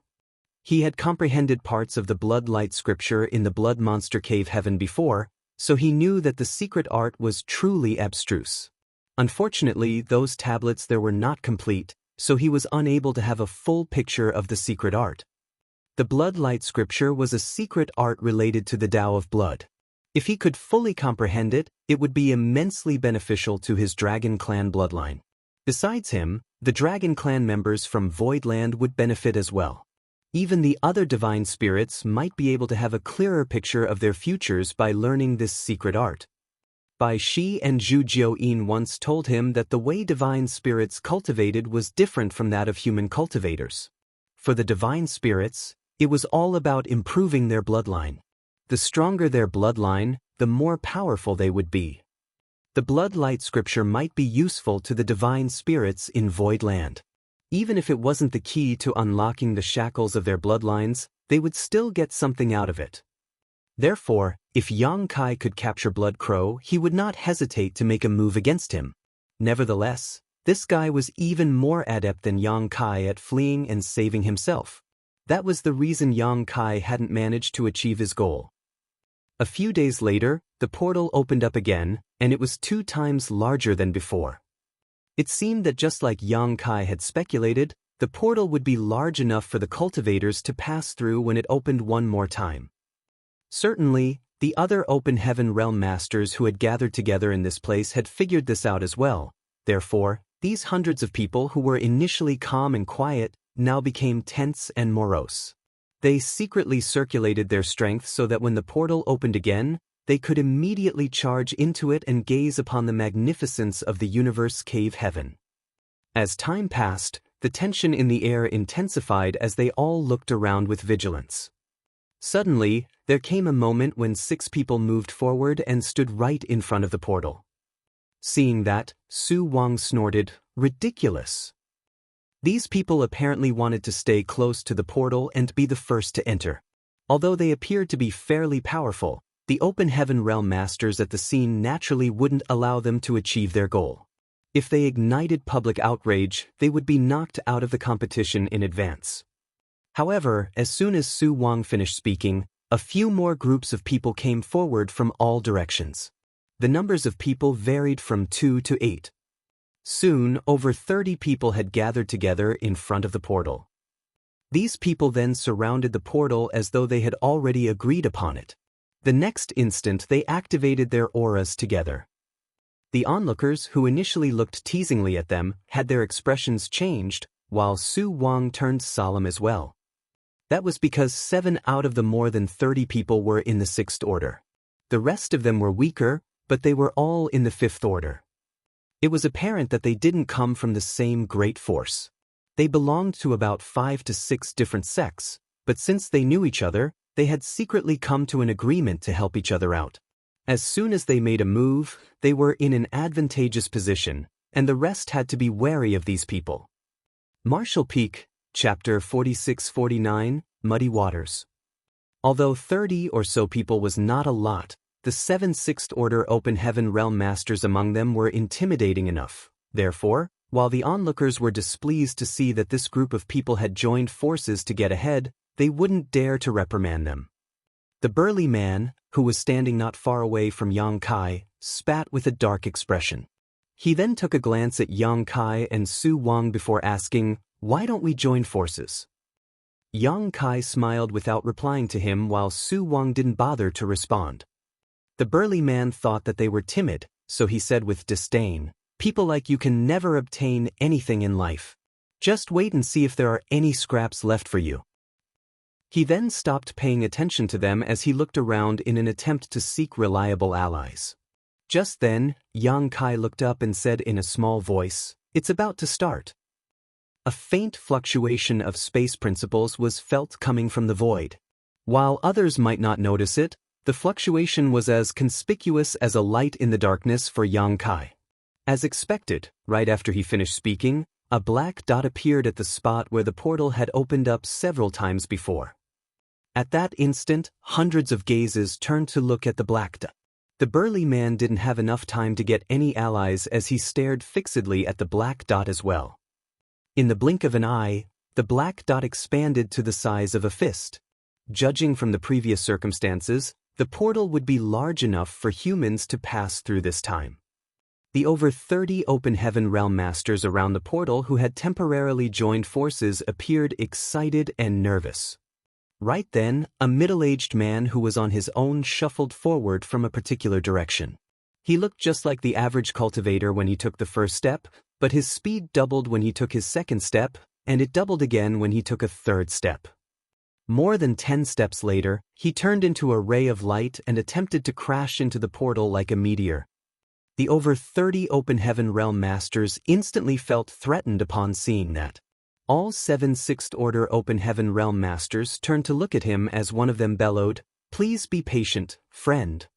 He had comprehended parts of the Bloodlight Scripture in the Blood Monster Cave Heaven before, so he knew that the secret art was truly abstruse. Unfortunately, those tablets there were not complete, so he was unable to have a full picture of the secret art. The Bloodlight Scripture was a secret art related to the Tao of Blood. If he could fully comprehend it, it would be immensely beneficial to his Dragon Clan bloodline. Besides him, the Dragon Clan members from Voidland would benefit as well. Even the other divine spirits might be able to have a clearer picture of their futures by learning this secret art. Bai Shi and Zhu Jiuyin once told him that the way divine spirits cultivated was different from that of human cultivators. For the divine spirits, it was all about improving their bloodline. The stronger their bloodline, the more powerful they would be. The Bloodlight Scripture might be useful to the divine spirits in Voidland. Even if it wasn't the key to unlocking the shackles of their bloodlines, they would still get something out of it. Therefore, if Yang Kai could capture Blood Crow, he would not hesitate to make a move against him. Nevertheless, this guy was even more adept than Yang Kai at fleeing and saving himself. That was the reason Yang Kai hadn't managed to achieve his goal. A few days later, the portal opened up again, and it was 2 times larger than before. It seemed that just like Yang Kai had speculated, the portal would be large enough for the cultivators to pass through when it opened one more time. Certainly, the other open heaven realm masters who had gathered together in this place had figured this out as well. Therefore, these hundreds of people who were initially calm and quiet now became tense and morose. They secretly circulated their strength so that when the portal opened again, they could immediately charge into it and gaze upon the magnificence of the universe cave heaven. As time passed, the tension in the air intensified as they all looked around with vigilance. Suddenly, there came a moment when 6 people moved forward and stood right in front of the portal. Seeing that, Su Wang snorted, "Ridiculous." These people apparently wanted to stay close to the portal and be the first to enter. Although they appeared to be fairly powerful, the open heaven realm masters at the scene naturally wouldn't allow them to achieve their goal. If they ignited public outrage, they would be knocked out of the competition in advance. However, as soon as Su Wang finished speaking, a few more groups of people came forward from all directions. The numbers of people varied from 2 to 8. Soon, over 30 people had gathered together in front of the portal. These people then surrounded the portal as though they had already agreed upon it. The next instant they activated their auras together. The onlookers, who initially looked teasingly at them, had their expressions changed, while Su Wang turned solemn as well. That was because 7 out of the more than 30 people were in the 6th order. The rest of them were weaker, but they were all in the 5th order. It was apparent that they didn't come from the same great force. They belonged to about 5 to 6 different sects, but since they knew each other, they had secretly come to an agreement to help each other out. As soon as they made a move, they were in an advantageous position, and the rest had to be wary of these people. Marshall Peak, Chapter 46-49, Muddy Waters. Although 30 or so people was not a lot, the 7 6th Order Open Heaven Realm Masters among them were intimidating enough. Therefore, while the onlookers were displeased to see that this group of people had joined forces to get ahead, they wouldn't dare to reprimand them. The burly man, who was standing not far away from Yang Kai, spat with a dark expression. He then took a glance at Yang Kai and Su Wang before asking, "Why don't we join forces?" Yang Kai smiled without replying to him while Su Wang didn't bother to respond. The burly man thought that they were timid, so he said with disdain, "People like you can never obtain anything in life. Just wait and see if there are any scraps left for you." He then stopped paying attention to them as he looked around in an attempt to seek reliable allies. Just then, Yang Kai looked up and said in a small voice, "It's about to start." A faint fluctuation of space principles was felt coming from the void. While others might not notice it, the fluctuation was as conspicuous as a light in the darkness for Yang Kai. As expected, right after he finished speaking, a black dot appeared at the spot where the portal had opened up several times before. At that instant, hundreds of gazes turned to look at the black dot. The burly man didn't have enough time to get any allies as he stared fixedly at the black dot as well. In the blink of an eye, the black dot expanded to the size of a fist. Judging from the previous circumstances, the portal would be large enough for humans to pass through this time. The over 30 open heaven realm masters around the portal who had temporarily joined forces appeared excited and nervous. Right then, a middle-aged man who was on his own shuffled forward from a particular direction. He looked just like the average cultivator when he took the first step, but his speed doubled when he took his second step, and it doubled again when he took a third step. More than 10 steps later, he turned into a ray of light and attempted to crash into the portal like a meteor. The over 30 open heaven realm masters instantly felt threatened upon seeing that. All 7 6th Order Open Heaven Realm Masters turned to look at him as one of them bellowed, "Please be patient, friend."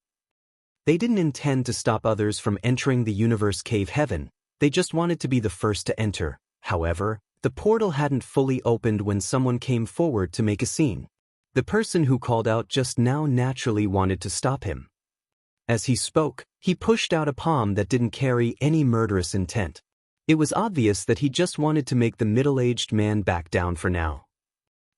They didn't intend to stop others from entering the universe cave heaven, they just wanted to be the first to enter. However, the portal hadn't fully opened when someone came forward to make a scene. The person who called out just now naturally wanted to stop him. As he spoke, he pushed out a palm that didn't carry any murderous intent. It was obvious that he just wanted to make the middle-aged man back down for now.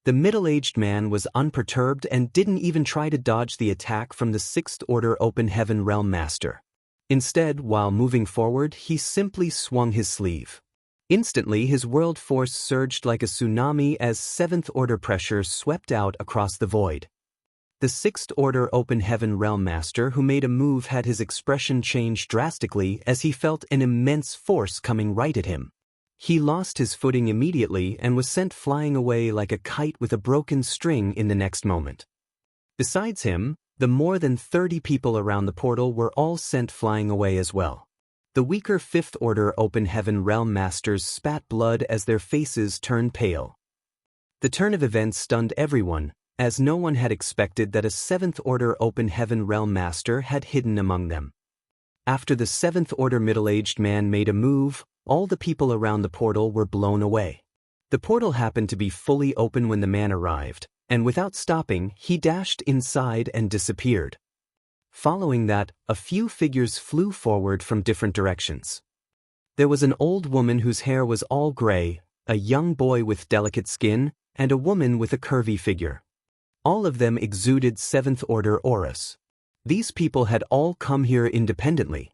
The middle-aged man was unperturbed and didn't even try to dodge the attack from the 6th Order Open Heaven Realm Master. Instead, while moving forward, he simply swung his sleeve. Instantly, his world force surged like a tsunami as seventh-order pressure swept out across the void. The sixth-order Open Heaven Realm Master who made a move had his expression change drastically as he felt an immense force coming right at him. He lost his footing immediately and was sent flying away like a kite with a broken string in the next moment. Besides him, the more than 30 people around the portal were all sent flying away as well. The weaker fifth-order Open Heaven Realm Masters spat blood as their faces turned pale. The turn of events stunned everyone, as no one had expected that a seventh-order Open Heaven Realm Master had hidden among them. After the seventh-order middle-aged man made a move, all the people around the portal were blown away. The portal happened to be fully open when the man arrived, and without stopping, he dashed inside and disappeared. Following that, a few figures flew forward from different directions. There was an old woman whose hair was all gray, a young boy with delicate skin, and a woman with a curvy figure. All of them exuded seventh-order auras. These people had all come here independently.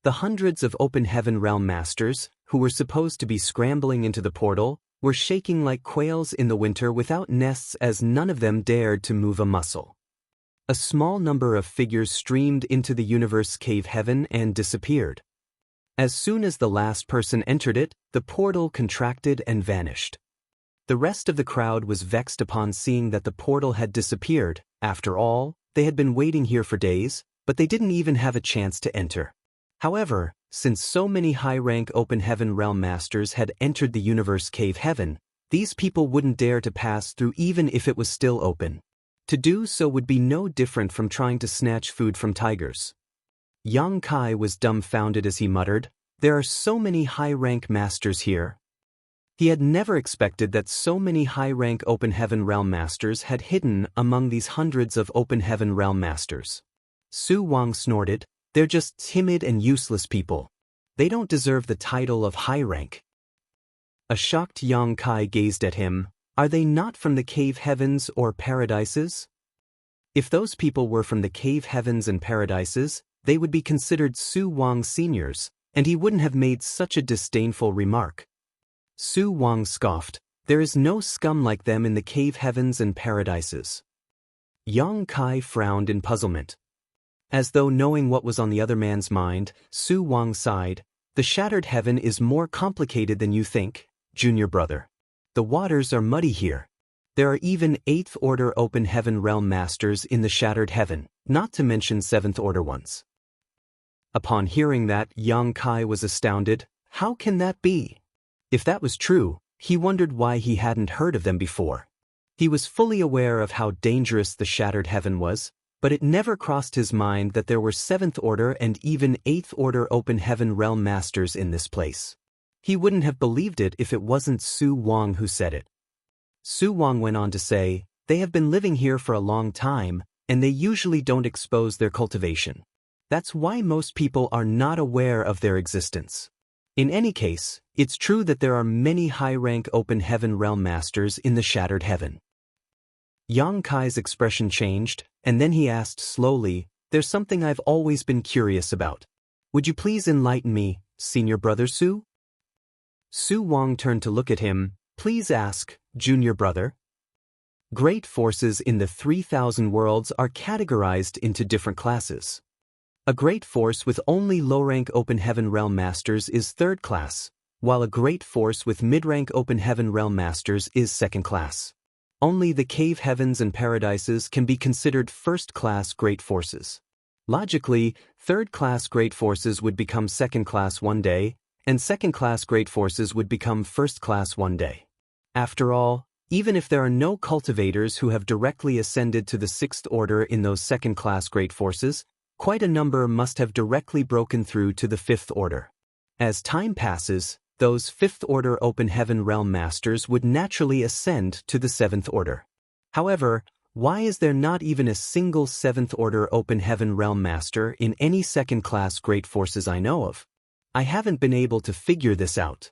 The hundreds of Open Heaven Realm Masters, who were supposed to be scrambling into the portal, were shaking like quails in the winter without nests as none of them dared to move a muscle. A small number of figures streamed into the universe cave heaven and disappeared. As soon as the last person entered it, the portal contracted and vanished. The rest of the crowd was vexed upon seeing that the portal had disappeared. After all, they had been waiting here for days, but they didn't even have a chance to enter. However, since so many high-rank Open Heaven Realm Masters had entered the universe cave heaven, these people wouldn't dare to pass through even if it was still open. To do so would be no different from trying to snatch food from tigers. Yang Kai was dumbfounded as he muttered, "There are so many high-rank masters here." He had never expected that so many high-rank Open Heaven Realm Masters had hidden among these hundreds of Open Heaven Realm Masters. Su Wang snorted, "They're just timid and useless people. They don't deserve the title of high rank." A shocked Yang Kai gazed at him. Are they not from the cave heavens or paradises? If those people were from the cave heavens and paradises, they would be considered Su Wang seniors, and he wouldn't have made such a disdainful remark. Su Wang scoffed, "There is no scum like them in the cave heavens and paradises." Yang Kai frowned in puzzlement. As though knowing what was on the other man's mind, Su Wang sighed, "The shattered heaven is more complicated than you think, junior brother. The waters are muddy here. There are even 8th Order Open Heaven Realm Masters in the shattered heaven, not to mention 7th Order ones." Upon hearing that, Yang Kai was astounded. How can that be? If that was true, he wondered why he hadn't heard of them before. He was fully aware of how dangerous the shattered heaven was, but it never crossed his mind that there were 7th Order and even 8th Order Open Heaven Realm Masters in this place. He wouldn't have believed it if it wasn't Su Wang who said it. Su Wang went on to say, "They have been living here for a long time, and they usually don't expose their cultivation. That's why most people are not aware of their existence. In any case, it's true that there are many high-rank Open Heaven Realm Masters in the shattered heaven." Yang Kai's expression changed, and then he asked slowly, "There's something I've always been curious about. Would you please enlighten me, senior brother Su?" Su Wang turned to look at him. "Please ask, junior brother." Great forces in the 3,000 worlds are categorized into different classes. A great force with only low-rank Open Heaven Realm Masters is 3rd class, while a great force with mid-rank Open Heaven Realm Masters is 2nd class. Only the cave heavens and paradises can be considered 1st-class great forces. Logically, 3rd-class great forces would become 2nd class one day, and 2nd-class great forces would become 1st class one day. After all, even if there are no cultivators who have directly ascended to the 6th Order in those 2nd-class great forces, quite a number must have directly broken through to the 5th Order. As time passes, those 5th Order Open Heaven Realm Masters would naturally ascend to the 7th Order. However, why is there not even a single 7th Order Open Heaven Realm Master in any 2nd-class great forces I know of? I haven't been able to figure this out.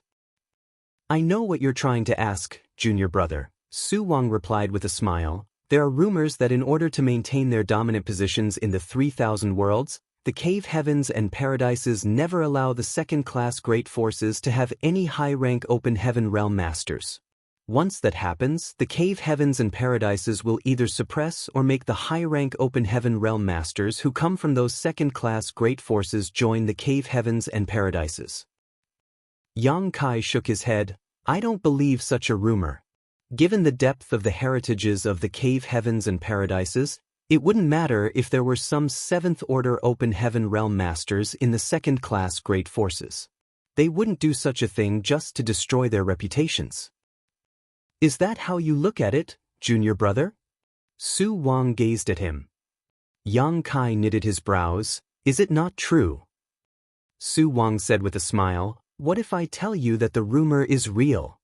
"I know what you're trying to ask, junior brother," Su Wang replied with a smile. "There are rumors that in order to maintain their dominant positions in the 3,000 worlds, the cave heavens and paradises never allow the second-class great forces to have any high-rank open heaven realm masters. Once that happens, the cave heavens and paradises will either suppress or make the high-rank open heaven realm masters who come from those second-class great forces join the cave heavens and paradises. Yang Kai shook his head. I don't believe such a rumor. Given the depth of the heritages of the cave heavens and paradises, it wouldn't matter if there were some seventh-order open heaven realm masters in the second-class great forces. They wouldn't do such a thing just to destroy their reputations. Is that how you look at it, junior brother? Su Wang gazed at him. Yang Kai knitted his brows. Is it not true? Su Wang said with a smile, what if I tell you that the rumor is real?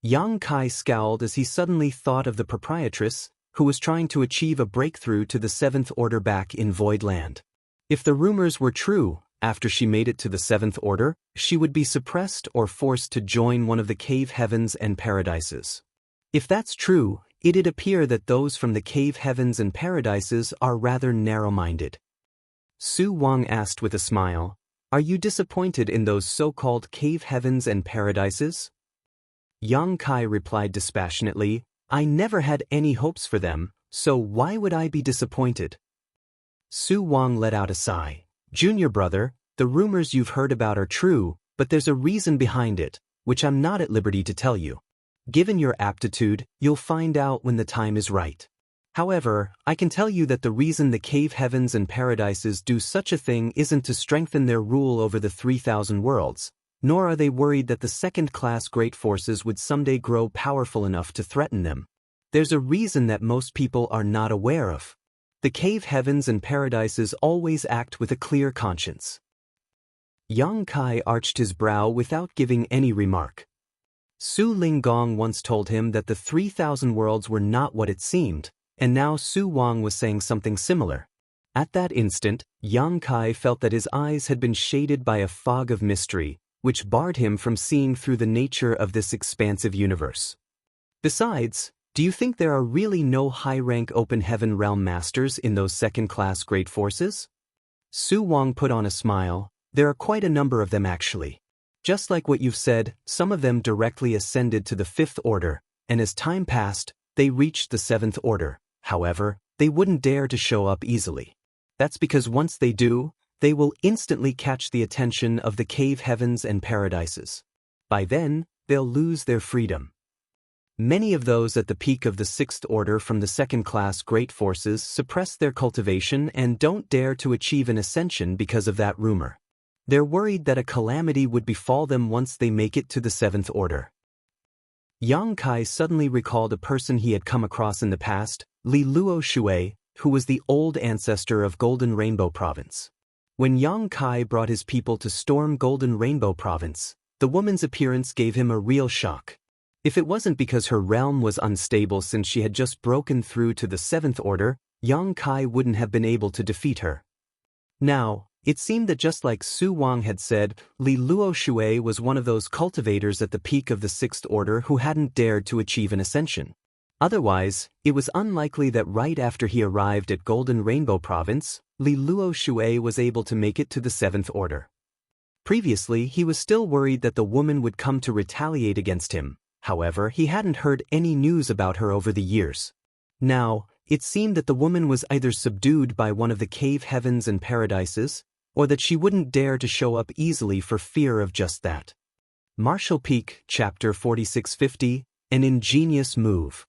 Yang Kai scowled as he suddenly thought of the proprietress, who was trying to achieve a breakthrough to the seventh order back in Void Land. If the rumors were true, after she made it to the seventh order, she would be suppressed or forced to join one of the cave heavens and paradises. If that's true, it'd appear that those from the cave heavens and paradises are rather narrow-minded. Su Wang asked with a smile, are you disappointed in those so-called cave heavens and paradises? Yang Kai replied dispassionately, I never had any hopes for them, so why would I be disappointed? Su Wang let out a sigh. Junior brother, the rumors you've heard about are true, but there's a reason behind it, which I'm not at liberty to tell you. Given your aptitude, you'll find out when the time is right. However, I can tell you that the reason the cave heavens and paradises do such a thing isn't to strengthen their rule over the 3,000 worlds, nor are they worried that the second-class great forces would someday grow powerful enough to threaten them. There's a reason that most people are not aware of. The cave heavens and paradises always act with a clear conscience. Yang Kai arched his brow without giving any remark. Su Linggong once told him that the 3,000 worlds were not what it seemed, and now Su Wang was saying something similar. At that instant, Yang Kai felt that his eyes had been shaded by a fog of mystery, which barred him from seeing through the nature of this expansive universe. Besides, do you think there are really no high-rank open heaven realm masters in those second-class great forces? Su Wang put on a smile. There are quite a number of them actually. Just like what you've said, some of them directly ascended to the fifth order, and as time passed, they reached the seventh order. However, they wouldn't dare to show up easily. That's because once they do, they will instantly catch the attention of the cave heavens and paradises. By then, they'll lose their freedom. Many of those at the peak of the sixth order from the second-class great forces suppress their cultivation and don't dare to achieve an ascension because of that rumor. They're worried that a calamity would befall them once they make it to the seventh order. Yang Kai suddenly recalled a person he had come across in the past, Li Luo Shui, who was the old ancestor of Golden Rainbow Province. When Yang Kai brought his people to storm Golden Rainbow Province, the woman's appearance gave him a real shock. If it wasn't because her realm was unstable since she had just broken through to the seventh order, Yang Kai wouldn't have been able to defeat her. Now, it seemed that just like Su Wang had said, Li Luo Shui was one of those cultivators at the peak of the sixth order who hadn't dared to achieve an ascension. Otherwise, it was unlikely that right after he arrived at Golden Rainbow Province, Li Luo Shui was able to make it to the seventh order. Previously, he was still worried that the woman would come to retaliate against him. However, he hadn't heard any news about her over the years. Now, it seemed that the woman was either subdued by one of the cave heavens and paradises, or that she wouldn't dare to show up easily for fear of just that. Martial Peak, Chapter 4650, An Ingenious Move.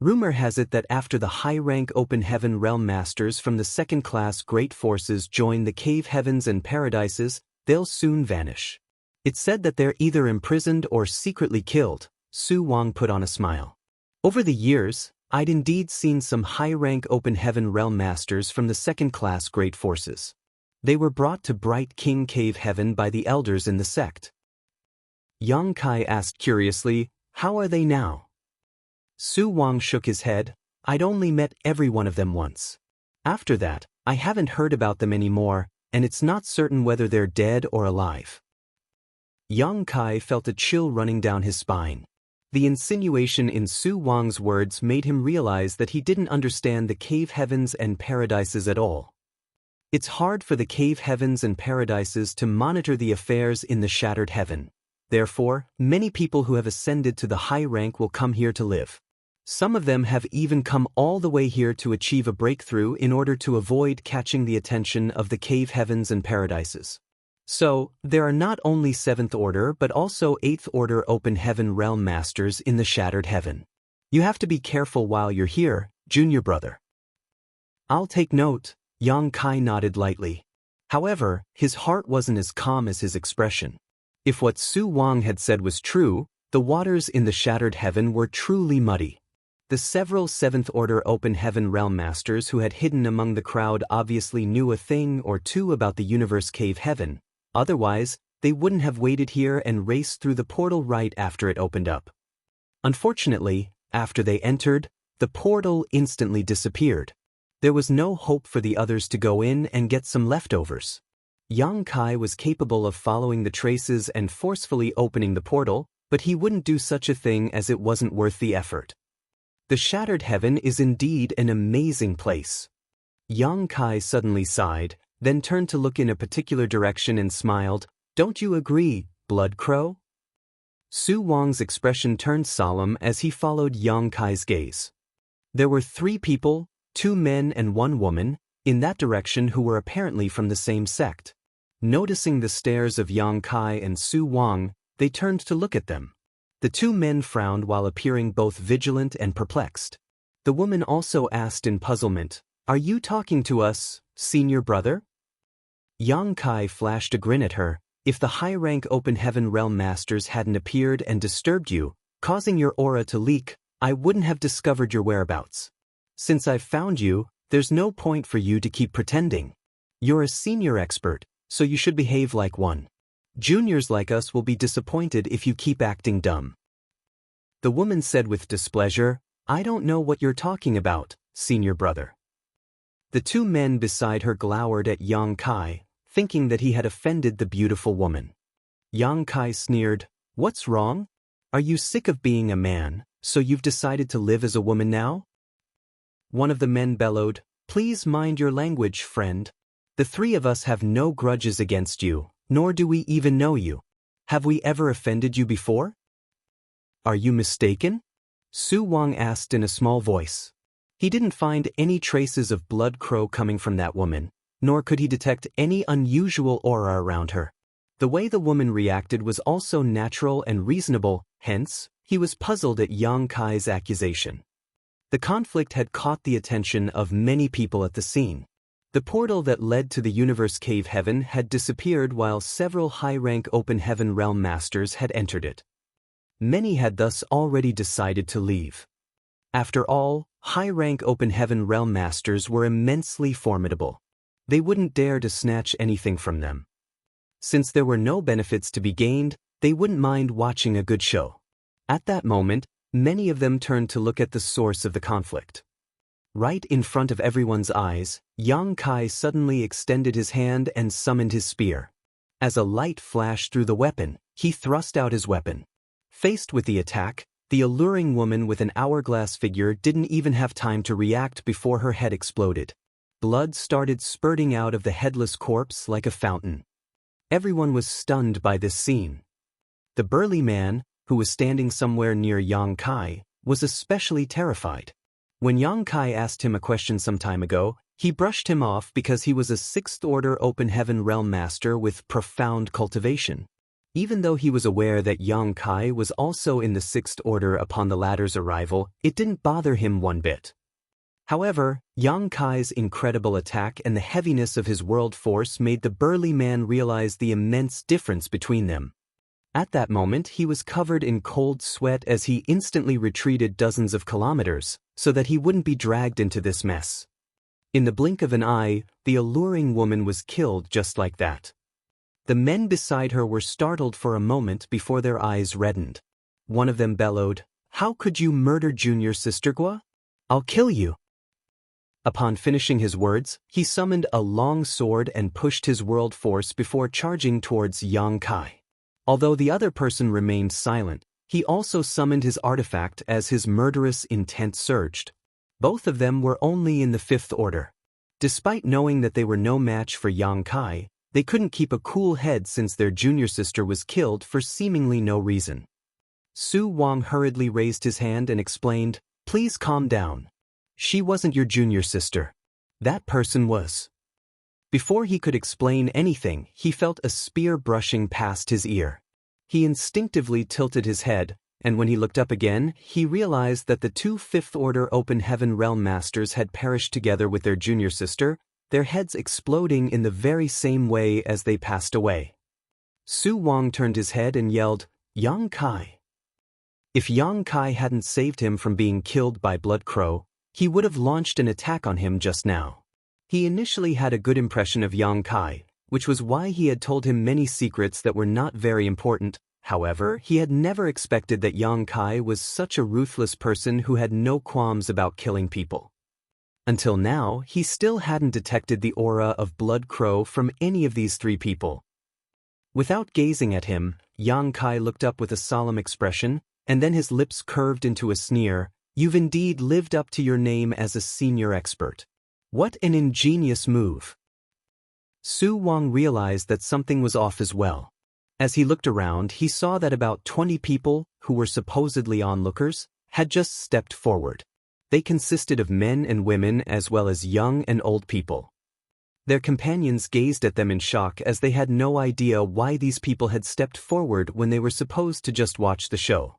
Rumor has it that after the high-rank open heaven realm masters from the second-class great forces join the cave heavens and paradises, they'll soon vanish. It's said that they're either imprisoned or secretly killed. Su Wang put on a smile. Over the years, I'd indeed seen some high-rank open heaven realm masters from the second-class great forces. They were brought to Bright King Cave Heaven by the elders in the sect. Yang Kai asked curiously, how are they now? Su Wang shook his head. I'd only met every one of them once. After that, I haven't heard about them anymore, and it's not certain whether they're dead or alive. Yang Kai felt a chill running down his spine. The insinuation in Su Wang's words made him realize that he didn't understand the cave heavens and paradises at all. It's hard for the cave heavens and paradises to monitor the affairs in the shattered heaven. Therefore, many people who have ascended to the high rank will come here to live. Some of them have even come all the way here to achieve a breakthrough in order to avoid catching the attention of the cave heavens and paradises. So, there are not only 7th order but also 8th order open heaven realm masters in the shattered heaven. You have to be careful while you're here, junior brother. I'll take note, Yang Kai nodded lightly. However, his heart wasn't as calm as his expression. If what Su Wang had said was true, the waters in the shattered heaven were truly muddy. The several 7th order open heaven realm masters who had hidden among the crowd obviously knew a thing or two about the universe cave heaven. Otherwise, they wouldn't have waited here and raced through the portal right after it opened up. Unfortunately, after they entered, the portal instantly disappeared. There was no hope for the others to go in and get some leftovers. Yang Kai was capable of following the traces and forcefully opening the portal, but he wouldn't do such a thing as it wasn't worth the effort. The shattered heaven is indeed an amazing place. Yang Kai suddenly sighed, then turned to look in a particular direction and smiled. Don't you agree, Blood Crow? Su Wang's expression turned solemn as he followed Yang Kai's gaze. There were 3 people, 2 men and 1 woman, in that direction who were apparently from the same sect. Noticing the stares of Yang Kai and Su Wang, they turned to look at them. The 2 men frowned while appearing both vigilant and perplexed. The woman also asked in puzzlement, "Are you talking to us, senior brother?" Yang Kai flashed a grin at her. "If the high-rank open heaven realm masters hadn't appeared and disturbed you, causing your aura to leak, I wouldn't have discovered your whereabouts. Since I've found you, there's no point for you to keep pretending. You're a senior expert, so you should behave like one. Juniors like us will be disappointed if you keep acting dumb." The woman said with displeasure, "I don't know what you're talking about, senior brother." The 2 men beside her glowered at Yang Kai, thinking that he had offended the beautiful woman. Yang Kai sneered, "What's wrong? Are you sick of being a man, so you've decided to live as a woman now?" One of the men bellowed, "Please mind your language, friend. The 3 of us have no grudges against you, nor do we even know you. Have we ever offended you before?" "Are you mistaken?" Su Wang asked in a small voice. He didn't find any traces of Blood Crow coming from that woman, nor could he detect any unusual aura around her. The way the woman reacted was also natural and reasonable, hence, he was puzzled at Yang Kai's accusation. The conflict had caught the attention of many people at the scene. The portal that led to the universe cave heaven had disappeared while several high-rank open heaven realm masters had entered it. Many had thus already decided to leave. After all, high-rank open heaven realm masters were immensely formidable. They wouldn't dare to snatch anything from them. Since there were no benefits to be gained, they wouldn't mind watching a good show. At that moment, many of them turned to look at the source of the conflict. Right in front of everyone's eyes, Yang Kai suddenly extended his hand and summoned his spear. As a light flashed through the weapon, he thrust out his weapon. Faced with the attack, the alluring woman with an hourglass figure didn't even have time to react before her head exploded. Blood started spurting out of the headless corpse like a fountain. Everyone was stunned by this scene. The burly man, who was standing somewhere near Yang Kai, was especially terrified. When Yang Kai asked him a question some time ago, he brushed him off because he was a 6th order open heaven realm master with profound cultivation. Even though he was aware that Yang Kai was also in the 6th order upon the latter's arrival, it didn't bother him one bit. However, Yang Kai's incredible attack and the heaviness of his world force made the burly man realize the immense difference between them. At that moment, he was covered in cold sweat as he instantly retreated dozens of kilometers, so that he wouldn't be dragged into this mess. In the blink of an eye, the alluring woman was killed just like that. The men beside her were startled for a moment before their eyes reddened. One of them bellowed, "How could you murder Junior Sister Gua? I'll kill you." Upon finishing his words, he summoned a long sword and pushed his world force before charging towards Yang Kai. Although the other person remained silent, he also summoned his artifact as his murderous intent surged. Both of them were only in the 5th order. Despite knowing that they were no match for Yang Kai, they couldn't keep a cool head since their junior sister was killed for seemingly no reason. Su Wang hurriedly raised his hand and explained, "Please calm down. She wasn't your junior sister. That person was." Before he could explain anything, he felt a spear brushing past his ear. He instinctively tilted his head, and when he looked up again, he realized that the two Fifth-Order Open Heaven Realm Masters had perished together with their junior sister, their heads exploding in the very same way as they passed away. Su Wang turned his head and yelled, "Yang Kai." If Yang Kai hadn't saved him from being killed by Blood Crow, he would have launched an attack on him just now. He initially had a good impression of Yang Kai, which was why he had told him many secrets that were not very important. However, he had never expected that Yang Kai was such a ruthless person who had no qualms about killing people. Until now, he still hadn't detected the aura of Blood Crow from any of these three people. Without gazing at him, Yang Kai looked up with a solemn expression, and then his lips curved into a sneer. "You've indeed lived up to your name as a senior expert. What an ingenious move." Su Wang realized that something was off as well. As he looked around, he saw that about 20 people, who were supposedly onlookers, had just stepped forward. They consisted of men and women as well as young and old people. Their companions gazed at them in shock as they had no idea why these people had stepped forward when they were supposed to just watch the show.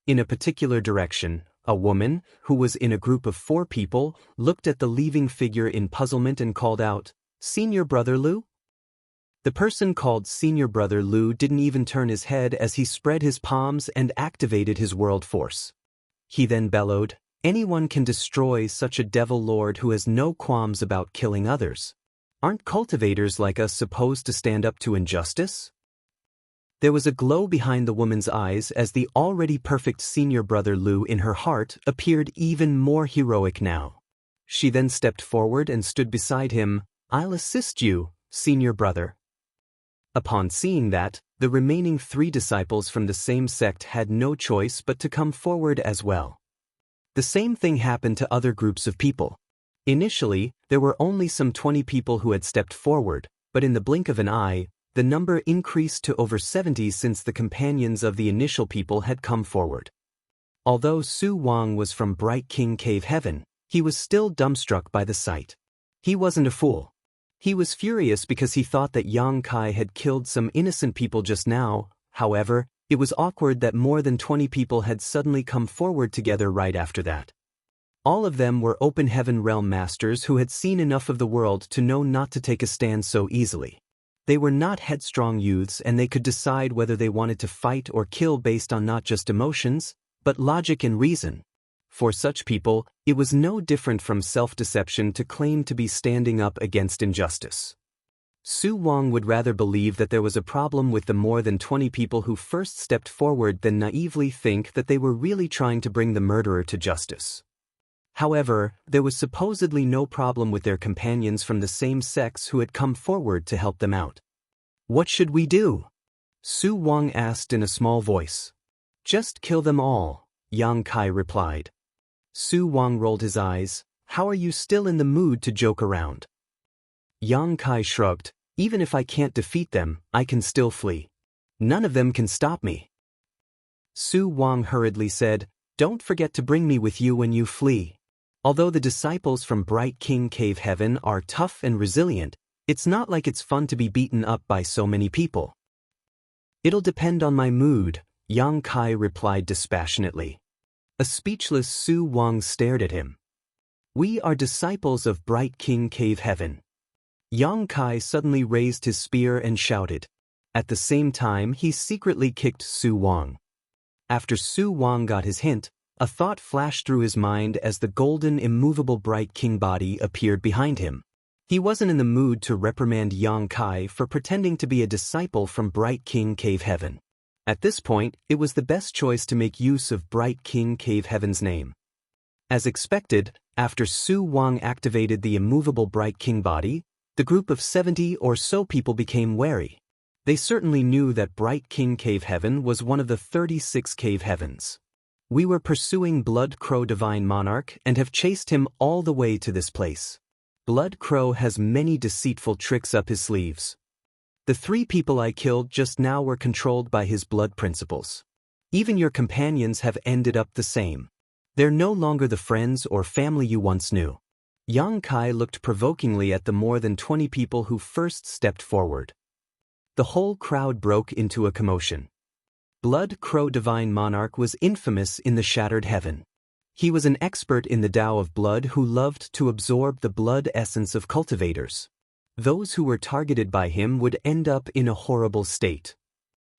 In a particular direction, a woman, who was in a group of 4 people, looked at the leaving figure in puzzlement and called out, "Senior Brother Liu?" The person called Senior Brother Liu didn't even turn his head as he spread his palms and activated his world force. He then bellowed, "Anyone can destroy such a devil lord who has no qualms about killing others. Aren't cultivators like us supposed to stand up to injustice?" There was a glow behind the woman's eyes as the already perfect Senior Brother Liu in her heart appeared even more heroic now. She then stepped forward and stood beside him. "I'll assist you, Senior Brother." Upon seeing that, the remaining 3 disciples from the same sect had no choice but to come forward as well. The same thing happened to other groups of people. Initially, there were only some 20 people who had stepped forward, but in the blink of an eye, the number increased to over 70 since the companions of the initial people had come forward. Although Su Wang was from Bright King Cave Heaven, he was still dumbstruck by the sight. He wasn't a fool. He was furious because he thought that Yang Kai had killed some innocent people just now. However, it was awkward that more than 20 people had suddenly come forward together right after that. All of them were Open Heaven Realm Masters who had seen enough of the world to know not to take a stand so easily. They were not headstrong youths and they could decide whether they wanted to fight or kill based on not just emotions, but logic and reason. For such people, it was no different from self-deception to claim to be standing up against injustice. Su Wang would rather believe that there was a problem with the more than 20 people who first stepped forward than naively think that they were really trying to bring the murderer to justice. However, there was supposedly no problem with their companions from the same sex who had come forward to help them out. "What should we do?" Su Wang asked in a small voice. "Just kill them all," Yang Kai replied. Su Wang rolled his eyes. "How are you still in the mood to joke around?" Yang Kai shrugged. "Even if I can't defeat them, I can still flee. None of them can stop me." Su Wang hurriedly said, "Don't forget to bring me with you when you flee. Although the disciples from Bright King Cave Heaven are tough and resilient, it's not like it's fun to be beaten up by so many people." "It'll depend on my mood," Yang Kai replied dispassionately. A speechless Su Wang stared at him. "We are disciples of Bright King Cave Heaven." Yang Kai suddenly raised his spear and shouted. At the same time, he secretly kicked Su Wang. After Su Wang got his hint, a thought flashed through his mind as the golden, immovable Bright King body appeared behind him. He wasn't in the mood to reprimand Yang Kai for pretending to be a disciple from Bright King Cave Heaven. At this point, it was the best choice to make use of Bright King Cave Heaven's name. As expected, after Su Wang activated the immovable Bright King body, the group of 70 or so people became wary. They certainly knew that Bright King Cave Heaven was one of the 36 cave heavens. "We were pursuing Blood Crow Divine Monarch and have chased him all the way to this place. Blood Crow has many deceitful tricks up his sleeves. The 3 people I killed just now were controlled by his blood principles. Even your companions have ended up the same. They're no longer the friends or family you once knew. Yang Kai looked provokingly at the more than 20 people who first stepped forward. The whole crowd broke into a commotion. Blood Crow Divine Monarch was infamous in the Shattered Heaven. He was an expert in the Tao of blood who loved to absorb the blood essence of cultivators. Those who were targeted by him would end up in a horrible state.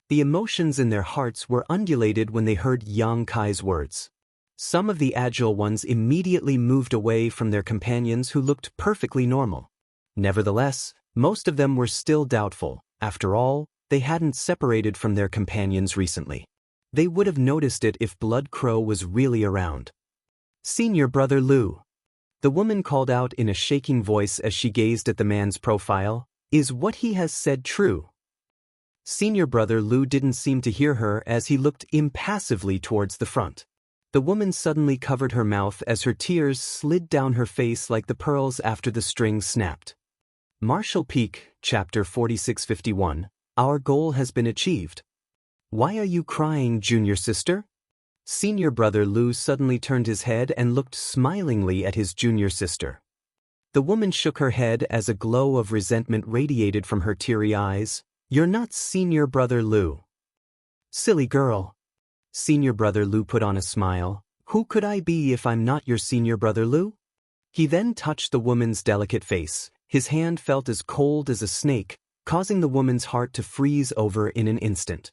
The emotions in their hearts were undulated when they heard Yang Kai's words. Some of the agile ones immediately moved away from their companions who looked perfectly normal. Nevertheless, most of them were still doubtful. After all, they hadn't separated from their companions recently. They would have noticed it if Blood Crow was really around. "Senior Brother Lu," the woman called out in a shaking voice as she gazed at the man's profile, "is what he has said true?" Senior Brother Lu didn't seem to hear her as he looked impassively towards the front. The woman suddenly covered her mouth as her tears slid down her face like the pearls after the string snapped. Martial Peak, Chapter 4651, Our goal has been achieved. Why are you crying, junior sister? Senior Brother Lu suddenly turned his head and looked smilingly at his junior sister. The woman shook her head as a glow of resentment radiated from her teary eyes. "You're not Senior Brother Lu." "Silly girl." Senior Brother Lu put on a smile. "Who could I be if I'm not your Senior Brother Lu?" He then touched the woman's delicate face. His hand felt as cold as a snake, causing the woman's heart to freeze over in an instant.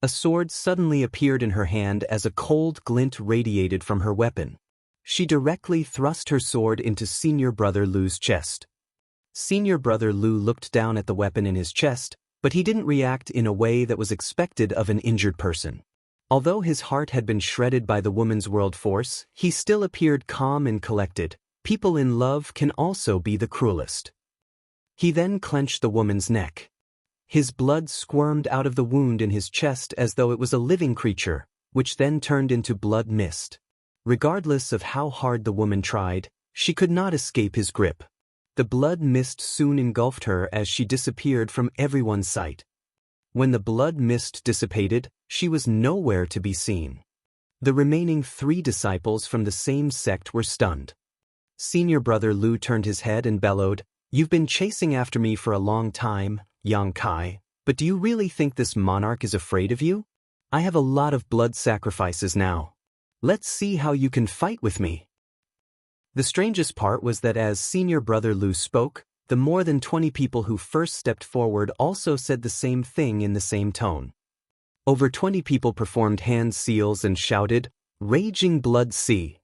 A sword suddenly appeared in her hand as a cold glint radiated from her weapon. She directly thrust her sword into Senior Brother Lu's chest. Senior Brother Lu looked down at the weapon in his chest, but he didn't react in a way that was expected of an injured person. Although his heart had been shredded by the woman's world force, he still appeared calm and collected. People in love can also be the cruelest. He then clenched the woman's neck. His blood squirmed out of the wound in his chest as though it was a living creature, which then turned into blood mist. Regardless of how hard the woman tried, she could not escape his grip. The blood mist soon engulfed her as she disappeared from everyone's sight. When the blood mist dissipated, she was nowhere to be seen. The remaining 3 disciples from the same sect were stunned. Senior Brother Lu turned his head and bellowed, "You've been chasing after me for a long time, Yang Kai, but do you really think this monarch is afraid of you? I have a lot of blood sacrifices now. Let's see how you can fight with me." The strangest part was that as Senior Brother Lu spoke, the more than 20 people who first stepped forward also said the same thing in the same tone. Over 20 people performed hand seals and shouted, "Raging Blood Sea."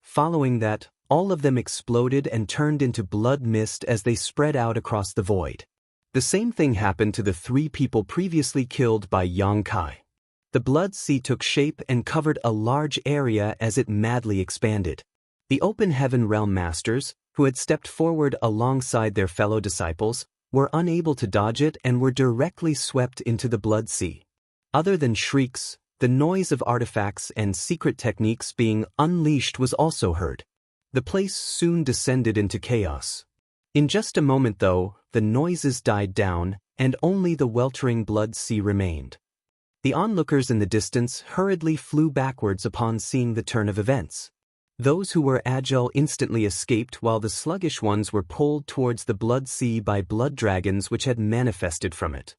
Following that, all of them exploded and turned into blood mist as they spread out across the void. The same thing happened to the 3 people previously killed by Yang Kai. The blood sea took shape and covered a large area as it madly expanded. The Open Heaven Realm Masters, who had stepped forward alongside their fellow disciples, were unable to dodge it and were directly swept into the blood sea. Other than shrieks, the noise of artifacts and secret techniques being unleashed was also heard. The place soon descended into chaos. In just a moment though, the noises died down, and only the weltering blood sea remained. The onlookers in the distance hurriedly flew backwards upon seeing the turn of events. Those who were agile instantly escaped while the sluggish ones were pulled towards the blood sea by blood dragons which had manifested from it.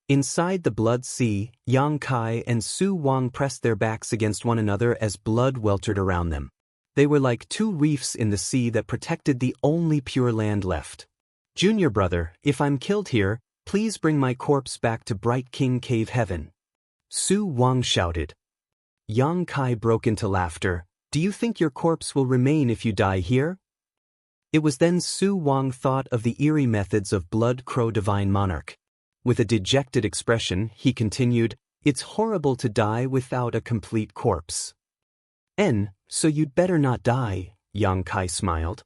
Inside the blood sea, Yang Kai and Su Wang pressed their backs against one another as blood weltered around them. They were like 2 reefs in the sea that protected the only pure land left. "Junior brother, if I'm killed here, please bring my corpse back to Bright King Cave Heaven," Su Wang shouted. Yang Kai broke into laughter. "Do you think your corpse will remain if you die here?" It was then Su Wang thought of the eerie methods of Blood Crow Divine Monarch. With a dejected expression, he continued, "It's horrible to die without a complete corpse." "So you'd better not die," Yang Kai smiled.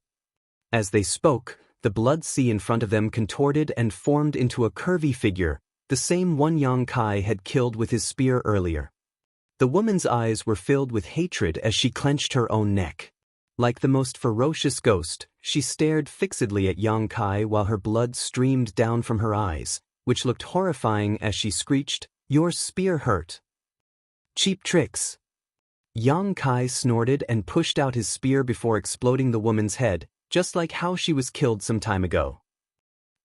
As they spoke, the blood sea in front of them contorted and formed into a curvy figure, the same one Yang Kai had killed with his spear earlier. The woman's eyes were filled with hatred as she clenched her own neck. Like the most ferocious ghost, she stared fixedly at Yang Kai while her blood streamed down from her eyes, which looked horrifying as she screeched, "Your spear hurt." "Cheap tricks." Yang Kai snorted and pushed out his spear before exploding the woman's head, just like how she was killed some time ago.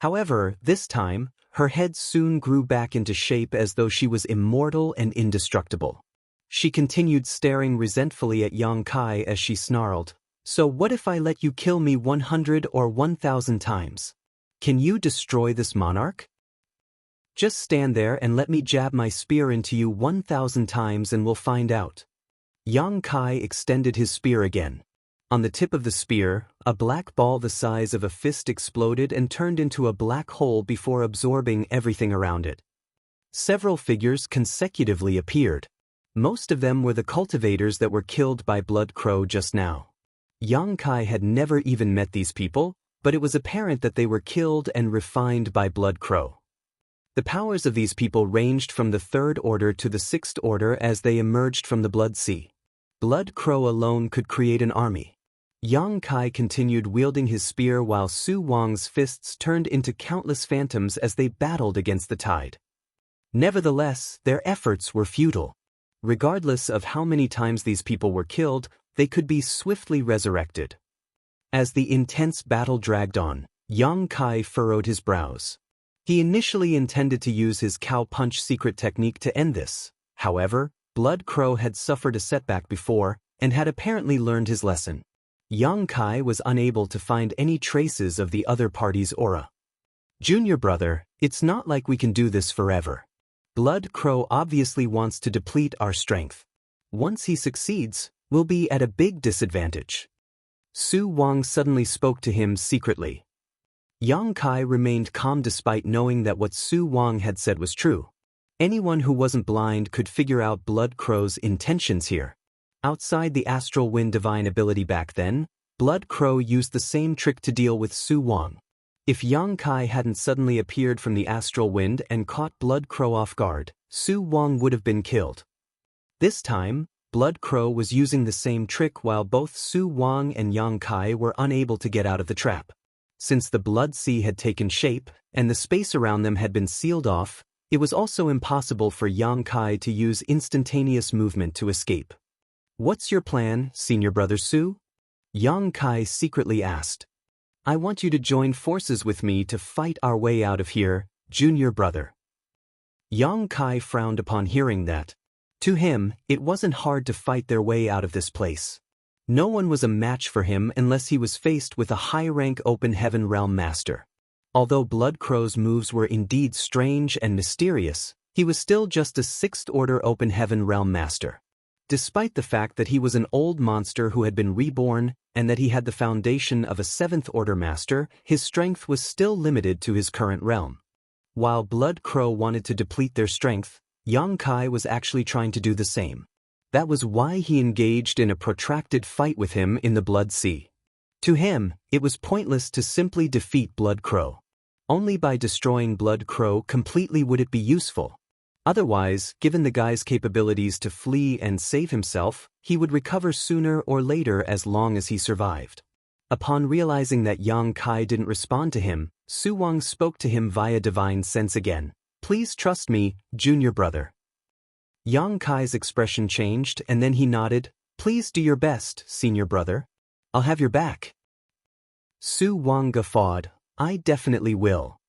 However, this time, her head soon grew back into shape as though she was immortal and indestructible. She continued staring resentfully at Yang Kai as she snarled, "So what if I let you kill me 100 or 1,000 times? Can you destroy this monarch? Just stand there and let me jab my spear into you 1,000 times and we'll find out." Yang Kai extended his spear again. On the tip of the spear, a black ball the size of a fist exploded and turned into a black hole before absorbing everything around it. Several figures consecutively appeared. Most of them were the cultivators that were killed by Blood Crow just now. Yang Kai had never even met these people, but it was apparent that they were killed and refined by Blood Crow. The powers of these people ranged from the 3rd Order to the 6th Order as they emerged from the Blood Sea. Blood Crow alone could create an army. Yang Kai continued wielding his spear while Su Wang's fists turned into countless phantoms as they battled against the tide. Nevertheless, their efforts were futile. Regardless of how many times these people were killed, they could be swiftly resurrected. As the intense battle dragged on, Yang Kai furrowed his brows. He initially intended to use his cow punch secret technique to end this. However, Blood Crow had suffered a setback before and had apparently learned his lesson. Yang Kai was unable to find any traces of the other party's aura. "Junior brother, it's not like we can do this forever. Blood Crow obviously wants to deplete our strength. Once he succeeds, we'll be at a big disadvantage." Su Wang suddenly spoke to him secretly. Yang Kai remained calm despite knowing that what Su Wang had said was true. Anyone who wasn't blind could figure out Blood Crow's intentions here. Outside the astral wind divine ability back then, Blood Crow used the same trick to deal with Su Wang. If Yang Kai hadn't suddenly appeared from the astral wind and caught Blood Crow off guard, Su Wang would have been killed. This time, Blood Crow was using the same trick while both Su Wang and Yang Kai were unable to get out of the trap. Since the Blood Sea had taken shape and the space around them had been sealed off, it was also impossible for Yang Kai to use instantaneous movement to escape. "What's your plan, senior brother Su?" Yang Kai secretly asked. "I want you to join forces with me to fight our way out of here, junior brother." Yang Kai frowned upon hearing that. To him, it wasn't hard to fight their way out of this place. No one was a match for him unless he was faced with a high-rank Open Heaven Realm Master. Although Blood Crow's moves were indeed strange and mysterious, he was still just a 6th Order Open Heaven Realm Master. Despite the fact that he was an old monster who had been reborn and that he had the foundation of a 7th Order Master, his strength was still limited to his current realm. While Blood Crow wanted to deplete their strength, Yang Kai was actually trying to do the same. That was why he engaged in a protracted fight with him in the Blood Sea. To him, it was pointless to simply defeat Blood Crow. Only by destroying Blood Crow completely would it be useful. Otherwise, given the guy's capabilities to flee and save himself, he would recover sooner or later as long as he survived. Upon realizing that Yang Kai didn't respond to him, Su Wang spoke to him via divine sense again. "Please trust me, junior brother." Yang Kai's expression changed and then he nodded. "Please do your best, senior brother. I'll have your back." Su Wang guffawed. "I definitely will."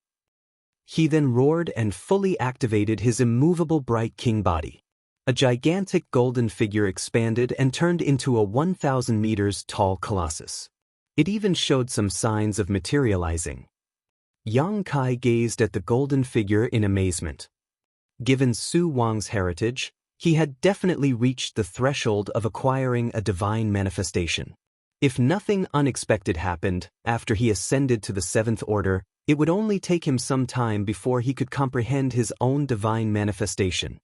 He then roared and fully activated his immovable bright king body. A gigantic golden figure expanded and turned into a 1,000 meters tall colossus. It even showed some signs of materializing. Yang Kai gazed at the golden figure in amazement. Given Su Wang's heritage, he had definitely reached the threshold of acquiring a divine manifestation. If nothing unexpected happened after he ascended to the 7th Order, it would only take him some time before he could comprehend his own divine manifestation.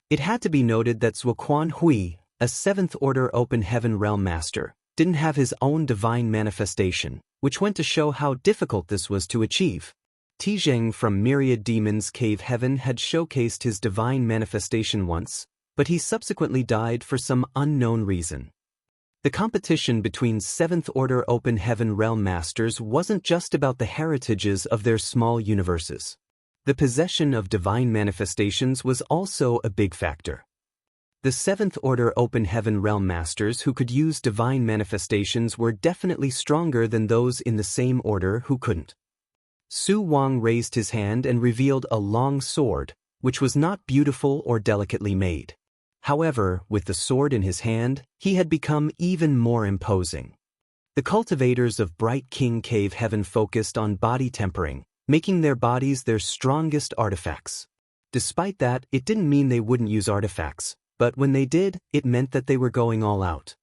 It had to be noted that Zuoquan Hui, a 7th Order Open Heaven Realm Master, didn't have his own divine manifestation, which went to show how difficult this was to achieve. Tizheng from Myriad Demons Cave Heaven had showcased his divine manifestation once, but he subsequently died for some unknown reason. The competition between 7th Order Open Heaven Realm Masters wasn't just about the heritages of their small universes. The possession of divine manifestations was also a big factor. The 7th Order Open Heaven Realm Masters who could use divine manifestations were definitely stronger than those in the same order who couldn't. Su Wang raised his hand and revealed a long sword, which was not beautiful or delicately made. However, with the sword in his hand, he had become even more imposing. The cultivators of Bright King Cave Heaven focused on body tempering, making their bodies their strongest artifacts. Despite that, it didn't mean they wouldn't use artifacts, but when they did, it meant that they were going all out.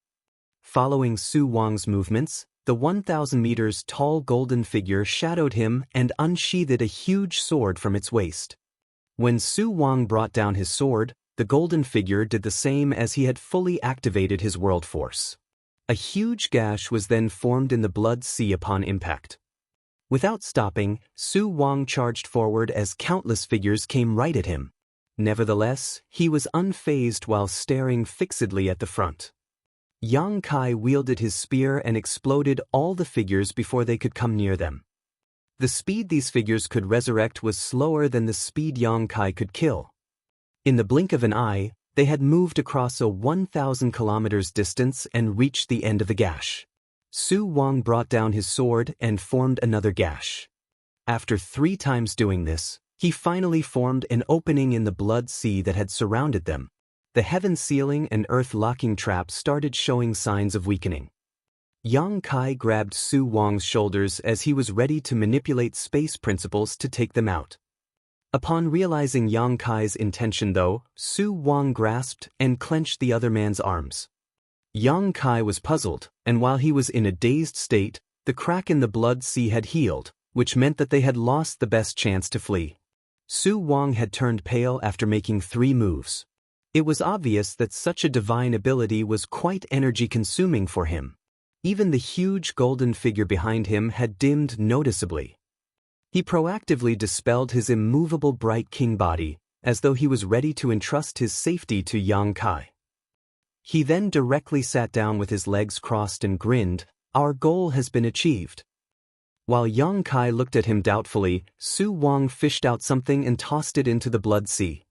Following Su Wang's movements, the 1,000 meters tall golden figure shadowed him and unsheathed a huge sword from its waist. When Su Wang brought down his sword, the golden figure did the same as he had fully activated his world force. A huge gash was then formed in the blood sea upon impact. Without stopping, Su Wang charged forward as countless figures came right at him. Nevertheless, he was unfazed while staring fixedly at the front. Yang Kai wielded his spear and exploded all the figures before they could come near them. The speed these figures could resurrect was slower than the speed Yang Kai could kill. In the blink of an eye, they had moved across a 1,000 kilometers distance and reached the end of the gash. Su Wang brought down his sword and formed another gash. After 3 times doing this, he finally formed an opening in the blood sea that had surrounded them. The heaven ceiling and earth locking trap started showing signs of weakening. Yang Kai grabbed Su Wang's shoulders as he was ready to manipulate space principles to take them out. Upon realizing Yang Kai's intention though, Su Wang grasped and clenched the other man's arms. Yang Kai was puzzled, and while he was in a dazed state, the crack in the blood sea had healed, which meant that they had lost the best chance to flee. Su Wang had turned pale after making 3 moves. It was obvious that such a divine ability was quite energy-consuming for him. Even the huge golden figure behind him had dimmed noticeably. He proactively dispelled his immovable bright king body, as though he was ready to entrust his safety to Yang Kai. He then directly sat down with his legs crossed and grinned, "Our goal has been achieved." While Yang Kai looked at him doubtfully, Su Wang fished out something and tossed it into the blood sea.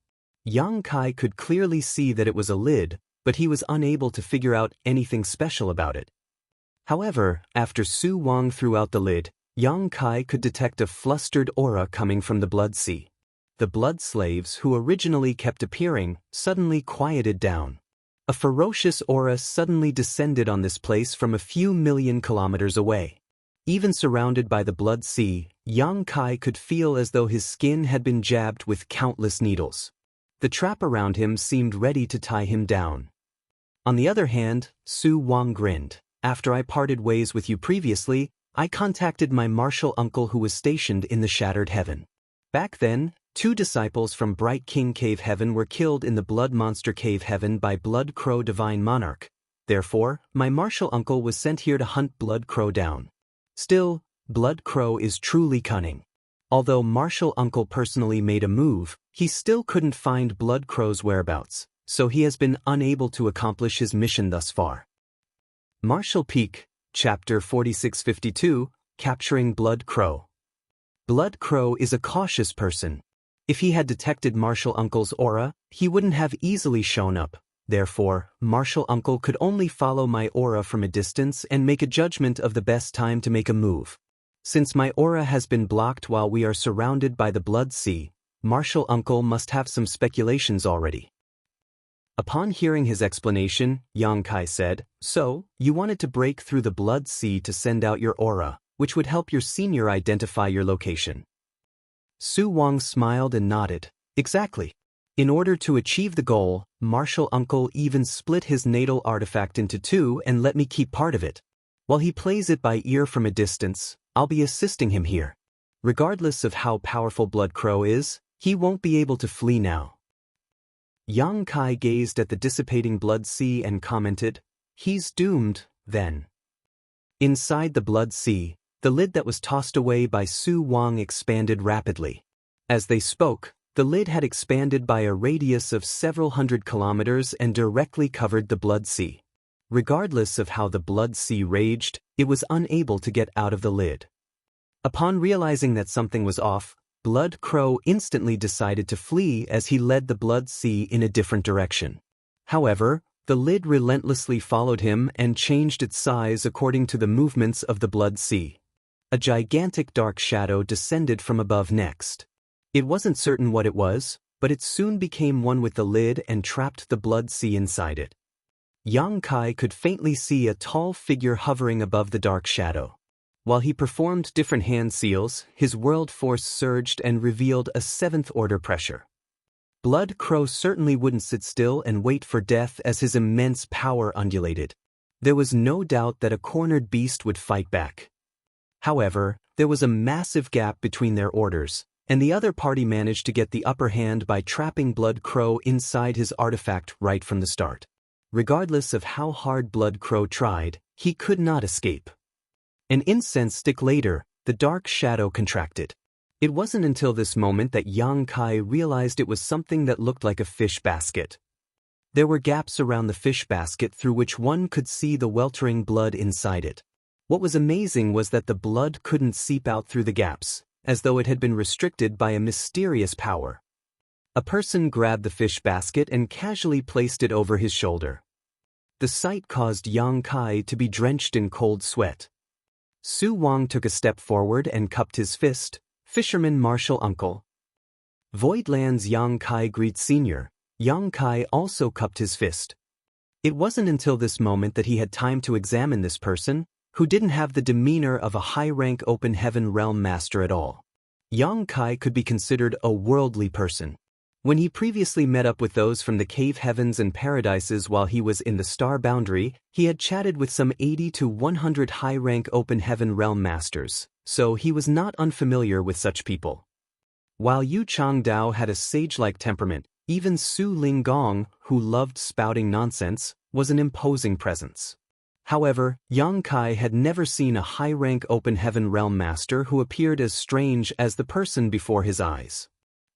Yang Kai could clearly see that it was a lid, but he was unable to figure out anything special about it. However, after Su Wang threw out the lid, Yang Kai could detect a flustered aura coming from the blood sea. The blood slaves who originally kept appearing suddenly quieted down. A ferocious aura suddenly descended on this place from a few million kilometers away. Even surrounded by the blood sea, Yang Kai could feel as though his skin had been jabbed with countless needles. The trap around him seemed ready to tie him down. On the other hand, Su Wang grinned. "After I parted ways with you previously, I contacted my martial uncle who was stationed in the Shattered Heaven. Back then, 2 disciples from Bright King Cave Heaven were killed in the Blood Monster Cave Heaven by Blood Crow Divine Monarch. Therefore, my martial uncle was sent here to hunt Blood Crow down. Still, Blood Crow is truly cunning. Although martial uncle personally made a move, he still couldn't find Blood Crow's whereabouts, so he has been unable to accomplish his mission thus far." Martial Peak, Chapter 4652, Capturing Blood Crow. Blood Crow is a cautious person. If he had detected Martial Uncle's aura, he wouldn't have easily shown up. Therefore, Martial Uncle could only follow my aura from a distance and make a judgment of the best time to make a move. Since my aura has been blocked while we are surrounded by the blood sea, Martial Uncle must have some speculations already. Upon hearing his explanation, Yang Kai said, "So, you wanted to break through the blood sea to send out your aura, which would help your senior identify your location." Su Wang smiled and nodded. "Exactly. In order to achieve the goal, Martial Uncle even split his natal artifact into 2 and let me keep part of it. While he plays it by ear from a distance, I'll be assisting him here. Regardless of how powerful Blood Crow is, he won't be able to flee now." Yang Kai gazed at the dissipating blood sea and commented, "He's doomed, then." Inside the blood sea, the lid that was tossed away by Su Wang expanded rapidly. As they spoke, the lid had expanded by a radius of several hundred kilometers and directly covered the blood sea. Regardless of how the blood sea raged, it was unable to get out of the lid. Upon realizing that something was off, Blood Crow instantly decided to flee as he led the blood sea in a different direction. However, the lid relentlessly followed him and changed its size according to the movements of the blood sea. A gigantic dark shadow descended from above next. It wasn't certain what it was, but it soon became one with the lid and trapped the blood sea inside it. Yang Kai could faintly see a tall figure hovering above the dark shadow. While he performed different hand seals, his world force surged and revealed a seventh-order pressure. Blood Crow certainly wouldn't sit still and wait for death as his immense power undulated. There was no doubt that a cornered beast would fight back. However, there was a massive gap between their orders, and the other party managed to get the upper hand by trapping Blood Crow inside his artifact right from the start. Regardless of how hard Blood Crow tried, he could not escape. An incense stick later, the dark shadow contracted. It wasn't until this moment that Yang Kai realized it was something that looked like a fish basket. There were gaps around the fish basket through which one could see the weltering blood inside it. What was amazing was that the blood couldn't seep out through the gaps, as though it had been restricted by a mysterious power. A person grabbed the fish basket and casually placed it over his shoulder. The sight caused Yang Kai to be drenched in cold sweat. Su Wang took a step forward and cupped his fist. Fisherman Martial Uncle. Voidland's Yang Kai greets Senior. Yang Kai also cupped his fist. It wasn't until this moment that he had time to examine this person, who didn't have the demeanor of a high-rank open heaven realm master at all. Yang Kai could be considered a worldly person. When he previously met up with those from the cave heavens and paradises while he was in the star boundary, he had chatted with some 80 to 100 high-rank open heaven realm masters, so he was not unfamiliar with such people. While Yu Changdao had a sage-like temperament, even Su Linggong, who loved spouting nonsense, was an imposing presence. However, Yang Kai had never seen a high-rank open heaven realm master who appeared as strange as the person before his eyes.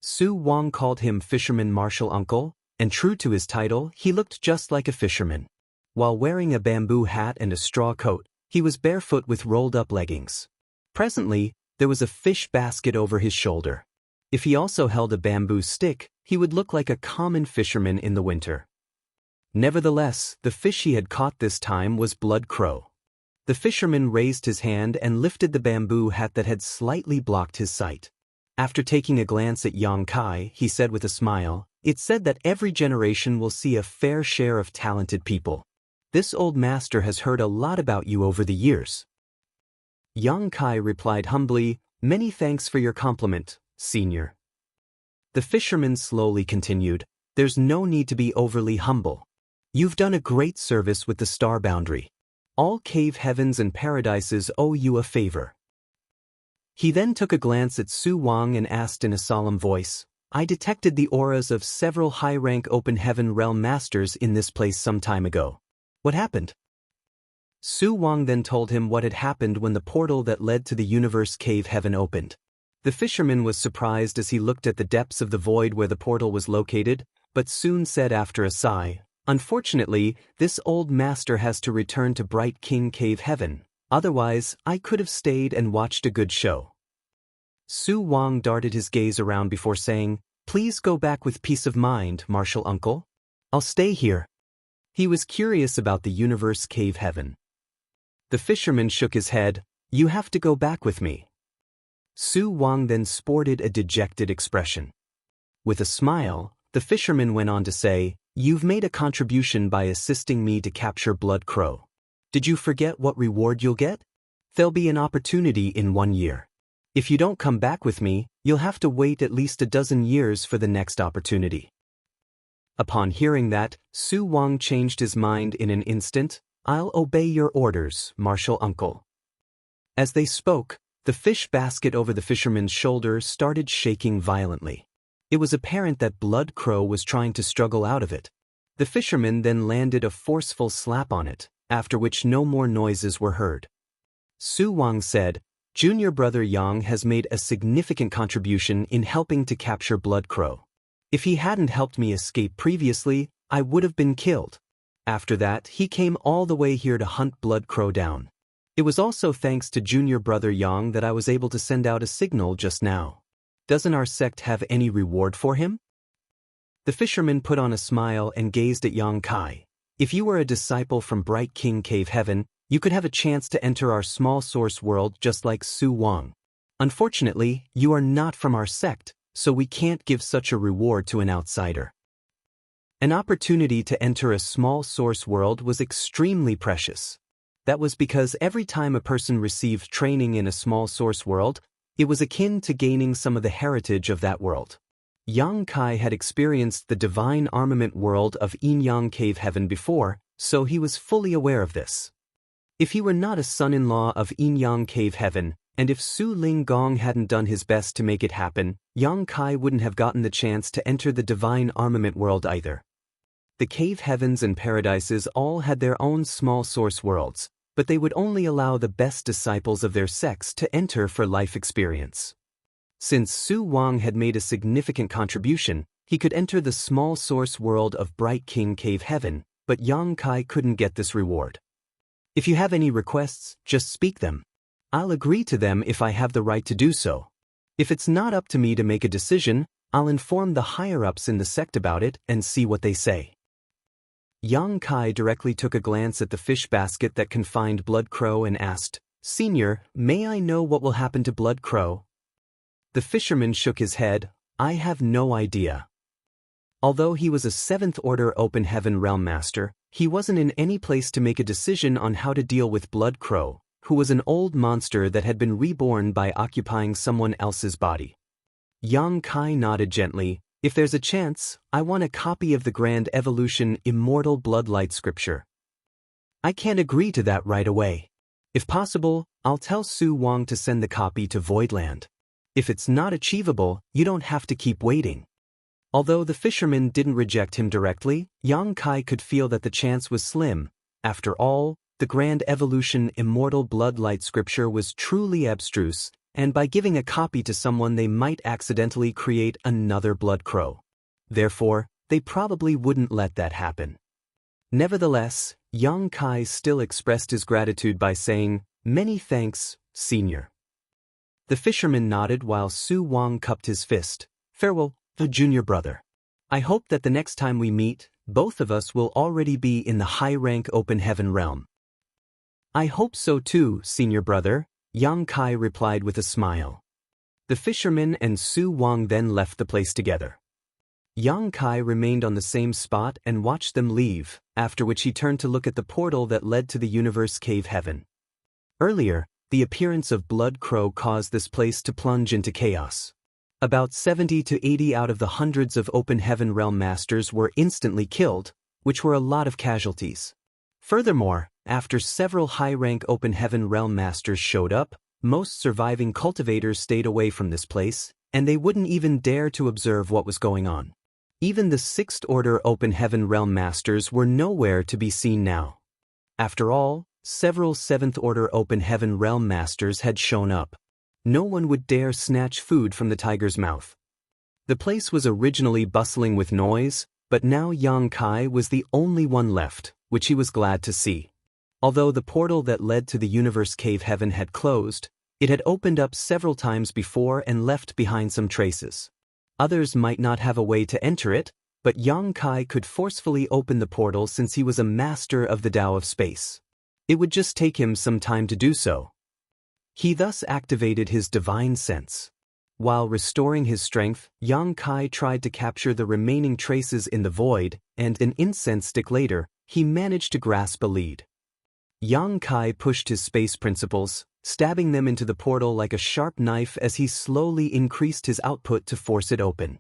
Su Wang called him Fisherman Martial Uncle, and true to his title, he looked just like a fisherman. While wearing a bamboo hat and a straw coat, he was barefoot with rolled-up leggings. Presently, there was a fish basket over his shoulder. If he also held a bamboo stick, he would look like a common fisherman in the winter. Nevertheless, the fish he had caught this time was Blood Crow. The fisherman raised his hand and lifted the bamboo hat that had slightly blocked his sight. After taking a glance at Yang Kai, he said with a smile, "It's said that every generation will see a fair share of talented people. This old master has heard a lot about you over the years." Yang Kai replied humbly, "Many thanks for your compliment, Senior." The fisherman slowly continued, "There's no need to be overly humble. You've done a great service with the star boundary. All cave heavens and paradises owe you a favor." He then took a glance at Su Wang and asked in a solemn voice, "I detected the auras of several high-rank open heaven realm masters in this place some time ago. What happened?" Su Wang then told him what had happened when the portal that led to the universe cave heaven opened. The fisherman was surprised as he looked at the depths of the void where the portal was located, but soon said after a sigh, "Unfortunately, this old master has to return to Bright King Cave Heaven. Otherwise, I could have stayed and watched a good show." Su Wang darted his gaze around before saying, "Please go back with peace of mind, Martial Uncle. I'll stay here." He was curious about the universe cave heaven. The fisherman shook his head, "You have to go back with me." Su Wang then sported a dejected expression. With a smile, the fisherman went on to say, "You've made a contribution by assisting me to capture Blood Crow. Did you forget what reward you'll get? There'll be an opportunity in 1 year. If you don't come back with me, you'll have to wait at least a dozen years for the next opportunity." Upon hearing that, Su Wang changed his mind in an instant. "I'll obey your orders, Martial Uncle." As they spoke, the fish basket over the fisherman's shoulder started shaking violently. It was apparent that Blood Crow was trying to struggle out of it. The fisherman then landed a forceful slap on it, after which no more noises were heard. Su Wang said, "Junior brother Yang has made a significant contribution in helping to capture Blood Crow. If he hadn't helped me escape previously, I would have been killed. After that, he came all the way here to hunt Blood Crow down. It was also thanks to junior brother Yang that I was able to send out a signal just now. Doesn't our sect have any reward for him? The fisherman put on a smile and gazed at Yang Kai. If you were a disciple from Bright King Cave Heaven, you could have a chance to enter our small source world just like Su Wang. Unfortunately, you are not from our sect, so we can't give such a reward to an outsider. An opportunity to enter a small source world was extremely precious. That was because every time a person received training in a small source world, it was akin to gaining some of the heritage of that world. Yang Kai had experienced the divine armament world of Yin Yang Cave Heaven before, so he was fully aware of this. If he were not a son-in-law of Yin Yang Cave Heaven, and if Su Ling Gong hadn't done his best to make it happen, Yang Kai wouldn't have gotten the chance to enter the divine armament world either. The cave heavens and paradises all had their own small source worlds, but they would only allow the best disciples of their sects to enter for life experience. Since Su Wang had made a significant contribution, he could enter the small source world of Bright King Cave Heaven, but Yang Kai couldn't get this reward. If you have any requests, just speak them. I'll agree to them if I have the right to do so. If it's not up to me to make a decision, I'll inform the higher-ups in the sect about it and see what they say. Yang Kai directly took a glance at the fish basket that confined Blood Crow and asked, "Senior, may I know what will happen to Blood Crow?" The fisherman shook his head. "I have no idea." Although he was a 7th Order Open Heaven Realm Master, he wasn't in any place to make a decision on how to deal with Blood Crow, who was an old monster that had been reborn by occupying someone else's body. Yang Kai nodded gently. "If there's a chance, I want a copy of the Grand Evolution Immortal Bloodlight scripture." "I can't agree to that right away. If possible, I'll tell Su Wang to send the copy to Voidland. If it's not achievable, you don't have to keep waiting." Although the fisherman didn't reject him directly, Yang Kai could feel that the chance was slim. After all, the Grand Evolution Immortal Bloodlight scripture was truly abstruse, and by giving a copy to someone they might accidentally create another Blood Crow. Therefore, they probably wouldn't let that happen. Nevertheless, Yang Kai still expressed his gratitude by saying, "Many thanks, Senior." The fisherman nodded while Su Wang cupped his fist. "Farewell, the junior brother. I hope that the next time we meet, both of us will already be in the high-rank Open Heaven realm." "I hope so too, senior brother," Yang Kai replied with a smile. The fisherman and Su Wang then left the place together. Yang Kai remained on the same spot and watched them leave, after which he turned to look at the portal that led to the Universe Cave Heaven. Earlier, the appearance of Blood Crow caused this place to plunge into chaos. About 70 to 80 out of the hundreds of Open Heaven Realm Masters were instantly killed, which were a lot of casualties. Furthermore, after several high-rank Open Heaven Realm Masters showed up, most surviving cultivators stayed away from this place, and they wouldn't even dare to observe what was going on. Even the 6th Order Open Heaven Realm Masters were nowhere to be seen now. After all, several 7th Order Open Heaven Realm Masters had shown up. No one would dare snatch food from the tiger's mouth. The place was originally bustling with noise, but now Yang Kai was the only one left, which he was glad to see. Although the portal that led to the Universe Cave Heaven had closed, it had opened up several times before and left behind some traces. Others might not have a way to enter it, but Yang Kai could forcefully open the portal since he was a master of the Tao of Space. It would just take him some time to do so. He thus activated his divine sense. While restoring his strength, Yang Kai tried to capture the remaining traces in the void, and an incense stick later, he managed to grasp a lead. Yang Kai pushed his space principles, stabbing them into the portal like a sharp knife as he slowly increased his output to force it open.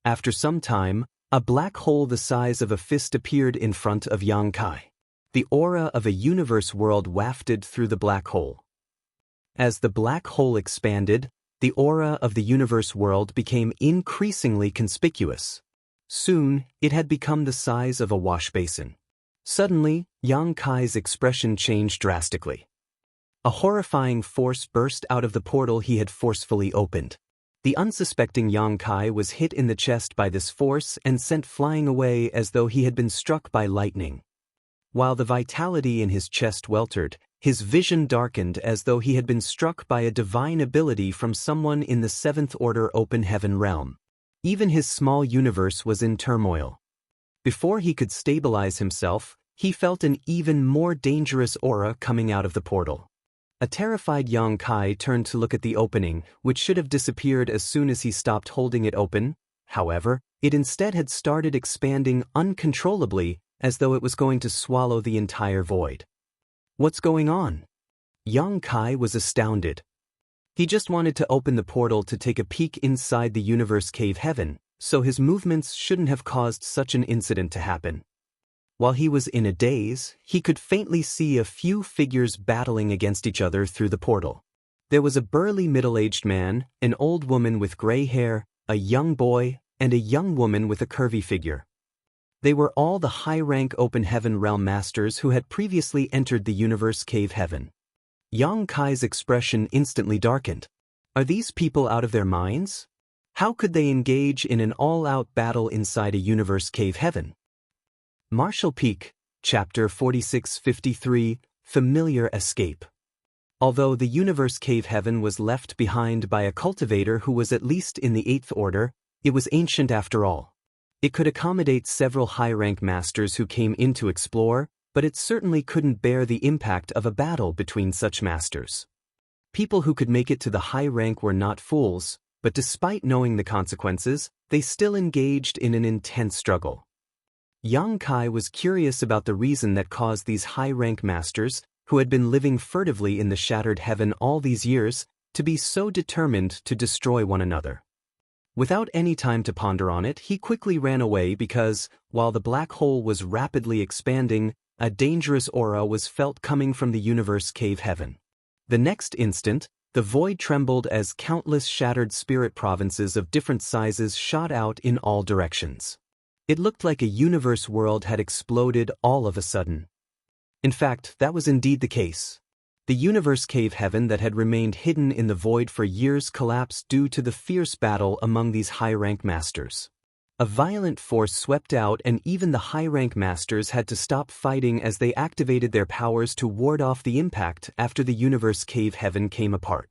After some time, a black hole the size of a fist appeared in front of Yang Kai. The aura of a universe world wafted through the black hole. As the black hole expanded, the aura of the universe world became increasingly conspicuous. Soon, it had become the size of a wash basin. Suddenly, Yang Kai's expression changed drastically. A horrifying force burst out of the portal he had forcefully opened. The unsuspecting Yang Kai was hit in the chest by this force and sent flying away as though he had been struck by lightning. While the vitality in his chest weltered, his vision darkened as though he had been struck by a divine ability from someone in the seventh order open heaven realm. Even his small universe was in turmoil. Before he could stabilize himself, he felt an even more dangerous aura coming out of the portal. A terrified Yang Kai turned to look at the opening, which should have disappeared as soon as he stopped holding it open. However, it instead had started expanding uncontrollably, as though it was going to swallow the entire void. What's going on? Yang Kai was astounded. He just wanted to open the portal to take a peek inside the universe cave heaven, so his movements shouldn't have caused such an incident to happen. While he was in a daze, he could faintly see a few figures battling against each other through the portal. There was a burly middle-aged man, an old woman with gray hair, a young boy, and a young woman with a curvy figure. They were all the high-rank open heaven realm masters who had previously entered the universe cave heaven. Yang Kai's expression instantly darkened. Are these people out of their minds? How could they engage in an all-out battle inside a universe cave heaven? Martial Peak, Chapter 4653, Familiar Escape. Although the universe cave heaven was left behind by a cultivator who was at least in the 8th order, it was ancient after all. It could accommodate several high-rank masters who came in to explore, but it certainly couldn't bear the impact of a battle between such masters. People who could make it to the high rank were not fools, but despite knowing the consequences, they still engaged in an intense struggle. Yang Kai was curious about the reason that caused these high-rank masters, who had been living furtively in the shattered heaven all these years, to be so determined to destroy one another. Without any time to ponder on it, he quickly ran away because, while the black hole was rapidly expanding, a dangerous aura was felt coming from the universe cave heaven. The next instant, the void trembled as countless shattered spirit provinces of different sizes shot out in all directions. It looked like a universe world had exploded all of a sudden. In fact, that was indeed the case. The universe cave heaven that had remained hidden in the void for years collapsed due to the fierce battle among these high-rank masters. A violent force swept out, and even the high-rank masters had to stop fighting as they activated their powers to ward off the impact after the universe cave heaven came apart.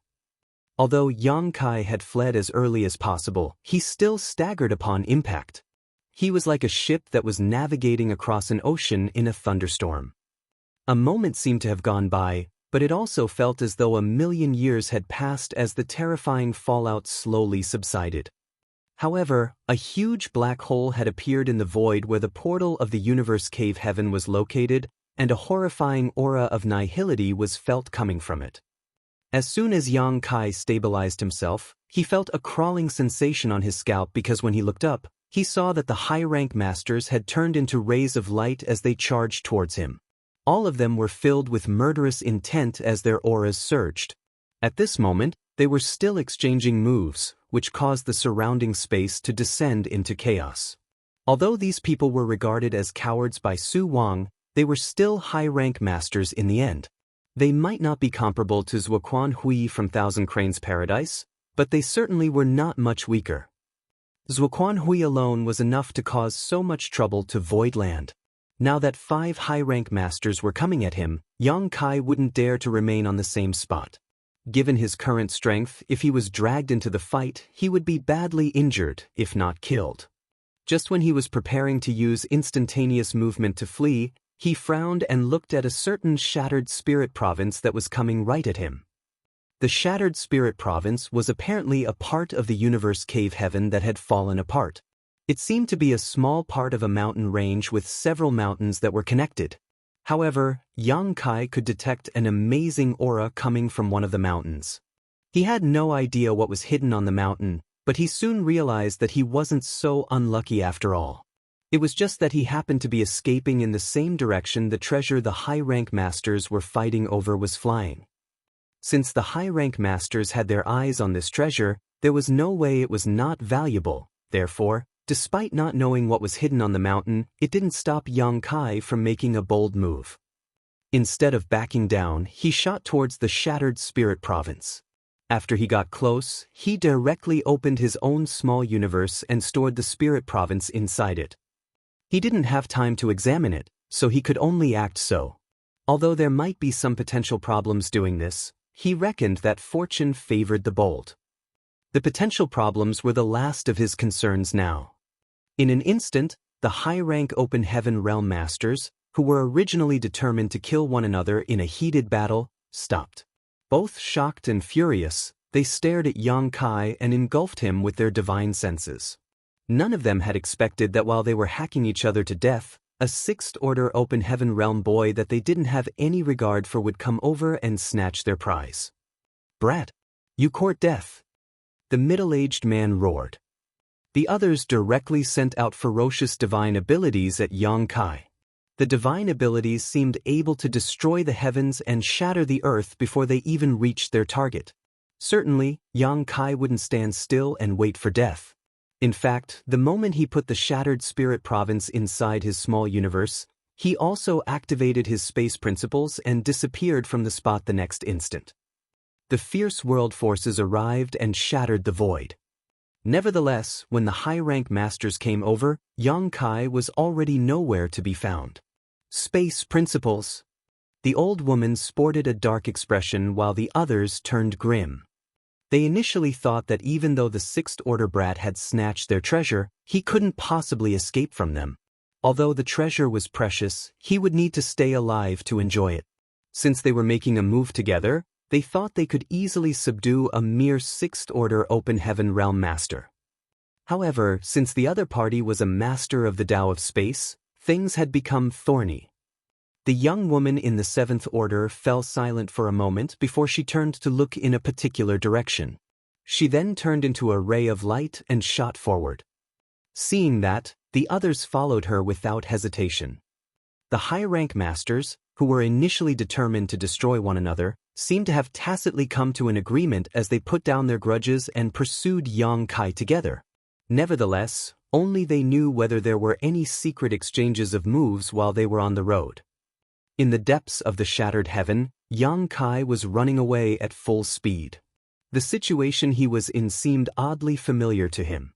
Although Yang Kai had fled as early as possible, he still staggered upon impact. He was like a ship that was navigating across an ocean in a thunderstorm. A moment seemed to have gone by, but it also felt as though 1,000,000 years had passed as the terrifying fallout slowly subsided. However, a huge black hole had appeared in the void where the portal of the universe cave heaven was located, and a horrifying aura of nihility was felt coming from it. As soon as Yang Kai stabilized himself, he felt a crawling sensation on his scalp because when he looked up, he saw that the high-rank masters had turned into rays of light as they charged towards him. All of them were filled with murderous intent as their auras surged. At this moment, they were still exchanging moves, which caused the surrounding space to descend into chaos. Although these people were regarded as cowards by Su Wang, they were still high-rank masters in the end. They might not be comparable to Zuoquan Hui from Thousand Cranes Paradise, but they certainly were not much weaker. Zuoquan Hui alone was enough to cause so much trouble to Voidland. Now that 5 high-rank masters were coming at him, Yang Kai wouldn't dare to remain on the same spot. Given his current strength, if he was dragged into the fight, he would be badly injured, if not killed. Just when he was preparing to use instantaneous movement to flee, he frowned and looked at a certain shattered spirit province that was coming right at him. The shattered spirit province was apparently a part of the universe cave heaven that had fallen apart. It seemed to be a small part of a mountain range with several mountains that were connected. However, Yang Kai could detect an amazing aura coming from one of the mountains. He had no idea what was hidden on the mountain, but he soon realized that he wasn't so unlucky after all. It was just that he happened to be escaping in the same direction the treasure the high-rank masters were fighting over was flying. Since the high-rank masters had their eyes on this treasure, there was no way it was not valuable. Therefore, despite not knowing what was hidden on the mountain, it didn't stop Yang Kai from making a bold move. Instead of backing down, he shot towards the shattered spirit province. After he got close, he directly opened his own small universe and stored the spirit province inside it. He didn't have time to examine it, so he could only act so. Although there might be some potential problems doing this, he reckoned that fortune favored the bold. The potential problems were the last of his concerns now. In an instant, the high-rank Open Heaven Realm Masters, who were originally determined to kill one another in a heated battle, stopped. Both shocked and furious, they stared at Yang Kai and engulfed him with their divine senses. None of them had expected that while they were hacking each other to death, a sixth-order Open Heaven Realm boy that they didn't have any regard for would come over and snatch their prize. "Brat, you court death!" the middle-aged man roared. The others directly sent out ferocious divine abilities at Yang Kai. The divine abilities seemed able to destroy the heavens and shatter the earth before they even reached their target. Certainly, Yang Kai wouldn't stand still and wait for death. In fact, the moment he put the shattered spirit province inside his small universe, he also activated his space principles and disappeared from the spot the next instant. The fierce world forces arrived and shattered the void. Nevertheless, when the high-rank masters came over, Yang Kai was already nowhere to be found. Space principles. The old woman sported a dark expression while the others turned grim. They initially thought that even though the sixth-order brat had snatched their treasure, he couldn't possibly escape from them. Although the treasure was precious, he would need to stay alive to enjoy it. Since they were making a move together, they thought they could easily subdue a mere sixth-order Open Heaven Realm Master. However, since the other party was a master of the Tao of Space, things had become thorny. The young woman in the seventh order fell silent for a moment before she turned to look in a particular direction. She then turned into a ray of light and shot forward. Seeing that, the others followed her without hesitation. The high-rank masters, who were initially determined to destroy one another, seemed to have tacitly come to an agreement as they put down their grudges and pursued Yang Kai together. Nevertheless, only they knew whether there were any secret exchanges of moves while they were on the road. In the depths of the shattered heaven, Yang Kai was running away at full speed. The situation he was in seemed oddly familiar to him.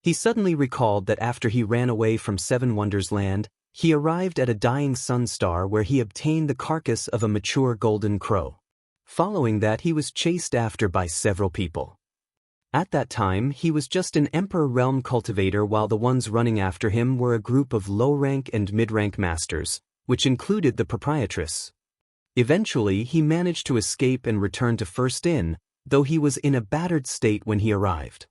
He suddenly recalled that after he ran away from Seven Wonders Land, he arrived at a dying sun star where he obtained the carcass of a mature golden crow. Following that, he was chased after by several people. At that time, he was just an Emperor Realm cultivator while the ones running after him were a group of low-rank and mid-rank masters, which included the proprietress. Eventually, he managed to escape and return to First Inn, though he was in a battered state when he arrived.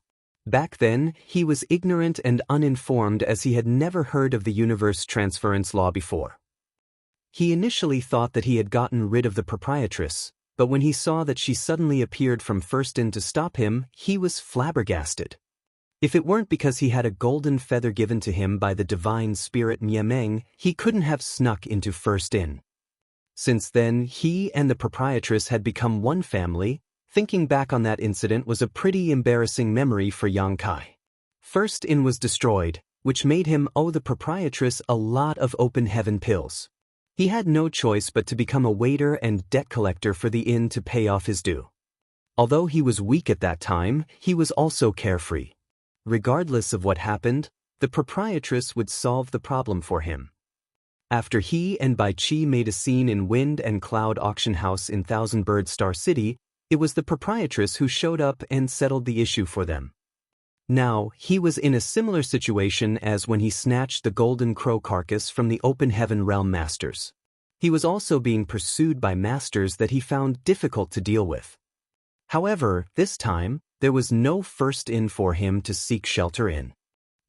Back then, he was ignorant and uninformed as he had never heard of the universe transference law before. He initially thought that he had gotten rid of the proprietress, but when he saw that she suddenly appeared from First Inn to stop him, he was flabbergasted. If it weren't because he had a golden feather given to him by the divine spirit Miameng, he couldn't have snuck into First Inn. Since then, he and the proprietress had become one family. Thinking back on that incident was a pretty embarrassing memory for Yang Kai. First Inn was destroyed, which made him owe the proprietress a lot of Open Heaven pills. He had no choice but to become a waiter and debt collector for the inn to pay off his due. Although he was weak at that time, he was also carefree. Regardless of what happened, the proprietress would solve the problem for him. After he and Bai Chi made a scene in Wind and Cloud Auction House in Thousand Bird Star City, it was the proprietress who showed up and settled the issue for them. Now, he was in a similar situation as when he snatched the golden crow carcass from the Open Heaven Realm Masters. He was also being pursued by masters that he found difficult to deal with. However, this time, there was no First Inn for him to seek shelter in.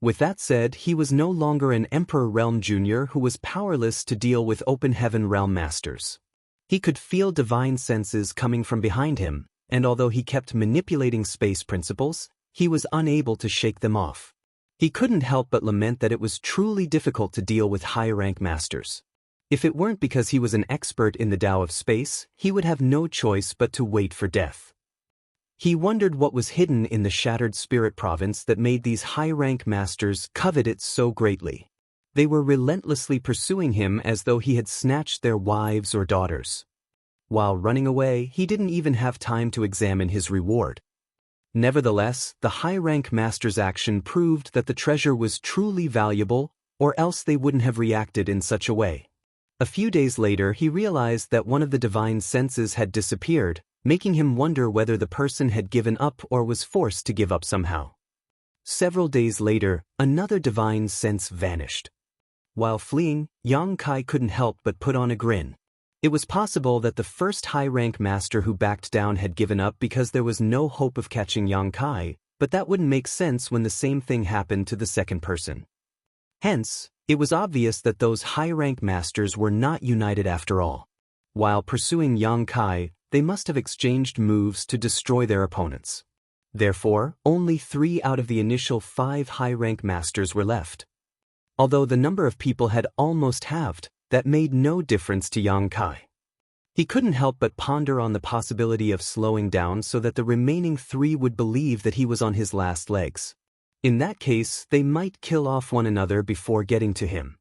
With that said, he was no longer an Emperor Realm Junior who was powerless to deal with Open Heaven Realm Masters. He could feel divine senses coming from behind him, and although he kept manipulating space principles, he was unable to shake them off. He couldn't help but lament that it was truly difficult to deal with high-rank masters. If it weren't because he was an expert in the Tao of Space, he would have no choice but to wait for death. He wondered what was hidden in the shattered spirit province that made these high-rank masters covet it so greatly. They were relentlessly pursuing him as though he had snatched their wives or daughters. While running away, he didn't even have time to examine his reward. Nevertheless, the high-rank master's action proved that the treasure was truly valuable, or else they wouldn't have reacted in such a way. A few days later he realized that one of the divine senses had disappeared, making him wonder whether the person had given up or was forced to give up somehow. Several days later, another divine sense vanished. While fleeing, Yang Kai couldn't help but put on a grin. It was possible that the first high-rank master who backed down had given up because there was no hope of catching Yang Kai, but that wouldn't make sense when the same thing happened to the second person. Hence, it was obvious that those high-rank masters were not united after all. While pursuing Yang Kai, they must have exchanged moves to destroy their opponents. Therefore, only 3 out of the initial 5 high-rank masters were left. Although the number of people had almost halved, that made no difference to Yang Kai. He couldn't help but ponder on the possibility of slowing down so that the remaining 3 would believe that he was on his last legs. In that case, they might kill off one another before getting to him.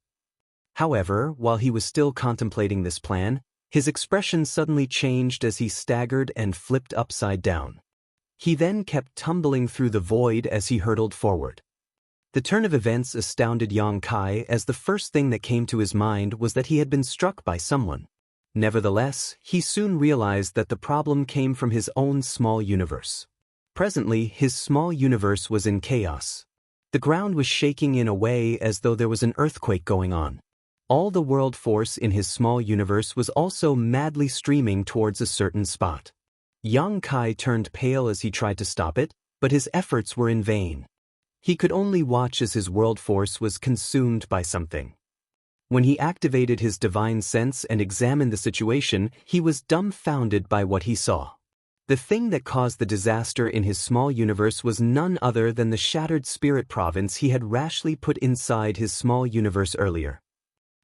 However, while he was still contemplating this plan, his expression suddenly changed as he staggered and flipped upside down. He then kept tumbling through the void as he hurtled forward. The turn of events astounded Yang Kai, as the first thing that came to his mind was that he had been struck by someone. Nevertheless, he soon realized that the problem came from his own small universe. Presently, his small universe was in chaos. The ground was shaking in a way as though there was an earthquake going on. All the world force in his small universe was also madly streaming towards a certain spot. Yang Kai turned pale as he tried to stop it, but his efforts were in vain. He could only watch as his world force was consumed by something. When he activated his divine sense and examined the situation, he was dumbfounded by what he saw. The thing that caused the disaster in his small universe was none other than the shattered spirit province he had rashly put inside his small universe earlier.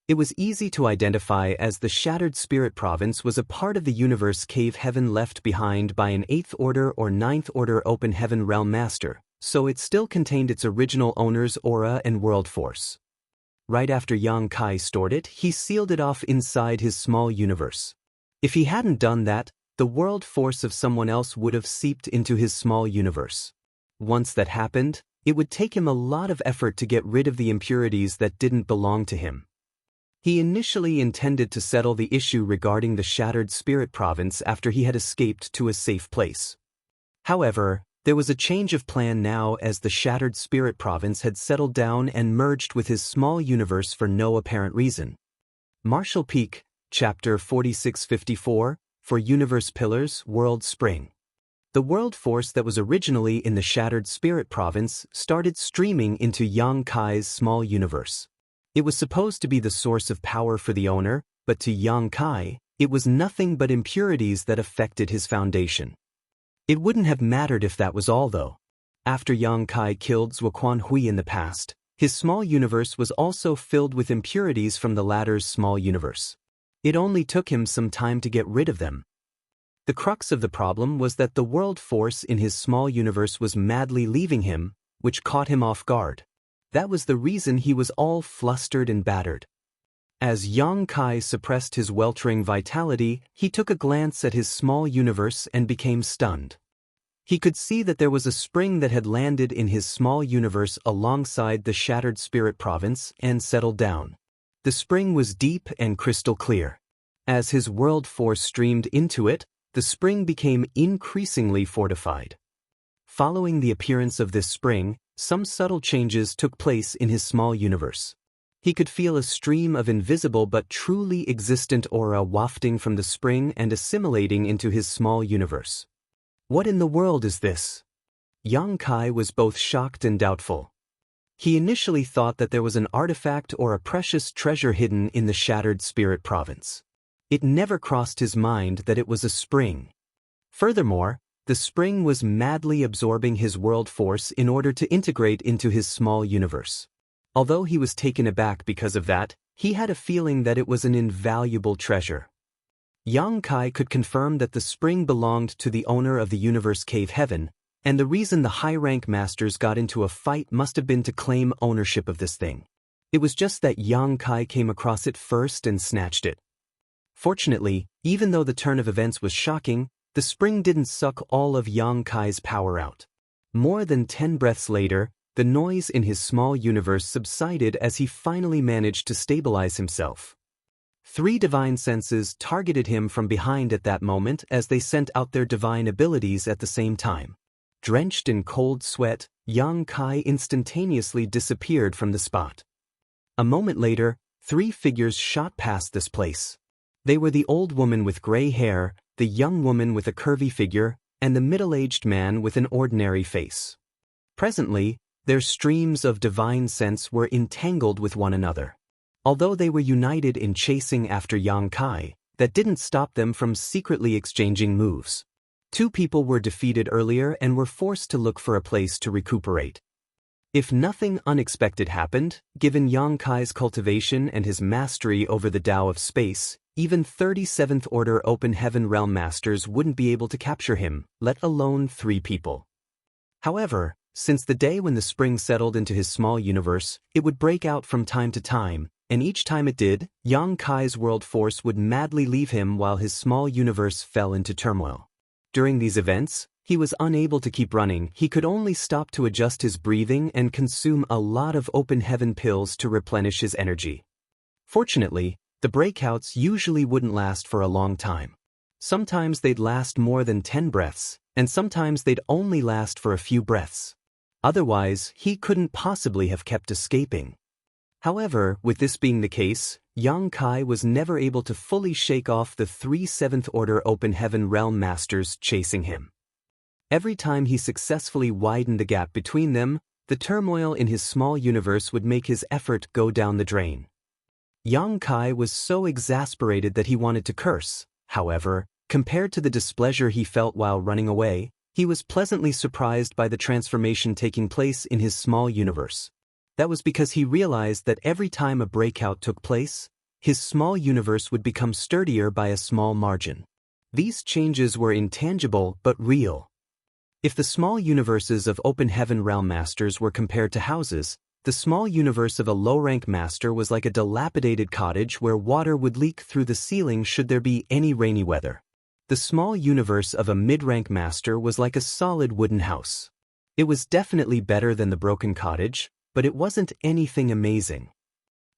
It was easy to identify as the shattered spirit province was a part of the universe cave heaven left behind by an 8th order or 9th order open heaven realm master, so it still contained its original owner's aura and world force. Right after Yang Kai stored it, he sealed it off inside his small universe. If he hadn't done that, the world force of someone else would have seeped into his small universe. Once that happened, it would take him a lot of effort to get rid of the impurities that didn't belong to him. He initially intended to settle the issue regarding the shattered spirit province after he had escaped to a safe place. However, there was a change of plan now, as the shattered spirit province had settled down and merged with his small universe for no apparent reason. Martial Peak, Chapter 4654, for Universe Pillars, World Spring. The world force that was originally in the shattered spirit province started streaming into Yang Kai's small universe. It was supposed to be the source of power for the owner, but to Yang Kai, it was nothing but impurities that affected his foundation. It wouldn't have mattered if that was all, though. After Yang Kai killed Zuoquan Hui in the past, his small universe was also filled with impurities from the latter's small universe. It only took him some time to get rid of them. The crux of the problem was that the world force in his small universe was madly leaving him, which caught him off guard. That was the reason he was all flustered and battered. As Yang Kai suppressed his weltering vitality, he took a glance at his small universe and became stunned. He could see that there was a spring that had landed in his small universe alongside the shattered spirit province and settled down. The spring was deep and crystal clear. As his world force streamed into it, the spring became increasingly fortified. Following the appearance of this spring, some subtle changes took place in his small universe. He could feel a stream of invisible but truly existent aura wafting from the spring and assimilating into his small universe. What in the world is this? Yang Kai was both shocked and doubtful. He initially thought that there was an artifact or a precious treasure hidden in the shattered spirit province. It never crossed his mind that it was a spring. Furthermore, the spring was madly absorbing his world force in order to integrate into his small universe. Although he was taken aback because of that, he had a feeling that it was an invaluable treasure. Yang Kai could confirm that the spring belonged to the owner of the universe cave heaven, and the reason the high-rank masters got into a fight must have been to claim ownership of this thing. It was just that Yang Kai came across it first and snatched it. Fortunately, even though the turn of events was shocking, the spring didn't suck all of Yang Kai's power out. More than 10 breaths later, the noise in his small universe subsided as he finally managed to stabilize himself. 3 divine senses targeted him from behind at that moment as they sent out their divine abilities at the same time. Drenched in cold sweat, Yang Kai instantaneously disappeared from the spot. A moment later, 3 figures shot past this place. They were the old woman with gray hair, the young woman with a curvy figure, and the middle-aged man with an ordinary face. Presently, their streams of divine sense were entangled with one another. Although they were united in chasing after Yang Kai, that didn't stop them from secretly exchanging moves. 2 people were defeated earlier and were forced to look for a place to recuperate. If nothing unexpected happened, given Yang Kai's cultivation and his mastery over the Tao of space, even 37th Order Open Heaven Realm Masters wouldn't be able to capture him, let alone 3 people. However, since the day when the spring settled into his small universe, it would break out from time to time, and each time it did, Yang Kai's world force would madly leave him while his small universe fell into turmoil. During these events, he was unable to keep running. He could only stop to adjust his breathing and consume a lot of open heaven pills to replenish his energy. Fortunately, the breakouts usually wouldn't last for a long time. Sometimes they'd last more than 10 breaths, and sometimes they'd only last for a few breaths. Otherwise, he couldn't possibly have kept escaping. However, with this being the case, Yang Kai was never able to fully shake off the 3 7th Order Open Heaven Realm Masters chasing him. Every time he successfully widened the gap between them, the turmoil in his small universe would make his effort go down the drain. Yang Kai was so exasperated that he wanted to curse. However, compared to the displeasure he felt while running away, he was pleasantly surprised by the transformation taking place in his small universe. That was because he realized that every time a breakout took place, his small universe would become sturdier by a small margin. These changes were intangible but real. If the small universes of Open Heaven Realm Masters were compared to houses, the small universe of a low-rank master was like a dilapidated cottage where water would leak through the ceiling should there be any rainy weather. The small universe of a mid-rank master was like a solid wooden house. It was definitely better than the broken cottage, but it wasn't anything amazing.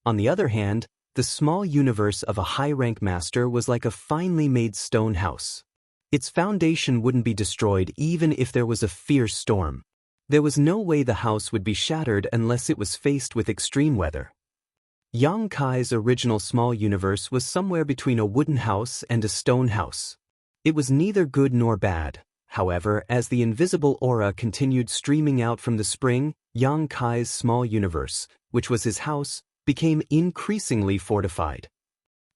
On the other hand, the small universe of a high-rank master was like a finely made stone house. Its foundation wouldn't be destroyed even if there was a fierce storm. There was no way the house would be shattered unless it was faced with extreme weather. Yang Kai's original small universe was somewhere between a wooden house and a stone house. It was neither good nor bad. However, as the invisible aura continued streaming out from the spring, Yang Kai's small universe, which was his house, became increasingly fortified.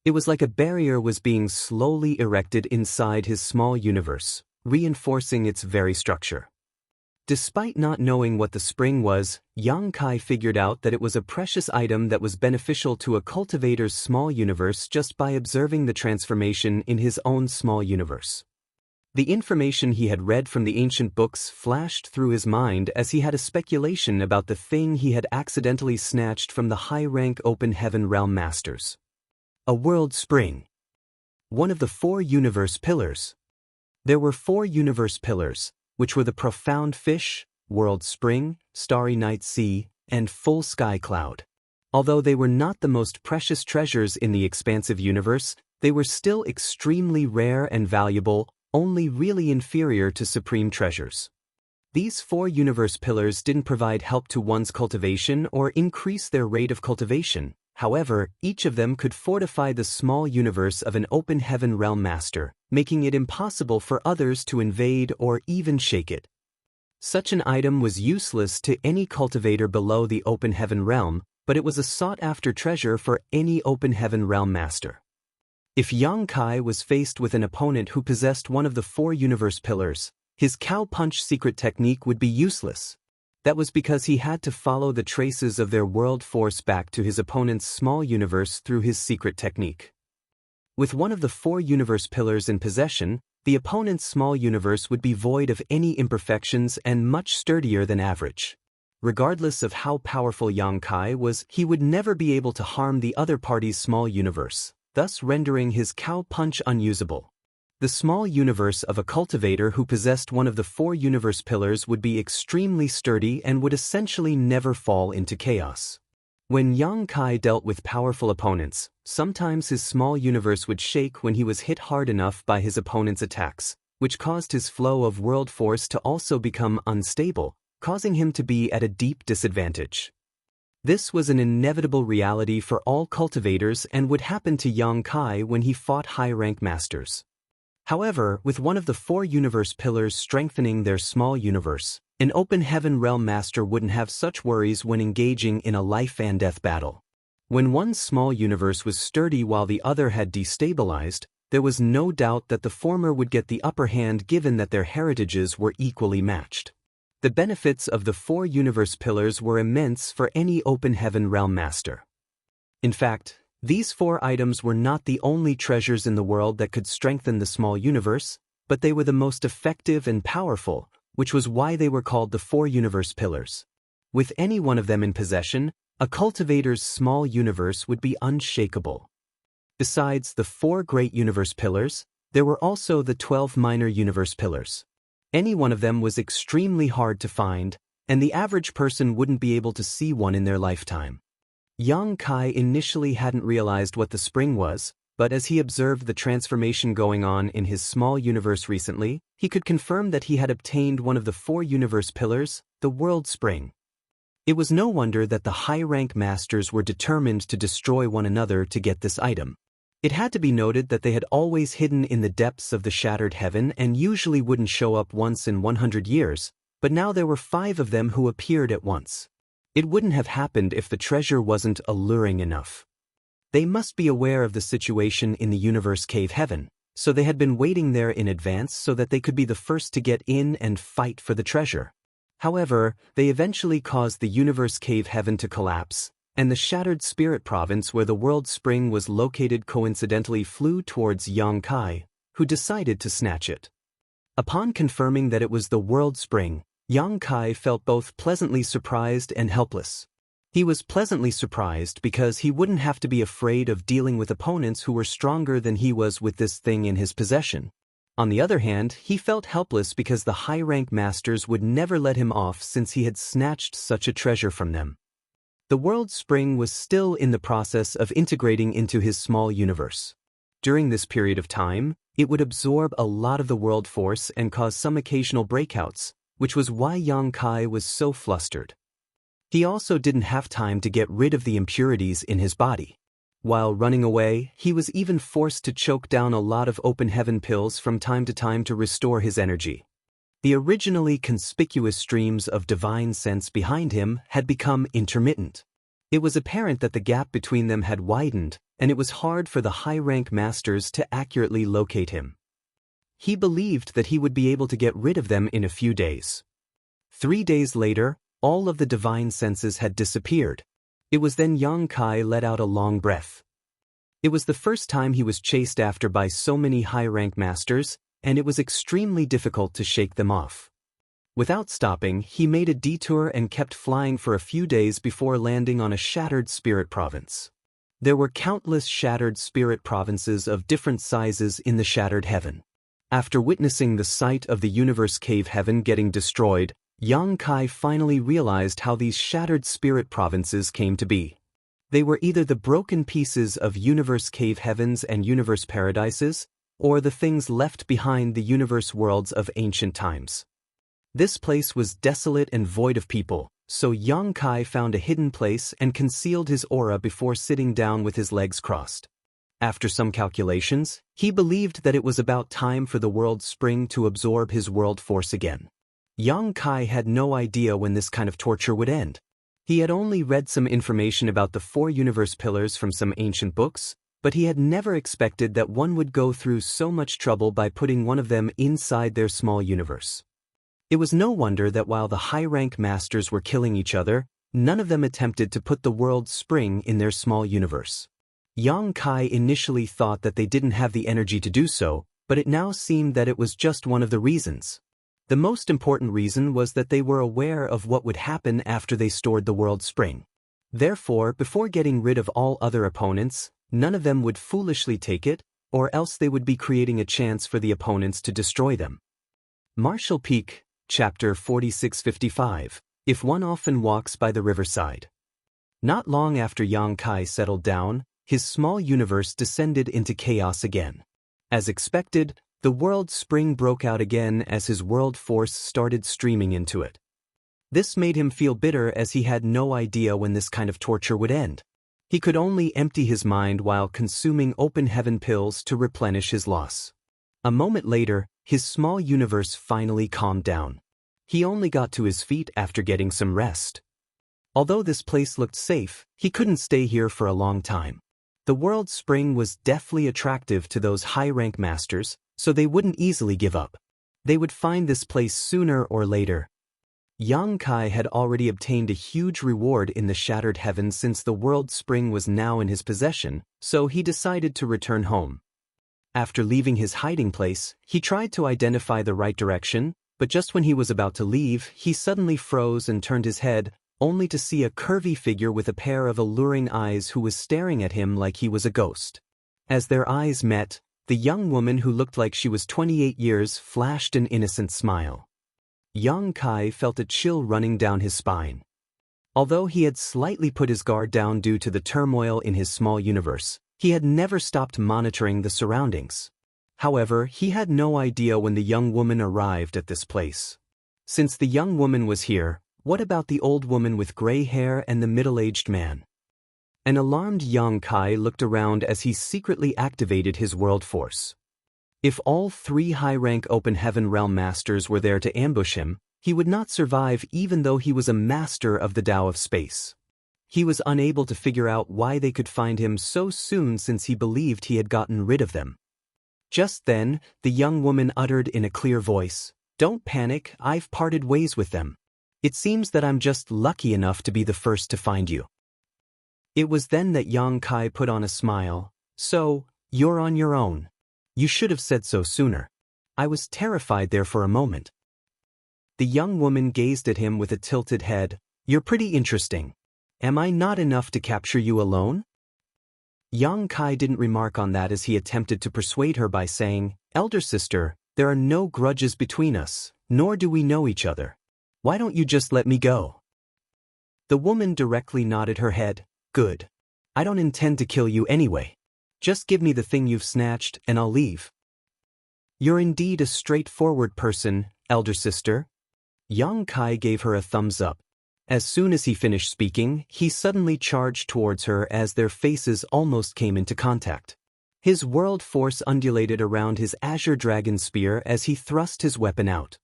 It was like a barrier was being slowly erected inside his small universe, reinforcing its very structure. Despite not knowing what the spring was, Yang Kai figured out that it was a precious item that was beneficial to a cultivator's small universe just by observing the transformation in his own small universe. The information he had read from the ancient books flashed through his mind as he had a speculation about the thing he had accidentally snatched from the high-rank Open Heaven Realm Masters. A world spring. One of the 4 universe pillars. There were 4 universe pillars, which were the profound fish, world spring, starry night sea, and full sky cloud. Although they were not the most precious treasures in the expansive universe, they were still extremely rare and valuable, only really inferior to supreme treasures. These 4 universe pillars didn't provide help to one's cultivation or increase their rate of cultivation. However, each of them could fortify the small universe of an Open Heaven Realm Master, making it impossible for others to invade or even shake it. Such an item was useless to any cultivator below the Open Heaven Realm, but it was a sought-after treasure for any Open Heaven Realm Master. If Yang Kai was faced with an opponent who possessed one of the 4 universe pillars, his cow punch secret technique would be useless. That was because he had to follow the traces of their world force back to his opponent's small universe through his secret technique. With one of the 4 universe pillars in possession, the opponent's small universe would be void of any imperfections and much sturdier than average. Regardless of how powerful Yang Kai was, he would never be able to harm the other party's small universe, thus rendering his cow punch unusable. The small universe of a cultivator who possessed one of the 4 universe pillars would be extremely sturdy and would essentially never fall into chaos. When Yang Kai dealt with powerful opponents, sometimes his small universe would shake when he was hit hard enough by his opponent's attacks, which caused his flow of world force to also become unstable, causing him to be at a deep disadvantage. This was an inevitable reality for all cultivators and would happen to Yang Kai when he fought high-rank masters. However, with one of the 4 universe pillars strengthening their small universe, an open heaven realm master wouldn't have such worries when engaging in a life-and-death battle. When one small universe was sturdy while the other had destabilized, there was no doubt that the former would get the upper hand given that their heritages were equally matched. The benefits of the 4 universe pillars were immense for any open heaven realm master. In fact, these 4 items were not the only treasures in the world that could strengthen the small universe, but they were the most effective and powerful, which was why they were called the 4 universe pillars. With any one of them in possession, a cultivator's small universe would be unshakable. Besides the 4 great universe pillars, there were also the 12 minor universe pillars. Any one of them was extremely hard to find, and the average person wouldn't be able to see one in their lifetime. Yang Kai initially hadn't realized what the spring was, but as he observed the transformation going on in his small universe recently, he could confirm that he had obtained one of the 4 universe pillars, the World Spring. It was no wonder that the high-rank masters were determined to destroy one another to get this item. It had to be noted that they had always hidden in the depths of the shattered heaven and usually wouldn't show up once in 100 years, but now there were 5 of them who appeared at once. It wouldn't have happened if the treasure wasn't alluring enough. They must be aware of the situation in the universe cave heaven, so they had been waiting there in advance so that they could be the first to get in and fight for the treasure. However, they eventually caused the universe cave heaven to collapse, and the shattered spirit province where the world spring was located coincidentally flew towards Yang Kai, who decided to snatch it. Upon confirming that it was the world spring, Yang Kai felt both pleasantly surprised and helpless. He was pleasantly surprised because he wouldn't have to be afraid of dealing with opponents who were stronger than he was with this thing in his possession. On the other hand, he felt helpless because the high-rank masters would never let him off since he had snatched such a treasure from them. The world spring was still in the process of integrating into his small universe. During this period of time, it would absorb a lot of the world force and cause some occasional breakouts, which was why Yang Kai was so flustered. He also didn't have time to get rid of the impurities in his body. While running away, he was even forced to choke down a lot of open heaven pills from time to time to restore his energy. The originally conspicuous streams of divine sense behind him had become intermittent. It was apparent that the gap between them had widened, and it was hard for the high-rank masters to accurately locate him. He believed that he would be able to get rid of them in a few days. 3 days later, all of the divine senses had disappeared. It was then Yang Kai let out a long breath. It was the first time he was chased after by so many high-rank masters, and it was extremely difficult to shake them off. Without stopping, he made a detour and kept flying for a few days before landing on a shattered spirit province. There were countless shattered spirit provinces of different sizes in the shattered heaven. After witnessing the sight of the universe cave heaven getting destroyed, Yang Kai finally realized how these shattered spirit provinces came to be. They were either the broken pieces of universe cave heavens and universe paradises, or the things left behind the universe worlds of ancient times. This place was desolate and void of people, so Yang Kai found a hidden place and concealed his aura before sitting down with his legs crossed. After some calculations, he believed that it was about time for the world spring to absorb his world force again. Yang Kai had no idea when this kind of torture would end. He had only read some information about the 4 universe pillars from some ancient books, but he had never expected that one would go through so much trouble by putting one of them inside their small universe. It was no wonder that while the high-rank masters were killing each other, none of them attempted to put the world spring in their small universe. Yang Kai initially thought that they didn't have the energy to do so, but it now seemed that it was just one of the reasons. The most important reason was that they were aware of what would happen after they stored the world spring. Therefore, before getting rid of all other opponents, none of them would foolishly take it, or else they would be creating a chance for the opponents to destroy them. Martial Peak, Chapter 4655. If one often walks by the riverside. Not long after Yang Kai settled down, his small universe descended into chaos again. As expected, the world spring broke out again as his world force started streaming into it. This made him feel bitter as he had no idea when this kind of torture would end. He could only empty his mind while consuming open heaven pills to replenish his loss. A moment later, his small universe finally calmed down. He only got to his feet after getting some rest. Although this place looked safe, he couldn't stay here for a long time. The world spring was deathly attractive to those high-rank masters, so they wouldn't easily give up. They would find this place sooner or later. Yang Kai had already obtained a huge reward in the Shattered Heavens since the world spring was now in his possession, so he decided to return home. After leaving his hiding place, he tried to identify the right direction, but just when he was about to leave, he suddenly froze and turned his head, only to see a curvy figure with a pair of alluring eyes who was staring at him like he was a ghost. As their eyes met, the young woman who looked like she was 28 years flashed an innocent smile. Yang Kai felt a chill running down his spine. Although he had slightly put his guard down due to the turmoil in his small universe, he had never stopped monitoring the surroundings. However, he had no idea when the young woman arrived at this place. Since the young woman was here, what about the old woman with gray hair and the middle-aged man? An alarmed Yang Kai looked around as he secretly activated his world force. If all three high-rank Open Heaven Realm Masters were there to ambush him, he would not survive even though he was a master of the Tao of Space. He was unable to figure out why they could find him so soon since he believed he had gotten rid of them. Just then, the young woman uttered in a clear voice, "Don't panic, I've parted ways with them. It seems that I'm just lucky enough to be the first to find you." It was then that Yang Kai put on a smile. "So, you're on your own. You should have said so sooner. I was terrified there for a moment." The young woman gazed at him with a tilted head. "You're pretty interesting. Am I not enough to capture you alone?" Yang Kai didn't remark on that as he attempted to persuade her by saying, "Elder sister, there are no grudges between us, nor do we know each other. Why don't you just let me go?" The woman directly nodded her head. "Good. I don't intend to kill you anyway. Just give me the thing you've snatched and I'll leave." "You're indeed a straightforward person, elder sister." Yang Kai gave her a thumbs up. As soon as he finished speaking, he suddenly charged towards her as their faces almost came into contact. His world force undulated around his azure dragon spear as he thrust his weapon out.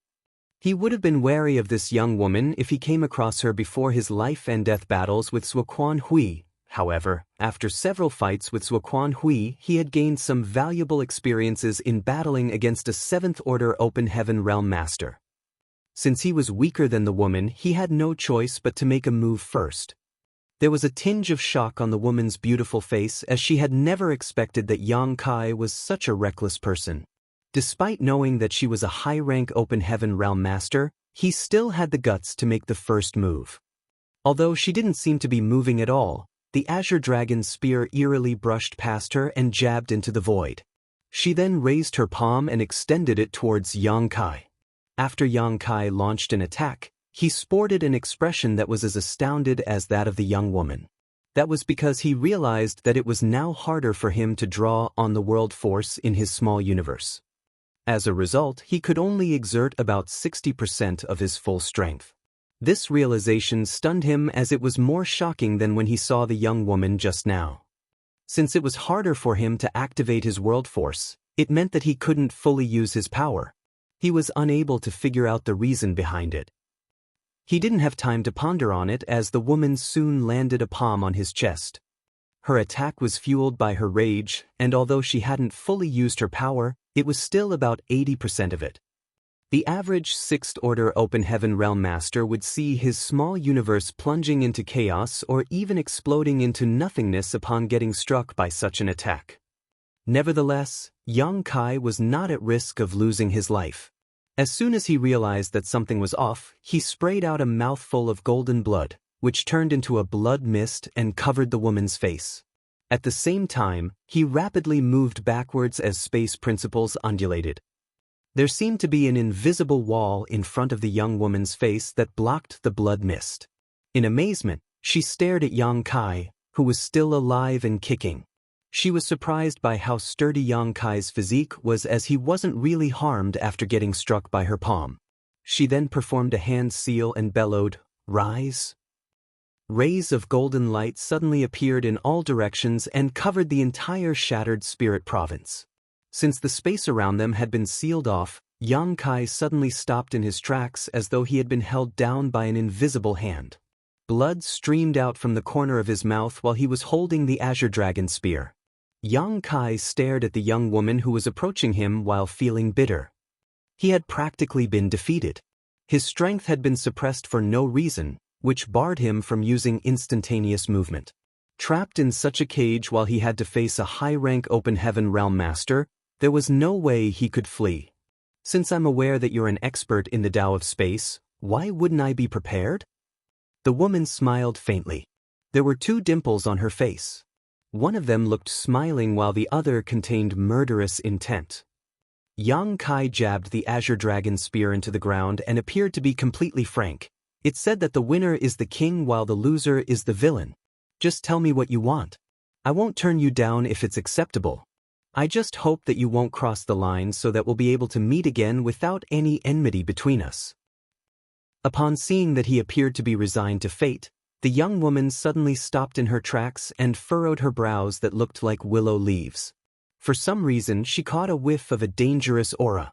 He would have been wary of this young woman if he came across her before his life and death battles with Zuoquan Hui. However, after several fights with Zuoquan Hui, he had gained some valuable experiences in battling against a 7th Order Open Heaven Realm Master. Since he was weaker than the woman, he had no choice but to make a move first. There was a tinge of shock on the woman's beautiful face as she had never expected that Yang Kai was such a reckless person. Despite knowing that she was a high-rank Open Heaven Realm Master, he still had the guts to make the first move. Although she didn't seem to be moving at all, the Azure Dragon's spear eerily brushed past her and jabbed into the void. She then raised her palm and extended it towards Yang Kai. After Yang Kai launched an attack, he sported an expression that was as astounded as that of the young woman. That was because he realized that it was now harder for him to draw on the world force in his small universe. As a result, he could only exert about 60% of his full strength. This realization stunned him as it was more shocking than when he saw the young woman just now. Since it was harder for him to activate his world force, it meant that he couldn't fully use his power. He was unable to figure out the reason behind it. He didn't have time to ponder on it as the woman soon landed a palm on his chest. Her attack was fueled by her rage, and although she hadn't fully used her power, it was still about 80% of it. The average 6th Order Open Heaven Realm Master would see his small universe plunging into chaos or even exploding into nothingness upon getting struck by such an attack. Nevertheless, Yang Kai was not at risk of losing his life. As soon as he realized that something was off, he sprayed out a mouthful of golden blood, which turned into a blood mist and covered the woman's face. At the same time, he rapidly moved backwards as space principles undulated. There seemed to be an invisible wall in front of the young woman's face that blocked the blood mist. In amazement, she stared at Yang Kai, who was still alive and kicking. She was surprised by how sturdy Yang Kai's physique was, as he wasn't really harmed after getting struck by her palm. She then performed a hand seal and bellowed, "Rise!" Rays of golden light suddenly appeared in all directions and covered the entire shattered spirit province. Since the space around them had been sealed off, Yang Kai suddenly stopped in his tracks as though he had been held down by an invisible hand. Blood streamed out from the corner of his mouth while he was holding the Azure Dragon Spear. Yang Kai stared at the young woman who was approaching him while feeling bitter. He had practically been defeated. His strength had been suppressed for no reason, which barred him from using instantaneous movement. Trapped in such a cage while he had to face a high-rank Open Heaven Realm Master, there was no way he could flee. Since I'm aware that you're an expert in the Tao of Space, why wouldn't I be prepared? The woman smiled faintly. There were 2 dimples on her face. One of them looked smiling while the other contained murderous intent. Yang Kai jabbed the Azure Dragon Spear into the ground and appeared to be completely frank. It said that the winner is the king while the loser is the villain. Just tell me what you want. I won't turn you down if it's acceptable. I just hope that you won't cross the line so that we'll be able to meet again without any enmity between us. Upon seeing that he appeared to be resigned to fate, the young woman suddenly stopped in her tracks and furrowed her brows that looked like willow leaves. For some reason, she caught a whiff of a dangerous aura.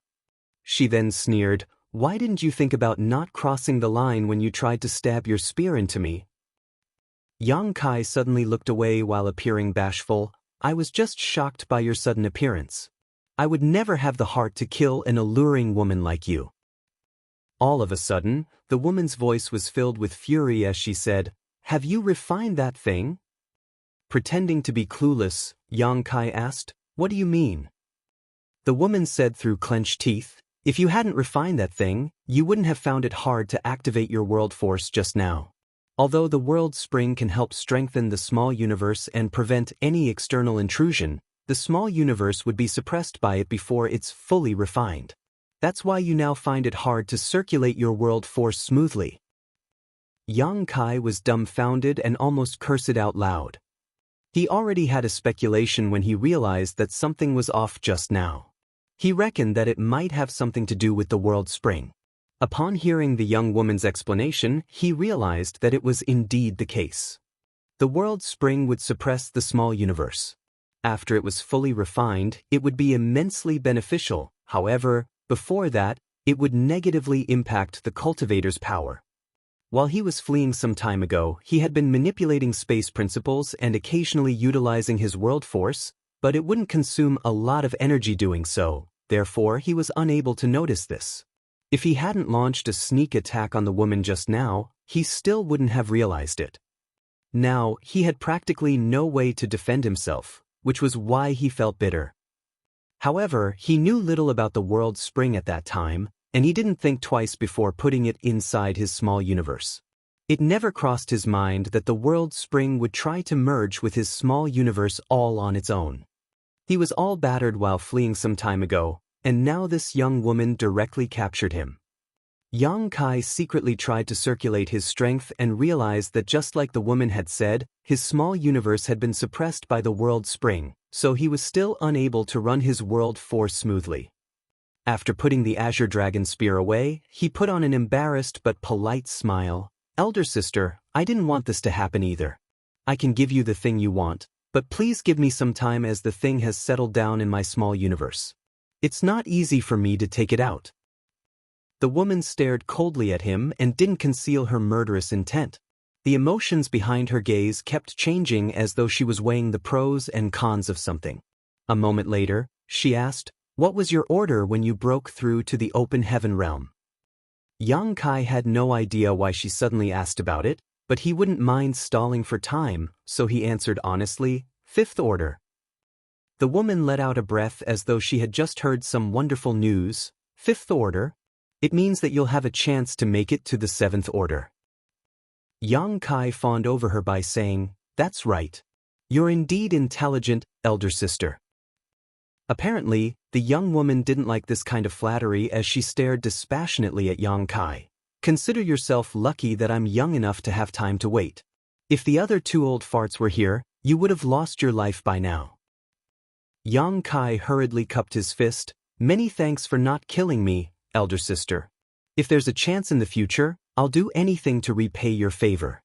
She then sneered, "Why didn't you think about not crossing the line when you tried to stab your spear into me?" Yang Kai suddenly looked away while appearing bashful. "I was just shocked by your sudden appearance. I would never have the heart to kill an alluring woman like you." All of a sudden, the woman's voice was filled with fury as she said, "Have you refined that thing?" Pretending to be clueless, Yang Kai asked, "What do you mean?" The woman said through clenched teeth, "If you hadn't refined that thing, you wouldn't have found it hard to activate your world force just now. Although the world spring can help strengthen the small universe and prevent any external intrusion, the small universe would be suppressed by it before it's fully refined. That's why you now find it hard to circulate your world force smoothly." Yang Kai was dumbfounded and almost cursed out loud. He already had a speculation when he realized that something was off just now. He reckoned that it might have something to do with the world spring. Upon hearing the young woman's explanation, he realized that it was indeed the case. The world spring would suppress the small universe. After it was fully refined, it would be immensely beneficial. However, before that, it would negatively impact the cultivator's power. While he was fleeing some time ago, he had been manipulating space principles and occasionally utilizing his world force, but it wouldn't consume a lot of energy doing so, therefore he was unable to notice this. If he hadn't launched a sneak attack on the woman just now, he still wouldn't have realized it. Now, he had practically no way to defend himself, which was why he felt bitter. However, he knew little about the world spring at that time, and he didn't think twice before putting it inside his small universe. It never crossed his mind that the world spring would try to merge with his small universe all on its own. He was all battered while fleeing some time ago, and now this young woman directly captured him. Yang Kai secretly tried to circulate his strength and realized that just like the woman had said, his small universe had been suppressed by the world spring, so he was still unable to run his world force smoothly. After putting the Azure Dragon Spear away, he put on an embarrassed but polite smile. "Elder sister, I didn't want this to happen either. I can give you the thing you want, but please give me some time as the thing has settled down in my small universe. It's not easy for me to take it out." The woman stared coldly at him and didn't conceal her murderous intent. The emotions behind her gaze kept changing as though she was weighing the pros and cons of something. A moment later, she asked, "What was your order when you broke through to the Open Heaven realm?" Yang Kai had no idea why she suddenly asked about it, but he wouldn't mind stalling for time, so he answered honestly, "Fifth order." The woman let out a breath as though she had just heard some wonderful news. "Fifth order? It means that you'll have a chance to make it to the 7th order." Yang Kai fawned over her by saying, "That's right. You're indeed intelligent, elder sister. Apparently, the young woman didn't like this kind of flattery as she stared dispassionately at Yang Kai. Consider yourself lucky that I'm young enough to have time to wait. If the other two old farts were here, you would have lost your life by now. Yang Kai hurriedly cupped his fist. Many thanks for not killing me, elder sister. If there's a chance in the future, I'll do anything to repay your favor.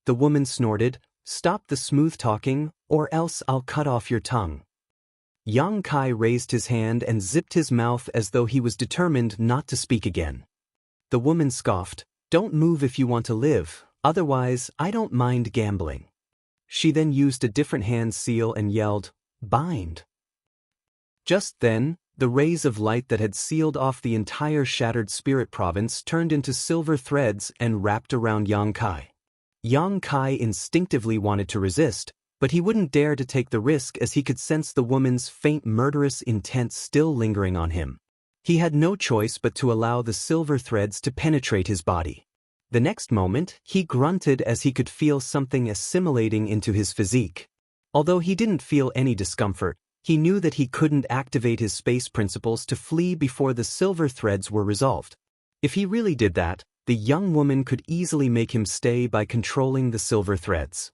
The woman snorted, stop the smooth talking, or else I'll cut off your tongue. Yang Kai raised his hand and zipped his mouth as though he was determined not to speak again. The woman scoffed, don't move if you want to live, otherwise I don't mind gambling. She then used a different hand seal and yelled, bind. Just then, the rays of light that had sealed off the entire shattered spirit province turned into silver threads and wrapped around Yang Kai. Yang Kai instinctively wanted to resist, but he wouldn't dare to take the risk as he could sense the woman's faint murderous intent still lingering on him. He had no choice but to allow the silver threads to penetrate his body. The next moment, he grunted as he could feel something assimilating into his physique. Although he didn't feel any discomfort, he knew that he couldn't activate his space principles to flee before the silver threads were resolved. If he really did that, the young woman could easily make him stay by controlling the silver threads.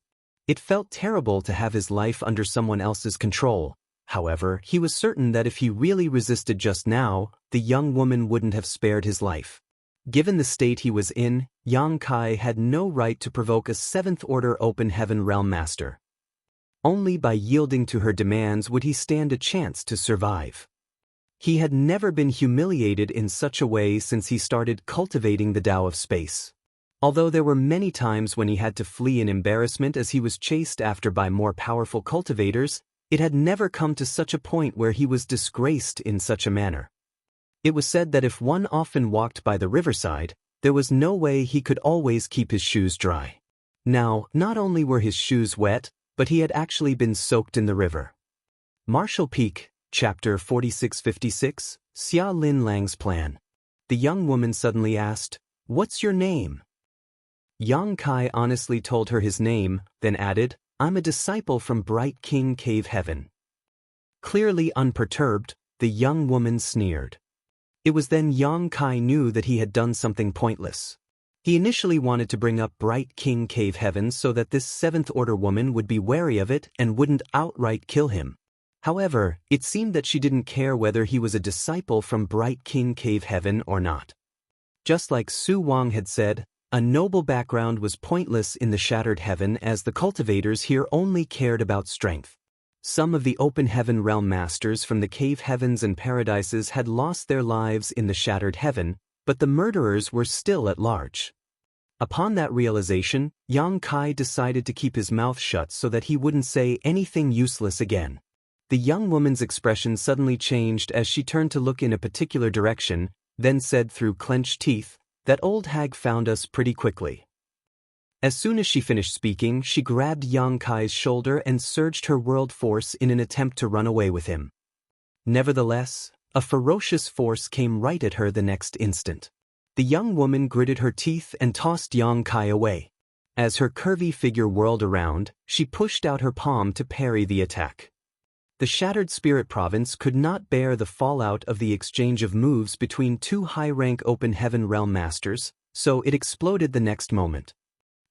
It felt terrible to have his life under someone else's control. However, he was certain that if he really resisted just now, the young woman wouldn't have spared his life. Given the state he was in, Yang Kai had no right to provoke a seventh-order open heaven realm master. Only by yielding to her demands would he stand a chance to survive. He had never been humiliated in such a way since he started cultivating the Tao of space. Although there were many times when he had to flee in embarrassment as he was chased after by more powerful cultivators, it had never come to such a point where he was disgraced in such a manner. It was said that if one often walked by the riverside, there was no way he could always keep his shoes dry. Now, not only were his shoes wet, but he had actually been soaked in the river. Marshall Peak, Chapter 4656, Xia Lin Lang's Plan. The young woman suddenly asked, "What's your name?" Yang Kai honestly told her his name, then added, "I'm a disciple from Bright King Cave Heaven." Clearly unperturbed, the young woman sneered. It was then Yang Kai knew that he had done something pointless. He initially wanted to bring up Bright King Cave Heaven so that this seventh-order woman would be wary of it and wouldn't outright kill him. However, it seemed that she didn't care whether he was a disciple from Bright King Cave Heaven or not. Just like Su Wang had said, a noble background was pointless in the shattered heaven as the cultivators here only cared about strength. Some of the open heaven realm masters from the cave heavens and paradises had lost their lives in the shattered heaven, but the murderers were still at large. Upon that realization, Yang Kai decided to keep his mouth shut so that he wouldn't say anything useless again. The young woman's expression suddenly changed as she turned to look in a particular direction, then said through clenched teeth, "That old hag found us pretty quickly." As soon as she finished speaking, she grabbed Yang Kai's shoulder and surged her world force in an attempt to run away with him. Nevertheless, a ferocious force came right at her the next instant. The young woman gritted her teeth and tossed Yang Kai away. As her curvy figure whirled around, she pushed out her palm to parry the attack. The shattered spirit province could not bear the fallout of the exchange of moves between two high-rank open heaven realm masters, so it exploded the next moment.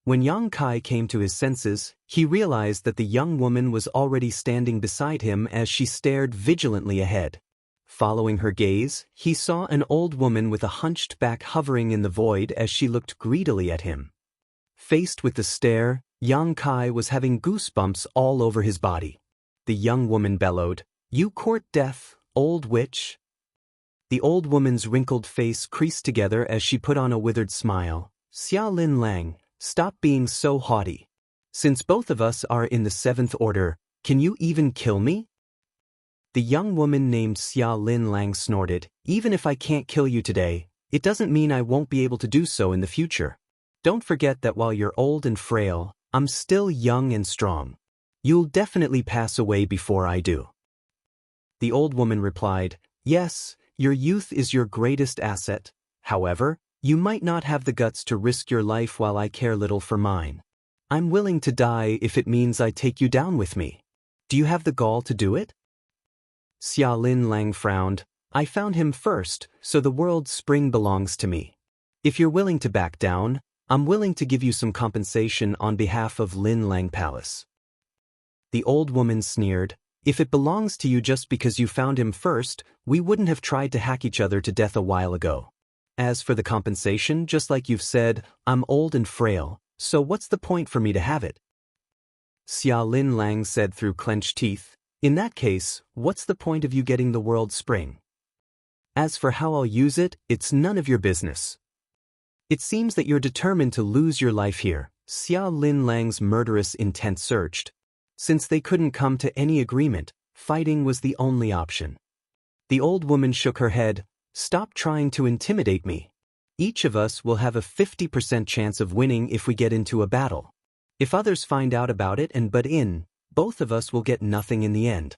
When Yang Kai came to his senses, he realized that the young woman was already standing beside him as she stared vigilantly ahead. Following her gaze, he saw an old woman with a hunched back hovering in the void as she looked greedily at him. Faced with the stare, Yang Kai was having goosebumps all over his body. The young woman bellowed, "You court death, old witch." The old woman's wrinkled face creased together as she put on a withered smile. "Xia Lin Lang, stop being so haughty. Since both of us are in the seventh order, can you even kill me?" The young woman named Xia Lin Lang snorted, "Even if I can't kill you today, it doesn't mean I won't be able to do so in the future. Don't forget that while you're old and frail, I'm still young and strong. You'll definitely pass away before I do." The old woman replied, "Yes, your youth is your greatest asset. However, you might not have the guts to risk your life while I care little for mine. I'm willing to die if it means I take you down with me. Do you have the gall to do it? Xia Lin Lang frowned. I found him first, so the world's spring belongs to me. If you're willing to back down, I'm willing to give you some compensation on behalf of Lin Lang Palace. The old woman sneered. If it belongs to you just because you found him first, we wouldn't have tried to hack each other to death a while ago. As for the compensation, just like you've said, I'm old and frail, so what's the point for me to have it? Xia Lin Lang said through clenched teeth. In that case, what's the point of you getting the world spring? As for how I'll use it, it's none of your business. It seems that you're determined to lose your life here. Xia Lin Lang's murderous intent surged. Since they couldn't come to any agreement, fighting was the only option. The old woman shook her head. Stop trying to intimidate me. Each of us will have a 50% chance of winning if we get into a battle. If others find out about it and butt in, both of us will get nothing in the end.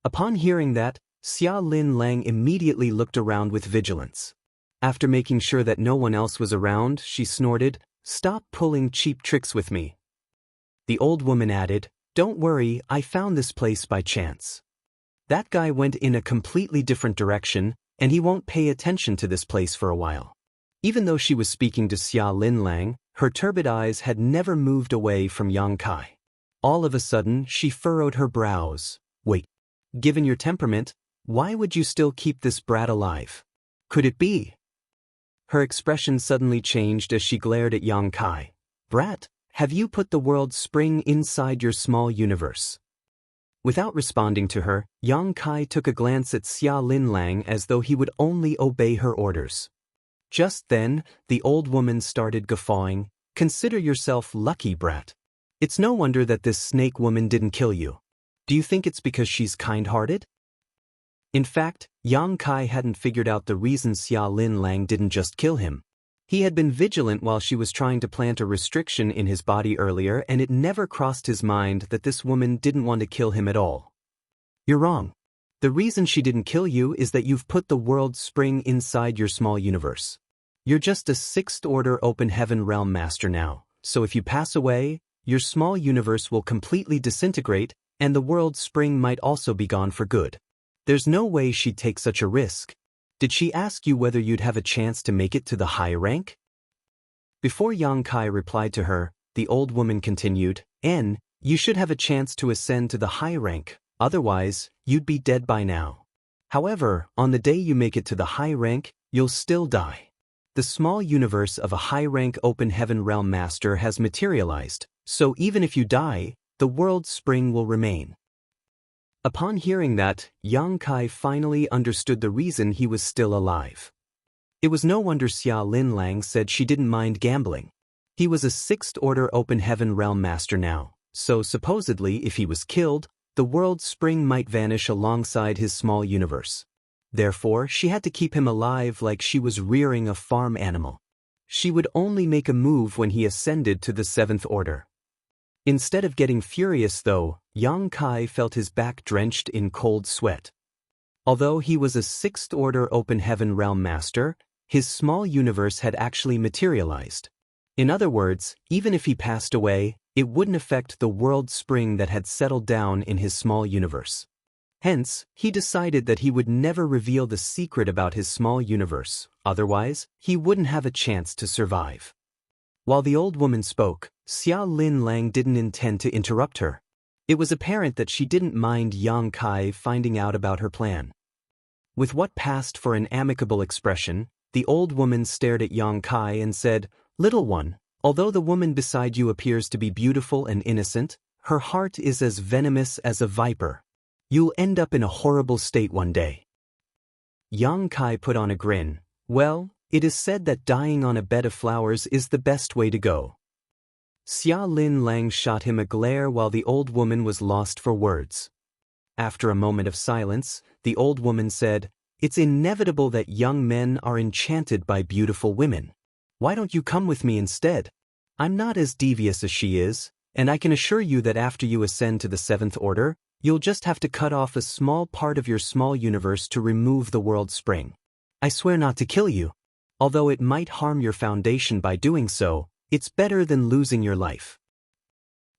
Upon hearing that, Xia Lin Lang immediately looked around with vigilance. After making sure that no one else was around, she snorted, Stop pulling cheap tricks with me. The old woman added, Don't worry, I found this place by chance. That guy went in a completely different direction, and he won't pay attention to this place for a while. Even though she was speaking to Xia Lin Lang, her turbid eyes had never moved away from Yang Kai. All of a sudden, she furrowed her brows. Wait, given your temperament, why would you still keep this brat alive? Could it be? Her expression suddenly changed as she glared at Yang Kai. Brat, have you put the world spring inside your small universe? Without responding to her, Yang Kai took a glance at Xia Lin Lang as though he would only obey her orders. Just then, the old woman started guffawing. Consider yourself lucky, brat. It's no wonder that this snake woman didn't kill you. Do you think it's because she's kind-hearted? In fact, Yang Kai hadn't figured out the reason Xia Lin Lang didn't just kill him. He had been vigilant while she was trying to plant a restriction in his body earlier, and it never crossed his mind that this woman didn't want to kill him at all. You're wrong. The reason she didn't kill you is that you've put the world spring inside your small universe. You're just a sixth-order open heaven realm master now, so if you pass away, your small universe will completely disintegrate, and the world spring might also be gone for good. There's no way she'd take such a risk. Did she ask you whether you'd have a chance to make it to the high rank? Before Yang Kai replied to her, the old woman continued, you should have a chance to ascend to the high rank, otherwise, you'd be dead by now. However, on the day you make it to the high rank, you'll still die. The small universe of a high-rank open heaven realm master has materialized, so even if you die, the world spring will remain. Upon hearing that, Yang Kai finally understood the reason he was still alive. It was no wonder Xia Lin Lang said she didn't mind gambling. He was a sixth-order open heaven realm master now, so supposedly if he was killed, the world spring might vanish alongside his small universe. Therefore, she had to keep him alive like she was rearing a farm animal. She would only make a move when he ascended to the seventh order. Instead of getting furious though, Yang Kai felt his back drenched in cold sweat. Although he was a sixth-order open heaven realm master, his small universe had actually materialized. In other words, even if he passed away, it wouldn't affect the world spring that had settled down in his small universe. Hence, he decided that he would never reveal the secret about his small universe, otherwise, he wouldn't have a chance to survive. While the old woman spoke, Xia Lin Lang didn't intend to interrupt her. It was apparent that she didn't mind Yang Kai finding out about her plan. With what passed for an amicable expression, the old woman stared at Yang Kai and said, Little one, although the woman beside you appears to be beautiful and innocent, her heart is as venomous as a viper. You'll end up in a horrible state one day. Yang Kai put on a grin. Well, it is said that dying on a bed of flowers is the best way to go. Xia Lin Lang shot him a glare while the old woman was lost for words. After a moment of silence, the old woman said, It's inevitable that young men are enchanted by beautiful women. Why don't you come with me instead? I'm not as devious as she is, and I can assure you that after you ascend to the seventh order, you'll just have to cut off a small part of your small universe to remove the world spring. I swear not to kill you. Although it might harm your foundation by doing so, it's better than losing your life.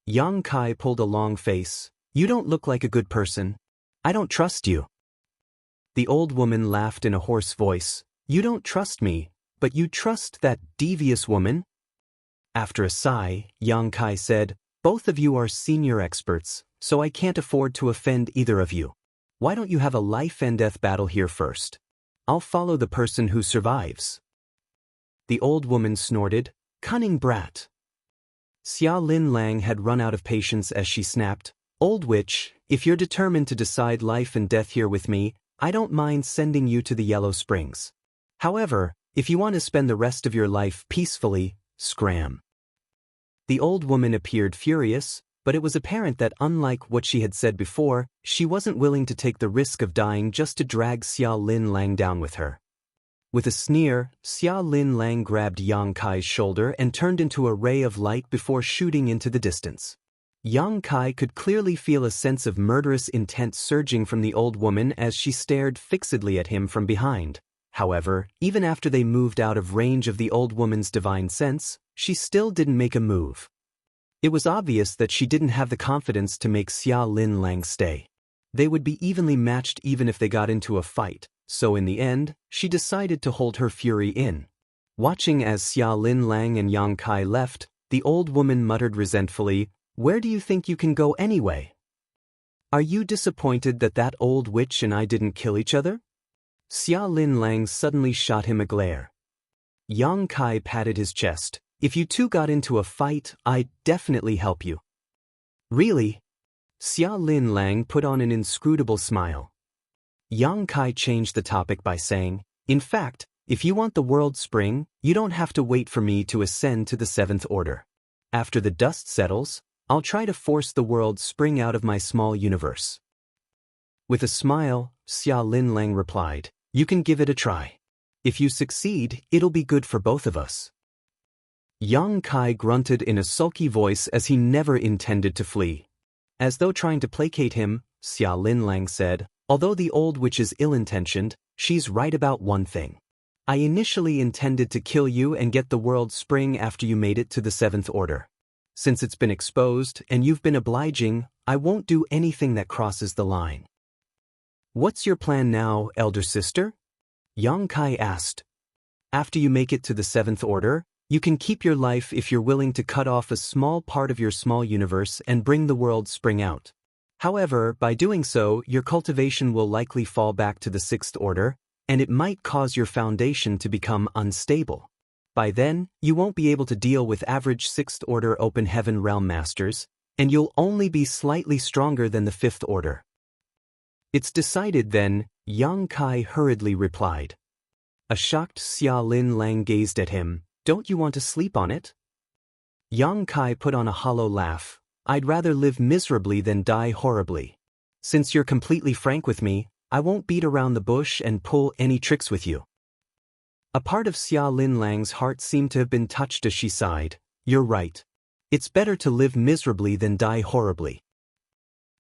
Yang Kai pulled a long face. You don't look like a good person. I don't trust you. The old woman laughed in a hoarse voice. You don't trust me, but you trust that devious woman? After a sigh, Yang Kai said, both of you are senior experts, so I can't afford to offend either of you. Why don't you have a life and death battle here first? I'll follow the person who survives. The old woman snorted, cunning brat. Xia Lin Lang had run out of patience as she snapped, Old witch, if you're determined to decide life and death here with me, I don't mind sending you to the Yellow Springs. However, if you want to spend the rest of your life peacefully, scram. The old woman appeared furious, but it was apparent that unlike what she had said before, she wasn't willing to take the risk of dying just to drag Xia Lin Lang down with her. With a sneer, Xia Lin Lang grabbed Yang Kai's shoulder and turned into a ray of light before shooting into the distance. Yang Kai could clearly feel a sense of murderous intent surging from the old woman as she stared fixedly at him from behind. However, even after they moved out of range of the old woman's divine sense, she still didn't make a move. It was obvious that she didn't have the confidence to make Xia Lin Lang stay. They would be evenly matched even if they got into a fight, so in the end, she decided to hold her fury in. Watching as Xia Lin Lang and Yang Kai left, the old woman muttered resentfully, "Where do you think you can go anyway? Are you disappointed that that old witch and I didn't kill each other?" Xia Lin Lang suddenly shot him a glare. Yang Kai patted his chest. "If you two got into a fight, I'd definitely help you." "Really?" Xia Lin Lang put on an inscrutable smile. Yang Kai changed the topic by saying, "In fact, if you want the world spring, you don't have to wait for me to ascend to the seventh order. After the dust settles, I'll try to force the world spring out of my small universe." With a smile, Xia Lin Lang replied, "You can give it a try. If you succeed, it'll be good for both of us." Yang Kai grunted in a sulky voice as he never intended to flee. As though trying to placate him, Xia Lin Lang said, "Although the old witch is ill-intentioned, she's right about one thing. I initially intended to kill you and get the world spring after you made it to the seventh order. Since it's been exposed and you've been obliging, I won't do anything that crosses the line." "What's your plan now, elder sister?" Yang Kai asked. "After you make it to the seventh order, you can keep your life if you're willing to cut off a small part of your small universe and bring the world spring out. However, by doing so, your cultivation will likely fall back to the sixth order, and it might cause your foundation to become unstable. By then, you won't be able to deal with average sixth order open heaven realm masters, and you'll only be slightly stronger than the fifth order." "It's decided then," Yang Kai hurriedly replied. A shocked Xia Lin Lang gazed at him. "Don't you want to sleep on it?" Yang Kai put on a hollow laugh. "I'd rather live miserably than die horribly. Since you're completely frank with me, I won't beat around the bush and pull any tricks with you." A part of Xia Lin Lang's heart seemed to have been touched as she sighed. "You're right. It's better to live miserably than die horribly."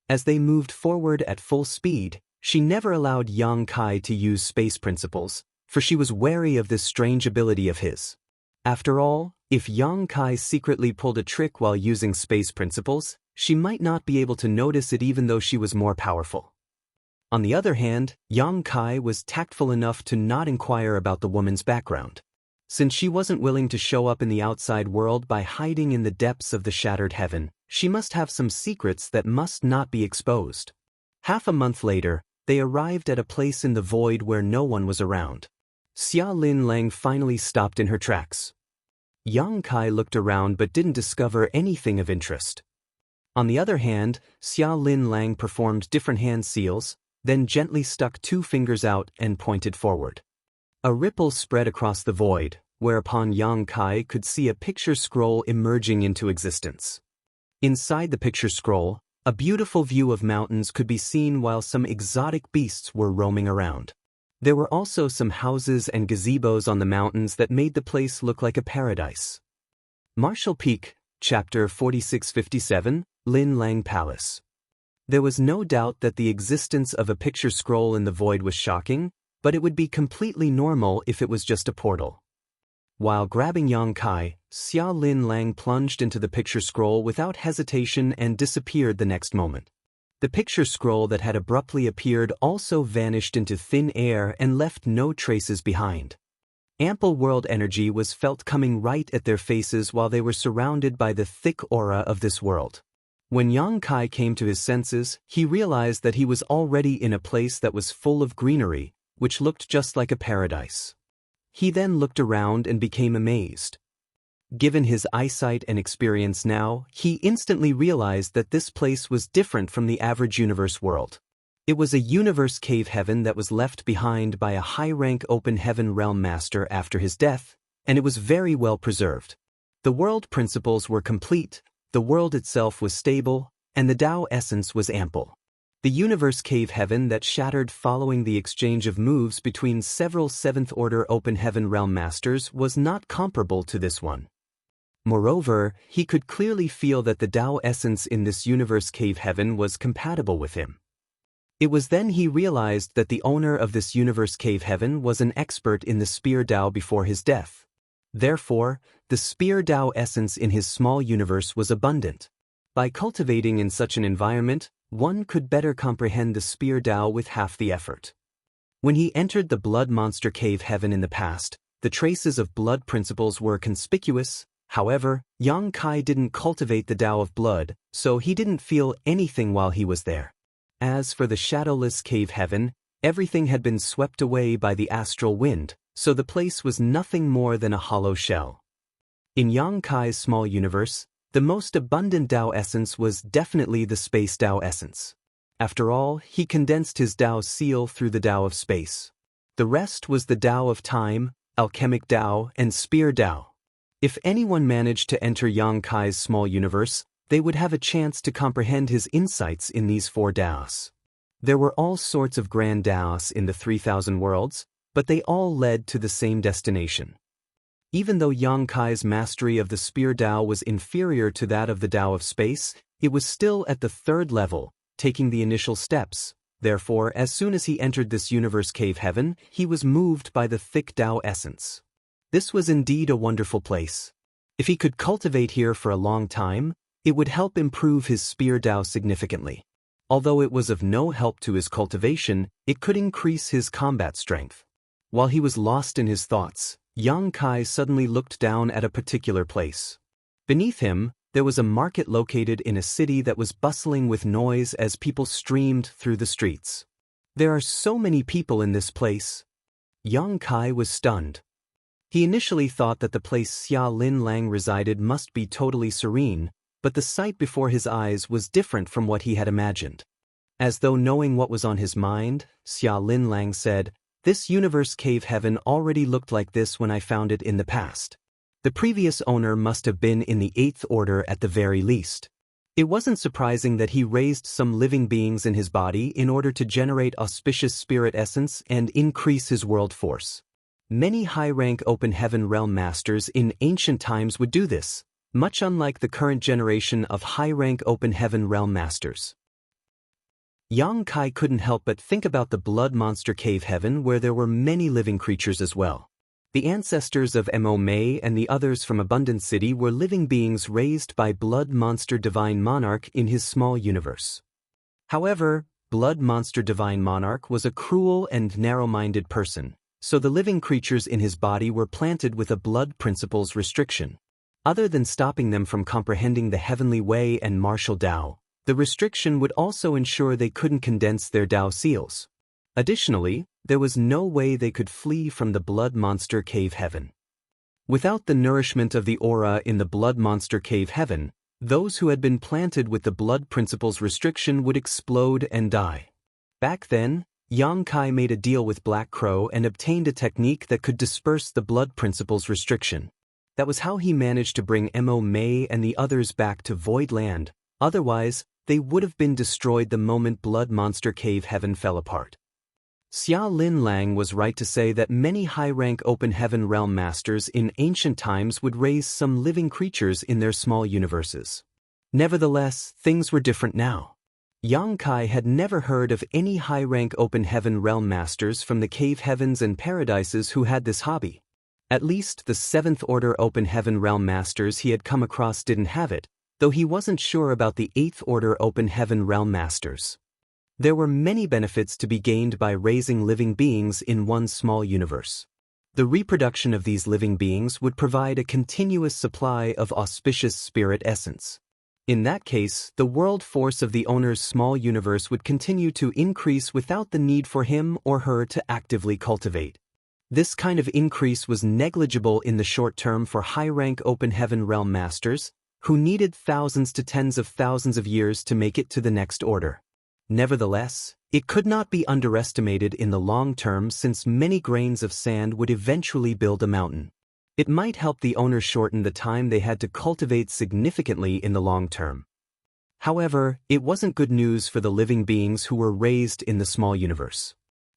As they moved forward at full speed, she never allowed Yang Kai to use space principles, for she was wary of this strange ability of his. After all, if Yang Kai secretly pulled a trick while using space principles, she might not be able to notice it even though she was more powerful. On the other hand, Yang Kai was tactful enough to not inquire about the woman's background. Since she wasn't willing to show up in the outside world by hiding in the depths of the shattered heaven, she must have some secrets that must not be exposed. Half a month later, they arrived at a place in the void where no one was around. Xia Lin Lang finally stopped in her tracks. Yang Kai looked around but didn't discover anything of interest. On the other hand, Xia Lin Lang performed different hand seals, then gently stuck 2 fingers out and pointed forward. A ripple spread across the void, whereupon Yang Kai could see a picture scroll emerging into existence. Inside the picture scroll, a beautiful view of mountains could be seen while some exotic beasts were roaming around. There were also some houses and gazebos on the mountains that made the place look like a paradise. Marshall Peak, Chapter 4657, Lin Lang Palace. There was no doubt that the existence of a picture scroll in the void was shocking, but it would be completely normal if it was just a portal. While grabbing Yang Kai, Xia Lin Lang plunged into the picture scroll without hesitation and disappeared the next moment. The picture scroll that had abruptly appeared also vanished into thin air and left no traces behind. Ample world energy was felt coming right at their faces while they were surrounded by the thick aura of this world. When Yang Kai came to his senses, he realized that he was already in a place that was full of greenery, which looked just like a paradise. He then looked around and became amazed. Given his eyesight and experience now, he instantly realized that this place was different from the average universe world. It was a universe cave heaven that was left behind by a high-rank open heaven realm master after his death, and it was very well preserved. The world principles were complete, the world itself was stable, and the Tao essence was ample. The universe cave heaven that shattered following the exchange of moves between several 7th-order open heaven realm masters was not comparable to this one. Moreover, he could clearly feel that the Tao essence in this universe cave heaven was compatible with him. It was then he realized that the owner of this universe cave heaven was an expert in the spear Tao before his death. Therefore, the spear Tao essence in his small universe was abundant. By cultivating in such an environment, one could better comprehend the spear Tao with half the effort. When he entered the blood monster cave heaven in the past, the traces of blood principles were conspicuous. However, Yang Kai didn't cultivate the Tao of blood, so he didn't feel anything while he was there. As for the shadowless cave heaven, everything had been swept away by the astral wind, so the place was nothing more than a hollow shell. In Yang Kai's small universe, the most abundant Tao essence was definitely the space Tao essence. After all, he condensed his Tao seal through the Tao of space. The rest was the Tao of time, alchemic Tao, and spear Tao. If anyone managed to enter Yang Kai's small universe, they would have a chance to comprehend his insights in these 4 Taos. There were all sorts of grand Taos in the 3,000 worlds, but they all led to the same destination. Even though Yang Kai's mastery of the spear Tao was inferior to that of the Tao of space, it was still at the 3rd level, taking the initial steps. Therefore, as soon as he entered this universe cave heaven, he was moved by the thick Tao essence. This was indeed a wonderful place. If he could cultivate here for a long time, it would help improve his spear Tao significantly. Although it was of no help to his cultivation, it could increase his combat strength. While he was lost in his thoughts, Yang Kai suddenly looked down at a particular place. Beneath him, there was a market located in a city that was bustling with noise as people streamed through the streets. There are so many people in this place. Yang Kai was stunned. He initially thought that the place Xia Lin Lang resided must be totally serene, but the sight before his eyes was different from what he had imagined. As though knowing what was on his mind, Xia Lin Lang said, "This universe cave heaven already looked like this when I found it in the past. The previous owner must have been in the 8th order at the very least." It wasn't surprising that he raised some living beings in his body in order to generate auspicious spirit essence and increase his world force. Many high-rank open heaven realm masters in ancient times would do this, much unlike the current generation of high-rank open heaven realm masters. Yang Kai couldn't help but think about the blood monster cave heaven where there were many living creatures as well. The ancestors of Mo Mei and the others from Abundant City were living beings raised by blood monster divine monarch in his small universe. However, blood monster divine monarch was a cruel and narrow-minded person, so the living creatures in his body were planted with a blood principles restriction. Other than stopping them from comprehending the heavenly way and martial Tao, the restriction would also ensure they couldn't condense their Tao seals. Additionally, there was no way they could flee from the blood monster cave heaven. Without the nourishment of the aura in the blood monster cave heaven, those who had been planted with the blood principles restriction would explode and die. Back then, Yang Kai made a deal with Black Crow and obtained a technique that could disperse the blood principles restriction. That was how he managed to bring Mo Mei and the others back to Void Land. Otherwise, they would have been destroyed the moment blood monster cave heaven fell apart. Xia Lin Lang was right to say that many high-rank open heaven realm masters in ancient times would raise some living creatures in their small universes. Nevertheless, things were different now. Yang Kai had never heard of any high-rank open heaven realm masters from the cave heavens and paradises who had this hobby. At least the 7th Order Open Heaven Realm Masters he had come across didn't have it, though he wasn't sure about the 8th Order Open Heaven Realm Masters. There were many benefits to be gained by raising living beings in one small universe. The reproduction of these living beings would provide a continuous supply of auspicious spirit essence. In that case, the world force of the owner's small universe would continue to increase without the need for him or her to actively cultivate. This kind of increase was negligible in the short term for high-rank Open Heaven Realm Masters, who needed thousands to tens of thousands of years to make it to the next order. Nevertheless, it could not be underestimated in the long term since many grains of sand would eventually build a mountain. It might help the owner shorten the time they had to cultivate significantly in the long term. However, it wasn't good news for the living beings who were raised in the small universe.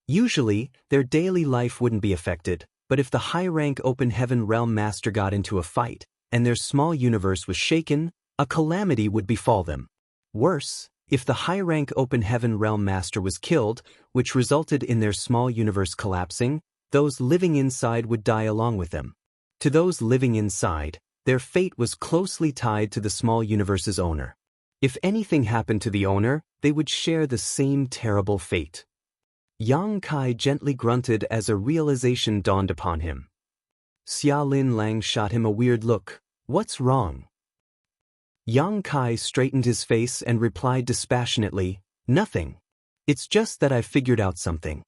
Usually, their daily life wouldn't be affected, but if the high-rank Open Heaven Realm Master got into a fight, and their small universe was shaken, a calamity would befall them. Worse, if the high-rank Open Heaven Realm Master was killed, which resulted in their small universe collapsing, those living inside would die along with them. To those living inside, their fate was closely tied to the small universe's owner. If anything happened to the owner, they would share the same terrible fate. Yang Kai gently grunted as a realization dawned upon him. Xia Lin Lang shot him a weird look. "What's wrong?" Yang Kai straightened his face and replied dispassionately, "Nothing. It's just that I've figured out something."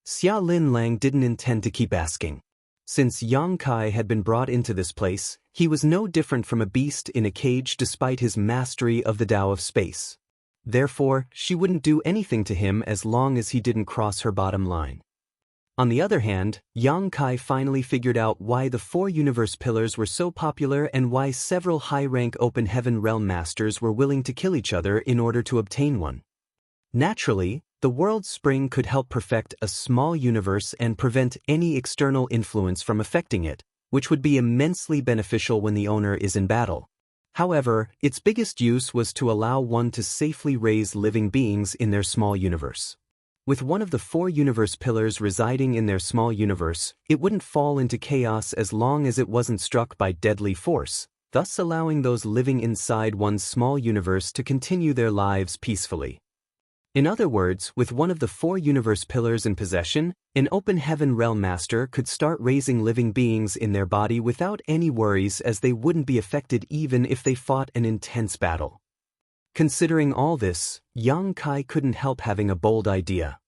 Xia Lin Lang didn't intend to keep asking. Since Yang Kai had been brought into this place, he was no different from a beast in a cage despite his mastery of the Tao of space. Therefore, she wouldn't do anything to him as long as he didn't cross her bottom line. On the other hand, Yang Kai finally figured out why the 4 universe pillars were so popular and why several high-rank Open Heaven Realm Masters were willing to kill each other in order to obtain one. Naturally, the World Spring could help perfect a small universe and prevent any external influence from affecting it, which would be immensely beneficial when the owner is in battle. However, its biggest use was to allow one to safely raise living beings in their small universe. With one of the 4 universe pillars residing in their small universe, it wouldn't fall into chaos as long as it wasn't struck by deadly force, thus allowing those living inside one's small universe to continue their lives peacefully. In other words, with one of the 4 universe pillars in possession, an Open Heaven Realm Master could start raising living beings in their body without any worries, as they wouldn't be affected even if they fought an intense battle. Considering all this, Yang Kai couldn't help having a bold idea.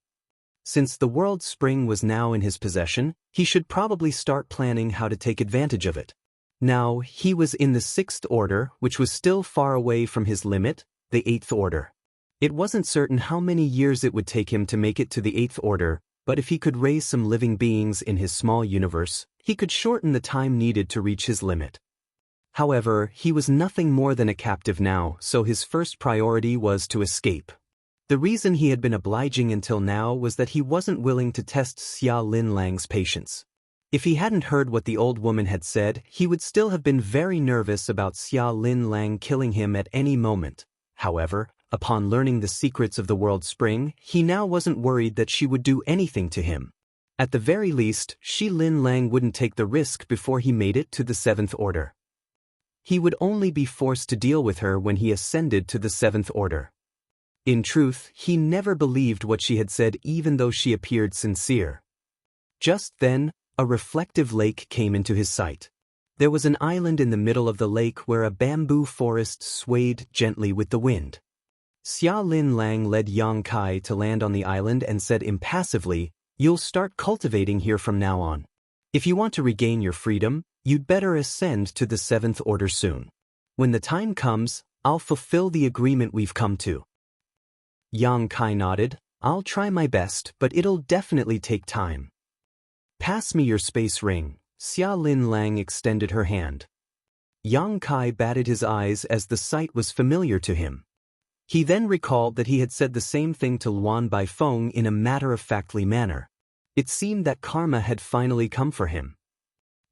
Since the World Spring was now in his possession, he should probably start planning how to take advantage of it. Now, he was in the 6th Order, which was still far away from his limit, the 8th Order. It wasn't certain how many years it would take him to make it to the 8th Order, but if he could raise some living beings in his small universe, he could shorten the time needed to reach his limit. However, he was nothing more than a captive now, so his first priority was to escape. The reason he had been obliging until now was that he wasn't willing to test Xia Lin Lang's patience. If he hadn't heard what the old woman had said, he would still have been very nervous about Xia Lin Lang killing him at any moment. However, upon learning the secrets of the World Spring, he now wasn't worried that she would do anything to him. At the very least, Xia Lin Lang wouldn't take the risk before he made it to the 7th Order. He would only be forced to deal with her when he ascended to the 7th Order. In truth, he never believed what she had said, even though she appeared sincere. Just then, a reflective lake came into his sight. There was an island in the middle of the lake where a bamboo forest swayed gently with the wind. Xia Lin Lang led Yang Kai to land on the island and said impassively, "You'll start cultivating here from now on. If you want to regain your freedom, you'd better ascend to the 7th Order soon. When the time comes, I'll fulfill the agreement we've come to." Yang Kai nodded. "I'll try my best, but it'll definitely take time." "Pass me your space ring." Xia Lin Lang extended her hand. Yang Kai batted his eyes as the sight was familiar to him. He then recalled that he had said the same thing to Luan Baifeng in a matter-of-factly manner. It seemed that karma had finally come for him.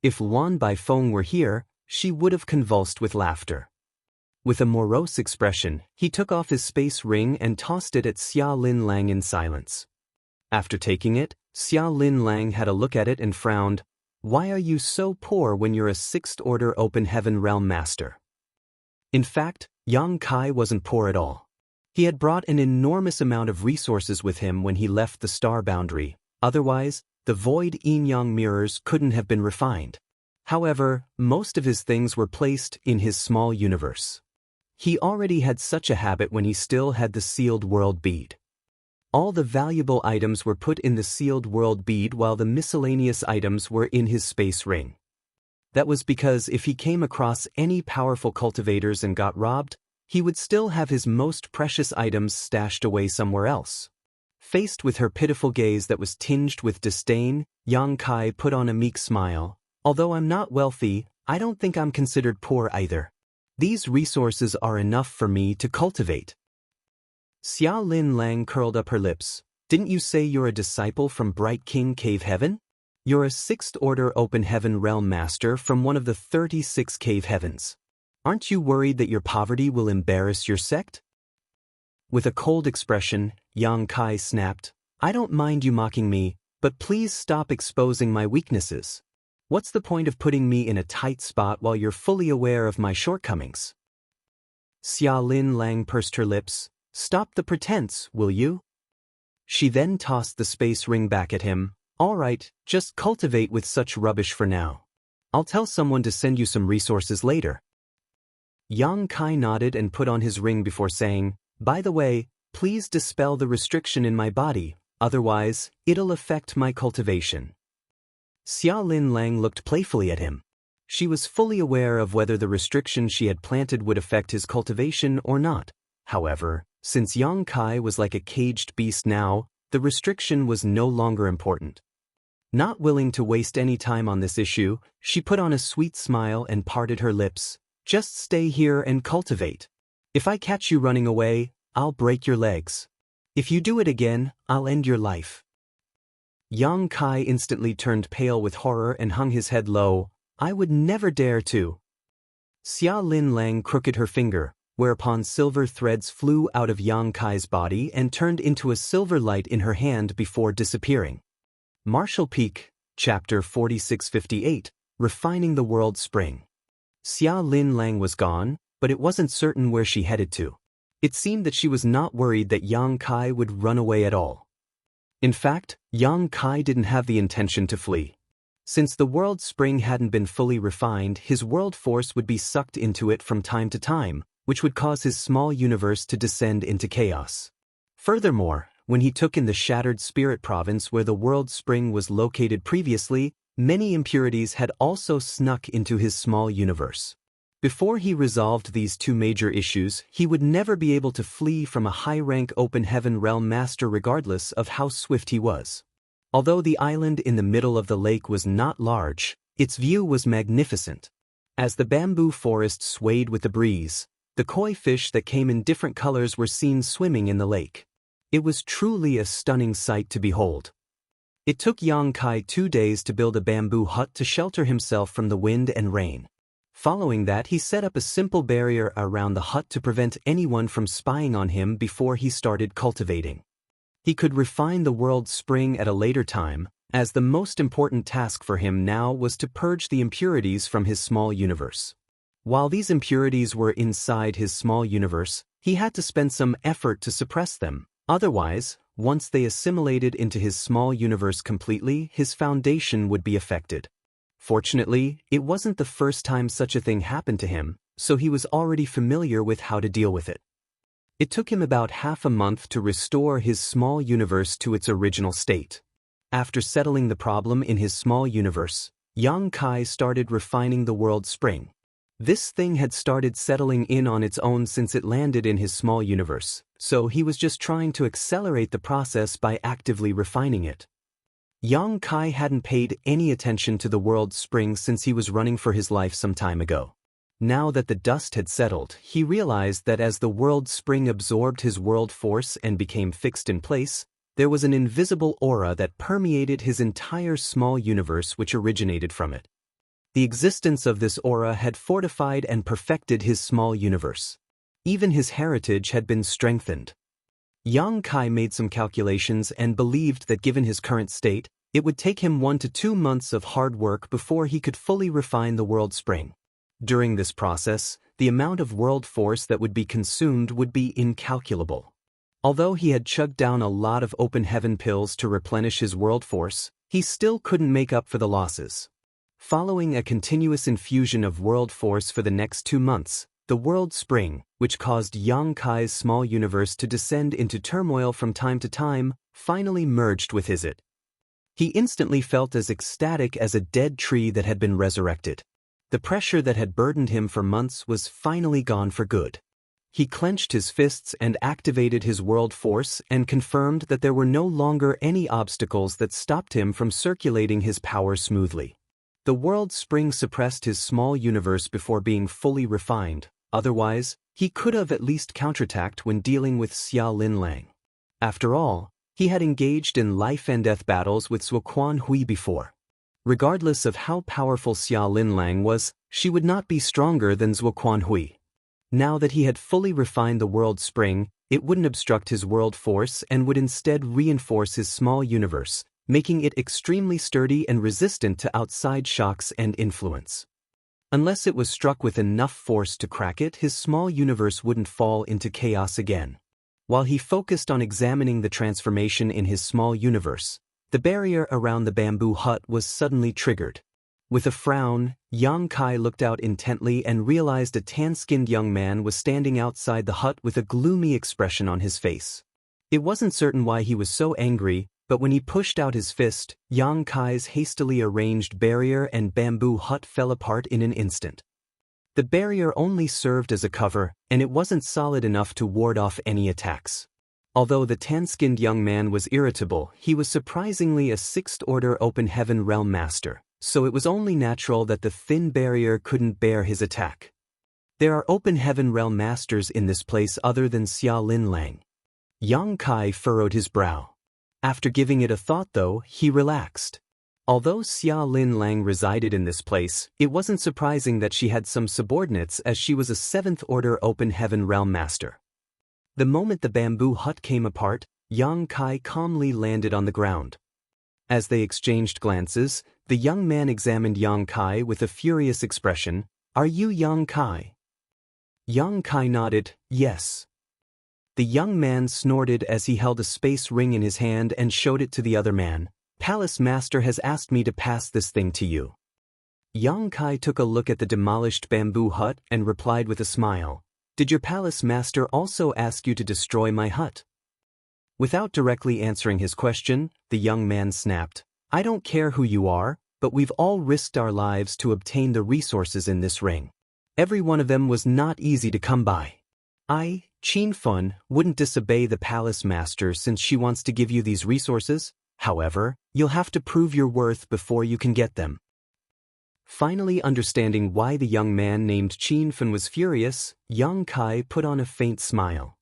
If Luan Baifeng were here, she would have convulsed with laughter. With a morose expression, he took off his space ring and tossed it at Xia Lin Lang in silence. After taking it, Xia Lin Lang had a look at it and frowned. Why are you so poor when you're a sixth-order open heaven realm master? In fact, Yang Kai wasn't poor at all. He had brought an enormous amount of resources with him when he left the star boundary. Otherwise, the void yin-yang mirrors couldn't have been refined. However, most of his things were placed in his small universe. He already had such a habit when he still had the sealed world bead. All the valuable items were put in the sealed world bead while the miscellaneous items were in his space ring. That was because if he came across any powerful cultivators and got robbed, he would still have his most precious items stashed away somewhere else. Faced with her pitiful gaze that was tinged with disdain, Yang Kai put on a meek smile. Although I'm not wealthy, I don't think I'm considered poor either. These resources are enough for me to cultivate. Xia Lin Lang curled up her lips. Didn't you say you're a disciple from Bright King Cave Heaven? You're a sixth-order open heaven realm master from one of the 36 cave heavens. Aren't you worried that your poverty will embarrass your sect? With a cold expression, Yang Kai snapped, I don't mind you mocking me, but please stop exposing my weaknesses. What's the point of putting me in a tight spot while you're fully aware of my shortcomings? Xia Lin Lang pursed her lips. Stop the pretense, will you? She then tossed the space ring back at him. All right, just cultivate with such rubbish for now. I'll tell someone to send you some resources later. Yang Kai nodded and put on his ring before saying, By the way, please dispel the restriction in my body, otherwise, it'll affect my cultivation. Xia Lin Lang looked playfully at him. She was fully aware of whether the restriction she had planted would affect his cultivation or not. However, since Yang Kai was like a caged beast now, the restriction was no longer important. Not willing to waste any time on this issue, she put on a sweet smile and parted her lips. Just stay here and cultivate. If I catch you running away, I'll break your legs. If you do it again, I'll end your life. Yang Kai instantly turned pale with horror and hung his head low. I would never dare to. Xia Lin Lang crooked her finger, whereupon silver threads flew out of Yang Kai's body and turned into a silver light in her hand before disappearing. Martial Peak, Chapter 4658, Refining the World Spring. Xia Lin Lang was gone, but it wasn't certain where she headed to. It seemed that she was not worried that Yang Kai would run away at all. In fact, Yang Kai didn't have the intention to flee. Since the world spring hadn't been fully refined, his world force would be sucked into it from time to time, which would cause his small universe to descend into chaos. Furthermore, when he took in the shattered spirit province where the world spring was located previously, many impurities had also snuck into his small universe. Before he resolved these two major issues, he would never be able to flee from a high-rank open heaven realm master regardless of how swift he was. Although the island in the middle of the lake was not large, its view was magnificent. As the bamboo forest swayed with the breeze, the koi fish that came in different colors were seen swimming in the lake. It was truly a stunning sight to behold. It took Yang Kai 2 days to build a bamboo hut to shelter himself from the wind and rain. Following that, he set up a simple barrier around the hut to prevent anyone from spying on him before he started cultivating. He could refine the world spring at a later time, as the most important task for him now was to purge the impurities from his small universe. While these impurities were inside his small universe, he had to spend some effort to suppress them. Otherwise, once they assimilated into his small universe completely, his foundation would be affected. Fortunately, it wasn't the first time such a thing happened to him, so he was already familiar with how to deal with it. It took him about half a month to restore his small universe to its original state. After settling the problem in his small universe, Yang Kai started refining the world spring. This thing had started settling in on its own since it landed in his small universe, so he was just trying to accelerate the process by actively refining it. Yang Kai hadn't paid any attention to the world spring since he was running for his life some time ago. Now that the dust had settled, he realized that as the world spring absorbed his world force and became fixed in place, there was an invisible aura that permeated his entire small universe which originated from it. The existence of this aura had fortified and perfected his small universe. Even his heritage had been strengthened. Yang Kai made some calculations and believed that given his current state, It would take him 1 to 2 months of hard work before he could fully refine the world spring. During this process, the amount of world force that would be consumed would be incalculable. Although he had chugged down a lot of open heaven pills to replenish his world force, he still couldn't make up for the losses. Following a continuous infusion of world force for the next 2 months, the world spring, which caused Yang Kai's small universe to descend into turmoil from time to time, finally merged with his. He instantly felt as ecstatic as a dead tree that had been resurrected. The pressure that had burdened him for months was finally gone for good. He clenched his fists and activated his world force and confirmed that there were no longer any obstacles that stopped him from circulating his power smoothly. The world spring suppressed his small universe before being fully refined, otherwise, he could have at least counterattacked when dealing with Xia Linlang. After all, he had engaged in life-and-death battles with Zuoquan Hui before. Regardless of how powerful Xia Linlang was, she would not be stronger than Zuoquan Hui. Now that he had fully refined the world spring, it wouldn't obstruct his world force and would instead reinforce his small universe, making it extremely sturdy and resistant to outside shocks and influence. Unless it was struck with enough force to crack it, his small universe wouldn't fall into chaos again. While he focused on examining the transformation in his small universe, the barrier around the bamboo hut was suddenly triggered. With a frown, Yang Kai looked out intently and realized a tan-skinned young man was standing outside the hut with a gloomy expression on his face. It wasn't certain why he was so angry, but when he pushed out his fist, Yang Kai's hastily arranged barrier and bamboo hut fell apart in an instant. The barrier only served as a cover, and it wasn't solid enough to ward off any attacks. Although the tan-skinned young man was irritable, he was surprisingly a 6th-order open heaven realm master, so it was only natural that the thin barrier couldn't bear his attack. There are open heaven realm masters in this place other than Xia Linlang. Yang Kai furrowed his brow. After giving it a thought though, he relaxed. Although Xia Linlang resided in this place, it wasn't surprising that she had some subordinates as she was a 7th-order open heaven realm master. The moment the bamboo hut came apart, Yang Kai calmly landed on the ground. As they exchanged glances, the young man examined Yang Kai with a furious expression. "Are you Yang Kai?" Yang Kai nodded, "Yes." The young man snorted as he held a space ring in his hand and showed it to the other man. "Palace Master has asked me to pass this thing to you." Yang Kai took a look at the demolished bamboo hut and replied with a smile. "Did your Palace Master also ask you to destroy my hut?" Without directly answering his question, the young man snapped, "I don't care who you are, but we've all risked our lives to obtain the resources in this ring. Every one of them was not easy to come by. I, Qin Fun, wouldn't disobey the Palace Master since she wants to give you these resources. However, you'll have to prove your worth before you can get them." Finally understanding why the young man named Qin Fun was furious, Yang Kai put on a faint smile.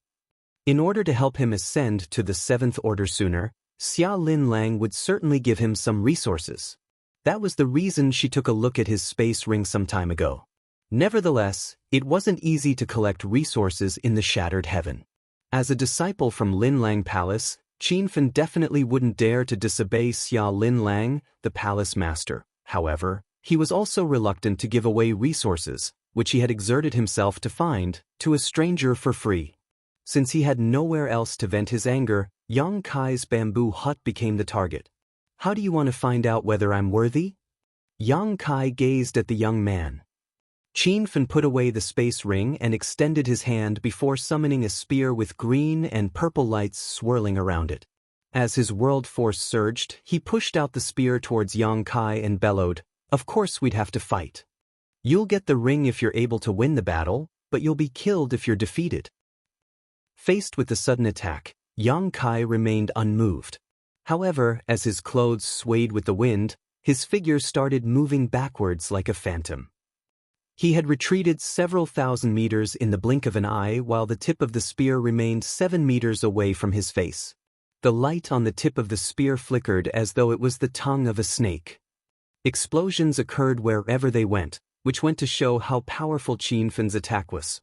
In order to help him ascend to the 7th order sooner, Xia Linlang would certainly give him some resources. That was the reason she took a look at his space ring some time ago. Nevertheless, it wasn't easy to collect resources in the Shattered Heaven. As a disciple from Linlang Palace, Qin Fun definitely wouldn't dare to disobey Xia Linlang, the Palace Master. However, he was also reluctant to give away resources, which he had exerted himself to find, to a stranger for free. Since he had nowhere else to vent his anger, Yang Kai's bamboo hut became the target. "How do you want to find out whether I'm worthy?" Yang Kai gazed at the young man. Qin Fun put away the space ring and extended his hand before summoning a spear with green and purple lights swirling around it. As his world force surged, he pushed out the spear towards Yang Kai and bellowed, "Of course we'd have to fight. You'll get the ring if you're able to win the battle, but you'll be killed if you're defeated." Faced with the sudden attack, Yang Kai remained unmoved. However, as his clothes swayed with the wind, his figure started moving backwards like a phantom. He had retreated several thousand meters in the blink of an eye while the tip of the spear remained 7 meters away from his face. The light on the tip of the spear flickered as though it was the tongue of a snake. Explosions occurred wherever they went, which went to show how powerful Qin Fun's attack was.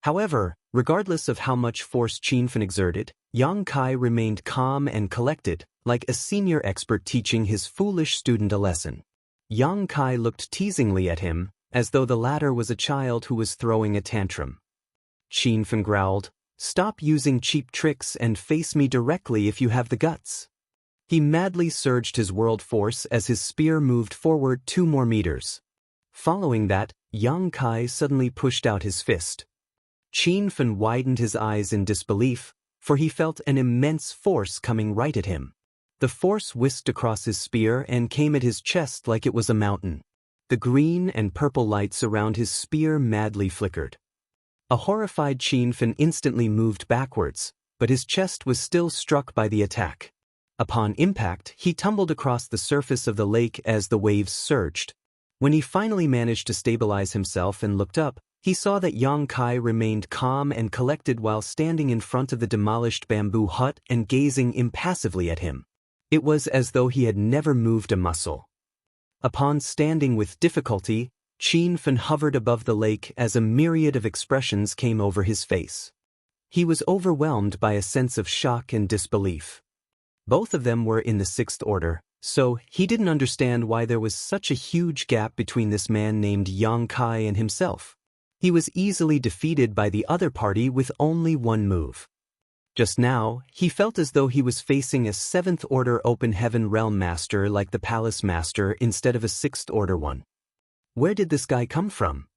However, regardless of how much force Qinfen exerted, Yang Kai remained calm and collected, like a senior expert teaching his foolish student a lesson. Yang Kai looked teasingly at him, as though the latter was a child who was throwing a tantrum. Qinfen growled, "Stop using cheap tricks and face me directly if you have the guts." He madly surged his world force as his spear moved forward 2 more meters. Following that, Yang Kai suddenly pushed out his fist. Qinfen widened his eyes in disbelief, for he felt an immense force coming right at him. The force whisked across his spear and came at his chest like it was a mountain. The green and purple lights around his spear madly flickered. A horrified Qinfen instantly moved backwards, but his chest was still struck by the attack. Upon impact, he tumbled across the surface of the lake as the waves surged. When he finally managed to stabilize himself and looked up, he saw that Yang Kai remained calm and collected while standing in front of the demolished bamboo hut and gazing impassively at him. It was as though he had never moved a muscle. Upon standing with difficulty, Qinfen hovered above the lake as a myriad of expressions came over his face. He was overwhelmed by a sense of shock and disbelief. Both of them were in the 6th order, so he didn't understand why there was such a huge gap between this man named Yang Kai and himself. He was easily defeated by the other party with only 1 move. Just now, he felt as though he was facing a 7th order open heaven realm master like the palace master instead of a 6th order one. Where did this guy come from?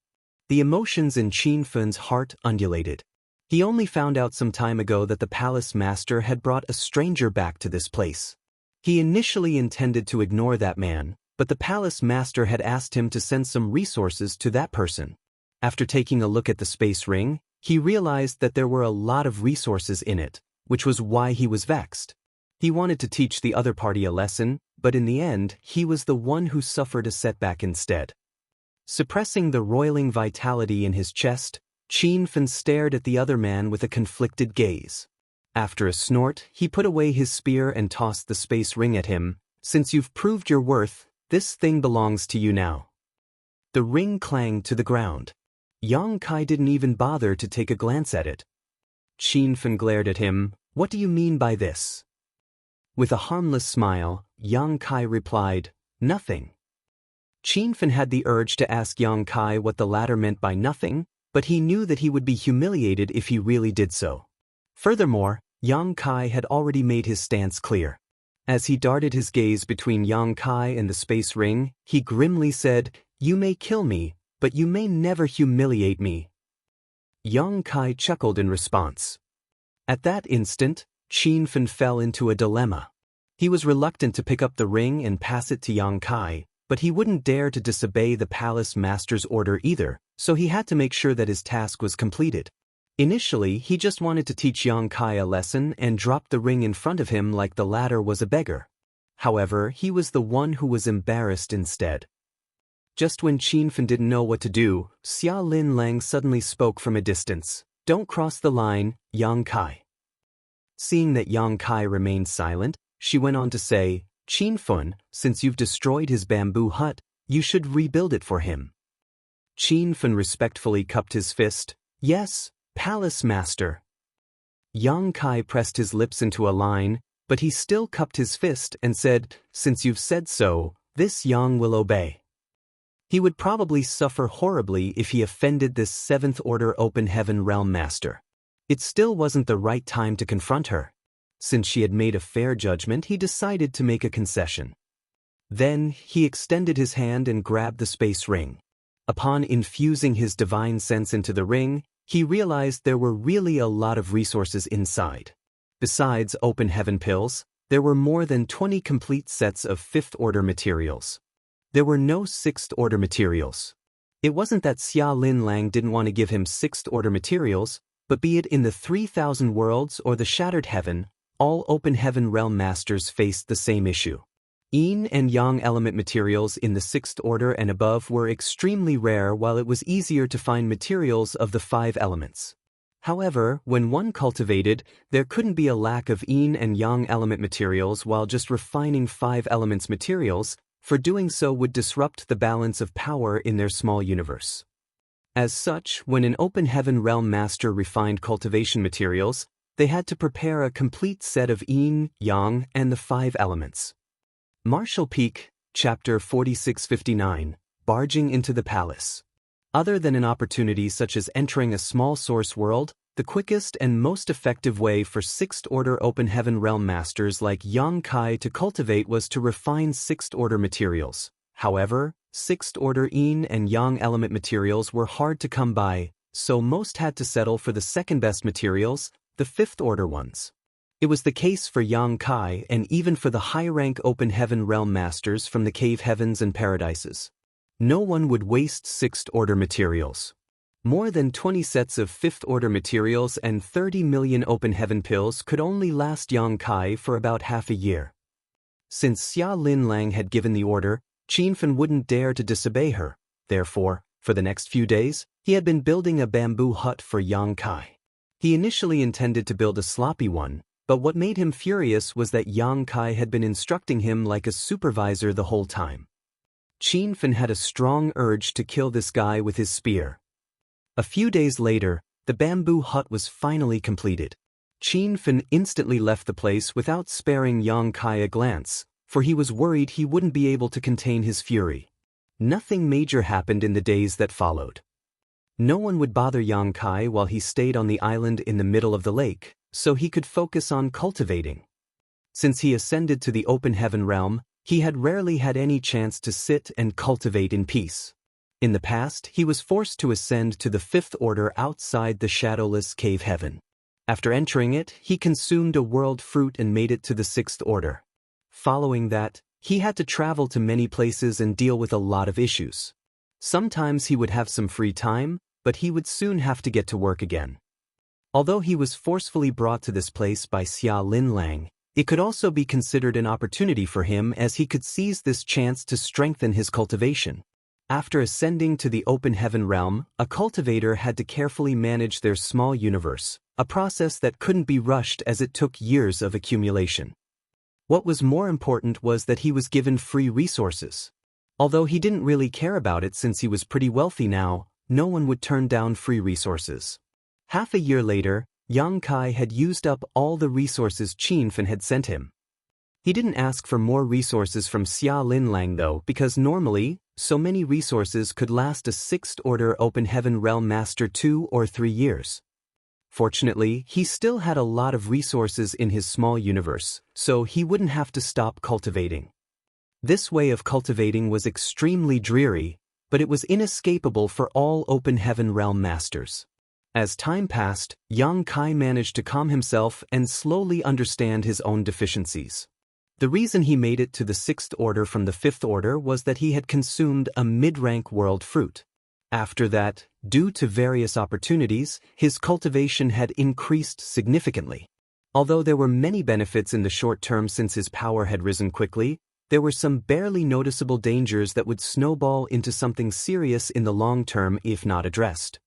The emotions in Qinfen's heart undulated. He only found out some time ago that the palace master had brought a stranger back to this place. He initially intended to ignore that man, but the palace master had asked him to send some resources to that person. After taking a look at the space ring, he realized that there were a lot of resources in it, which was why he was vexed. He wanted to teach the other party a lesson, but in the end, he was the one who suffered a setback instead. Suppressing the roiling vitality in his chest, Qinfen stared at the other man with a conflicted gaze. After a snort, he put away his spear and tossed the space ring at him. "Since you've proved your worth, this thing belongs to you now." The ring clanged to the ground. Yang Kai didn't even bother to take a glance at it. Qinfen glared at him. "What do you mean by this?" With a harmless smile, Yang Kai replied, "Nothing." Qinfen had the urge to ask Yang Kai what the latter meant by nothing, but he knew that he would be humiliated if he really did so. Furthermore, Yang Kai had already made his stance clear. As he darted his gaze between Yang Kai and the space ring, he grimly said, "You may kill me, but you may never humiliate me." Yang Kai chuckled in response. At that instant, Qinfen fell into a dilemma. He was reluctant to pick up the ring and pass it to Yang Kai, but he wouldn't dare to disobey the palace master's order either, so he had to make sure that his task was completed. Initially, he just wanted to teach Yang Kai a lesson and dropped the ring in front of him like the latter was a beggar. However, he was the one who was embarrassed instead. Just when Qinfen didn't know what to do, Xia Lin Lang suddenly spoke from a distance. "Don't cross the line, Yang Kai." Seeing that Yang Kai remained silent, she went on to say, "Qinfen, since you've destroyed his bamboo hut, you should rebuild it for him." Qinfen respectfully cupped his fist. "Yes, Palace Master." Yang Kai pressed his lips into a line, but he still cupped his fist and said, "Since you've said so, this Yang will obey." He would probably suffer horribly if he offended this 7th Order Open Heaven Realm Master. It still wasn't the right time to confront her. Since she had made a fair judgment, he decided to make a concession. Then, he extended his hand and grabbed the space ring. Upon infusing his divine sense into the ring, he realized there were really a lot of resources inside. Besides open heaven pills, there were more than 20 complete sets of 5th Order materials. There were no 6th Order materials. It wasn't that Xia Lin Lang didn't want to give him 6th Order materials, but be it in the 3,000 worlds or the Shattered Heaven, all open heaven realm masters faced the same issue. Yin and Yang element materials in the 6th Order and above were extremely rare, while it was easier to find materials of the 5 elements. However, when one cultivated, there couldn't be a lack of Yin and Yang element materials while just refining 5 elements materials, for doing so would disrupt the balance of power in their small universe. As such, when an open heaven realm master refined cultivation materials, they had to prepare a complete set of yin, yang, and the 5 elements. Martial Peak, Chapter 4659, Barging into the Palace. Other than an opportunity such as entering a small source world, the quickest and most effective way for 6th Order Open Heaven Realm Masters like Yang Kai to cultivate was to refine 6th Order materials. However, 6th Order Yin and Yang element materials were hard to come by, so most had to settle for the second-best materials, the 5th Order ones. It was the case for Yang Kai and even for the high-rank Open Heaven Realm Masters from the Cave Heavens and Paradises. No one would waste 6th Order materials. More than 20 sets of 5th Order materials and 30 million Open Heaven pills could only last Yang Kai for about half a year. Since Xia Lin Lang had given the order, Qin Fan wouldn't dare to disobey her. Therefore, for the next few days, he had been building a bamboo hut for Yang Kai. He initially intended to build a sloppy one, but what made him furious was that Yang Kai had been instructing him like a supervisor the whole time. Qin Fan had a strong urge to kill this guy with his spear. A few days later, the bamboo hut was finally completed. Qin Fan instantly left the place without sparing Yang Kai a glance, for he was worried he wouldn't be able to contain his fury. Nothing major happened in the days that followed. No one would bother Yang Kai while he stayed on the island in the middle of the lake, so he could focus on cultivating. Since he ascended to the Open Heaven realm, he had rarely had any chance to sit and cultivate in peace. In the past, he was forced to ascend to the 5th Order outside the shadowless Cave Heaven. After entering it, he consumed a world fruit and made it to the 6th Order. Following that, he had to travel to many places and deal with a lot of issues. Sometimes he would have some free time, but he would soon have to get to work again. Although he was forcefully brought to this place by Xia Lin Lang, it could also be considered an opportunity for him as he could seize this chance to strengthen his cultivation. After ascending to the Open Heaven realm, a cultivator had to carefully manage their small universe, a process that couldn't be rushed as it took years of accumulation. What was more important was that he was given free resources. Although he didn't really care about it since he was pretty wealthy now, no one would turn down free resources. Half a year later, Yang Kai had used up all the resources Qin Fan had sent him. He didn't ask for more resources from Xia Lin Lang though, because normally, so many resources could last a 6th Order Open Heaven Realm Master 2 or 3 years. Fortunately, he still had a lot of resources in his small universe, so he wouldn't have to stop cultivating. This way of cultivating was extremely dreary, but it was inescapable for all Open Heaven Realm Masters. As time passed, Yang Kai managed to calm himself and slowly understand his own deficiencies. The reason he made it to the 6th Order from the 5th Order was that he had consumed a mid-rank world fruit. After that, due to various opportunities, his cultivation had increased significantly. Although there were many benefits in the short term since his power had risen quickly, there were some barely noticeable dangers that would snowball into something serious in the long term if not addressed.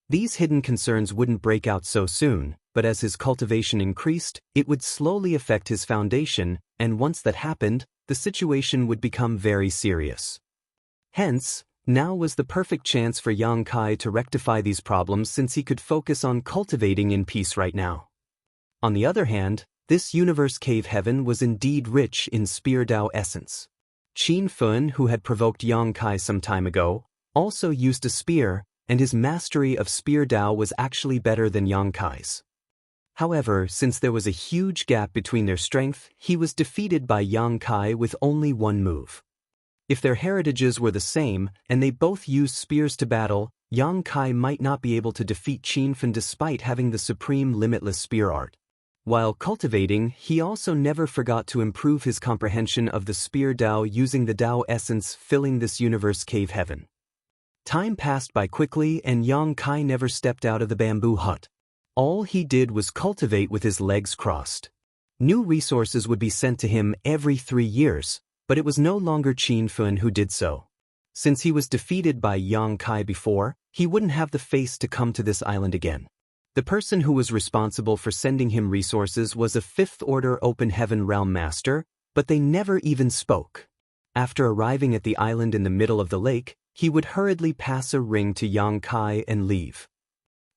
These hidden concerns wouldn't break out so soon, but as his cultivation increased, it would slowly affect his foundation, and once that happened, the situation would become very serious. Hence, now was the perfect chance for Yang Kai to rectify these problems since he could focus on cultivating in peace right now. On the other hand, this universe Cave Heaven was indeed rich in Spear Dao essence. Qin Fan, who had provoked Yang Kai some time ago, also used a spear, and his mastery of Spear Dao was actually better than Yang Kai's. However, since there was a huge gap between their strength, he was defeated by Yang Kai with only one move. If their heritages were the same, and they both used spears to battle, Yang Kai might not be able to defeat Qin Fan despite having the supreme limitless spear art. While cultivating, he also never forgot to improve his comprehension of the Spear Dao using the Dao essence filling this universe Cave Heaven. Time passed by quickly and Yang Kai never stepped out of the bamboo hut. All he did was cultivate with his legs crossed. New resources would be sent to him every 3 years, but it was no longer Qin Fan who did so. Since he was defeated by Yang Kai before, he wouldn't have the face to come to this island again. The person who was responsible for sending him resources was a 5th Order Open Heaven Realm Master, but they never even spoke. After arriving at the island in the middle of the lake, he would hurriedly pass a ring to Yang Kai and leave.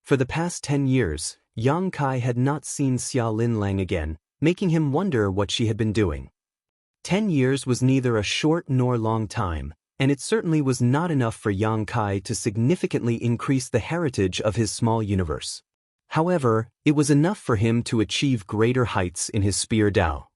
For the past 10 years, Yang Kai had not seen Xia Linlang again, making him wonder what she had been doing. 10 years was neither a short nor long time, and it certainly was not enough for Yang Kai to significantly increase the heritage of his small universe. However, it was enough for him to achieve greater heights in his spear Dao.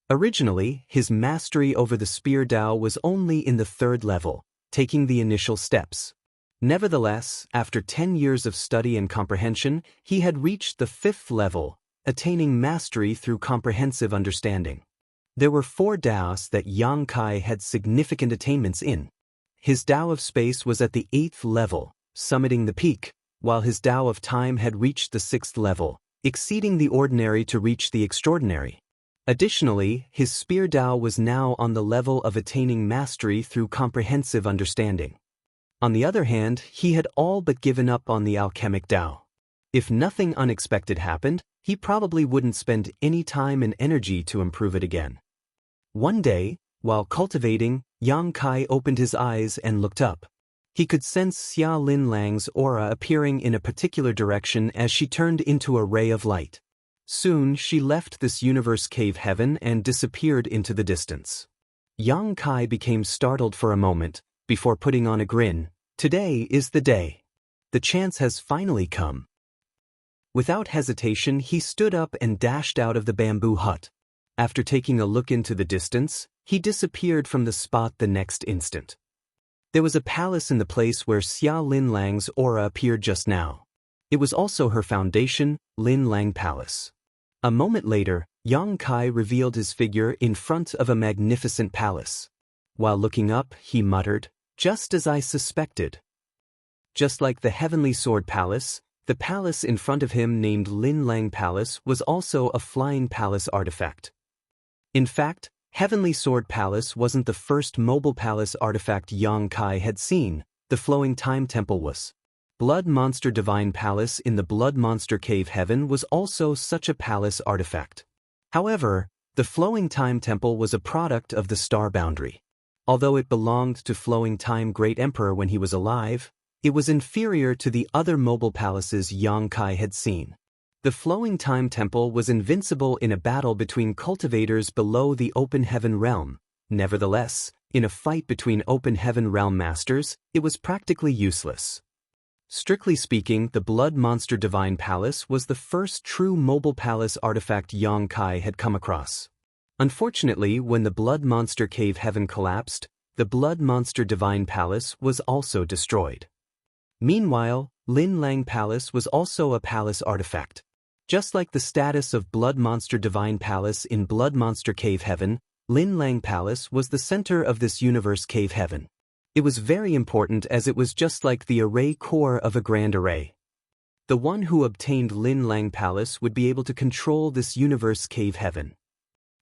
Originally, his mastery over the spear Dao was only in the 3rd level, taking the initial steps. Nevertheless, after 10 years of study and comprehension, he had reached the 5th level, attaining mastery through comprehensive understanding. There were 4 Daos that Yang Kai had significant attainments in. His Dao of space was at the 8th level, summiting the peak, while his Dao of time had reached the 6th level, exceeding the ordinary to reach the extraordinary. Additionally, his spear Dao was now on the level of attaining mastery through comprehensive understanding. On the other hand, he had all but given up on the alchemic Dao. If nothing unexpected happened, he probably wouldn't spend any time and energy to improve it again. One day, while cultivating, Yang Kai opened his eyes and looked up. He could sense Xia Linlang's aura appearing in a particular direction as she turned into a ray of light. Soon she left this universe cave heaven and disappeared into the distance. Yang Kai became startled for a moment, before putting on a grin. Today is the day. The chance has finally come. Without hesitation, he stood up and dashed out of the bamboo hut. After taking a look into the distance, he disappeared from the spot the next instant. There was a palace in the place where Xia Linlang's aura appeared just now. It was also her foundation, Linlang Palace. A moment later, Yang Kai revealed his figure in front of a magnificent palace. While looking up, he muttered, "Just as I suspected." Just like the Heavenly Sword Palace, the palace in front of him named Linlang Palace was also a flying palace artifact. In fact, Heavenly Sword Palace wasn't the first mobile palace artifact Yang Kai had seen. The Flowing Time Temple was. Blood Monster Divine Palace in the Blood Monster Cave Heaven was also such a palace artifact. However, the Flowing Time Temple was a product of the Star Boundary. Although it belonged to Flowing Time Great Emperor when he was alive, it was inferior to the other mobile palaces Yang Kai had seen. The Flowing Time Temple was invincible in a battle between cultivators below the Open Heaven Realm. Nevertheless, in a fight between Open Heaven Realm masters, it was practically useless. Strictly speaking, the Blood Monster Divine Palace was the first true mobile palace artifact Yang Kai had come across. Unfortunately, when the Blood Monster Cave Heaven collapsed, the Blood Monster Divine Palace was also destroyed. Meanwhile, Linlang Palace was also a palace artifact. Just like the status of Blood Monster Divine Palace in Blood Monster Cave Heaven, Linlang Palace was the center of this universe cave heaven. It was very important as it was just like the array core of a grand array. The one who obtained Linlang Palace would be able to control this universe cave heaven.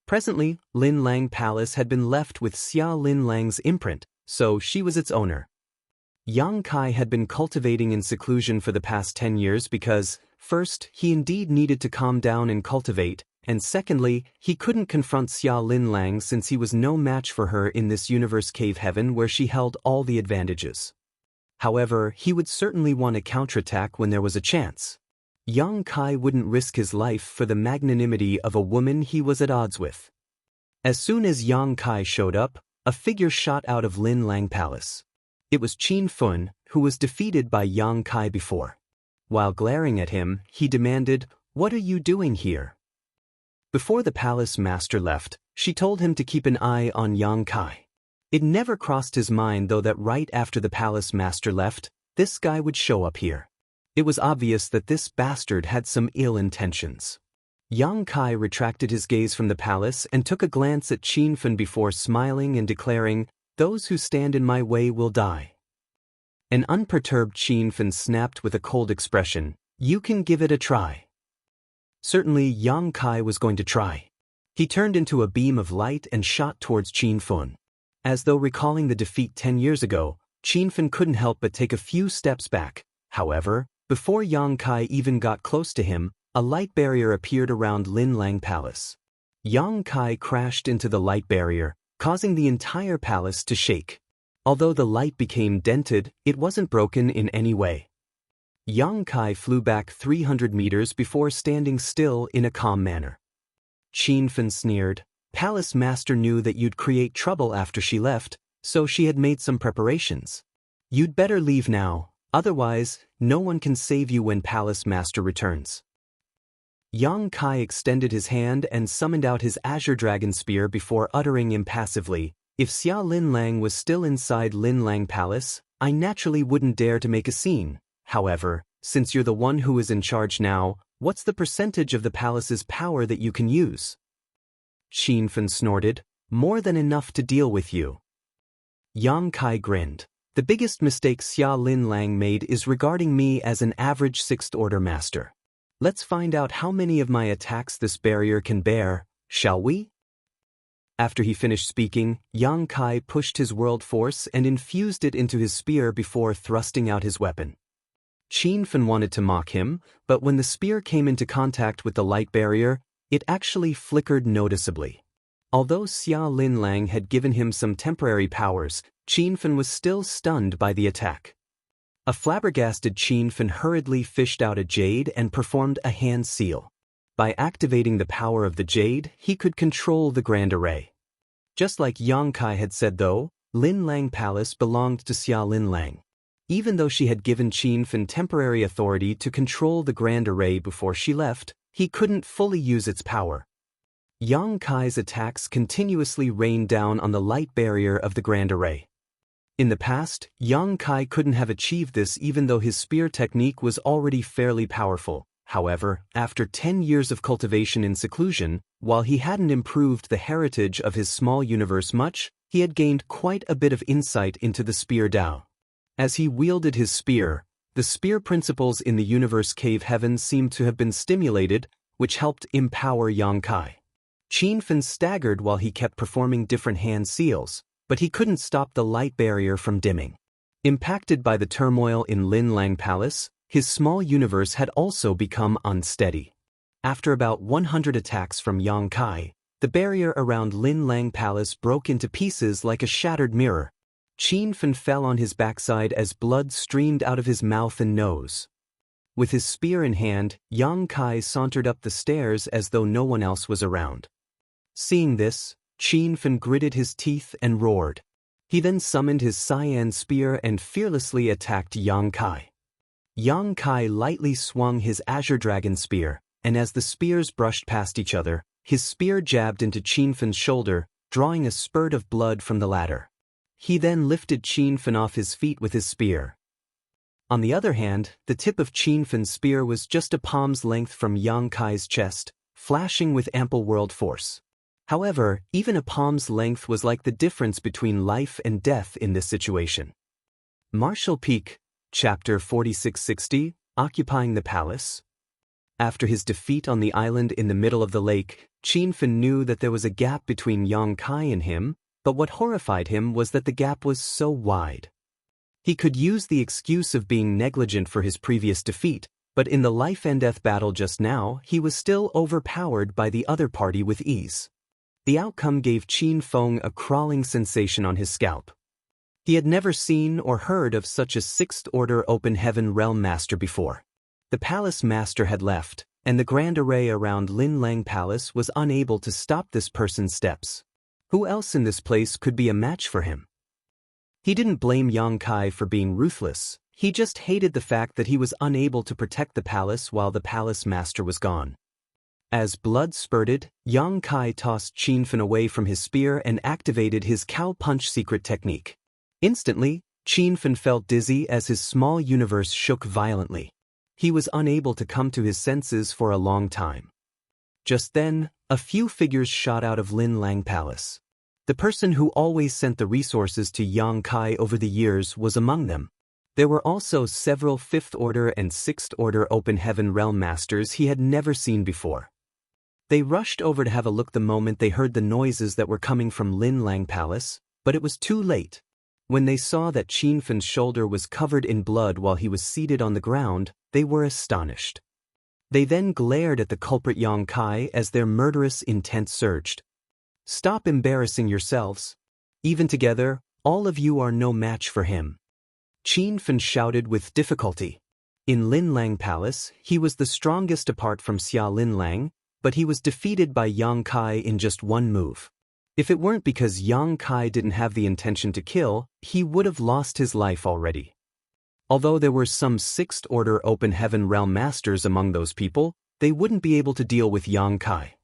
Presently, Linlang Palace had been left with Xia Linlang's imprint, so she was its owner. Yang Kai had been cultivating in seclusion for the past 10 years because, first, he indeed needed to calm down and cultivate, and secondly, he couldn't confront Xia Linlang since he was no match for her in this universe cave heaven where she held all the advantages. However, he would certainly want to counterattack when there was a chance. Yang Kai wouldn't risk his life for the magnanimity of a woman he was at odds with. As soon as Yang Kai showed up, a figure shot out of Linlang Palace. It was Qin Fun, who was defeated by Yang Kai before. While glaring at him, he demanded, "What are you doing here?" Before the palace master left, she told him to keep an eye on Yang Kai. It never crossed his mind though that right after the palace master left, this guy would show up here. It was obvious that this bastard had some ill intentions. Yang Kai retracted his gaze from the palace and took a glance at Qin Fun before smiling and declaring, "Those who stand in my way will die." An unperturbed Qin Fun snapped with a cold expression, "You can give it a try." Certainly Yang Kai was going to try. He turned into a beam of light and shot towards Qin Fun. As though recalling the defeat 10 years ago, Qin Fun couldn't help but take a few steps back. However, before Yang Kai even got close to him, a light barrier appeared around Linlang Palace. Yang Kai crashed into the light barrier, causing the entire palace to shake. Although the light became dented, it wasn't broken in any way. Yang Kai flew back 300 meters before standing still in a calm manner. Qin Fen sneered. Palace Master knew that you'd create trouble after she left, so she had made some preparations. You'd better leave now, otherwise, no one can save you when Palace Master returns. Yang Kai extended his hand and summoned out his Azure Dragon Spear before uttering impassively, "If Xia Linlang was still inside Linlang Palace, I naturally wouldn't dare to make a scene. However, since you're the one who is in charge now, what's the percentage of the palace's power that you can use?" Qin Fen snorted, "More than enough to deal with you." Yang Kai grinned. "The biggest mistake Xia Linlang made is regarding me as an average 6th order master. Let's find out how many of my attacks this barrier can bear, shall we?" After he finished speaking, Yang Kai pushed his world force and infused it into his spear before thrusting out his weapon. Qin Fen wanted to mock him, but when the spear came into contact with the light barrier, it actually flickered noticeably. Although Xia Linlang had given him some temporary powers, Qin Fen was still stunned by the attack. A flabbergasted Qin Fen hurriedly fished out a jade and performed a hand seal. By activating the power of the jade, he could control the Grand Array. Just like Yang Kai had said though, Linlang Palace belonged to Xia Linlang. Even though she had given Qin Fen temporary authority to control the Grand Array before she left, he couldn't fully use its power. Yang Kai's attacks continuously rained down on the light barrier of the Grand Array. In the past, Yang Kai couldn't have achieved this even though his spear technique was already fairly powerful. However, after 10 years of cultivation in seclusion, while he hadn't improved the heritage of his small universe much, he had gained quite a bit of insight into the spear Dao. As he wielded his spear, the spear principles in the universe cave heaven seemed to have been stimulated, which helped empower Yang Kai. Qin Fen staggered while he kept performing different hand seals, but he couldn't stop the light barrier from dimming. Impacted by the turmoil in Linlang Palace, his small universe had also become unsteady. After about 100 attacks from Yang Kai, the barrier around Linlang Palace broke into pieces like a shattered mirror. Qin Fen fell on his backside as blood streamed out of his mouth and nose. With his spear in hand, Yang Kai sauntered up the stairs as though no one else was around. Seeing this, Qin Fen gritted his teeth and roared. He then summoned his cyan spear and fearlessly attacked Yang Kai. Yang Kai lightly swung his Azure Dragon Spear, and as the spears brushed past each other, his spear jabbed into Qin Fen's shoulder, drawing a spurt of blood from the latter. He then lifted Qin Fen off his feet with his spear. On the other hand, the tip of Qin Fen's spear was just a palm's length from Yang Kai's chest, flashing with ample world force. However, even a palm's length was like the difference between life and death in this situation. Martial Peak, Chapter 4660, Occupying the Palace. After his defeat on the island in the middle of the lake, Qin Fen knew that there was a gap between Yang Kai and him, but what horrified him was that the gap was so wide. He could use the excuse of being negligent for his previous defeat, but in the life-and-death battle just now, he was still overpowered by the other party with ease. The outcome gave Qin Feng a crawling sensation on his scalp. He had never seen or heard of such a 6th-order open heaven realm master before. The palace master had left, and the grand array around Linlang Palace was unable to stop this person's steps. Who else in this place could be a match for him? He didn't blame Yang Kai for being ruthless, he just hated the fact that he was unable to protect the palace while the palace master was gone. As blood spurted, Yang Kai tossed Qin Fen away from his spear and activated his cow punch secret technique. Instantly, Qin Fen felt dizzy as his small universe shook violently. He was unable to come to his senses for a long time. Just then, a few figures shot out of Linlang Palace. The person who always sent the resources to Yang Kai over the years was among them. There were also several 5th-order and 6th-order open heaven realm masters he had never seen before. They rushed over to have a look the moment they heard the noises that were coming from Linlang Palace, but it was too late. When they saw that Qin Fen's shoulder was covered in blood while he was seated on the ground, they were astonished. They then glared at the culprit Yang Kai as their murderous intent surged. "Stop embarrassing yourselves. Even together, All of you are no match for him. Qin Fen shouted with difficulty. In Lin Lang Palace, he was the strongest apart from Xia Lin Lang, but he was defeated by Yang Kai in just one move. If it weren't because Yang Kai didn't have the intention to kill, he would have lost his life already. Although there were some Sixth Order Open Heaven Realm Masters among those people, they wouldn't be able to deal with Yang Kai.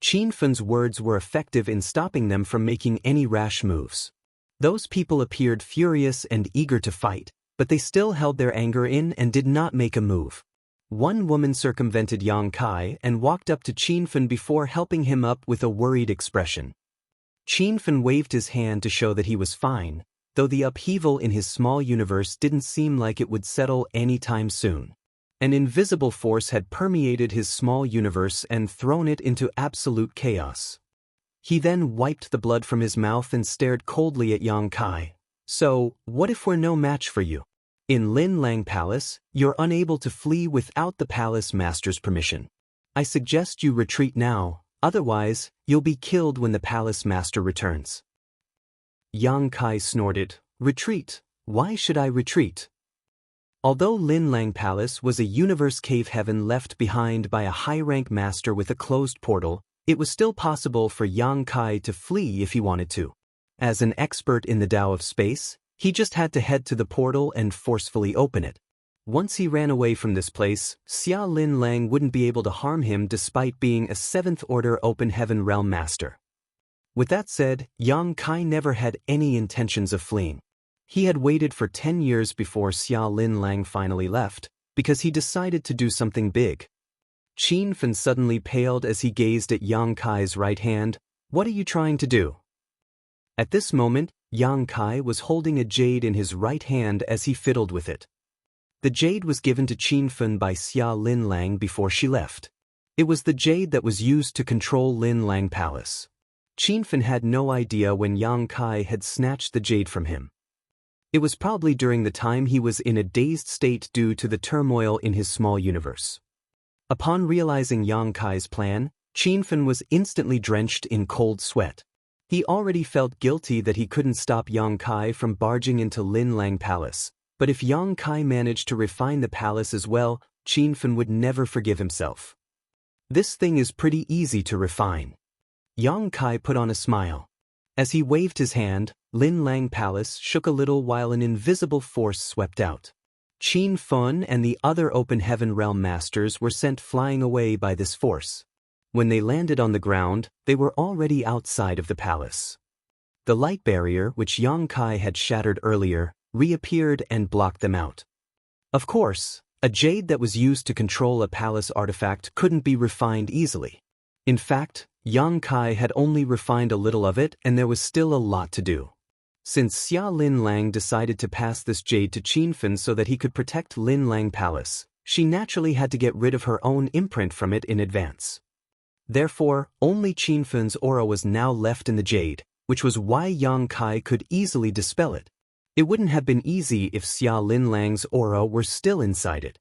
Qin Fen's words were effective in stopping them from making any rash moves. Those people appeared furious and eager to fight, but they still held their anger in and did not make a move. One woman circumvented Yang Kai and walked up to Qin Fen before helping him up with a worried expression. Qin Fen waved his hand to show that he was fine, though the upheaval in his small universe didn't seem like it would settle anytime soon. An invisible force had permeated his small universe and thrown it into absolute chaos. He then wiped the blood from his mouth and stared coldly at Yang Kai. So, what if we're no match for you? In Lin Lang Palace, you're unable to flee without the palace master's permission. I suggest you retreat now, otherwise, you'll be killed when the palace master returns. Yang Kai snorted. Retreat? Why should I retreat? Although Lin Lang Palace was a universe cave heaven left behind by a high-rank master with a closed portal, it was still possible for Yang Kai to flee if he wanted to. As an expert in the Tao of space, he just had to head to the portal and forcefully open it. Once he ran away from this place, Xia Lin Lang wouldn't be able to harm him despite being a Seventh Order Open Heaven Realm Master. With that said, Yang Kai never had any intentions of fleeing. He had waited for 10 years before Xia Lin Lang finally left, because he decided to do something big. Qin Fen suddenly paled as he gazed at Yang Kai's right hand. What are you trying to do? At this moment, Yang Kai was holding a jade in his right hand as he fiddled with it. The jade was given to Qin Fen by Xia Lin Lang before she left. It was the jade that was used to control Lin Lang Palace. Qin Fen had no idea when Yang Kai had snatched the jade from him. It was probably during the time he was in a dazed state due to the turmoil in his small universe. Upon realizing Yang Kai's plan, Qin Fen was instantly drenched in cold sweat. He already felt guilty that he couldn't stop Yang Kai from barging into Lin Lang Palace, but if Yang Kai managed to refine the palace as well, Qin Fen would never forgive himself. This thing is pretty easy to refine. Yang Kai put on a smile. As he waved his hand, Lin Lang Palace shook a little while an invisible force swept out. Qin Fen and the other Open Heaven Realm Masters were sent flying away by this force. When they landed on the ground, they were already outside of the palace. The light barrier, which Yang Kai had shattered earlier, reappeared and blocked them out. Of course, a jade that was used to control a palace artifact couldn't be refined easily. In fact, Yang Kai had only refined a little of it and there was still a lot to do. Since Xia Lin Lang decided to pass this jade to Qin Fen so that he could protect Lin Lang Palace, she naturally had to get rid of her own imprint from it in advance. Therefore, only Qin Fen's aura was now left in the jade, which was why Yang Kai could easily dispel it. It wouldn't have been easy if Xia Lin Lang's aura were still inside it.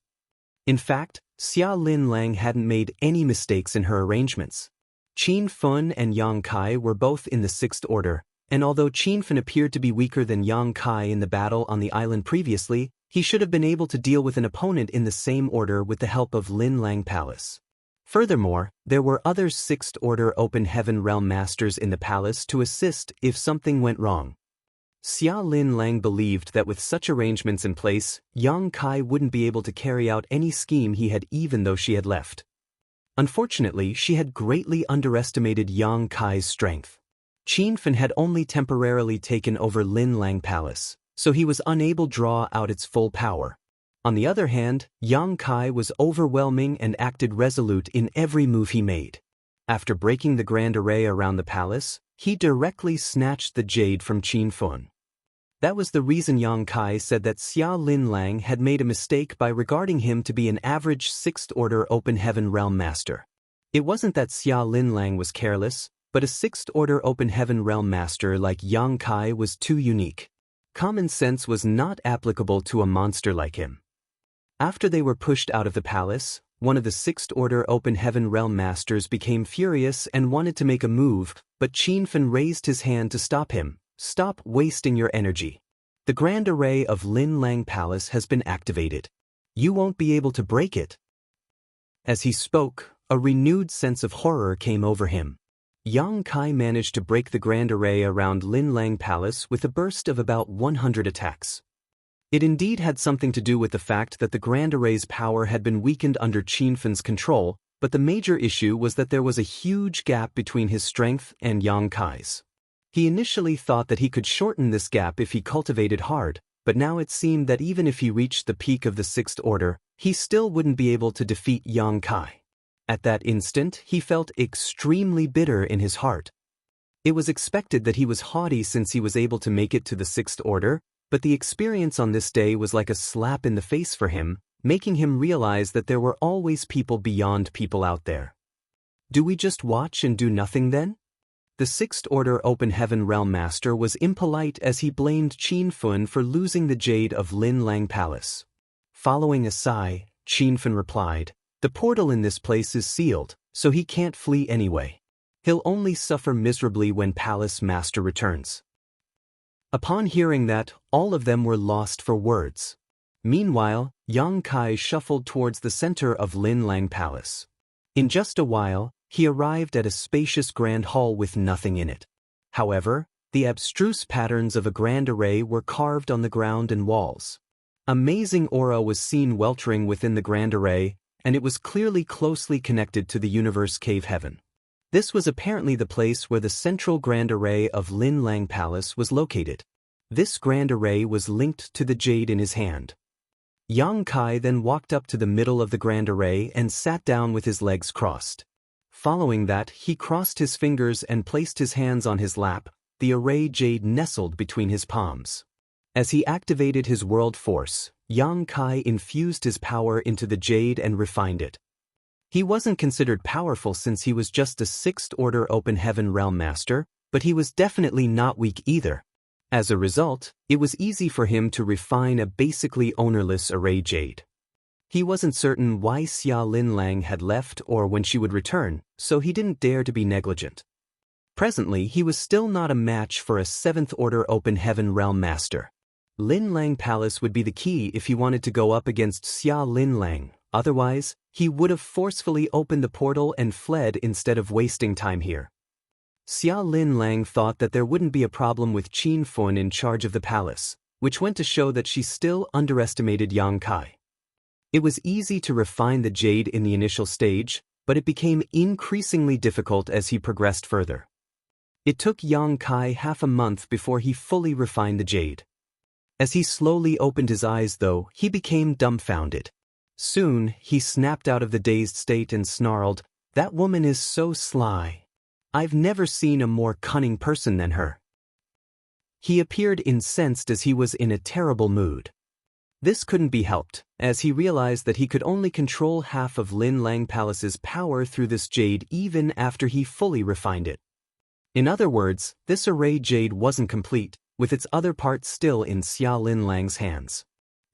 In fact, Xia Lin Lang hadn't made any mistakes in her arrangements. Qin Fen and Yang Kai were both in the Sixth Order, and although Qin Fen appeared to be weaker than Yang Kai in the battle on the island previously, he should have been able to deal with an opponent in the same order with the help of Lin Lang Palace. Furthermore, there were other Sixth Order Open Heaven Realm Masters in the palace to assist if something went wrong. Xia Lin Lang believed that with such arrangements in place, Yang Kai wouldn't be able to carry out any scheme he had even though she had left. Unfortunately, she had greatly underestimated Yang Kai's strength. Qin Fen had only temporarily taken over Lin Lang Palace, so he was unable to draw out its full power. On the other hand, Yang Kai was overwhelming and acted resolute in every move he made. After breaking the grand array around the palace, he directly snatched the jade from Qin Fen. That was the reason Yang Kai said that Xia Lin Lang had made a mistake by regarding him to be an average Sixth Order Open Heaven Realm Master. It wasn't that Xia Lin Lang was careless, but a Sixth Order Open Heaven Realm Master like Yang Kai was too unique. Common sense was not applicable to a monster like him. After they were pushed out of the palace, one of the Sixth Order Open Heaven Realm Masters became furious and wanted to make a move, but Qin Fen raised his hand to stop him, stop wasting your energy. The grand array of Lin Lang Palace has been activated. You won't be able to break it." As he spoke, a renewed sense of horror came over him. Yang Kai managed to break the grand array around Lin Lang Palace with a burst of about 100 attacks. It indeed had something to do with the fact that the grand array's power had been weakened under Qin Fan's control, but the major issue was that there was a huge gap between his strength and Yang Kai's. He initially thought that he could shorten this gap if he cultivated hard, but now it seemed that even if he reached the peak of the Sixth Order, he still wouldn't be able to defeat Yang Kai. At that instant, he felt extremely bitter in his heart. It was expected that he was haughty since he was able to make it to the Sixth Order, but the experience on this day was like a slap in the face for him, making him realize that there were always people beyond people out there. Do we just watch and do nothing then? The Sixth Order Open Heaven Realm Master was impolite as he blamed Qin Fan for losing the jade of Lin Lang Palace. Following a sigh, Qin Fan replied, "The portal in this place is sealed, so he can't flee anyway. He'll only suffer miserably when Palace Master returns." Upon hearing that, all of them were lost for words. Meanwhile, Yang Kai shuffled towards the center of Lin Lang Palace. In just a while, he arrived at a spacious grand hall with nothing in it. However, the abstruse patterns of a grand array were carved on the ground and walls. Amazing aura was seen weltering within the grand array, and it was clearly closely connected to the universe cave heaven. This was apparently the place where the central grand array of Lin Lang Palace was located. This grand array was linked to the jade in his hand. Yang Kai then walked up to the middle of the grand array and sat down with his legs crossed. Following that, he crossed his fingers and placed his hands on his lap, the array jade nestled between his palms. As he activated his world force, Yang Kai infused his power into the jade and refined it. He wasn't considered powerful since he was just a Sixth Order Open Heaven Realm Master, but he was definitely not weak either. As a result, it was easy for him to refine a basically ownerless array jade. He wasn't certain why Xia Lin Lang had left or when she would return, so he didn't dare to be negligent. Presently, he was still not a match for a Seventh Order Open Heaven Realm Master. Lin Lang Palace would be the key if he wanted to go up against Xia Lin Lang, otherwise, he would have forcefully opened the portal and fled instead of wasting time here. Xia Lin Lang thought that there wouldn't be a problem with Qin Fan in charge of the palace, which went to show that she still underestimated Yang Kai. It was easy to refine the jade in the initial stage, but it became increasingly difficult as he progressed further. It took Yang Kai half a month before he fully refined the jade. As he slowly opened his eyes though, he became dumbfounded. Soon, he snapped out of the dazed state and snarled, "That woman is so sly. I've never seen a more cunning person than her." He appeared incensed as he was in a terrible mood. This couldn't be helped, as he realized that he could only control half of Lin Lang Palace's power through this jade even after he fully refined it. In other words, this array jade wasn't complete, with its other parts still in Xia Lin Lang's hands.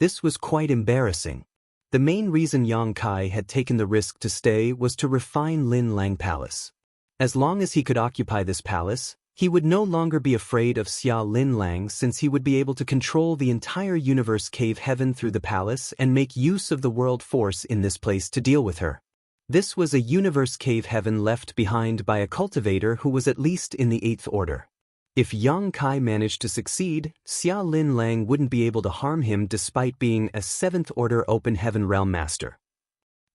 This was quite embarrassing. The main reason Yang Kai had taken the risk to stay was to refine Lin Lang Palace. As long as he could occupy this palace, he would no longer be afraid of Xia Lin Lang since he would be able to control the entire universe cave heaven through the palace and make use of the world force in this place to deal with her. This was a universe cave heaven left behind by a cultivator who was at least in the Eighth Order. If Yang Kai managed to succeed, Xia Lin Lang wouldn't be able to harm him despite being a Seventh Order Open Heaven Realm Master.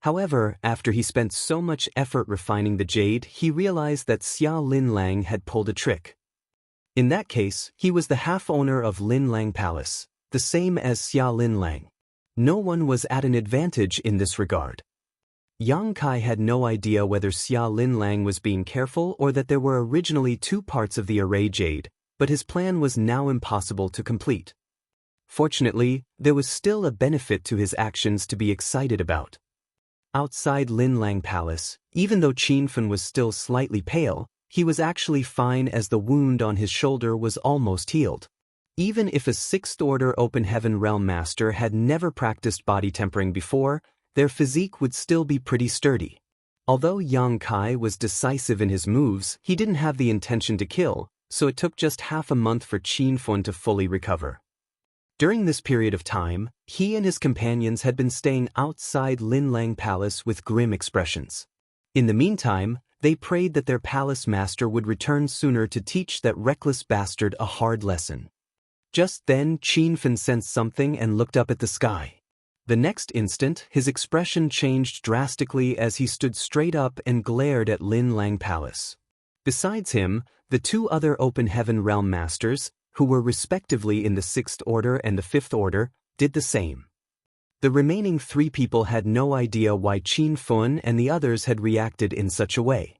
However, after he spent so much effort refining the jade, he realized that Xia Lin Lang had pulled a trick. In that case, he was the half-owner of Lin Lang Palace, the same as Xia Lin Lang. No one was at an advantage in this regard. Yang Kai had no idea whether Xia Lin Lang was being careful or that there were originally two parts of the array jade, but his plan was now impossible to complete. Fortunately, there was still a benefit to his actions to be excited about. Outside Lin Lang Palace, even though Qin Fan was still slightly pale, he was actually fine as the wound on his shoulder was almost healed. Even if a Sixth Order Open Heaven Realm Master had never practiced body tempering before, their physique would still be pretty sturdy. Although Yang Kai was decisive in his moves, he didn't have the intention to kill, so it took just half a month for Qin Fun to fully recover. During this period of time, he and his companions had been staying outside Linlang Palace with grim expressions. In the meantime, they prayed that their palace master would return sooner to teach that reckless bastard a hard lesson. Just then, Qin Fun sensed something and looked up at the sky. The next instant, his expression changed drastically as he stood straight up and glared at Linlang Palace. Besides him, the two other Open Heaven Realm Masters, who were respectively in the 6th Order and the 5th Order, did the same. The remaining 3 people had no idea why Qin Fun and the others had reacted in such a way.